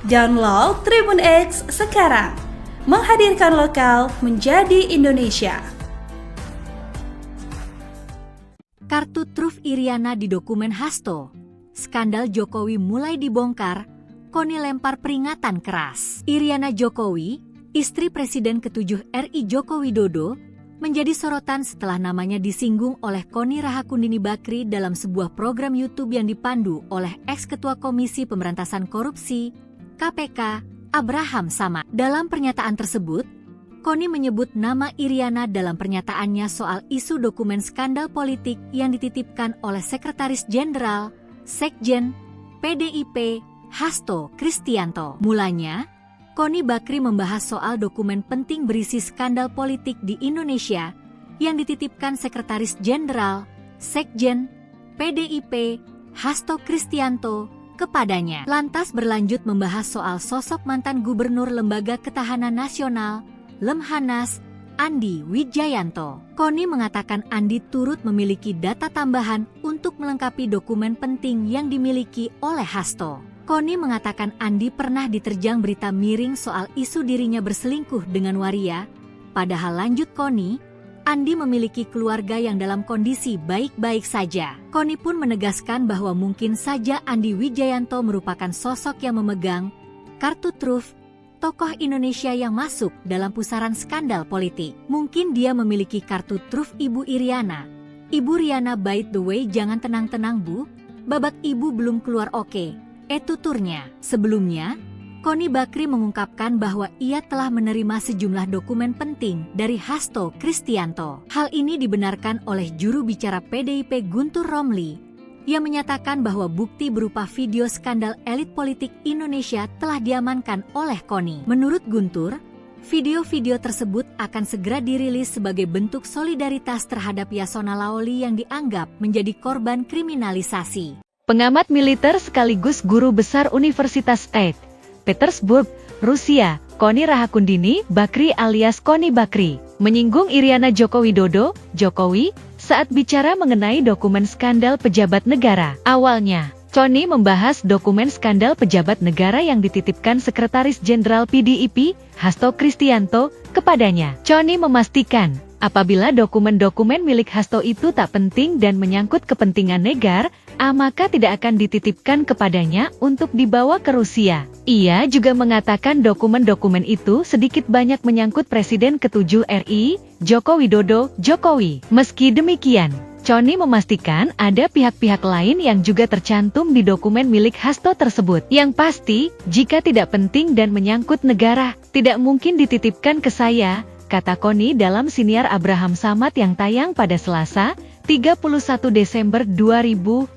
Download Tribun X sekarang, menghadirkan lokal menjadi Indonesia. Kartu truf Iriana di dokumen Hasto. Skandal Jokowi mulai dibongkar, Koni lempar peringatan keras. Iriana Jokowi, istri Presiden ke-7 RI Joko Widodo, menjadi sorotan setelah namanya disinggung oleh Koni Rahakundini Bakri dalam sebuah program YouTube yang dipandu oleh ex-ketua Komisi Pemberantasan Korupsi, KPK, Abraham Samad. Dalam pernyataan tersebut, Koni menyebut nama Iriana dalam pernyataannya soal isu dokumen skandal politik yang dititipkan oleh Sekretaris Jenderal, Sekjen, PDIP, Hasto Kristianto. Mulanya, Koni Bakri membahas soal dokumen penting berisi skandal politik di Indonesia yang dititipkan Sekretaris Jenderal, Sekjen, PDIP, Hasto Kristianto, kepadanya. Lantas berlanjut membahas soal sosok mantan Gubernur Lembaga Ketahanan Nasional, Lemhanas, Andi Wijayanto. Koni mengatakan Andi turut memiliki data tambahan untuk melengkapi dokumen penting yang dimiliki oleh Hasto. Koni mengatakan Andi pernah diterjang berita miring soal isu dirinya berselingkuh dengan waria. Padahal lanjut Koni, Andi memiliki keluarga yang dalam kondisi baik-baik saja. Koni pun menegaskan bahwa mungkin saja Andi Wijayanto merupakan sosok yang memegang kartu truf tokoh Indonesia yang masuk dalam pusaran skandal politik. Mungkin dia memiliki kartu truf Ibu Iriana. Ibu Riana, by the way, jangan tenang-tenang Bu, babak ibu belum keluar oke. Tuturnya. Sebelumnya, Koni Bakri mengungkapkan bahwa ia telah menerima sejumlah dokumen penting dari Hasto Kristianto. Hal ini dibenarkan oleh juru bicara PDIP Guntur Romli Ia menyatakan bahwa bukti berupa video skandal elit politik Indonesia telah diamankan oleh KONI. Menurut Guntur, video-video tersebut akan segera dirilis sebagai bentuk solidaritas terhadap Yasona Laoli yang dianggap menjadi korban kriminalisasi. Pengamat militer sekaligus guru besar Universitas St. Petersburg, Rusia, Koni Rahakundini Bakri alias Koni Bakri, menyinggung Iriana Joko Widodo, Jokowi, saat bicara mengenai dokumen skandal pejabat negara. Awalnya, Koni membahas dokumen skandal pejabat negara yang dititipkan Sekretaris Jenderal PDIP, Hasto Kristianto, kepadanya. Koni memastikan, apabila dokumen-dokumen milik Hasto itu tak penting dan menyangkut kepentingan negara, maka tidak akan dititipkan kepadanya untuk dibawa ke Rusia. Ia juga mengatakan dokumen-dokumen itu sedikit banyak menyangkut Presiden ke-7 RI, Joko Widodo, Jokowi. Meski demikian, Koni memastikan ada pihak-pihak lain yang juga tercantum di dokumen milik Hasto tersebut. Yang pasti, jika tidak penting dan menyangkut negara, tidak mungkin dititipkan ke saya, kata Koni dalam siniar Abraham Samad yang tayang pada Selasa, 31 Desember 2024,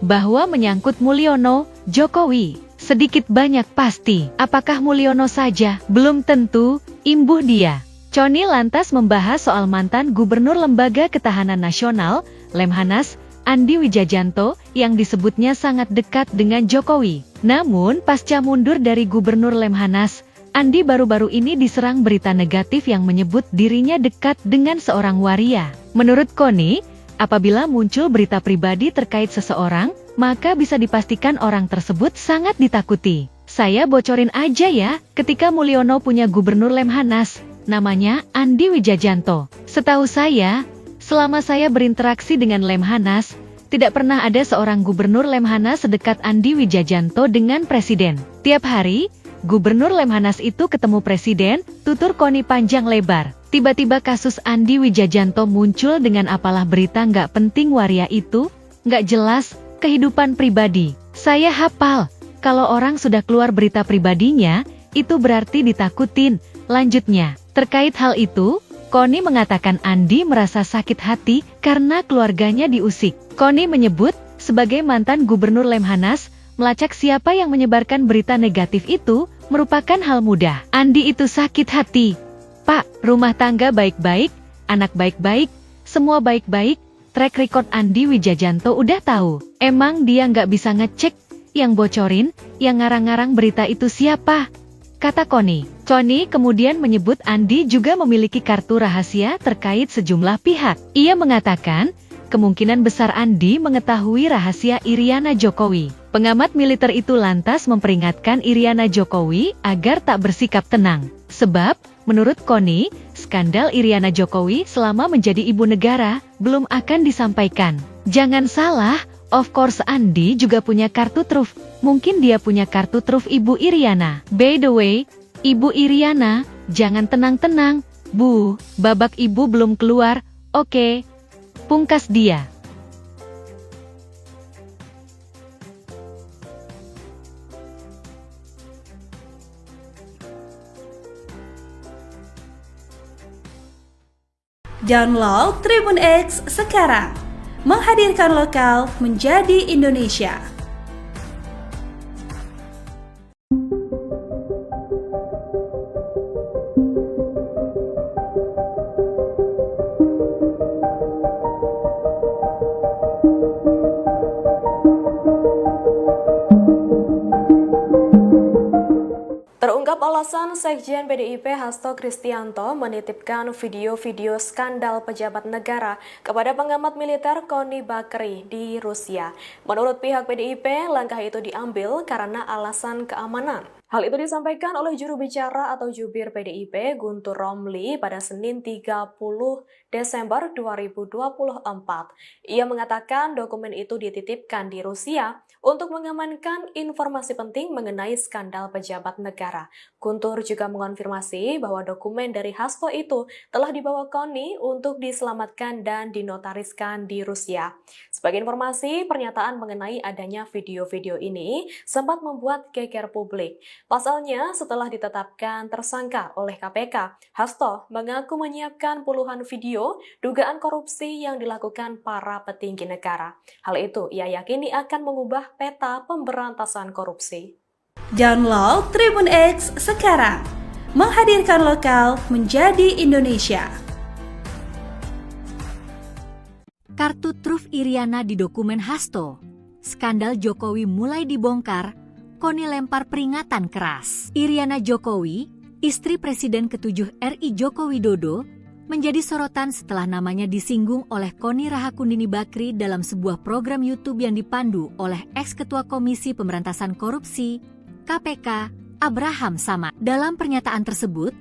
bahwa menyangkut Mulyono, Jokowi. Sedikit banyak pasti, apakah Mulyono saja? Belum tentu, imbuh dia. Koni lantas membahas soal mantan Gubernur Lembaga Ketahanan Nasional, Lemhanas, Andi Wijajanto, yang disebutnya sangat dekat dengan Jokowi. Namun, pasca mundur dari Gubernur Lemhanas, Andi baru-baru ini diserang berita negatif yang menyebut dirinya dekat dengan seorang waria. Menurut Koni, apabila muncul berita pribadi terkait seseorang, maka bisa dipastikan orang tersebut sangat ditakuti. Saya bocorin aja ya, ketika Mulyono punya Gubernur Lemhanas, namanya Andi Wijajanto. Setahu saya, selama saya berinteraksi dengan Lemhanas, tidak pernah ada seorang Gubernur Lemhanas sedekat Andi Wijajanto dengan Presiden. Tiap hari, Gubernur Lemhanas itu ketemu Presiden, tutur Koni panjang lebar. Tiba-tiba kasus Andi Wijajanto muncul dengan apalah berita nggak penting waria itu, nggak jelas, kehidupan pribadi. Saya hafal, kalau orang sudah keluar berita pribadinya, itu berarti ditakutin. Lanjutnya, terkait hal itu, Koni mengatakan Andi merasa sakit hati karena keluarganya diusik. Koni menyebut, sebagai mantan Gubernur Lemhanas, melacak siapa yang menyebarkan berita negatif itu merupakan hal mudah. Andi itu sakit hati. Pak, rumah tangga baik-baik, anak baik-baik, semua baik-baik, track record Andi Wijajanto udah tahu. Emang dia nggak bisa ngecek, yang bocorin, yang ngarang-ngarang berita itu siapa? Kata Koni. Koni kemudian menyebut Andi juga memiliki kartu rahasia terkait sejumlah pihak. Ia mengatakan, kemungkinan besar Andi mengetahui rahasia Iriana Jokowi. Pengamat militer itu lantas memperingatkan Iriana Jokowi agar tak bersikap tenang. Sebab, menurut Koni, skandal Iriana Jokowi selama menjadi ibu negara belum akan disampaikan. Jangan salah, of course Andi juga punya kartu truf. Mungkin dia punya kartu truf Ibu Iriana. By the way, Ibu Iriana, jangan tenang-tenang. Bu, babak ibu belum keluar, oke. Pungkas dia. Download Tribun X sekarang. Menghadirkan lokal menjadi Indonesia. Terungkap alasan Sekjen PDIP Hasto Kristianto menitipkan video-video skandal pejabat negara kepada pengamat militer Koni Bakri di Rusia. Menurut pihak PDIP, langkah itu diambil karena alasan keamanan. Hal itu disampaikan oleh juru bicara atau jubir PDIP Guntur Romli pada Senin 30 Desember 2024. Ia mengatakan dokumen itu dititipkan di Rusia untuk mengamankan informasi penting mengenai skandal pejabat negara. Guntur juga mengonfirmasi bahwa dokumen dari Hasto itu telah dibawa Koni untuk diselamatkan dan dinotariskan di Rusia. Sebagai informasi, pernyataan mengenai adanya video-video ini sempat membuat geger publik. Pasalnya, setelah ditetapkan tersangka oleh KPK, Hasto mengaku menyiapkan puluhan video dugaan korupsi yang dilakukan para petinggi negara. Hal itu ia yakini akan mengubah peta pemberantasan korupsi. Download Tribun X sekarang, menghadirkan lokal menjadi Indonesia. Kartu truf Iriana di dokumen Hasto. Skandal Jokowi mulai dibongkar, Koni lempar peringatan keras. Iriana Jokowi, istri Presiden ke-7 RI Joko Widodo, menjadi sorotan setelah namanya disinggung oleh Koni Rahakundini Bakri dalam sebuah program YouTube yang dipandu oleh ex-ketua Komisi Pemberantasan Korupsi, KPK, Abraham Samad. Dalam pernyataan tersebut,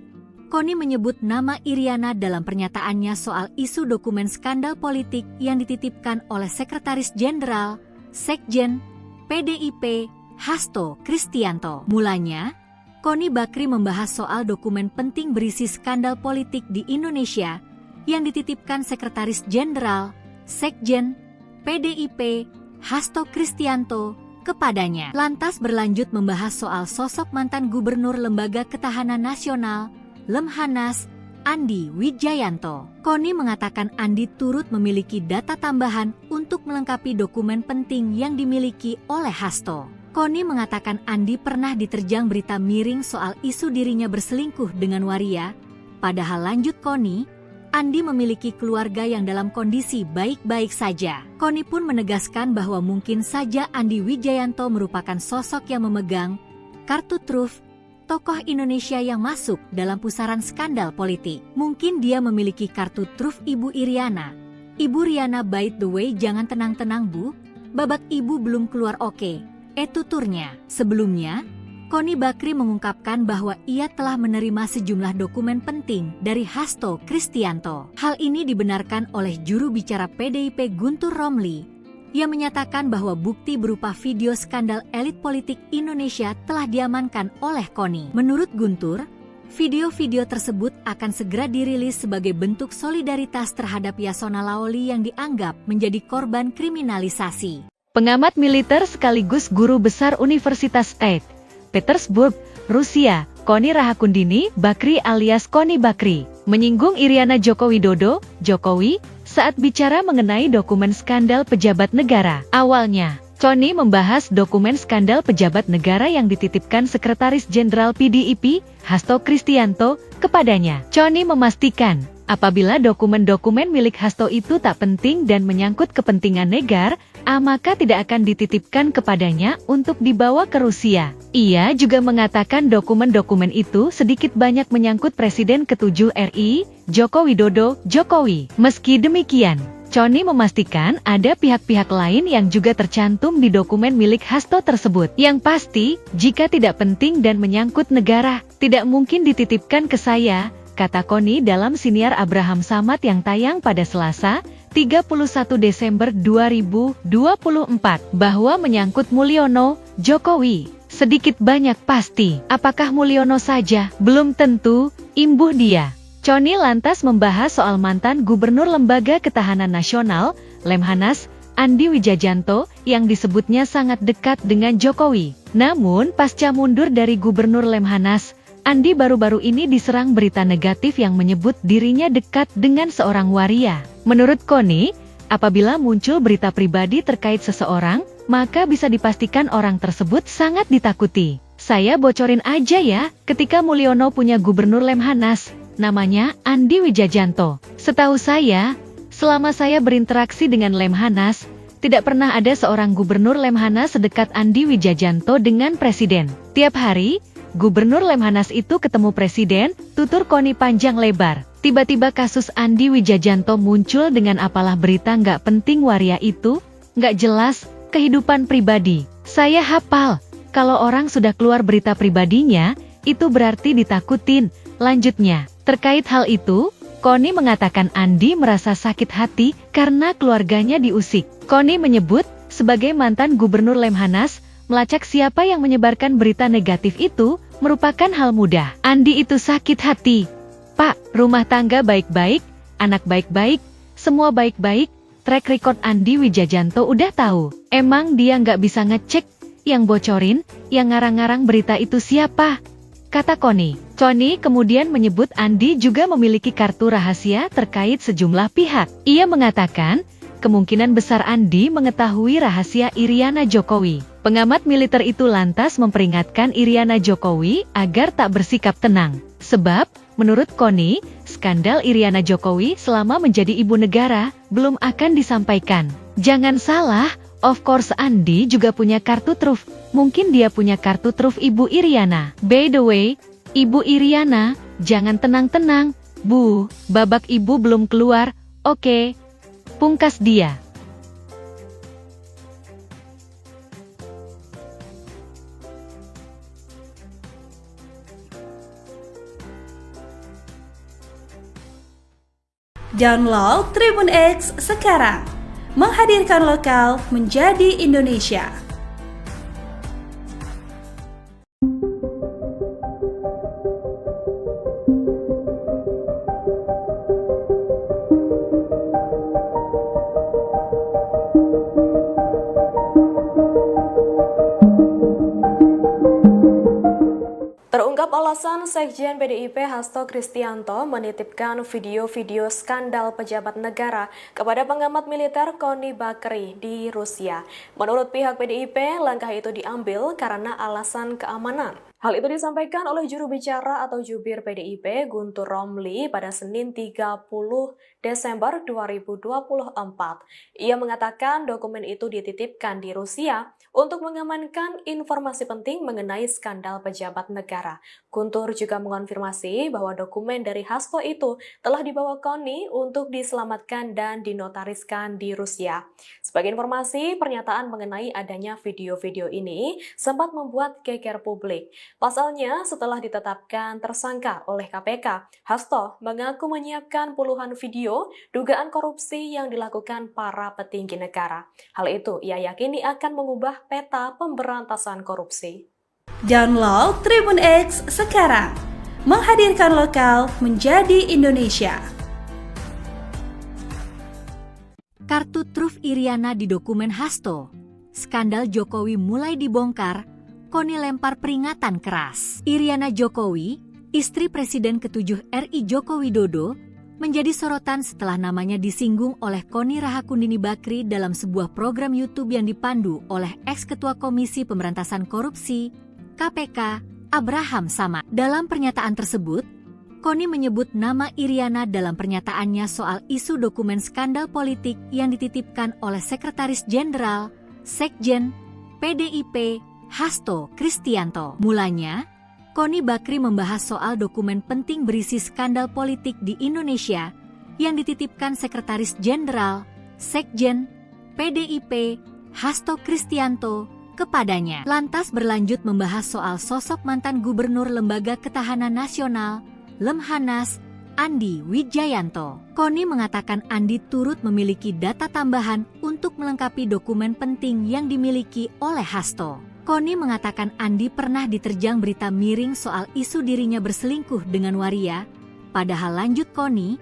Koni menyebut nama Iriana dalam pernyataannya soal isu dokumen skandal politik yang dititipkan oleh Sekretaris Jenderal, Sekjen, PDIP, Hasto Kristianto. Mulanya, Koni Bakri membahas soal dokumen penting berisi skandal politik di Indonesia yang dititipkan Sekretaris Jenderal, Sekjen, PDIP, Hasto Kristianto kepadanya. Lantas berlanjut membahas soal sosok mantan Gubernur Lembaga Ketahanan Nasional, Lemhanas, Andi Wijayanto. Koni mengatakan Andi turut memiliki data tambahan untuk melengkapi dokumen penting yang dimiliki oleh Hasto. Koni mengatakan Andi pernah diterjang berita miring soal isu dirinya berselingkuh dengan waria. Padahal lanjut Koni, Andi memiliki keluarga yang dalam kondisi baik-baik saja. Koni pun menegaskan bahwa mungkin saja Andi Wijayanto merupakan sosok yang memegang kartu truf tokoh Indonesia yang masuk dalam pusaran skandal politik. Mungkin dia memiliki kartu truf Ibu Iriana. Ibu Riana, by the way, jangan tenang-tenang Bu, babak ibu belum keluar oke. Tuturnya. Sebelumnya, Koni Bakri mengungkapkan bahwa ia telah menerima sejumlah dokumen penting dari Hasto Kristianto. Hal ini dibenarkan oleh juru bicara PDIP Guntur Romli, yang menyatakan bahwa bukti berupa video skandal elit politik Indonesia telah diamankan oleh Koni. Menurut Guntur, video-video tersebut akan segera dirilis sebagai bentuk solidaritas terhadap Yasona Laoli yang dianggap menjadi korban kriminalisasi. Pengamat militer sekaligus guru besar Universitas St. Petersburg, Rusia, Koni Rahakundini Bakri alias Koni Bakri, menyinggung Iriana Joko Widodo, Jokowi, saat bicara mengenai dokumen skandal pejabat negara. Awalnya, Koni membahas dokumen skandal pejabat negara yang dititipkan Sekretaris Jenderal PDIP, Hasto Kristianto, kepadanya. Koni memastikan, apabila dokumen-dokumen milik Hasto itu tak penting dan menyangkut kepentingan negara, maka tidak akan dititipkan kepadanya untuk dibawa ke Rusia. Ia juga mengatakan dokumen-dokumen itu sedikit banyak menyangkut Presiden ke-7 RI, Joko Widodo, Jokowi. Meski demikian, Koni memastikan ada pihak-pihak lain yang juga tercantum di dokumen milik Hasto tersebut. Yang pasti, jika tidak penting dan menyangkut negara, tidak mungkin dititipkan ke saya, kata Koni dalam siniar Abraham Samad yang tayang pada Selasa, 31 Desember 2024, bahwa menyangkut Mulyono, Jokowi. Sedikit banyak pasti, apakah Mulyono saja? Belum tentu, imbuh dia. Koni lantas membahas soal mantan Gubernur Lembaga Ketahanan Nasional, Lemhanas, Andi Wijayanto, yang disebutnya sangat dekat dengan Jokowi. Namun, pasca mundur dari Gubernur Lemhanas, Andi baru-baru ini diserang berita negatif yang menyebut dirinya dekat dengan seorang waria. Menurut Koni, apabila muncul berita pribadi terkait seseorang, maka bisa dipastikan orang tersebut sangat ditakuti. Saya bocorin aja ya, ketika Mulyono punya Gubernur Lemhanas, namanya Andi Wijayanto. Setahu saya, selama saya berinteraksi dengan Lemhanas, tidak pernah ada seorang Gubernur Lemhanas sedekat Andi Wijayanto dengan Presiden. Tiap hari, Gubernur Lemhanas itu ketemu Presiden, tutur Koni panjang lebar. Tiba-tiba kasus Andi Wijayanto muncul dengan apalah berita nggak penting waria itu, nggak jelas, kehidupan pribadi. Saya hafal, kalau orang sudah keluar berita pribadinya, itu berarti ditakutin. Lanjutnya, terkait hal itu, Koni mengatakan Andi merasa sakit hati karena keluarganya diusik. Koni menyebut, sebagai mantan Gubernur Lemhanas, melacak siapa yang menyebarkan berita negatif itu merupakan hal mudah. Andi itu sakit hati. Pak, rumah tangga baik-baik, anak baik-baik, semua baik-baik, track record Andi Wijajanto udah tahu. Emang dia nggak bisa ngecek yang bocorin, yang ngarang-ngarang berita itu siapa? Kata Connie. Connie kemudian menyebut Andi juga memiliki kartu rahasia terkait sejumlah pihak. Ia mengatakan, kemungkinan besar Andi mengetahui rahasia Iriana Jokowi. Pengamat militer itu lantas memperingatkan Iriana Jokowi agar tak bersikap tenang. Sebab, menurut Connie, skandal Iriana Jokowi selama menjadi ibu negara belum akan disampaikan. Jangan salah, of course Andi juga punya kartu truf. Mungkin dia punya kartu truf Ibu Iriana. By the way, Ibu Iriana, jangan tenang-tenang, Bu, babak ibu belum keluar, oke? Pungkas dia. Download Tribun X sekarang, menghadirkan lokal menjadi Indonesia. Terungkap alasan Sekjen PDIP Hasto Kristianto menitipkan video-video skandal pejabat negara kepada pengamat militer Connie Bakri di Rusia. Menurut pihak PDIP, langkah itu diambil karena alasan keamanan. Hal itu disampaikan oleh juru bicara atau jubir PDIP Guntur Romli pada Senin 30 Desember 2024. Ia mengatakan dokumen itu dititipkan di Rusia untuk mengamankan informasi penting mengenai skandal pejabat negara. Guntur juga mengonfirmasi bahwa dokumen dari Hasto itu telah dibawa Connie untuk diselamatkan dan dinotariskan di Rusia. Sebagai informasi, pernyataan mengenai adanya video-video ini sempat membuat geger publik. Pasalnya, setelah ditetapkan tersangka oleh KPK, Hasto mengaku menyiapkan puluhan video dugaan korupsi yang dilakukan para petinggi negara. Hal itu ia yakini akan mengubah peta pemberantasan korupsi. Download Tribun X sekarang, menghadirkan lokal menjadi Indonesia. Kartu truf Iriana di dokumen Hasto. Skandal Jokowi mulai dibongkar, Connie lempar peringatan keras. Iriana Jokowi, istri Presiden ke-7 RI Joko Widodo, menjadi sorotan setelah namanya disinggung oleh Connie Rahakundini Bakri dalam sebuah program YouTube yang dipandu oleh ex-ketua Komisi Pemberantasan Korupsi, KPK, Abraham Samad. Dalam pernyataan tersebut, Connie menyebut nama Iriana dalam pernyataannya soal isu dokumen skandal politik yang dititipkan oleh Sekretaris Jenderal, Sekjen, PDIP, Hasto Kristianto. Mulanya, Connie Bakri membahas soal dokumen penting berisi skandal politik di Indonesia yang dititipkan Sekretaris Jenderal, Sekjen, PDIP, Hasto Kristianto kepadanya. Lantas berlanjut membahas soal sosok mantan Gubernur Lembaga Ketahanan Nasional, Lemhanas, Andi Wijayanto. Connie mengatakan Andi turut memiliki data tambahan untuk melengkapi dokumen penting yang dimiliki oleh Hasto. Connie mengatakan Andi pernah diterjang berita miring soal isu dirinya berselingkuh dengan waria. Padahal lanjut Connie,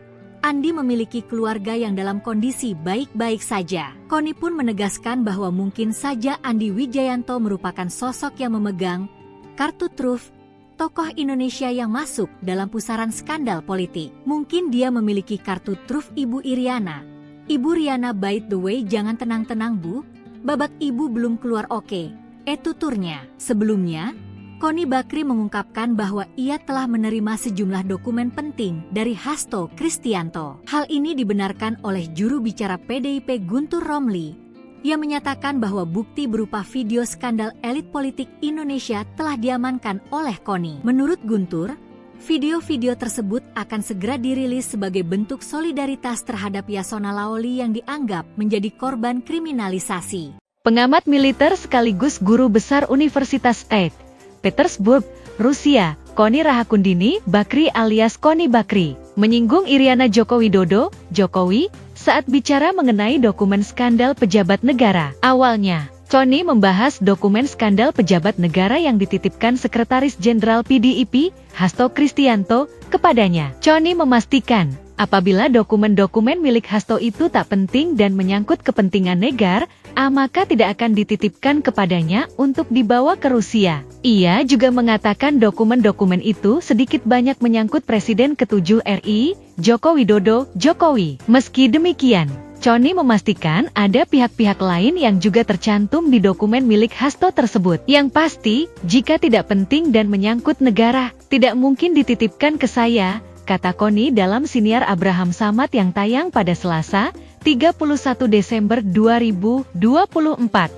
Andi memiliki keluarga yang dalam kondisi baik-baik saja. Connie pun menegaskan bahwa mungkin saja Andi Wijayanto merupakan sosok yang memegang kartu truf tokoh Indonesia yang masuk dalam pusaran skandal politik. Mungkin dia memiliki kartu truf Ibu Iriana. Ibu Riana, by the way, jangan tenang-tenang Bu, babak ibu belum keluar oke. Tuturnya. Sebelumnya, Connie Bakri mengungkapkan bahwa ia telah menerima sejumlah dokumen penting dari Hasto Kristianto. Hal ini dibenarkan oleh juru bicara PDIP Guntur Romli, yang menyatakan bahwa bukti berupa video skandal elit politik Indonesia telah diamankan oleh Connie. Menurut Guntur, video-video tersebut akan segera dirilis sebagai bentuk solidaritas terhadap Yasona Lawli yang dianggap menjadi korban kriminalisasi. Pengamat militer sekaligus guru besar Universitas St. Petersburg, Rusia, Connie Rahakundini Bakri alias Connie Bakri, menyinggung Iriana Joko Widodo, Jokowi, saat bicara mengenai dokumen skandal pejabat negara. Awalnya, Connie membahas dokumen skandal pejabat negara yang dititipkan Sekretaris Jenderal PDIP, Hasto Kristianto, kepadanya. Connie memastikan, apabila dokumen-dokumen milik Hasto itu tak penting dan menyangkut kepentingan negara, maka tidak akan dititipkan kepadanya untuk dibawa ke Rusia. Ia juga mengatakan dokumen-dokumen itu sedikit banyak menyangkut Presiden ke-7 RI, Joko Widodo, Jokowi. Meski demikian, Connie memastikan ada pihak-pihak lain yang juga tercantum di dokumen milik Hasto tersebut. Yang pasti, jika tidak penting dan menyangkut negara, tidak mungkin dititipkan ke saya, kata Connie dalam siniar Abraham Samad yang tayang pada Selasa, 31 Desember 2024,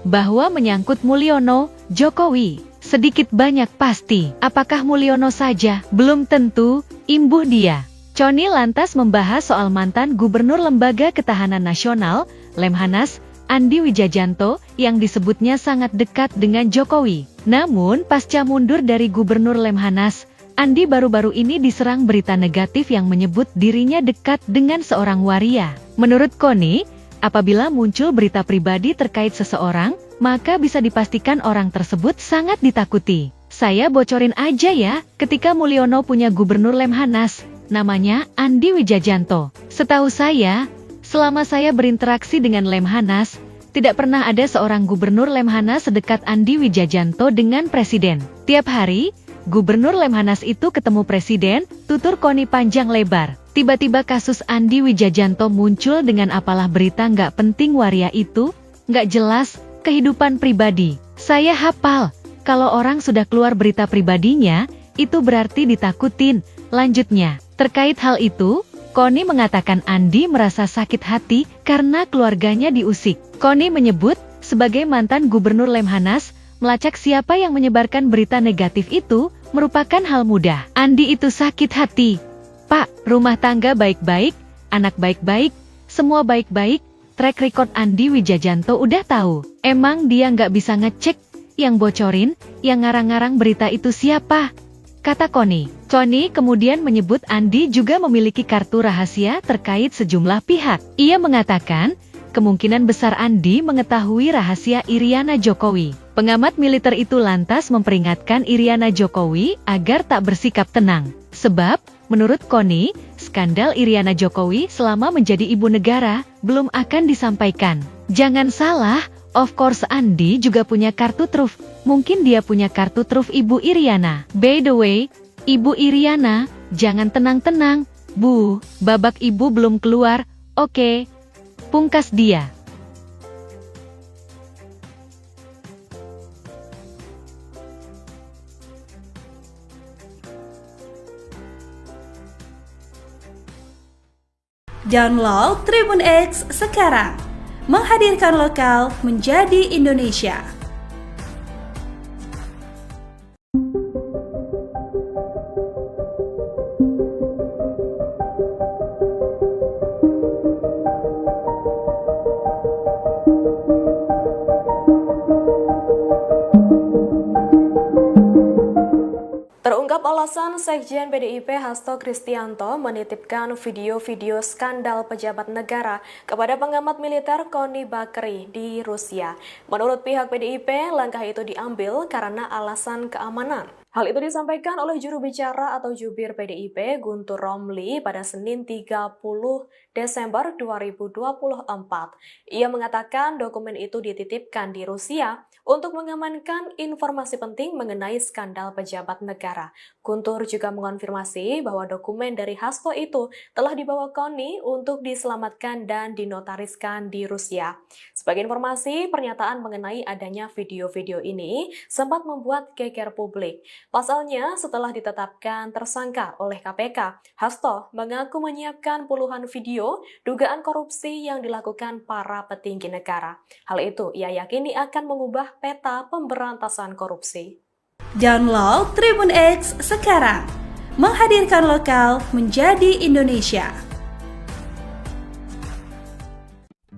bahwa menyangkut Mulyono, Jokowi. Sedikit banyak pasti, apakah Mulyono saja? Belum tentu, imbuh dia. Connie lantas membahas soal mantan Gubernur Lembaga Ketahanan Nasional, Lemhanas, Andi Wijajanto, yang disebutnya sangat dekat dengan Jokowi. Namun, pasca mundur dari Gubernur Lemhanas, Andi baru-baru ini diserang berita negatif yang menyebut dirinya dekat dengan seorang waria. Menurut Connie, apabila muncul berita pribadi terkait seseorang, maka bisa dipastikan orang tersebut sangat ditakuti. Saya bocorin aja ya, ketika Mulyono punya Gubernur Lemhanas, namanya Andi Wijajanto. Setahu saya, selama saya berinteraksi dengan Lemhanas, tidak pernah ada seorang Gubernur Lemhanas sedekat Andi Wijajanto dengan Presiden. Tiap hari, Gubernur Lemhanas itu ketemu Presiden, tutur Connie panjang lebar. Tiba-tiba kasus Andi Wijajanto muncul dengan apalah berita nggak penting waria itu, nggak jelas, kehidupan pribadi. Saya hafal, kalau orang sudah keluar berita pribadinya, itu berarti ditakutin. Lanjutnya, terkait hal itu, Connie mengatakan Andi merasa sakit hati karena keluarganya diusik. Connie menyebut, sebagai mantan Gubernur Lemhanas, melacak siapa yang menyebarkan berita negatif itu merupakan hal mudah. Andi itu sakit hati. Pak, rumah tangga baik-baik, anak baik-baik, semua baik-baik, track record Andi Wijajanto udah tahu. Emang dia nggak bisa ngecek, yang bocorin, yang ngarang-ngarang berita itu siapa? Kata Connie. Connie kemudian menyebut Andi juga memiliki kartu rahasia terkait sejumlah pihak. Ia mengatakan, kemungkinan besar Andi mengetahui rahasia Iriana Jokowi. Pengamat militer itu lantas memperingatkan Iriana Jokowi agar tak bersikap tenang. Sebab, menurut Connie, skandal Iriana Jokowi selama menjadi ibu negara belum akan disampaikan. Jangan salah, of course Andi juga punya kartu truf. Mungkin dia punya kartu truf Ibu Iriana. By the way, Ibu Iriana, jangan tenang-tenang, Bu, babak ibu belum keluar, oke. Pungkas dia. Download Tribun X sekarang. Menghadirkan lokal menjadi Indonesia. Terungkap alasan Sekjen PDIP Hasto Kristianto menitipkan video-video skandal pejabat negara kepada pengamat militer Connie Bakri di Rusia. Menurut pihak PDIP, langkah itu diambil karena alasan keamanan. Hal itu disampaikan oleh juru bicara atau jubir PDIP Guntur Romli pada Senin 30 Desember 2024. Ia mengatakan dokumen itu dititipkan di Rusia untuk mengamankan informasi penting mengenai skandal pejabat negara. Guntur juga mengonfirmasi bahwa dokumen dari Hasto itu telah dibawa Connie untuk diselamatkan dan dinotariskan di Rusia. Sebagai informasi, pernyataan mengenai adanya video-video ini sempat membuat geger publik. Pasalnya, setelah ditetapkan tersangka oleh KPK, Hasto mengaku menyiapkan puluhan video dugaan korupsi yang dilakukan para petinggi negara. Hal itu ia yakini akan mengubah peta pemberantasan korupsi. Download Tribun X sekarang. Menghadirkan lokal menjadi Indonesia.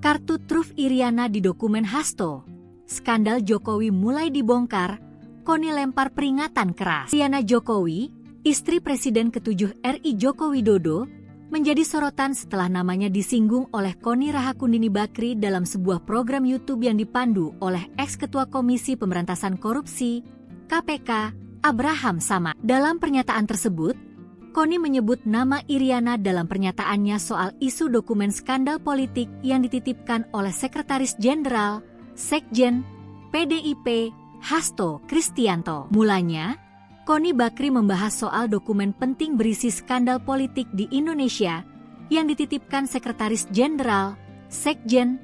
Kartu truf Iriana di dokumen Hasto. Skandal Jokowi mulai dibongkar, Connie lempar peringatan keras. Iriana Jokowi, istri Presiden ke-7 RI Joko Widodo, menjadi sorotan setelah namanya disinggung oleh Kony Rahakundini Bakri dalam sebuah program YouTube yang dipandu oleh ex-ketua Komisi Pemberantasan Korupsi (KPK) Abraham Samad. Dalam pernyataan tersebut, Kony menyebut nama Iriana dalam pernyataannya soal isu dokumen skandal politik yang dititipkan oleh Sekretaris Jenderal Sekjen PDIP Hasto Kristianto. Mulanya, Kony Bakri membahas soal dokumen penting berisi skandal politik di Indonesia yang dititipkan Sekretaris Jenderal Sekjen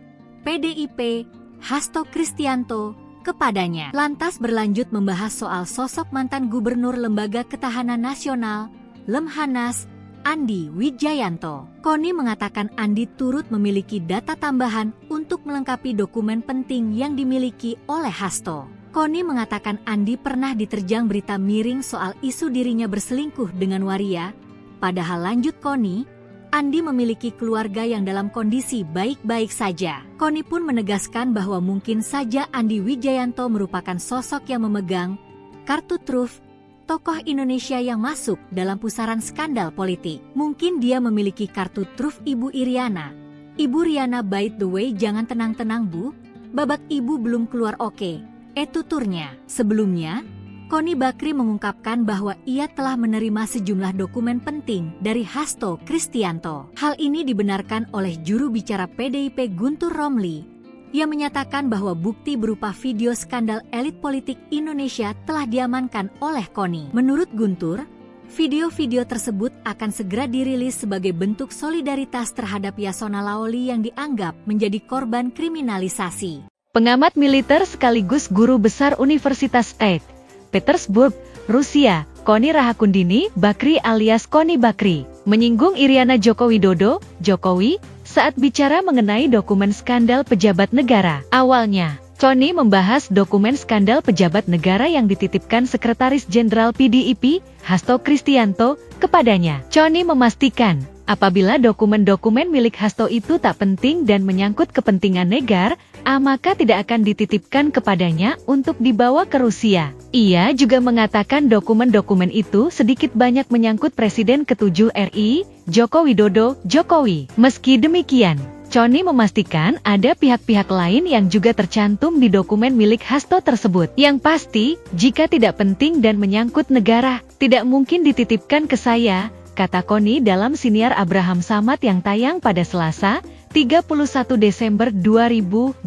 PDIP Hasto Kristianto kepadanya. Lantas berlanjut membahas soal sosok mantan Gubernur Lembaga Ketahanan Nasional Lemhanas Andi Wijayanto. Kony mengatakan Andi turut memiliki data tambahan untuk melengkapi dokumen penting yang dimiliki oleh Hasto. Kony mengatakan Andi pernah diterjang berita miring soal isu dirinya berselingkuh dengan waria. Padahal lanjut Kony, Andi memiliki keluarga yang dalam kondisi baik-baik saja. Kony pun menegaskan bahwa mungkin saja Andi Wijayanto merupakan sosok yang memegang kartu truf tokoh Indonesia yang masuk dalam pusaran skandal politik. Mungkin dia memiliki kartu truf Ibu Iriana. Ibu Riana, by the way, jangan tenang-tenang Bu, babak ibu belum keluar oke. Tuturnya. Sebelumnya, Kony Bakri mengungkapkan bahwa ia telah menerima sejumlah dokumen penting dari Hasto Kristianto. Hal ini dibenarkan oleh juru bicara PDIP Guntur Romli, yang menyatakan bahwa bukti berupa video skandal elit politik Indonesia telah diamankan oleh Kony. Menurut Guntur, video-video tersebut akan segera dirilis sebagai bentuk solidaritas terhadap Yasona Lawli yang dianggap menjadi korban kriminalisasi. Pengamat militer sekaligus guru besar Universitas St. Petersburg, Rusia, Kony Rahakundini Bakri alias Kony Bakri, menyinggung Iriana Joko Widodo, Jokowi, saat bicara mengenai dokumen skandal pejabat negara. Awalnya, Kony membahas dokumen skandal pejabat negara yang dititipkan Sekretaris Jenderal PDIP, Hasto Kristianto, kepadanya. Kony memastikan, apabila dokumen-dokumen milik Hasto itu tak penting dan menyangkut kepentingan negara, maka tidak akan dititipkan kepadanya untuk dibawa ke Rusia. Ia juga mengatakan dokumen-dokumen itu sedikit banyak menyangkut Presiden ke-7 RI, Joko Widodo, Jokowi. Meski demikian, Kony memastikan ada pihak-pihak lain yang juga tercantum di dokumen milik Hasto tersebut. Yang pasti, jika tidak penting dan menyangkut negara, tidak mungkin dititipkan ke saya, kata Kony dalam siniar Abraham Samad yang tayang pada Selasa, 31 Desember 2024,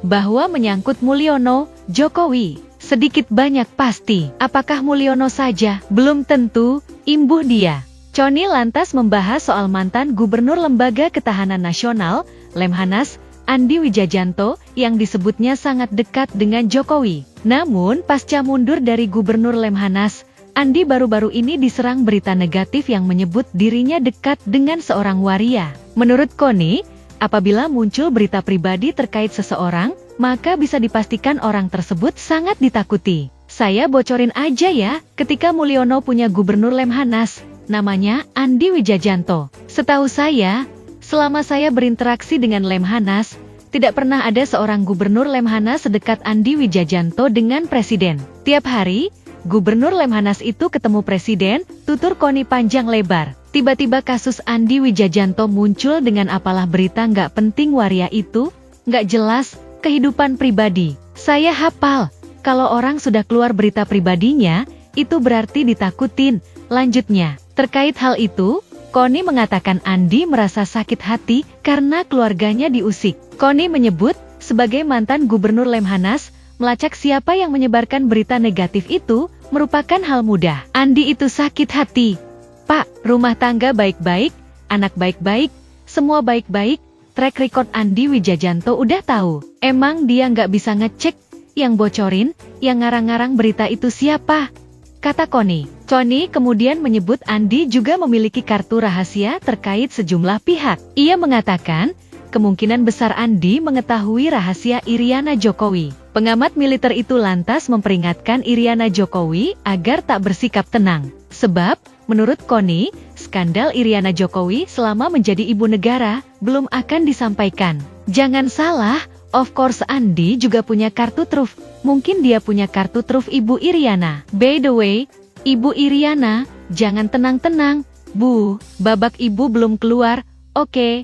bahwa menyangkut Mulyono, Jokowi, sedikit banyak pasti. Apakah Mulyono saja? Belum tentu, imbuh dia. Kony lantas membahas soal mantan Gubernur Lembaga Ketahanan Nasional, Lemhanas, Andi Wijayanto, yang disebutnya sangat dekat dengan Jokowi. Namun, pasca mundur dari Gubernur Lemhanas, Andi baru-baru ini diserang berita negatif yang menyebut dirinya dekat dengan seorang waria. Menurut Kony, apabila muncul berita pribadi terkait seseorang, maka bisa dipastikan orang tersebut sangat ditakuti. Saya bocorin aja ya, ketika Mulyono punya Gubernur Lemhanas, namanya Andi Wijayanto. Setahu saya, selama saya berinteraksi dengan Lemhanas, tidak pernah ada seorang Gubernur Lemhanas sedekat Andi Wijayanto dengan Presiden. Tiap hari, Gubernur Lemhanas itu ketemu Presiden, tutur Kony panjang lebar. Tiba-tiba kasus Andi Wijayanto muncul dengan apalah berita nggak penting waria itu, nggak jelas, kehidupan pribadi. Saya hafal, kalau orang sudah keluar berita pribadinya, itu berarti ditakutin. Lanjutnya, terkait hal itu, Kony mengatakan Andi merasa sakit hati karena keluarganya diusik. Kony menyebut, sebagai mantan Gubernur Lemhanas, melacak siapa yang menyebarkan berita negatif itu merupakan hal mudah. Andi itu sakit hati. Pak, rumah tangga baik-baik, anak baik-baik, semua baik-baik, track record Andi Wijayanto udah tahu. Emang dia nggak bisa ngecek, yang bocorin, yang ngarang-ngarang berita itu siapa? Kata Kony. Kony kemudian menyebut Andi juga memiliki kartu rahasia terkait sejumlah pihak. Ia mengatakan, kemungkinan besar Andi mengetahui rahasia Iriana Jokowi. Pengamat militer itu lantas memperingatkan Iriana Jokowi agar tak bersikap tenang. Sebab, menurut Kony, skandal Iriana Jokowi selama menjadi ibu negara belum akan disampaikan. Jangan salah, of course Andi juga punya kartu truf. Mungkin dia punya kartu truf Ibu Iriana. By the way, Ibu Iriana, jangan tenang-tenang. Bu, babak ibu belum keluar, oke.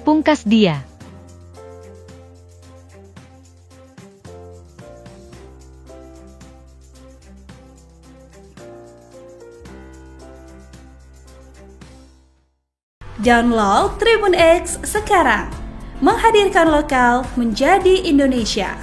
Pungkas dia. Download Tribun X sekarang. Menghadirkan lokal menjadi Indonesia.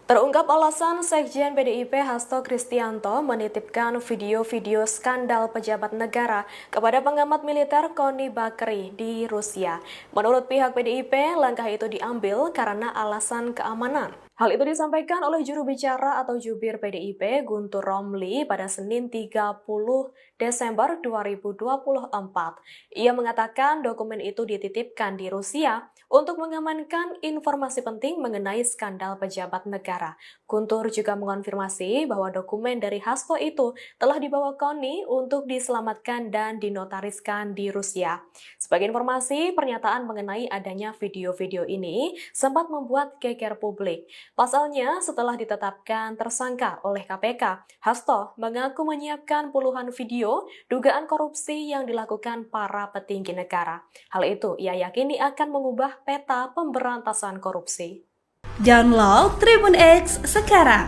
Terungkap alasan Sekjen PDIP Hasto Kristianto menitipkan video-video skandal pejabat negara kepada pengamat militer Koni Bakri di Rusia. Menurut pihak PDIP, langkah itu diambil karena alasan keamanan. Hal itu disampaikan oleh juru bicara atau jubir PDIP Guntur Romli pada Senin 30 Desember 2024. Ia mengatakan dokumen itu dititipkan di Rusia untuk mengamankan informasi penting mengenai skandal pejabat negara. Guntur juga mengonfirmasi bahwa dokumen dari Hasto itu telah dibawa Koni untuk diselamatkan dan dinotariskan di Rusia. Sebagai informasi, pernyataan mengenai adanya video-video ini sempat membuat geger publik. Pasalnya, setelah ditetapkan tersangka oleh KPK, Hasto mengaku menyiapkan puluhan video dugaan korupsi yang dilakukan para petinggi negara. Hal itu ia yakini akan mengubah peta pemberantasan korupsi. Download Tribun X sekarang.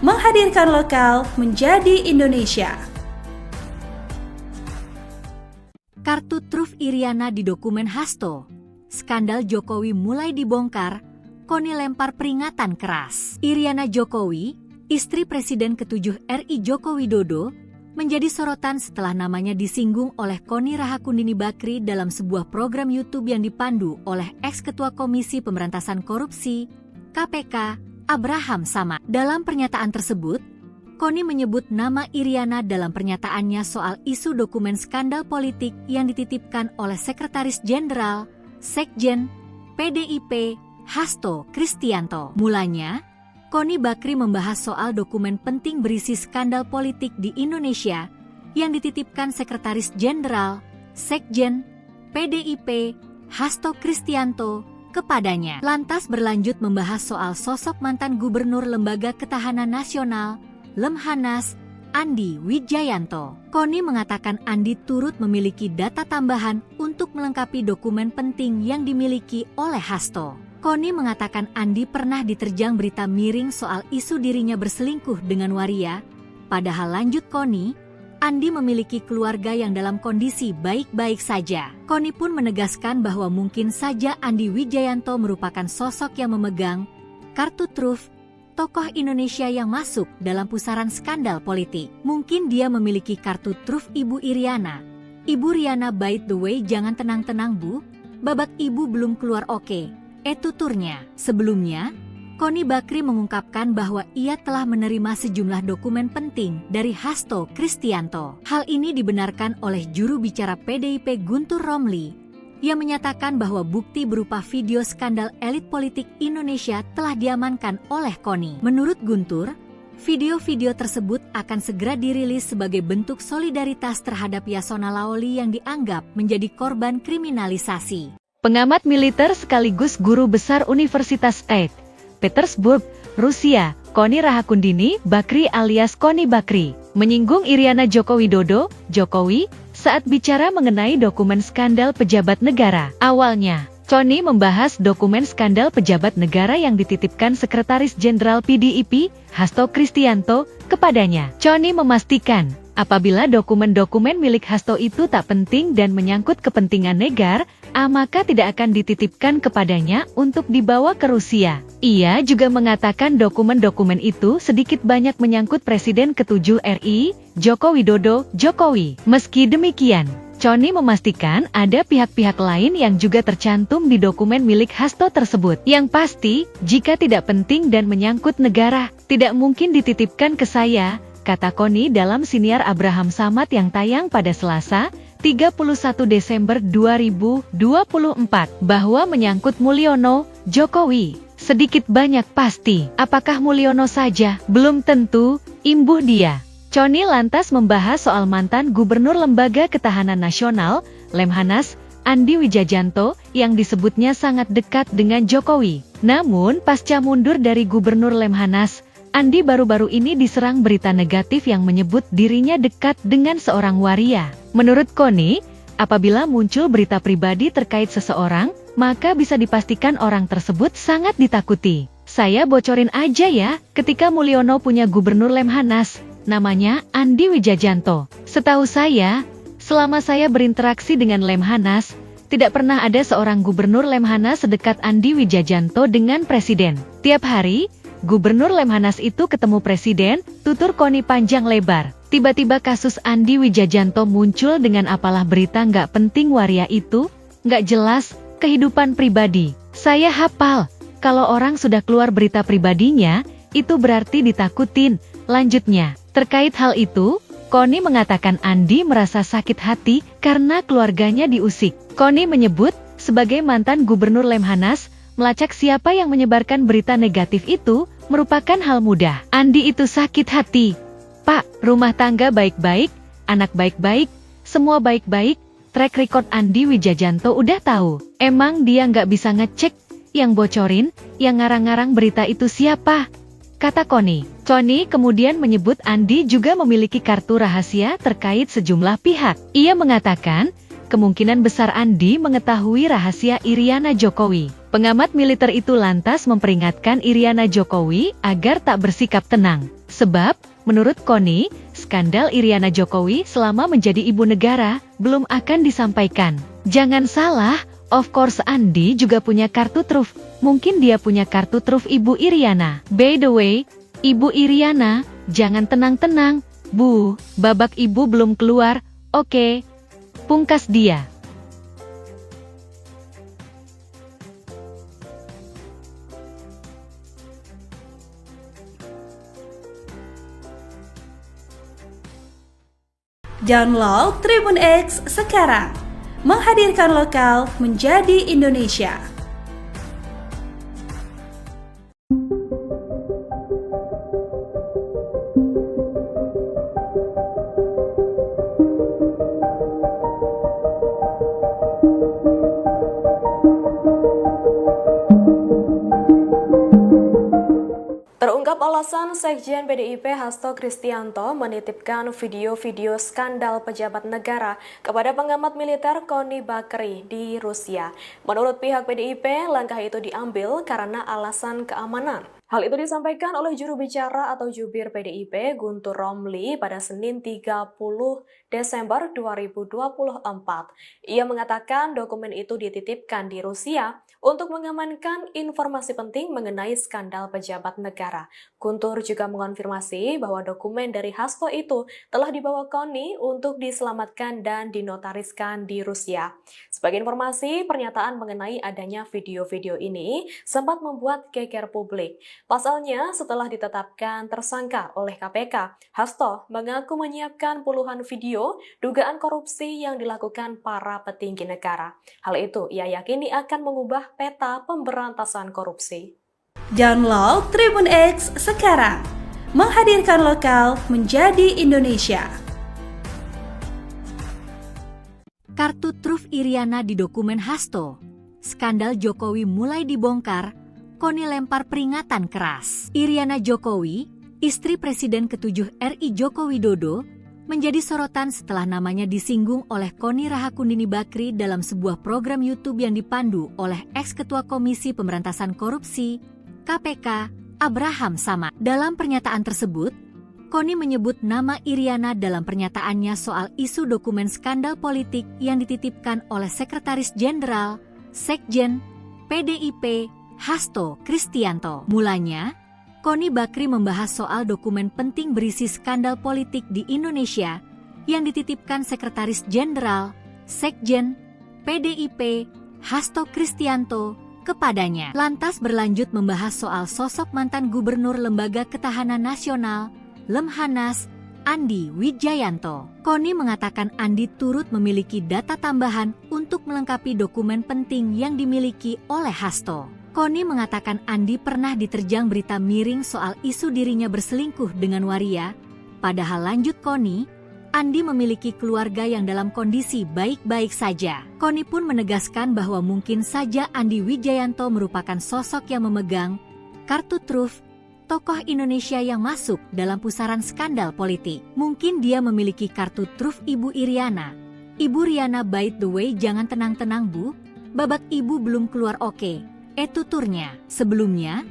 Menghadirkan lokal menjadi Indonesia. Kartu truf Iriana di dokumen Hasto. Skandal Jokowi mulai dibongkar, Koni lempar peringatan keras. Iriana Jokowi, istri Presiden ke-7 RI Joko Widodo, menjadi sorotan setelah namanya disinggung oleh Koni Rahakundini Bakri dalam sebuah program YouTube yang dipandu oleh ex-ketua Komisi Pemberantasan Korupsi, KPK, Abraham Samad. Dalam pernyataan tersebut, Koni menyebut nama Iriana dalam pernyataannya soal isu dokumen skandal politik yang dititipkan oleh Sekretaris Jenderal, Sekjen, PDIP, Hasto Kristianto. Mulanya, Koni Bakri membahas soal dokumen penting berisi skandal politik di Indonesia yang dititipkan Sekretaris Jenderal, Sekjen, PDIP, Hasto Kristianto kepadanya. Lantas berlanjut membahas soal sosok mantan Gubernur Lembaga Ketahanan Nasional, Lemhanas, Andi Wijayanto. Koni mengatakan Andi turut memiliki data tambahan untuk melengkapi dokumen penting yang dimiliki oleh Hasto. Koni mengatakan Andi pernah diterjang berita miring soal isu dirinya berselingkuh dengan waria. Padahal lanjut Koni, Andi memiliki keluarga yang dalam kondisi baik-baik saja. Koni pun menegaskan bahwa mungkin saja Andi Wijayanto merupakan sosok yang memegang kartu truf tokoh Indonesia yang masuk dalam pusaran skandal politik. Mungkin dia memiliki kartu truf Ibu Iriana. Ibu Riana, by the way, jangan tenang-tenang Bu, babak ibu belum keluar oke. Tuturnya. Sebelumnya, Koni Bakri mengungkapkan bahwa ia telah menerima sejumlah dokumen penting dari Hasto Kristianto. Hal ini dibenarkan oleh juru bicara PDIP Guntur Romli, yang menyatakan bahwa bukti berupa video skandal elit politik Indonesia telah diamankan oleh Koni. Menurut Guntur, video-video tersebut akan segera dirilis sebagai bentuk solidaritas terhadap Yasona Lawli yang dianggap menjadi korban kriminalisasi. Pengamat militer sekaligus guru besar Universitas St. Petersburg, Rusia, Koni Rahakundini Bakri alias Koni Bakri, menyinggung Iriana Joko Widodo, Jokowi, saat bicara mengenai dokumen skandal pejabat negara. Awalnya, Koni membahas dokumen skandal pejabat negara yang dititipkan Sekretaris Jenderal PDIP, Hasto Kristianto, kepadanya. Koni memastikan, apabila dokumen-dokumen milik Hasto itu tak penting dan menyangkut kepentingan negara, maka tidak akan dititipkan kepadanya untuk dibawa ke Rusia. Ia juga mengatakan dokumen-dokumen itu sedikit banyak menyangkut Presiden ke-7 RI, Joko Widodo, Jokowi. Meski demikian, Koni memastikan ada pihak-pihak lain yang juga tercantum di dokumen milik Hasto tersebut. Yang pasti, jika tidak penting dan menyangkut negara, tidak mungkin dititipkan ke saya, kata Koni dalam siniar Abraham Samad yang tayang pada Selasa, 31 Desember 2024, bahwa menyangkut Mulyono, Jokowi, sedikit banyak pasti. Apakah Mulyono saja? Belum tentu, imbuh dia. Connie lantas membahas soal mantan Gubernur Lembaga Ketahanan Nasional, Lemhanas, Andi Wijajanto, yang disebutnya sangat dekat dengan Jokowi. Namun, pasca mundur dari Gubernur Lemhanas, Andi baru-baru ini diserang berita negatif yang menyebut dirinya dekat dengan seorang waria. Menurut Connie, apabila muncul berita pribadi terkait seseorang, maka bisa dipastikan orang tersebut sangat ditakuti. Saya bocorin aja ya, ketika Mulyono punya Gubernur Lemhanas, namanya Andi Wijajanto. Setahu saya, selama saya berinteraksi dengan Lemhanas, tidak pernah ada seorang Gubernur Lemhanas sedekat Andi Wijajanto dengan Presiden. Tiap hari, Gubernur Lemhanas itu ketemu Presiden, tutur Connie panjang lebar. Tiba-tiba kasus Andi Wijajanto muncul dengan apalah berita nggak penting waria itu, nggak jelas, kehidupan pribadi. Saya hafal, kalau orang sudah keluar berita pribadinya, itu berarti ditakutin. Lanjutnya, terkait hal itu, Connie mengatakan Andi merasa sakit hati karena keluarganya diusik. Connie menyebut, sebagai mantan Gubernur Lemhanas, melacak siapa yang menyebarkan berita negatif itu merupakan hal mudah. Andi itu sakit hati. Pak, rumah tangga baik-baik, anak baik-baik, semua baik-baik, track record Andi Wijajanto udah tahu. Emang dia nggak bisa ngecek, yang bocorin, yang ngarang-ngarang berita itu siapa? Kata Connie. Connie kemudian menyebut Andi juga memiliki kartu rahasia terkait sejumlah pihak. Ia mengatakan, kemungkinan besar Andi mengetahui rahasia Iriana Jokowi. Pengamat militer itu lantas memperingatkan Iriana Jokowi agar tak bersikap tenang. Sebab, menurut Connie, skandal Iriana Jokowi selama menjadi ibu negara belum akan disampaikan. Jangan salah, of course Andi juga punya kartu truf. Mungkin dia punya kartu truf Ibu Iriana. By the way, Ibu Iriana, jangan tenang-tenang, Bu, babak ibu belum keluar, oke. Pungkas dia. Download Tribun X sekarang, menghadirkan lokal menjadi Indonesia. Terungkap alasan Sekjen PDIP Hasto Kristianto menitipkan video-video skandal pejabat negara kepada pengamat militer Connie Bakri di Rusia. Menurut pihak PDIP, langkah itu diambil karena alasan keamanan. Hal itu disampaikan oleh juru bicara atau jubir PDIP Guntur Romli pada Senin 30 Desember 2024. Ia mengatakan dokumen itu dititipkan di Rusia untuk mengamankan informasi penting mengenai skandal pejabat negara. Guntur juga mengonfirmasi bahwa dokumen dari Hasto itu telah dibawa Connie untuk diselamatkan dan dinotariskan di Rusia. Sebagai informasi, pernyataan mengenai adanya video-video ini sempat membuat geger publik. Pasalnya, setelah ditetapkan tersangka oleh KPK, Hasto mengaku menyiapkan puluhan video dugaan korupsi yang dilakukan para petinggi negara. Hal itu ia yakini akan mengubah peta pemberantasan korupsi. Download Tribun X sekarang, menghadirkan lokal menjadi Indonesia. Kartu truf Iriana di dokumen Hasto. Skandal Jokowi mulai dibongkar, Connie lempar peringatan keras. Iriana Jokowi, istri Presiden ke-7 RI Joko Widodo, menjadi sorotan setelah namanya disinggung oleh Connie Rahakundini Bakri dalam sebuah program YouTube yang dipandu oleh ex-ketua Komisi Pemberantasan Korupsi, KPK, Abraham Samad. Dalam pernyataan tersebut, Connie menyebut nama Iriana dalam pernyataannya soal isu dokumen skandal politik yang dititipkan oleh Sekretaris Jenderal, Sekjen, PDIP, Hasto Kristianto. Mulanya, Connie Bakri membahas soal dokumen penting berisi skandal politik di Indonesia yang dititipkan Sekretaris Jenderal, Sekjen, PDIP, Hasto Kristianto kepadanya. Lantas berlanjut membahas soal sosok mantan Gubernur Lembaga Ketahanan Nasional, Lemhanas, Andi Wijayanto. Connie mengatakan Andi turut memiliki data tambahan untuk melengkapi dokumen penting yang dimiliki oleh Hasto. Connie mengatakan Andi pernah diterjang berita miring soal isu dirinya berselingkuh dengan waria, Padahal lanjut Koni, Andi memiliki keluarga yang dalam kondisi baik-baik saja. Koni pun menegaskan bahwa mungkin saja Andi Wijayanto merupakan sosok yang memegang kartu truf tokoh Indonesia yang masuk dalam pusaran skandal politik. Mungkin dia memiliki kartu truf Ibu Iriana. Ibu Riana, by the way, jangan tenang-tenang Bu, babak Ibu belum keluar oke. Tuturnya. Sebelumnya,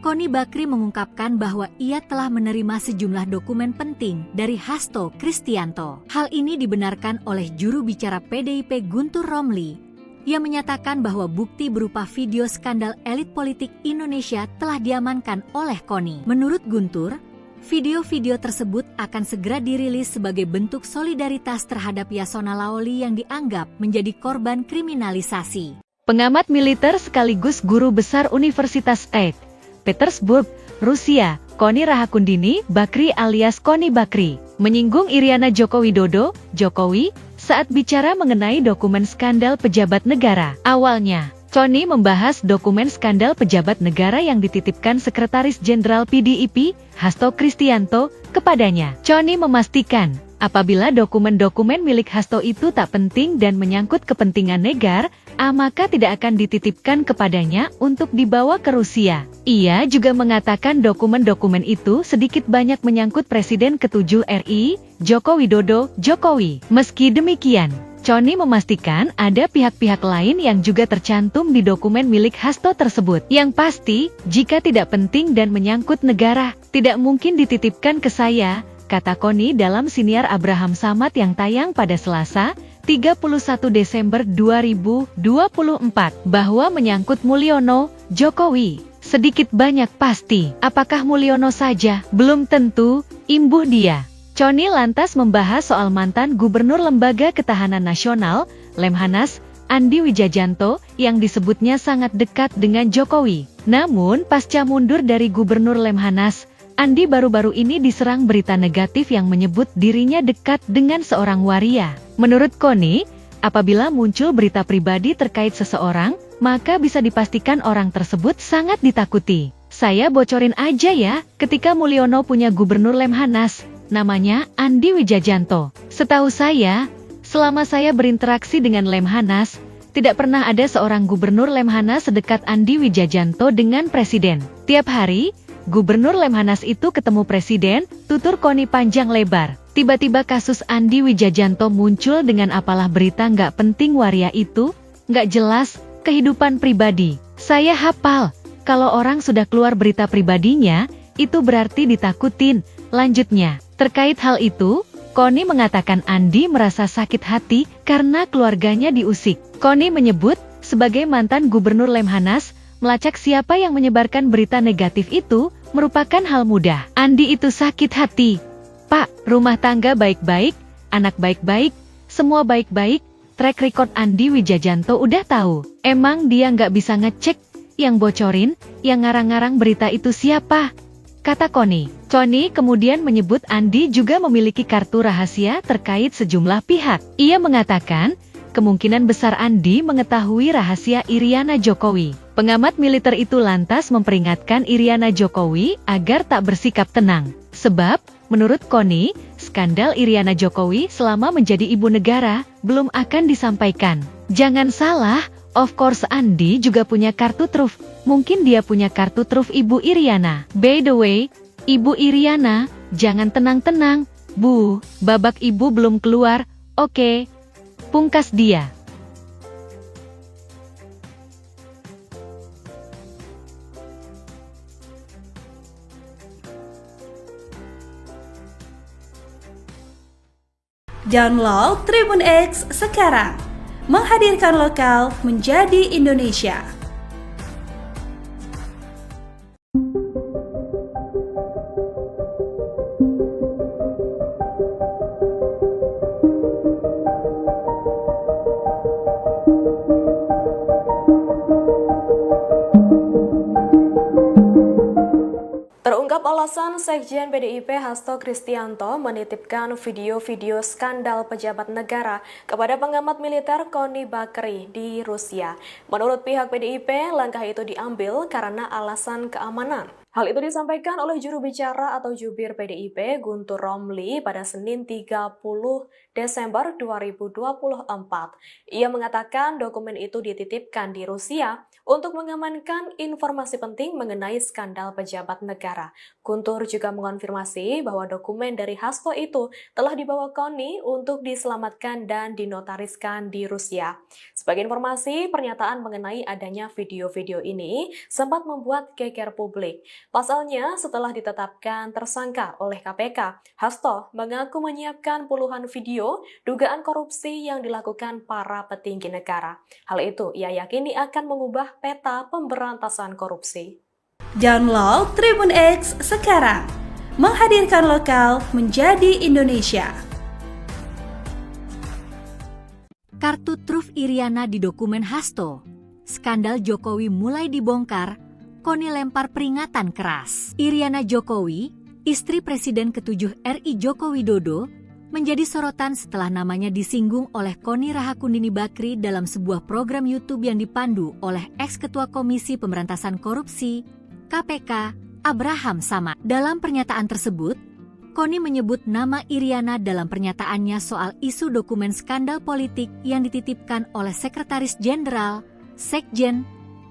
Koni Bakri mengungkapkan bahwa ia telah menerima sejumlah dokumen penting dari Hasto Kristianto. Hal ini dibenarkan oleh juru bicara PDIP Guntur Romli, yang menyatakan bahwa bukti berupa video skandal elit politik Indonesia telah diamankan oleh Koni. Menurut Guntur, video-video tersebut akan segera dirilis sebagai bentuk solidaritas terhadap Yasona Laoli yang dianggap menjadi korban kriminalisasi. Pengamat militer sekaligus guru besar Universitas St. Petersburg, Rusia, Koni Rahakundini Bakri alias Koni Bakri, menyinggung Iriana Joko Widodo, Jokowi, saat bicara mengenai dokumen skandal pejabat negara. Awalnya, Koni membahas dokumen skandal pejabat negara yang dititipkan Sekretaris Jenderal PDIP, Hasto Kristianto, kepadanya. Koni memastikan, apabila dokumen-dokumen milik Hasto itu tak penting dan menyangkut kepentingan negara, maka tidak akan dititipkan kepadanya untuk dibawa ke Rusia. Ia juga mengatakan dokumen-dokumen itu sedikit banyak menyangkut Presiden ke-7 RI, Joko Widodo, Jokowi. Meski demikian, Koni memastikan ada pihak-pihak lain yang juga tercantum di dokumen milik Hasto tersebut. Yang pasti, jika tidak penting dan menyangkut negara, tidak mungkin dititipkan ke saya, kata Koni dalam siniar Abraham Samad yang tayang pada Selasa, 31 Desember 2024, bahwa menyangkut Mulyono, Jokowi, sedikit banyak pasti. Apakah Mulyono saja? Belum tentu, imbuh dia. Koni lantas membahas soal mantan Gubernur Lembaga Ketahanan Nasional, Lemhanas, Andi Wijayanto, yang disebutnya sangat dekat dengan Jokowi. Namun, pasca mundur dari Gubernur Lemhanas, Andi baru-baru ini diserang berita negatif yang menyebut dirinya dekat dengan seorang waria. Menurut Koni, apabila muncul berita pribadi terkait seseorang, maka bisa dipastikan orang tersebut sangat ditakuti. Saya bocorin aja ya, ketika Mulyono punya Gubernur Lemhanas, namanya Andi Wijayanto. Setahu saya, selama saya berinteraksi dengan Lemhanas, tidak pernah ada seorang Gubernur Lemhanas sedekat Andi Wijayanto dengan Presiden. Tiap hari, Gubernur Lemhanas itu ketemu Presiden, tutur Koni panjang lebar. Tiba-tiba kasus Andi Wijayanto muncul dengan apalah berita nggak penting waria itu, nggak jelas, kehidupan pribadi. Saya hafal, kalau orang sudah keluar berita pribadinya, itu berarti ditakutin. Lanjutnya, terkait hal itu, Koni mengatakan Andi merasa sakit hati karena keluarganya diusik. Koni menyebut, sebagai mantan Gubernur Lemhanas, melacak siapa yang menyebarkan berita negatif itu merupakan hal mudah. Andi itu sakit hati. Pak, rumah tangga baik-baik, anak baik-baik, semua baik-baik, track record Andi Wijayanto udah tahu. Emang dia nggak bisa ngecek, yang bocorin, yang ngarang-ngarang berita itu siapa? Kata Koni. Koni kemudian menyebut Andi juga memiliki kartu rahasia terkait sejumlah pihak. Ia mengatakan, kemungkinan besar Andi mengetahui rahasia Iriana Jokowi. Pengamat militer itu lantas memperingatkan Iriana Jokowi agar tak bersikap tenang. Sebab, menurut Koni, skandal Iriana Jokowi selama menjadi ibu negara belum akan disampaikan. Jangan salah, of course Andi juga punya kartu truf. Mungkin dia punya kartu truf Ibu Iriana. By the way, Ibu Iriana, jangan tenang-tenang, Bu, babak Ibu belum keluar, oke. Pungkas dia. Download Tribun X sekarang, menghadirkan lokal menjadi Indonesia. Terungkap alasan Sekjen PDIP Hasto Kristianto menitipkan video-video skandal pejabat negara kepada pengamat militer Koni Bakri di Rusia. Menurut pihak PDIP, langkah itu diambil karena alasan keamanan. Hal itu disampaikan oleh juru bicara atau jubir PDIP Guntur Romli pada Senin 30 Desember 2024. Ia mengatakan dokumen itu dititipkan di Rusia untuk mengamankan informasi penting mengenai skandal pejabat negara. Guntur juga mengonfirmasi bahwa dokumen dari Hasto itu telah dibawa KONI untuk diselamatkan dan dinotariskan di Rusia. Sebagai informasi, pernyataan mengenai adanya video-video ini sempat membuat geger publik. Pasalnya, setelah ditetapkan tersangka oleh KPK, Hasto mengaku menyiapkan puluhan video dugaan korupsi yang dilakukan para petinggi negara. Hal itu ia yakini akan mengubah peta pemberantasan korupsi. Download Tribun X sekarang, menghadirkan lokal menjadi Indonesia. Kartu truf Iriana di dokumen Hasto. Skandal Jokowi mulai dibongkar, KONI lempar peringatan keras. Iriana Jokowi, istri Presiden ke-7 RI Joko Widodo, menjadi sorotan setelah namanya disinggung oleh Koni Rahakundini Bakri dalam sebuah program YouTube yang dipandu oleh ex-ketua Komisi Pemberantasan Korupsi, KPK, Abraham Samad. Dalam pernyataan tersebut, Koni menyebut nama Iriana dalam pernyataannya soal isu dokumen skandal politik yang dititipkan oleh Sekretaris Jenderal, Sekjen,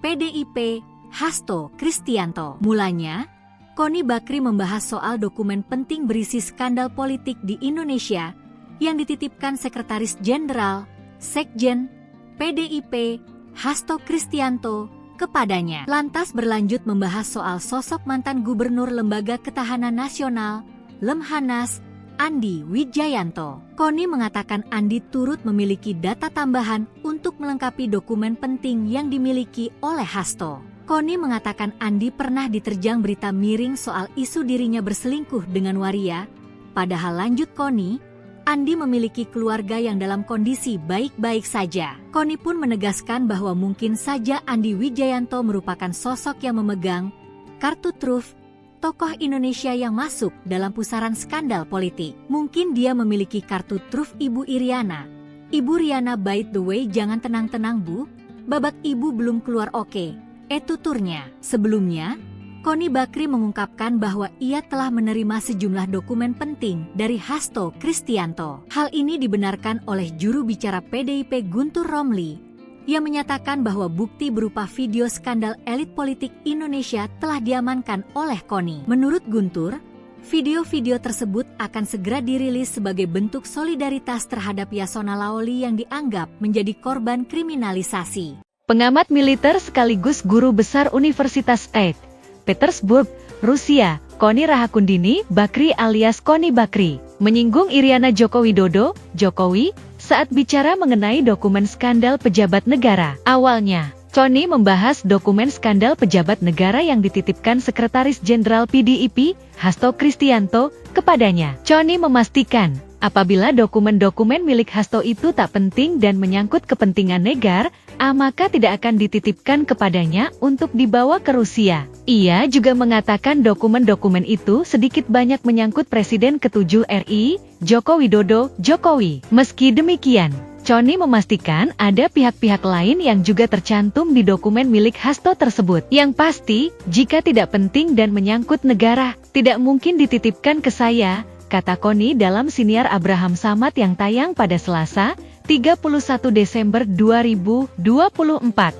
PDIP, Hasto Kristianto. Mulanya, Koni Bakri membahas soal dokumen penting berisi skandal politik di Indonesia yang dititipkan Sekretaris Jenderal, Sekjen, PDIP, Hasto Kristianto kepadanya. Lantas berlanjut membahas soal sosok mantan Gubernur Lembaga Ketahanan Nasional, Lemhanas, Andi Wijayanto. Koni mengatakan Andi turut memiliki data tambahan untuk melengkapi dokumen penting yang dimiliki oleh Hasto. Koni mengatakan Andi pernah diterjang berita miring soal isu dirinya berselingkuh dengan waria. Padahal lanjut Koni, Andi memiliki keluarga yang dalam kondisi baik-baik saja. Koni pun menegaskan bahwa mungkin saja Andi Wijayanto merupakan sosok yang memegang kartu truf tokoh Indonesia yang masuk dalam pusaran skandal politik. Mungkin dia memiliki kartu truf Ibu Iriana. Ibu Riana, by the way, jangan tenang-tenang Bu, babak Ibu belum keluar oke. Tuturnya. Sebelumnya, Koni Bakri mengungkapkan bahwa ia telah menerima sejumlah dokumen penting dari Hasto Kristianto. Hal ini dibenarkan oleh juru bicara PDIP Guntur Romli, yang menyatakan bahwa bukti berupa video skandal elit politik Indonesia telah diamankan oleh Koni. Menurut Guntur, video-video tersebut akan segera dirilis sebagai bentuk solidaritas terhadap Yasona Laoli yang dianggap menjadi korban kriminalisasi. Pengamat militer sekaligus guru besar Universitas St. Petersburg, Rusia, Koni Rahakundini Bakri alias Koni Bakri, menyinggung Iriana Joko Widodo, Jokowi, saat bicara mengenai dokumen skandal pejabat negara. Awalnya, Koni membahas dokumen skandal pejabat negara yang dititipkan Sekretaris Jenderal PDIP, Hasto Kristianto, kepadanya. Koni memastikan, apabila dokumen-dokumen milik Hasto itu tak penting dan menyangkut kepentingan negara, maka tidak akan dititipkan kepadanya untuk dibawa ke Rusia. Ia juga mengatakan dokumen-dokumen itu sedikit banyak menyangkut Presiden ke-7 RI, Joko Widodo, Jokowi. Meski demikian, Koni memastikan ada pihak-pihak lain yang juga tercantum di dokumen milik Hasto tersebut. Yang pasti, jika tidak penting dan menyangkut negara, tidak mungkin dititipkan ke saya, kata Koni dalam siniar Abraham Samad yang tayang pada Selasa, 31 Desember 2024,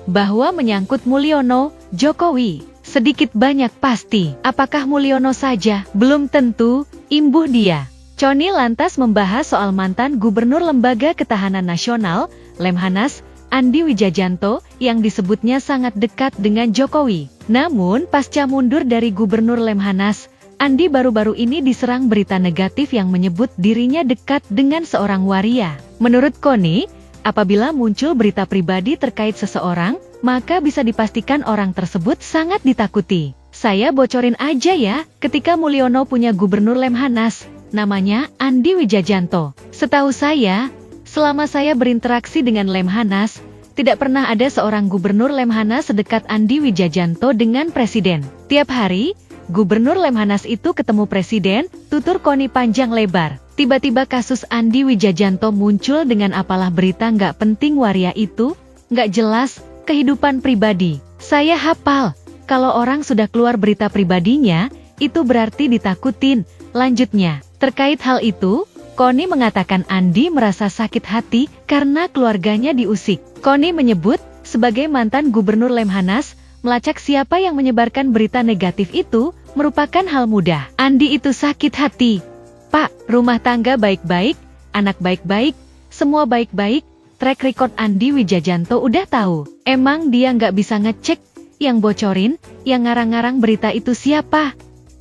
bahwa menyangkut Mulyono, Jokowi, sedikit banyak pasti. Apakah Mulyono saja? Belum tentu, imbuh dia. Koni lantas membahas soal mantan Gubernur Lembaga Ketahanan Nasional, Lemhanas, Andi Wijayanto, yang disebutnya sangat dekat dengan Jokowi. Namun, pasca mundur dari Gubernur Lemhanas, Andi baru-baru ini diserang berita negatif yang menyebut dirinya dekat dengan seorang waria. Menurut Koni, apabila muncul berita pribadi terkait seseorang, maka bisa dipastikan orang tersebut sangat ditakuti. Saya bocorin aja ya, ketika Mulyono punya Gubernur Lemhanas, namanya Andi Wijayanto. Setahu saya, selama saya berinteraksi dengan Lemhanas, tidak pernah ada seorang Gubernur Lemhanas sedekat Andi Wijayanto dengan Presiden. Tiap hari, Gubernur Lemhanas itu ketemu Presiden, tutur Koni panjang lebar. Tiba-tiba kasus Andi Wijayanto muncul dengan apalah berita nggak penting waria itu, nggak jelas, kehidupan pribadi. Saya hafal, Kalau orang sudah keluar berita pribadinya, itu berarti ditakutin. Lanjutnya, terkait hal itu, Connie mengatakan Andi merasa sakit hati karena keluarganya diusik. Connie menyebut, sebagai mantan gubernur Lemhanas, melacak siapa yang menyebarkan berita negatif itu merupakan hal mudah. Andi itu sakit hati. Pak, rumah tangga baik-baik, anak baik-baik, semua baik-baik, track record Andi Wijayanto udah tahu. Emang dia nggak bisa ngecek, yang bocorin, yang ngarang-ngarang berita itu siapa?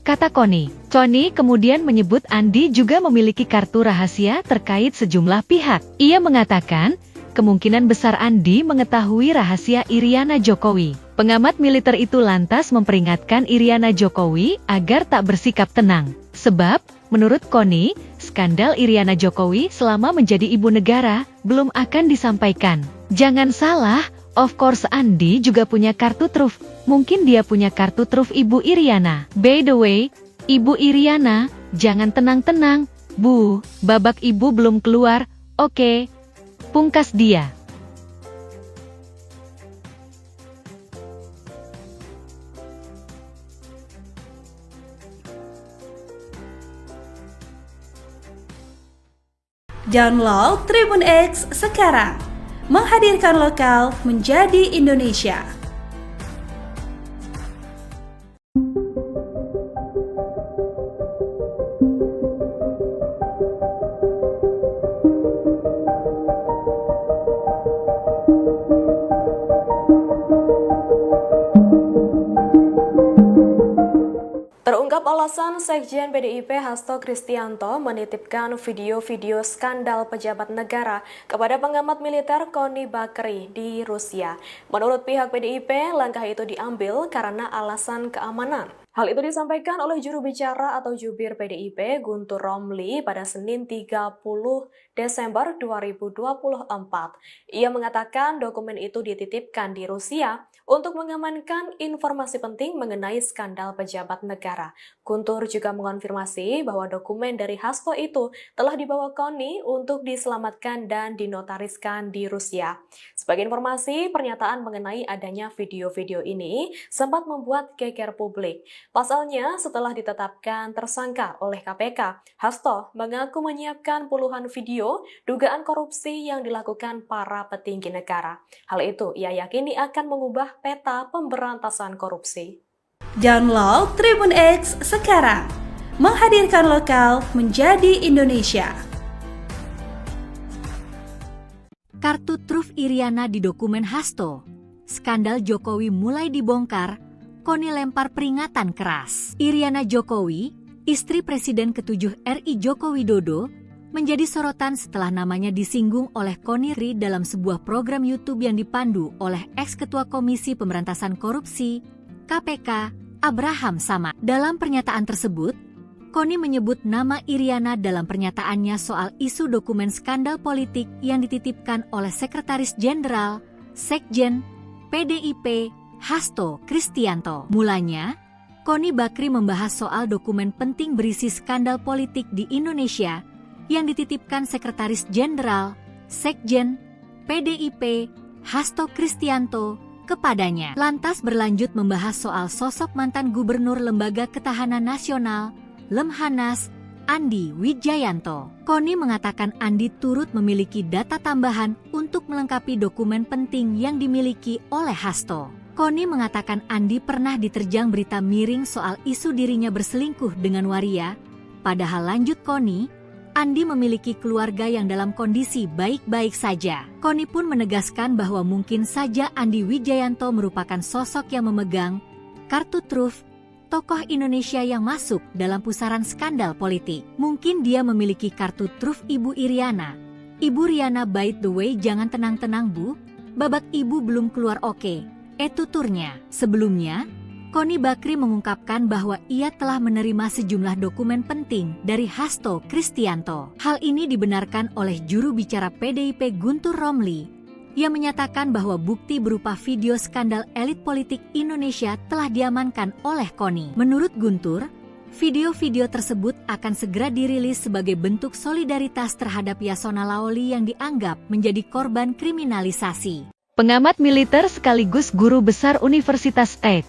Kata Connie. Connie kemudian menyebut Andi juga memiliki kartu rahasia terkait sejumlah pihak. Ia mengatakan, kemungkinan besar Andi mengetahui rahasia Iriana Jokowi. Pengamat militer itu lantas memperingatkan Iriana Jokowi agar tak bersikap tenang. Sebab, menurut Connie, skandal Iriana Jokowi selama menjadi ibu negara belum akan disampaikan. Jangan salah, of course Andi juga punya kartu truf. Mungkin dia punya kartu truf Ibu Iriana. By the way, Ibu Iriana, jangan tenang-tenang, Bu, babak ibu belum keluar, oke? Pungkas dia. Download Tribun X sekarang. Menghadirkan lokal menjadi Indonesia. Terungkap alasan Sekjen PDIP Hasto Kristianto menitipkan video-video skandal pejabat negara kepada pengamat militer Connie Bakri di Rusia. Menurut pihak PDIP, langkah itu diambil karena alasan keamanan. Hal itu disampaikan oleh juru bicara atau jubir PDIP Guntur Romli pada Senin 30 Desember 2024. Ia mengatakan dokumen itu dititipkan di Rusia untuk mengamankan informasi penting mengenai skandal pejabat negara. Guntur juga mengonfirmasi bahwa dokumen dari Hasto itu telah dibawa Connie untuk diselamatkan dan dinotariskan di Rusia. Sebagai informasi, pernyataan mengenai adanya video-video ini sempat membuat geger publik. Pasalnya, setelah ditetapkan tersangka oleh KPK, Hasto mengaku menyiapkan puluhan video dugaan korupsi yang dilakukan para petinggi negara. Hal itu ia yakini akan mengubah peta pemberantasan korupsi. Download Tribun X sekarang. Menghadirkan lokal menjadi Indonesia. Kartu truf Iriana di dokumen Hasto. Skandal Jokowi mulai dibongkar, Connie lempar peringatan keras. Iriana Jokowi, istri Presiden ke-7 RI Joko Widodo, menjadi sorotan setelah namanya disinggung oleh Connie dalam sebuah program YouTube yang dipandu oleh ex-ketua Komisi Pemberantasan Korupsi, KPK, Abraham Samad. Dalam pernyataan tersebut, Connie menyebut nama Iriana dalam pernyataannya soal isu dokumen skandal politik yang dititipkan oleh Sekretaris Jenderal, Sekjen, PDIP, Hasto Kristianto. Mulanya, Connie Bakri membahas soal dokumen penting berisi skandal politik di Indonesia yang dititipkan Sekretaris Jenderal, Sekjen, PDIP, Hasto Kristianto, kepadanya. Lantas berlanjut membahas soal sosok mantan Gubernur Lembaga Ketahanan Nasional, Lemhanas, Andi Wijayanto. Connie mengatakan Andi turut memiliki data tambahan untuk melengkapi dokumen penting yang dimiliki oleh Hasto. Connie mengatakan Andi pernah diterjang berita miring soal isu dirinya berselingkuh dengan waria. Padahal lanjut Connie, Andi memiliki keluarga yang dalam kondisi baik-baik saja. Connie pun menegaskan bahwa mungkin saja Andi Wijayanto merupakan sosok yang memegang kartu truf tokoh Indonesia yang masuk dalam pusaran skandal politik. Mungkin dia memiliki kartu truf Ibu Iriana. Ibu Riana, by the way, jangan tenang-tenang Bu, babak ibu belum keluar oke. Tuturnya. Sebelumnya, Connie Bakri mengungkapkan bahwa ia telah menerima sejumlah dokumen penting dari Hasto Kristianto. Hal ini dibenarkan oleh juru bicara PDIP Guntur Romli, yang menyatakan bahwa bukti berupa video skandal elit politik Indonesia telah diamankan oleh Connie. Menurut Guntur, video-video tersebut akan segera dirilis sebagai bentuk solidaritas terhadap Yasona Lawli yang dianggap menjadi korban kriminalisasi. Pengamat militer sekaligus guru besar Universitas EIT,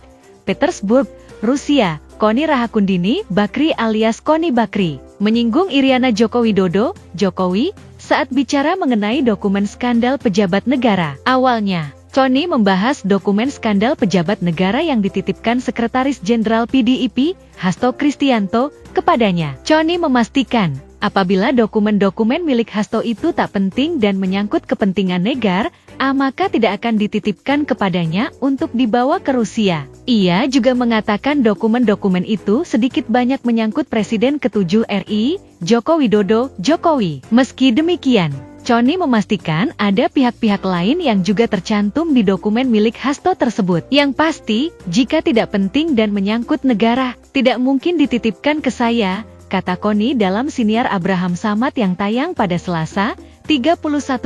Petersburg, Rusia, Koni Rahakundini Bakri alias Koni Bakri, menyinggung Iriana Joko Widodo, Jokowi, saat bicara mengenai dokumen skandal pejabat negara. Awalnya, Koni membahas dokumen skandal pejabat negara yang dititipkan Sekretaris Jenderal PDIP, Hasto Kristianto, kepadanya. Koni memastikan, apabila dokumen-dokumen milik Hasto itu tak penting dan menyangkut kepentingan negara, maka tidak akan dititipkan kepadanya untuk dibawa ke Rusia. Ia juga mengatakan dokumen-dokumen itu sedikit banyak menyangkut Presiden ke-7 RI, Joko Widodo, Jokowi. Meski demikian, Koni memastikan ada pihak-pihak lain yang juga tercantum di dokumen milik Hasto tersebut. Yang pasti, jika tidak penting dan menyangkut negara, tidak mungkin dititipkan ke saya, kata Koni dalam siniar Abraham Samad yang tayang pada Selasa, 31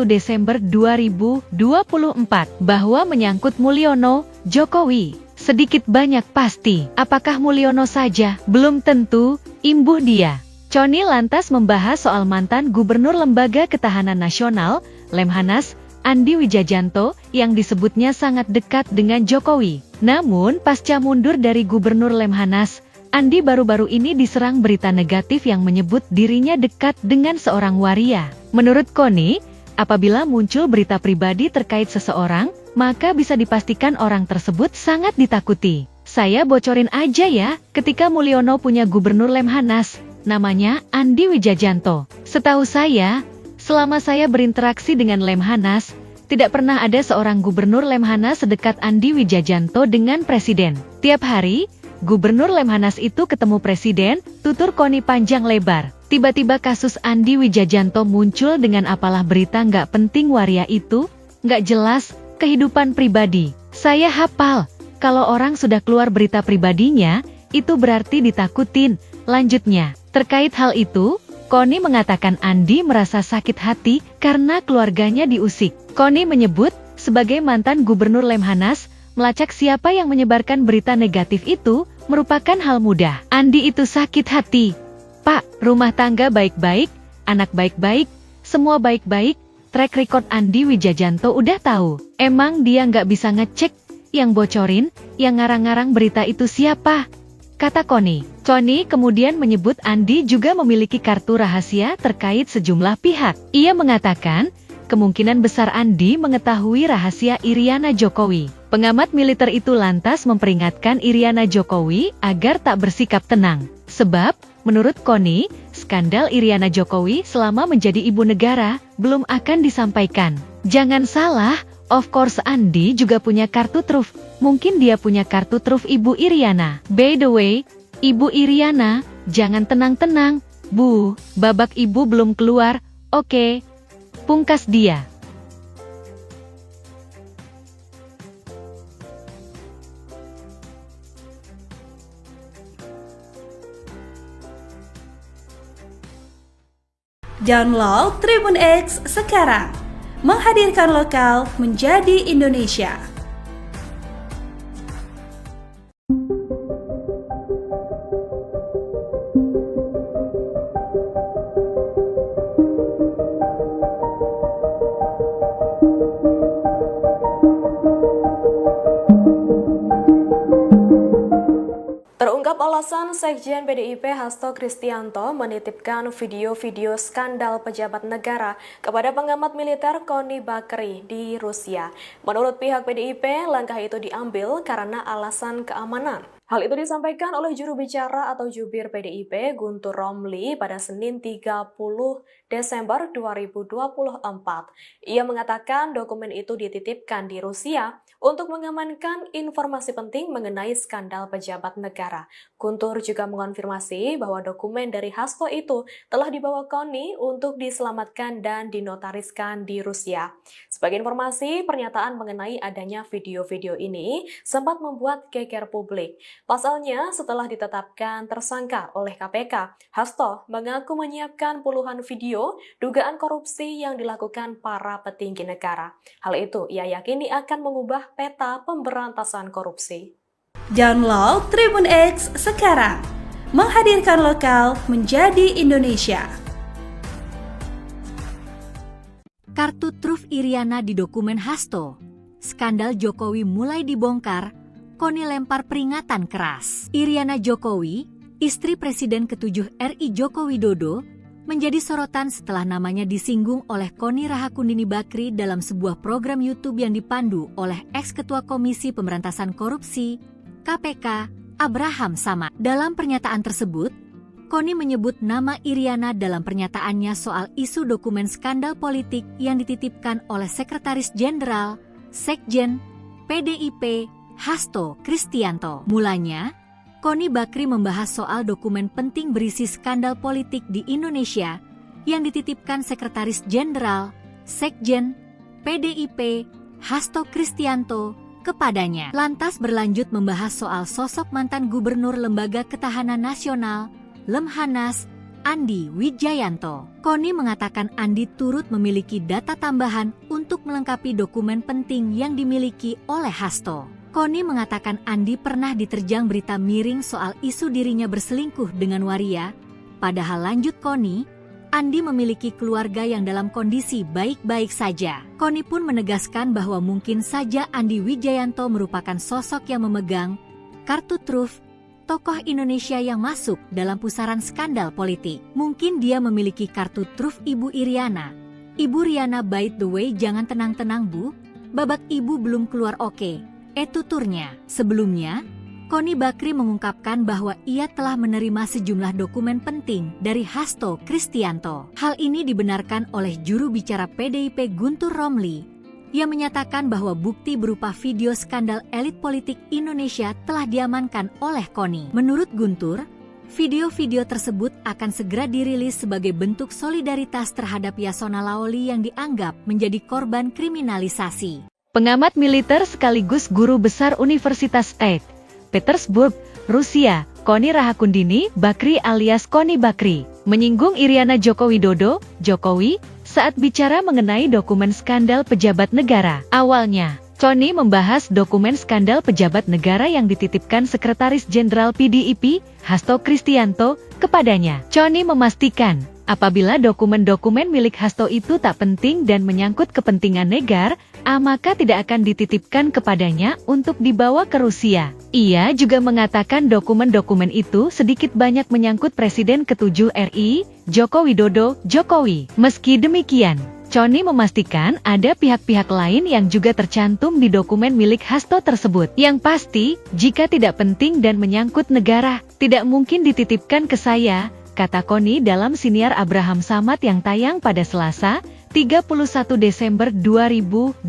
Desember 2024, bahwa menyangkut Mulyono, Jokowi, sedikit banyak pasti. Apakah Mulyono saja? Belum tentu, imbuh dia. Koni lantas membahas soal mantan Gubernur Lembaga Ketahanan Nasional, Lemhanas, Andi Wijajanto, yang disebutnya sangat dekat dengan Jokowi. Namun, pasca mundur dari Gubernur Lemhanas, Andi baru-baru ini diserang berita negatif yang menyebut dirinya dekat dengan seorang waria. Menurut Koni, apabila muncul berita pribadi terkait seseorang, maka bisa dipastikan orang tersebut sangat ditakuti. Saya bocorin aja ya, ketika Mulyono punya Gubernur Lemhanas, namanya Andi Wijajanto. Setahu saya, selama saya berinteraksi dengan Lemhanas, tidak pernah ada seorang Gubernur Lemhanas sedekat Andi Wijajanto dengan Presiden. Tiap hari, Gubernur Lemhanas itu ketemu Presiden, tutur Koni panjang lebar. Tiba-tiba kasus Andi Wijajanto muncul dengan apalah berita nggak penting waria itu, nggak jelas, kehidupan pribadi. Saya hafal, kalau orang sudah keluar berita pribadinya, itu berarti ditakutin. Lanjutnya, terkait hal itu, Koni mengatakan Andi merasa sakit hati karena keluarganya diusik. Koni menyebut, sebagai mantan Gubernur Lemhanas, melacak siapa yang menyebarkan berita negatif itu merupakan hal mudah. Andi itu sakit hati. Pak, rumah tangga baik-baik, anak baik-baik, semua baik-baik, track record Andi Wijajanto udah tahu. Emang dia nggak bisa ngecek, yang bocorin, yang ngarang-ngarang berita itu siapa? Kata Koni. Koni kemudian menyebut Andi juga memiliki kartu rahasia terkait sejumlah pihak. Ia mengatakan, kemungkinan besar Andi mengetahui rahasia Iriana Jokowi. Pengamat militer itu lantas memperingatkan Iriana Jokowi agar tak bersikap tenang. Sebab, menurut Koni, skandal Iriana Jokowi selama menjadi ibu negara belum akan disampaikan. Jangan salah, of course Andi juga punya kartu truf. Mungkin dia punya kartu truf Ibu Iriana. By the way, Ibu Iriana, jangan tenang-tenang. Bu, babak ibu belum keluar, oke. Pungkas dia. Download Tribun X sekarang. Menghadirkan lokal menjadi Indonesia. Terungkap alasan Sekjen PDIP Hasto Kristianto menitipkan video-video skandal pejabat negara kepada pengamat militer Koni Bakri di Rusia. Menurut pihak PDIP, langkah itu diambil karena alasan keamanan. Hal itu disampaikan oleh juru bicara atau jubir PDIP Guntur Romli pada Senin 30 Desember 2024. Ia mengatakan dokumen itu dititipkan di Rusia untuk mengamankan informasi penting mengenai skandal pejabat negara. Guntur juga mengonfirmasi bahwa dokumen dari Hasto itu telah dibawa Koni untuk diselamatkan dan dinotariskan di Rusia. Sebagai informasi, pernyataan mengenai adanya video-video ini sempat membuat geger publik. Pasalnya, setelah ditetapkan tersangka oleh KPK, Hasto mengaku menyiapkan puluhan video dugaan korupsi yang dilakukan para petinggi negara. Hal itu ia yakini akan mengubah peta pemberantasan korupsi. Download Tribun X sekarang. Menghadirkan lokal menjadi Indonesia. Kartu truf Iriana di dokumen Hasto. Skandal Jokowi mulai dibongkar. Koni lempar peringatan keras. Iriana Jokowi, istri Presiden ke-7 RI Joko Widodo, menjadi sorotan setelah namanya disinggung oleh Koni Rahakundini Bakri dalam sebuah program YouTube yang dipandu oleh ex-ketua Komisi Pemberantasan Korupsi, KPK, Abraham Samad. Dalam pernyataan tersebut, Koni menyebut nama Iriana dalam pernyataannya soal isu dokumen skandal politik yang dititipkan oleh Sekretaris Jenderal, Sekjen, PDIP, Hasto Kristianto. Mulanya, Koni Bakri membahas soal dokumen penting berisi skandal politik di Indonesia yang dititipkan Sekretaris Jenderal, Sekjen, PDIP, Hasto Kristianto, kepadanya. Lantas berlanjut membahas soal sosok mantan Gubernur Lembaga Ketahanan Nasional, Lemhanas, Andi Wijayanto. Koni mengatakan Andi turut memiliki data tambahan untuk melengkapi dokumen penting yang dimiliki oleh Hasto. Koni mengatakan Andi pernah diterjang berita miring soal isu dirinya berselingkuh dengan waria. Padahal lanjut Koni, Andi memiliki keluarga yang dalam kondisi baik-baik saja. Koni pun menegaskan bahwa mungkin saja Andi Wijayanto merupakan sosok yang memegang kartu truf tokoh Indonesia yang masuk dalam pusaran skandal politik. Mungkin dia memiliki kartu truf Ibu Iriana. Ibu Riana, by the way, jangan tenang-tenang Bu, babak ibu belum keluar oke. Tuturnya. Sebelumnya, Koni Bakri mengungkapkan bahwa ia telah menerima sejumlah dokumen penting dari Hasto Kristianto. Hal ini dibenarkan oleh juru bicara PDIP Guntur Romli, yang menyatakan bahwa bukti berupa video skandal elit politik Indonesia telah diamankan oleh Koni. Menurut Guntur, video-video tersebut akan segera dirilis sebagai bentuk solidaritas terhadap Yasona Laoli yang dianggap menjadi korban kriminalisasi. Pengamat militer sekaligus guru besar Universitas St. Petersburg, Rusia, Koni Rahakundini Bakri alias Koni Bakri, menyinggung Iriana Joko Widodo, Jokowi, saat bicara mengenai dokumen skandal pejabat negara. Awalnya, Koni membahas dokumen skandal pejabat negara yang dititipkan Sekretaris Jenderal PDIP, Hasto Kristianto, kepadanya. Koni memastikan, apabila dokumen-dokumen milik Hasto itu tak penting dan menyangkut kepentingan negara, maka tidak akan dititipkan kepadanya untuk dibawa ke Rusia. Ia juga mengatakan dokumen-dokumen itu sedikit banyak menyangkut Presiden ke-7 RI, Joko Widodo, Jokowi. Meski demikian, Koni memastikan ada pihak-pihak lain yang juga tercantum di dokumen milik Hasto tersebut. Yang pasti, jika tidak penting dan menyangkut negara, tidak mungkin dititipkan ke saya, kata Koni dalam siniar Abraham Samad yang tayang pada Selasa, 31 Desember 2024,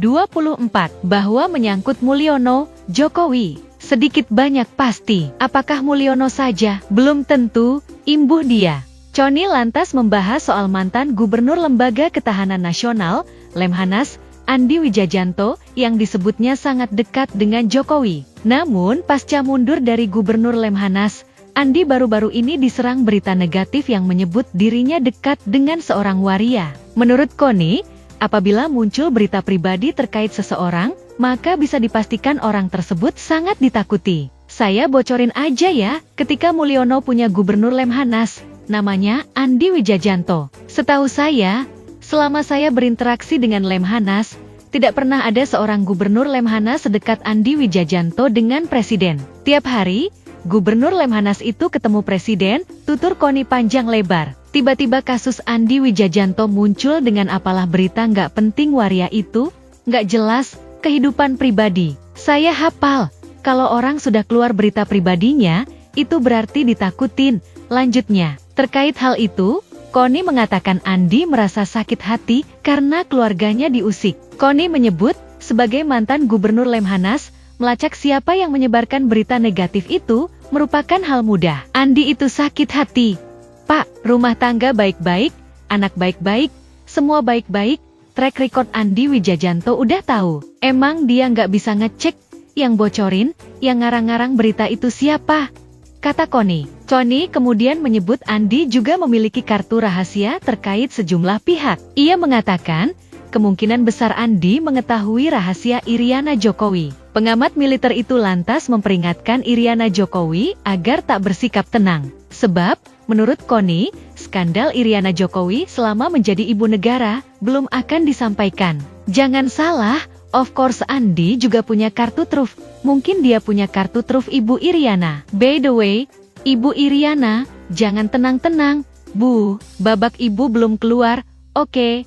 bahwa menyangkut Mulyono, Jokowi. Sedikit banyak pasti. Apakah Mulyono saja? Belum tentu, imbuh dia. Koni lantas membahas soal mantan Gubernur Lembaga Ketahanan Nasional, Lemhanas, Andi Wijayanto, yang disebutnya sangat dekat dengan Jokowi. Namun, pasca mundur dari Gubernur Lemhanas, Andi baru-baru ini diserang berita negatif yang menyebut dirinya dekat dengan seorang waria. Menurut Koni, apabila muncul berita pribadi terkait seseorang, maka bisa dipastikan orang tersebut sangat ditakuti. Saya bocorin aja ya, ketika Mulyono punya Gubernur Lemhanas, namanya Andi Wijayanto. Setahu saya, selama saya berinteraksi dengan Lemhanas, tidak pernah ada seorang Gubernur Lemhanas sedekat Andi Wijayanto dengan Presiden. Tiap hari, Gubernur Lemhanas itu ketemu Presiden, tutur Koni panjang lebar. Tiba-tiba kasus Andi Wijayanto muncul dengan apalah berita nggak penting waria itu, nggak jelas, kehidupan pribadi. Saya hafal, kalau orang sudah keluar berita pribadinya, itu berarti ditakutin. Lanjutnya, terkait hal itu, Koni mengatakan Andi merasa sakit hati karena keluarganya diusik. Koni menyebut, sebagai mantan Gubernur Lemhanas, melacak siapa yang menyebarkan berita negatif itu merupakan hal mudah. Andi itu sakit hati. Pak, rumah tangga baik-baik, anak baik-baik, semua baik-baik, track record Andi Wijayanto udah tahu. Emang dia nggak bisa ngecek, yang bocorin, yang ngarang-ngarang berita itu siapa? Kata Koni. Koni kemudian menyebut Andi juga memiliki kartu rahasia terkait sejumlah pihak. Ia mengatakan, kemungkinan besar Andi mengetahui rahasia Iriana Jokowi. Pengamat militer itu lantas memperingatkan Iriana Jokowi agar tak bersikap tenang. Sebab, menurut Koni, skandal Iriana Jokowi selama menjadi ibu negara belum akan disampaikan. Jangan salah, Of course Andi juga punya kartu truf. Mungkin dia punya kartu truf Ibu Iriana. By the way, Ibu Iriana, jangan tenang-tenang, Bu. Babak Ibu belum keluar, oke?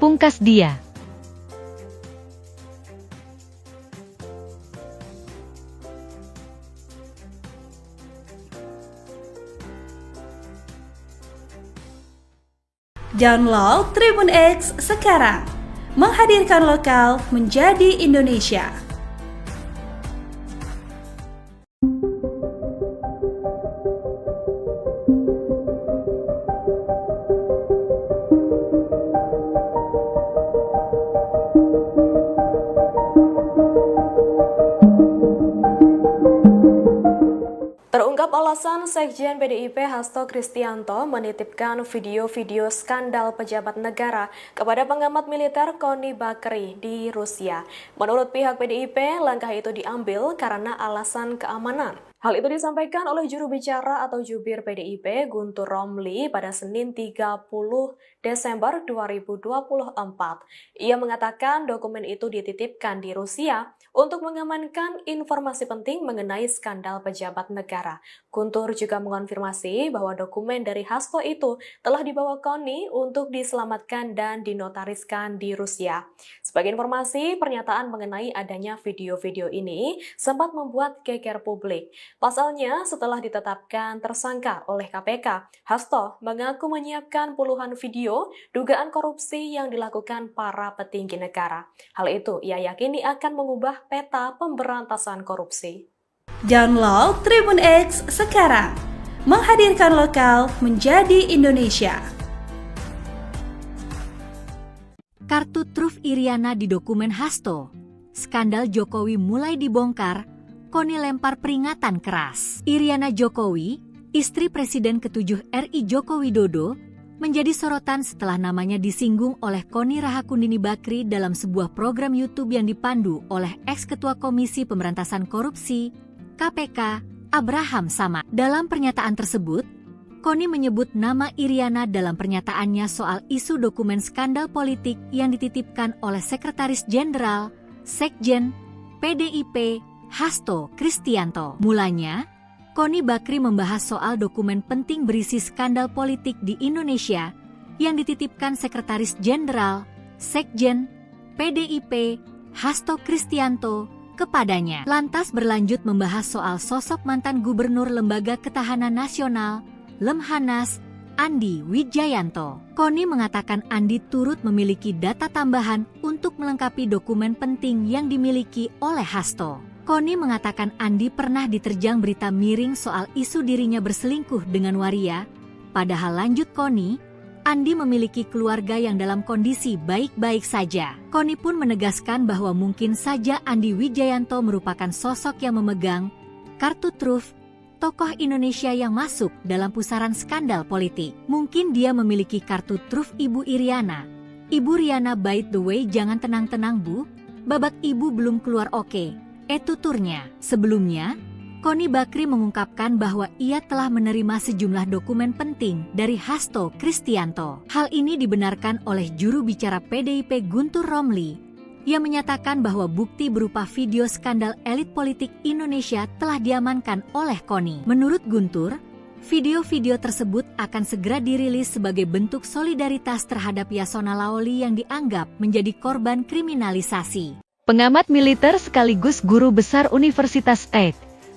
Pungkas dia. Download Tribun X sekarang. Menghadirkan lokal menjadi Indonesia. Terungkap alasan Sekjen PDIP Hasto Kristianto menitipkan video-video skandal pejabat negara kepada pengamat militer Koni Bakri di Rusia. Menurut pihak PDIP, langkah itu diambil karena alasan keamanan. Hal itu disampaikan oleh juru bicara atau jubir PDIP Guntur Romli pada Senin 30 Desember 2024. Ia mengatakan dokumen itu dititipkan di Rusia untuk mengamankan informasi penting mengenai skandal pejabat negara. Guntur juga mengonfirmasi bahwa dokumen dari Hasto itu telah dibawa Koni untuk diselamatkan dan dinotariskan di Rusia. Sebagai informasi, pernyataan mengenai adanya video-video ini sempat membuat geger publik. Pasalnya, setelah ditetapkan tersangka oleh KPK, Hasto mengaku menyiapkan puluhan video dugaan korupsi yang dilakukan para petinggi negara. Hal itu ia yakini akan mengubah peta pemberantasan korupsi. Download Tribun X sekarang. Menghadirkan lokal menjadi Indonesia. Kartu truf Iriana di dokumen Hasto. Skandal Jokowi mulai dibongkar, Koni lempar peringatan keras. Iriana Jokowi, istri Presiden ke-7 RI Joko Widodo, menjadi sorotan setelah namanya disinggung oleh Koni Rahakundini Bakri dalam sebuah program YouTube yang dipandu oleh ex-ketua Komisi Pemberantasan Korupsi, KPK, Abraham Samad. Dalam pernyataan tersebut, Koni menyebut nama Iriana dalam pernyataannya soal isu dokumen skandal politik yang dititipkan oleh Sekretaris Jenderal, Sekjen, PDIP, Hasto Kristianto. Mulanya, Koni Bakri membahas soal dokumen penting berisi skandal politik di Indonesia yang dititipkan Sekretaris Jenderal, Sekjen, PDIP, Hasto Kristianto kepadanya. Lantas berlanjut membahas soal sosok mantan Gubernur Lembaga Ketahanan Nasional, Lemhanas, Andi Wijayanto. Koni mengatakan Andi turut memiliki data tambahan untuk melengkapi dokumen penting yang dimiliki oleh Hasto. Koni mengatakan Andi pernah diterjang berita miring soal isu dirinya berselingkuh dengan waria. Padahal lanjut Koni, Andi memiliki keluarga yang dalam kondisi baik-baik saja. Koni pun menegaskan bahwa mungkin saja Andi Wijayanto merupakan sosok yang memegang kartu truf tokoh Indonesia yang masuk dalam pusaran skandal politik. Mungkin dia memiliki kartu truf Ibu Iriana. Ibu Riana, by the way, jangan tenang-tenang Bu, babak Ibu belum keluar, oke? Tuturnya. Sebelumnya, Koni Bakri mengungkapkan bahwa ia telah menerima sejumlah dokumen penting dari Hasto Kristianto. Hal ini dibenarkan oleh juru bicara PDIP Guntur Romli, yang menyatakan bahwa bukti berupa video skandal elit politik Indonesia telah diamankan oleh Koni. Menurut Guntur, video-video tersebut akan segera dirilis sebagai bentuk solidaritas terhadap Yasona Laoli yang dianggap menjadi korban kriminalisasi. Pengamat militer sekaligus guru besar Universitas St.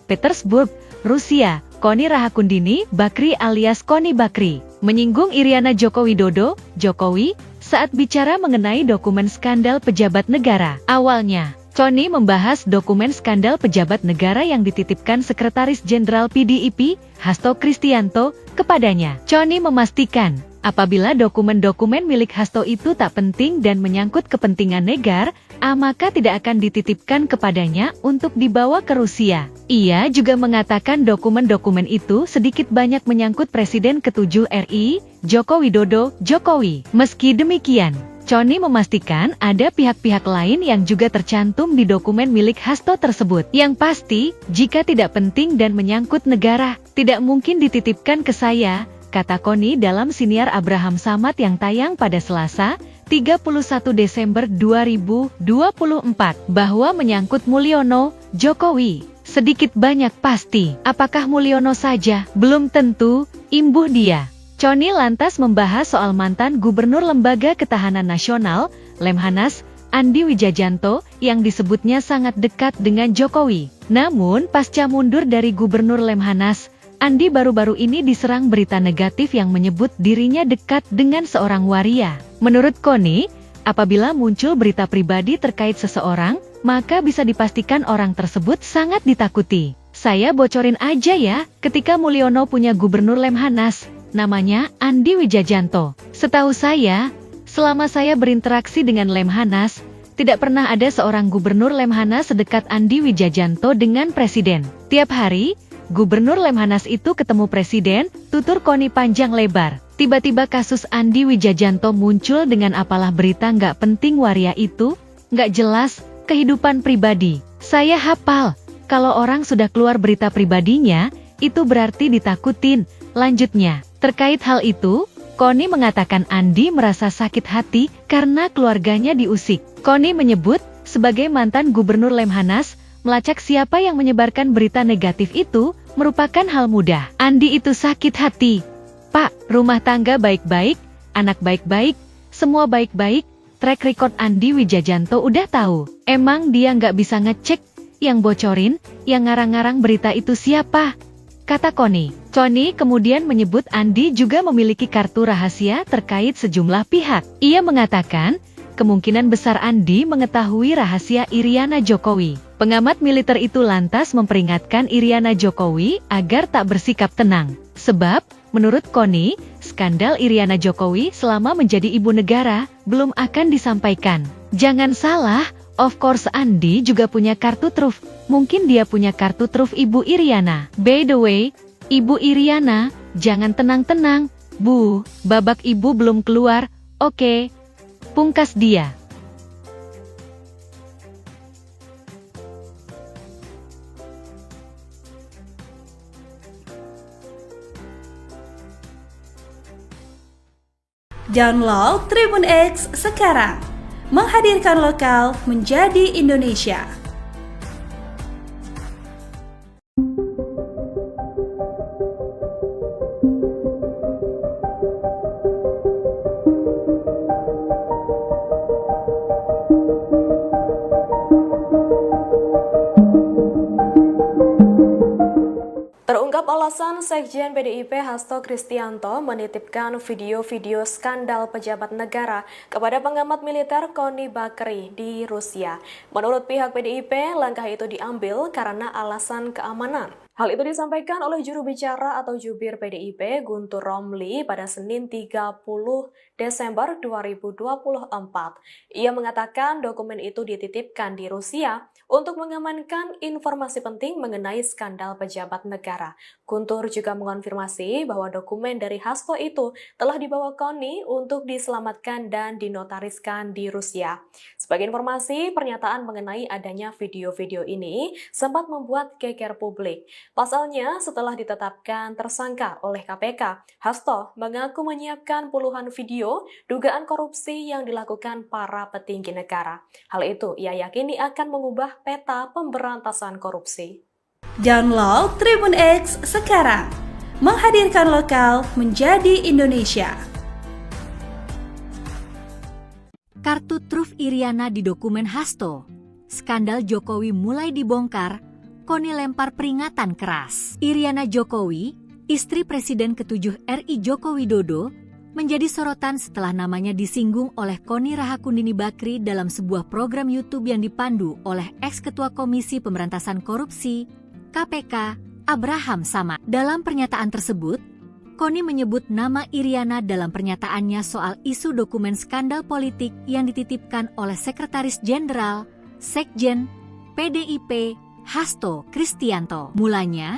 Petersburg, Rusia, Koni Rahakundini Bakri alias Koni Bakri, menyinggung Iriana Joko Widodo, Jokowi, saat bicara mengenai dokumen skandal pejabat negara. Awalnya, Koni membahas dokumen skandal pejabat negara yang dititipkan Sekretaris Jenderal PDIP, Hasto Kristianto, kepadanya. Koni memastikan, apabila dokumen-dokumen milik Hasto itu tak penting dan menyangkut kepentingan negara, maka tidak akan dititipkan kepadanya untuk dibawa ke Rusia. Ia juga mengatakan dokumen-dokumen itu sedikit banyak menyangkut Presiden ke-7 RI, Joko Widodo, Jokowi. Meski demikian, Koni memastikan ada pihak-pihak lain yang juga tercantum di dokumen milik Hasto tersebut. Yang pasti, jika tidak penting dan menyangkut negara, tidak mungkin dititipkan ke saya, kata Koni dalam siniar Abraham Samad yang tayang pada Selasa, 31 Desember 2024 bahwa menyangkut Mulyono, Jokowi. Sedikit banyak pasti, apakah Mulyono saja? Belum tentu, imbuh dia. Connie lantas membahas soal mantan Gubernur Lembaga Ketahanan Nasional, Lemhanas, Andi Wijajanto, yang disebutnya sangat dekat dengan Jokowi. Namun, pasca mundur dari Gubernur Lemhanas, Andi baru-baru ini diserang berita negatif yang menyebut dirinya dekat dengan seorang waria. Menurut Connie, apabila muncul berita pribadi terkait seseorang, maka bisa dipastikan orang tersebut sangat ditakuti. Saya bocorin aja ya, ketika Mulyono punya Gubernur Lemhanas, namanya Andi Wijajanto. Setahu saya, selama saya berinteraksi dengan Lemhanas, tidak pernah ada seorang Gubernur Lemhanas sedekat Andi Wijajanto dengan Presiden. Tiap hari, Gubernur Lemhanas itu ketemu Presiden, tutur Connie panjang lebar. Tiba-tiba kasus Andi Wijajanto muncul dengan apalah berita nggak penting waria itu, nggak jelas, kehidupan pribadi. Saya hafal, kalau orang sudah keluar berita pribadinya, itu berarti ditakutin. Lanjutnya, terkait hal itu, Connie mengatakan Andi merasa sakit hati karena keluarganya diusik. Connie menyebut, sebagai mantan Gubernur Lemhanas, melacak siapa yang menyebarkan berita negatif itu merupakan hal mudah. Andi itu sakit hati. Pak, rumah tangga baik-baik, anak baik-baik, semua baik-baik, track record Andi Wijajanto udah tahu. Emang dia nggak bisa ngecek, yang bocorin, yang ngarang-ngarang berita itu siapa? Kata Connie. Connie kemudian menyebut Andi juga memiliki kartu rahasia terkait sejumlah pihak. Ia mengatakan, kemungkinan besar Andi mengetahui rahasia Iriana Jokowi. Pengamat militer itu lantas memperingatkan Iriana Jokowi agar tak bersikap tenang. Sebab, menurut Connie, skandal Iriana Jokowi selama menjadi ibu negara belum akan disampaikan. Jangan salah, of course Andi juga punya kartu truf. Mungkin dia punya kartu truf Ibu Iriana. By the way, Ibu Iriana, jangan tenang-tenang, Bu, babak ibu belum keluar, oke. Pungkas dia. Download Tribun X sekarang. Menghadirkan lokal menjadi Indonesia. Terungkap alasan Sekjen PDIP Hasto Kristianto menitipkan video-video skandal pejabat negara kepada pengamat militer Connie Bakri di Rusia. Menurut pihak PDIP, langkah itu diambil karena alasan keamanan. Hal itu disampaikan oleh juru bicara atau jubir PDIP Guntur Romli pada Senin 30 Desember 2024. Ia mengatakan dokumen itu dititipkan di Rusia untuk mengamankan informasi penting mengenai skandal pejabat negara. Guntur juga mengonfirmasi bahwa dokumen dari Hasto itu telah dibawa Connie untuk diselamatkan dan dinotariskan di Rusia. Sebagai informasi, pernyataan mengenai adanya video-video ini sempat membuat geger publik. Pasalnya, setelah ditetapkan tersangka oleh KPK, Hasto mengaku menyiapkan puluhan video dugaan korupsi yang dilakukan para petinggi negara. Hal itu ia yakini akan mengubah peta pemberantasan korupsi. Download Tribun X sekarang. Menghadirkan lokal menjadi Indonesia. Kartu truf Iriana di dokumen Hasto. Skandal Jokowi mulai dibongkar, Connie lempar peringatan keras. Iriana Jokowi, istri Presiden ke-7 RI Joko Widodo, menjadi sorotan setelah namanya disinggung oleh Connie Rahakundini Bakri dalam sebuah program YouTube yang dipandu oleh ex-ketua Komisi Pemberantasan Korupsi, KPK, Abraham Samad. Dalam pernyataan tersebut, Connie menyebut nama Iriana dalam pernyataannya soal isu dokumen skandal politik yang dititipkan oleh Sekretaris Jenderal, Sekjen, PDIP, Hasto Kristianto. Mulanya,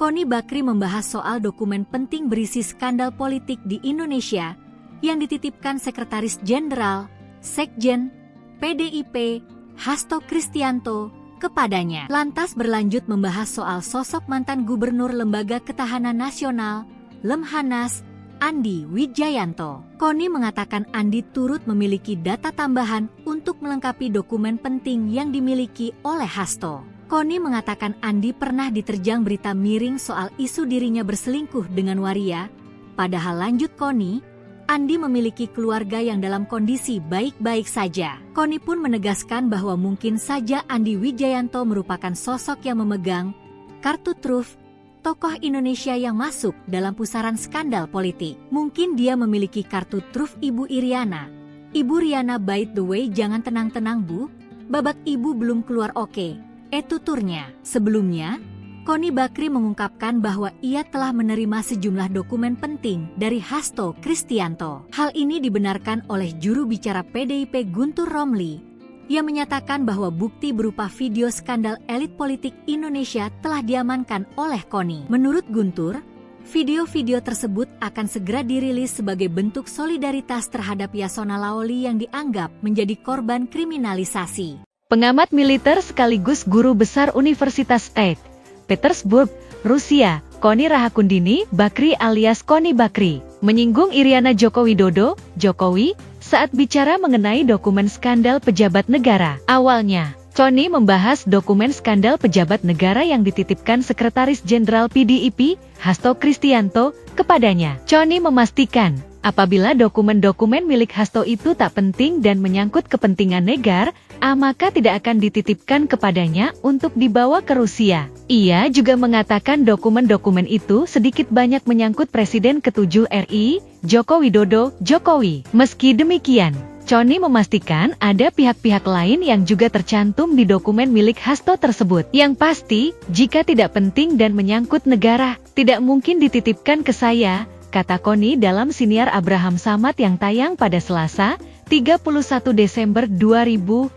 Connie Bakri membahas soal dokumen penting berisi skandal politik di Indonesia yang dititipkan Sekretaris Jenderal, Sekjen, PDIP, Hasto Kristianto kepadanya. Lantas berlanjut membahas soal sosok mantan Gubernur Lembaga Ketahanan Nasional, Lemhanas, Andi Wijayanto. Koni mengatakan Andi turut memiliki data tambahan untuk melengkapi dokumen penting yang dimiliki oleh Hasto. Koni mengatakan Andi pernah diterjang berita miring soal isu dirinya berselingkuh dengan waria. Padahal lanjut Koni, Andi memiliki keluarga yang dalam kondisi baik-baik saja. Koni pun menegaskan bahwa mungkin saja Andi Wijayanto merupakan sosok yang memegang kartu truf tokoh Indonesia yang masuk dalam pusaran skandal politik. Mungkin dia memiliki kartu truf Ibu Iriana. Ibu Riana, by the way, jangan tenang-tenang Bu, babak ibu belum keluar oke. Tuturnya. Sebelumnya, Koni Bakri mengungkapkan bahwa ia telah menerima sejumlah dokumen penting dari Hasto Kristianto. Hal ini dibenarkan oleh juru bicara PDIP Guntur Romli, yang menyatakan bahwa bukti berupa video skandal elit politik Indonesia telah diamankan oleh Koni. Menurut Guntur, video-video tersebut akan segera dirilis sebagai bentuk solidaritas terhadap Yasona Laoli yang dianggap menjadi korban kriminalisasi. Pengamat militer sekaligus guru besar Universitas St. Petersburg, Rusia, Koni Rahakundini Bakri alias Koni Bakri, menyinggung Iriana Joko Widodo, Jokowi, saat bicara mengenai dokumen skandal pejabat negara. Awalnya, Koni membahas dokumen skandal pejabat negara yang dititipkan Sekretaris Jenderal PDIP, Hasto Kristianto, kepadanya. Koni memastikan, apabila dokumen-dokumen milik Hasto itu tak penting dan menyangkut kepentingan negara, maka tidak akan dititipkan kepadanya untuk dibawa ke Rusia. Ia juga mengatakan dokumen-dokumen itu sedikit banyak menyangkut Presiden ke-7 RI, Joko Widodo, Jokowi. Meski demikian, Koni memastikan ada pihak-pihak lain yang juga tercantum di dokumen milik Hasto tersebut. Yang pasti, jika tidak penting dan menyangkut negara, tidak mungkin dititipkan ke saya, kata Koni dalam siniar Abraham Samad yang tayang pada Selasa, 31 Desember 2024,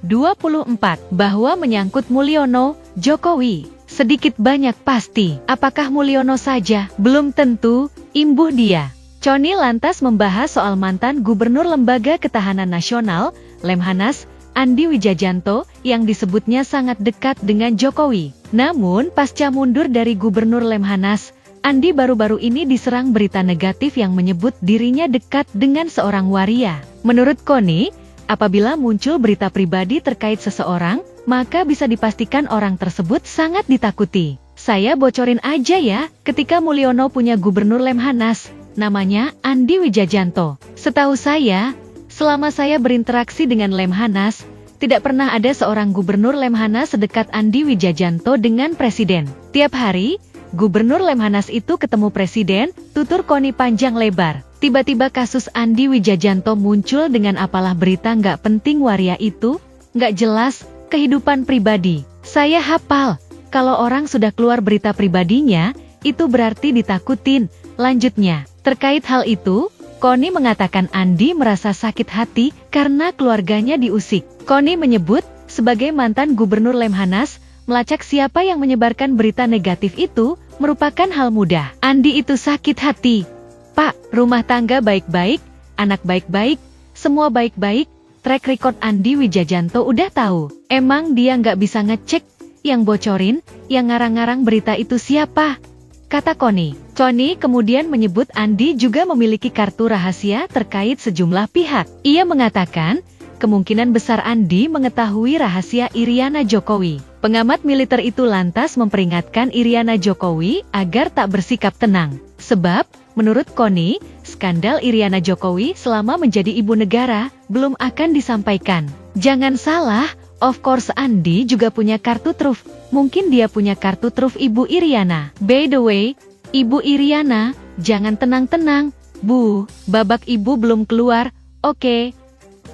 bahwa menyangkut Mulyono, Jokowi, sedikit banyak pasti. Apakah Mulyono saja? Belum tentu, imbuh dia. Koni lantas membahas soal mantan Gubernur Lembaga Ketahanan Nasional, Lemhanas, Andi Wijayanto, yang disebutnya sangat dekat dengan Jokowi. Namun, pasca mundur dari Gubernur Lemhanas, Andi baru-baru ini diserang berita negatif yang menyebut dirinya dekat dengan seorang waria. Menurut Koni, apabila muncul berita pribadi terkait seseorang, maka bisa dipastikan orang tersebut sangat ditakuti. Saya bocorin aja ya, ketika Mulyono punya Gubernur Lemhanas, namanya Andi Wijayanto. Setahu saya, selama saya berinteraksi dengan Lemhanas, tidak pernah ada seorang Gubernur Lemhanas sedekat Andi Wijayanto dengan Presiden. Tiap hari, Gubernur Lemhanas itu ketemu Presiden, tutur Koni panjang lebar. Tiba-tiba kasus Andi Wijayanto muncul dengan apalah berita nggak penting waria itu, nggak jelas, kehidupan pribadi. Saya hafal, kalau orang sudah keluar berita pribadinya, itu berarti ditakutin. Lanjutnya, terkait hal itu, Koni mengatakan Andi merasa sakit hati karena keluarganya diusik. Koni menyebut, sebagai mantan Gubernur Lemhanas, melacak siapa yang menyebarkan berita negatif itu, merupakan hal mudah. Andi itu sakit hati. Pak, rumah tangga baik-baik, anak baik-baik, semua baik-baik, track record Andi Wijayanto udah tahu. Emang dia nggak bisa ngecek, yang bocorin, yang ngarang-ngarang berita itu siapa? Kata Koni. Koni kemudian menyebut Andi juga memiliki kartu rahasia terkait sejumlah pihak. Ia mengatakan, kemungkinan besar Andi mengetahui rahasia Iriana Jokowi. Pengamat militer itu lantas memperingatkan Iriana Jokowi agar tak bersikap tenang. Sebab, menurut Koni, skandal Iriana Jokowi selama menjadi ibu negara belum akan disampaikan. Jangan salah, of course Andi juga punya kartu truf. Mungkin dia punya kartu truf Ibu Iriana. By the way, Ibu Iriana, jangan tenang-tenang, Bu, babak ibu belum keluar, oke.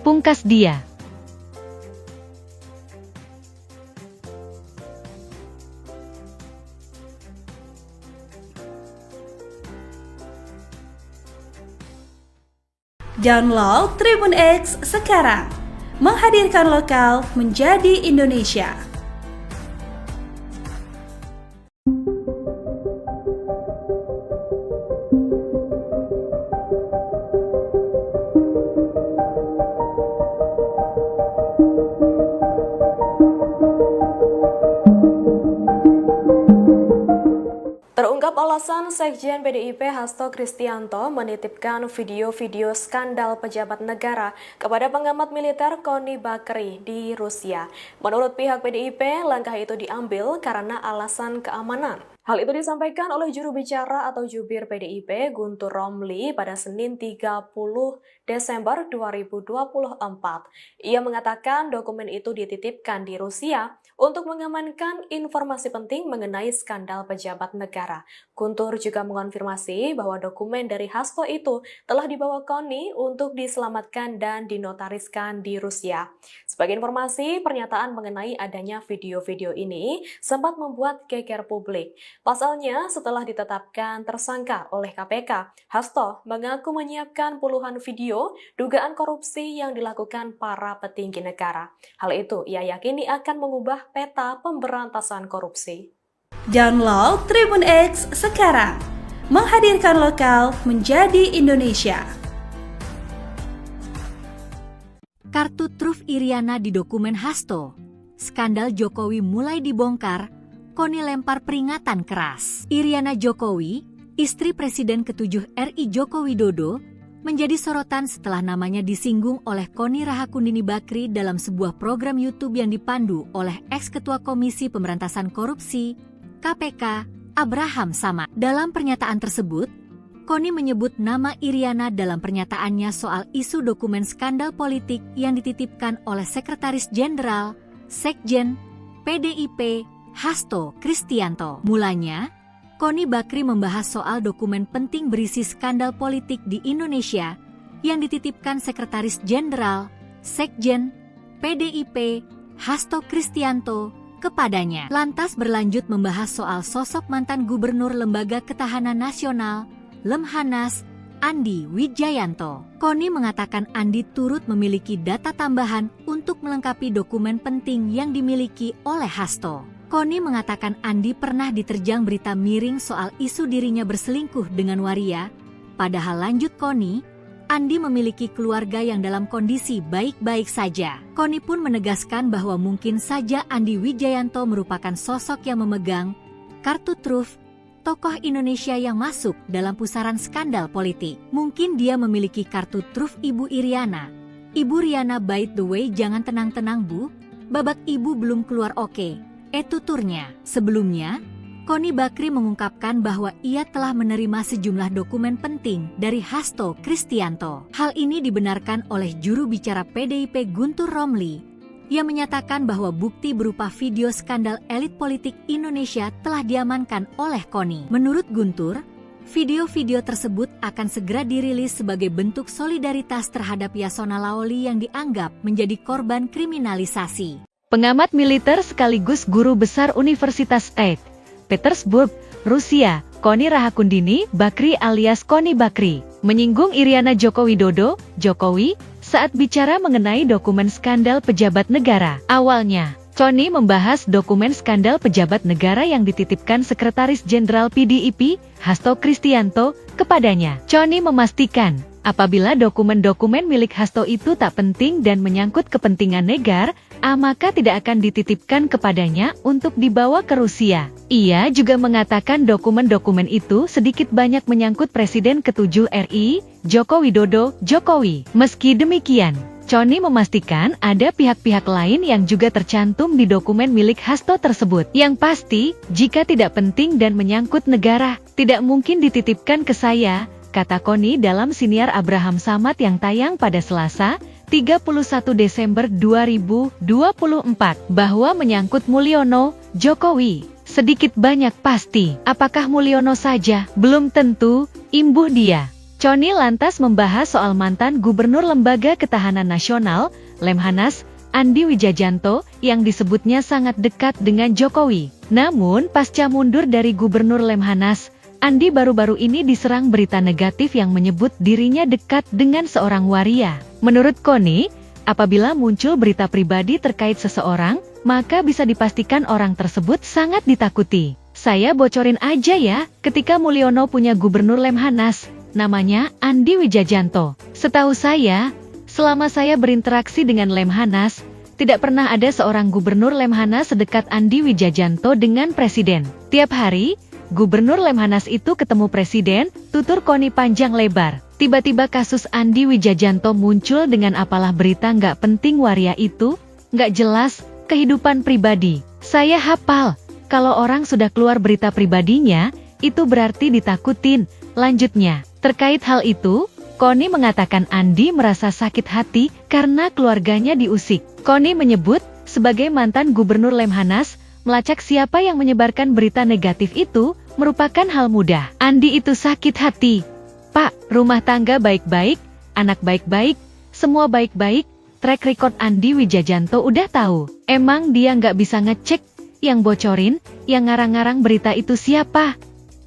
Pungkas dia. Download Tribun X sekarang, menghadirkan lokal menjadi Indonesia. Terungkap alasan Alasan Sekjen PDIP Hasto Kristianto menitipkan video-video skandal pejabat negara kepada pengamat militer Koni Bakri di Rusia. Menurut pihak PDIP, langkah itu diambil karena alasan keamanan. Hal itu disampaikan oleh juru bicara atau jubir PDIP Guntur Romli pada Senin 30 Desember 2024. Ia mengatakan dokumen itu dititipkan di Rusia untuk mengamankan informasi penting mengenai skandal pejabat negara. Guntur juga mengonfirmasi bahwa dokumen dari Hasto itu telah dibawa Koni untuk diselamatkan dan dinotariskan di Rusia. Sebagai informasi, pernyataan mengenai adanya video-video ini sempat membuat geger publik. Pasalnya, setelah ditetapkan tersangka oleh KPK, Hasto mengaku menyiapkan puluhan video dugaan korupsi yang dilakukan para petinggi negara. Hal itu ia yakini akan mengubah peta pemberantasan korupsi. Download Tribun X sekarang, menghadirkan lokal menjadi Indonesia. Kartu truf Iriana di dokumen Hasto. Skandal Jokowi mulai dibongkar, Koni lempar peringatan keras. Iriana Jokowi, istri Presiden ke-7 RI Joko Widodo, menjadi sorotan setelah namanya disinggung oleh Koni Rahakundini Bakri dalam sebuah program YouTube yang dipandu oleh ex-ketua Komisi Pemberantasan Korupsi, KPK, Abraham Samad. Dalam pernyataan tersebut, Koni menyebut nama Iriana dalam pernyataannya soal isu dokumen skandal politik yang dititipkan oleh Sekretaris Jenderal, Sekjen, PDIP, Hasto Kristianto. Mulanya, Koni Bakri membahas soal dokumen penting berisi skandal politik di Indonesia yang dititipkan Sekretaris Jenderal, Sekjen, PDIP, Hasto Kristianto kepadanya. Lantas berlanjut membahas soal sosok mantan Gubernur Lembaga Ketahanan Nasional, Lemhanas, Andi Wijayanto. Koni mengatakan Andi turut memiliki data tambahan untuk melengkapi dokumen penting yang dimiliki oleh Hasto. Koni mengatakan Andi pernah diterjang berita miring soal isu dirinya berselingkuh dengan waria. Padahal lanjut Koni, Andi memiliki keluarga yang dalam kondisi baik-baik saja. Koni pun menegaskan bahwa mungkin saja Andi Wijayanto merupakan sosok yang memegang kartu truf tokoh Indonesia yang masuk dalam pusaran skandal politik. Mungkin dia memiliki kartu truf Ibu Iriana. Ibu Riana, by the way, jangan tenang-tenang Bu, babak Ibu belum keluar oke. Tuturnya. Sebelumnya, Koni Bakri mengungkapkan bahwa ia telah menerima sejumlah dokumen penting dari Hasto Kristianto. Hal ini dibenarkan oleh juru bicara PDIP Guntur Romli, yang menyatakan bahwa bukti berupa video skandal elit politik Indonesia telah diamankan oleh Koni. Menurut Guntur, video-video tersebut akan segera dirilis sebagai bentuk solidaritas terhadap Yasona Lawli yang dianggap menjadi korban kriminalisasi. Pengamat militer sekaligus guru besar Universitas St. Petersburg, Rusia, Koni Rahakundini Bakri alias Koni Bakri, menyinggung Iriana Joko Widodo, Jokowi, saat bicara mengenai dokumen skandal pejabat negara. Awalnya, Koni membahas dokumen skandal pejabat negara yang dititipkan Sekretaris Jenderal PDIP, Hasto Kristianto, kepadanya. Koni memastikan, apabila dokumen-dokumen milik Hasto itu tak penting dan menyangkut kepentingan negara, maka tidak akan dititipkan kepadanya untuk dibawa ke Rusia. Ia juga mengatakan dokumen-dokumen itu sedikit banyak menyangkut Presiden ke-7 RI, Joko Widodo, Jokowi. Meski demikian, Koni memastikan ada pihak-pihak lain yang juga tercantum di dokumen milik Hasto tersebut. Yang pasti, jika tidak penting dan menyangkut negara, tidak mungkin dititipkan ke saya, kata Koni dalam siniar Abraham Samad yang tayang pada Selasa, 31 Desember 2024, bahwa menyangkut Mulyono, Jokowi, sedikit banyak pasti. Apakah Mulyono saja? Belum tentu, imbuh dia. Koni lantas membahas soal mantan Gubernur Lembaga Ketahanan Nasional, Lemhanas, Andi Wijayanto, yang disebutnya sangat dekat dengan Jokowi. Namun, pasca mundur dari Gubernur Lemhanas, Andi baru-baru ini diserang berita negatif yang menyebut dirinya dekat dengan seorang waria. Menurut Koni, apabila muncul berita pribadi terkait seseorang, maka bisa dipastikan orang tersebut sangat ditakuti. Saya bocorin aja ya, ketika Mulyono punya Gubernur Lemhanas, namanya Andi Wijayanto. Setahu saya, selama saya berinteraksi dengan Lemhanas, tidak pernah ada seorang Gubernur Lemhanas sedekat Andi Wijayanto dengan Presiden. Tiap hari, Gubernur Lemhanas itu ketemu presiden, tutur Koni panjang lebar. Tiba-tiba kasus Andi Wijajanto muncul dengan apalah berita nggak penting waria itu, nggak jelas, kehidupan pribadi. Saya hafal, kalau orang sudah keluar berita pribadinya, itu berarti ditakutin. Lanjutnya, terkait hal itu, Koni mengatakan Andi merasa sakit hati karena keluarganya diusik. Koni menyebut, sebagai mantan Gubernur Lemhanas, melacak siapa yang menyebarkan berita negatif itu merupakan hal mudah. Andi itu sakit hati. Pak, rumah tangga baik-baik, anak baik-baik, semua baik-baik, track record Andi Wijajanto udah tahu. Emang dia nggak bisa ngecek, yang bocorin, yang ngarang-ngarang berita itu siapa?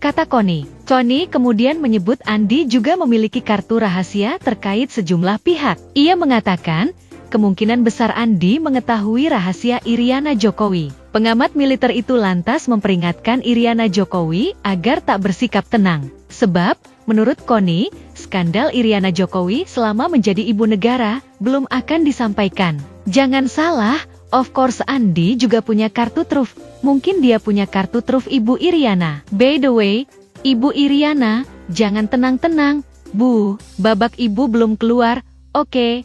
Kata Koni. Koni kemudian menyebut Andi juga memiliki kartu rahasia terkait sejumlah pihak. Ia mengatakan, kemungkinan besar Andi mengetahui rahasia Iriana Jokowi. Pengamat militer itu lantas memperingatkan Iriana Jokowi agar tak bersikap tenang. Sebab, menurut Koni, skandal Iriana Jokowi selama menjadi ibu negara belum akan disampaikan. Jangan salah, of course Andi juga punya kartu truf. Mungkin dia punya kartu truf Ibu Iriana. By the way, Ibu Iriana, jangan tenang-tenang. Bu, babak ibu belum keluar, oke.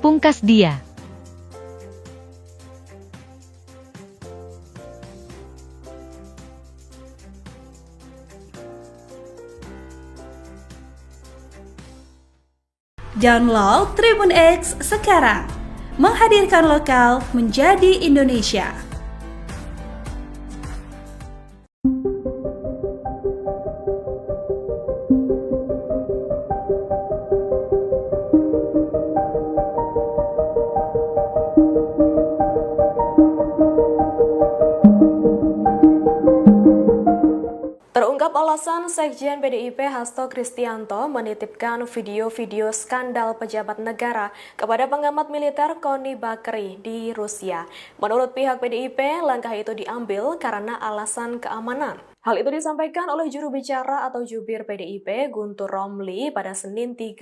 Pungkas dia. Download Tribun X sekarang. Menghadirkan lokal menjadi Indonesia. Terungkap alasan Sekjen PDIP Hasto Kristianto menitipkan video-video skandal pejabat negara kepada pengamat militer Koni Bakri di Rusia. Menurut pihak PDIP, langkah itu diambil karena alasan keamanan. Hal itu disampaikan oleh juru bicara atau jubir PDIP Guntur Romli pada Senin 30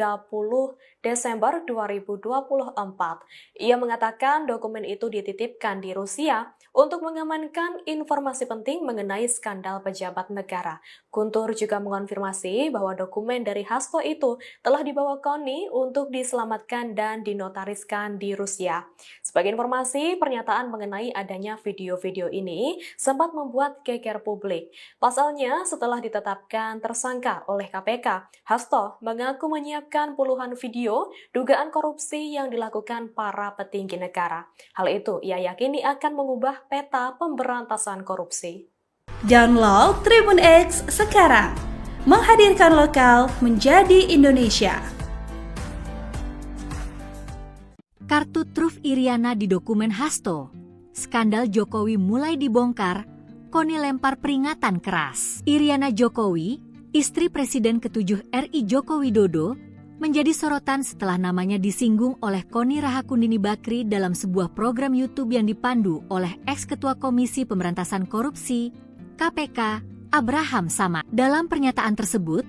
Desember 2024. Ia mengatakan dokumen itu dititipkan di Rusia untuk mengamankan informasi penting mengenai skandal pejabat negara. Guntur juga mengonfirmasi bahwa dokumen dari Hasto itu telah dibawa Koni untuk diselamatkan dan dinotariskan di Rusia. Sebagai informasi, pernyataan mengenai adanya video-video ini sempat membuat geger publik. Pasalnya, setelah ditetapkan tersangka oleh KPK, Hasto mengaku menyiapkan puluhan video dugaan korupsi yang dilakukan para petinggi negara. Hal itu ia yakini akan mengubah peta pemberantasan korupsi. Download Tribun X sekarang. Menghadirkan lokal menjadi Indonesia. Kartu truf Iriana di dokumen Hasto. Skandal Jokowi mulai dibongkar, Koni lempar peringatan keras. Iriana Jokowi, istri Presiden ke-7 RI Joko Widodo, menjadi sorotan setelah namanya disinggung oleh Koni Rahakundini Bakri dalam sebuah program YouTube yang dipandu oleh ex-ketua Komisi Pemberantasan Korupsi, KPK, Abraham Samad. Dalam pernyataan tersebut,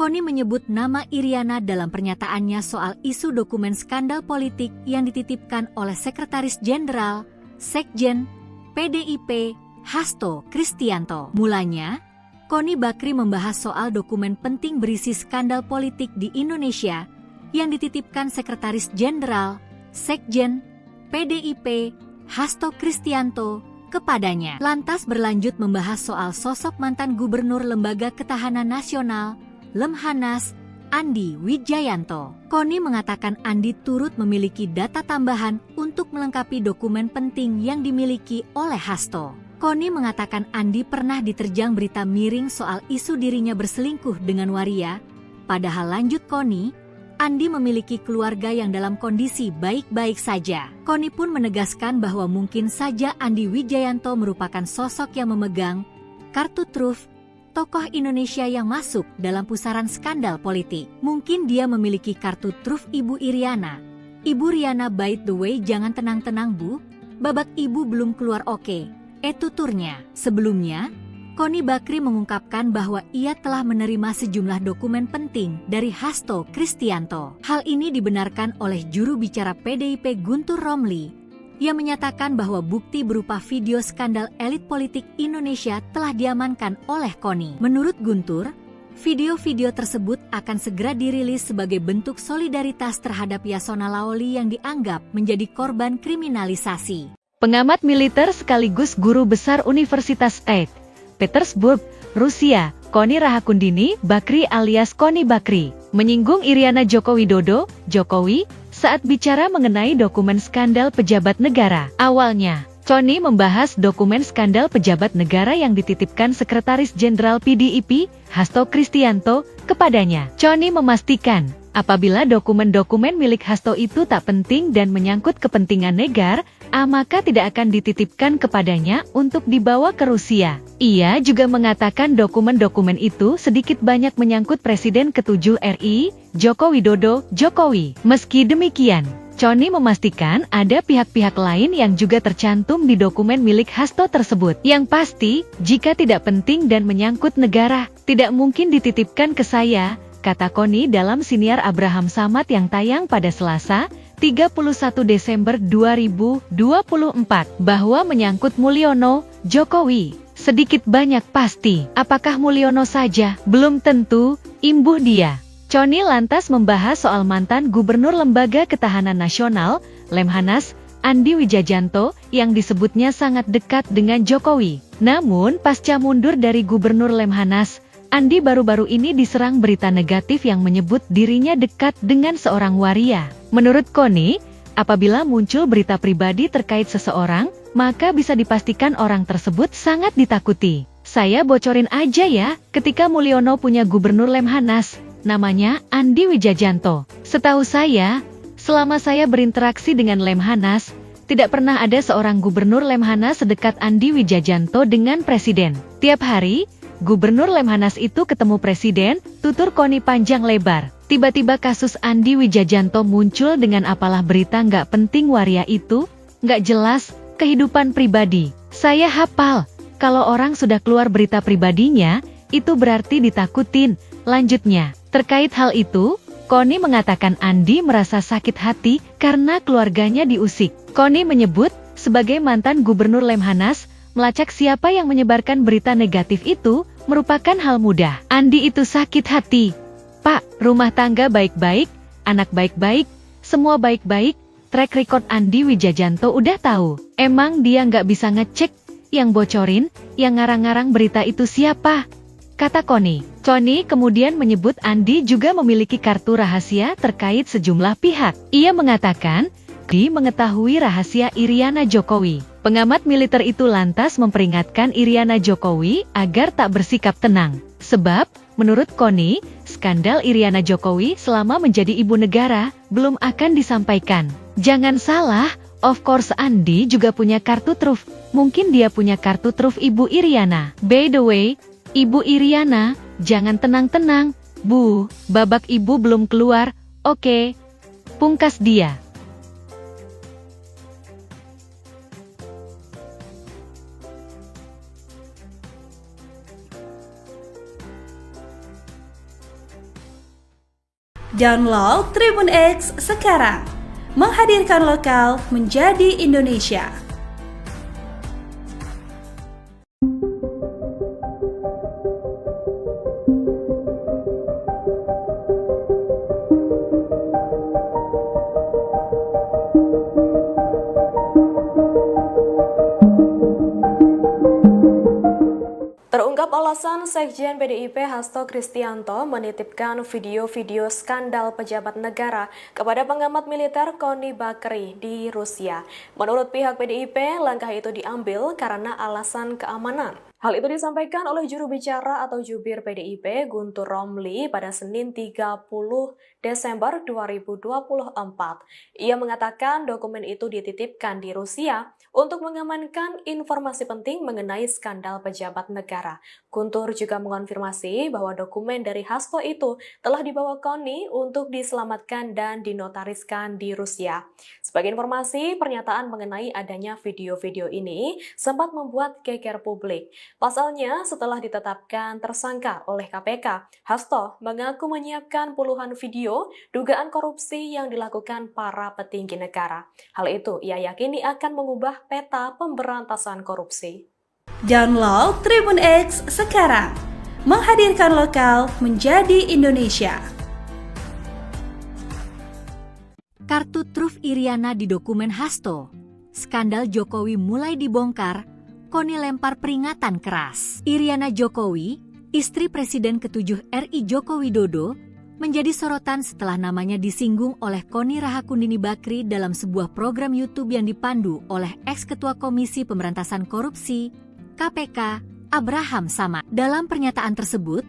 Koni menyebut nama Iriana dalam pernyataannya soal isu dokumen skandal politik yang dititipkan oleh Sekretaris Jenderal, Sekjen, PDIP, Hasto Kristianto. Mulanya, Koni Bakri membahas soal dokumen penting berisi skandal politik di Indonesia yang dititipkan Sekretaris Jenderal, Sekjen, PDIP, Hasto Kristianto, kepadanya. Lantas berlanjut membahas soal sosok mantan Gubernur Lembaga Ketahanan Nasional, Lemhanas, Andi Wijayanto. Koni mengatakan Andi turut memiliki data tambahan untuk melengkapi dokumen penting yang dimiliki oleh Hasto. Koni mengatakan Andi pernah diterjang berita miring soal isu dirinya berselingkuh dengan waria. Padahal lanjut Koni, Andi memiliki keluarga yang dalam kondisi baik-baik saja. Koni pun menegaskan bahwa mungkin saja Andi Wijayanto merupakan sosok yang memegang kartu truf tokoh Indonesia yang masuk dalam pusaran skandal politik. Mungkin dia memiliki kartu truf Ibu Iriana. Ibu Riana, by the way, jangan tenang-tenang Bu, babak ibu belum keluar oke. Tuturnya. Sebelumnya, Koni Bakri mengungkapkan bahwa ia telah menerima sejumlah dokumen penting dari Hasto Kristianto. Hal ini dibenarkan oleh juru bicara PDIP Guntur Romli. Ia menyatakan bahwa bukti berupa video skandal elit politik Indonesia telah diamankan oleh KONI. Menurut Guntur, video-video tersebut akan segera dirilis sebagai bentuk solidaritas terhadap Yasona Lawli yang dianggap menjadi korban kriminalisasi. Pengamat militer sekaligus guru besar Universitas St. Petersburg, Rusia, Koni Rahakundini Bakri alias Koni Bakri, menyinggung Iriana Joko Widodo, Jokowi, saat bicara mengenai dokumen skandal pejabat negara. Awalnya, Koni membahas dokumen skandal pejabat negara yang dititipkan Sekretaris Jenderal PDIP, Hasto Kristianto, kepadanya. Koni memastikan, apabila dokumen-dokumen milik Hasto itu tak penting dan menyangkut kepentingan negara, maka tidak akan dititipkan kepadanya untuk dibawa ke Rusia. Ia juga mengatakan dokumen-dokumen itu sedikit banyak menyangkut Presiden ke-7 RI, Joko Widodo, Jokowi. Meski demikian, Koni memastikan ada pihak-pihak lain yang juga tercantum di dokumen milik Hasto tersebut. Yang pasti, jika tidak penting dan menyangkut negara, tidak mungkin dititipkan ke saya, kata Koni dalam siniar Abraham Samad yang tayang pada Selasa, 31 Desember 2024, bahwa menyangkut Mulyono, Jokowi, sedikit banyak pasti. Apakah Mulyono saja? Belum tentu, imbuh dia. Koni lantas membahas soal mantan Gubernur Lembaga Ketahanan Nasional, Lemhanas, Andi Wijajanto, yang disebutnya sangat dekat dengan Jokowi. Namun, pasca mundur dari Gubernur Lemhanas, Andi baru-baru ini diserang berita negatif yang menyebut dirinya dekat dengan seorang waria. Menurut Koni, apabila muncul berita pribadi terkait seseorang, maka bisa dipastikan orang tersebut sangat ditakuti. Saya bocorin aja ya, ketika Mulyono punya Gubernur Lemhanas, namanya Andi Wijajanto. Setahu saya, selama saya berinteraksi dengan Lemhanas, tidak pernah ada seorang Gubernur Lemhanas sedekat Andi Wijajanto dengan Presiden. Tiap hari, Gubernur Lemhanas itu ketemu Presiden, tutur Koni panjang lebar. Tiba-tiba kasus Andi Wijajanto muncul dengan apalah berita nggak penting waria itu, nggak jelas, kehidupan pribadi. Saya hafal, kalau orang sudah keluar berita pribadinya, itu berarti ditakutin. Lanjutnya, terkait hal itu, Koni mengatakan Andi merasa sakit hati karena keluarganya diusik. Koni menyebut, sebagai mantan Gubernur Lemhanas, melacak siapa yang menyebarkan berita negatif itu merupakan hal mudah. Andi itu sakit hati. Pak, rumah tangga baik-baik, anak baik-baik, semua baik-baik, track record Andi Wijajanto udah tahu. Emang dia nggak bisa ngecek, yang bocorin, yang ngarang-ngarang berita itu siapa? Kata Koni. Koni kemudian menyebut Andi juga memiliki kartu rahasia terkait sejumlah pihak. Ia mengatakan, Andi mengetahui rahasia Iriana Jokowi. Pengamat militer itu lantas memperingatkan Iriana Jokowi agar tak bersikap tenang. Sebab, menurut Koni, skandal Iriana Jokowi selama menjadi ibu negara belum akan disampaikan. Jangan salah, of course Andi juga punya kartu truf. Mungkin dia punya kartu truf Ibu Iriana. By the way, Ibu Iriana, jangan tenang-tenang, Bu, babak ibu belum keluar, oke. Pungkas dia. Download Tribun X sekarang, menghadirkan lokal menjadi Indonesia. Terungkap alasan Sekjen PDIP Hasto Kristianto menitipkan video-video skandal pejabat negara kepada pengamat militer Koni Bakri di Rusia. Menurut pihak PDIP, langkah itu diambil karena alasan keamanan. Hal itu disampaikan oleh juru bicara atau jubir PDIP Guntur Romli pada Senin 30 Desember 2024. Ia mengatakan dokumen itu dititipkan di Rusia untuk mengamankan informasi penting mengenai skandal pejabat negara. Guntur juga mengonfirmasi bahwa dokumen dari Hasto itu telah dibawa Koni untuk diselamatkan dan dinotariskan di Rusia. Sebagai informasi, pernyataan mengenai adanya video-video ini sempat membuat geger publik. Pasalnya, setelah ditetapkan tersangka oleh KPK, Hasto mengaku menyiapkan puluhan video dugaan korupsi yang dilakukan para petinggi negara. Hal itu ia yakini akan mengubah peta pemberantasan korupsi. Download Tribun X sekarang, menghadirkan lokal menjadi Indonesia. Kartu truf Iriana di dokumen Hasto. Skandal Jokowi mulai dibongkar, Koni lempar peringatan keras. Iriana Jokowi, istri Presiden ke-7 RI Joko Widodo, menjadi sorotan setelah namanya disinggung oleh Koni Rahakundini Bakri dalam sebuah program YouTube yang dipandu oleh ex-ketua Komisi Pemberantasan Korupsi, KPK, Abraham Samad. Dalam pernyataan tersebut,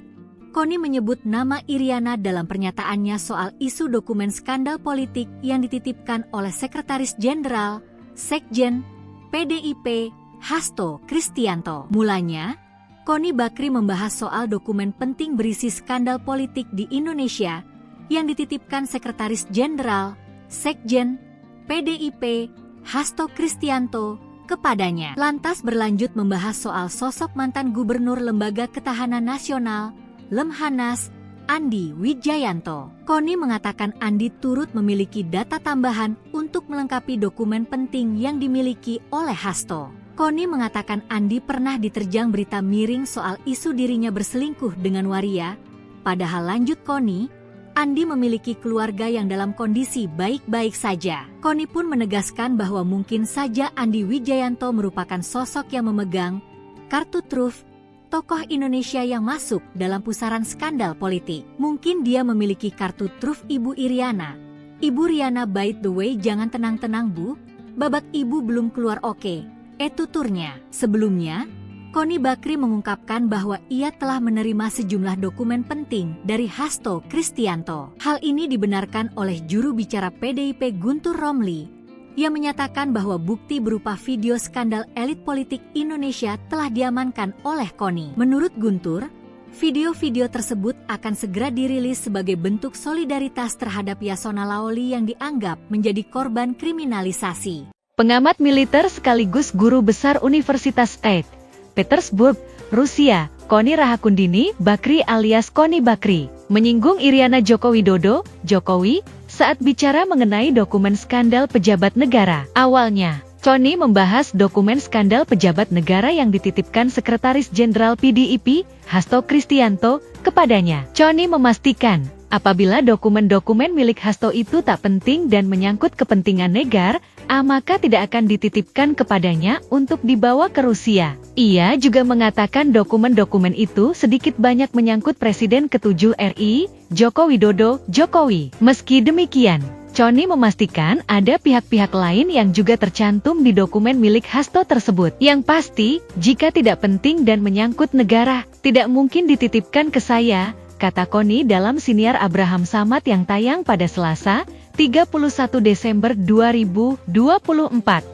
Koni menyebut nama Iriana dalam pernyataannya soal isu dokumen skandal politik yang dititipkan oleh Sekretaris Jenderal, Sekjen, PDIP, Hasto Kristianto. Mulanya, Koni Bakri membahas soal dokumen penting berisi skandal politik di Indonesia yang dititipkan Sekretaris Jenderal, Sekjen, PDIP, Hasto Kristianto kepadanya. Lantas berlanjut membahas soal sosok mantan Gubernur Lembaga Ketahanan Nasional, Lemhanas, Andi Wijayanto. Koni mengatakan Andi turut memiliki data tambahan untuk melengkapi dokumen penting yang dimiliki oleh Hasto. Koni mengatakan Andi pernah diterjang berita miring soal isu dirinya berselingkuh dengan waria. Padahal lanjut Koni, Andi memiliki keluarga yang dalam kondisi baik-baik saja. Koni pun menegaskan bahwa mungkin saja Andi Wijayanto merupakan sosok yang memegang kartu truf tokoh Indonesia yang masuk dalam pusaran skandal politik. Mungkin dia memiliki kartu truf Ibu Iriana. Ibu Riana, by the way, jangan tenang-tenang Bu, babak ibu belum keluar oke. Tuturnya. Sebelumnya, Koni Bakri mengungkapkan bahwa ia telah menerima sejumlah dokumen penting dari Hasto Kristianto. Hal ini dibenarkan oleh juru bicara PDIP Guntur Romli, yang menyatakan bahwa bukti berupa video skandal elit politik Indonesia telah diamankan oleh Koni. Menurut Guntur, video-video tersebut akan segera dirilis sebagai bentuk solidaritas terhadap Yasona Laoli yang dianggap menjadi korban kriminalisasi. Pengamat militer sekaligus guru besar Universitas St. Petersburg, Rusia, Koni Rahakundini Bakri alias Koni Bakri, menyinggung Iriana Joko Widodo, Jokowi, saat bicara mengenai dokumen skandal pejabat negara. Awalnya, Koni membahas dokumen skandal pejabat negara yang dititipkan Sekretaris Jenderal PDIP, Hasto Kristianto, kepadanya. Koni memastikan, apabila dokumen-dokumen milik Hasto itu tak penting dan menyangkut kepentingan negara, maka tidak akan dititipkan kepadanya untuk dibawa ke Rusia. Ia juga mengatakan dokumen-dokumen itu sedikit banyak menyangkut Presiden ke-7 RI, Joko Widodo, Jokowi. Meski demikian, Koni memastikan ada pihak-pihak lain yang juga tercantum di dokumen milik Hasto tersebut. Yang pasti, jika tidak penting dan menyangkut negara, tidak mungkin dititipkan ke saya, kata Koni dalam siniar Abraham Samad yang tayang pada Selasa, 31 Desember 2024,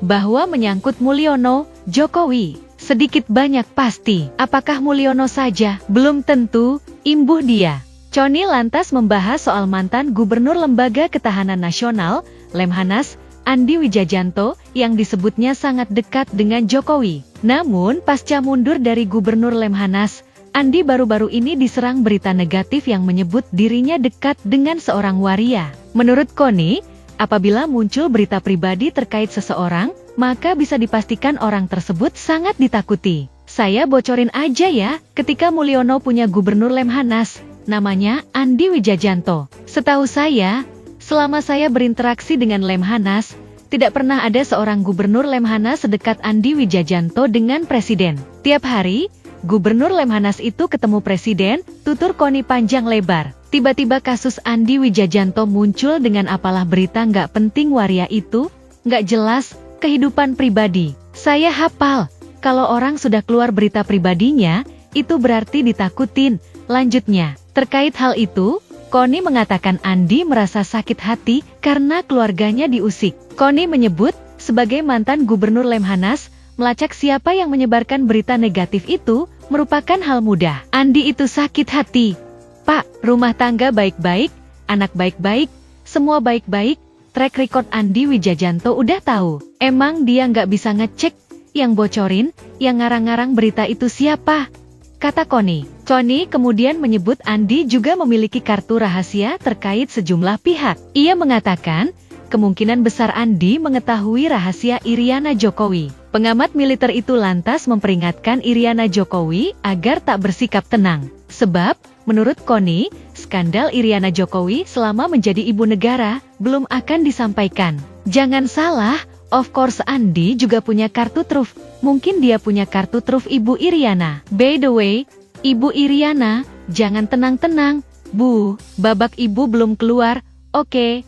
bahwa menyangkut Mulyono, Jokowi, sedikit banyak pasti. Apakah Mulyono saja? Belum tentu, imbuh dia. Koni lantas membahas soal mantan Gubernur Lembaga Ketahanan Nasional, Lemhanas, Andi Wijayanto, yang disebutnya sangat dekat dengan Jokowi. Namun, pasca mundur dari Gubernur Lemhanas, Andi baru-baru ini diserang berita negatif yang menyebut dirinya dekat dengan seorang waria. Menurut Koni, apabila muncul berita pribadi terkait seseorang, maka bisa dipastikan orang tersebut sangat ditakuti. Saya bocorin aja ya, ketika Mulyono punya Gubernur Lemhanas, namanya Andi Wijayanto. Setahu saya, selama saya berinteraksi dengan Lemhanas, tidak pernah ada seorang Gubernur Lemhanas sedekat Andi Wijayanto dengan Presiden. Tiap hari, Gubernur Lemhanas itu ketemu Presiden, tutur Koni panjang lebar. Tiba-tiba kasus Andi Wijayanto muncul dengan apalah berita nggak penting waria itu, nggak jelas, kehidupan pribadi. Saya hafal, kalau orang sudah keluar berita pribadinya, itu berarti ditakutin. Lanjutnya, terkait hal itu, Koni mengatakan Andi merasa sakit hati karena keluarganya diusik. Koni menyebut, sebagai mantan Gubernur Lemhanas, melacak siapa yang menyebarkan berita negatif itu merupakan hal mudah. Andi itu sakit hati. Pak, rumah tangga baik-baik, anak baik-baik, semua baik-baik, track record Andi Wijayanto udah tahu. Emang dia nggak bisa ngecek Yang bocorin, yang ngarang-ngarang berita itu siapa? Kata Connie. Connie kemudian menyebut Andi juga memiliki kartu rahasia terkait sejumlah pihak. Ia mengatakan, kemungkinan besar Andi mengetahui rahasia Iriana Jokowi. Pengamat militer itu lantas memperingatkan Iriana Jokowi agar tak bersikap tenang. Sebab, menurut Connie, skandal Iriana Jokowi selama menjadi ibu negara belum akan disampaikan. Jangan salah, of course Andi juga punya kartu truf. Mungkin dia punya kartu truf Ibu Iriana. By the way, Ibu Iriana, jangan tenang-tenang. Bu, babak ibu belum keluar, oke.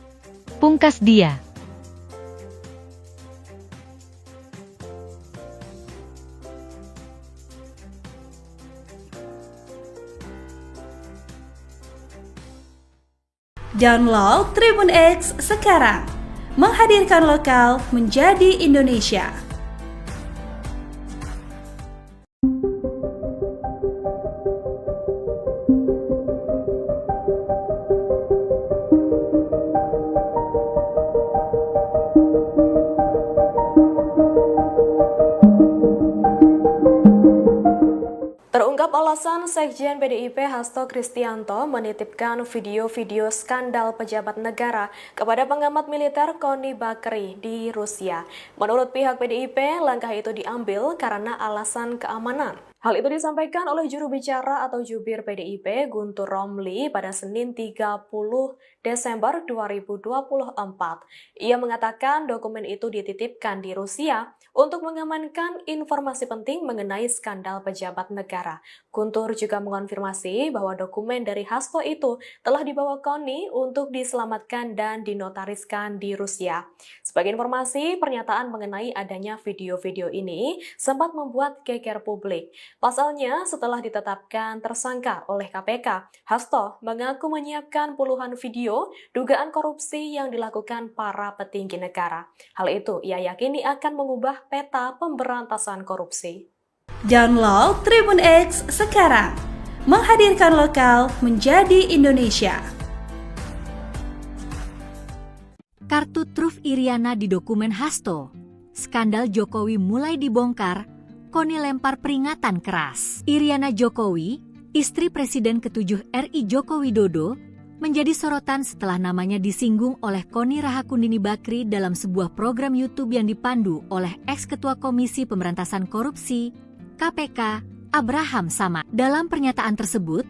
Pungkas dia. Download Tribun X sekarang, menghadirkan lokal menjadi Indonesia. Terungkap alasan Sekjen PDIP Hasto Kristianto menitipkan video-video skandal pejabat negara kepada pengamat militer Connie Bakri di Rusia. Menurut pihak PDIP, langkah itu diambil karena alasan keamanan. Hal itu disampaikan oleh juru bicara atau jubir PDIP Guntur Romli pada Senin 30 Desember 2024. Ia mengatakan dokumen itu dititipkan di Rusia untuk mengamankan informasi penting mengenai skandal pejabat negara. Guntur juga mengonfirmasi bahwa dokumen dari Hasto itu telah dibawa Connie untuk diselamatkan dan dinotariskan di Rusia. Sebagai informasi, pernyataan mengenai adanya video-video ini sempat membuat geger publik. Pasalnya, setelah ditetapkan tersangka oleh KPK, Hasto mengaku menyiapkan puluhan video dugaan korupsi yang dilakukan para petinggi negara. Hal itu ia yakini akan mengubah peta pemberantasan korupsi. Download Tribun X sekarang, menghadirkan lokal menjadi Indonesia. Kartu truf Iriana di dokumen Hasto. Skandal Jokowi mulai dibongkar, Connie lempar peringatan keras. Iriana Jokowi, istri Presiden ke-7 RI Joko Widodo, menjadi sorotan setelah namanya disinggung oleh Connie Rahakundini Bakri dalam sebuah program YouTube yang dipandu oleh ex-ketua Komisi Pemberantasan Korupsi, KPK, Abraham Samad. Dalam pernyataan tersebut,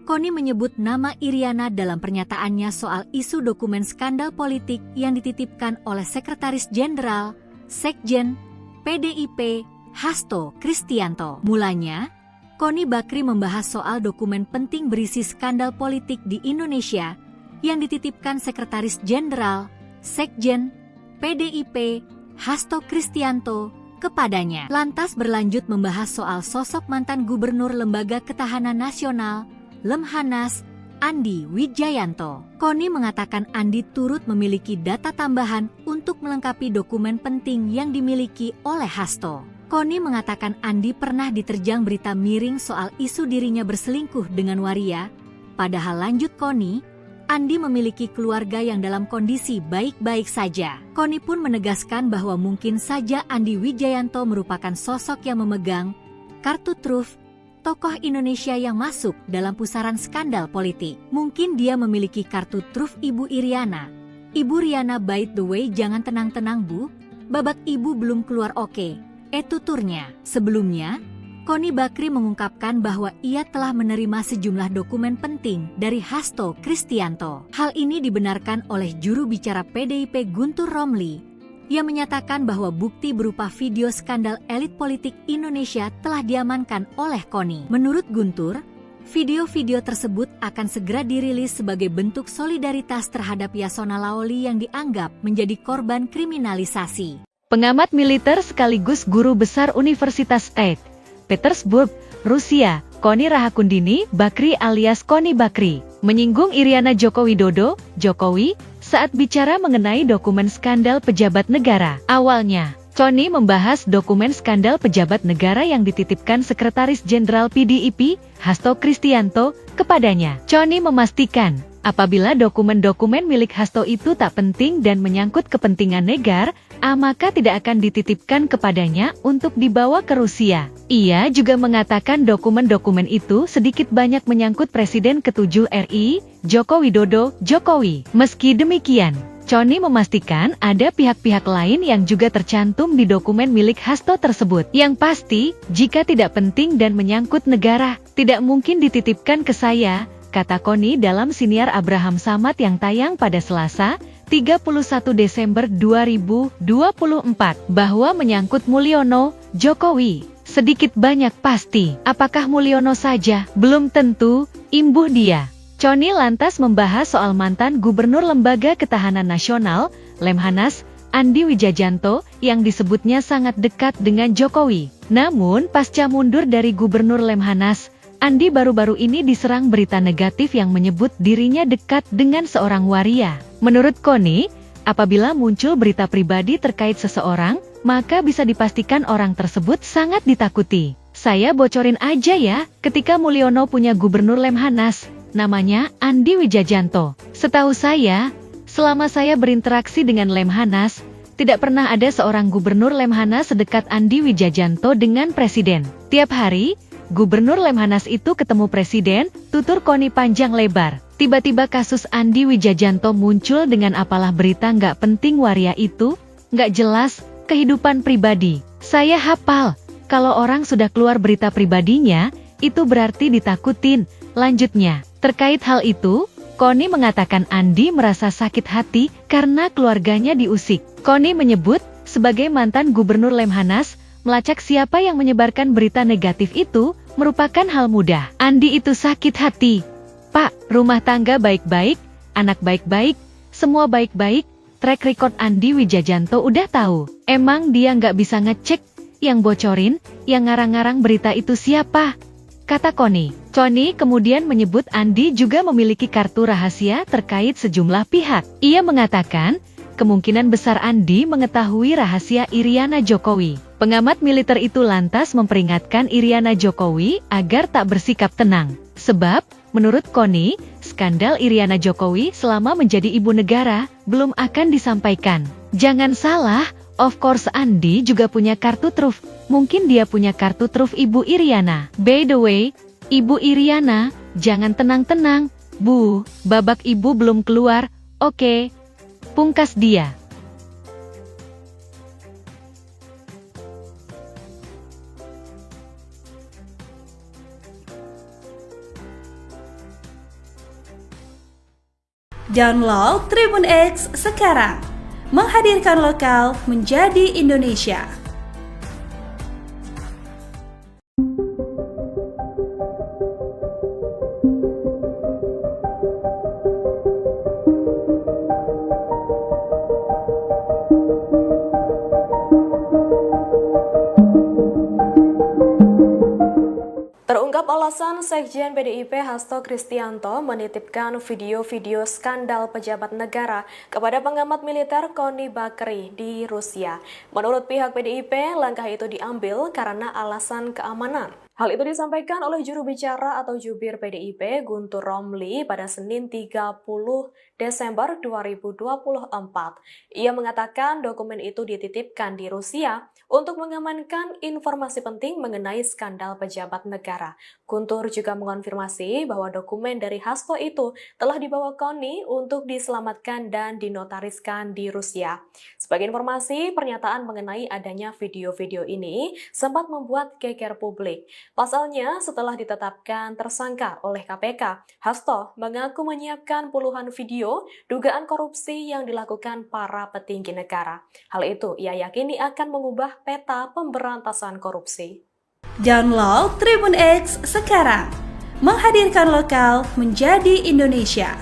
Connie menyebut nama Iriana dalam pernyataannya soal isu dokumen skandal politik yang dititipkan oleh Sekretaris Jenderal, Sekjen, PDIP, Hasto Kristianto. Mulanya, Connie Bakri membahas soal dokumen penting berisi skandal politik di Indonesia yang dititipkan Sekretaris Jenderal, Sekjen, PDIP, Hasto Kristianto kepadanya. Lantas berlanjut membahas soal sosok mantan Gubernur Lembaga Ketahanan Nasional, Lemhanas, Andi Wijayanto. Connie mengatakan Andi turut memiliki data tambahan untuk melengkapi dokumen penting yang dimiliki oleh Hasto. Connie mengatakan Andi pernah diterjang berita miring soal isu dirinya berselingkuh dengan waria. Padahal lanjut Connie, Andi memiliki keluarga yang dalam kondisi baik-baik saja. Connie pun menegaskan bahwa mungkin saja Andi Wijayanto merupakan sosok yang memegang kartu truf tokoh Indonesia yang masuk dalam pusaran skandal politik. Mungkin dia memiliki kartu truf Ibu Iriana. Ibu Riana, by the way, jangan tenang-tenang Bu, babak ibu belum keluar oke. Tuturnya. Sebelumnya, Connie Bakri mengungkapkan bahwa ia telah menerima sejumlah dokumen penting dari Hasto Kristianto. Hal ini dibenarkan oleh juru bicara PDIP Guntur Romli, yang menyatakan bahwa bukti berupa video skandal elit politik Indonesia telah diamankan oleh Connie. Menurut Guntur, video-video tersebut akan segera dirilis sebagai bentuk solidaritas terhadap Yasona Laoli yang dianggap menjadi korban kriminalisasi. Pengamat militer sekaligus guru besar Universitas St. Petersburg, Rusia, Connie Rahakundini Bakri alias Connie Bakri, menyinggung Iriana Joko Widodo, Jokowi, saat bicara mengenai dokumen skandal pejabat negara. Awalnya, Connie membahas dokumen skandal pejabat negara yang dititipkan Sekretaris Jenderal PDIP, Hasto Kristianto, kepadanya. Connie memastikan, apabila dokumen-dokumen milik Hasto itu tak penting dan menyangkut kepentingan negara, maka tidak akan dititipkan kepadanya untuk dibawa ke Rusia. Ia juga mengatakan dokumen-dokumen itu sedikit banyak menyangkut Presiden ke-7 RI, Joko Widodo, Jokowi. Meski demikian, Connie memastikan ada pihak-pihak lain yang juga tercantum di dokumen milik Hasto tersebut. Yang pasti, jika tidak penting dan menyangkut negara, tidak mungkin dititipkan ke saya, kata Connie dalam siniar Abraham Samad yang tayang pada Selasa, 31 Desember 2024, bahwa menyangkut Mulyono, Jokowi. Sedikit banyak pasti, apakah Mulyono saja? Belum tentu, imbuh dia. Connie lantas membahas soal mantan Gubernur Lembaga Ketahanan Nasional, Lemhanas, Andi Wijajanto, yang disebutnya sangat dekat dengan Jokowi. Namun, pasca mundur dari Gubernur Lemhanas, Andi baru-baru ini diserang berita negatif yang menyebut dirinya dekat dengan seorang waria. Menurut Connie, apabila muncul berita pribadi terkait seseorang, maka bisa dipastikan orang tersebut sangat ditakuti. Saya bocorin aja ya, ketika Mulyono punya Gubernur Lemhanas, namanya Andi Wijajanto. Setahu saya, selama saya berinteraksi dengan Lemhanas, tidak pernah ada seorang Gubernur Lemhanas sedekat Andi Wijajanto dengan Presiden. Tiap hari, Gubernur Lemhanas itu ketemu Presiden, tutur Connie panjang lebar. Tiba-tiba kasus Andi Wijajanto muncul dengan apalah berita nggak penting waria itu, nggak jelas, kehidupan pribadi. Saya hafal, kalau orang sudah keluar berita pribadinya, itu berarti ditakutin. Lanjutnya, terkait hal itu, Connie mengatakan Andi merasa sakit hati karena keluarganya diusik. Connie menyebut, sebagai mantan Gubernur Lemhanas, melacak siapa yang menyebarkan berita negatif itu merupakan hal mudah. Andi itu sakit hati. Pak, rumah tangga baik-baik, anak baik-baik, semua baik-baik, track record Andi Wijajanto udah tahu. Emang dia nggak bisa ngecek, yang bocorin, yang ngarang-ngarang berita itu siapa? Kata Connie. Connie kemudian menyebut Andi juga memiliki kartu rahasia terkait sejumlah pihak. Ia mengatakan, kemungkinan besar Andi mengetahui rahasia Iriana Jokowi. Pengamat militer itu lantas memperingatkan Iriana Jokowi agar tak bersikap tenang. Sebab, menurut Connie, skandal Iriana Jokowi selama menjadi ibu negara belum akan disampaikan. Jangan salah, of course Andi juga punya kartu truf. Mungkin dia punya kartu truf Ibu Iriana. By the way, Ibu Iriana, jangan tenang-tenang, Bu, babak ibu belum keluar, oke. Pungkas dia. Download Tribun X sekarang. Menghadirkan lokal menjadi Indonesia. Terungkap alasan Sekjen PDIP Hasto Kristianto menitipkan video-video skandal pejabat negara kepada pengamat militer Connie Bakri di Rusia. Menurut pihak PDIP, langkah itu diambil karena alasan keamanan. Hal itu disampaikan oleh juru bicara atau jubir PDIP Guntur Romli pada Senin 30 Desember 2024. Ia mengatakan dokumen itu dititipkan di Rusia untuk mengamankan informasi penting mengenai skandal pejabat negara. Guntur juga mengonfirmasi bahwa dokumen dari Hasto itu telah dibawa Connie untuk diselamatkan dan dinotariskan di Rusia. Sebagai informasi, pernyataan mengenai adanya video-video ini sempat membuat geger publik. Pasalnya, setelah ditetapkan tersangka oleh KPK, Hasto mengaku menyiapkan puluhan video dugaan korupsi yang dilakukan para petinggi negara. Hal itu ia yakini akan mengubah peta pemberantasan korupsi. Download Tribun X sekarang. Menghadirkan lokal menjadi Indonesia.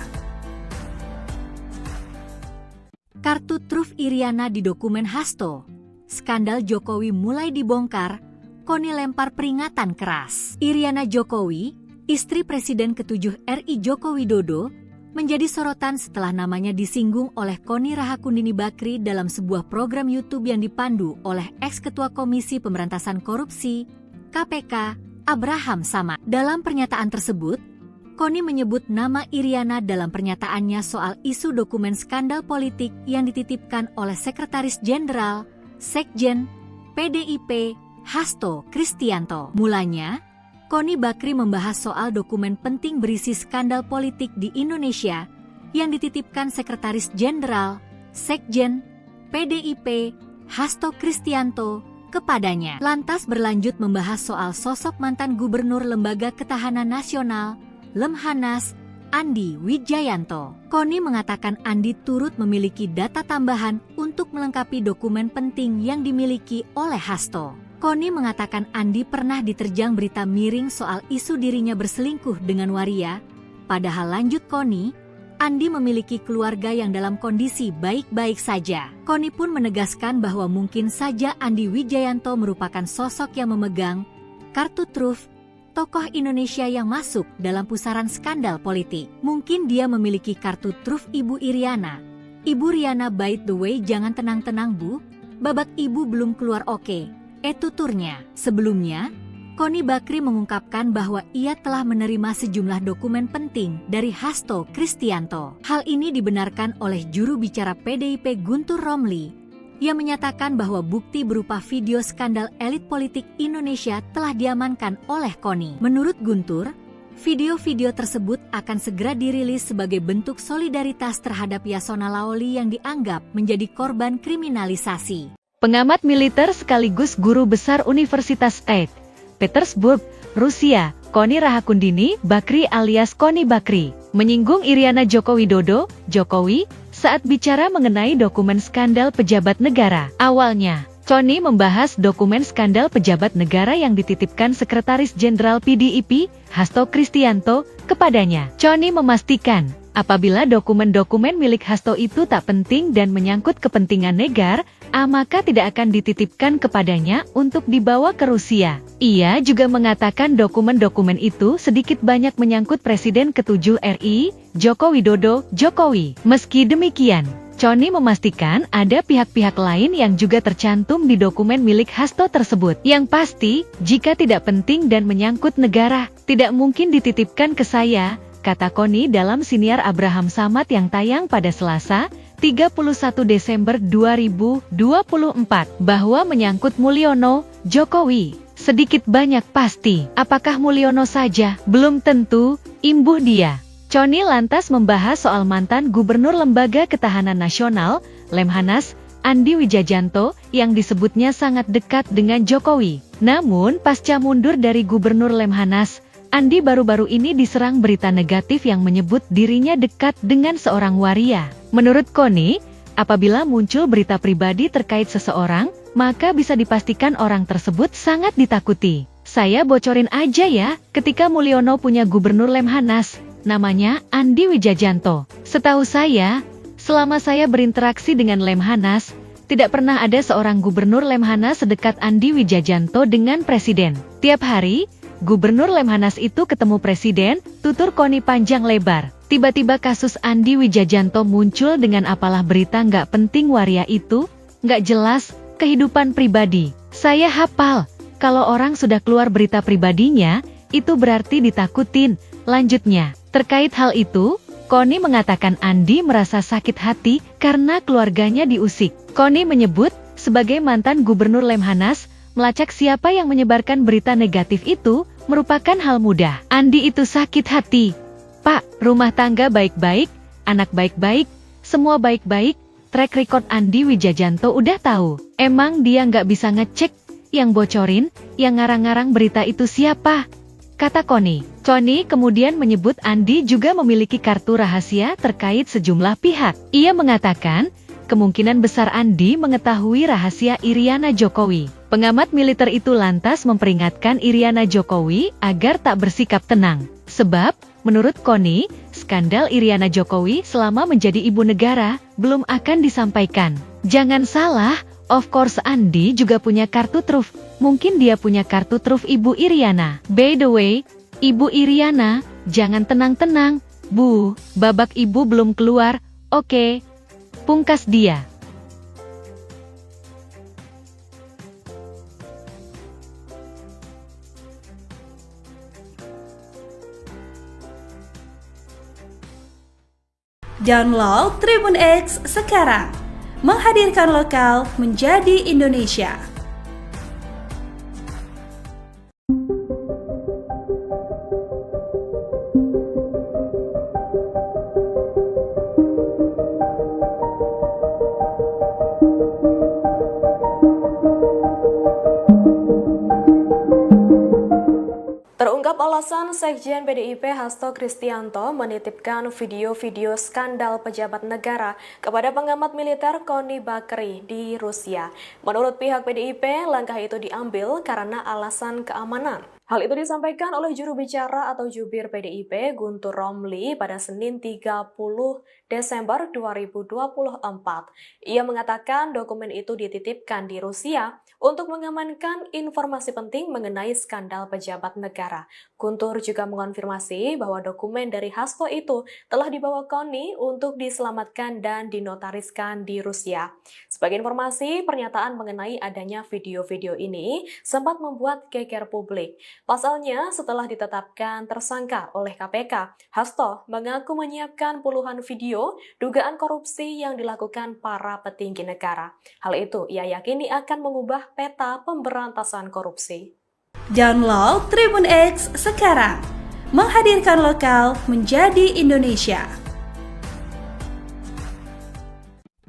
Kartu truf Iriana di dokumen Hasto. Skandal Jokowi mulai dibongkar, Connie lempar peringatan keras. Iriana Jokowi, istri Presiden ke-7 RI Joko Widodo, menjadi sorotan setelah namanya disinggung oleh Connie Rahakundini Bakri dalam sebuah program YouTube yang dipandu oleh ex-ketua Komisi Pemberantasan Korupsi, KPK, Abraham Samad. Dalam pernyataan tersebut, Koni menyebut nama Iriana dalam pernyataannya soal isu dokumen skandal politik yang dititipkan oleh Sekretaris Jenderal, Sekjen, PDIP, Hasto Kristianto. Mulanya, Koni Bakri membahas soal dokumen penting berisi skandal politik di Indonesia yang dititipkan Sekretaris Jenderal, Sekjen, PDIP, Hasto Kristianto, kepadanya. Lantas berlanjut membahas soal sosok mantan Gubernur Lembaga Ketahanan Nasional, Lemhanas, Andi Wijayanto. Koni mengatakan Andi turut memiliki data tambahan untuk melengkapi dokumen penting yang dimiliki oleh Hasto. Koni mengatakan Andi pernah diterjang berita miring soal isu dirinya berselingkuh dengan waria. Padahal lanjut Koni, Andi memiliki keluarga yang dalam kondisi baik-baik saja. Koni pun menegaskan bahwa mungkin saja Andi Wijayanto merupakan sosok yang memegang kartu truf tokoh Indonesia yang masuk dalam pusaran skandal politik. Mungkin dia memiliki kartu truf Ibu Iriana. Ibu Riana, by the way, jangan tenang-tenang Bu, babak ibu belum keluar oke. Tuturnya. Sebelumnya, Koni Bakri mengungkapkan bahwa ia telah menerima sejumlah dokumen penting dari Hasto Kristianto. Hal ini dibenarkan oleh juru bicara PDIP Guntur Romli, yang menyatakan bahwa bukti berupa video skandal elit politik Indonesia telah diamankan oleh Koni. Menurut Guntur, video-video tersebut akan segera dirilis sebagai bentuk solidaritas terhadap Yasona Laoli yang dianggap menjadi korban kriminalisasi. Pengamat militer sekaligus guru besar Universitas St. Petersburg, Rusia, Koni Rahakundini Bakri alias Koni Bakri, menyinggung Iriana Joko Widodo, Jokowi, saat bicara mengenai dokumen skandal pejabat negara. Awalnya, Koni membahas dokumen skandal pejabat negara yang dititipkan Sekretaris Jenderal PDIP, Hasto Kristianto, kepadanya. Koni memastikan, apabila dokumen-dokumen milik Hasto itu tak penting dan menyangkut kepentingan negara, maka tidak akan dititipkan kepadanya untuk dibawa ke Rusia. Ia juga mengatakan dokumen-dokumen itu sedikit banyak menyangkut Presiden ke-7 RI, Joko Widodo, Jokowi. Meski demikian, Koni memastikan ada pihak-pihak lain yang juga tercantum di dokumen milik Hasto tersebut. Yang pasti, jika tidak penting dan menyangkut negara, tidak mungkin dititipkan ke saya, kata Koni dalam siniar Abraham Samad yang tayang pada Selasa, 31 Desember 2024, bahwa menyangkut Mulyono, Jokowi. Sedikit banyak pasti. Apakah Mulyono saja? Belum tentu, imbuh dia. Koni lantas membahas soal mantan Gubernur Lembaga Ketahanan Nasional, Lemhanas, Andi Wijayanto, yang disebutnya sangat dekat dengan Jokowi. Namun, pasca mundur dari Gubernur Lemhanas, Andi baru-baru ini diserang berita negatif yang menyebut dirinya dekat dengan seorang waria. Menurut Koni, apabila muncul berita pribadi terkait seseorang, maka bisa dipastikan orang tersebut sangat ditakuti. Saya bocorin aja ya, ketika Mulyono punya Gubernur Lemhanas, namanya Andi Wijayanto. Setahu saya, selama saya berinteraksi dengan Lemhanas, tidak pernah ada seorang Gubernur Lemhanas sedekat Andi Wijayanto dengan Presiden. Tiap hari, Gubernur Lemhanas itu ketemu Presiden, tutur Koni panjang lebar. Tiba-tiba kasus Andi Wijayanto muncul dengan apalah berita nggak penting waria itu, nggak jelas, kehidupan pribadi. Saya hafal, kalau orang sudah keluar berita pribadinya, itu berarti ditakutin. Lanjutnya, terkait hal itu, Koni mengatakan Andi merasa sakit hati karena keluarganya diusik. Koni menyebut, sebagai mantan Gubernur Lemhanas, melacak siapa yang menyebarkan berita negatif itu merupakan hal mudah. Andi itu sakit hati. Pak, rumah tangga baik-baik, anak baik-baik, semua baik-baik, track record Andi Wijayanto udah tahu. Emang dia nggak bisa ngecek, yang bocorin, yang ngarang-ngarang berita itu siapa? Kata Koni. Koni kemudian menyebut Andi juga memiliki kartu rahasia terkait sejumlah pihak. Ia mengatakan, kemungkinan besar Andi mengetahui rahasia Iriana Jokowi. Pengamat militer itu lantas memperingatkan Iriana Jokowi agar tak bersikap tenang. Sebab, menurut Koni, skandal Iriana Jokowi selama menjadi ibu negara belum akan disampaikan. Jangan salah, of course Andi juga punya kartu truf. Mungkin dia punya kartu truf Ibu Iriana. By the way, Ibu Iriana, jangan tenang-tenang. Bu, babak ibu belum keluar, oke. Pungkas dia. Download Tribun X sekarang. Menghadirkan lokal menjadi Indonesia. Terungkap alasan Sekjen PDIP Hasto Kristianto menitipkan video-video skandal pejabat negara kepada pengamat militer Koni Bakri di Rusia. Menurut pihak PDIP, langkah itu diambil karena alasan keamanan. Hal itu disampaikan oleh juru bicara atau jubir PDIP Guntur Romli pada Senin 30 Desember 2024. Ia mengatakan dokumen itu dititipkan di Rusia untuk mengamankan informasi penting mengenai skandal pejabat negara. Guntur juga mengonfirmasi bahwa dokumen dari Hasto itu telah dibawa Koni untuk diselamatkan dan dinotariskan di Rusia. Sebagai informasi, pernyataan mengenai adanya video-video ini sempat membuat geger publik. Pasalnya, setelah ditetapkan tersangka oleh KPK, Hasto mengaku menyiapkan puluhan video dugaan korupsi yang dilakukan para petinggi negara. Hal itu ia yakini akan mengubah peta pemberantasan korupsi. Download Tribun X sekarang. Menghadirkan lokal menjadi Indonesia.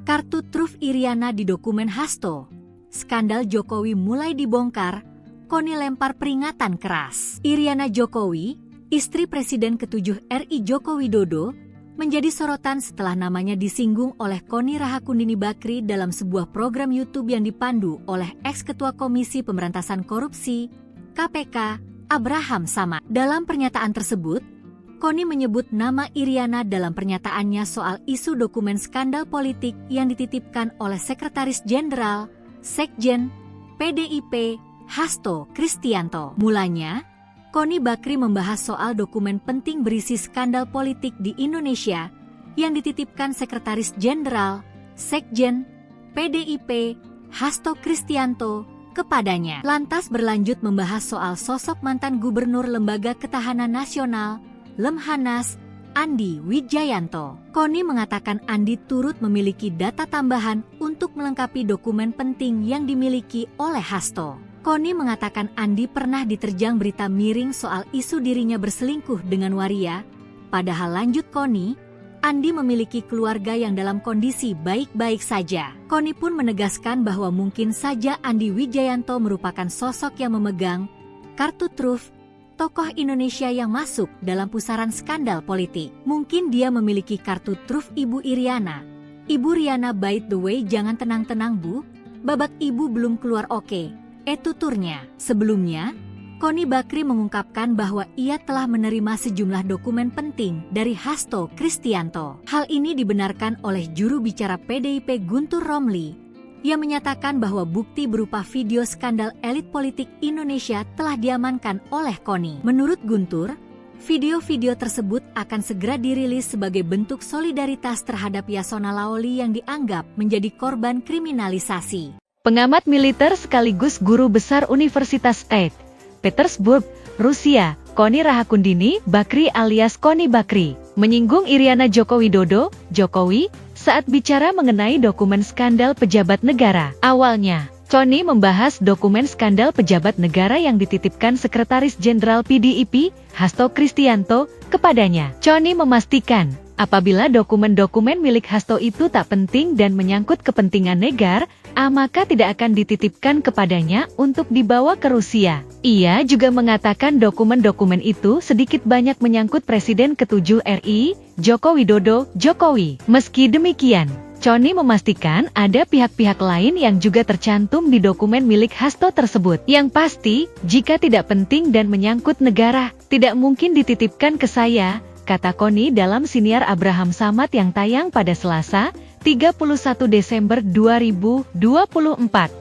Kartu truf Iriana di dokumen Hasto. Skandal Jokowi mulai dibongkar, Koni lempar peringatan keras. Iriana Jokowi, istri Presiden ke-7 RI Joko Widodo, menjadi sorotan setelah namanya disinggung oleh Koni Rahakundini Bakri dalam sebuah program YouTube yang dipandu oleh ex-ketua Komisi Pemberantasan Korupsi, KPK, Abraham Samad. Dalam pernyataan tersebut, Koni menyebut nama Iriana dalam pernyataannya soal isu dokumen skandal politik yang dititipkan oleh Sekretaris Jenderal, Sekjen, PDIP, Hasto Kristianto. Mulanya, Koni Bakri membahas soal dokumen penting berisi skandal politik di Indonesia yang dititipkan Sekretaris Jenderal, Sekjen, PDIP, Hasto Kristianto kepadanya. Lantas berlanjut membahas soal sosok mantan Gubernur Lembaga Ketahanan Nasional, Lemhanas, Andi Wijayanto. Koni mengatakan Andi turut memiliki data tambahan untuk melengkapi dokumen penting yang dimiliki oleh Hasto. Koni mengatakan Andi pernah diterjang berita miring soal isu dirinya berselingkuh dengan waria. Padahal lanjut Koni, Andi memiliki keluarga yang dalam kondisi baik-baik saja. Koni pun menegaskan bahwa mungkin saja Andi Wijayanto merupakan sosok yang memegang kartu truf tokoh Indonesia yang masuk dalam pusaran skandal politik. Mungkin dia memiliki kartu truf Ibu Iriana. Ibu Riana, by the way, jangan tenang-tenang Bu, babak Ibu belum keluar oke. Tuturnya. Sebelumnya, Koni Bakri mengungkapkan bahwa ia telah menerima sejumlah dokumen penting dari Hasto Kristianto. Hal ini dibenarkan oleh juru bicara PDIP Guntur Romli, yang menyatakan bahwa bukti berupa video skandal elit politik Indonesia telah diamankan oleh Koni. Menurut Guntur, video-video tersebut akan segera dirilis sebagai bentuk solidaritas terhadap Yasona Laoli yang dianggap menjadi korban kriminalisasi. Pengamat militer sekaligus guru besar Universitas St. Petersburg, Rusia, Koni Rahakundini Bakri alias Koni Bakri, menyinggung Iriana Joko Widodo, Jokowi, saat bicara mengenai dokumen skandal pejabat negara. Awalnya, Koni membahas dokumen skandal pejabat negara yang dititipkan Sekretaris Jenderal PDIP, Hasto Kristianto, kepadanya. Koni memastikan, apabila dokumen-dokumen milik Hasto itu tak penting dan menyangkut kepentingan negara, maka tidak akan dititipkan kepadanya untuk dibawa ke Rusia. Ia juga mengatakan dokumen-dokumen itu sedikit banyak menyangkut Presiden ke-7 RI, Joko Widodo, Jokowi. Meski demikian, Koni memastikan ada pihak-pihak lain yang juga tercantum di dokumen milik Hasto tersebut. Yang pasti, jika tidak penting dan menyangkut negara, tidak mungkin dititipkan ke saya, kata Koni dalam siniar Abraham Samad yang tayang pada Selasa, 31 Desember 2024,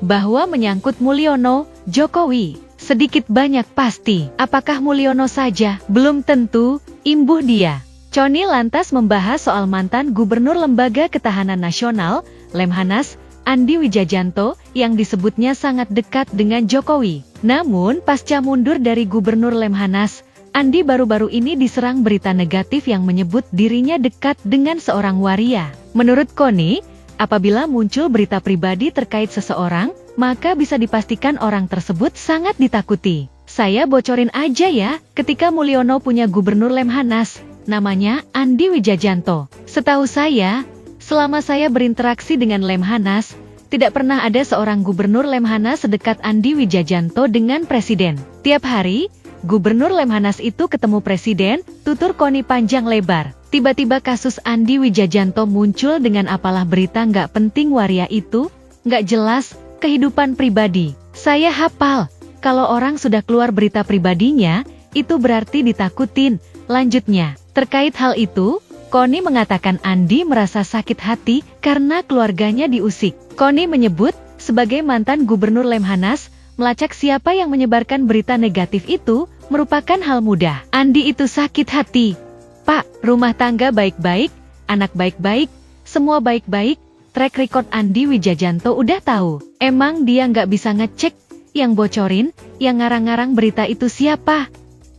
bahwa menyangkut Mulyono, Jokowi, sedikit banyak pasti. Apakah Mulyono saja? Belum tentu, imbuh dia. Koni lantas membahas soal mantan Gubernur Lembaga Ketahanan Nasional, Lemhanas, Andi Wijayanto, yang disebutnya sangat dekat dengan Jokowi. Namun pasca mundur dari Gubernur Lemhanas, Andi baru-baru ini diserang berita negatif yang menyebut dirinya dekat dengan seorang waria. Menurut Koni, apabila muncul berita pribadi terkait seseorang, maka bisa dipastikan orang tersebut sangat ditakuti. Saya bocorin aja ya, ketika Mulyono punya gubernur Lemhanas, namanya Andi Wijajanto. Setahu saya, selama saya berinteraksi dengan Lemhanas, tidak pernah ada seorang gubernur Lemhanas sedekat Andi Wijajanto dengan presiden. Tiap hari, gubernur Lemhanas itu ketemu presiden, tutur Koni panjang lebar. Tiba-tiba kasus Andi Wijajanto muncul dengan apalah berita nggak penting waria itu, nggak jelas, kehidupan pribadi. Saya hafal, kalau orang sudah keluar berita pribadinya, itu berarti ditakutin. Lanjutnya, terkait hal itu, Koni mengatakan Andi merasa sakit hati karena keluarganya diusik. Koni menyebut, sebagai mantan gubernur Lemhanas, melacak siapa yang menyebarkan berita negatif itu merupakan hal mudah. Andi itu sakit hati. Pak, rumah tangga baik-baik, anak baik-baik, semua baik-baik, track record Andi Wijajanto udah tahu. Emang dia nggak bisa ngecek, yang bocorin, yang ngarang-ngarang berita itu siapa?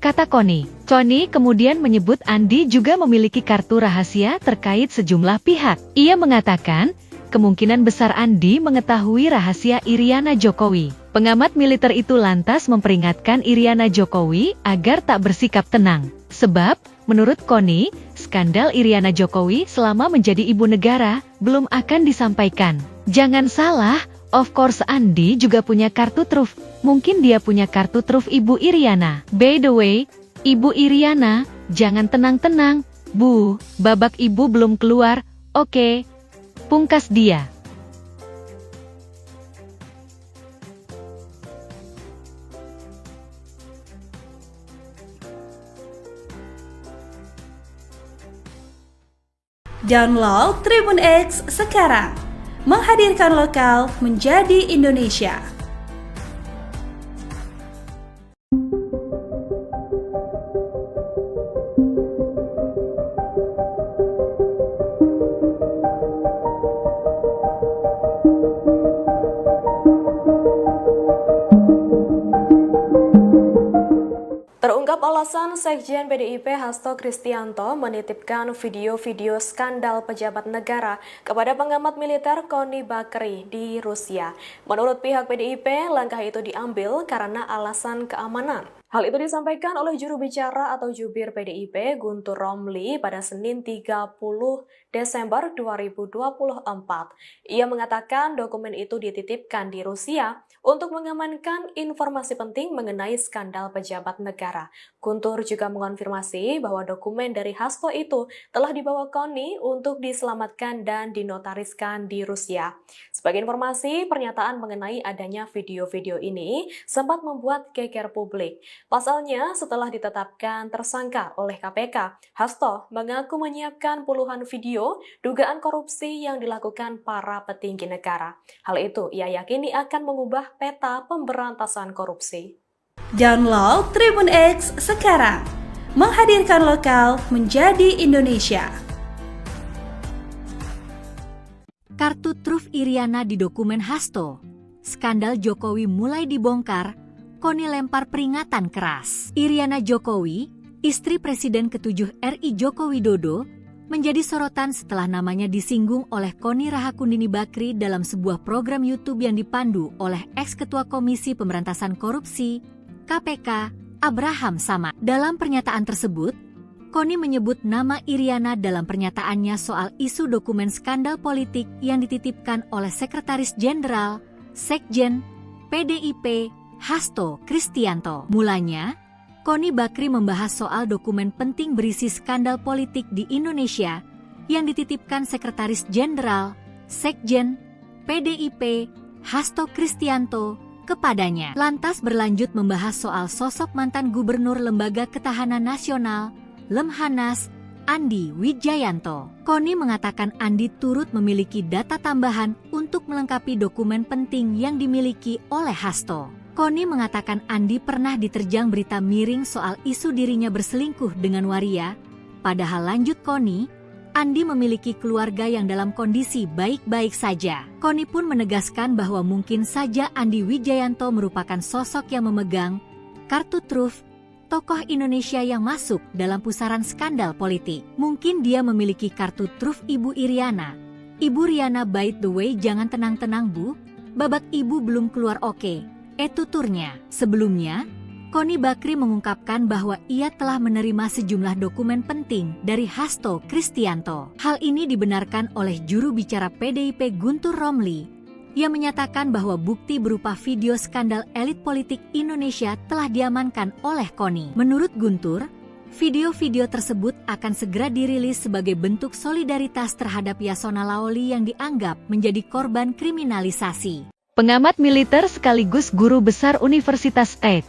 Kata Koni. Koni kemudian menyebut Andi juga memiliki kartu rahasia terkait sejumlah pihak. Ia mengatakan, kemungkinan besar Andi mengetahui rahasia Iriana Jokowi. Pengamat militer itu lantas memperingatkan Iriana Jokowi agar tak bersikap tenang. Sebab, menurut Koni, skandal Iriana Jokowi selama menjadi ibu negara belum akan disampaikan. Jangan salah, of course Andi juga punya kartu truf. Mungkin dia punya kartu truf Ibu Iriana. By the way, Ibu Iriana, jangan tenang-tenang. Bu, babak ibu belum keluar, oke. Pungkas dia. Download Tribun X sekarang. Menghadirkan lokal menjadi Indonesia. Terungkap alasan Sekjen PDIP Hasto Kristianto menitipkan video-video skandal pejabat negara kepada pengamat militer Koni Bakri di Rusia. Menurut pihak PDIP, langkah itu diambil karena alasan keamanan. Hal itu disampaikan oleh juru bicara atau jubir PDIP Guntur Romli pada Senin 30 Desember 2024. Ia mengatakan dokumen itu dititipkan di Rusia untuk mengamankan informasi penting mengenai skandal pejabat negara. Guntur juga mengonfirmasi bahwa dokumen dari Hasto itu telah dibawa Koni untuk diselamatkan dan dinotariskan di Rusia. Sebagai informasi, pernyataan mengenai adanya video-video ini sempat membuat geger publik. Pasalnya, setelah ditetapkan tersangka oleh KPK, Hasto mengaku menyiapkan puluhan video dugaan korupsi yang dilakukan para petinggi negara. Hal itu ia yakini akan mengubah peta pemberantasan korupsi. Download Tribun X sekarang. Menghadirkan lokal menjadi Indonesia. Kartu truf Iriana di dokumen Hasto. Skandal Jokowi mulai dibongkar, Koni lempar peringatan keras. Iriana Jokowi, istri Presiden ke-7 RI Joko Widodo, menjadi sorotan setelah namanya disinggung oleh Koni Rahakundini Bakri dalam sebuah program YouTube yang dipandu oleh ex-ketua Komisi Pemberantasan Korupsi, KPK, Abraham Samad. Dalam pernyataan tersebut, Koni menyebut nama Iriana dalam pernyataannya soal isu dokumen skandal politik yang dititipkan oleh Sekretaris Jenderal, Sekjen, PDIP, Hasto Kristianto. Mulanya, Koni Bakri membahas soal dokumen penting berisi skandal politik di Indonesia yang dititipkan Sekretaris Jenderal, Sekjen, PDIP, Hasto Kristianto kepadanya. Lantas berlanjut membahas soal sosok mantan Gubernur Lembaga Ketahanan Nasional, Lemhanas, Andi Wijayanto. Koni mengatakan Andi turut memiliki data tambahan untuk melengkapi dokumen penting yang dimiliki oleh Hasto. Koni mengatakan Andi pernah diterjang berita miring soal isu dirinya berselingkuh dengan waria. Padahal lanjut Koni, Andi memiliki keluarga yang dalam kondisi baik-baik saja. Koni pun menegaskan bahwa mungkin saja Andi Wijayanto merupakan sosok yang memegang kartu truf tokoh Indonesia yang masuk dalam pusaran skandal politik. Mungkin dia memiliki kartu truf Ibu Iriana. Ibu Riana, by the way, jangan tenang-tenang Bu, babak ibu belum keluar oke. Tuturnya. Sebelumnya, Connie Bakri mengungkapkan bahwa ia telah menerima sejumlah dokumen penting dari Hasto Kristianto. Hal ini dibenarkan oleh juru bicara PDIP Guntur Romli, yang menyatakan bahwa bukti berupa video skandal elit politik Indonesia telah diamankan oleh Connie. Menurut Guntur, video-video tersebut akan segera dirilis sebagai bentuk solidaritas terhadap Yasona Laoli yang dianggap menjadi korban kriminalisasi. Pengamat militer sekaligus guru besar Universitas St.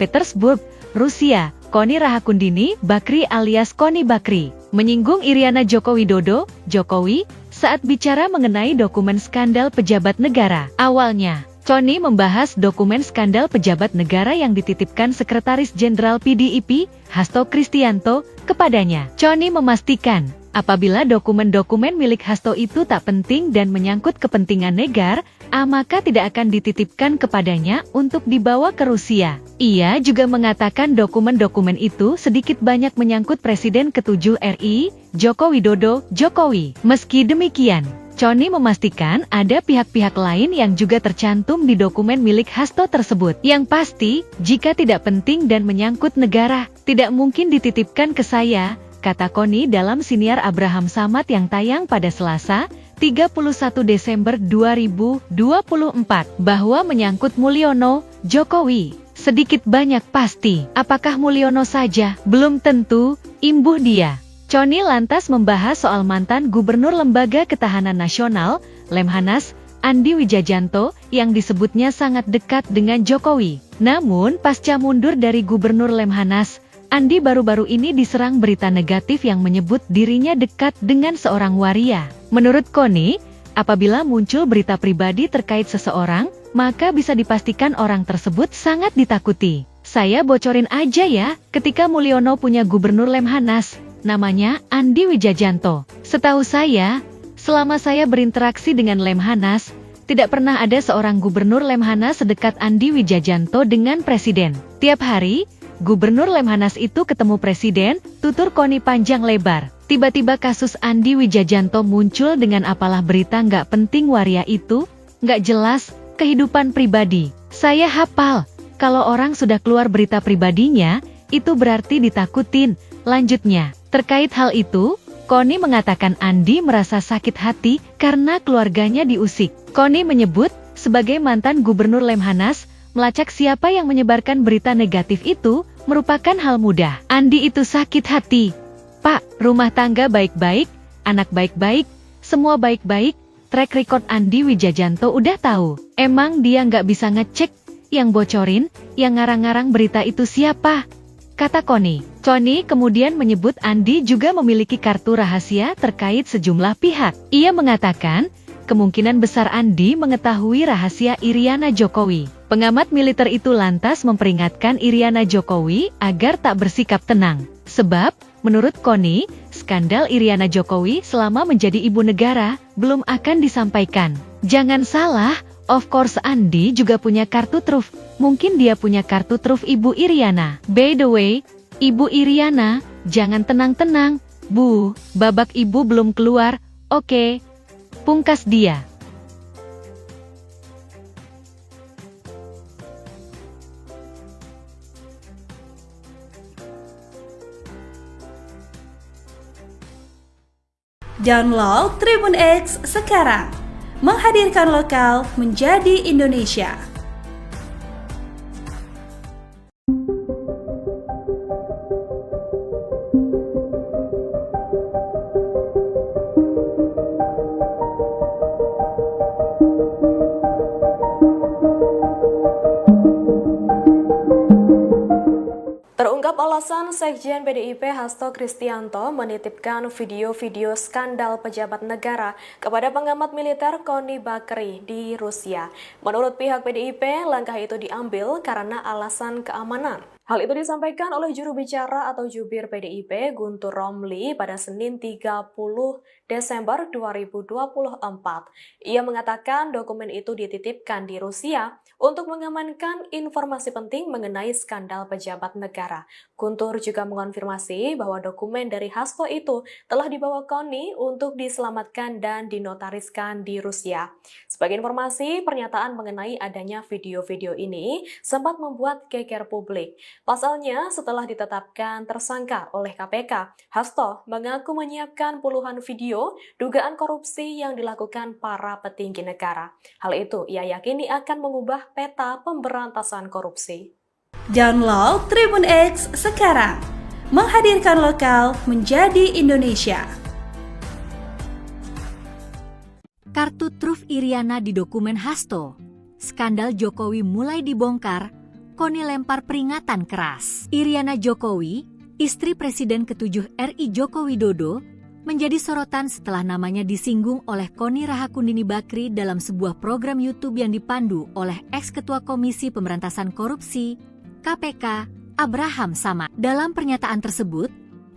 Petersburg, Rusia, Connie Rahakundini Bakri alias Connie Bakri, menyinggung Iriana Joko Widodo, Jokowi, saat bicara mengenai dokumen skandal pejabat negara. Awalnya, Connie membahas dokumen skandal pejabat negara yang dititipkan Sekretaris Jenderal PDIP, Hasto Kristianto, kepadanya. Connie memastikan, apabila dokumen-dokumen milik Hasto itu tak penting dan menyangkut kepentingan negara, maka tidak akan dititipkan kepadanya untuk dibawa ke Rusia. Ia juga mengatakan dokumen-dokumen itu sedikit banyak menyangkut Presiden ke-7 RI, Joko Widodo, Jokowi. Meski demikian, Connie memastikan ada pihak-pihak lain yang juga tercantum di dokumen milik Hasto tersebut. Yang pasti, jika tidak penting dan menyangkut negara, tidak mungkin dititipkan ke saya, kata Connie dalam siniar Abraham Samad yang tayang pada Selasa, 31 Desember 2024, bahwa menyangkut Mulyono, Jokowi. Sedikit banyak pasti, apakah Mulyono saja? Belum tentu, imbuh dia. Connie lantas membahas soal mantan Gubernur Lembaga Ketahanan Nasional, Lemhanas, Andi Wijajanto, yang disebutnya sangat dekat dengan Jokowi. Namun, pasca mundur dari Gubernur Lemhanas, Andi baru-baru ini diserang berita negatif yang menyebut dirinya dekat dengan seorang waria. Menurut Connie, apabila muncul berita pribadi terkait seseorang, maka bisa dipastikan orang tersebut sangat ditakuti. Saya bocorin aja ya, ketika Mulyono punya Gubernur Lemhanas, namanya Andi Wijajanto. Setahu saya, selama saya berinteraksi dengan Lemhanas, tidak pernah ada seorang Gubernur Lemhanas sedekat Andi Wijajanto dengan Presiden. Tiap hari, Gubernur Lemhanas itu ketemu Presiden, tutur Connie panjang lebar. Tiba-tiba kasus Andi Wijajanto muncul dengan apalah berita nggak penting waria itu, nggak jelas, kehidupan pribadi. Saya hafal, kalau orang sudah keluar berita pribadinya, itu berarti ditakutin. Lanjutnya, terkait hal itu, Connie mengatakan Andi merasa sakit hati karena keluarganya diusik. Connie menyebut, sebagai mantan Gubernur Lemhanas, melacak siapa yang menyebarkan berita negatif itu merupakan hal mudah. Andi itu sakit hati. Pak, rumah tangga baik-baik, anak baik-baik, semua baik-baik, track record Andi Wijajanto udah tahu. Emang dia nggak bisa ngecek, yang bocorin, yang ngarang-ngarang berita itu siapa? Kata Connie. Connie kemudian menyebut Andi juga memiliki kartu rahasia terkait sejumlah pihak. Ia mengatakan, kemungkinan besar Andi mengetahui rahasia Iriana Jokowi. Pengamat militer itu lantas memperingatkan Iriana Jokowi agar tak bersikap tenang. Sebab, menurut Connie, skandal Iriana Jokowi selama menjadi ibu negara belum akan disampaikan. Jangan salah, of course Andi juga punya kartu truf. Mungkin dia punya kartu truf Ibu Iriana. By the way, Ibu Iriana, jangan tenang-tenang, Bu, babak ibu belum keluar, oke. Pungkas dia. Download Tribun X sekarang. Menghadirkan lokal menjadi Indonesia. Terungkap alasan Sekjen PDIP Hasto Kristianto menitipkan video-video skandal pejabat negara kepada pengamat militer Connie Bakri di Rusia. Menurut pihak PDIP, langkah itu diambil karena alasan keamanan. Hal itu disampaikan oleh juru bicara atau jubir PDIP Guntur Romli pada Senin 30 Desember 2024. Ia mengatakan dokumen itu dititipkan di Rusia untuk mengamankan informasi penting mengenai skandal pejabat negara. Guntur juga mengonfirmasi bahwa dokumen dari Hasto itu telah dibawa KONI untuk diselamatkan dan dinotariskan di Rusia. Sebagai informasi, pernyataan mengenai adanya video-video ini sempat membuat geger publik. Pasalnya, setelah ditetapkan tersangka oleh KPK, Hasto mengaku menyiapkan puluhan video dugaan korupsi yang dilakukan para petinggi negara. Hal itu ia yakini akan mengubah peta pemberantasan korupsi. Download Tribun X sekarang, menghadirkan lokal menjadi Indonesia. Kartu truf Iriana di dokumen Hasto. Skandal Jokowi mulai dibongkar, KONI lempar peringatan keras. Iriana Jokowi, istri Presiden ke-7 RI Joko Widodo, menjadi sorotan setelah namanya disinggung oleh Koni Rahakundini Bakri dalam sebuah program YouTube yang dipandu oleh ex-ketua Komisi Pemberantasan Korupsi, KPK, Abraham Samad. Dalam pernyataan tersebut,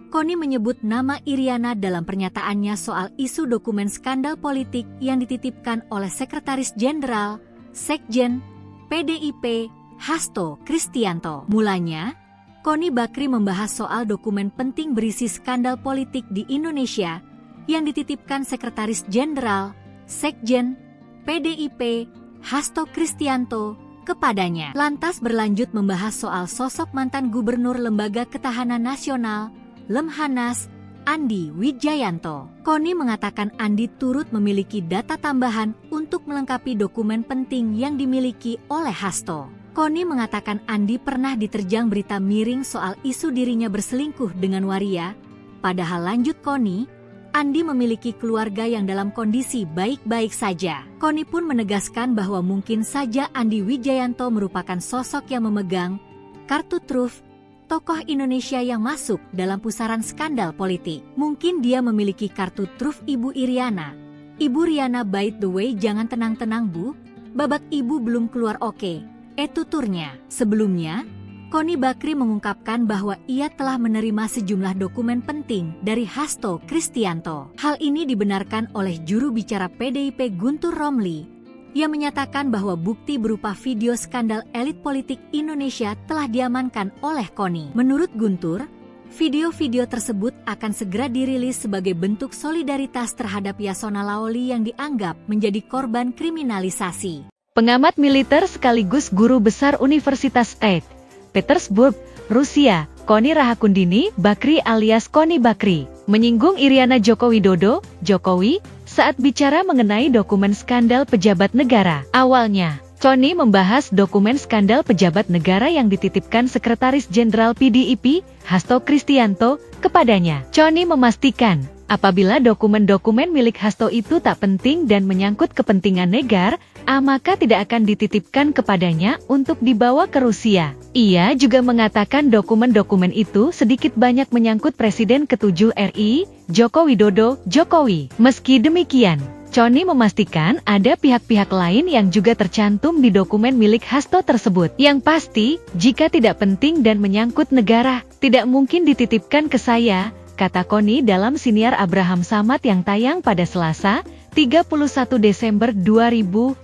Koni menyebut nama Iriana dalam pernyataannya soal isu dokumen skandal politik yang dititipkan oleh Sekretaris Jenderal, Sekjen, PDIP, Hasto Kristianto. Mulanya, Koni Bakri membahas soal dokumen penting berisi skandal politik di Indonesia yang dititipkan Sekretaris Jenderal, Sekjen, PDIP, Hasto Kristianto kepadanya. Lantas berlanjut membahas soal sosok mantan Gubernur Lembaga Ketahanan Nasional, Lemhanas, Andi Wijayanto. Koni mengatakan Andi turut memiliki data tambahan untuk melengkapi dokumen penting yang dimiliki oleh Hasto. Koni mengatakan Andi pernah diterjang berita miring soal isu dirinya berselingkuh dengan waria. Padahal lanjut Koni, Andi memiliki keluarga yang dalam kondisi baik-baik saja. Koni pun menegaskan bahwa mungkin saja Andi Wijayanto merupakan sosok yang memegang kartu truf tokoh Indonesia yang masuk dalam pusaran skandal politik. Mungkin dia memiliki kartu truf Ibu Iriana. Ibu Riana, by the way, jangan tenang-tenang Bu, babak ibu belum keluar oke. Tuturnya. Sebelumnya, Koni Bakri mengungkapkan bahwa ia telah menerima sejumlah dokumen penting dari Hasto Kristianto. Hal ini dibenarkan oleh juru bicara PDIP Guntur Romli, yang menyatakan bahwa bukti berupa video skandal elit politik Indonesia telah diamankan oleh Koni. Menurut Guntur, video-video tersebut akan segera dirilis sebagai bentuk solidaritas terhadap Yasona Laoli yang dianggap menjadi korban kriminalisasi. Pengamat militer sekaligus guru besar Universitas St. Petersburg, Rusia, Koni Rahakundini Bakri alias Koni Bakri, menyinggung Iriana Joko Widodo, Jokowi, saat bicara mengenai dokumen skandal pejabat negara. Awalnya, Koni membahas dokumen skandal pejabat negara yang dititipkan Sekretaris Jenderal PDIP, Hasto Kristianto, kepadanya. Koni memastikan, apabila dokumen-dokumen milik Hasto itu tak penting dan menyangkut kepentingan negara, maka tidak akan dititipkan kepadanya untuk dibawa ke Rusia. Ia juga mengatakan dokumen-dokumen itu sedikit banyak menyangkut Presiden ke-7 RI, Joko Widodo, Jokowi. Meski demikian, Koni memastikan ada pihak-pihak lain yang juga tercantum di dokumen milik Hasto tersebut. Yang pasti, jika tidak penting dan menyangkut negara, tidak mungkin dititipkan ke saya, kata Koni dalam siniar Abraham Samad yang tayang pada Selasa, 31 Desember 2024,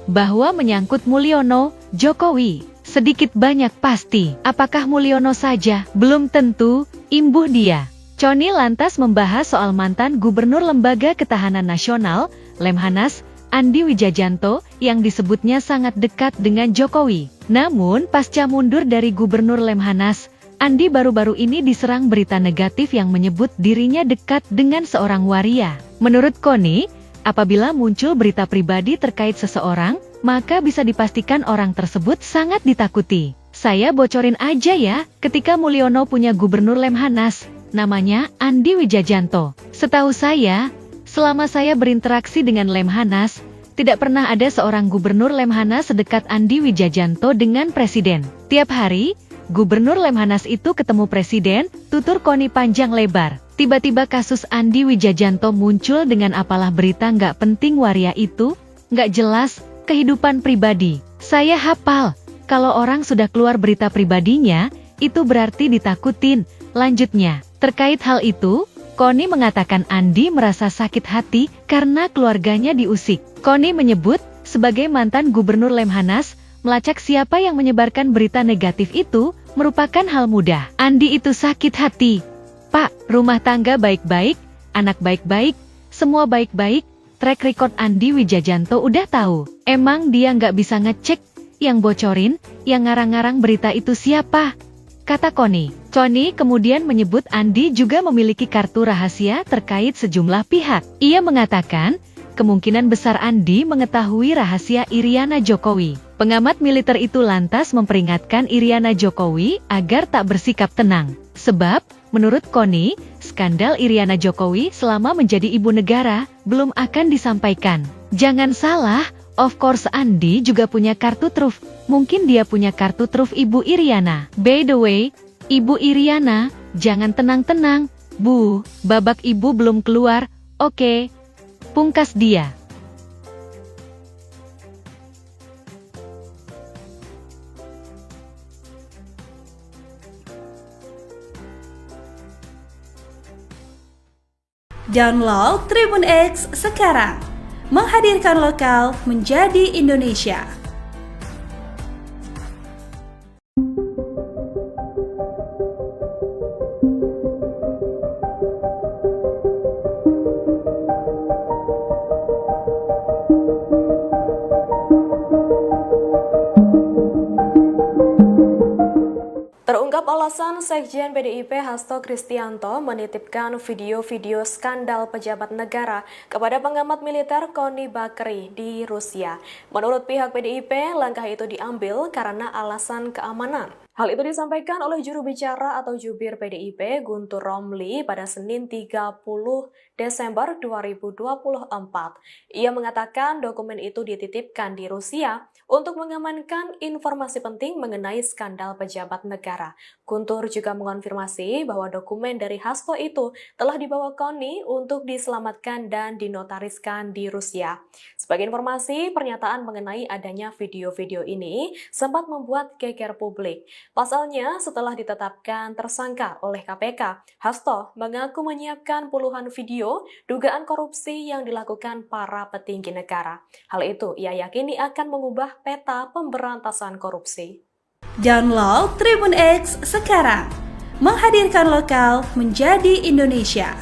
bahwa menyangkut Mulyono, Jokowi, sedikit banyak pasti. Apakah Mulyono saja? Belum tentu, imbuh dia. Koni lantas membahas soal mantan Gubernur Lembaga Ketahanan Nasional, Lemhanas, Andi Wijayanto, yang disebutnya sangat dekat dengan Jokowi. Namun, pasca mundur dari Gubernur Lemhanas, Andi baru-baru ini diserang berita negatif yang menyebut dirinya dekat dengan seorang waria. Menurut Koni, apabila muncul berita pribadi terkait seseorang, maka bisa dipastikan orang tersebut sangat ditakuti. Saya bocorin aja ya, ketika Mulyono punya Gubernur Lemhanas, namanya Andi Wijayanto. Setahu saya, selama saya berinteraksi dengan Lemhanas, tidak pernah ada seorang Gubernur Lemhanas sedekat Andi Wijayanto dengan Presiden. Tiap hari, Gubernur Lemhanas itu ketemu Presiden, tutur Koni panjang lebar. Tiba-tiba kasus Andi Wijayanto muncul dengan apalah berita nggak penting waria itu, nggak jelas, kehidupan pribadi. Saya hafal, Kalau orang sudah keluar berita pribadinya, itu berarti ditakutin. Lanjutnya, terkait hal itu, Connie mengatakan Andi merasa sakit hati karena keluarganya diusik. Connie menyebut, sebagai mantan Gubernur Lemhanas, melacak siapa yang menyebarkan berita negatif itu merupakan hal mudah. Andi itu sakit hati. Pak, rumah tangga baik-baik, anak baik-baik, semua baik-baik, track record Andi Wijajanto udah tahu. Emang dia nggak bisa ngecek yang bocorin, yang ngarang-ngarang berita itu siapa? Kata Connie. Connie kemudian menyebut Andi juga memiliki kartu rahasia terkait sejumlah pihak. Ia mengatakan, kemungkinan besar Andi mengetahui rahasia Iriana Jokowi. Pengamat militer itu lantas memperingatkan Iriana Jokowi agar tak bersikap tenang. Sebab, menurut Connie, skandal Iriana Jokowi selama menjadi ibu negara belum akan disampaikan. Jangan salah, of course Andi juga punya kartu truf. Mungkin dia punya kartu truf Ibu Iriana. By the way, Ibu Iriana, jangan tenang-tenang. Bu, babak ibu belum keluar, oke. Pungkas dia. Download Tribun X sekarang. Menghadirkan lokal menjadi Indonesia. Terungkap alasan Sekjen PDIP Hasto Kristianto menitipkan video-video skandal pejabat negara kepada pengamat militer Connie Bakri di Rusia. Menurut pihak PDIP, langkah itu diambil karena alasan keamanan. Hal itu disampaikan oleh juru bicara atau jubir PDIP Guntur Romli pada Senin 30 Desember 2024. Ia mengatakan dokumen itu dititipkan di Rusia untuk mengamankan informasi penting mengenai skandal pejabat negara. Guntur juga mengonfirmasi bahwa dokumen dari Hasto itu telah dibawa Connie untuk diselamatkan dan dinotariskan di Rusia. Sebagai informasi, pernyataan mengenai adanya video-video ini sempat membuat geger publik. Pasalnya, setelah ditetapkan tersangka oleh KPK, Hasto mengaku menyiapkan puluhan video dugaan korupsi yang dilakukan para petinggi negara. Hal itu ia yakini akan mengubah peta pemberantasan korupsi. Download Tribun X sekarang. Menghadirkan lokal menjadi Indonesia.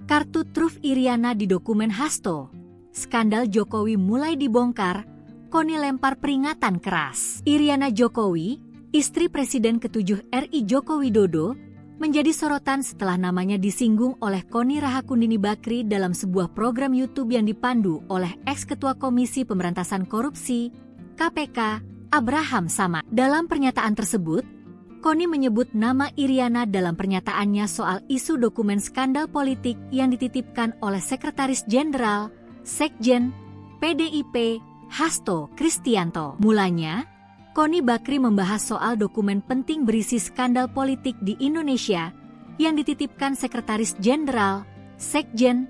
Kartu truf Iriana di dokumen Hasto. Skandal Jokowi mulai dibongkar, Connie lempar peringatan keras. Iriana Jokowi, istri Presiden ke-7 RI Joko Widodo, menjadi sorotan setelah namanya disinggung oleh Connie Rahakundini Bakri dalam sebuah program YouTube yang dipandu oleh ex-ketua Komisi Pemberantasan Korupsi, KPK, Abraham Samad. Dalam pernyataan tersebut, Connie menyebut nama Iriana dalam pernyataannya soal isu dokumen skandal politik yang dititipkan oleh Sekretaris Jenderal, Sekjen, PDIP, Hasto Kristianto. Mulanya, Connie Bakri membahas soal dokumen penting berisi skandal politik di Indonesia yang dititipkan Sekretaris Jenderal, Sekjen,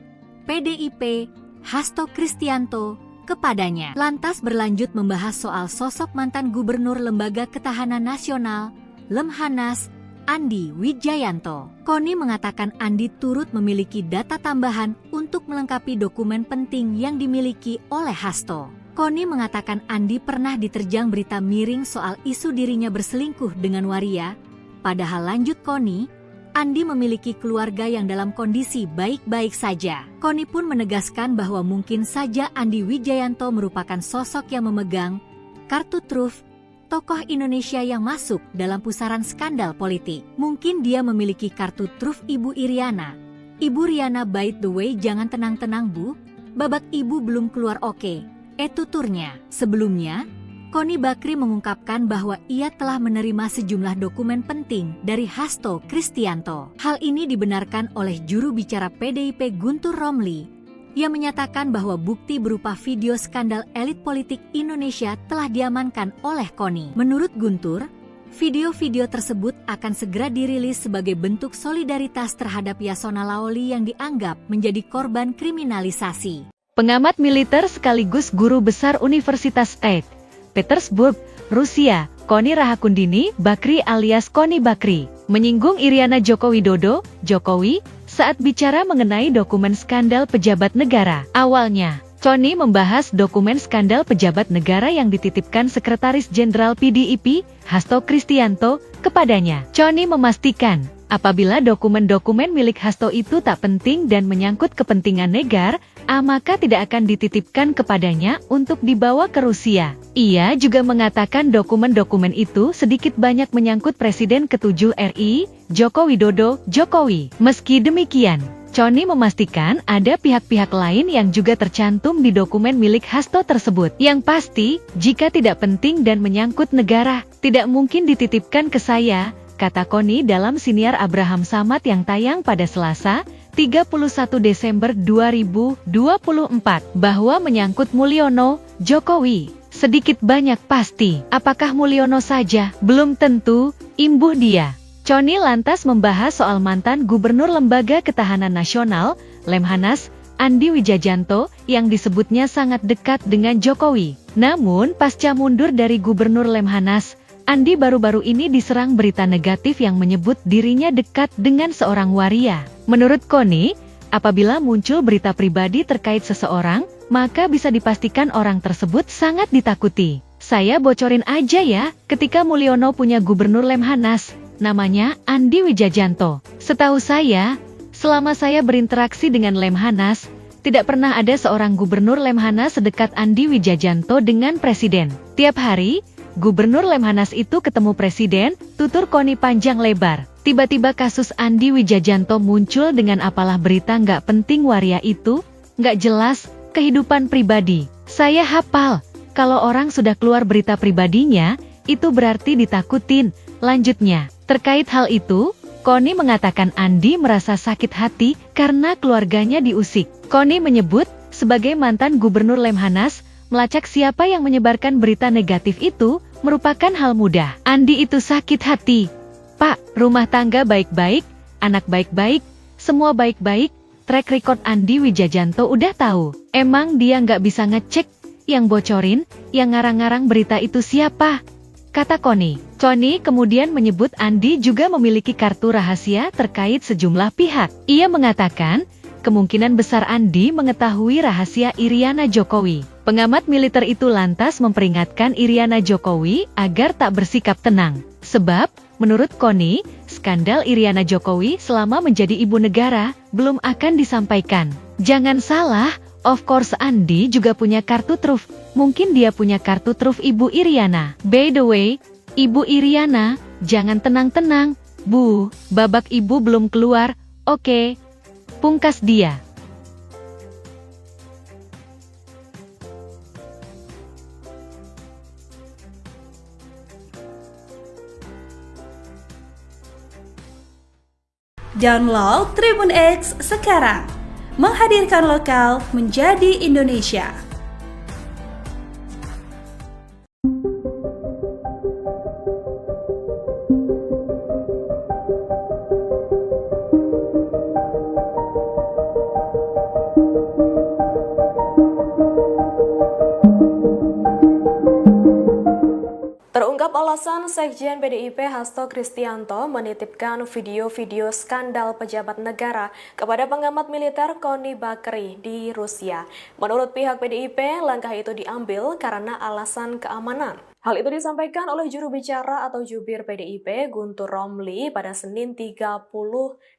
PDIP, Hasto Kristianto kepadanya. Lantas berlanjut membahas soal sosok mantan Gubernur Lembaga Ketahanan Nasional, Lemhanas, Andi Wijayanto. Connie mengatakan Andi turut memiliki data tambahan untuk melengkapi dokumen penting yang dimiliki oleh Hasto. Connie mengatakan Andi pernah diterjang berita miring soal isu dirinya berselingkuh dengan waria. Padahal lanjut Connie, Andi memiliki keluarga yang dalam kondisi baik-baik saja. Connie pun menegaskan bahwa mungkin saja Andi Wijayanto merupakan sosok yang memegang kartu truf tokoh Indonesia yang masuk dalam pusaran skandal politik. Mungkin dia memiliki kartu truf Ibu Iriana. Ibu Riana, by the way, jangan tenang-tenang Bu, babak ibu belum keluar oke. Tuturnya. Sebelumnya, Connie Bakri mengungkapkan bahwa ia telah menerima sejumlah dokumen penting dari Hasto Kristianto. Hal ini dibenarkan oleh juru bicara PDIP Guntur Romli, yang menyatakan bahwa bukti berupa video skandal elit politik Indonesia telah diamankan oleh Connie. Menurut Guntur, video-video tersebut akan segera dirilis sebagai bentuk solidaritas terhadap Yasona Lawli yang dianggap menjadi korban kriminalisasi. Pengamat militer sekaligus guru besar Universitas St. Petersburg, Rusia, Koni Rahakundini Bakri alias Koni Bakri, menyinggung Iriana Joko Widodo, Jokowi, saat bicara mengenai dokumen skandal pejabat negara. Awalnya, Koni membahas dokumen skandal pejabat negara yang dititipkan Sekretaris Jenderal PDIP, Hasto Kristianto, kepadanya. Koni memastikan, apabila dokumen-dokumen milik Hasto itu tak penting dan menyangkut kepentingan negara, maka tidak akan dititipkan kepadanya untuk dibawa ke Rusia. Ia juga mengatakan dokumen-dokumen itu sedikit banyak menyangkut Presiden ke-7 RI, Joko Widodo, Jokowi. Meski demikian, Koni memastikan ada pihak-pihak lain yang juga tercantum di dokumen milik Hasto tersebut. Yang pasti, jika tidak penting dan menyangkut negara, tidak mungkin dititipkan ke saya, kata Koni dalam siniar Abraham Samad yang tayang pada Selasa, 31 Desember 2024, bahwa menyangkut Mulyono, Jokowi. Sedikit banyak pasti, apakah Mulyono saja? Belum tentu, imbuh dia. Koni lantas membahas soal mantan Gubernur Lembaga Ketahanan Nasional, Lemhanas, Andi Wijajanto, yang disebutnya sangat dekat dengan Jokowi. Namun, pasca mundur dari Gubernur Lemhanas, Andi baru-baru ini diserang berita negatif yang menyebut dirinya dekat dengan seorang waria. Menurut Koni, apabila muncul berita pribadi terkait seseorang, maka bisa dipastikan orang tersebut sangat ditakuti. Saya bocorin aja ya, ketika Mulyono punya Gubernur Lemhanas, namanya Andi Wijajanto. Setahu saya, selama saya berinteraksi dengan Lemhanas, tidak pernah ada seorang Gubernur Lemhanas sedekat Andi Wijajanto dengan Presiden. Tiap hari, Gubernur Lemhanas itu ketemu Presiden, tutur Koni panjang lebar. Tiba-tiba kasus Andi Wijajanto muncul dengan apalah berita nggak penting waria itu, nggak jelas, kehidupan pribadi. Saya hafal, kalau orang sudah keluar berita pribadinya, itu berarti ditakutin. Lanjutnya, terkait hal itu, Koni mengatakan Andi merasa sakit hati karena keluarganya diusik. Koni menyebut, sebagai mantan Gubernur Lemhanas, melacak siapa yang menyebarkan berita negatif itu merupakan hal mudah. Andi itu sakit hati. Pak, rumah tangga baik-baik, anak baik-baik, semua baik-baik, track record Andi Wijajanto udah tahu. Emang dia nggak bisa ngecek, yang bocorin, yang ngarang-ngarang berita itu siapa? Kata Koni. Koni kemudian menyebut Andi juga memiliki kartu rahasia terkait sejumlah pihak. Ia mengatakan, kemungkinan besar Andi mengetahui rahasia Iriana Jokowi. Pengamat militer itu lantas memperingatkan Iriana Jokowi agar tak bersikap tenang. Sebab, menurut Koni, skandal Iriana Jokowi selama menjadi ibu negara belum akan disampaikan. Jangan salah, of course Andi juga punya kartu truf. Mungkin dia punya kartu truf Ibu Iriana. By the way, Ibu Iriana, jangan tenang-tenang, Bu, babak ibu belum keluar, oke. Pungkas dia. Download Tribun X sekarang. Menghadirkan lokal menjadi Indonesia. Terungkap alasan Sekjen PDIP Hasto Kristianto menitipkan video-video skandal pejabat negara kepada pengamat militer Koni Bakri di Rusia. Menurut pihak PDIP, langkah itu diambil karena alasan keamanan. Hal itu disampaikan oleh juru bicara atau jubir PDIP Guntur Romli pada Senin 30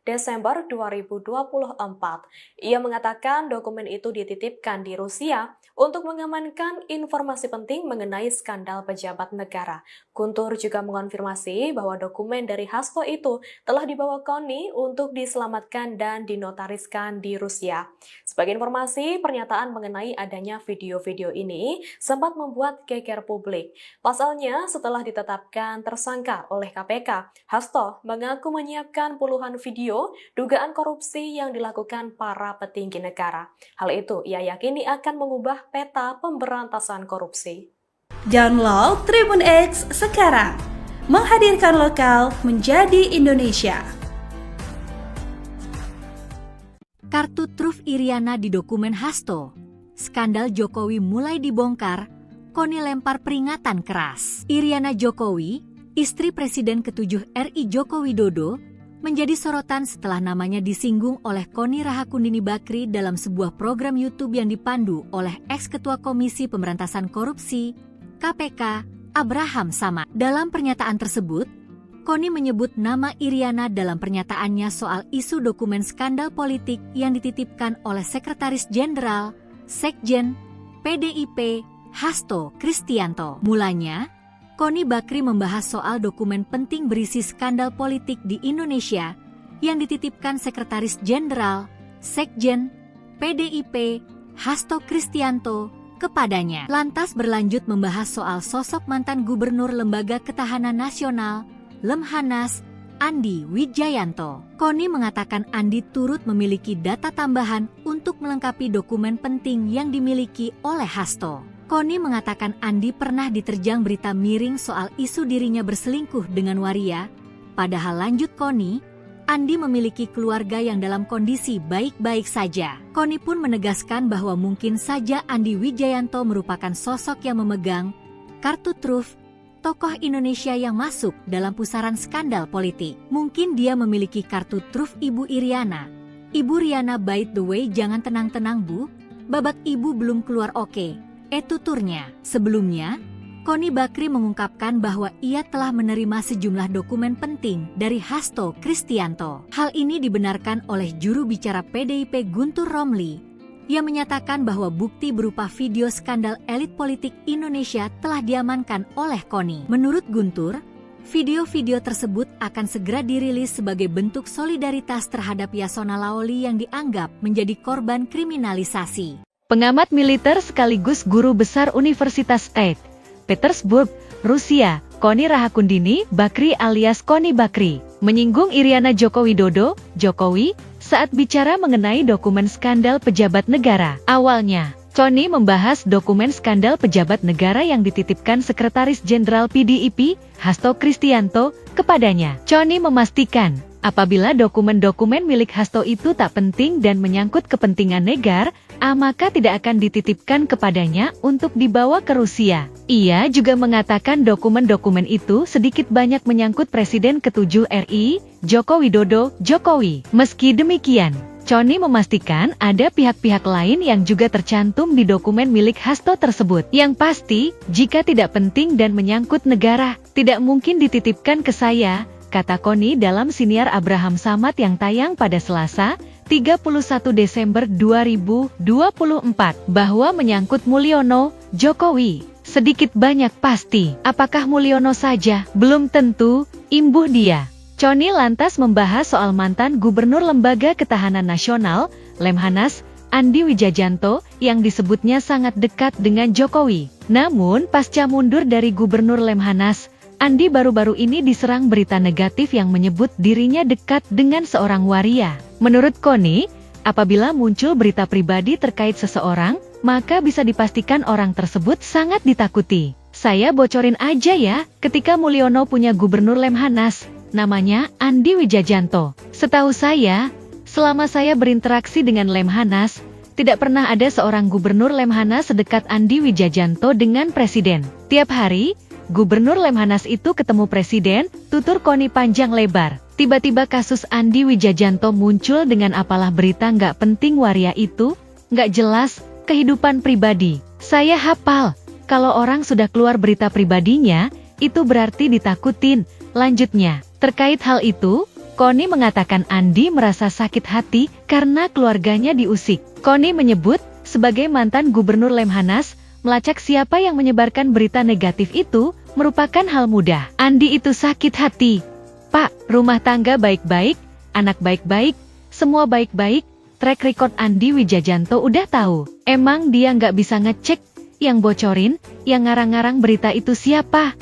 Desember 2024. Ia mengatakan dokumen itu dititipkan di Rusia untuk mengamankan informasi penting mengenai skandal pejabat negara. Guntur juga mengonfirmasi bahwa dokumen dari Hasto itu telah dibawa Koni untuk diselamatkan dan dinotariskan di Rusia. Sebagai informasi, pernyataan mengenai adanya video-video ini sempat membuat geger publik. Pasalnya, setelah ditetapkan tersangka oleh KPK, Hasto mengaku menyiapkan puluhan video dugaan korupsi yang dilakukan para petinggi negara. Hal itu ia yakini akan mengubah peta pemberantasan korupsi. Download Tribun X sekarang. Menghadirkan lokal menjadi Indonesia. Kartu truf Iriana di dokumen Hasto. skandal Jokowi mulai dibongkar, Koni lempar peringatan keras. Iriana Jokowi, istri Presiden ke-7 RI Joko Widodo, menjadi sorotan setelah namanya disinggung oleh Koni Rahakundini Bakri dalam sebuah program YouTube yang dipandu oleh ex-ketua Komisi Pemberantasan Korupsi, KPK, Abraham Samad. Dalam pernyataan tersebut, Koni menyebut nama Iriana dalam pernyataannya soal isu dokumen skandal politik yang dititipkan oleh Sekretaris Jenderal, Sekjen, PDIP, Hasto Kristianto. Mulanya, Koni Bakri membahas soal dokumen penting berisi skandal politik di Indonesia yang dititipkan Sekretaris Jenderal, Sekjen, PDIP, Hasto Kristianto kepadanya. Lantas berlanjut membahas soal sosok mantan Gubernur Lembaga Ketahanan Nasional, Lemhanas, Andi Wijayanto. Koni mengatakan Andi turut memiliki data tambahan untuk melengkapi dokumen penting yang dimiliki oleh Hasto. Koni mengatakan Andi pernah diterjang berita miring soal isu dirinya berselingkuh dengan waria. Padahal lanjut Koni, Andi memiliki keluarga yang dalam kondisi baik-baik saja. Koni pun menegaskan bahwa mungkin saja Andi Wijayanto merupakan sosok yang memegang kartu truf tokoh Indonesia yang masuk dalam pusaran skandal politik. Mungkin dia memiliki kartu truf Ibu Iriana. Ibu Riana, by the way, jangan tenang-tenang Bu, babak ibu belum keluar oke. Tuturnya. Sebelumnya, Koni Bakri mengungkapkan bahwa ia telah menerima sejumlah dokumen penting dari Hasto Kristianto. Hal ini dibenarkan oleh juru bicara PDIP Guntur Romli, yang menyatakan bahwa bukti berupa video skandal elit politik Indonesia telah diamankan oleh Koni. Menurut Guntur, video-video tersebut akan segera dirilis sebagai bentuk solidaritas terhadap Yasona Laoli yang dianggap menjadi korban kriminalisasi. Pengamat militer sekaligus guru besar Universitas St. Petersburg, Rusia, Koni Rahakundini Bakri alias Koni Bakri, menyinggung Iriana Joko Widodo, Jokowi, saat bicara mengenai dokumen skandal pejabat negara. Awalnya, Koni membahas dokumen skandal pejabat negara yang dititipkan Sekretaris Jenderal PDIP, Hasto Kristianto, kepadanya. Koni memastikan, apabila dokumen-dokumen milik Hasto itu tak penting dan menyangkut kepentingan negara, maka tidak akan dititipkan kepadanya untuk dibawa ke Rusia. Ia juga mengatakan dokumen-dokumen itu sedikit banyak menyangkut Presiden ke-7 RI, Joko Widodo, Jokowi. Meski demikian, Koni memastikan ada pihak-pihak lain yang juga tercantum di dokumen milik Hasto tersebut. Yang pasti, jika tidak penting dan menyangkut negara, tidak mungkin dititipkan ke saya, kata Koni dalam siniar Abraham Samad yang tayang pada Selasa, 31 Desember 2024, bahwa menyangkut Mulyono, Jokowi, sedikit banyak pasti. Apakah Mulyono saja? Belum tentu, imbuh dia. Koni lantas membahas soal mantan Gubernur Lembaga Ketahanan Nasional, Lemhanas, Andi Wijayanto, yang disebutnya sangat dekat dengan Jokowi. Namun, pasca mundur dari Gubernur Lemhanas, Andi baru-baru ini diserang berita negatif yang menyebut dirinya dekat dengan seorang waria. Menurut Koni, apabila muncul berita pribadi terkait seseorang, maka bisa dipastikan orang tersebut sangat ditakuti. Saya bocorin aja ya, ketika Mulyono punya Gubernur Lemhanas, namanya Andi Wijayanto. Setahu saya, selama saya berinteraksi dengan Lemhanas, tidak pernah ada seorang Gubernur Lemhanas sedekat Andi Wijayanto dengan Presiden. Tiap hari, Gubernur Lemhanas itu ketemu Presiden, tutur Koni panjang lebar. Tiba-tiba kasus Andi Wijayanto muncul dengan apalah berita nggak penting waria itu, nggak jelas, kehidupan pribadi. Saya hafal, kalau orang sudah keluar berita pribadinya, itu berarti ditakutin. Lanjutnya, terkait hal itu, Koni mengatakan Andi merasa sakit hati karena keluarganya diusik. Koni menyebut, sebagai mantan Gubernur Lemhanas, melacak siapa yang menyebarkan berita negatif itu merupakan hal mudah. Andi itu sakit hati. Pak, rumah tangga baik-baik, anak baik-baik, semua baik-baik, track record Andi Wijayanto udah tahu. Emang dia nggak bisa ngecek, yang bocorin, yang ngarang-ngarang berita itu siapa?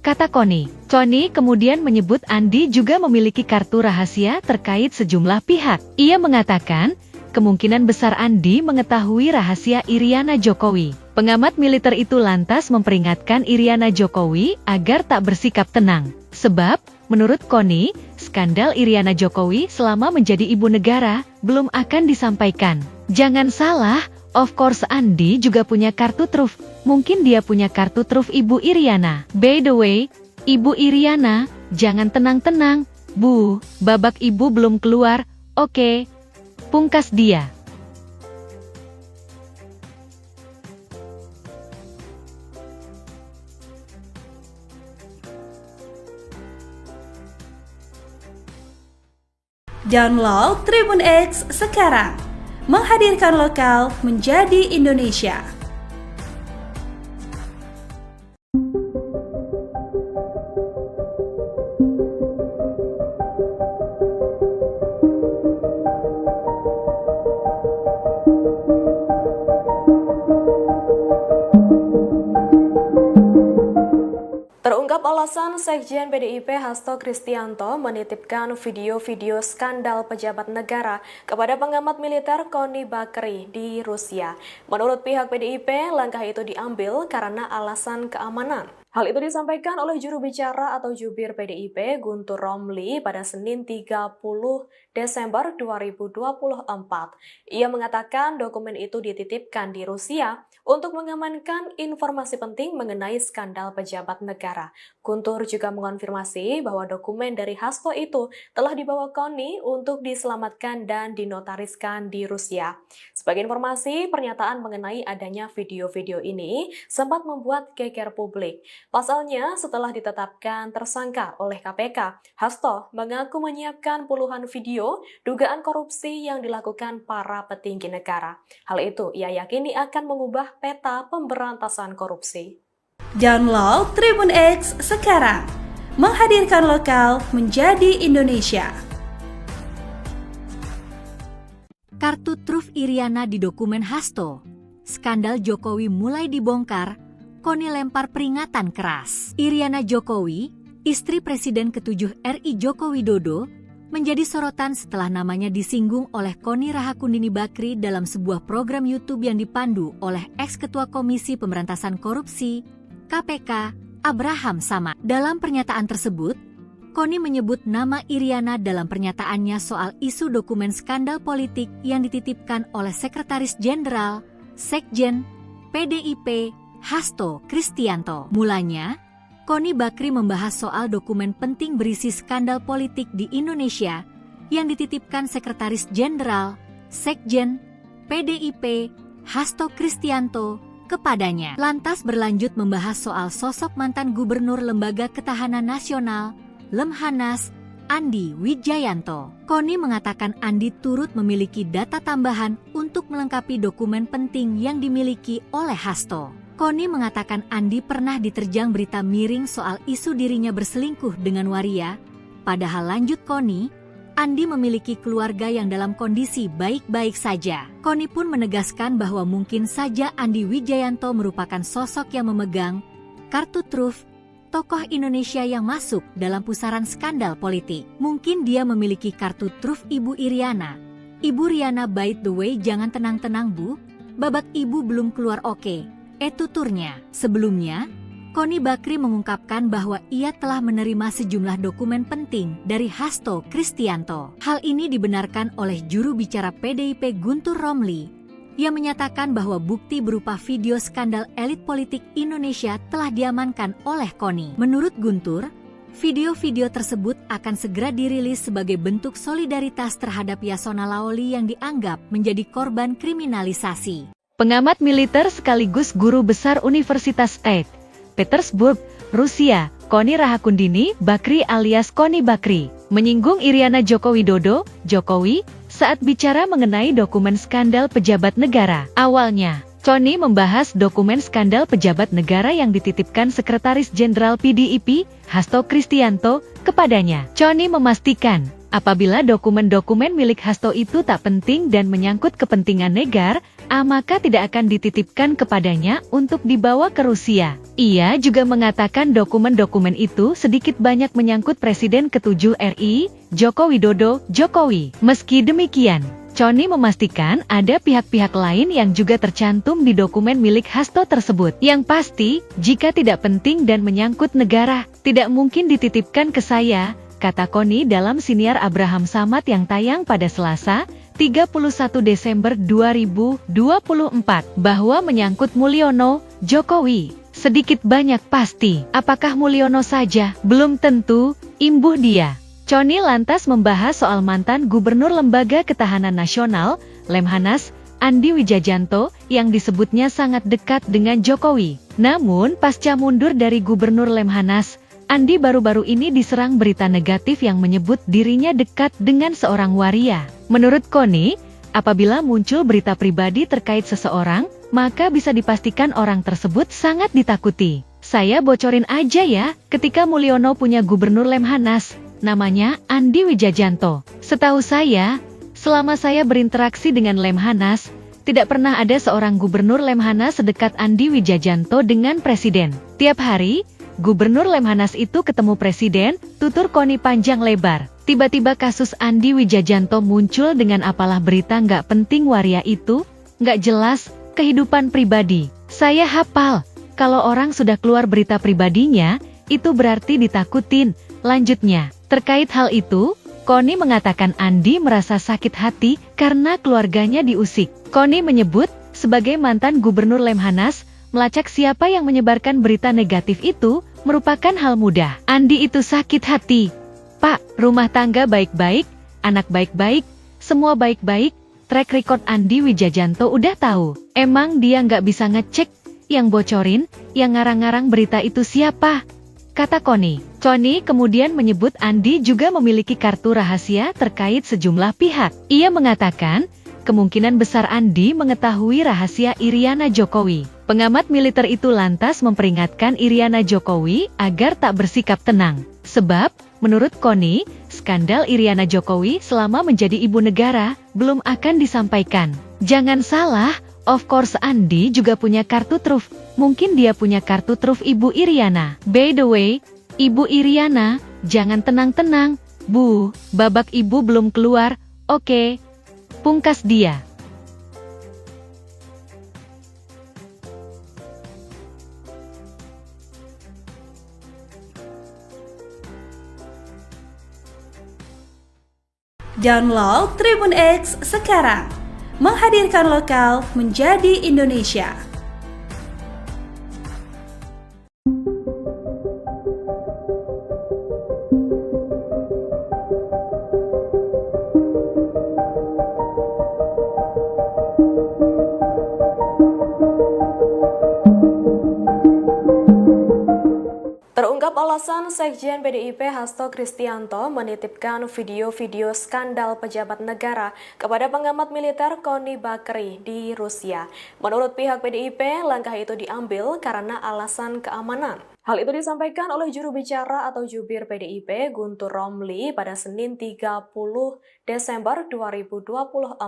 Kata Koni. Koni kemudian menyebut Andi juga memiliki kartu rahasia terkait sejumlah pihak. Ia mengatakan, kemungkinan besar Andi mengetahui rahasia Iriana Jokowi. Pengamat militer itu lantas memperingatkan Iriana Jokowi agar tak bersikap tenang. Sebab, menurut Koni, skandal Iriana Jokowi selama menjadi ibu negara belum akan disampaikan. Jangan salah, Of course Andi juga punya kartu truf. Mungkin dia punya kartu truf Ibu Iriana. By the way, Ibu Iriana, jangan tenang-tenang. Bu, babak ibu belum keluar. Oke. Pungkas dia. Download Tribun X sekarang. Menghadirkan lokal menjadi Indonesia. Terungkap alasan Sekjen PDIP Hasto Kristianto menitipkan video-video skandal pejabat negara kepada pengamat militer Koni Bakri di Rusia. Menurut pihak PDIP, langkah itu diambil karena alasan keamanan. Hal itu disampaikan oleh juru bicara atau jubir PDIP Guntur Romli pada Senin 30 Desember 2024. Ia mengatakan dokumen itu dititipkan di Rusia untuk mengamankan informasi penting mengenai skandal pejabat negara. Guntur juga mengonfirmasi bahwa dokumen dari Hasto itu telah dibawa Koni untuk diselamatkan dan dinotariskan di Rusia. Sebagai informasi, pernyataan mengenai adanya video-video ini sempat membuat geger publik. Pasalnya, setelah ditetapkan tersangka oleh KPK, Hasto mengaku menyiapkan puluhan video dugaan korupsi yang dilakukan para petinggi negara. Hal itu ia yakini akan mengubah peta pemberantasan korupsi. Download Tribun X sekarang. Menghadirkan lokal menjadi Indonesia. Kartu truf Iriana di dokumen Hasto. Skandal Jokowi mulai dibongkar. Koni lempar peringatan keras. Iriana Jokowi, istri Presiden ke-7 RI Joko Widodo, menjadi sorotan setelah namanya disinggung oleh Koni Rahakundini Bakri dalam sebuah program YouTube yang dipandu oleh ex-ketua Komisi Pemberantasan Korupsi, KPK, Abraham Samad. Dalam pernyataan tersebut, Koni menyebut nama Iriana dalam pernyataannya soal isu dokumen skandal politik yang dititipkan oleh Sekretaris Jenderal, Sekjen, PDIP, Hasto Kristianto. Mulanya, Koni Bakri membahas soal dokumen penting berisi skandal politik di Indonesia yang dititipkan Sekretaris Jenderal, Sekjen, PDIP, Hasto Kristianto, kepadanya. Lantas berlanjut membahas soal sosok mantan Gubernur Lembaga Ketahanan Nasional, Lemhanas, Andi Wijayanto. Koni mengatakan Andi turut memiliki data tambahan untuk melengkapi dokumen penting yang dimiliki oleh Hasto. Koni mengatakan Andi pernah diterjang berita miring soal isu dirinya berselingkuh dengan waria. Padahal lanjut Koni, Andi memiliki keluarga yang dalam kondisi baik-baik saja. Koni pun menegaskan bahwa mungkin saja Andi Wijayanto merupakan sosok yang memegang kartu truf tokoh Indonesia yang masuk dalam pusaran skandal politik. Mungkin dia memiliki kartu truf Ibu Iriana. Ibu Riana, by the way, jangan tenang-tenang Bu, babak ibu belum keluar oke. Tuturnya. Sebelumnya, Koni Bakri mengungkapkan bahwa ia telah menerima sejumlah dokumen penting dari Hasto Kristianto. Hal ini dibenarkan oleh juru bicara PDIP Guntur Romli, yang menyatakan bahwa bukti berupa video skandal elit politik Indonesia telah diamankan oleh Koni. Menurut Guntur, video-video tersebut akan segera dirilis sebagai bentuk solidaritas terhadap Yasona Laoli yang dianggap menjadi korban kriminalisasi. Pengamat militer sekaligus guru besar Universitas St. Petersburg, Rusia, Koni Rahakundini Bakri alias Koni Bakri, menyinggung Iriana Joko Widodo, Jokowi, saat bicara mengenai dokumen skandal pejabat negara. Awalnya, Koni membahas dokumen skandal pejabat negara yang dititipkan Sekretaris Jenderal PDIP, Hasto Kristianto, kepadanya. Koni memastikan, apabila dokumen-dokumen milik Hasto itu tak penting dan menyangkut kepentingan negara, maka tidak akan dititipkan kepadanya untuk dibawa ke Rusia. Ia juga mengatakan dokumen-dokumen itu sedikit banyak menyangkut Presiden ke-7 RI, Joko Widodo, Jokowi. Meski demikian, Koni memastikan ada pihak-pihak lain yang juga tercantum di dokumen milik Hasto tersebut. Yang pasti, jika tidak penting dan menyangkut negara, tidak mungkin dititipkan ke saya, kata Koni dalam siniar Abraham Samad yang tayang pada Selasa, 31 Desember 2024 bahwa menyangkut Mulyono, Jokowi. Sedikit banyak pasti, apakah Mulyono saja? Belum tentu, imbuh dia. Connie lantas membahas soal mantan Gubernur Lembaga Ketahanan Nasional, Lemhanas, Andi Wijajanto, yang disebutnya sangat dekat dengan Jokowi. Namun, pasca mundur dari Gubernur Lemhanas, Andi baru-baru ini diserang berita negatif yang menyebut dirinya dekat dengan seorang waria. Menurut Connie, apabila muncul berita pribadi terkait seseorang, maka bisa dipastikan orang tersebut sangat ditakuti. Saya bocorin aja ya, ketika Mulyono punya Gubernur Lemhanas, namanya Andi Wijajanto. Setahu saya, selama saya berinteraksi dengan Lemhanas, tidak pernah ada seorang Gubernur Lemhanas sedekat Andi Wijajanto dengan Presiden. Tiap hari, Gubernur Lemhanas itu ketemu Presiden, tutur Connie panjang lebar. Tiba-tiba kasus Andi Wijajanto muncul dengan apalah berita nggak penting waria itu, nggak jelas, kehidupan pribadi. Saya hafal, kalau orang sudah keluar berita pribadinya, itu berarti ditakutin. Lanjutnya, terkait hal itu, Connie mengatakan Andi merasa sakit hati karena keluarganya diusik. Connie menyebut, sebagai mantan Gubernur Lemhanas, melacak siapa yang menyebarkan berita negatif itu merupakan hal mudah. Andi itu sakit hati. Pak, rumah tangga baik-baik, anak baik-baik, semua baik-baik, track record Andi Wijajanto udah tahu. Emang dia nggak bisa ngecek, yang bocorin, yang ngarang-ngarang berita itu siapa? Kata Connie. Connie kemudian menyebut Andi juga memiliki kartu rahasia terkait sejumlah pihak. Ia mengatakan, kemungkinan besar Andi mengetahui rahasia Iriana Jokowi. Pengamat militer itu lantas memperingatkan Iriana Jokowi agar tak bersikap tenang. Sebab, menurut Connie, skandal Iriana Jokowi selama menjadi ibu negara belum akan disampaikan. Jangan salah, of course Andi juga punya kartu truf. Mungkin dia punya kartu truf Ibu Iriana. By the way, Ibu Iriana, jangan tenang-tenang. Bu, babak ibu belum keluar, oke. Pungkas dia. Download Tribun X sekarang, menghadirkan lokal menjadi Indonesia. Terungkap alasan Sekjen PDIP Hasto Kristianto menitipkan video-video skandal pejabat negara kepada pengamat militer Connie Bakri di Rusia. Menurut pihak PDIP, langkah itu diambil karena alasan keamanan. Hal itu disampaikan oleh juru bicara atau jubir PDIP Guntur Romli pada Senin 30 Desember 2024.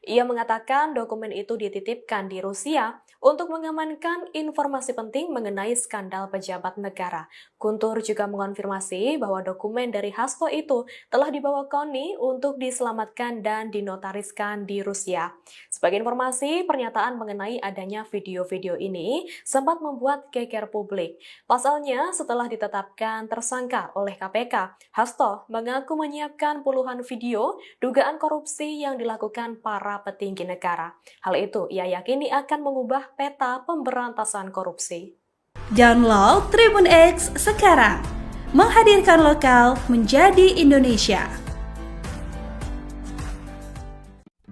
Ia mengatakan dokumen itu dititipkan di Rusia untuk mengamankan informasi penting mengenai skandal pejabat negara. Guntur juga mengonfirmasi bahwa dokumen dari Hasto itu telah dibawa Connie untuk diselamatkan dan dinotariskan di Rusia. Sebagai informasi, pernyataan mengenai adanya video-video ini sempat membuat geger publik. Pasalnya, setelah ditetapkan tersangka oleh KPK, Hasto mengaku menyiapkan puluhan video dugaan korupsi yang dilakukan para petinggi negara. Hal itu ia yakini akan mengubah peta pemberantasan korupsi. Download Tribun X sekarang, menghadirkan lokal menjadi Indonesia.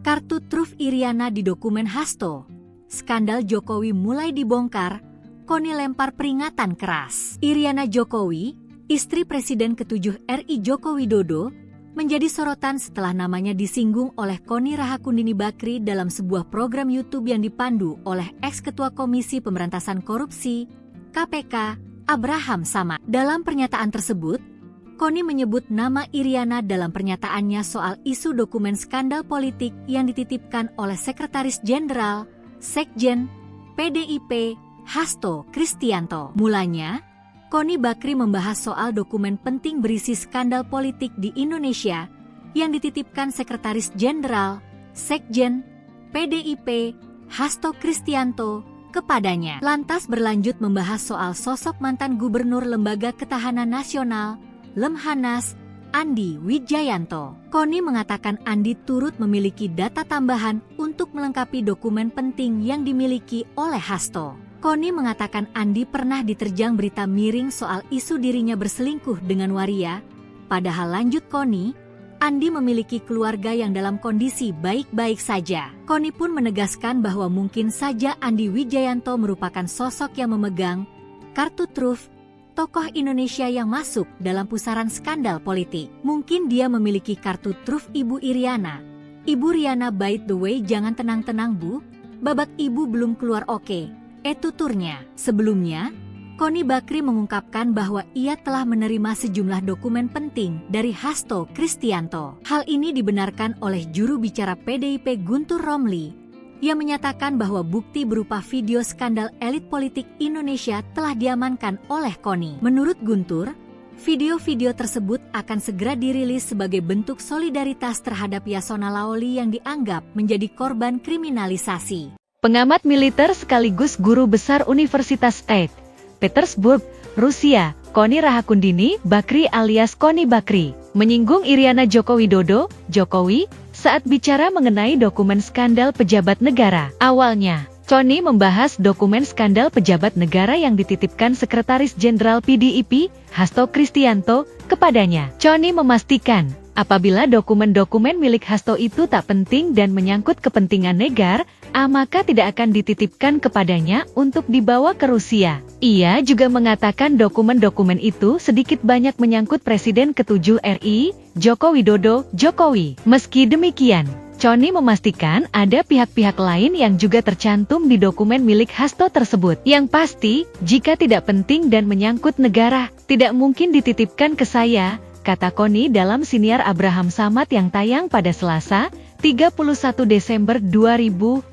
Kartu truf Iriana di dokumen Hasto. Skandal Jokowi mulai dibongkar, Connie lempar peringatan keras. Iriana Jokowi, istri Presiden ke-7 RI Joko Widodo, menjadi sorotan setelah namanya disinggung oleh Connie Rahakundini Bakri dalam sebuah program YouTube yang dipandu oleh ex-ketua Komisi Pemberantasan Korupsi, KPK, Abraham Samad. Dalam pernyataan tersebut, Connie menyebut nama Iriana dalam pernyataannya soal isu dokumen skandal politik yang dititipkan oleh Sekretaris Jenderal, Sekjen, PDIP, Hasto Kristianto. Mulanya, Connie Bakri membahas soal dokumen penting berisi skandal politik di Indonesia yang dititipkan Sekretaris Jenderal, Sekjen, PDIP, Hasto Kristianto kepadanya. Lantas berlanjut membahas soal sosok mantan Gubernur Lembaga Ketahanan Nasional, Lemhanas, Andi Wijayanto. Koni mengatakan Andi turut memiliki data tambahan untuk melengkapi dokumen penting yang dimiliki oleh Hasto. Koni mengatakan Andi pernah diterjang berita miring soal isu dirinya berselingkuh dengan waria. Padahal lanjut Koni, Andi memiliki keluarga yang dalam kondisi baik-baik saja. Koni pun menegaskan bahwa mungkin saja Andi Wijayanto merupakan sosok yang memegang kartu truf tokoh Indonesia yang masuk dalam pusaran skandal politik. Mungkin dia memiliki kartu truf Ibu Iriana. Ibu Riana, by the way, jangan tenang-tenang Bu, babak ibu belum keluar oke. Tuturnya. Sebelumnya, Koni Bakri mengungkapkan bahwa ia telah menerima sejumlah dokumen penting dari Hasto Kristianto. Hal ini dibenarkan oleh juru bicara PDIP Guntur Romli, yang menyatakan bahwa bukti berupa video skandal elit politik Indonesia telah diamankan oleh Koni. Menurut Guntur, video-video tersebut akan segera dirilis sebagai bentuk solidaritas terhadap Yasona Laoli yang dianggap menjadi korban kriminalisasi. Pengamat militer sekaligus guru besar Universitas St. Petersburg, Rusia, Koni Rahakundini Bakri alias Koni Bakri, menyinggung Iriana Joko Widodo, Jokowi, saat bicara mengenai dokumen skandal pejabat negara. Awalnya, Koni membahas dokumen skandal pejabat negara yang dititipkan Sekretaris Jenderal PDIP, Hasto Kristianto, kepadanya. Koni memastikan, apabila dokumen-dokumen milik Hasto itu tak penting dan menyangkut kepentingan negara, maka tidak akan dititipkan kepadanya untuk dibawa ke Rusia. Ia juga mengatakan dokumen-dokumen itu sedikit banyak menyangkut Presiden ke-7 RI, Joko Widodo, Jokowi. Meski demikian, Koni memastikan ada pihak-pihak lain yang juga tercantum di dokumen milik Hasto tersebut. Yang pasti, jika tidak penting dan menyangkut negara, tidak mungkin dititipkan ke saya, kata Koni dalam siniar Abraham Samad yang tayang pada Selasa, 31 Desember 2024,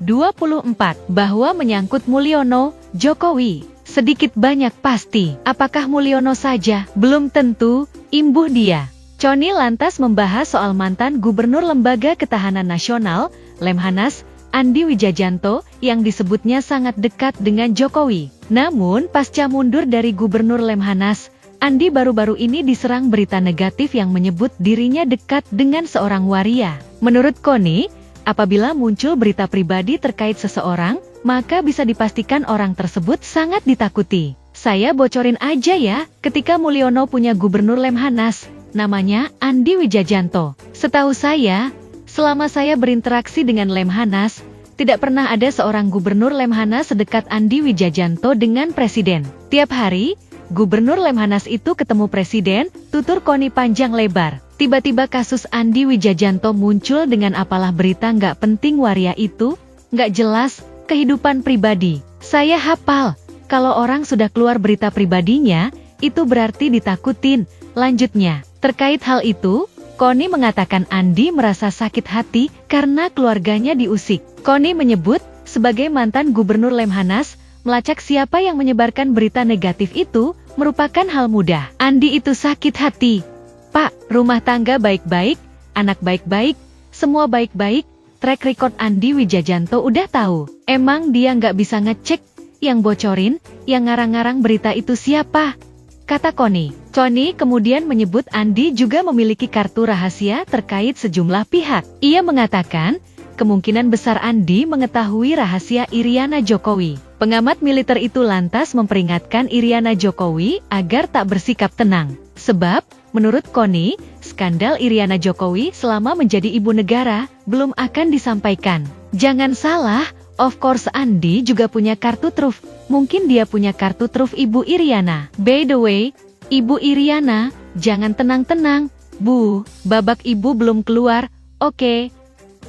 bahwa menyangkut Mulyono, Jokowi. Sedikit banyak pasti, apakah Mulyono saja? Belum tentu, imbuh dia. Koni lantas membahas soal mantan Gubernur Lembaga Ketahanan Nasional, Lemhanas, Andi Wijayanto, yang disebutnya sangat dekat dengan Jokowi. Namun, pasca mundur dari Gubernur Lemhanas, Andi baru-baru ini diserang berita negatif yang menyebut dirinya dekat dengan seorang waria. Menurut Koni, apabila muncul berita pribadi terkait seseorang, maka bisa dipastikan orang tersebut sangat ditakuti. Saya bocorin aja ya, ketika Mulyono punya Gubernur Lemhanas, namanya Andi Wijayanto. Setahu saya, selama saya berinteraksi dengan Lemhanas, tidak pernah ada seorang Gubernur Lemhanas sedekat Andi Wijayanto dengan Presiden. Tiap hari, Gubernur Lemhanas itu ketemu Presiden, tutur Koni panjang lebar. Tiba-tiba kasus Andi Wijayanto muncul dengan apalah berita nggak penting waria itu, nggak jelas, kehidupan pribadi. Saya hafal, kalau orang sudah keluar berita pribadinya, itu berarti ditakutin. Lanjutnya, terkait hal itu, Koni mengatakan Andi merasa sakit hati karena keluarganya diusik. Koni menyebut, sebagai mantan Gubernur Lemhanas, melacak siapa yang menyebarkan berita negatif itu merupakan hal mudah. Andi itu sakit hati. Pak, rumah tangga baik-baik, anak baik-baik, semua baik-baik, track record Andi Wijayanto udah tahu. Emang dia nggak bisa ngecek, yang bocorin, yang ngarang-ngarang berita itu siapa? Kata Koni. Koni kemudian menyebut Andi juga memiliki kartu rahasia terkait sejumlah pihak. Ia mengatakan, kemungkinan besar Andi mengetahui rahasia Iriana Jokowi. Pengamat militer itu lantas memperingatkan Iriana Jokowi agar tak bersikap tenang. Sebab, menurut Koni, skandal Iriana Jokowi selama menjadi ibu negara belum akan disampaikan. Jangan salah, of course Andi juga punya kartu truf. Mungkin dia punya kartu truf Ibu Iriana. By the way, Ibu Iriana, jangan tenang-tenang, Bu, babak ibu belum keluar, oke.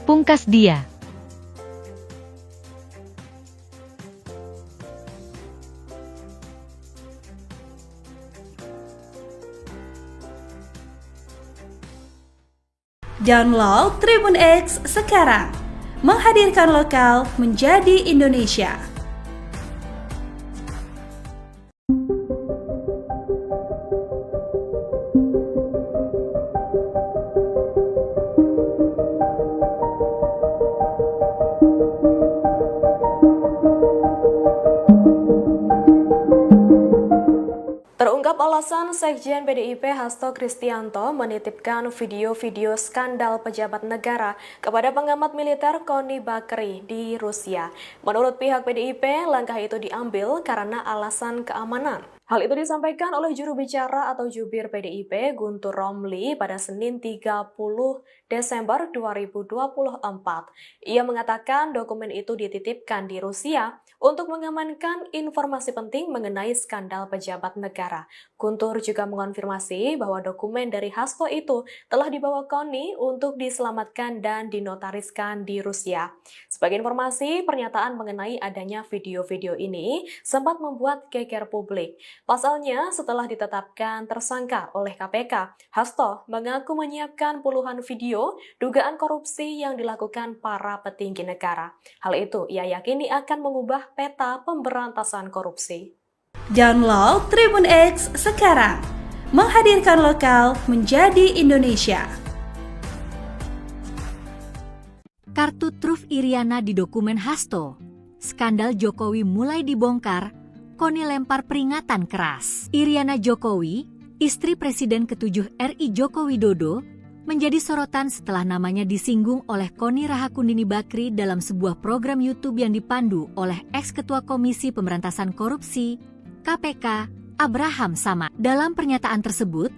Pungkas dia. Download Tribun X sekarang. Menghadirkan lokal menjadi Indonesia. Terungkap alasan Sekjen PDIP Hasto Kristianto menitipkan video-video skandal pejabat negara kepada pengamat militer Koni Bakri di Rusia. Menurut pihak PDIP, langkah itu diambil karena alasan keamanan. Hal itu disampaikan oleh juru bicara atau jubir PDIP Guntur Romli pada Senin 30 Desember 2024. Ia mengatakan dokumen itu dititipkan di Rusia untuk mengamankan informasi penting mengenai skandal pejabat negara. Guntur juga mengonfirmasi bahwa dokumen dari Hasto itu telah dibawa Koni untuk diselamatkan dan dinotariskan di Rusia. Sebagai informasi, pernyataan mengenai adanya video-video ini sempat membuat geger publik. Pasalnya, setelah ditetapkan tersangka oleh KPK, Hasto mengaku menyiapkan puluhan video dugaan korupsi yang dilakukan para petinggi negara. Hal itu ia yakini akan mengubah peta pemberantasan korupsi. Download Tribun X sekarang, menghadirkan lokal menjadi Indonesia. Kartu truf Iriana di dokumen Hasto. Skandal Jokowi mulai dibongkar, Koni lempar peringatan keras. Iriana Jokowi, istri Presiden ke-7 RI Joko Widodo, menjadi sorotan setelah namanya disinggung oleh Koni Rahakundini Bakri dalam sebuah program YouTube yang dipandu oleh ex-ketua Komisi Pemberantasan Korupsi, KPK, Abraham Samad. Dalam pernyataan tersebut,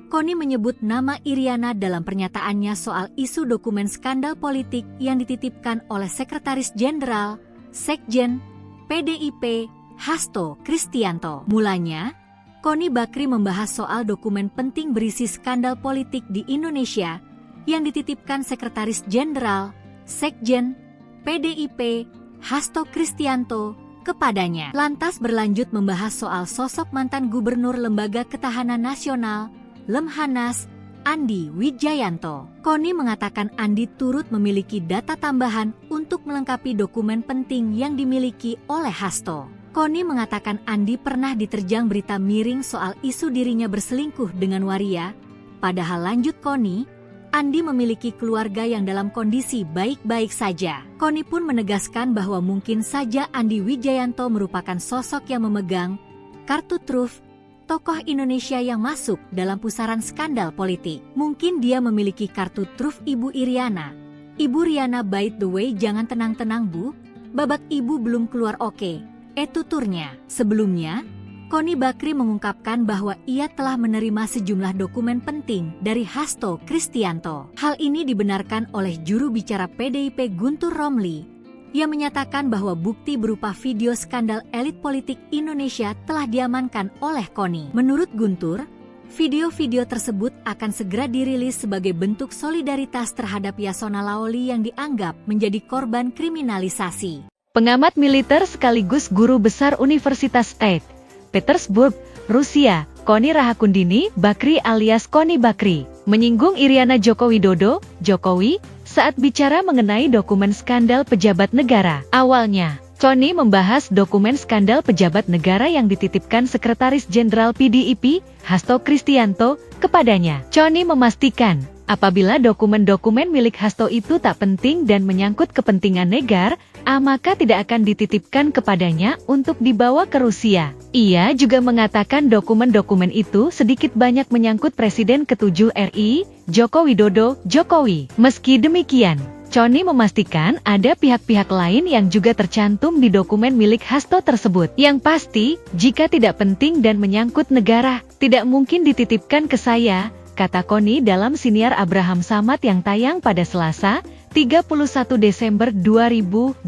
Koni menyebut nama Iriana dalam pernyataannya soal isu dokumen skandal politik yang dititipkan oleh Sekretaris Jenderal, Sekjen, PDIP, Hasto Kristianto. Mulanya, Koni Bakri membahas soal dokumen penting berisi skandal politik di Indonesia yang dititipkan Sekretaris Jenderal, Sekjen, PDIP, Hasto Kristianto kepadanya. Lantas berlanjut membahas soal sosok mantan Gubernur Lembaga Ketahanan Nasional, Lemhanas, Andi Wijayanto. Koni mengatakan Andi turut memiliki data tambahan untuk melengkapi dokumen penting yang dimiliki oleh Hasto. Koni mengatakan Andi pernah diterjang berita miring soal isu dirinya berselingkuh dengan waria. Padahal lanjut Koni, Andi memiliki keluarga yang dalam kondisi baik-baik saja. Koni pun menegaskan bahwa mungkin saja Andi Wijayanto merupakan sosok yang memegang kartu truf tokoh Indonesia yang masuk dalam pusaran skandal politik. Mungkin dia memiliki kartu truf Ibu Iriana. Ibu Riana, by the way, jangan tenang-tenang Bu, babak Ibu belum keluar oke. Tuturnya. Sebelumnya, Koni Bakri mengungkapkan bahwa ia telah menerima sejumlah dokumen penting dari Hasto Kristianto. Hal ini dibenarkan oleh juru bicara PDIP Guntur Romli, yang menyatakan bahwa bukti berupa video skandal elit politik Indonesia telah diamankan oleh Koni. Menurut Guntur, video-video tersebut akan segera dirilis sebagai bentuk solidaritas terhadap Yasona Laoli yang dianggap menjadi korban kriminalisasi. Pengamat militer sekaligus guru besar Universitas St. Petersburg, Rusia, Koni Rahakundini Bakri alias Koni Bakri, menyinggung Iriana Joko Widodo, Jokowi, saat bicara mengenai dokumen skandal pejabat negara. Awalnya, Koni membahas dokumen skandal pejabat negara yang dititipkan Sekretaris Jenderal PDIP, Hasto Kristianto, kepadanya. Koni memastikan, apabila dokumen-dokumen milik Hasto itu tak penting dan menyangkut kepentingan negara, maka tidak akan dititipkan kepadanya untuk dibawa ke Rusia. Ia juga mengatakan dokumen-dokumen itu sedikit banyak menyangkut Presiden ke-7 RI, Joko Widodo, Jokowi. Meski demikian, Koni memastikan ada pihak-pihak lain yang juga tercantum di dokumen milik Hasto tersebut. Yang pasti, jika tidak penting dan menyangkut negara, tidak mungkin dititipkan ke saya, kata Koni dalam siniar Abraham Samad yang tayang pada Selasa, 31 Desember 2024,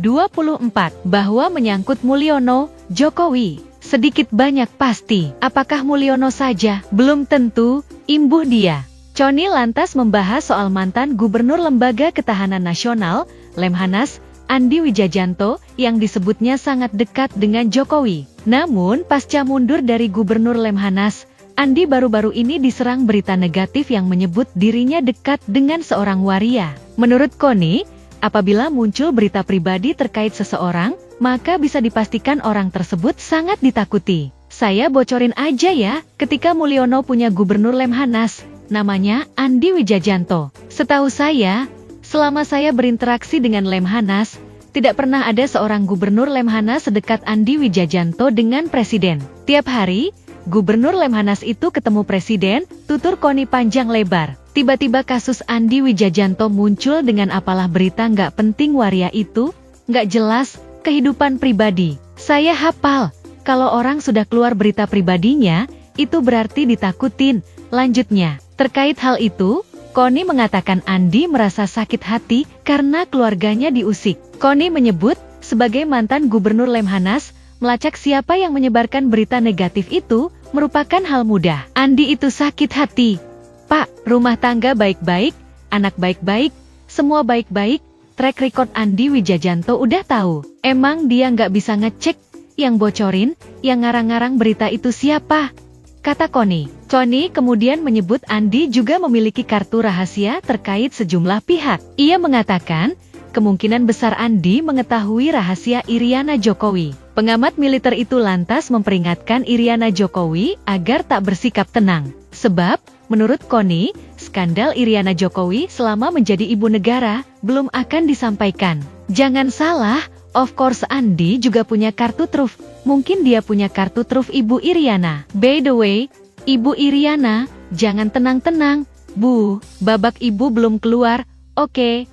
bahwa menyangkut Mulyono, Jokowi, sedikit banyak pasti. Apakah Mulyono saja? Belum tentu, imbuh dia. Koni lantas membahas soal mantan Gubernur Lembaga Ketahanan Nasional, Lemhanas, Andi Wijayanto, yang disebutnya sangat dekat dengan Jokowi. Namun, pasca mundur dari Gubernur Lemhanas, Andi baru-baru ini diserang berita negatif yang menyebut dirinya dekat dengan seorang waria. Menurut Koni, apabila muncul berita pribadi terkait seseorang, maka bisa dipastikan orang tersebut sangat ditakuti. Saya bocorin aja ya, ketika Mulyono punya Gubernur Lemhanas, namanya Andi Wijayanto. Setahu saya, selama saya berinteraksi dengan Lemhanas, tidak pernah ada seorang Gubernur Lemhanas sedekat Andi Wijayanto dengan Presiden. Tiap hari, Gubernur Lemhanas itu ketemu presiden, tutur Koni panjang lebar. Tiba-tiba kasus Andi Wijajanto muncul dengan apalah berita nggak penting waria itu, nggak jelas, kehidupan pribadi. Saya hafal, kalau orang sudah keluar berita pribadinya, itu berarti ditakutin. Lanjutnya, terkait hal itu, Koni mengatakan Andi merasa sakit hati karena keluarganya diusik. Koni menyebut, sebagai mantan Gubernur Lemhanas, melacak siapa yang menyebarkan berita negatif itu merupakan hal mudah. Andi itu sakit hati. Pak, rumah tangga baik-baik, anak baik-baik, semua baik-baik, track record Andi Wijajanto udah tahu. Emang dia nggak bisa ngecek yang bocorin, yang ngarang-ngarang berita itu siapa? Kata Koni. Koni kemudian menyebut Andi juga memiliki kartu rahasia terkait sejumlah pihak. Ia mengatakan, kemungkinan besar Andi mengetahui rahasia Iriana Jokowi. Pengamat militer itu lantas memperingatkan Iriana Jokowi agar tak bersikap tenang. Sebab, menurut Koni, skandal Iriana Jokowi selama menjadi ibu negara belum akan disampaikan. Jangan salah, of course Andi juga punya kartu truf. Mungkin dia punya kartu truf Ibu Iriana. By the way, Ibu Iriana, jangan tenang-tenang. Bu, babak ibu belum keluar, oke.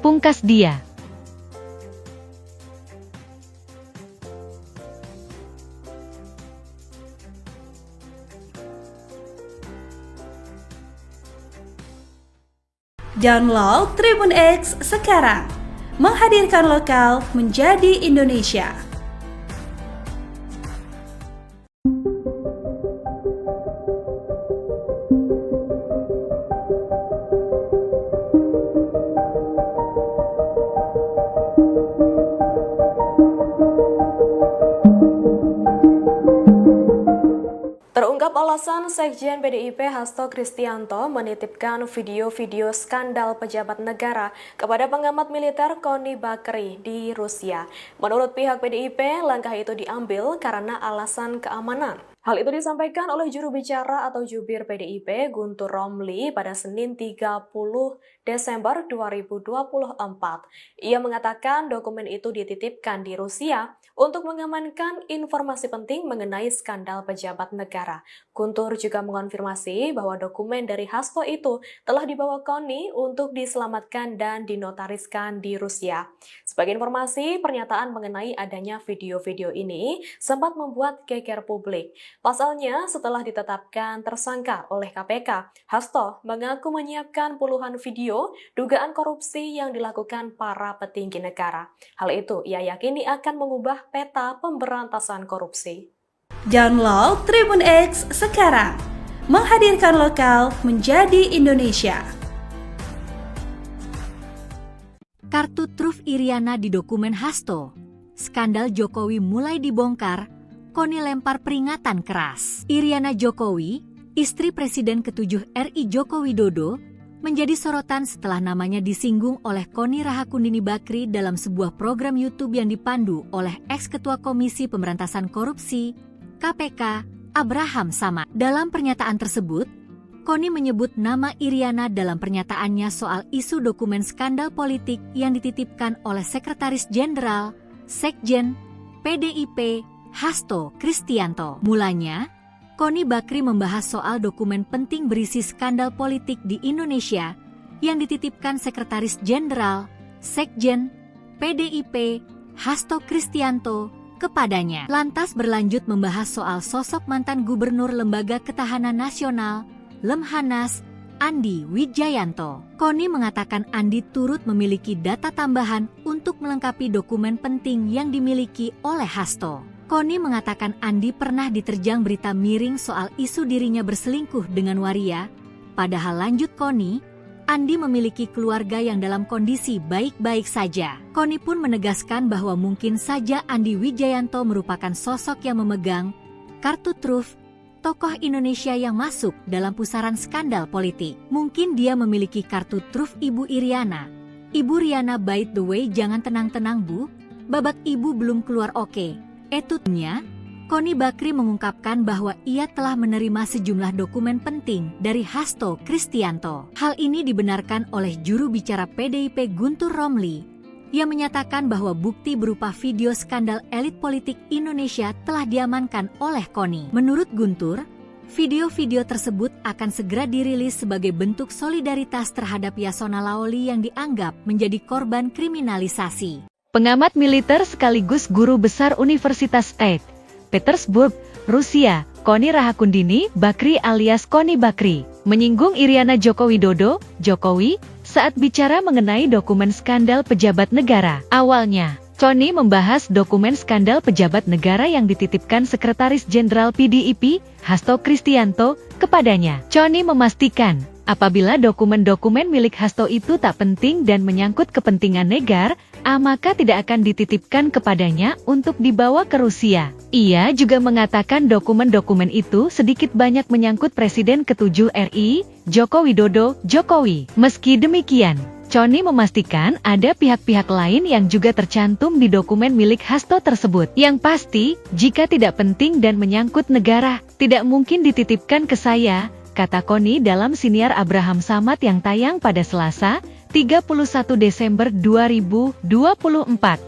Pungkas dia. Download Tribun X sekarang, menghadirkan lokal menjadi Indonesia. Terungkap alasan Sekjen PDIP Hasto Kristianto menitipkan video-video skandal pejabat negara kepada pengamat militer Koni Bakri di Rusia. Menurut pihak PDIP, langkah itu diambil karena alasan keamanan. Hal itu disampaikan oleh juru bicara atau jubir PDIP Guntur Romli pada Senin 30 Desember 2024. Ia mengatakan dokumen itu dititipkan di Rusia untuk mengamankan informasi penting mengenai skandal pejabat negara. Guntur juga mengonfirmasi bahwa dokumen dari Hasto itu telah dibawa Koni untuk diselamatkan dan dinotariskan di Rusia. Sebagai informasi, pernyataan mengenai adanya video-video ini sempat membuat geger publik. Pasalnya, setelah ditetapkan tersangka oleh KPK, Hasto mengaku menyiapkan puluhan video dugaan korupsi yang dilakukan para petinggi negara. Hal itu ia yakini akan mengubah peta pemberantasan korupsi. Download Tribun X sekarang, menghadirkan lokal menjadi Indonesia. Kartu truf Iriana di dokumen Hasto. Skandal Jokowi mulai dibongkar, Koni lempar peringatan keras. Iriana Jokowi, istri Presiden ke-7 RI Joko Widodo, menjadi sorotan setelah namanya disinggung oleh Koni Rahakundini Bakri dalam sebuah program YouTube yang dipandu oleh ex-ketua Komisi Pemberantasan Korupsi, KPK, Abraham Samad. Dalam pernyataan tersebut, Koni menyebut nama Iriana dalam pernyataannya soal isu dokumen skandal politik yang dititipkan oleh Sekretaris Jenderal, Sekjen, PDIP, Hasto Kristianto. Mulanya, Koni Bakri membahas soal dokumen penting berisi skandal politik di Indonesia yang dititipkan Sekretaris Jenderal, Sekjen, PDIP, Hasto Kristianto kepadanya. Lantas berlanjut membahas soal sosok mantan Gubernur Lembaga Ketahanan Nasional, Lemhanas, Andi Wijayanto. Koni mengatakan Andi turut memiliki data tambahan untuk melengkapi dokumen penting yang dimiliki oleh Hasto. Koni mengatakan Andi pernah diterjang berita miring soal isu dirinya berselingkuh dengan waria. Padahal lanjut Koni, Andi memiliki keluarga yang dalam kondisi baik-baik saja. Koni pun menegaskan bahwa mungkin saja Andi Wijayanto merupakan sosok yang memegang kartu truf tokoh Indonesia yang masuk dalam pusaran skandal politik. Mungkin dia memiliki kartu truf Ibu Iriana. Ibu Riana, by the way, jangan tenang-tenang Bu, babak ibu belum keluar oke. Etutnya, Koni Bakri mengungkapkan bahwa ia telah menerima sejumlah dokumen penting dari Hasto Kristianto. Hal ini dibenarkan oleh juru bicara PDIP Guntur Romli. Ia menyatakan bahwa bukti berupa video skandal elit politik Indonesia telah diamankan oleh KONI. Menurut Guntur, video-video tersebut akan segera dirilis sebagai bentuk solidaritas terhadap Yasona Laoli yang dianggap menjadi korban kriminalisasi. Pengamat militer sekaligus guru besar Universitas St. Petersburg, Rusia, Koni Rahakundini Bakri alias Koni Bakri, menyinggung Iriana Joko Widodo, Jokowi, saat bicara mengenai dokumen skandal pejabat negara. Awalnya, Koni membahas dokumen skandal pejabat negara yang dititipkan Sekretaris Jenderal PDIP, Hasto Kristianto, kepadanya. Koni memastikan, apabila dokumen-dokumen milik Hasto itu tak penting dan menyangkut kepentingan negara, maka tidak akan dititipkan kepadanya untuk dibawa ke Rusia. Ia juga mengatakan dokumen-dokumen itu sedikit banyak menyangkut Presiden ke-7 RI, Joko Widodo, Jokowi. Meski demikian, Koni memastikan ada pihak-pihak lain yang juga tercantum di dokumen milik Hasto tersebut. Yang pasti, jika tidak penting dan menyangkut negara, tidak mungkin dititipkan ke saya, kata Koni dalam siniar Abraham Samad yang tayang pada Selasa, 31 Desember 2024,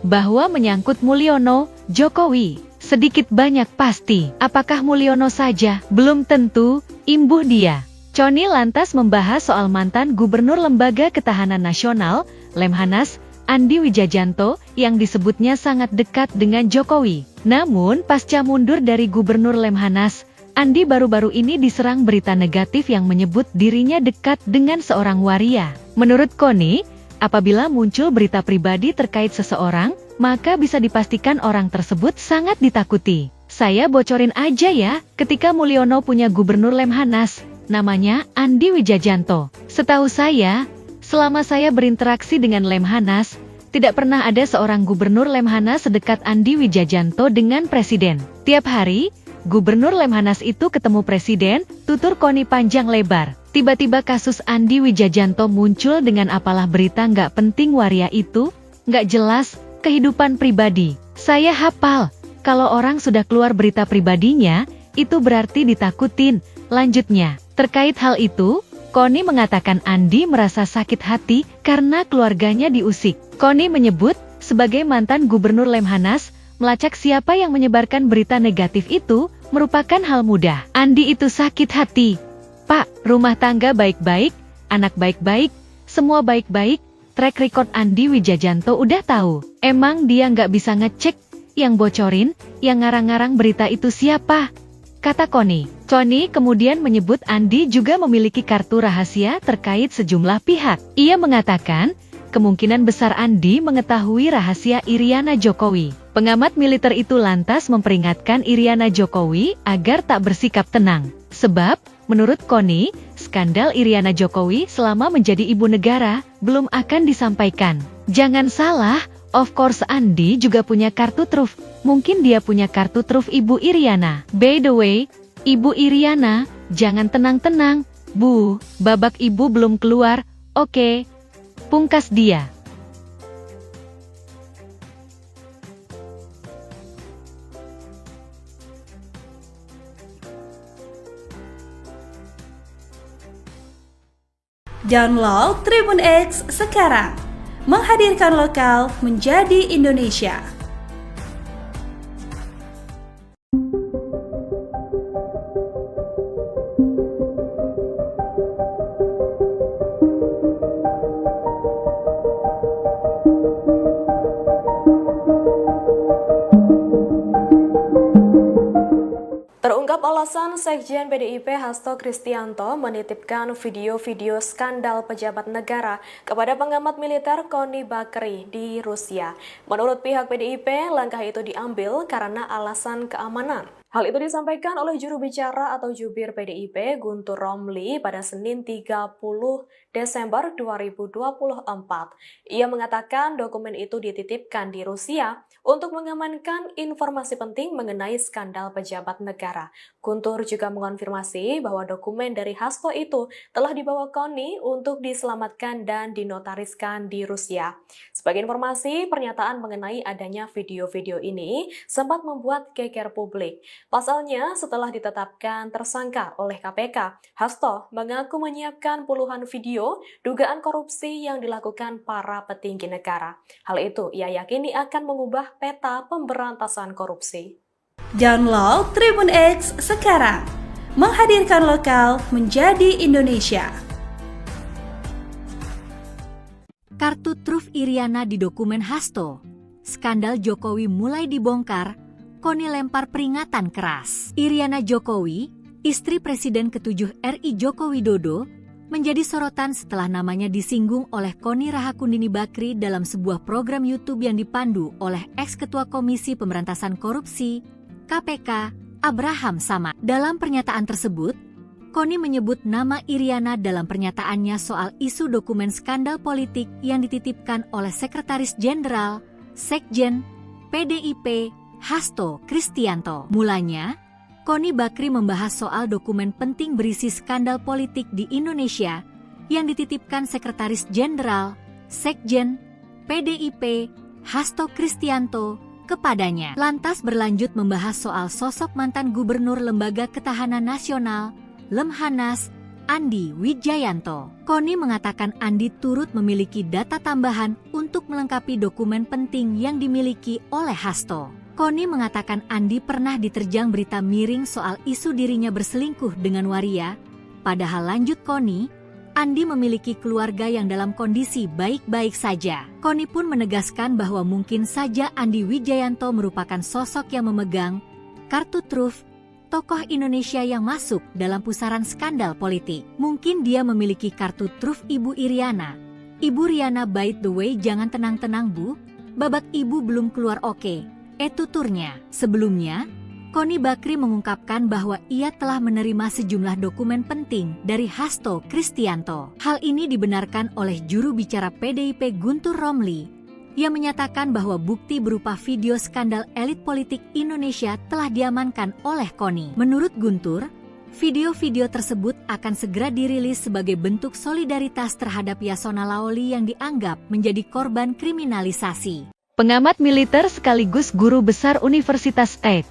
bahwa menyangkut Mulyono, Jokowi. Sedikit banyak pasti, apakah Mulyono saja? Belum tentu, imbuh dia. Koni lantas membahas soal mantan Gubernur Lembaga Ketahanan Nasional, Lemhanas, Andi Wijajanto, yang disebutnya sangat dekat dengan Jokowi. Namun, pasca mundur dari Gubernur Lemhanas, Andi baru-baru ini diserang berita negatif yang menyebut dirinya dekat dengan seorang waria. Menurut Koni, apabila muncul berita pribadi terkait seseorang, maka bisa dipastikan orang tersebut sangat ditakuti. Saya bocorin aja ya, ketika Mulyono punya Gubernur Lemhanas, namanya Andi Wijajanto. Setahu saya, selama saya berinteraksi dengan Lemhanas, tidak pernah ada seorang Gubernur Lemhanas sedekat Andi Wijajanto dengan Presiden. Tiap hari, Gubernur Lemhanas itu ketemu Presiden, tutur Koni panjang lebar. Tiba-tiba kasus Andi Wijajanto muncul dengan apalah berita nggak penting waria itu, nggak jelas, kehidupan pribadi. Saya hafal, kalau orang sudah keluar berita pribadinya, itu berarti ditakutin. Lanjutnya, terkait hal itu, Koni mengatakan Andi merasa sakit hati karena keluarganya diusik. Koni menyebut, sebagai mantan Gubernur Lemhanas, melacak siapa yang menyebarkan berita negatif itu merupakan hal mudah. Andi itu sakit hati. Pak, rumah tangga baik-baik, anak baik-baik, semua baik-baik, track record Andi Wijajanto udah tahu. Emang dia nggak bisa ngecek, yang bocorin, yang ngarang-ngarang berita itu siapa? Kata Koni. Koni kemudian menyebut Andi juga memiliki kartu rahasia terkait sejumlah pihak. Ia mengatakan, kemungkinan besar Andi mengetahui rahasia Iriana Jokowi. Pengamat militer itu lantas memperingatkan Iriana Jokowi agar tak bersikap tenang. Sebab, menurut Koni, skandal Iriana Jokowi selama menjadi ibu negara belum akan disampaikan. Jangan salah, of course Andi juga punya kartu truf. Mungkin dia punya kartu truf Ibu Iriana. By the way, Ibu Iriana, jangan tenang-tenang. Bu, babak ibu belum keluar, oke. Pungkas dia. Download Tribun X sekarang. Menghadirkan lokal menjadi Indonesia. Terungkap alasan Sekjen PDIP Hasto Kristianto menitipkan video-video skandal pejabat negara kepada pengamat militer Koni Bakri di Rusia. Menurut pihak PDIP, langkah itu diambil karena alasan keamanan. Hal itu disampaikan oleh juru bicara atau jubir PDIP Guntur Romli pada Senin 30 Desember 2024. Ia mengatakan dokumen itu dititipkan di Rusia untuk mengamankan informasi penting mengenai skandal pejabat negara. Guntur juga mengonfirmasi bahwa dokumen dari Hasto itu telah dibawa Koni untuk diselamatkan dan dinotariskan di Rusia. Sebagai informasi, pernyataan mengenai adanya video-video ini sempat membuat geger publik. Pasalnya, setelah ditetapkan tersangka oleh KPK, Hasto mengaku menyiapkan puluhan video dugaan korupsi yang dilakukan para petinggi negara. Hal itu ia yakini akan mengubah peta pemberantasan korupsi. Download Tribun X sekarang, menghadirkan lokal menjadi Indonesia. Kartu truf Iriana di dokumen Hasto. Skandal Jokowi mulai dibongkar, Koni lempar peringatan keras. Iriana Jokowi, istri Presiden ke-7 RI Joko Widodo, menjadi sorotan setelah namanya disinggung oleh Koni Rahakundini Bakri dalam sebuah program YouTube yang dipandu oleh ex-ketua Komisi Pemberantasan Korupsi, KPK, Abraham Samad. Dalam pernyataan tersebut, Koni menyebut nama Iriana dalam pernyataannya soal isu dokumen skandal politik yang dititipkan oleh Sekretaris Jenderal, Sekjen, PDIP, Hasto Kristianto. Mulanya, Koni Bakri membahas soal dokumen penting berisi skandal politik di Indonesia yang dititipkan Sekretaris Jenderal, Sekjen, PDIP, Hasto Kristianto kepadanya. Lantas berlanjut membahas soal sosok mantan Gubernur Lembaga Ketahanan Nasional, Lemhanas, Andi Wijayanto. Koni mengatakan Andi turut memiliki data tambahan untuk melengkapi dokumen penting yang dimiliki oleh Hasto. Koni mengatakan Andi pernah diterjang berita miring soal isu dirinya berselingkuh dengan waria. Padahal lanjut Koni, Andi memiliki keluarga yang dalam kondisi baik-baik saja. Koni pun menegaskan bahwa mungkin saja Andi Wijayanto merupakan sosok yang memegang kartu truf tokoh Indonesia yang masuk dalam pusaran skandal politik. Mungkin dia memiliki kartu truf Ibu Iriana. Ibu Riana, by the way, jangan tenang-tenang Bu, babak ibu belum keluar oke. Tuturnya. Sebelumnya, Koni Bakri mengungkapkan bahwa ia telah menerima sejumlah dokumen penting dari Hasto Kristianto. Hal ini dibenarkan oleh juru bicara PDIP Guntur Romli, yang menyatakan bahwa bukti berupa video skandal elit politik Indonesia telah diamankan oleh Koni. Menurut Guntur, video-video tersebut akan segera dirilis sebagai bentuk solidaritas terhadap Yasona Laoli yang dianggap menjadi korban kriminalisasi. Pengamat militer sekaligus guru besar Universitas St.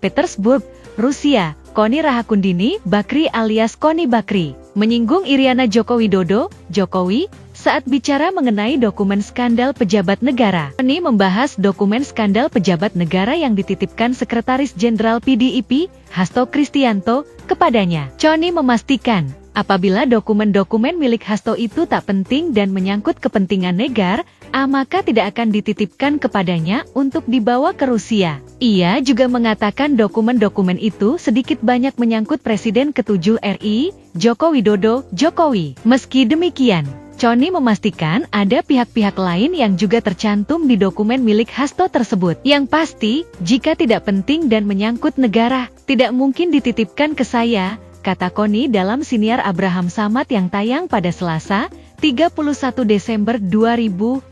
Petersburg, Rusia, Koni Rahakundini Bakri alias Koni Bakri, menyinggung Iriana Joko Widodo, Jokowi, saat bicara mengenai dokumen skandal pejabat negara. Koni membahas dokumen skandal pejabat negara yang dititipkan Sekretaris Jenderal PDIP, Hasto Kristianto, kepadanya. Koni memastikan, apabila dokumen-dokumen milik Hasto itu tak penting dan menyangkut kepentingan negara, maka tidak akan dititipkan kepadanya untuk dibawa ke Rusia. Ia juga mengatakan dokumen-dokumen itu sedikit banyak menyangkut Presiden ke-7 RI, Joko Widodo, Jokowi. Meski demikian, Koni memastikan ada pihak-pihak lain yang juga tercantum di dokumen milik Hasto tersebut. Yang pasti, jika tidak penting dan menyangkut negara, tidak mungkin dititipkan ke saya, kata Koni dalam siniar Abraham Samad yang tayang pada Selasa, 31 Desember 2024,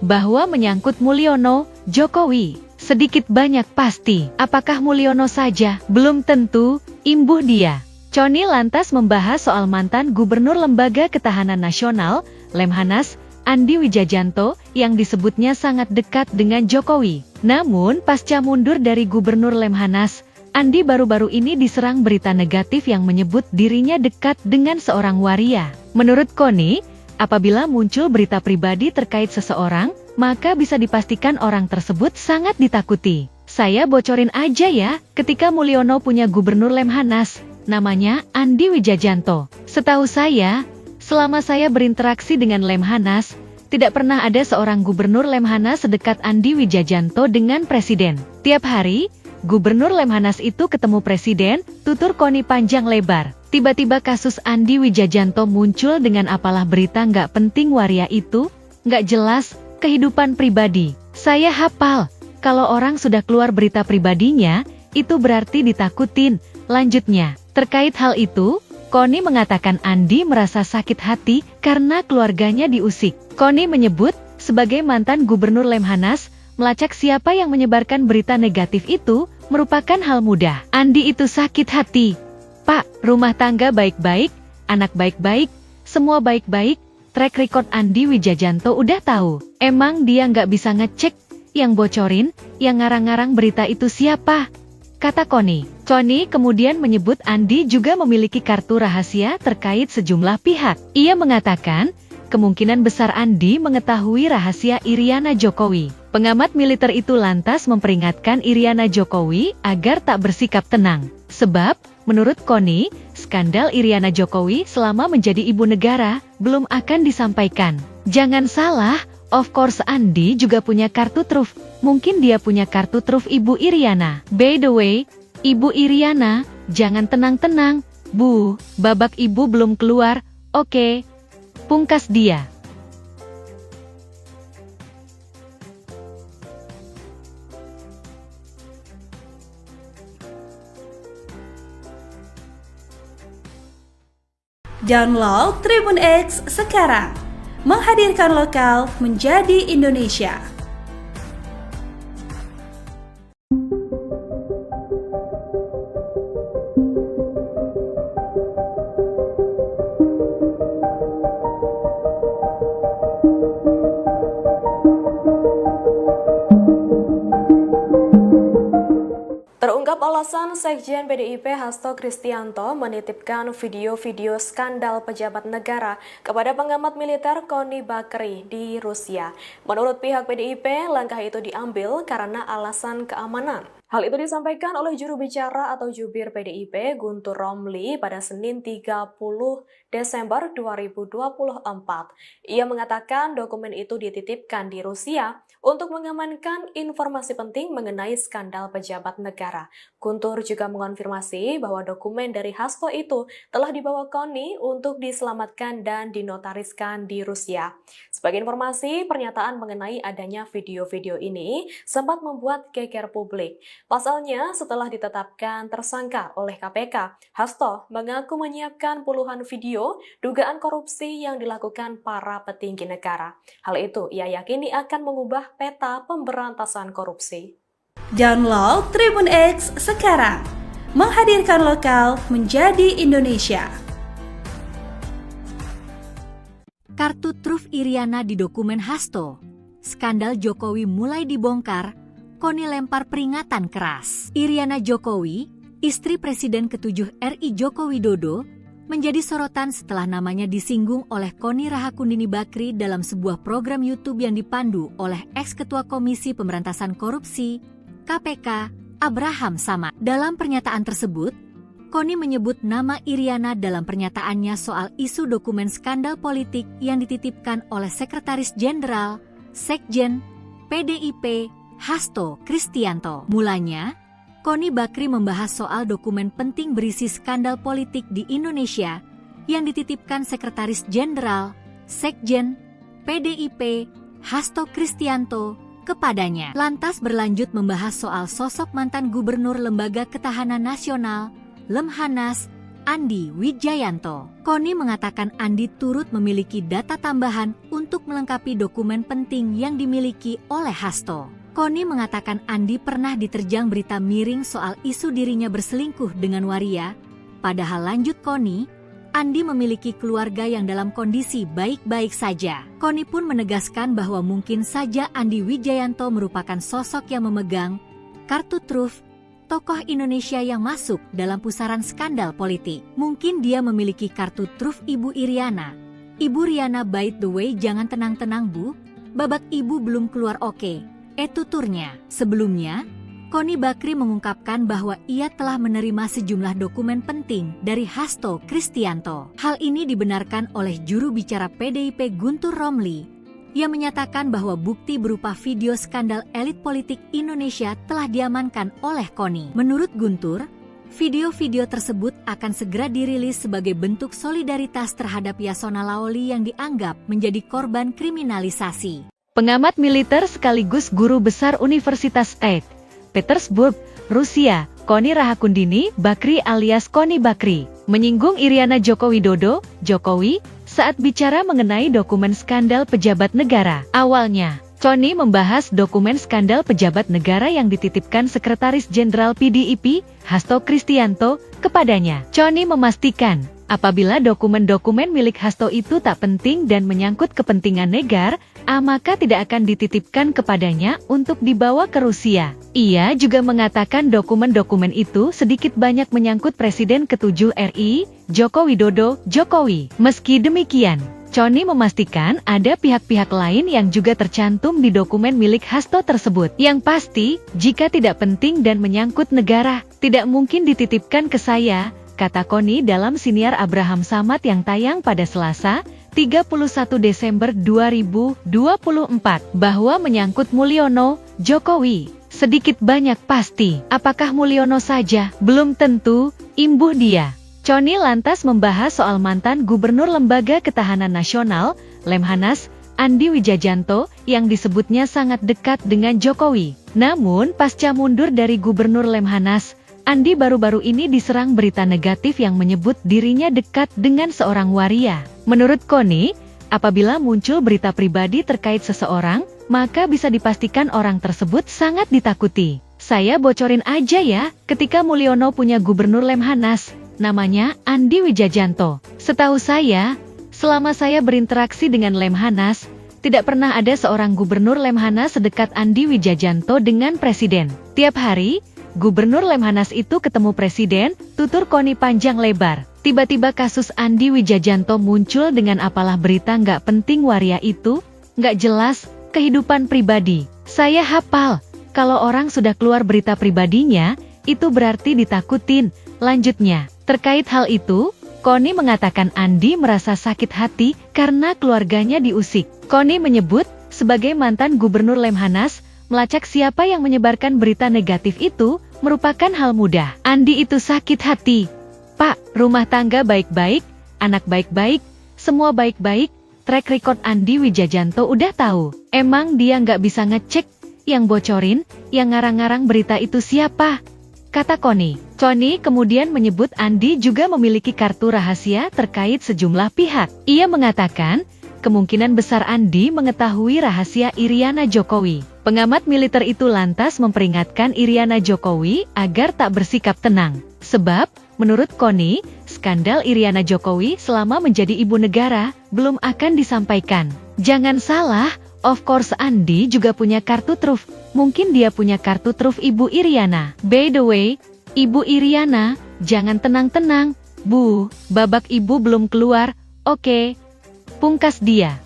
bahwa menyangkut Mulyono, Jokowi. Sedikit banyak pasti. Apakah Mulyono saja? Belum tentu, imbuh dia. Koni lantas membahas soal mantan Gubernur Lembaga Ketahanan Nasional, Lemhanas, Andi Wijayanto, yang disebutnya sangat dekat dengan Jokowi. Namun, pasca mundur dari Gubernur Lemhanas, Andi baru-baru ini diserang berita negatif yang menyebut dirinya dekat dengan seorang waria. Menurut Koni, apabila muncul berita pribadi terkait seseorang, maka bisa dipastikan orang tersebut sangat ditakuti. Saya bocorin aja ya, ketika Mulyono punya Gubernur Lemhanas, namanya Andi Wijayanto. Setahu saya, selama saya berinteraksi dengan Lemhanas, tidak pernah ada seorang Gubernur Lemhanas sedekat Andi Wijayanto dengan Presiden. Tiap hari, Gubernur Lemhanas itu ketemu Presiden, tutur Koni panjang lebar. Tiba-tiba kasus Andi Wijayanto muncul dengan apalah berita nggak penting waria itu, nggak jelas, kehidupan pribadi. Saya hafal, kalau orang sudah keluar berita pribadinya, itu berarti ditakutin. Lanjutnya, terkait hal itu, Koni mengatakan Andi merasa sakit hati karena keluarganya diusik. Koni menyebut, sebagai mantan Gubernur Lemhanas, Melacak siapa yang menyebarkan berita negatif itu merupakan hal mudah. Andi itu sakit hati. Pak, rumah tangga baik-baik, anak baik-baik, semua baik-baik, track record Andi Wijajanto udah tahu. Emang dia nggak bisa ngecek yang bocorin, yang ngarang-ngarang berita itu siapa? Kata Connie. Connie kemudian menyebut Andi juga memiliki kartu rahasia terkait sejumlah pihak. Ia mengatakan, kemungkinan besar Andi mengetahui rahasia Iriana Jokowi. Pengamat militer itu lantas memperingatkan Iriana Jokowi agar tak bersikap tenang. Sebab, menurut Connie, skandal Iriana Jokowi selama menjadi ibu negara belum akan disampaikan. Jangan salah, of course Andi juga punya kartu truf. Mungkin dia punya kartu truf Ibu Iriana. By the way, Ibu Iriana, jangan tenang-tenang. Bu, babak ibu belum keluar, oke. Pungkas dia. Download Tribun X sekarang, menghadirkan lokal menjadi Indonesia. Terungkap alasan Sekjen PDIP Hasto Kristianto menitipkan video-video skandal pejabat negara kepada pengamat militer Connie Bakri di Rusia. Menurut pihak PDIP, langkah itu diambil karena alasan keamanan. Hal itu disampaikan oleh juru bicara atau jubir PDIP Guntur Romli pada Senin 30 Desember 2024. Ia mengatakan dokumen itu dititipkan di Rusia untuk mengamankan informasi penting mengenai skandal pejabat negara. Guntur juga mengonfirmasi bahwa dokumen dari Hasto itu telah dibawa Connie untuk diselamatkan dan dinotariskan di Rusia. Sebagai informasi, pernyataan mengenai adanya video-video ini sempat membuat geger publik. Pasalnya, setelah ditetapkan tersangka oleh KPK, Hasto mengaku menyiapkan puluhan video dugaan korupsi yang dilakukan para petinggi negara. Hal itu ia yakini akan mengubah peta pemberantasan korupsi. Download Tribun X sekarang, menghadirkan lokal menjadi Indonesia. Kartu truf Iriana di dokumen Hasto. Skandal Jokowi mulai dibongkar, Connie lempar peringatan keras. Iriana Jokowi, istri Presiden ke-7 RI Joko Widodo, menjadi sorotan setelah namanya disinggung oleh Connie Rahakundini Bakri dalam sebuah program YouTube yang dipandu oleh ex-ketua Komisi Pemberantasan Korupsi, KPK, Abraham Samad. Dalam pernyataan tersebut, Connie menyebut nama Iriana dalam pernyataannya soal isu dokumen skandal politik yang dititipkan oleh Sekretaris Jenderal, Sekjen, PDIP, Hasto Kristianto. Mulanya, Connie Bakri membahas soal dokumen penting berisi skandal politik di Indonesia yang dititipkan Sekretaris Jenderal, Sekjen, PDIP, Hasto Kristianto kepadanya. Lantas berlanjut membahas soal sosok mantan Gubernur Lembaga Ketahanan Nasional, Lemhanas, Andi Wijayanto. Connie mengatakan Andi turut memiliki data tambahan untuk melengkapi dokumen penting yang dimiliki oleh Hasto. Connie mengatakan Andi pernah diterjang berita miring soal isu dirinya berselingkuh dengan waria. Padahal lanjut Connie, Andi memiliki keluarga yang dalam kondisi baik-baik saja. Connie pun menegaskan bahwa mungkin saja Andi Wijayanto merupakan sosok yang memegang kartu truf tokoh Indonesia yang masuk dalam pusaran skandal politik. Mungkin dia memiliki kartu truf Ibu Iriana. Ibu Riana, by the way, jangan tenang-tenang Bu, babak ibu belum keluar oke. Tuturnya. Sebelumnya, Connie Bakri mengungkapkan bahwa ia telah menerima sejumlah dokumen penting dari Hasto Kristianto. Hal ini dibenarkan oleh juru bicara PDIP Guntur Romli, yang menyatakan bahwa bukti berupa video skandal elit politik Indonesia telah diamankan oleh Connie. Menurut Guntur, video-video tersebut akan segera dirilis sebagai bentuk solidaritas terhadap Yasona Laoli yang dianggap menjadi korban kriminalisasi. Pengamat militer sekaligus guru besar Universitas St. Petersburg, Rusia, Connie Rahakundini Bakri alias Connie Bakri, menyinggung Iriana Joko Widodo, Jokowi, saat bicara mengenai dokumen skandal pejabat negara. Awalnya, Connie membahas dokumen skandal pejabat negara yang dititipkan Sekretaris Jenderal PDIP, Hasto Kristianto, kepadanya. Connie memastikan, apabila dokumen-dokumen milik Hasto itu tak penting dan menyangkut kepentingan negara, maka tidak akan dititipkan kepadanya untuk dibawa ke Rusia. Ia juga mengatakan dokumen-dokumen itu sedikit banyak menyangkut Presiden ke-7 RI, Joko Widodo, Jokowi. Meski demikian, Connie memastikan ada pihak-pihak lain yang juga tercantum di dokumen milik Hasto tersebut. Yang pasti, jika tidak penting dan menyangkut negara, tidak mungkin dititipkan ke saya, kata Connie dalam siniar Abraham Samad yang tayang pada Selasa, 31 Desember 2024, bahwa menyangkut Mulyono, Jokowi. Sedikit banyak pasti, apakah Mulyono saja? Belum tentu, imbuh dia. Connie lantas membahas soal mantan Gubernur Lembaga Ketahanan Nasional, Lemhanas, Andi Wijajanto, yang disebutnya sangat dekat dengan Jokowi. Namun, pasca mundur dari Gubernur Lemhanas, Andi baru-baru ini diserang berita negatif yang menyebut dirinya dekat dengan seorang waria. Menurut Connie, apabila muncul berita pribadi terkait seseorang, maka bisa dipastikan orang tersebut sangat ditakuti. Saya bocorin aja ya, ketika Mulyono punya Gubernur Lemhanas, namanya Andi Wijajanto. Setahu saya, selama saya berinteraksi dengan Lemhanas, tidak pernah ada seorang Gubernur Lemhanas sedekat Andi Wijajanto dengan Presiden. Tiap hari, Gubernur Lemhanas itu ketemu Presiden, tutur Connie panjang lebar. Tiba-tiba kasus Andi Wijajanto muncul dengan apalah berita nggak penting waria itu, nggak jelas, kehidupan pribadi. Saya hafal, kalau orang sudah keluar berita pribadinya, itu berarti ditakutin. Lanjutnya, terkait hal itu, Connie mengatakan Andi merasa sakit hati karena keluarganya diusik. Connie menyebut, sebagai mantan Gubernur Lemhanas, melacak siapa yang menyebarkan berita negatif itu merupakan hal mudah. Andi itu sakit hati. Pak, rumah tangga baik-baik, anak baik-baik, semua baik-baik, track record Andi Wijajanto udah tahu. Emang dia nggak bisa ngecek, yang bocorin, yang ngarang-ngarang berita itu siapa? Kata Connie. Connie kemudian menyebut Andi juga memiliki kartu rahasia terkait sejumlah pihak. Ia mengatakan, kemungkinan besar Andi mengetahui rahasia Iriana Jokowi. Pengamat militer itu lantas memperingatkan Iriana Jokowi agar tak bersikap tenang. Sebab, menurut Connie, skandal Iriana Jokowi selama menjadi ibu negara belum akan disampaikan. Jangan salah, of course Andi juga punya kartu truf. Mungkin dia punya kartu truf Ibu Iriana. By the way, Ibu Iriana, jangan tenang-tenang, Bu, babak ibu belum keluar, oke? Pungkas dia.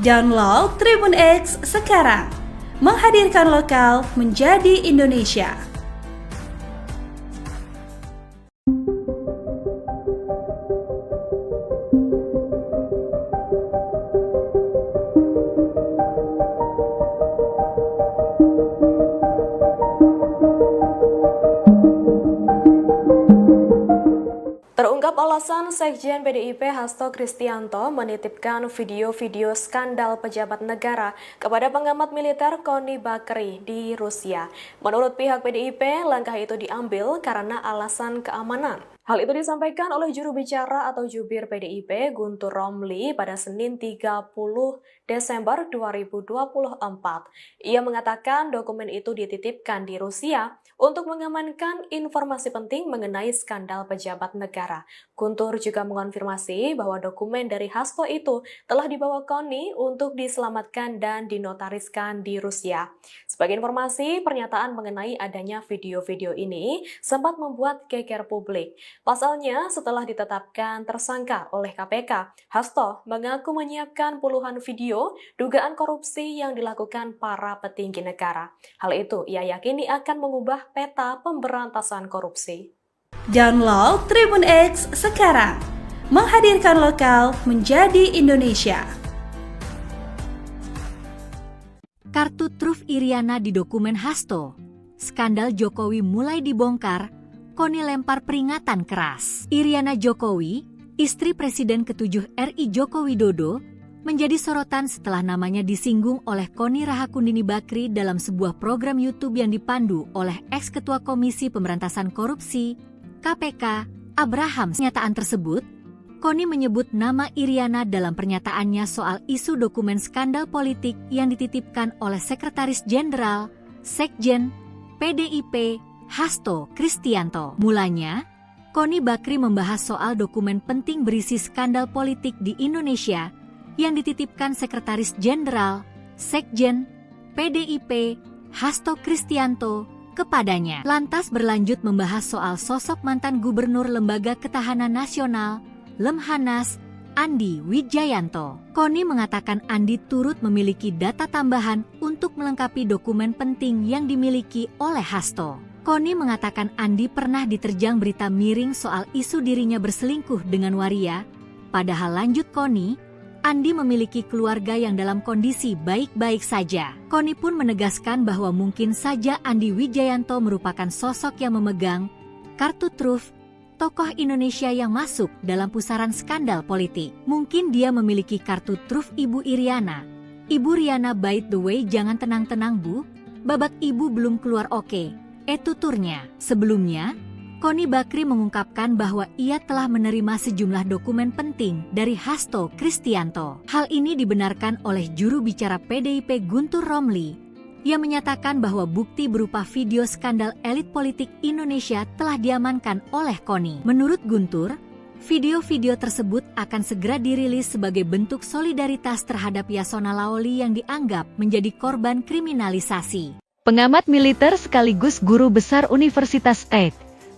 Download Tribun X sekarang. Menghadirkan lokal menjadi Indonesia. Terungkap alasan Sekjen PDIP Hasto Kristianto menitipkan video-video skandal pejabat negara kepada pengamat militer Connie Bakri di Rusia. Menurut pihak PDIP, langkah itu diambil karena alasan keamanan. Hal itu disampaikan oleh juru bicara atau jubir PDIP Guntur Romli pada Senin 30 Desember 2024. Ia mengatakan dokumen itu dititipkan di Rusia untuk mengamankan informasi penting mengenai skandal pejabat negara. Guntur juga mengonfirmasi bahwa dokumen dari Hasto itu telah dibawa Connie untuk diselamatkan dan dinotariskan di Rusia. Sebagai informasi, pernyataan mengenai adanya video-video ini sempat membuat geger publik. Pasalnya, setelah ditetapkan tersangka oleh KPK, Hasto mengaku menyiapkan puluhan video dugaan korupsi yang dilakukan para petinggi negara. Hal itu ia yakini akan mengubah peta pemberantasan korupsi. Download Tribun X sekarang. Menghadirkan lokal menjadi Indonesia. Kartu truf Iriana di dokumen Hasto. Skandal Jokowi mulai dibongkar, Connie lempar peringatan keras. Iriana Jokowi, istri Presiden ke-7 RI Joko Widodo, menjadi sorotan setelah namanya disinggung oleh Kony Rahakundini Bakri dalam sebuah program YouTube yang dipandu oleh ex-ketua Komisi Pemberantasan Korupsi, KPK, Abraham. Pernyataan tersebut, Kony menyebut nama Iriana dalam pernyataannya soal isu dokumen skandal politik yang dititipkan oleh Sekretaris Jenderal, Sekjen, PDIP, Hasto Kristianto. Mulanya, Kony Bakri membahas soal dokumen penting berisi skandal politik di Indonesia yang dititipkan Sekretaris Jenderal, Sekjen, PDIP, Hasto Kristianto, kepadanya. Lantas berlanjut membahas soal sosok mantan Gubernur Lembaga Ketahanan Nasional, Lemhanas, Andi Wijayanto. Kony mengatakan Andi turut memiliki data tambahan untuk melengkapi dokumen penting yang dimiliki oleh Hasto. Kony mengatakan Andi pernah diterjang berita miring soal isu dirinya berselingkuh dengan waria, padahal lanjut Kony, Andi memiliki keluarga yang dalam kondisi baik-baik saja. Kony pun menegaskan bahwa mungkin saja Andi Wijayanto merupakan sosok yang memegang kartu truf tokoh Indonesia yang masuk dalam pusaran skandal politik. Mungkin dia memiliki kartu truf Ibu Iriana. Ibu Riana, by the way, jangan tenang-tenang Bu, babak ibu belum keluar oke, tuturnya. Sebelumnya, Kony Bakri mengungkapkan bahwa ia telah menerima sejumlah dokumen penting dari Hasto Kristianto. Hal ini dibenarkan oleh juru bicara PDIP Guntur Romli, yang menyatakan bahwa bukti berupa video skandal elit politik Indonesia telah diamankan oleh Kony. Menurut Guntur, video-video tersebut akan segera dirilis sebagai bentuk solidaritas terhadap Yasona Laoli yang dianggap menjadi korban kriminalisasi. Pengamat militer sekaligus guru besar Universitas St.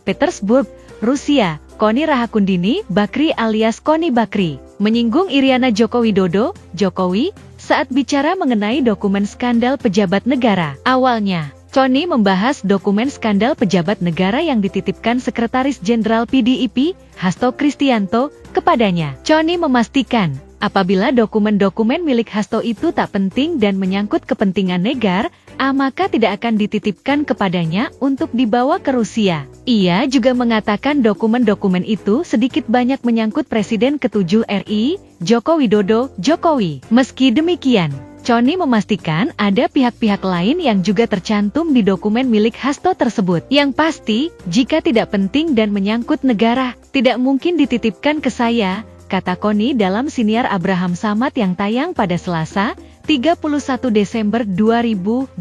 Petersburg, Rusia, Kony Rahakundini Bakri alias Kony Bakri, menyinggung Iriana Joko Widodo, Jokowi, saat bicara mengenai dokumen skandal pejabat negara. Awalnya, Kony membahas dokumen skandal pejabat negara yang dititipkan Sekretaris Jenderal PDIP, Hasto Kristianto, kepadanya. Kony memastikan, apabila dokumen-dokumen milik Hasto itu tak penting dan menyangkut kepentingan negara, maka tidak akan dititipkan kepadanya untuk dibawa ke Rusia. Ia juga mengatakan dokumen-dokumen itu sedikit banyak menyangkut Presiden ke-7 RI, Joko Widodo, Jokowi. Meski demikian, Kony memastikan ada pihak-pihak lain yang juga tercantum di dokumen milik Hasto tersebut. Yang pasti, jika tidak penting dan menyangkut negara, tidak mungkin dititipkan ke saya, kata Kony dalam siniar Abraham Samad yang tayang pada Selasa, 31 Desember 2024,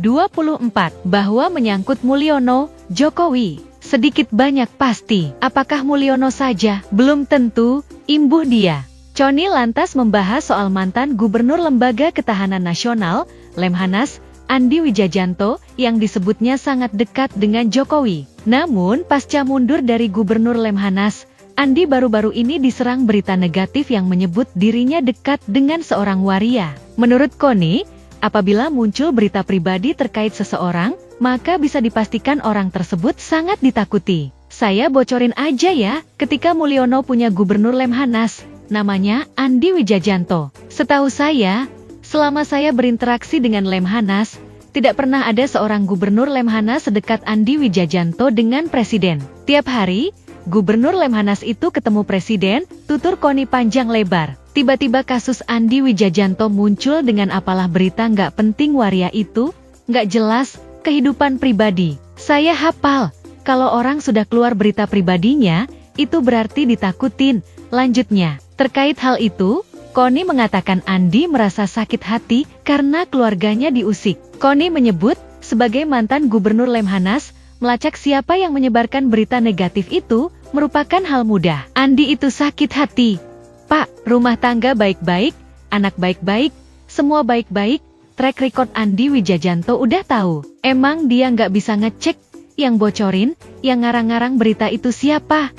bahwa menyangkut Mulyono, Jokowi, sedikit banyak pasti. Apakah Mulyono saja? Belum tentu, imbuh dia. Kony lantas membahas soal mantan Gubernur Lembaga Ketahanan Nasional, Lemhanas, Andi Wijayanto, yang disebutnya sangat dekat dengan Jokowi. Namun, pasca mundur dari Gubernur Lemhanas, Andi baru-baru ini diserang berita negatif yang menyebut dirinya dekat dengan seorang waria. Menurut Kony, apabila muncul berita pribadi terkait seseorang, maka bisa dipastikan orang tersebut sangat ditakuti. Saya bocorin aja ya, ketika Mulyono punya Gubernur Lemhanas, namanya Andi Wijayanto. Setahu saya, selama saya berinteraksi dengan Lemhanas, tidak pernah ada seorang Gubernur Lemhanas sedekat Andi Wijayanto dengan Presiden. Tiap hari, Gubernur Lemhanas itu ketemu Presiden, tutur Kony panjang lebar. Tiba-tiba kasus Andi Wijayanto muncul dengan apalah berita nggak penting waria itu, nggak jelas, kehidupan pribadi. Saya hafal, kalau orang sudah keluar berita pribadinya, itu berarti ditakutin. Lanjutnya, terkait hal itu, Kony mengatakan Andi merasa sakit hati karena keluarganya diusik. Kony menyebut, sebagai mantan Gubernur Lemhanas, melacak siapa yang menyebarkan berita negatif itu merupakan hal mudah. Andi itu sakit hati. Pak, rumah tangga baik-baik, anak baik-baik, semua baik-baik, track record Andi Wijayanto udah tahu. Emang dia nggak bisa ngecek, yang bocorin, yang ngarang-ngarang berita itu siapa?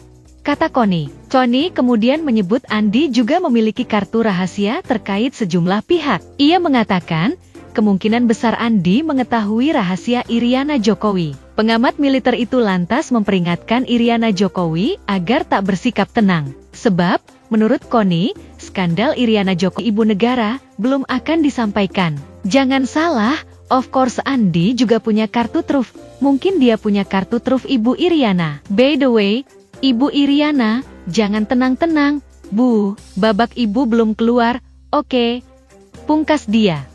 Kata Kony. Kony kemudian menyebut Andi juga memiliki kartu rahasia terkait sejumlah pihak. Ia mengatakan, kemungkinan besar Andi mengetahui rahasia Iriana Jokowi. Pengamat militer itu lantas memperingatkan Iriana Jokowi agar tak bersikap tenang. Sebab, menurut Kony, skandal Iriana Jokowi ibu negara belum akan disampaikan. Jangan salah, of course Andi juga punya kartu truf. Mungkin dia punya kartu truf Ibu Iriana. By the way, Ibu Iriana, jangan tenang-tenang, Bu, babak ibu belum keluar. Oke, Pungkas dia.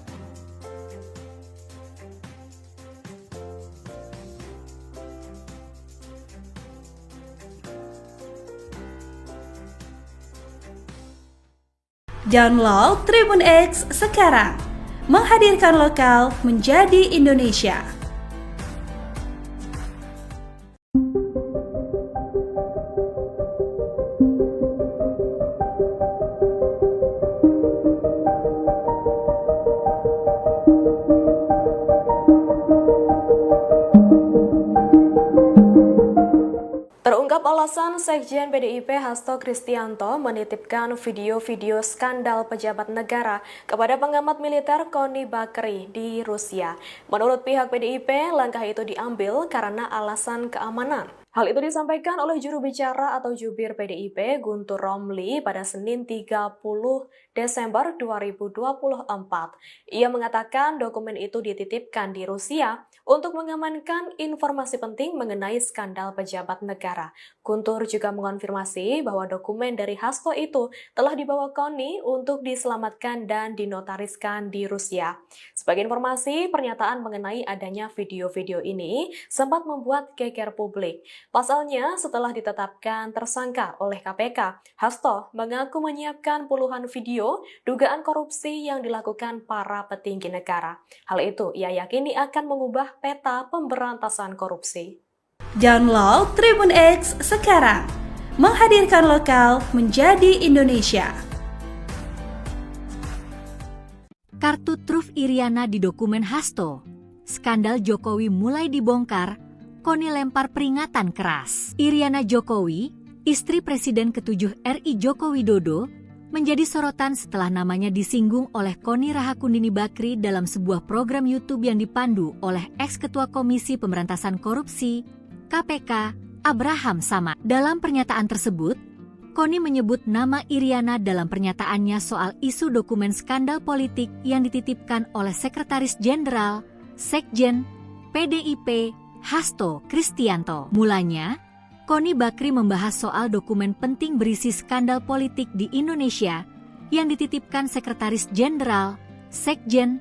Download Tribun X sekarang, menghadirkan lokal menjadi Indonesia. Terungkap alasan Sekjen PDIP Hasto Kristianto menitipkan video-video skandal pejabat negara kepada pengamat militer Koni Bakri di Rusia. Menurut pihak PDIP, langkah itu diambil karena alasan keamanan. Hal itu disampaikan oleh juru bicara atau jubir PDIP Guntur Romli pada Senin 30 Desember 2024. Ia mengatakan dokumen itu dititipkan di Rusia untuk mengamankan informasi penting mengenai skandal pejabat negara. Guntur juga mengonfirmasi bahwa dokumen dari Hasto itu telah dibawa Koni untuk diselamatkan dan dinotariskan di Rusia. Sebagai informasi, pernyataan mengenai adanya video-video ini sempat membuat geger publik. Pasalnya, setelah ditetapkan tersangka oleh KPK, Hasto mengaku menyiapkan puluhan video dugaan korupsi yang dilakukan para petinggi negara. Hal itu ia yakini akan mengubah peta pemberantasan korupsi. Download Tribun X sekarang, menghadirkan lokal menjadi Indonesia. Kartu truf Iriana di dokumen Hasto. Skandal Jokowi mulai dibongkar, Koni lempar peringatan keras. Iriana Jokowi, istri Presiden ke-7 RI Joko Widodo, menjadi sorotan setelah namanya disinggung oleh Koni Rahakundini Bakri dalam sebuah program YouTube yang dipandu oleh ex-ketua Komisi Pemberantasan Korupsi, KPK, Abraham Samad. Dalam pernyataan tersebut, Koni menyebut nama Iriana dalam pernyataannya soal isu dokumen skandal politik yang dititipkan oleh Sekretaris Jenderal, Sekjen, PDIP, Hasto Kristianto. Mulanya, Koni Bakri membahas soal dokumen penting berisi skandal politik di Indonesia yang dititipkan Sekretaris Jenderal, Sekjen,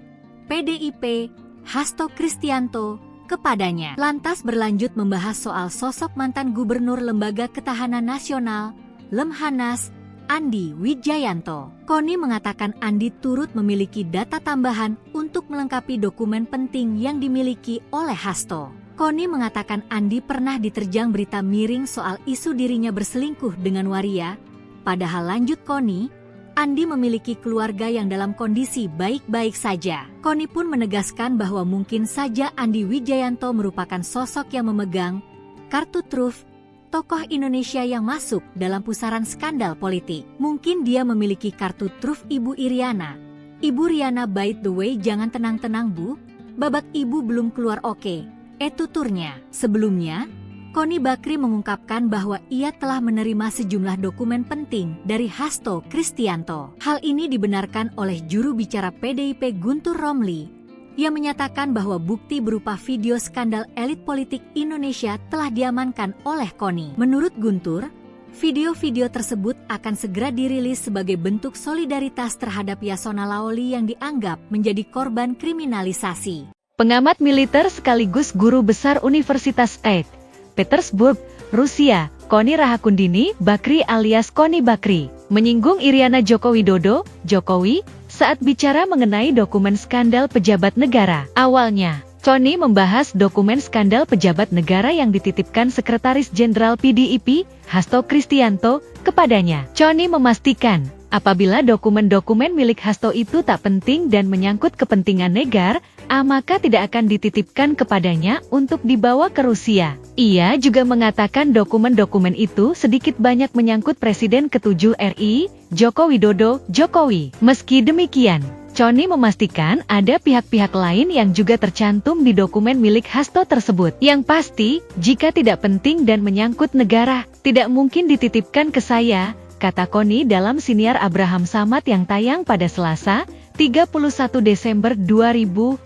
PDIP, Hasto Kristianto kepadanya. Lantas berlanjut membahas soal sosok mantan Gubernur Lembaga Ketahanan Nasional, Lemhanas, Andi Wijayanto. Koni mengatakan Andi turut memiliki data tambahan untuk melengkapi dokumen penting yang dimiliki oleh Hasto. Koni mengatakan Andi pernah diterjang berita miring soal isu dirinya berselingkuh dengan waria. Padahal lanjut Koni, Andi memiliki keluarga yang dalam kondisi baik-baik saja. Koni pun menegaskan bahwa mungkin saja Andi Wijayanto merupakan sosok yang memegang kartu truf tokoh Indonesia yang masuk dalam pusaran skandal politik. Mungkin dia memiliki kartu truf Ibu Iriana. Ibu Riana, by the way, jangan tenang-tenang Bu, babak Ibu belum keluar oke. Tuturnya. Sebelumnya, Koni Bakri mengungkapkan bahwa ia telah menerima sejumlah dokumen penting dari Hasto Kristianto. Hal ini dibenarkan oleh juru bicara PDIP Guntur Romli, yang menyatakan bahwa bukti berupa video skandal elit politik Indonesia telah diamankan oleh Koni. Menurut Guntur, video-video tersebut akan segera dirilis sebagai bentuk solidaritas terhadap Yasona Laoli yang dianggap menjadi korban kriminalisasi. Pengamat militer sekaligus guru besar Universitas St. Petersburg, Rusia, Koni Rahakundini Bakri alias Koni Bakri, menyinggung Iriana Joko Widodo, Jokowi, saat bicara mengenai dokumen skandal pejabat negara. Awalnya, Koni membahas dokumen skandal pejabat negara yang dititipkan Sekretaris Jenderal PDIP, Hasto Kristianto, kepadanya. Koni memastikan, apabila dokumen-dokumen milik Hasto itu tak penting dan menyangkut kepentingan negara, maka tidak akan dititipkan kepadanya untuk dibawa ke Rusia. Ia juga mengatakan dokumen-dokumen itu sedikit banyak menyangkut Presiden ke-7 RI, Joko Widodo, Jokowi. Meski demikian, Koni memastikan ada pihak-pihak lain yang juga tercantum di dokumen milik Hasto tersebut. Yang pasti, jika tidak penting dan menyangkut negara, tidak mungkin dititipkan ke saya, kata Koni dalam siniar Abraham Samad yang tayang pada Selasa, 31 Desember 2024,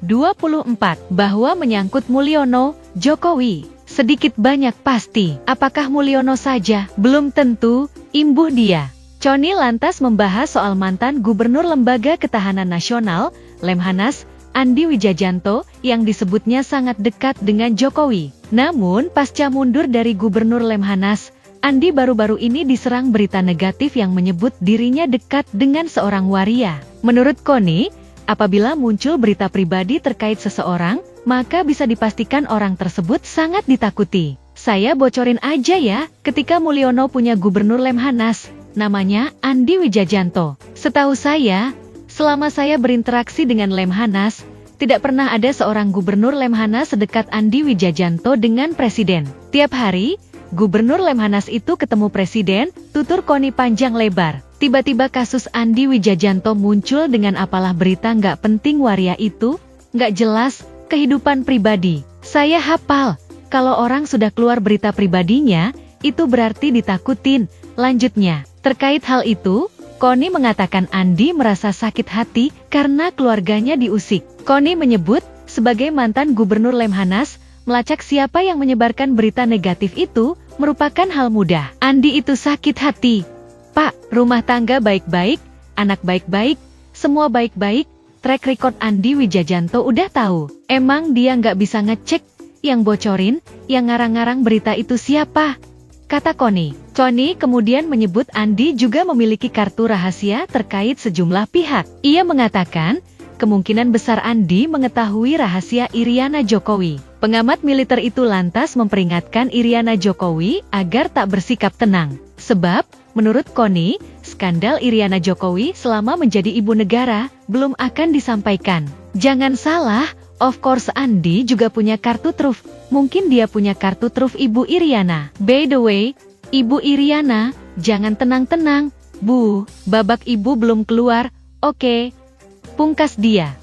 bahwa menyangkut Mulyono, Jokowi, sedikit banyak pasti. Apakah Mulyono saja? Belum tentu, imbuh dia. Connie lantas membahas soal mantan Gubernur Lembaga Ketahanan Nasional, Lemhanas, Andi Wijajanto, yang disebutnya sangat dekat dengan Jokowi. Namun, pasca mundur dari Gubernur Lemhanas, Andi baru-baru ini diserang berita negatif yang menyebut dirinya dekat dengan seorang waria. Menurut Connie, apabila muncul berita pribadi terkait seseorang, maka bisa dipastikan orang tersebut sangat ditakuti. Saya bocorin aja ya, ketika Mulyono punya Gubernur Lemhanas, namanya Andi Wijajanto. Setahu saya, selama saya berinteraksi dengan Lemhanas, tidak pernah ada seorang Gubernur Lemhanas sedekat Andi Wijajanto dengan Presiden. Tiap hari, Gubernur Lemhanas itu ketemu Presiden, tutur Connie panjang lebar. Tiba-tiba kasus Andi Wijajanto muncul dengan apalah berita nggak penting waria itu, nggak jelas, kehidupan pribadi. Saya hafal, kalau orang sudah keluar berita pribadinya, itu berarti ditakutin. Lanjutnya, terkait hal itu, Connie mengatakan Andi merasa sakit hati karena keluarganya diusik. Connie menyebut, sebagai mantan Gubernur Lemhanas, melacak siapa yang menyebarkan berita negatif itu merupakan hal mudah. Andi itu sakit hati. Pak, rumah tangga baik-baik, anak baik-baik, semua baik-baik, track record Andi Wijajanto udah tahu. Emang dia nggak bisa ngecek, yang bocorin, yang ngarang-ngarang berita itu siapa? Kata Connie. Connie kemudian menyebut Andi juga memiliki kartu rahasia terkait sejumlah pihak. Ia mengatakan, kemungkinan besar Andi mengetahui rahasia Iriana Jokowi. Pengamat militer itu lantas memperingatkan Iriana Jokowi agar tak bersikap tenang. Sebab, menurut Connie, skandal Iriana Jokowi selama menjadi ibu negara belum akan disampaikan. Jangan salah, of course Andi juga punya kartu truf. Mungkin dia punya kartu truf Ibu Iriana. By the way, Ibu Iriana, jangan tenang-tenang, Bu, babak ibu belum keluar, oke. Pungkas dia.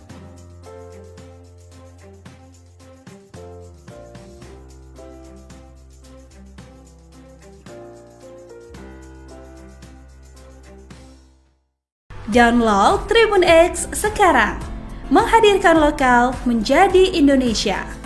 Download Tribun X sekarang, menghadirkan lokal menjadi Indonesia.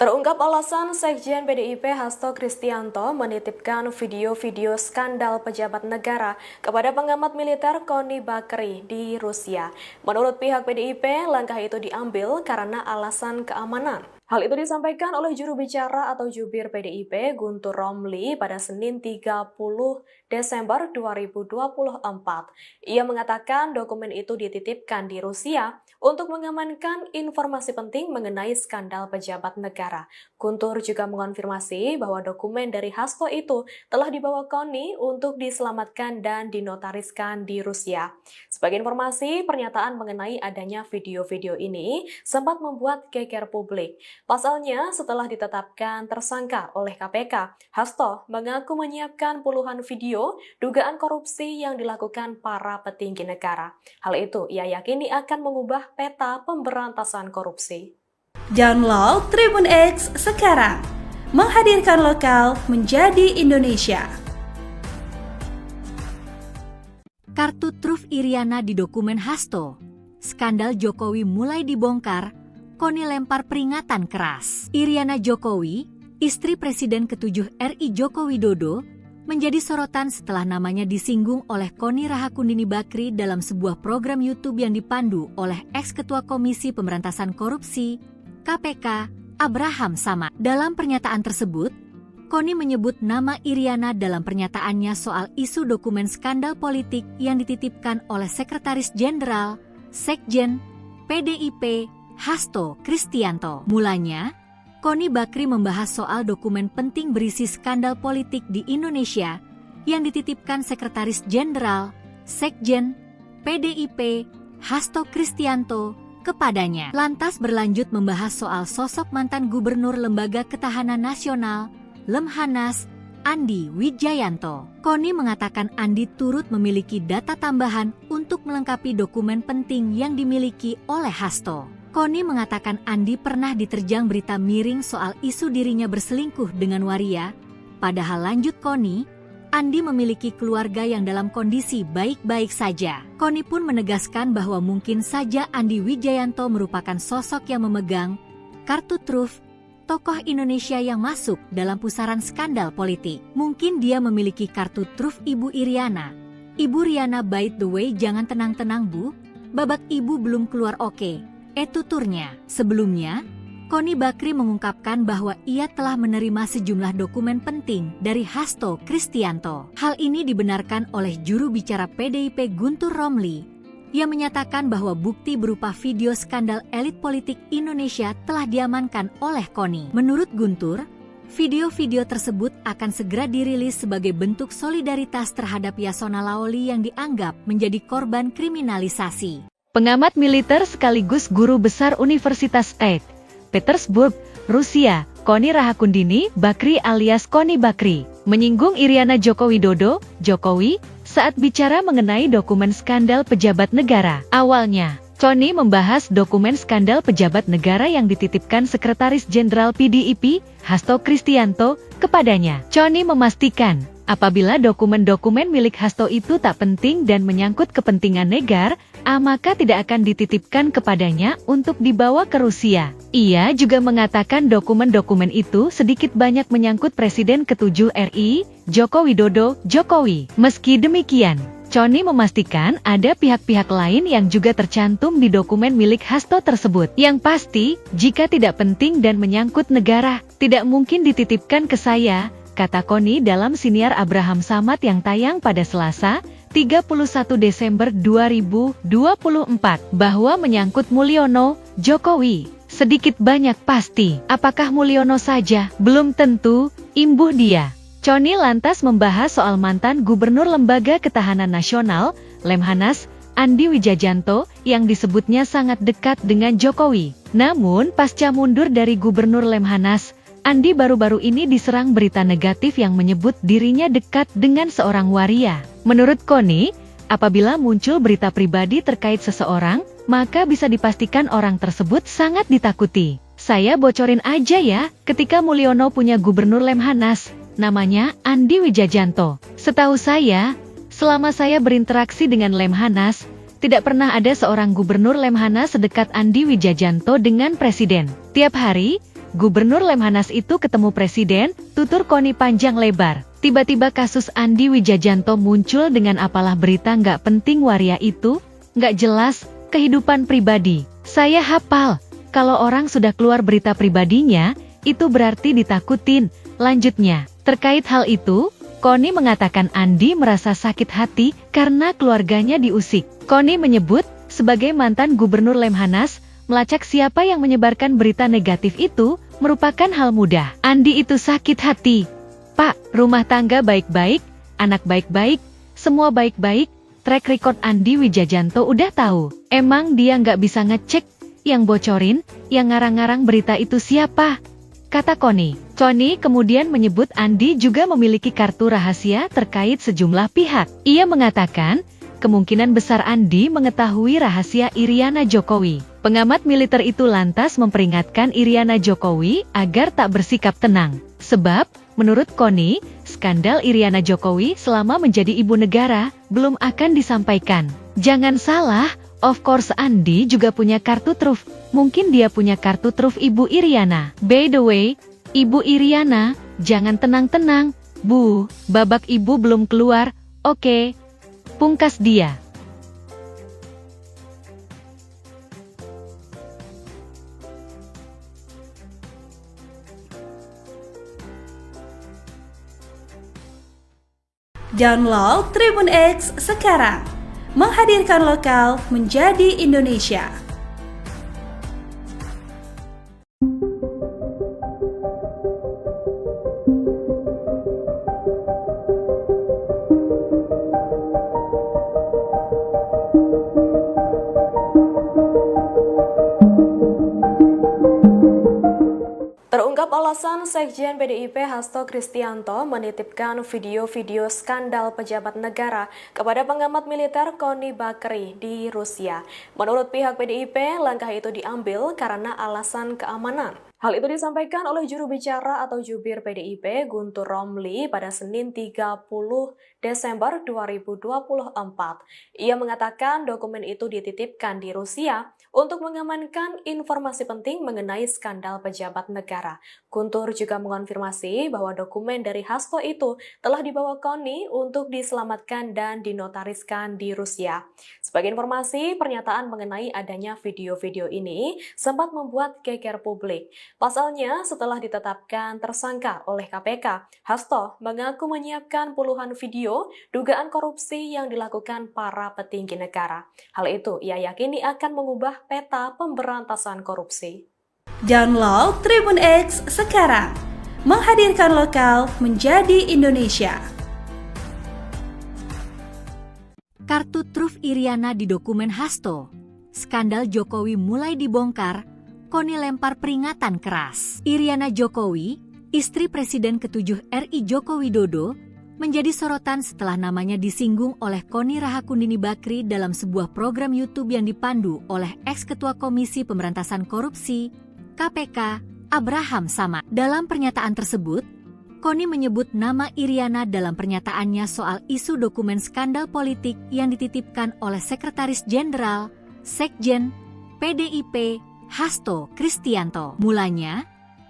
Terungkap alasan Sekjen PDIP Hasto Kristianto menitipkan video-video skandal pejabat negara kepada pengamat militer Connie Bakri di Rusia. Menurut pihak PDIP, langkah itu diambil karena alasan keamanan. Hal itu disampaikan oleh juru bicara atau jubir PDIP Guntur Romli pada Senin 30 Desember 2024. Ia mengatakan dokumen itu dititipkan di Rusia untuk mengamankan informasi penting mengenai skandal pejabat negara. Guntur juga mengonfirmasi bahwa dokumen dari Hasto itu telah dibawa Connie untuk diselamatkan dan dinotariskan di Rusia. Sebagai informasi, pernyataan mengenai adanya video-video ini sempat membuat geger publik. Pasalnya, setelah ditetapkan tersangka oleh KPK, Hasto mengaku menyiapkan puluhan video dugaan korupsi yang dilakukan para petinggi negara. Hal itu ia yakini akan mengubah peta pemberantasan korupsi. Download Tribun X sekarang, menghadirkan lokal menjadi Indonesia. Kartu truf Iriana di dokumen Hasto. Skandal Jokowi mulai dibongkar, Connie lempar peringatan keras. Iriana Jokowi, istri Presiden ke-7 RI Joko Widodo, menjadi sorotan setelah namanya disinggung oleh Connie Rahakundini Bakri dalam sebuah program YouTube yang dipandu oleh ex-ketua Komisi Pemberantasan Korupsi, KPK, Abraham Samad. Dalam pernyataan tersebut, Connie menyebut nama Iriana dalam pernyataannya soal isu dokumen skandal politik yang dititipkan oleh Sekretaris Jenderal, Sekjen, PDIP, Hasto Kristianto. Mulanya, Connie Bakri membahas soal dokumen penting berisi skandal politik di Indonesia yang dititipkan Sekretaris Jenderal, Sekjen, PDIP, Hasto Kristianto kepadanya. Lantas berlanjut membahas soal sosok mantan Gubernur Lembaga Ketahanan Nasional, Lemhanas, Andi Wijayanto. Connie mengatakan Andi turut memiliki data tambahan untuk melengkapi dokumen penting yang dimiliki oleh Hasto. Connie mengatakan Andi pernah diterjang berita miring soal isu dirinya berselingkuh dengan waria, Padahal lanjut Koni, Andi memiliki keluarga yang dalam kondisi baik-baik saja. Koni pun menegaskan bahwa mungkin saja Andi Wijayanto merupakan sosok yang memegang kartu truf tokoh Indonesia yang masuk dalam pusaran skandal politik. Mungkin dia memiliki kartu truf Ibu Iriana. Ibu Riana, by the way, jangan tenang-tenang Bu, babak Ibu belum keluar oke. Tuturnya. Sebelumnya, Koni Bakri mengungkapkan bahwa ia telah menerima sejumlah dokumen penting dari Hasto Kristianto. Hal ini dibenarkan oleh juru bicara PDIP Guntur Romli, yang menyatakan bahwa bukti berupa video skandal elit politik Indonesia telah diamankan oleh Koni. Menurut Guntur, video-video tersebut akan segera dirilis sebagai bentuk solidaritas terhadap Yasona Laoli yang dianggap menjadi korban kriminalisasi. Pengamat militer sekaligus guru besar Universitas St. Petersburg, Rusia, Koni Rahakundini Bakri alias Koni Bakri, menyinggung Iriana Joko Widodo, Jokowi, saat bicara mengenai dokumen skandal pejabat negara. Awalnya, Koni membahas dokumen skandal pejabat negara yang dititipkan Sekretaris Jenderal PDIP, Hasto Kristianto, kepadanya. Koni memastikan, apabila dokumen-dokumen milik Hasto itu tak penting dan menyangkut kepentingan negara, maka tidak akan dititipkan kepadanya untuk dibawa ke Rusia. Ia juga mengatakan dokumen-dokumen itu sedikit banyak menyangkut Presiden ke-7 RI, Joko Widodo, Jokowi. Meski demikian, Koni memastikan ada pihak-pihak lain yang juga tercantum di dokumen milik Hasto tersebut. Yang pasti, jika tidak penting dan menyangkut negara, tidak mungkin dititipkan ke saya, kata Koni dalam siniar Abraham Samad yang tayang pada Selasa, 31 Desember 2024, bahwa menyangkut Mulyono, Jokowi, sedikit banyak pasti. Apakah Mulyono saja? Belum tentu, imbuh dia. Koni lantas membahas soal mantan Gubernur Lembaga Ketahanan Nasional, Lemhanas, Andi Wijayanto, yang disebutnya sangat dekat dengan Jokowi. Namun, pasca mundur dari Gubernur Lemhanas, Andi baru-baru ini diserang berita negatif yang menyebut dirinya dekat dengan seorang waria. Menurut Koni, apabila muncul berita pribadi terkait seseorang, maka bisa dipastikan orang tersebut sangat ditakuti. Saya bocorin aja ya, ketika Mulyono punya Gubernur Lemhanas, namanya Andi Wijayanto. Setahu saya, selama saya berinteraksi dengan Lemhanas, tidak pernah ada seorang Gubernur Lemhanas sedekat Andi Wijayanto dengan Presiden. Tiap hari, Gubernur Lemhanas itu ketemu Presiden, tutur Koni panjang lebar. Tiba-tiba kasus Andi Wijayanto muncul dengan apalah berita nggak penting waria itu, nggak jelas, kehidupan pribadi. Saya hafal, kalau orang sudah keluar berita pribadinya, itu berarti ditakutin. Lanjutnya, terkait hal itu, Koni mengatakan Andi merasa sakit hati karena keluarganya diusik. Koni menyebut, sebagai mantan Gubernur Lemhanas, melacak siapa yang menyebarkan berita negatif itu merupakan hal mudah. Andi itu sakit hati. Pak, rumah tangga baik-baik, anak baik-baik, semua baik-baik, track record Andi Wijayanto udah tahu. Emang dia nggak bisa ngecek, yang bocorin, yang ngarang-ngarang berita itu siapa? Kata Koni. Koni kemudian menyebut Andi juga memiliki kartu rahasia terkait sejumlah pihak. Ia mengatakan, kemungkinan besar Andi mengetahui rahasia Iriana Jokowi. Pengamat militer itu lantas memperingatkan Iriana Jokowi agar tak bersikap tenang. Sebab, menurut Koni, skandal Iriana Jokowi selama menjadi ibu negara belum akan disampaikan. Jangan salah, of course Andi juga punya kartu truf. Mungkin dia punya kartu truf Ibu Iriana. By the way, Ibu Iriana, jangan tenang-tenang. Bu, babak ibu belum keluar, oke. Pungkas dia. Download Tribun X sekarang. Menghadirkan lokal menjadi Indonesia. Terungkap alasan Sekjen PDIP Hasto Kristianto menitipkan video-video skandal pejabat negara kepada pengamat militer Koni Bakri di Rusia. Menurut pihak PDIP, langkah itu diambil karena alasan keamanan. Hal itu disampaikan oleh juru bicara atau jubir PDIP Guntur Romli pada Senin 30 Desember 2024. Ia mengatakan dokumen itu dititipkan di Rusia untuk mengamankan informasi penting mengenai skandal pejabat negara. Guntur juga mengonfirmasi bahwa dokumen dari Hasto itu telah dibawa KONI untuk diselamatkan dan dinotariskan di Rusia. Sebagai informasi, pernyataan mengenai adanya video-video ini sempat membuat geger publik. Pasalnya, setelah ditetapkan tersangka oleh KPK, Hasto mengaku menyiapkan puluhan video dugaan korupsi yang dilakukan para petinggi negara. Hal itu ia yakini akan mengubah peta pemberantasan korupsi. Download Tribun X sekarang, menghadirkan lokal menjadi Indonesia. Kartu truf Iriana di dokumen Hasto. Skandal Jokowi mulai dibongkar, KONI lempar peringatan keras. Iriana Jokowi, istri Presiden ke-7 RI Joko Widodo, menjadi sorotan setelah namanya disinggung oleh Koni Rahakundini Bakri dalam sebuah program YouTube yang dipandu oleh ex-ketua Komisi Pemberantasan Korupsi, KPK, Abraham Samad. Dalam pernyataan tersebut, Koni menyebut nama Iriana dalam pernyataannya soal isu dokumen skandal politik yang dititipkan oleh Sekretaris Jenderal, Sekjen, PDIP, Hasto Kristianto. Mulanya,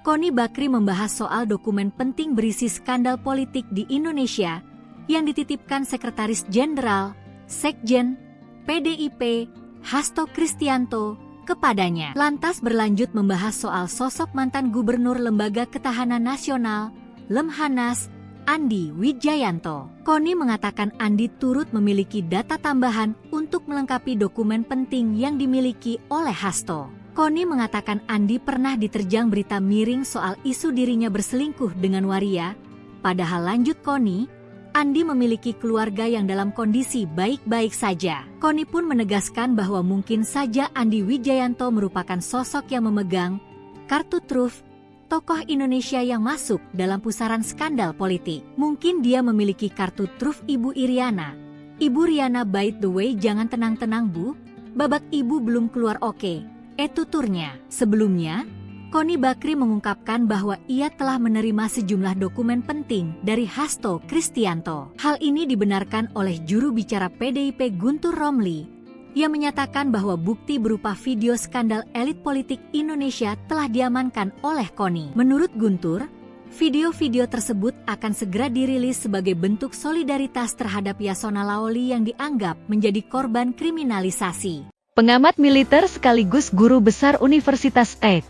Koni Bakri membahas soal dokumen penting berisi skandal politik di Indonesia yang dititipkan Sekretaris Jenderal, Sekjen, PDIP, Hasto Kristianto, kepadanya. Lantas berlanjut membahas soal sosok mantan Gubernur Lembaga Ketahanan Nasional, Lemhanas, Andi Wijayanto. Koni mengatakan Andi turut memiliki data tambahan untuk melengkapi dokumen penting yang dimiliki oleh Hasto. Koni mengatakan Andi pernah diterjang berita miring soal isu dirinya berselingkuh dengan waria. Padahal lanjut Koni, Andi memiliki keluarga yang dalam kondisi baik-baik saja. Koni pun menegaskan bahwa mungkin saja Andi Wijayanto merupakan sosok yang memegang kartu truf tokoh Indonesia yang masuk dalam pusaran skandal politik. Mungkin dia memiliki kartu truf Ibu Iriana. Ibu Riana, by the way, jangan tenang-tenang Bu, babak ibu belum keluar oke. Tuturnya. Sebelumnya, Koni Bakri mengungkapkan bahwa ia telah menerima sejumlah dokumen penting dari Hasto Kristianto. Hal ini dibenarkan oleh juru bicara PDIP Guntur Romli. Ia menyatakan bahwa bukti berupa video skandal elit politik Indonesia telah diamankan oleh Koni. Menurut Guntur, video-video tersebut akan segera dirilis sebagai bentuk solidaritas terhadap Yasona Laoli yang dianggap menjadi korban kriminalisasi. Pengamat militer sekaligus guru besar Universitas St.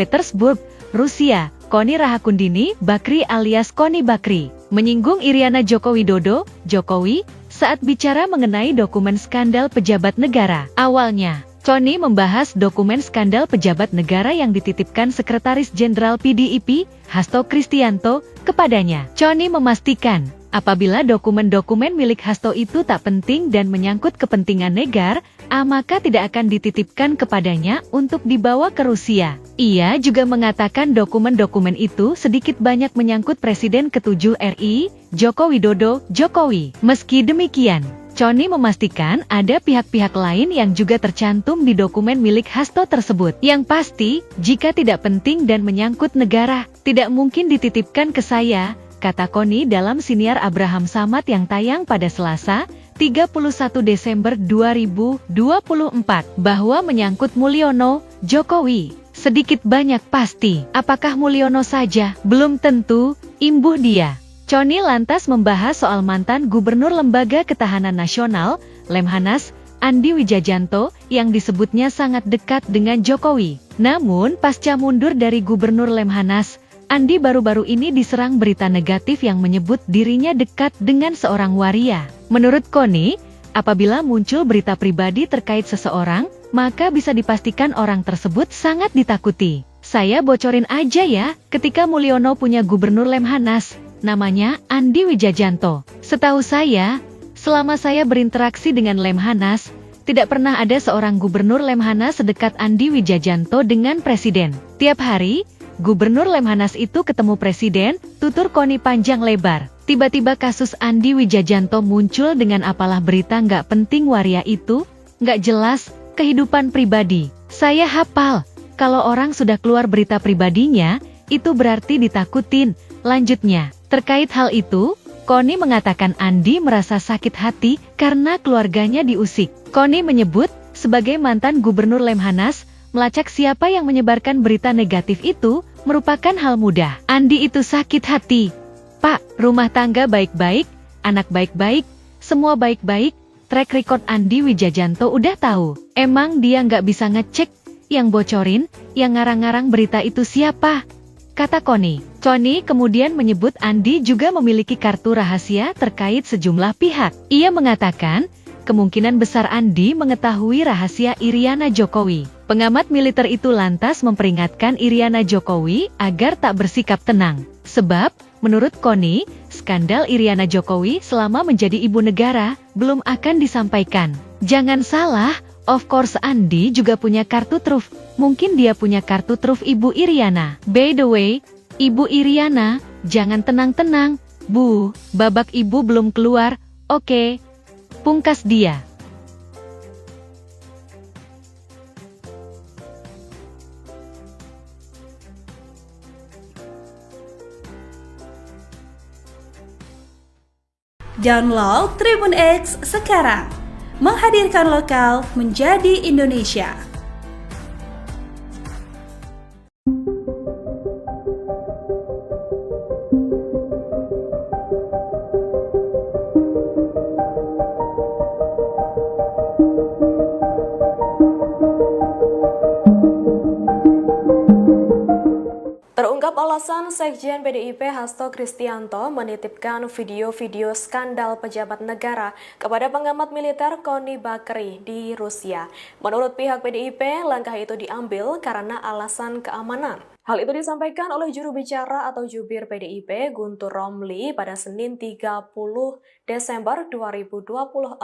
Petersburg, Rusia, Koni Rahakundini Bakri alias Koni Bakri, menyinggung Iriana Joko Widodo, Jokowi, saat bicara mengenai dokumen skandal pejabat negara. Awalnya, Koni membahas dokumen skandal pejabat negara yang dititipkan Sekretaris Jenderal PDIP, Hasto Kristianto, kepadanya. Koni memastikan, apabila dokumen-dokumen milik Hasto itu tak penting dan menyangkut kepentingan negara, maka tidak akan dititipkan kepadanya untuk dibawa ke Rusia. Ia juga mengatakan dokumen-dokumen itu sedikit banyak menyangkut Presiden ke-7 RI, Joko Widodo, Jokowi. Meski demikian, Koni memastikan ada pihak-pihak lain yang juga tercantum di dokumen milik Hasto tersebut. Yang pasti, jika tidak penting dan menyangkut negara, tidak mungkin dititipkan ke saya, kata Koni dalam siniar Abraham Samad yang tayang pada Selasa, 31 Desember 2024, bahwa menyangkut Mulyono, Jokowi, sedikit banyak pasti. Apakah Mulyono saja? Belum tentu, imbuh dia. Koni lantas membahas soal mantan Gubernur Lembaga Ketahanan Nasional, Lemhanas, Andi Wijayanto, yang disebutnya sangat dekat dengan Jokowi. Namun, pasca mundur dari Gubernur Lemhanas, Andi baru-baru ini diserang berita negatif yang menyebut dirinya dekat dengan seorang waria. Menurut Koni, apabila muncul berita pribadi terkait seseorang, maka bisa dipastikan orang tersebut sangat ditakuti. Saya bocorin aja ya, ketika Mulyono punya Gubernur Lemhanas, namanya Andi Wijayanto. Setahu saya, selama saya berinteraksi dengan Lemhanas, tidak pernah ada seorang Gubernur Lemhanas sedekat Andi Wijayanto dengan Presiden. Tiap hari, Gubernur Lemhanas itu ketemu Presiden, tutur Koni panjang lebar. Tiba-tiba kasus Andi Wijayanto muncul dengan apalah berita nggak penting waria itu, nggak jelas, kehidupan pribadi. Saya hafal, Kalau orang sudah keluar berita pribadinya, itu berarti ditakutin. Lanjutnya, terkait hal itu, Connie mengatakan Andi merasa sakit hati karena keluarganya diusik. Connie menyebut, sebagai mantan Gubernur Lemhanas, melacak siapa yang menyebarkan berita negatif itu merupakan hal mudah. Andi itu sakit hati. Pak, rumah tangga baik-baik, anak baik-baik, semua baik-baik, track record Andi Wijajanto udah tahu. Emang dia nggak bisa ngecek yang bocorin, yang ngarang-ngarang berita itu siapa? Kata Connie. Connie kemudian menyebut Andi juga memiliki kartu rahasia terkait sejumlah pihak. Ia mengatakan, kemungkinan besar Andi mengetahui rahasia Iriana Jokowi. Pengamat militer itu lantas memperingatkan Iriana Jokowi agar tak bersikap tenang. Sebab, menurut Connie, skandal Iriana Jokowi selama menjadi ibu negara belum akan disampaikan. Jangan salah, of course Andi juga punya kartu truf. Mungkin dia punya kartu truf Ibu Iriana. By the way, Ibu Iriana, jangan tenang-tenang. Bu, babak ibu belum keluar, oke. Pungkas dia. Download Tribun X sekarang. Menghadirkan lokal menjadi Indonesia. Terungkap alasan Sekjen PDIP Hasto Kristianto menitipkan video-video skandal pejabat negara kepada pengamat militer Connie Bakri di Rusia. Menurut pihak PDIP, langkah itu diambil karena alasan keamanan. Hal itu disampaikan oleh juru bicara atau jubir PDIP Guntur Romli pada Senin 30 Desember 2024.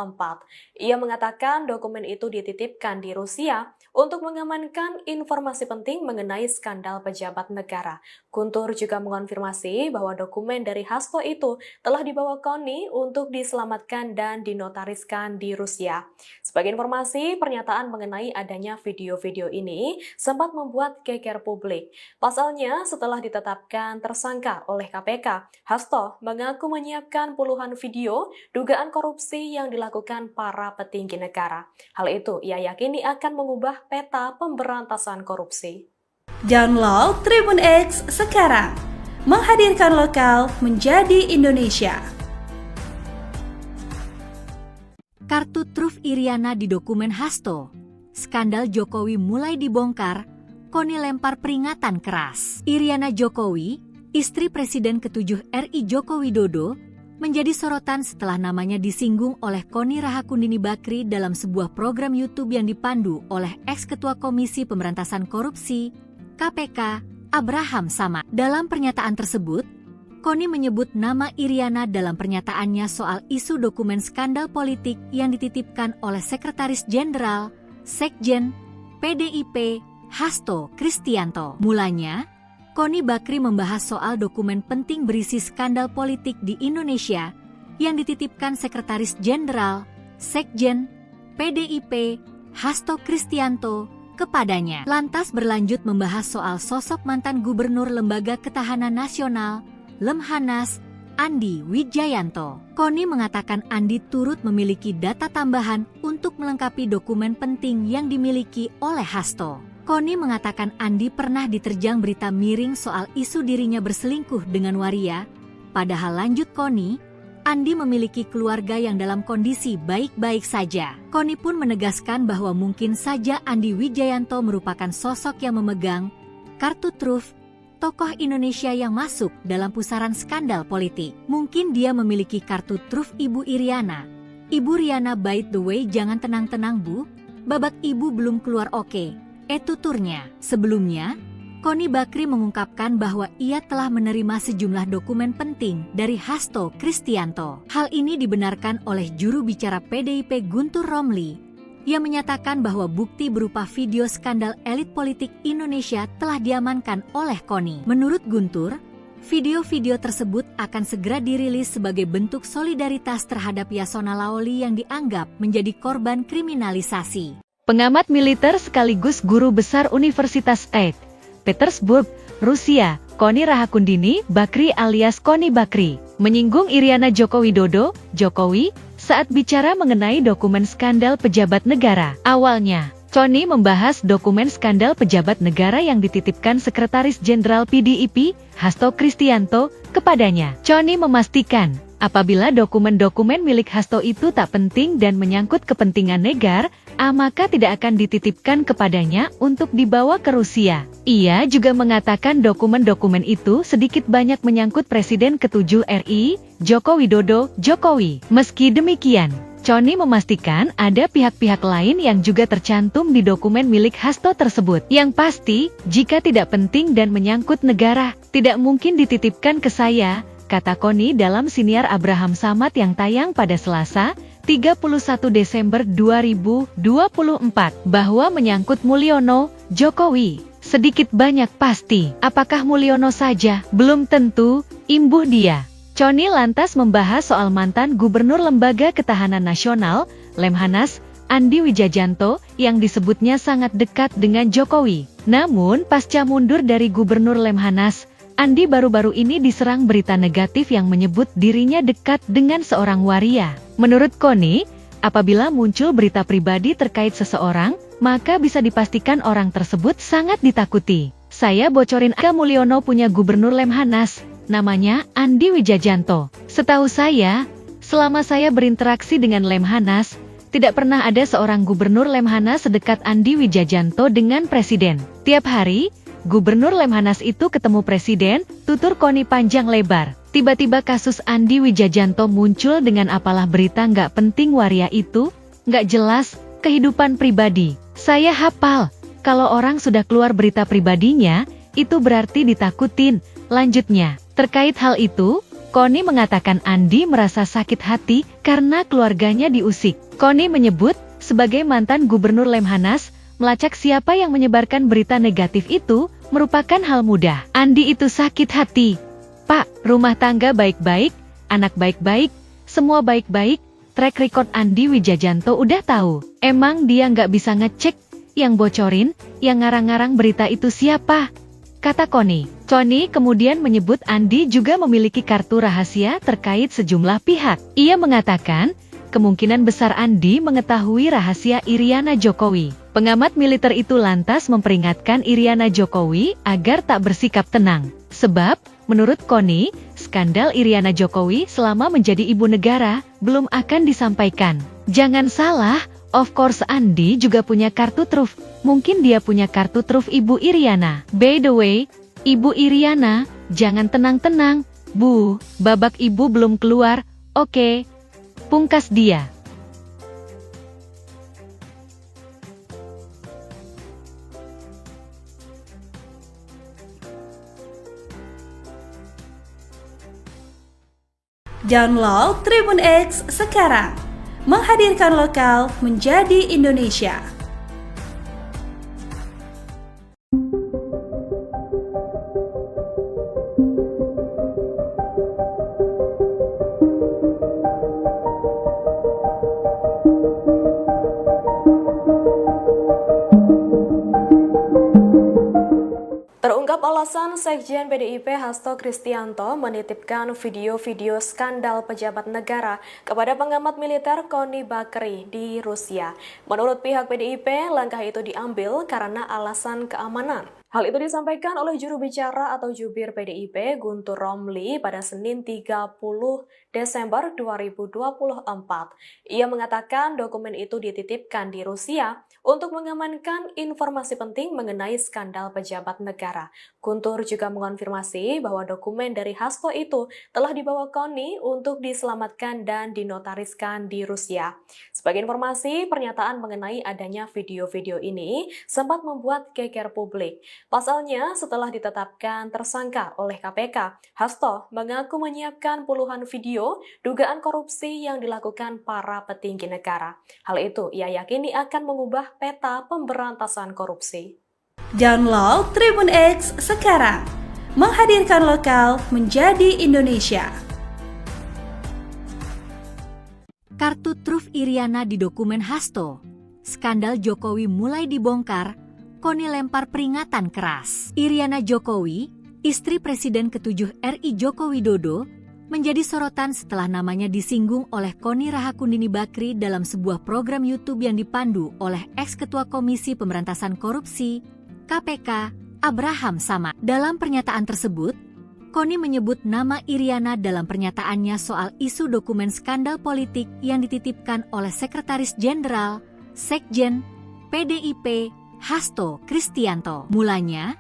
Ia mengatakan dokumen itu dititipkan di Rusia untuk mengamankan informasi penting mengenai skandal pejabat negara. Guntur juga mengonfirmasi bahwa dokumen dari Hasto itu telah dibawa Connie untuk diselamatkan dan dinotariskan di Rusia. Sebagai informasi, pernyataan mengenai adanya video-video ini sempat membuat geger publik. Pasalnya, setelah ditetapkan tersangka oleh KPK, Hasto mengaku menyiapkan puluhan video dugaan korupsi yang dilakukan para petinggi negara. Hal itu ia yakini akan mengubah peta pemberantasan korupsi. Download Tribun X sekarang. Menghadirkan lokal menjadi Indonesia. Kartu truf Iriana di dokumen Hasto. Skandal Jokowi mulai dibongkar, Connie lempar peringatan keras. Iriana Jokowi, istri Presiden ke-7 RI Joko Widodo, menjadi sorotan setelah namanya disinggung oleh Connie Rahakundini Bakri dalam sebuah program YouTube yang dipandu oleh ex-ketua Komisi Pemberantasan Korupsi, KPK, Abraham Samad. Dalam pernyataan tersebut, Connie menyebut nama Iriana dalam pernyataannya soal isu dokumen skandal politik yang dititipkan oleh Sekretaris Jenderal, Sekjen, PDIP, Hasto Kristianto. Mulanya, Connie Bakri membahas soal dokumen penting berisi skandal politik di Indonesia yang dititipkan Sekretaris Jenderal, Sekjen, PDIP, Hasto Kristianto, kepadanya. Lantas berlanjut membahas soal sosok mantan Gubernur Lembaga Ketahanan Nasional, Lemhanas, Andi Wijayanto. Connie mengatakan Andi turut memiliki data tambahan untuk melengkapi dokumen penting yang dimiliki oleh Hasto. Connie mengatakan Andi pernah diterjang berita miring soal isu dirinya berselingkuh dengan waria. Padahal lanjut Connie, Andi memiliki keluarga yang dalam kondisi baik-baik saja. Connie pun menegaskan bahwa mungkin saja Andi Wijayanto merupakan sosok yang memegang kartu truf tokoh Indonesia yang masuk dalam pusaran skandal politik. Mungkin dia memiliki kartu truf Ibu Iriana. Ibu Riana, by the way, jangan tenang-tenang Bu, babak ibu belum keluar oke. Tuturnya. Sebelumnya, Connie Bakri mengungkapkan bahwa ia telah menerima sejumlah dokumen penting dari Hasto Kristianto. Hal ini dibenarkan oleh juru bicara PDIP Guntur Romli, yang menyatakan bahwa bukti berupa video skandal elit politik Indonesia telah diamankan oleh Connie. Menurut Guntur, video-video tersebut akan segera dirilis sebagai bentuk solidaritas terhadap Yasona Lawli yang dianggap menjadi korban kriminalisasi. Pengamat militer sekaligus guru besar Universitas St. Petersburg, Rusia, Koni Rahakundini Bakri alias Koni Bakri, menyinggung Iriana Joko Widodo, Jokowi, saat bicara mengenai dokumen skandal pejabat negara. Awalnya, Koni membahas dokumen skandal pejabat negara yang dititipkan Sekretaris Jenderal PDIP, Hasto Kristianto, kepadanya. Koni memastikan, apabila dokumen-dokumen milik Hasto itu tak penting dan menyangkut kepentingan negara, maka tidak akan dititipkan kepadanya untuk dibawa ke Rusia. Ia juga mengatakan dokumen-dokumen itu sedikit banyak menyangkut Presiden ke-7 RI, Joko Widodo, Jokowi. Meski demikian, Koni memastikan ada pihak-pihak lain yang juga tercantum di dokumen milik Hasto tersebut. Yang pasti, jika tidak penting dan menyangkut negara, tidak mungkin dititipkan ke saya, kata Koni dalam siniar Abraham Samad yang tayang pada Selasa, 31 Desember 2024, bahwa menyangkut Mulyono, Jokowi. Sedikit banyak pasti, apakah Mulyono saja? Belum tentu, imbuh dia. Koni lantas membahas soal mantan Gubernur Lembaga Ketahanan Nasional, Lemhanas, Andi Wijajanto, yang disebutnya sangat dekat dengan Jokowi. Namun, pasca mundur dari Gubernur Lemhanas, Andi baru-baru ini diserang berita negatif yang menyebut dirinya dekat dengan seorang waria. Menurut Koni, apabila muncul berita pribadi terkait seseorang, maka bisa dipastikan orang tersebut sangat ditakuti. Saya bocorin, Mulyono punya Gubernur Lemhanas, namanya Andi Wijajanto. Setahu saya, selama saya berinteraksi dengan Lemhanas, tidak pernah ada seorang Gubernur Lemhanas sedekat Andi Wijajanto dengan Presiden. Tiap hari, Gubernur Lemhanas itu ketemu Presiden, tutur Koni panjang lebar. Tiba-tiba kasus Andi Wijajanto muncul dengan apalah berita nggak penting waria itu, nggak jelas, kehidupan pribadi. Saya hafal, kalau orang sudah keluar berita pribadinya, itu berarti ditakutin. Lanjutnya, terkait hal itu, Koni mengatakan Andi merasa sakit hati karena keluarganya diusik. Koni menyebut, sebagai mantan Gubernur Lemhanas, melacak siapa yang menyebarkan berita negatif itu merupakan hal mudah. Andi itu sakit hati. Pak, rumah tangga baik-baik, anak baik-baik, semua baik-baik, track record Andi Wijajanto udah tahu. Emang dia nggak bisa ngecek, yang bocorin, yang ngarang-ngarang berita itu siapa? Kata Koni. Koni kemudian menyebut Andi juga memiliki kartu rahasia terkait sejumlah pihak. Ia mengatakan, kemungkinan besar Andi mengetahui rahasia Iriana Jokowi. Pengamat militer itu lantas memperingatkan Iriana Jokowi agar tak bersikap tenang. Sebab, menurut Koni, skandal Iriana Jokowi selama menjadi ibu negara belum akan disampaikan. Jangan salah, of course Andi juga punya kartu truf. Mungkin dia punya kartu truf Ibu Iriana. By the way, Ibu Iriana, jangan tenang-tenang, Bu, babak ibu belum keluar, oke. Pungkas dia. Download Tribun X sekarang. Menghadirkan lokal menjadi Indonesia. Terungkap alasan Sekjen PDIP Hasto Kristianto menitipkan video-video skandal pejabat negara kepada pengamat militer Koni Bakri di Rusia. Menurut pihak PDIP, langkah itu diambil karena alasan keamanan. Hal itu disampaikan oleh juru bicara atau jubir PDIP Guntur Romli pada Senin 30 Desember 2024. Ia mengatakan dokumen itu dititipkan di Rusia untuk mengamankan informasi penting mengenai skandal pejabat negara. Guntur juga mengonfirmasi bahwa dokumen dari Hasto itu telah dibawa Koni untuk diselamatkan dan dinotariskan di Rusia. Sebagai informasi, pernyataan mengenai adanya video-video ini sempat membuat geger publik. Pasalnya, setelah ditetapkan tersangka oleh KPK, Hasto mengaku menyiapkan puluhan video dugaan korupsi yang dilakukan para petinggi negara. Hal itu ia yakini akan mengubah peta pemberantasan korupsi. Download Tribun X sekarang. Menghadirkan lokal menjadi Indonesia. Kartu truf Iriana di dokumen Hasto. skandal Jokowi mulai dibongkar, Koni lempar peringatan keras. Iriana Jokowi, istri Presiden ke-7 RI Joko Widodo, menjadi sorotan setelah namanya disinggung oleh Koni Rahakundini Bakri dalam sebuah program YouTube yang dipandu oleh ex-ketua Komisi Pemberantasan Korupsi, KPK, Abraham Samad. Dalam pernyataan tersebut, Koni menyebut nama Iriana dalam pernyataannya soal isu dokumen skandal politik yang dititipkan oleh Sekretaris Jenderal, Sekjen, PDIP, Hasto Kristianto. Mulanya,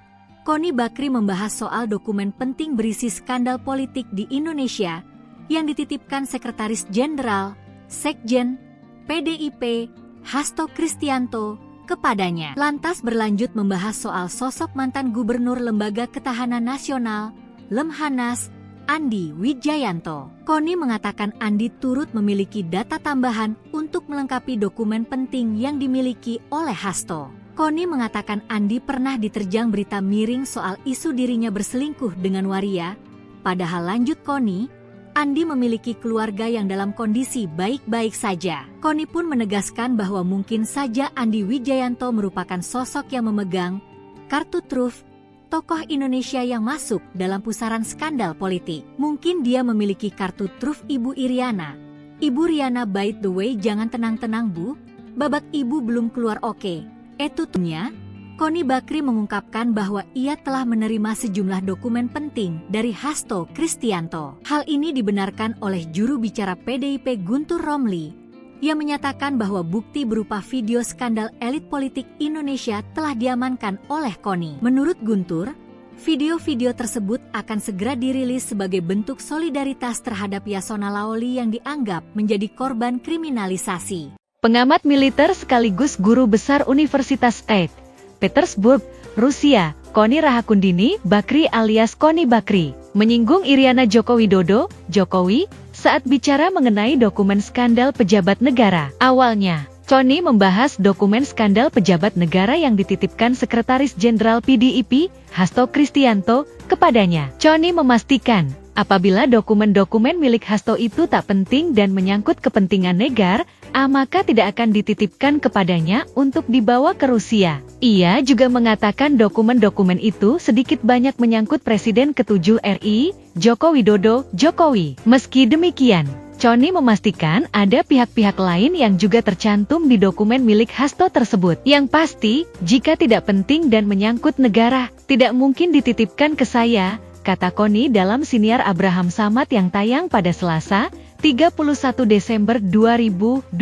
Koni Bakri membahas soal dokumen penting berisi skandal politik di Indonesia yang dititipkan Sekretaris Jenderal, Sekjen, PDIP, Hasto Kristianto, kepadanya. Lantas berlanjut membahas soal sosok mantan Gubernur Lembaga Ketahanan Nasional, Lemhanas, Andi Wijayanto. Koni mengatakan Andi turut memiliki data tambahan untuk melengkapi dokumen penting yang dimiliki oleh Hasto. Koni mengatakan Andi pernah diterjang berita miring soal isu dirinya berselingkuh dengan waria. Padahal lanjut Koni, Andi memiliki keluarga yang dalam kondisi baik-baik saja. Koni pun menegaskan bahwa mungkin saja Andi Wijayanto merupakan sosok yang memegang kartu truf tokoh Indonesia yang masuk dalam pusaran skandal politik. Mungkin dia memiliki kartu truf Ibu Iriana. Ibu Riana, by the way, jangan tenang-tenang Bu, babak ibu belum keluar oke. Etutnya, Koni Bakri mengungkapkan bahwa ia telah menerima sejumlah dokumen penting dari Hasto Kristianto. Hal ini dibenarkan oleh juru bicara PDIP Guntur Romli, yang menyatakan bahwa bukti berupa video skandal elit politik Indonesia telah diamankan oleh Koni. Menurut Guntur, video-video tersebut akan segera dirilis sebagai bentuk solidaritas terhadap Yasona Laoli yang dianggap menjadi korban kriminalisasi. Pengamat militer sekaligus guru besar Universitas St. Petersburg, Rusia, Koni Rahakundini Bakri alias Koni Bakri, menyinggung Iriana Joko Widodo, Jokowi, saat bicara mengenai dokumen skandal pejabat negara. Awalnya, Koni membahas dokumen skandal pejabat negara yang dititipkan Sekretaris Jenderal PDIP, Hasto Kristianto, kepadanya. Koni memastikan, apabila dokumen-dokumen milik Hasto itu tak penting dan menyangkut kepentingan negara, maka tidak akan dititipkan kepadanya untuk dibawa ke Rusia. Ia juga mengatakan dokumen-dokumen itu sedikit banyak menyangkut Presiden ke-7 RI, Joko Widodo, Jokowi. Meski demikian, Koni memastikan ada pihak-pihak lain yang juga tercantum di dokumen milik Hasto tersebut. Yang pasti, jika tidak penting dan menyangkut negara, tidak mungkin dititipkan ke saya, kata Koni dalam siniar Abraham Samad yang tayang pada Selasa, 31 Desember 2024,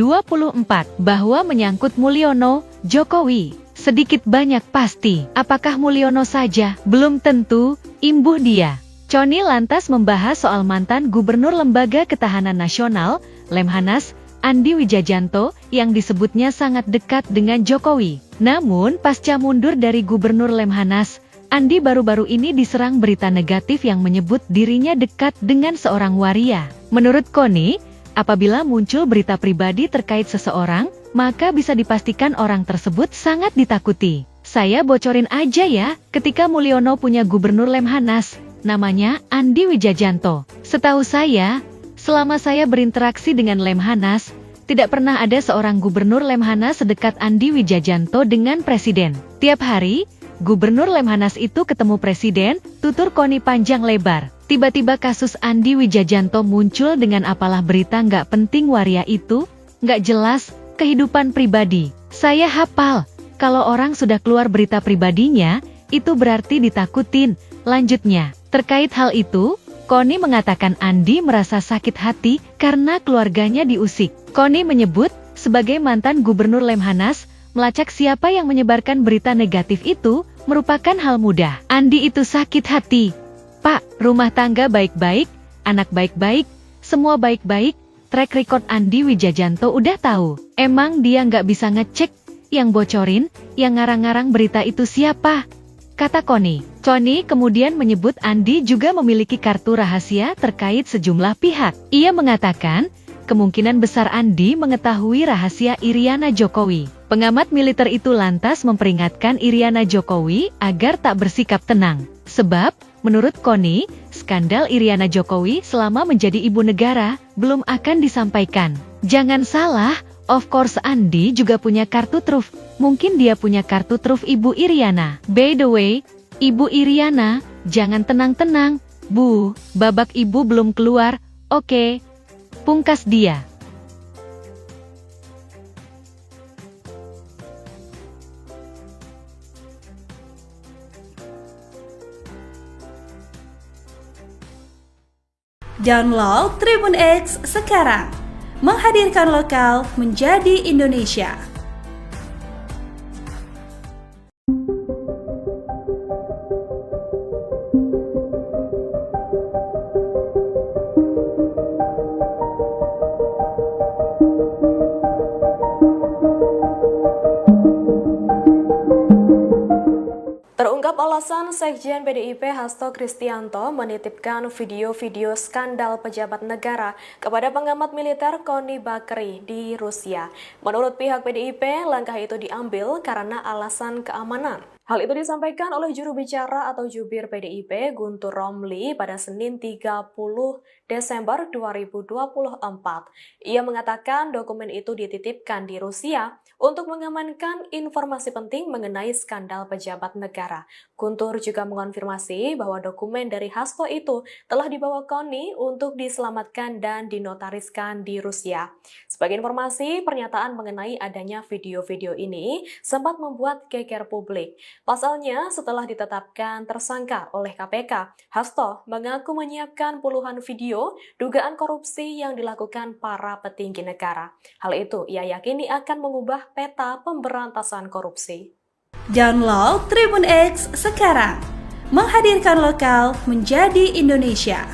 bahwa menyangkut Mulyono, Jokowi, sedikit banyak pasti. Apakah Mulyono saja? Belum tentu, imbuh dia. Koni lantas membahas soal mantan Gubernur Lembaga Ketahanan Nasional, Lemhanas, Andi Wijayanto, yang disebutnya sangat dekat dengan Jokowi. Namun, pasca mundur dari Gubernur Lemhanas, Andi baru-baru ini diserang berita negatif yang menyebut dirinya dekat dengan seorang waria. Menurut Koni, apabila muncul berita pribadi terkait seseorang, maka bisa dipastikan orang tersebut sangat ditakuti. Saya bocorin aja ya, ketika Mulyono punya Gubernur Lemhanas, namanya Andi Wijayanto. Setahu saya, selama saya berinteraksi dengan Lemhanas, tidak pernah ada seorang Gubernur Lemhanas sedekat Andi Wijayanto dengan Presiden. Tiap hari, Gubernur Lemhanas itu ketemu Presiden, tutur Koni panjang lebar. Tiba-tiba kasus Andi Wijayanto muncul dengan apalah berita nggak penting waria itu, nggak jelas, kehidupan pribadi. Saya hafal, kalau orang sudah keluar berita pribadinya, itu berarti ditakutin. Lanjutnya, terkait hal itu, Koni mengatakan Andi merasa sakit hati karena keluarganya diusik. Koni menyebut, sebagai mantan Gubernur Lemhanas, melacak siapa yang menyebarkan berita negatif itu merupakan hal mudah. Andi itu sakit hati. Pak, rumah tangga baik-baik, anak baik-baik, semua baik-baik, track record Andi Wijayanto udah tahu. Emang dia nggak bisa ngecek, yang bocorin, yang ngarang-ngarang berita itu siapa? Kata Koni. Koni kemudian menyebut Andi juga memiliki kartu rahasia terkait sejumlah pihak. Ia mengatakan, kemungkinan besar Andi mengetahui rahasia Iriana Jokowi. Pengamat militer itu lantas memperingatkan Iriana Jokowi agar tak bersikap tenang. Sebab, menurut Koni, skandal Iriana Jokowi selama menjadi ibu negara belum akan disampaikan. Jangan salah, Of course Andi juga punya kartu truf. Mungkin dia punya kartu truf Ibu Iriana. By the way, Ibu Iriana, jangan tenang-tenang. Bu, babak ibu belum keluar. Oke. Pungkas dia. Download Tribun X sekarang. Menghadirkan lokal menjadi Indonesia. Terungkap alasan Sekjen PDIP Hasto Kristianto menitipkan video-video skandal pejabat negara kepada pengamat militer Koni Bakri di Rusia. Menurut pihak PDIP, langkah itu diambil karena alasan keamanan. Hal itu disampaikan oleh juru bicara atau jubir PDIP Guntur Romli pada Senin 30 Desember 2024. Ia mengatakan dokumen itu dititipkan di Rusia untuk mengamankan informasi penting mengenai skandal pejabat negara. Guntur juga mengonfirmasi bahwa dokumen dari Hasto itu telah dibawa Koni untuk diselamatkan dan dinotariskan di Rusia. Sebagai informasi, pernyataan mengenai adanya video-video ini sempat membuat geger publik. Pasalnya, setelah ditetapkan tersangka oleh KPK, Hasto mengaku menyiapkan puluhan video dugaan korupsi yang dilakukan para petinggi negara. Hal itu ia yakini akan mengubah peta pemberantasan korupsi. Download Tribun X sekarang. Menghadirkan lokal menjadi Indonesia.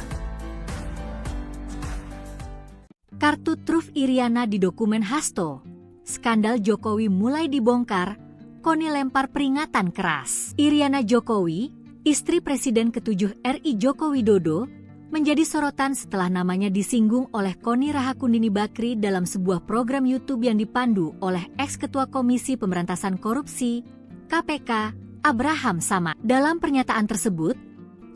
Kartu truf Iriana di dokumen Hasto. Skandal Jokowi mulai dibongkar. Koni lempar peringatan keras. Iriana Jokowi, istri Presiden ke-7 RI Joko Widodo, menjadi sorotan setelah namanya disinggung oleh Koni Rahakundini Bakri dalam sebuah program YouTube yang dipandu oleh ex-ketua Komisi Pemberantasan Korupsi, KPK, Abraham Samad. Dalam pernyataan tersebut,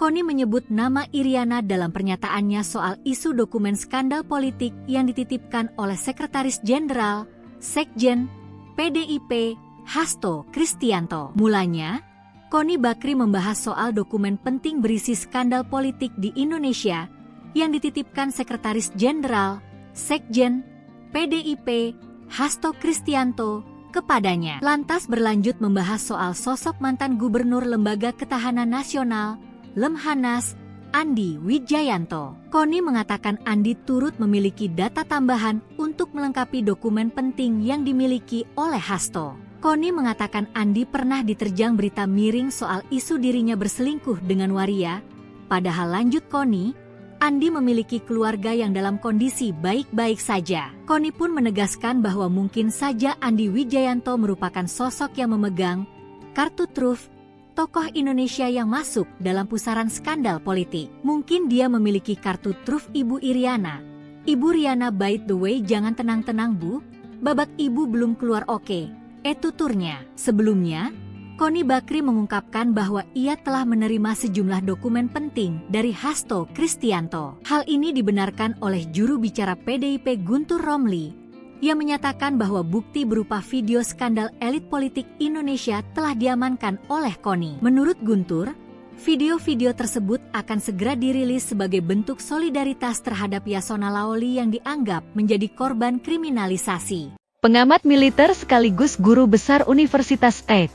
Koni menyebut nama Iriana dalam pernyataannya soal isu dokumen skandal politik yang dititipkan oleh Sekretaris Jenderal, Sekjen, PDIP, Hasto Kristianto. Mulanya, Koni Bakri membahas soal dokumen penting berisi skandal politik di Indonesia yang dititipkan Sekretaris Jenderal, Sekjen, PDIP, Hasto Kristianto kepadanya. Lantas berlanjut membahas soal sosok mantan Gubernur Lembaga Ketahanan Nasional, Lemhanas, Andi Wijayanto. Koni mengatakan Andi turut memiliki data tambahan untuk melengkapi dokumen penting yang dimiliki oleh Hasto. Koni mengatakan Andi pernah diterjang berita miring soal isu dirinya berselingkuh dengan waria. Padahal lanjut Koni, Andi memiliki keluarga yang dalam kondisi baik-baik saja. Koni pun menegaskan bahwa mungkin saja Andi Wijayanto merupakan sosok yang memegang kartu truf tokoh Indonesia yang masuk dalam pusaran skandal politik. Mungkin dia memiliki kartu truf Ibu Iriana. Ibu Riana, by the way, jangan tenang-tenang Bu, babak ibu belum keluar oke. Tuturnya. Sebelumnya, Koni Bakri mengungkapkan bahwa ia telah menerima sejumlah dokumen penting dari Hasto Kristianto. Hal ini dibenarkan oleh juru bicara PDIP Guntur Romli, yang menyatakan bahwa bukti berupa video skandal elit politik Indonesia telah diamankan oleh Koni. Menurut Guntur, video-video tersebut akan segera dirilis sebagai bentuk solidaritas terhadap Yasona Laoli yang dianggap menjadi korban kriminalisasi. Pengamat militer sekaligus guru besar Universitas St.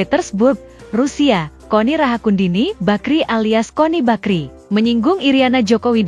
Petersburg, Rusia, Koni Rahakundini Bakri alias Koni Bakri, menyinggung Iriana Joko Widodo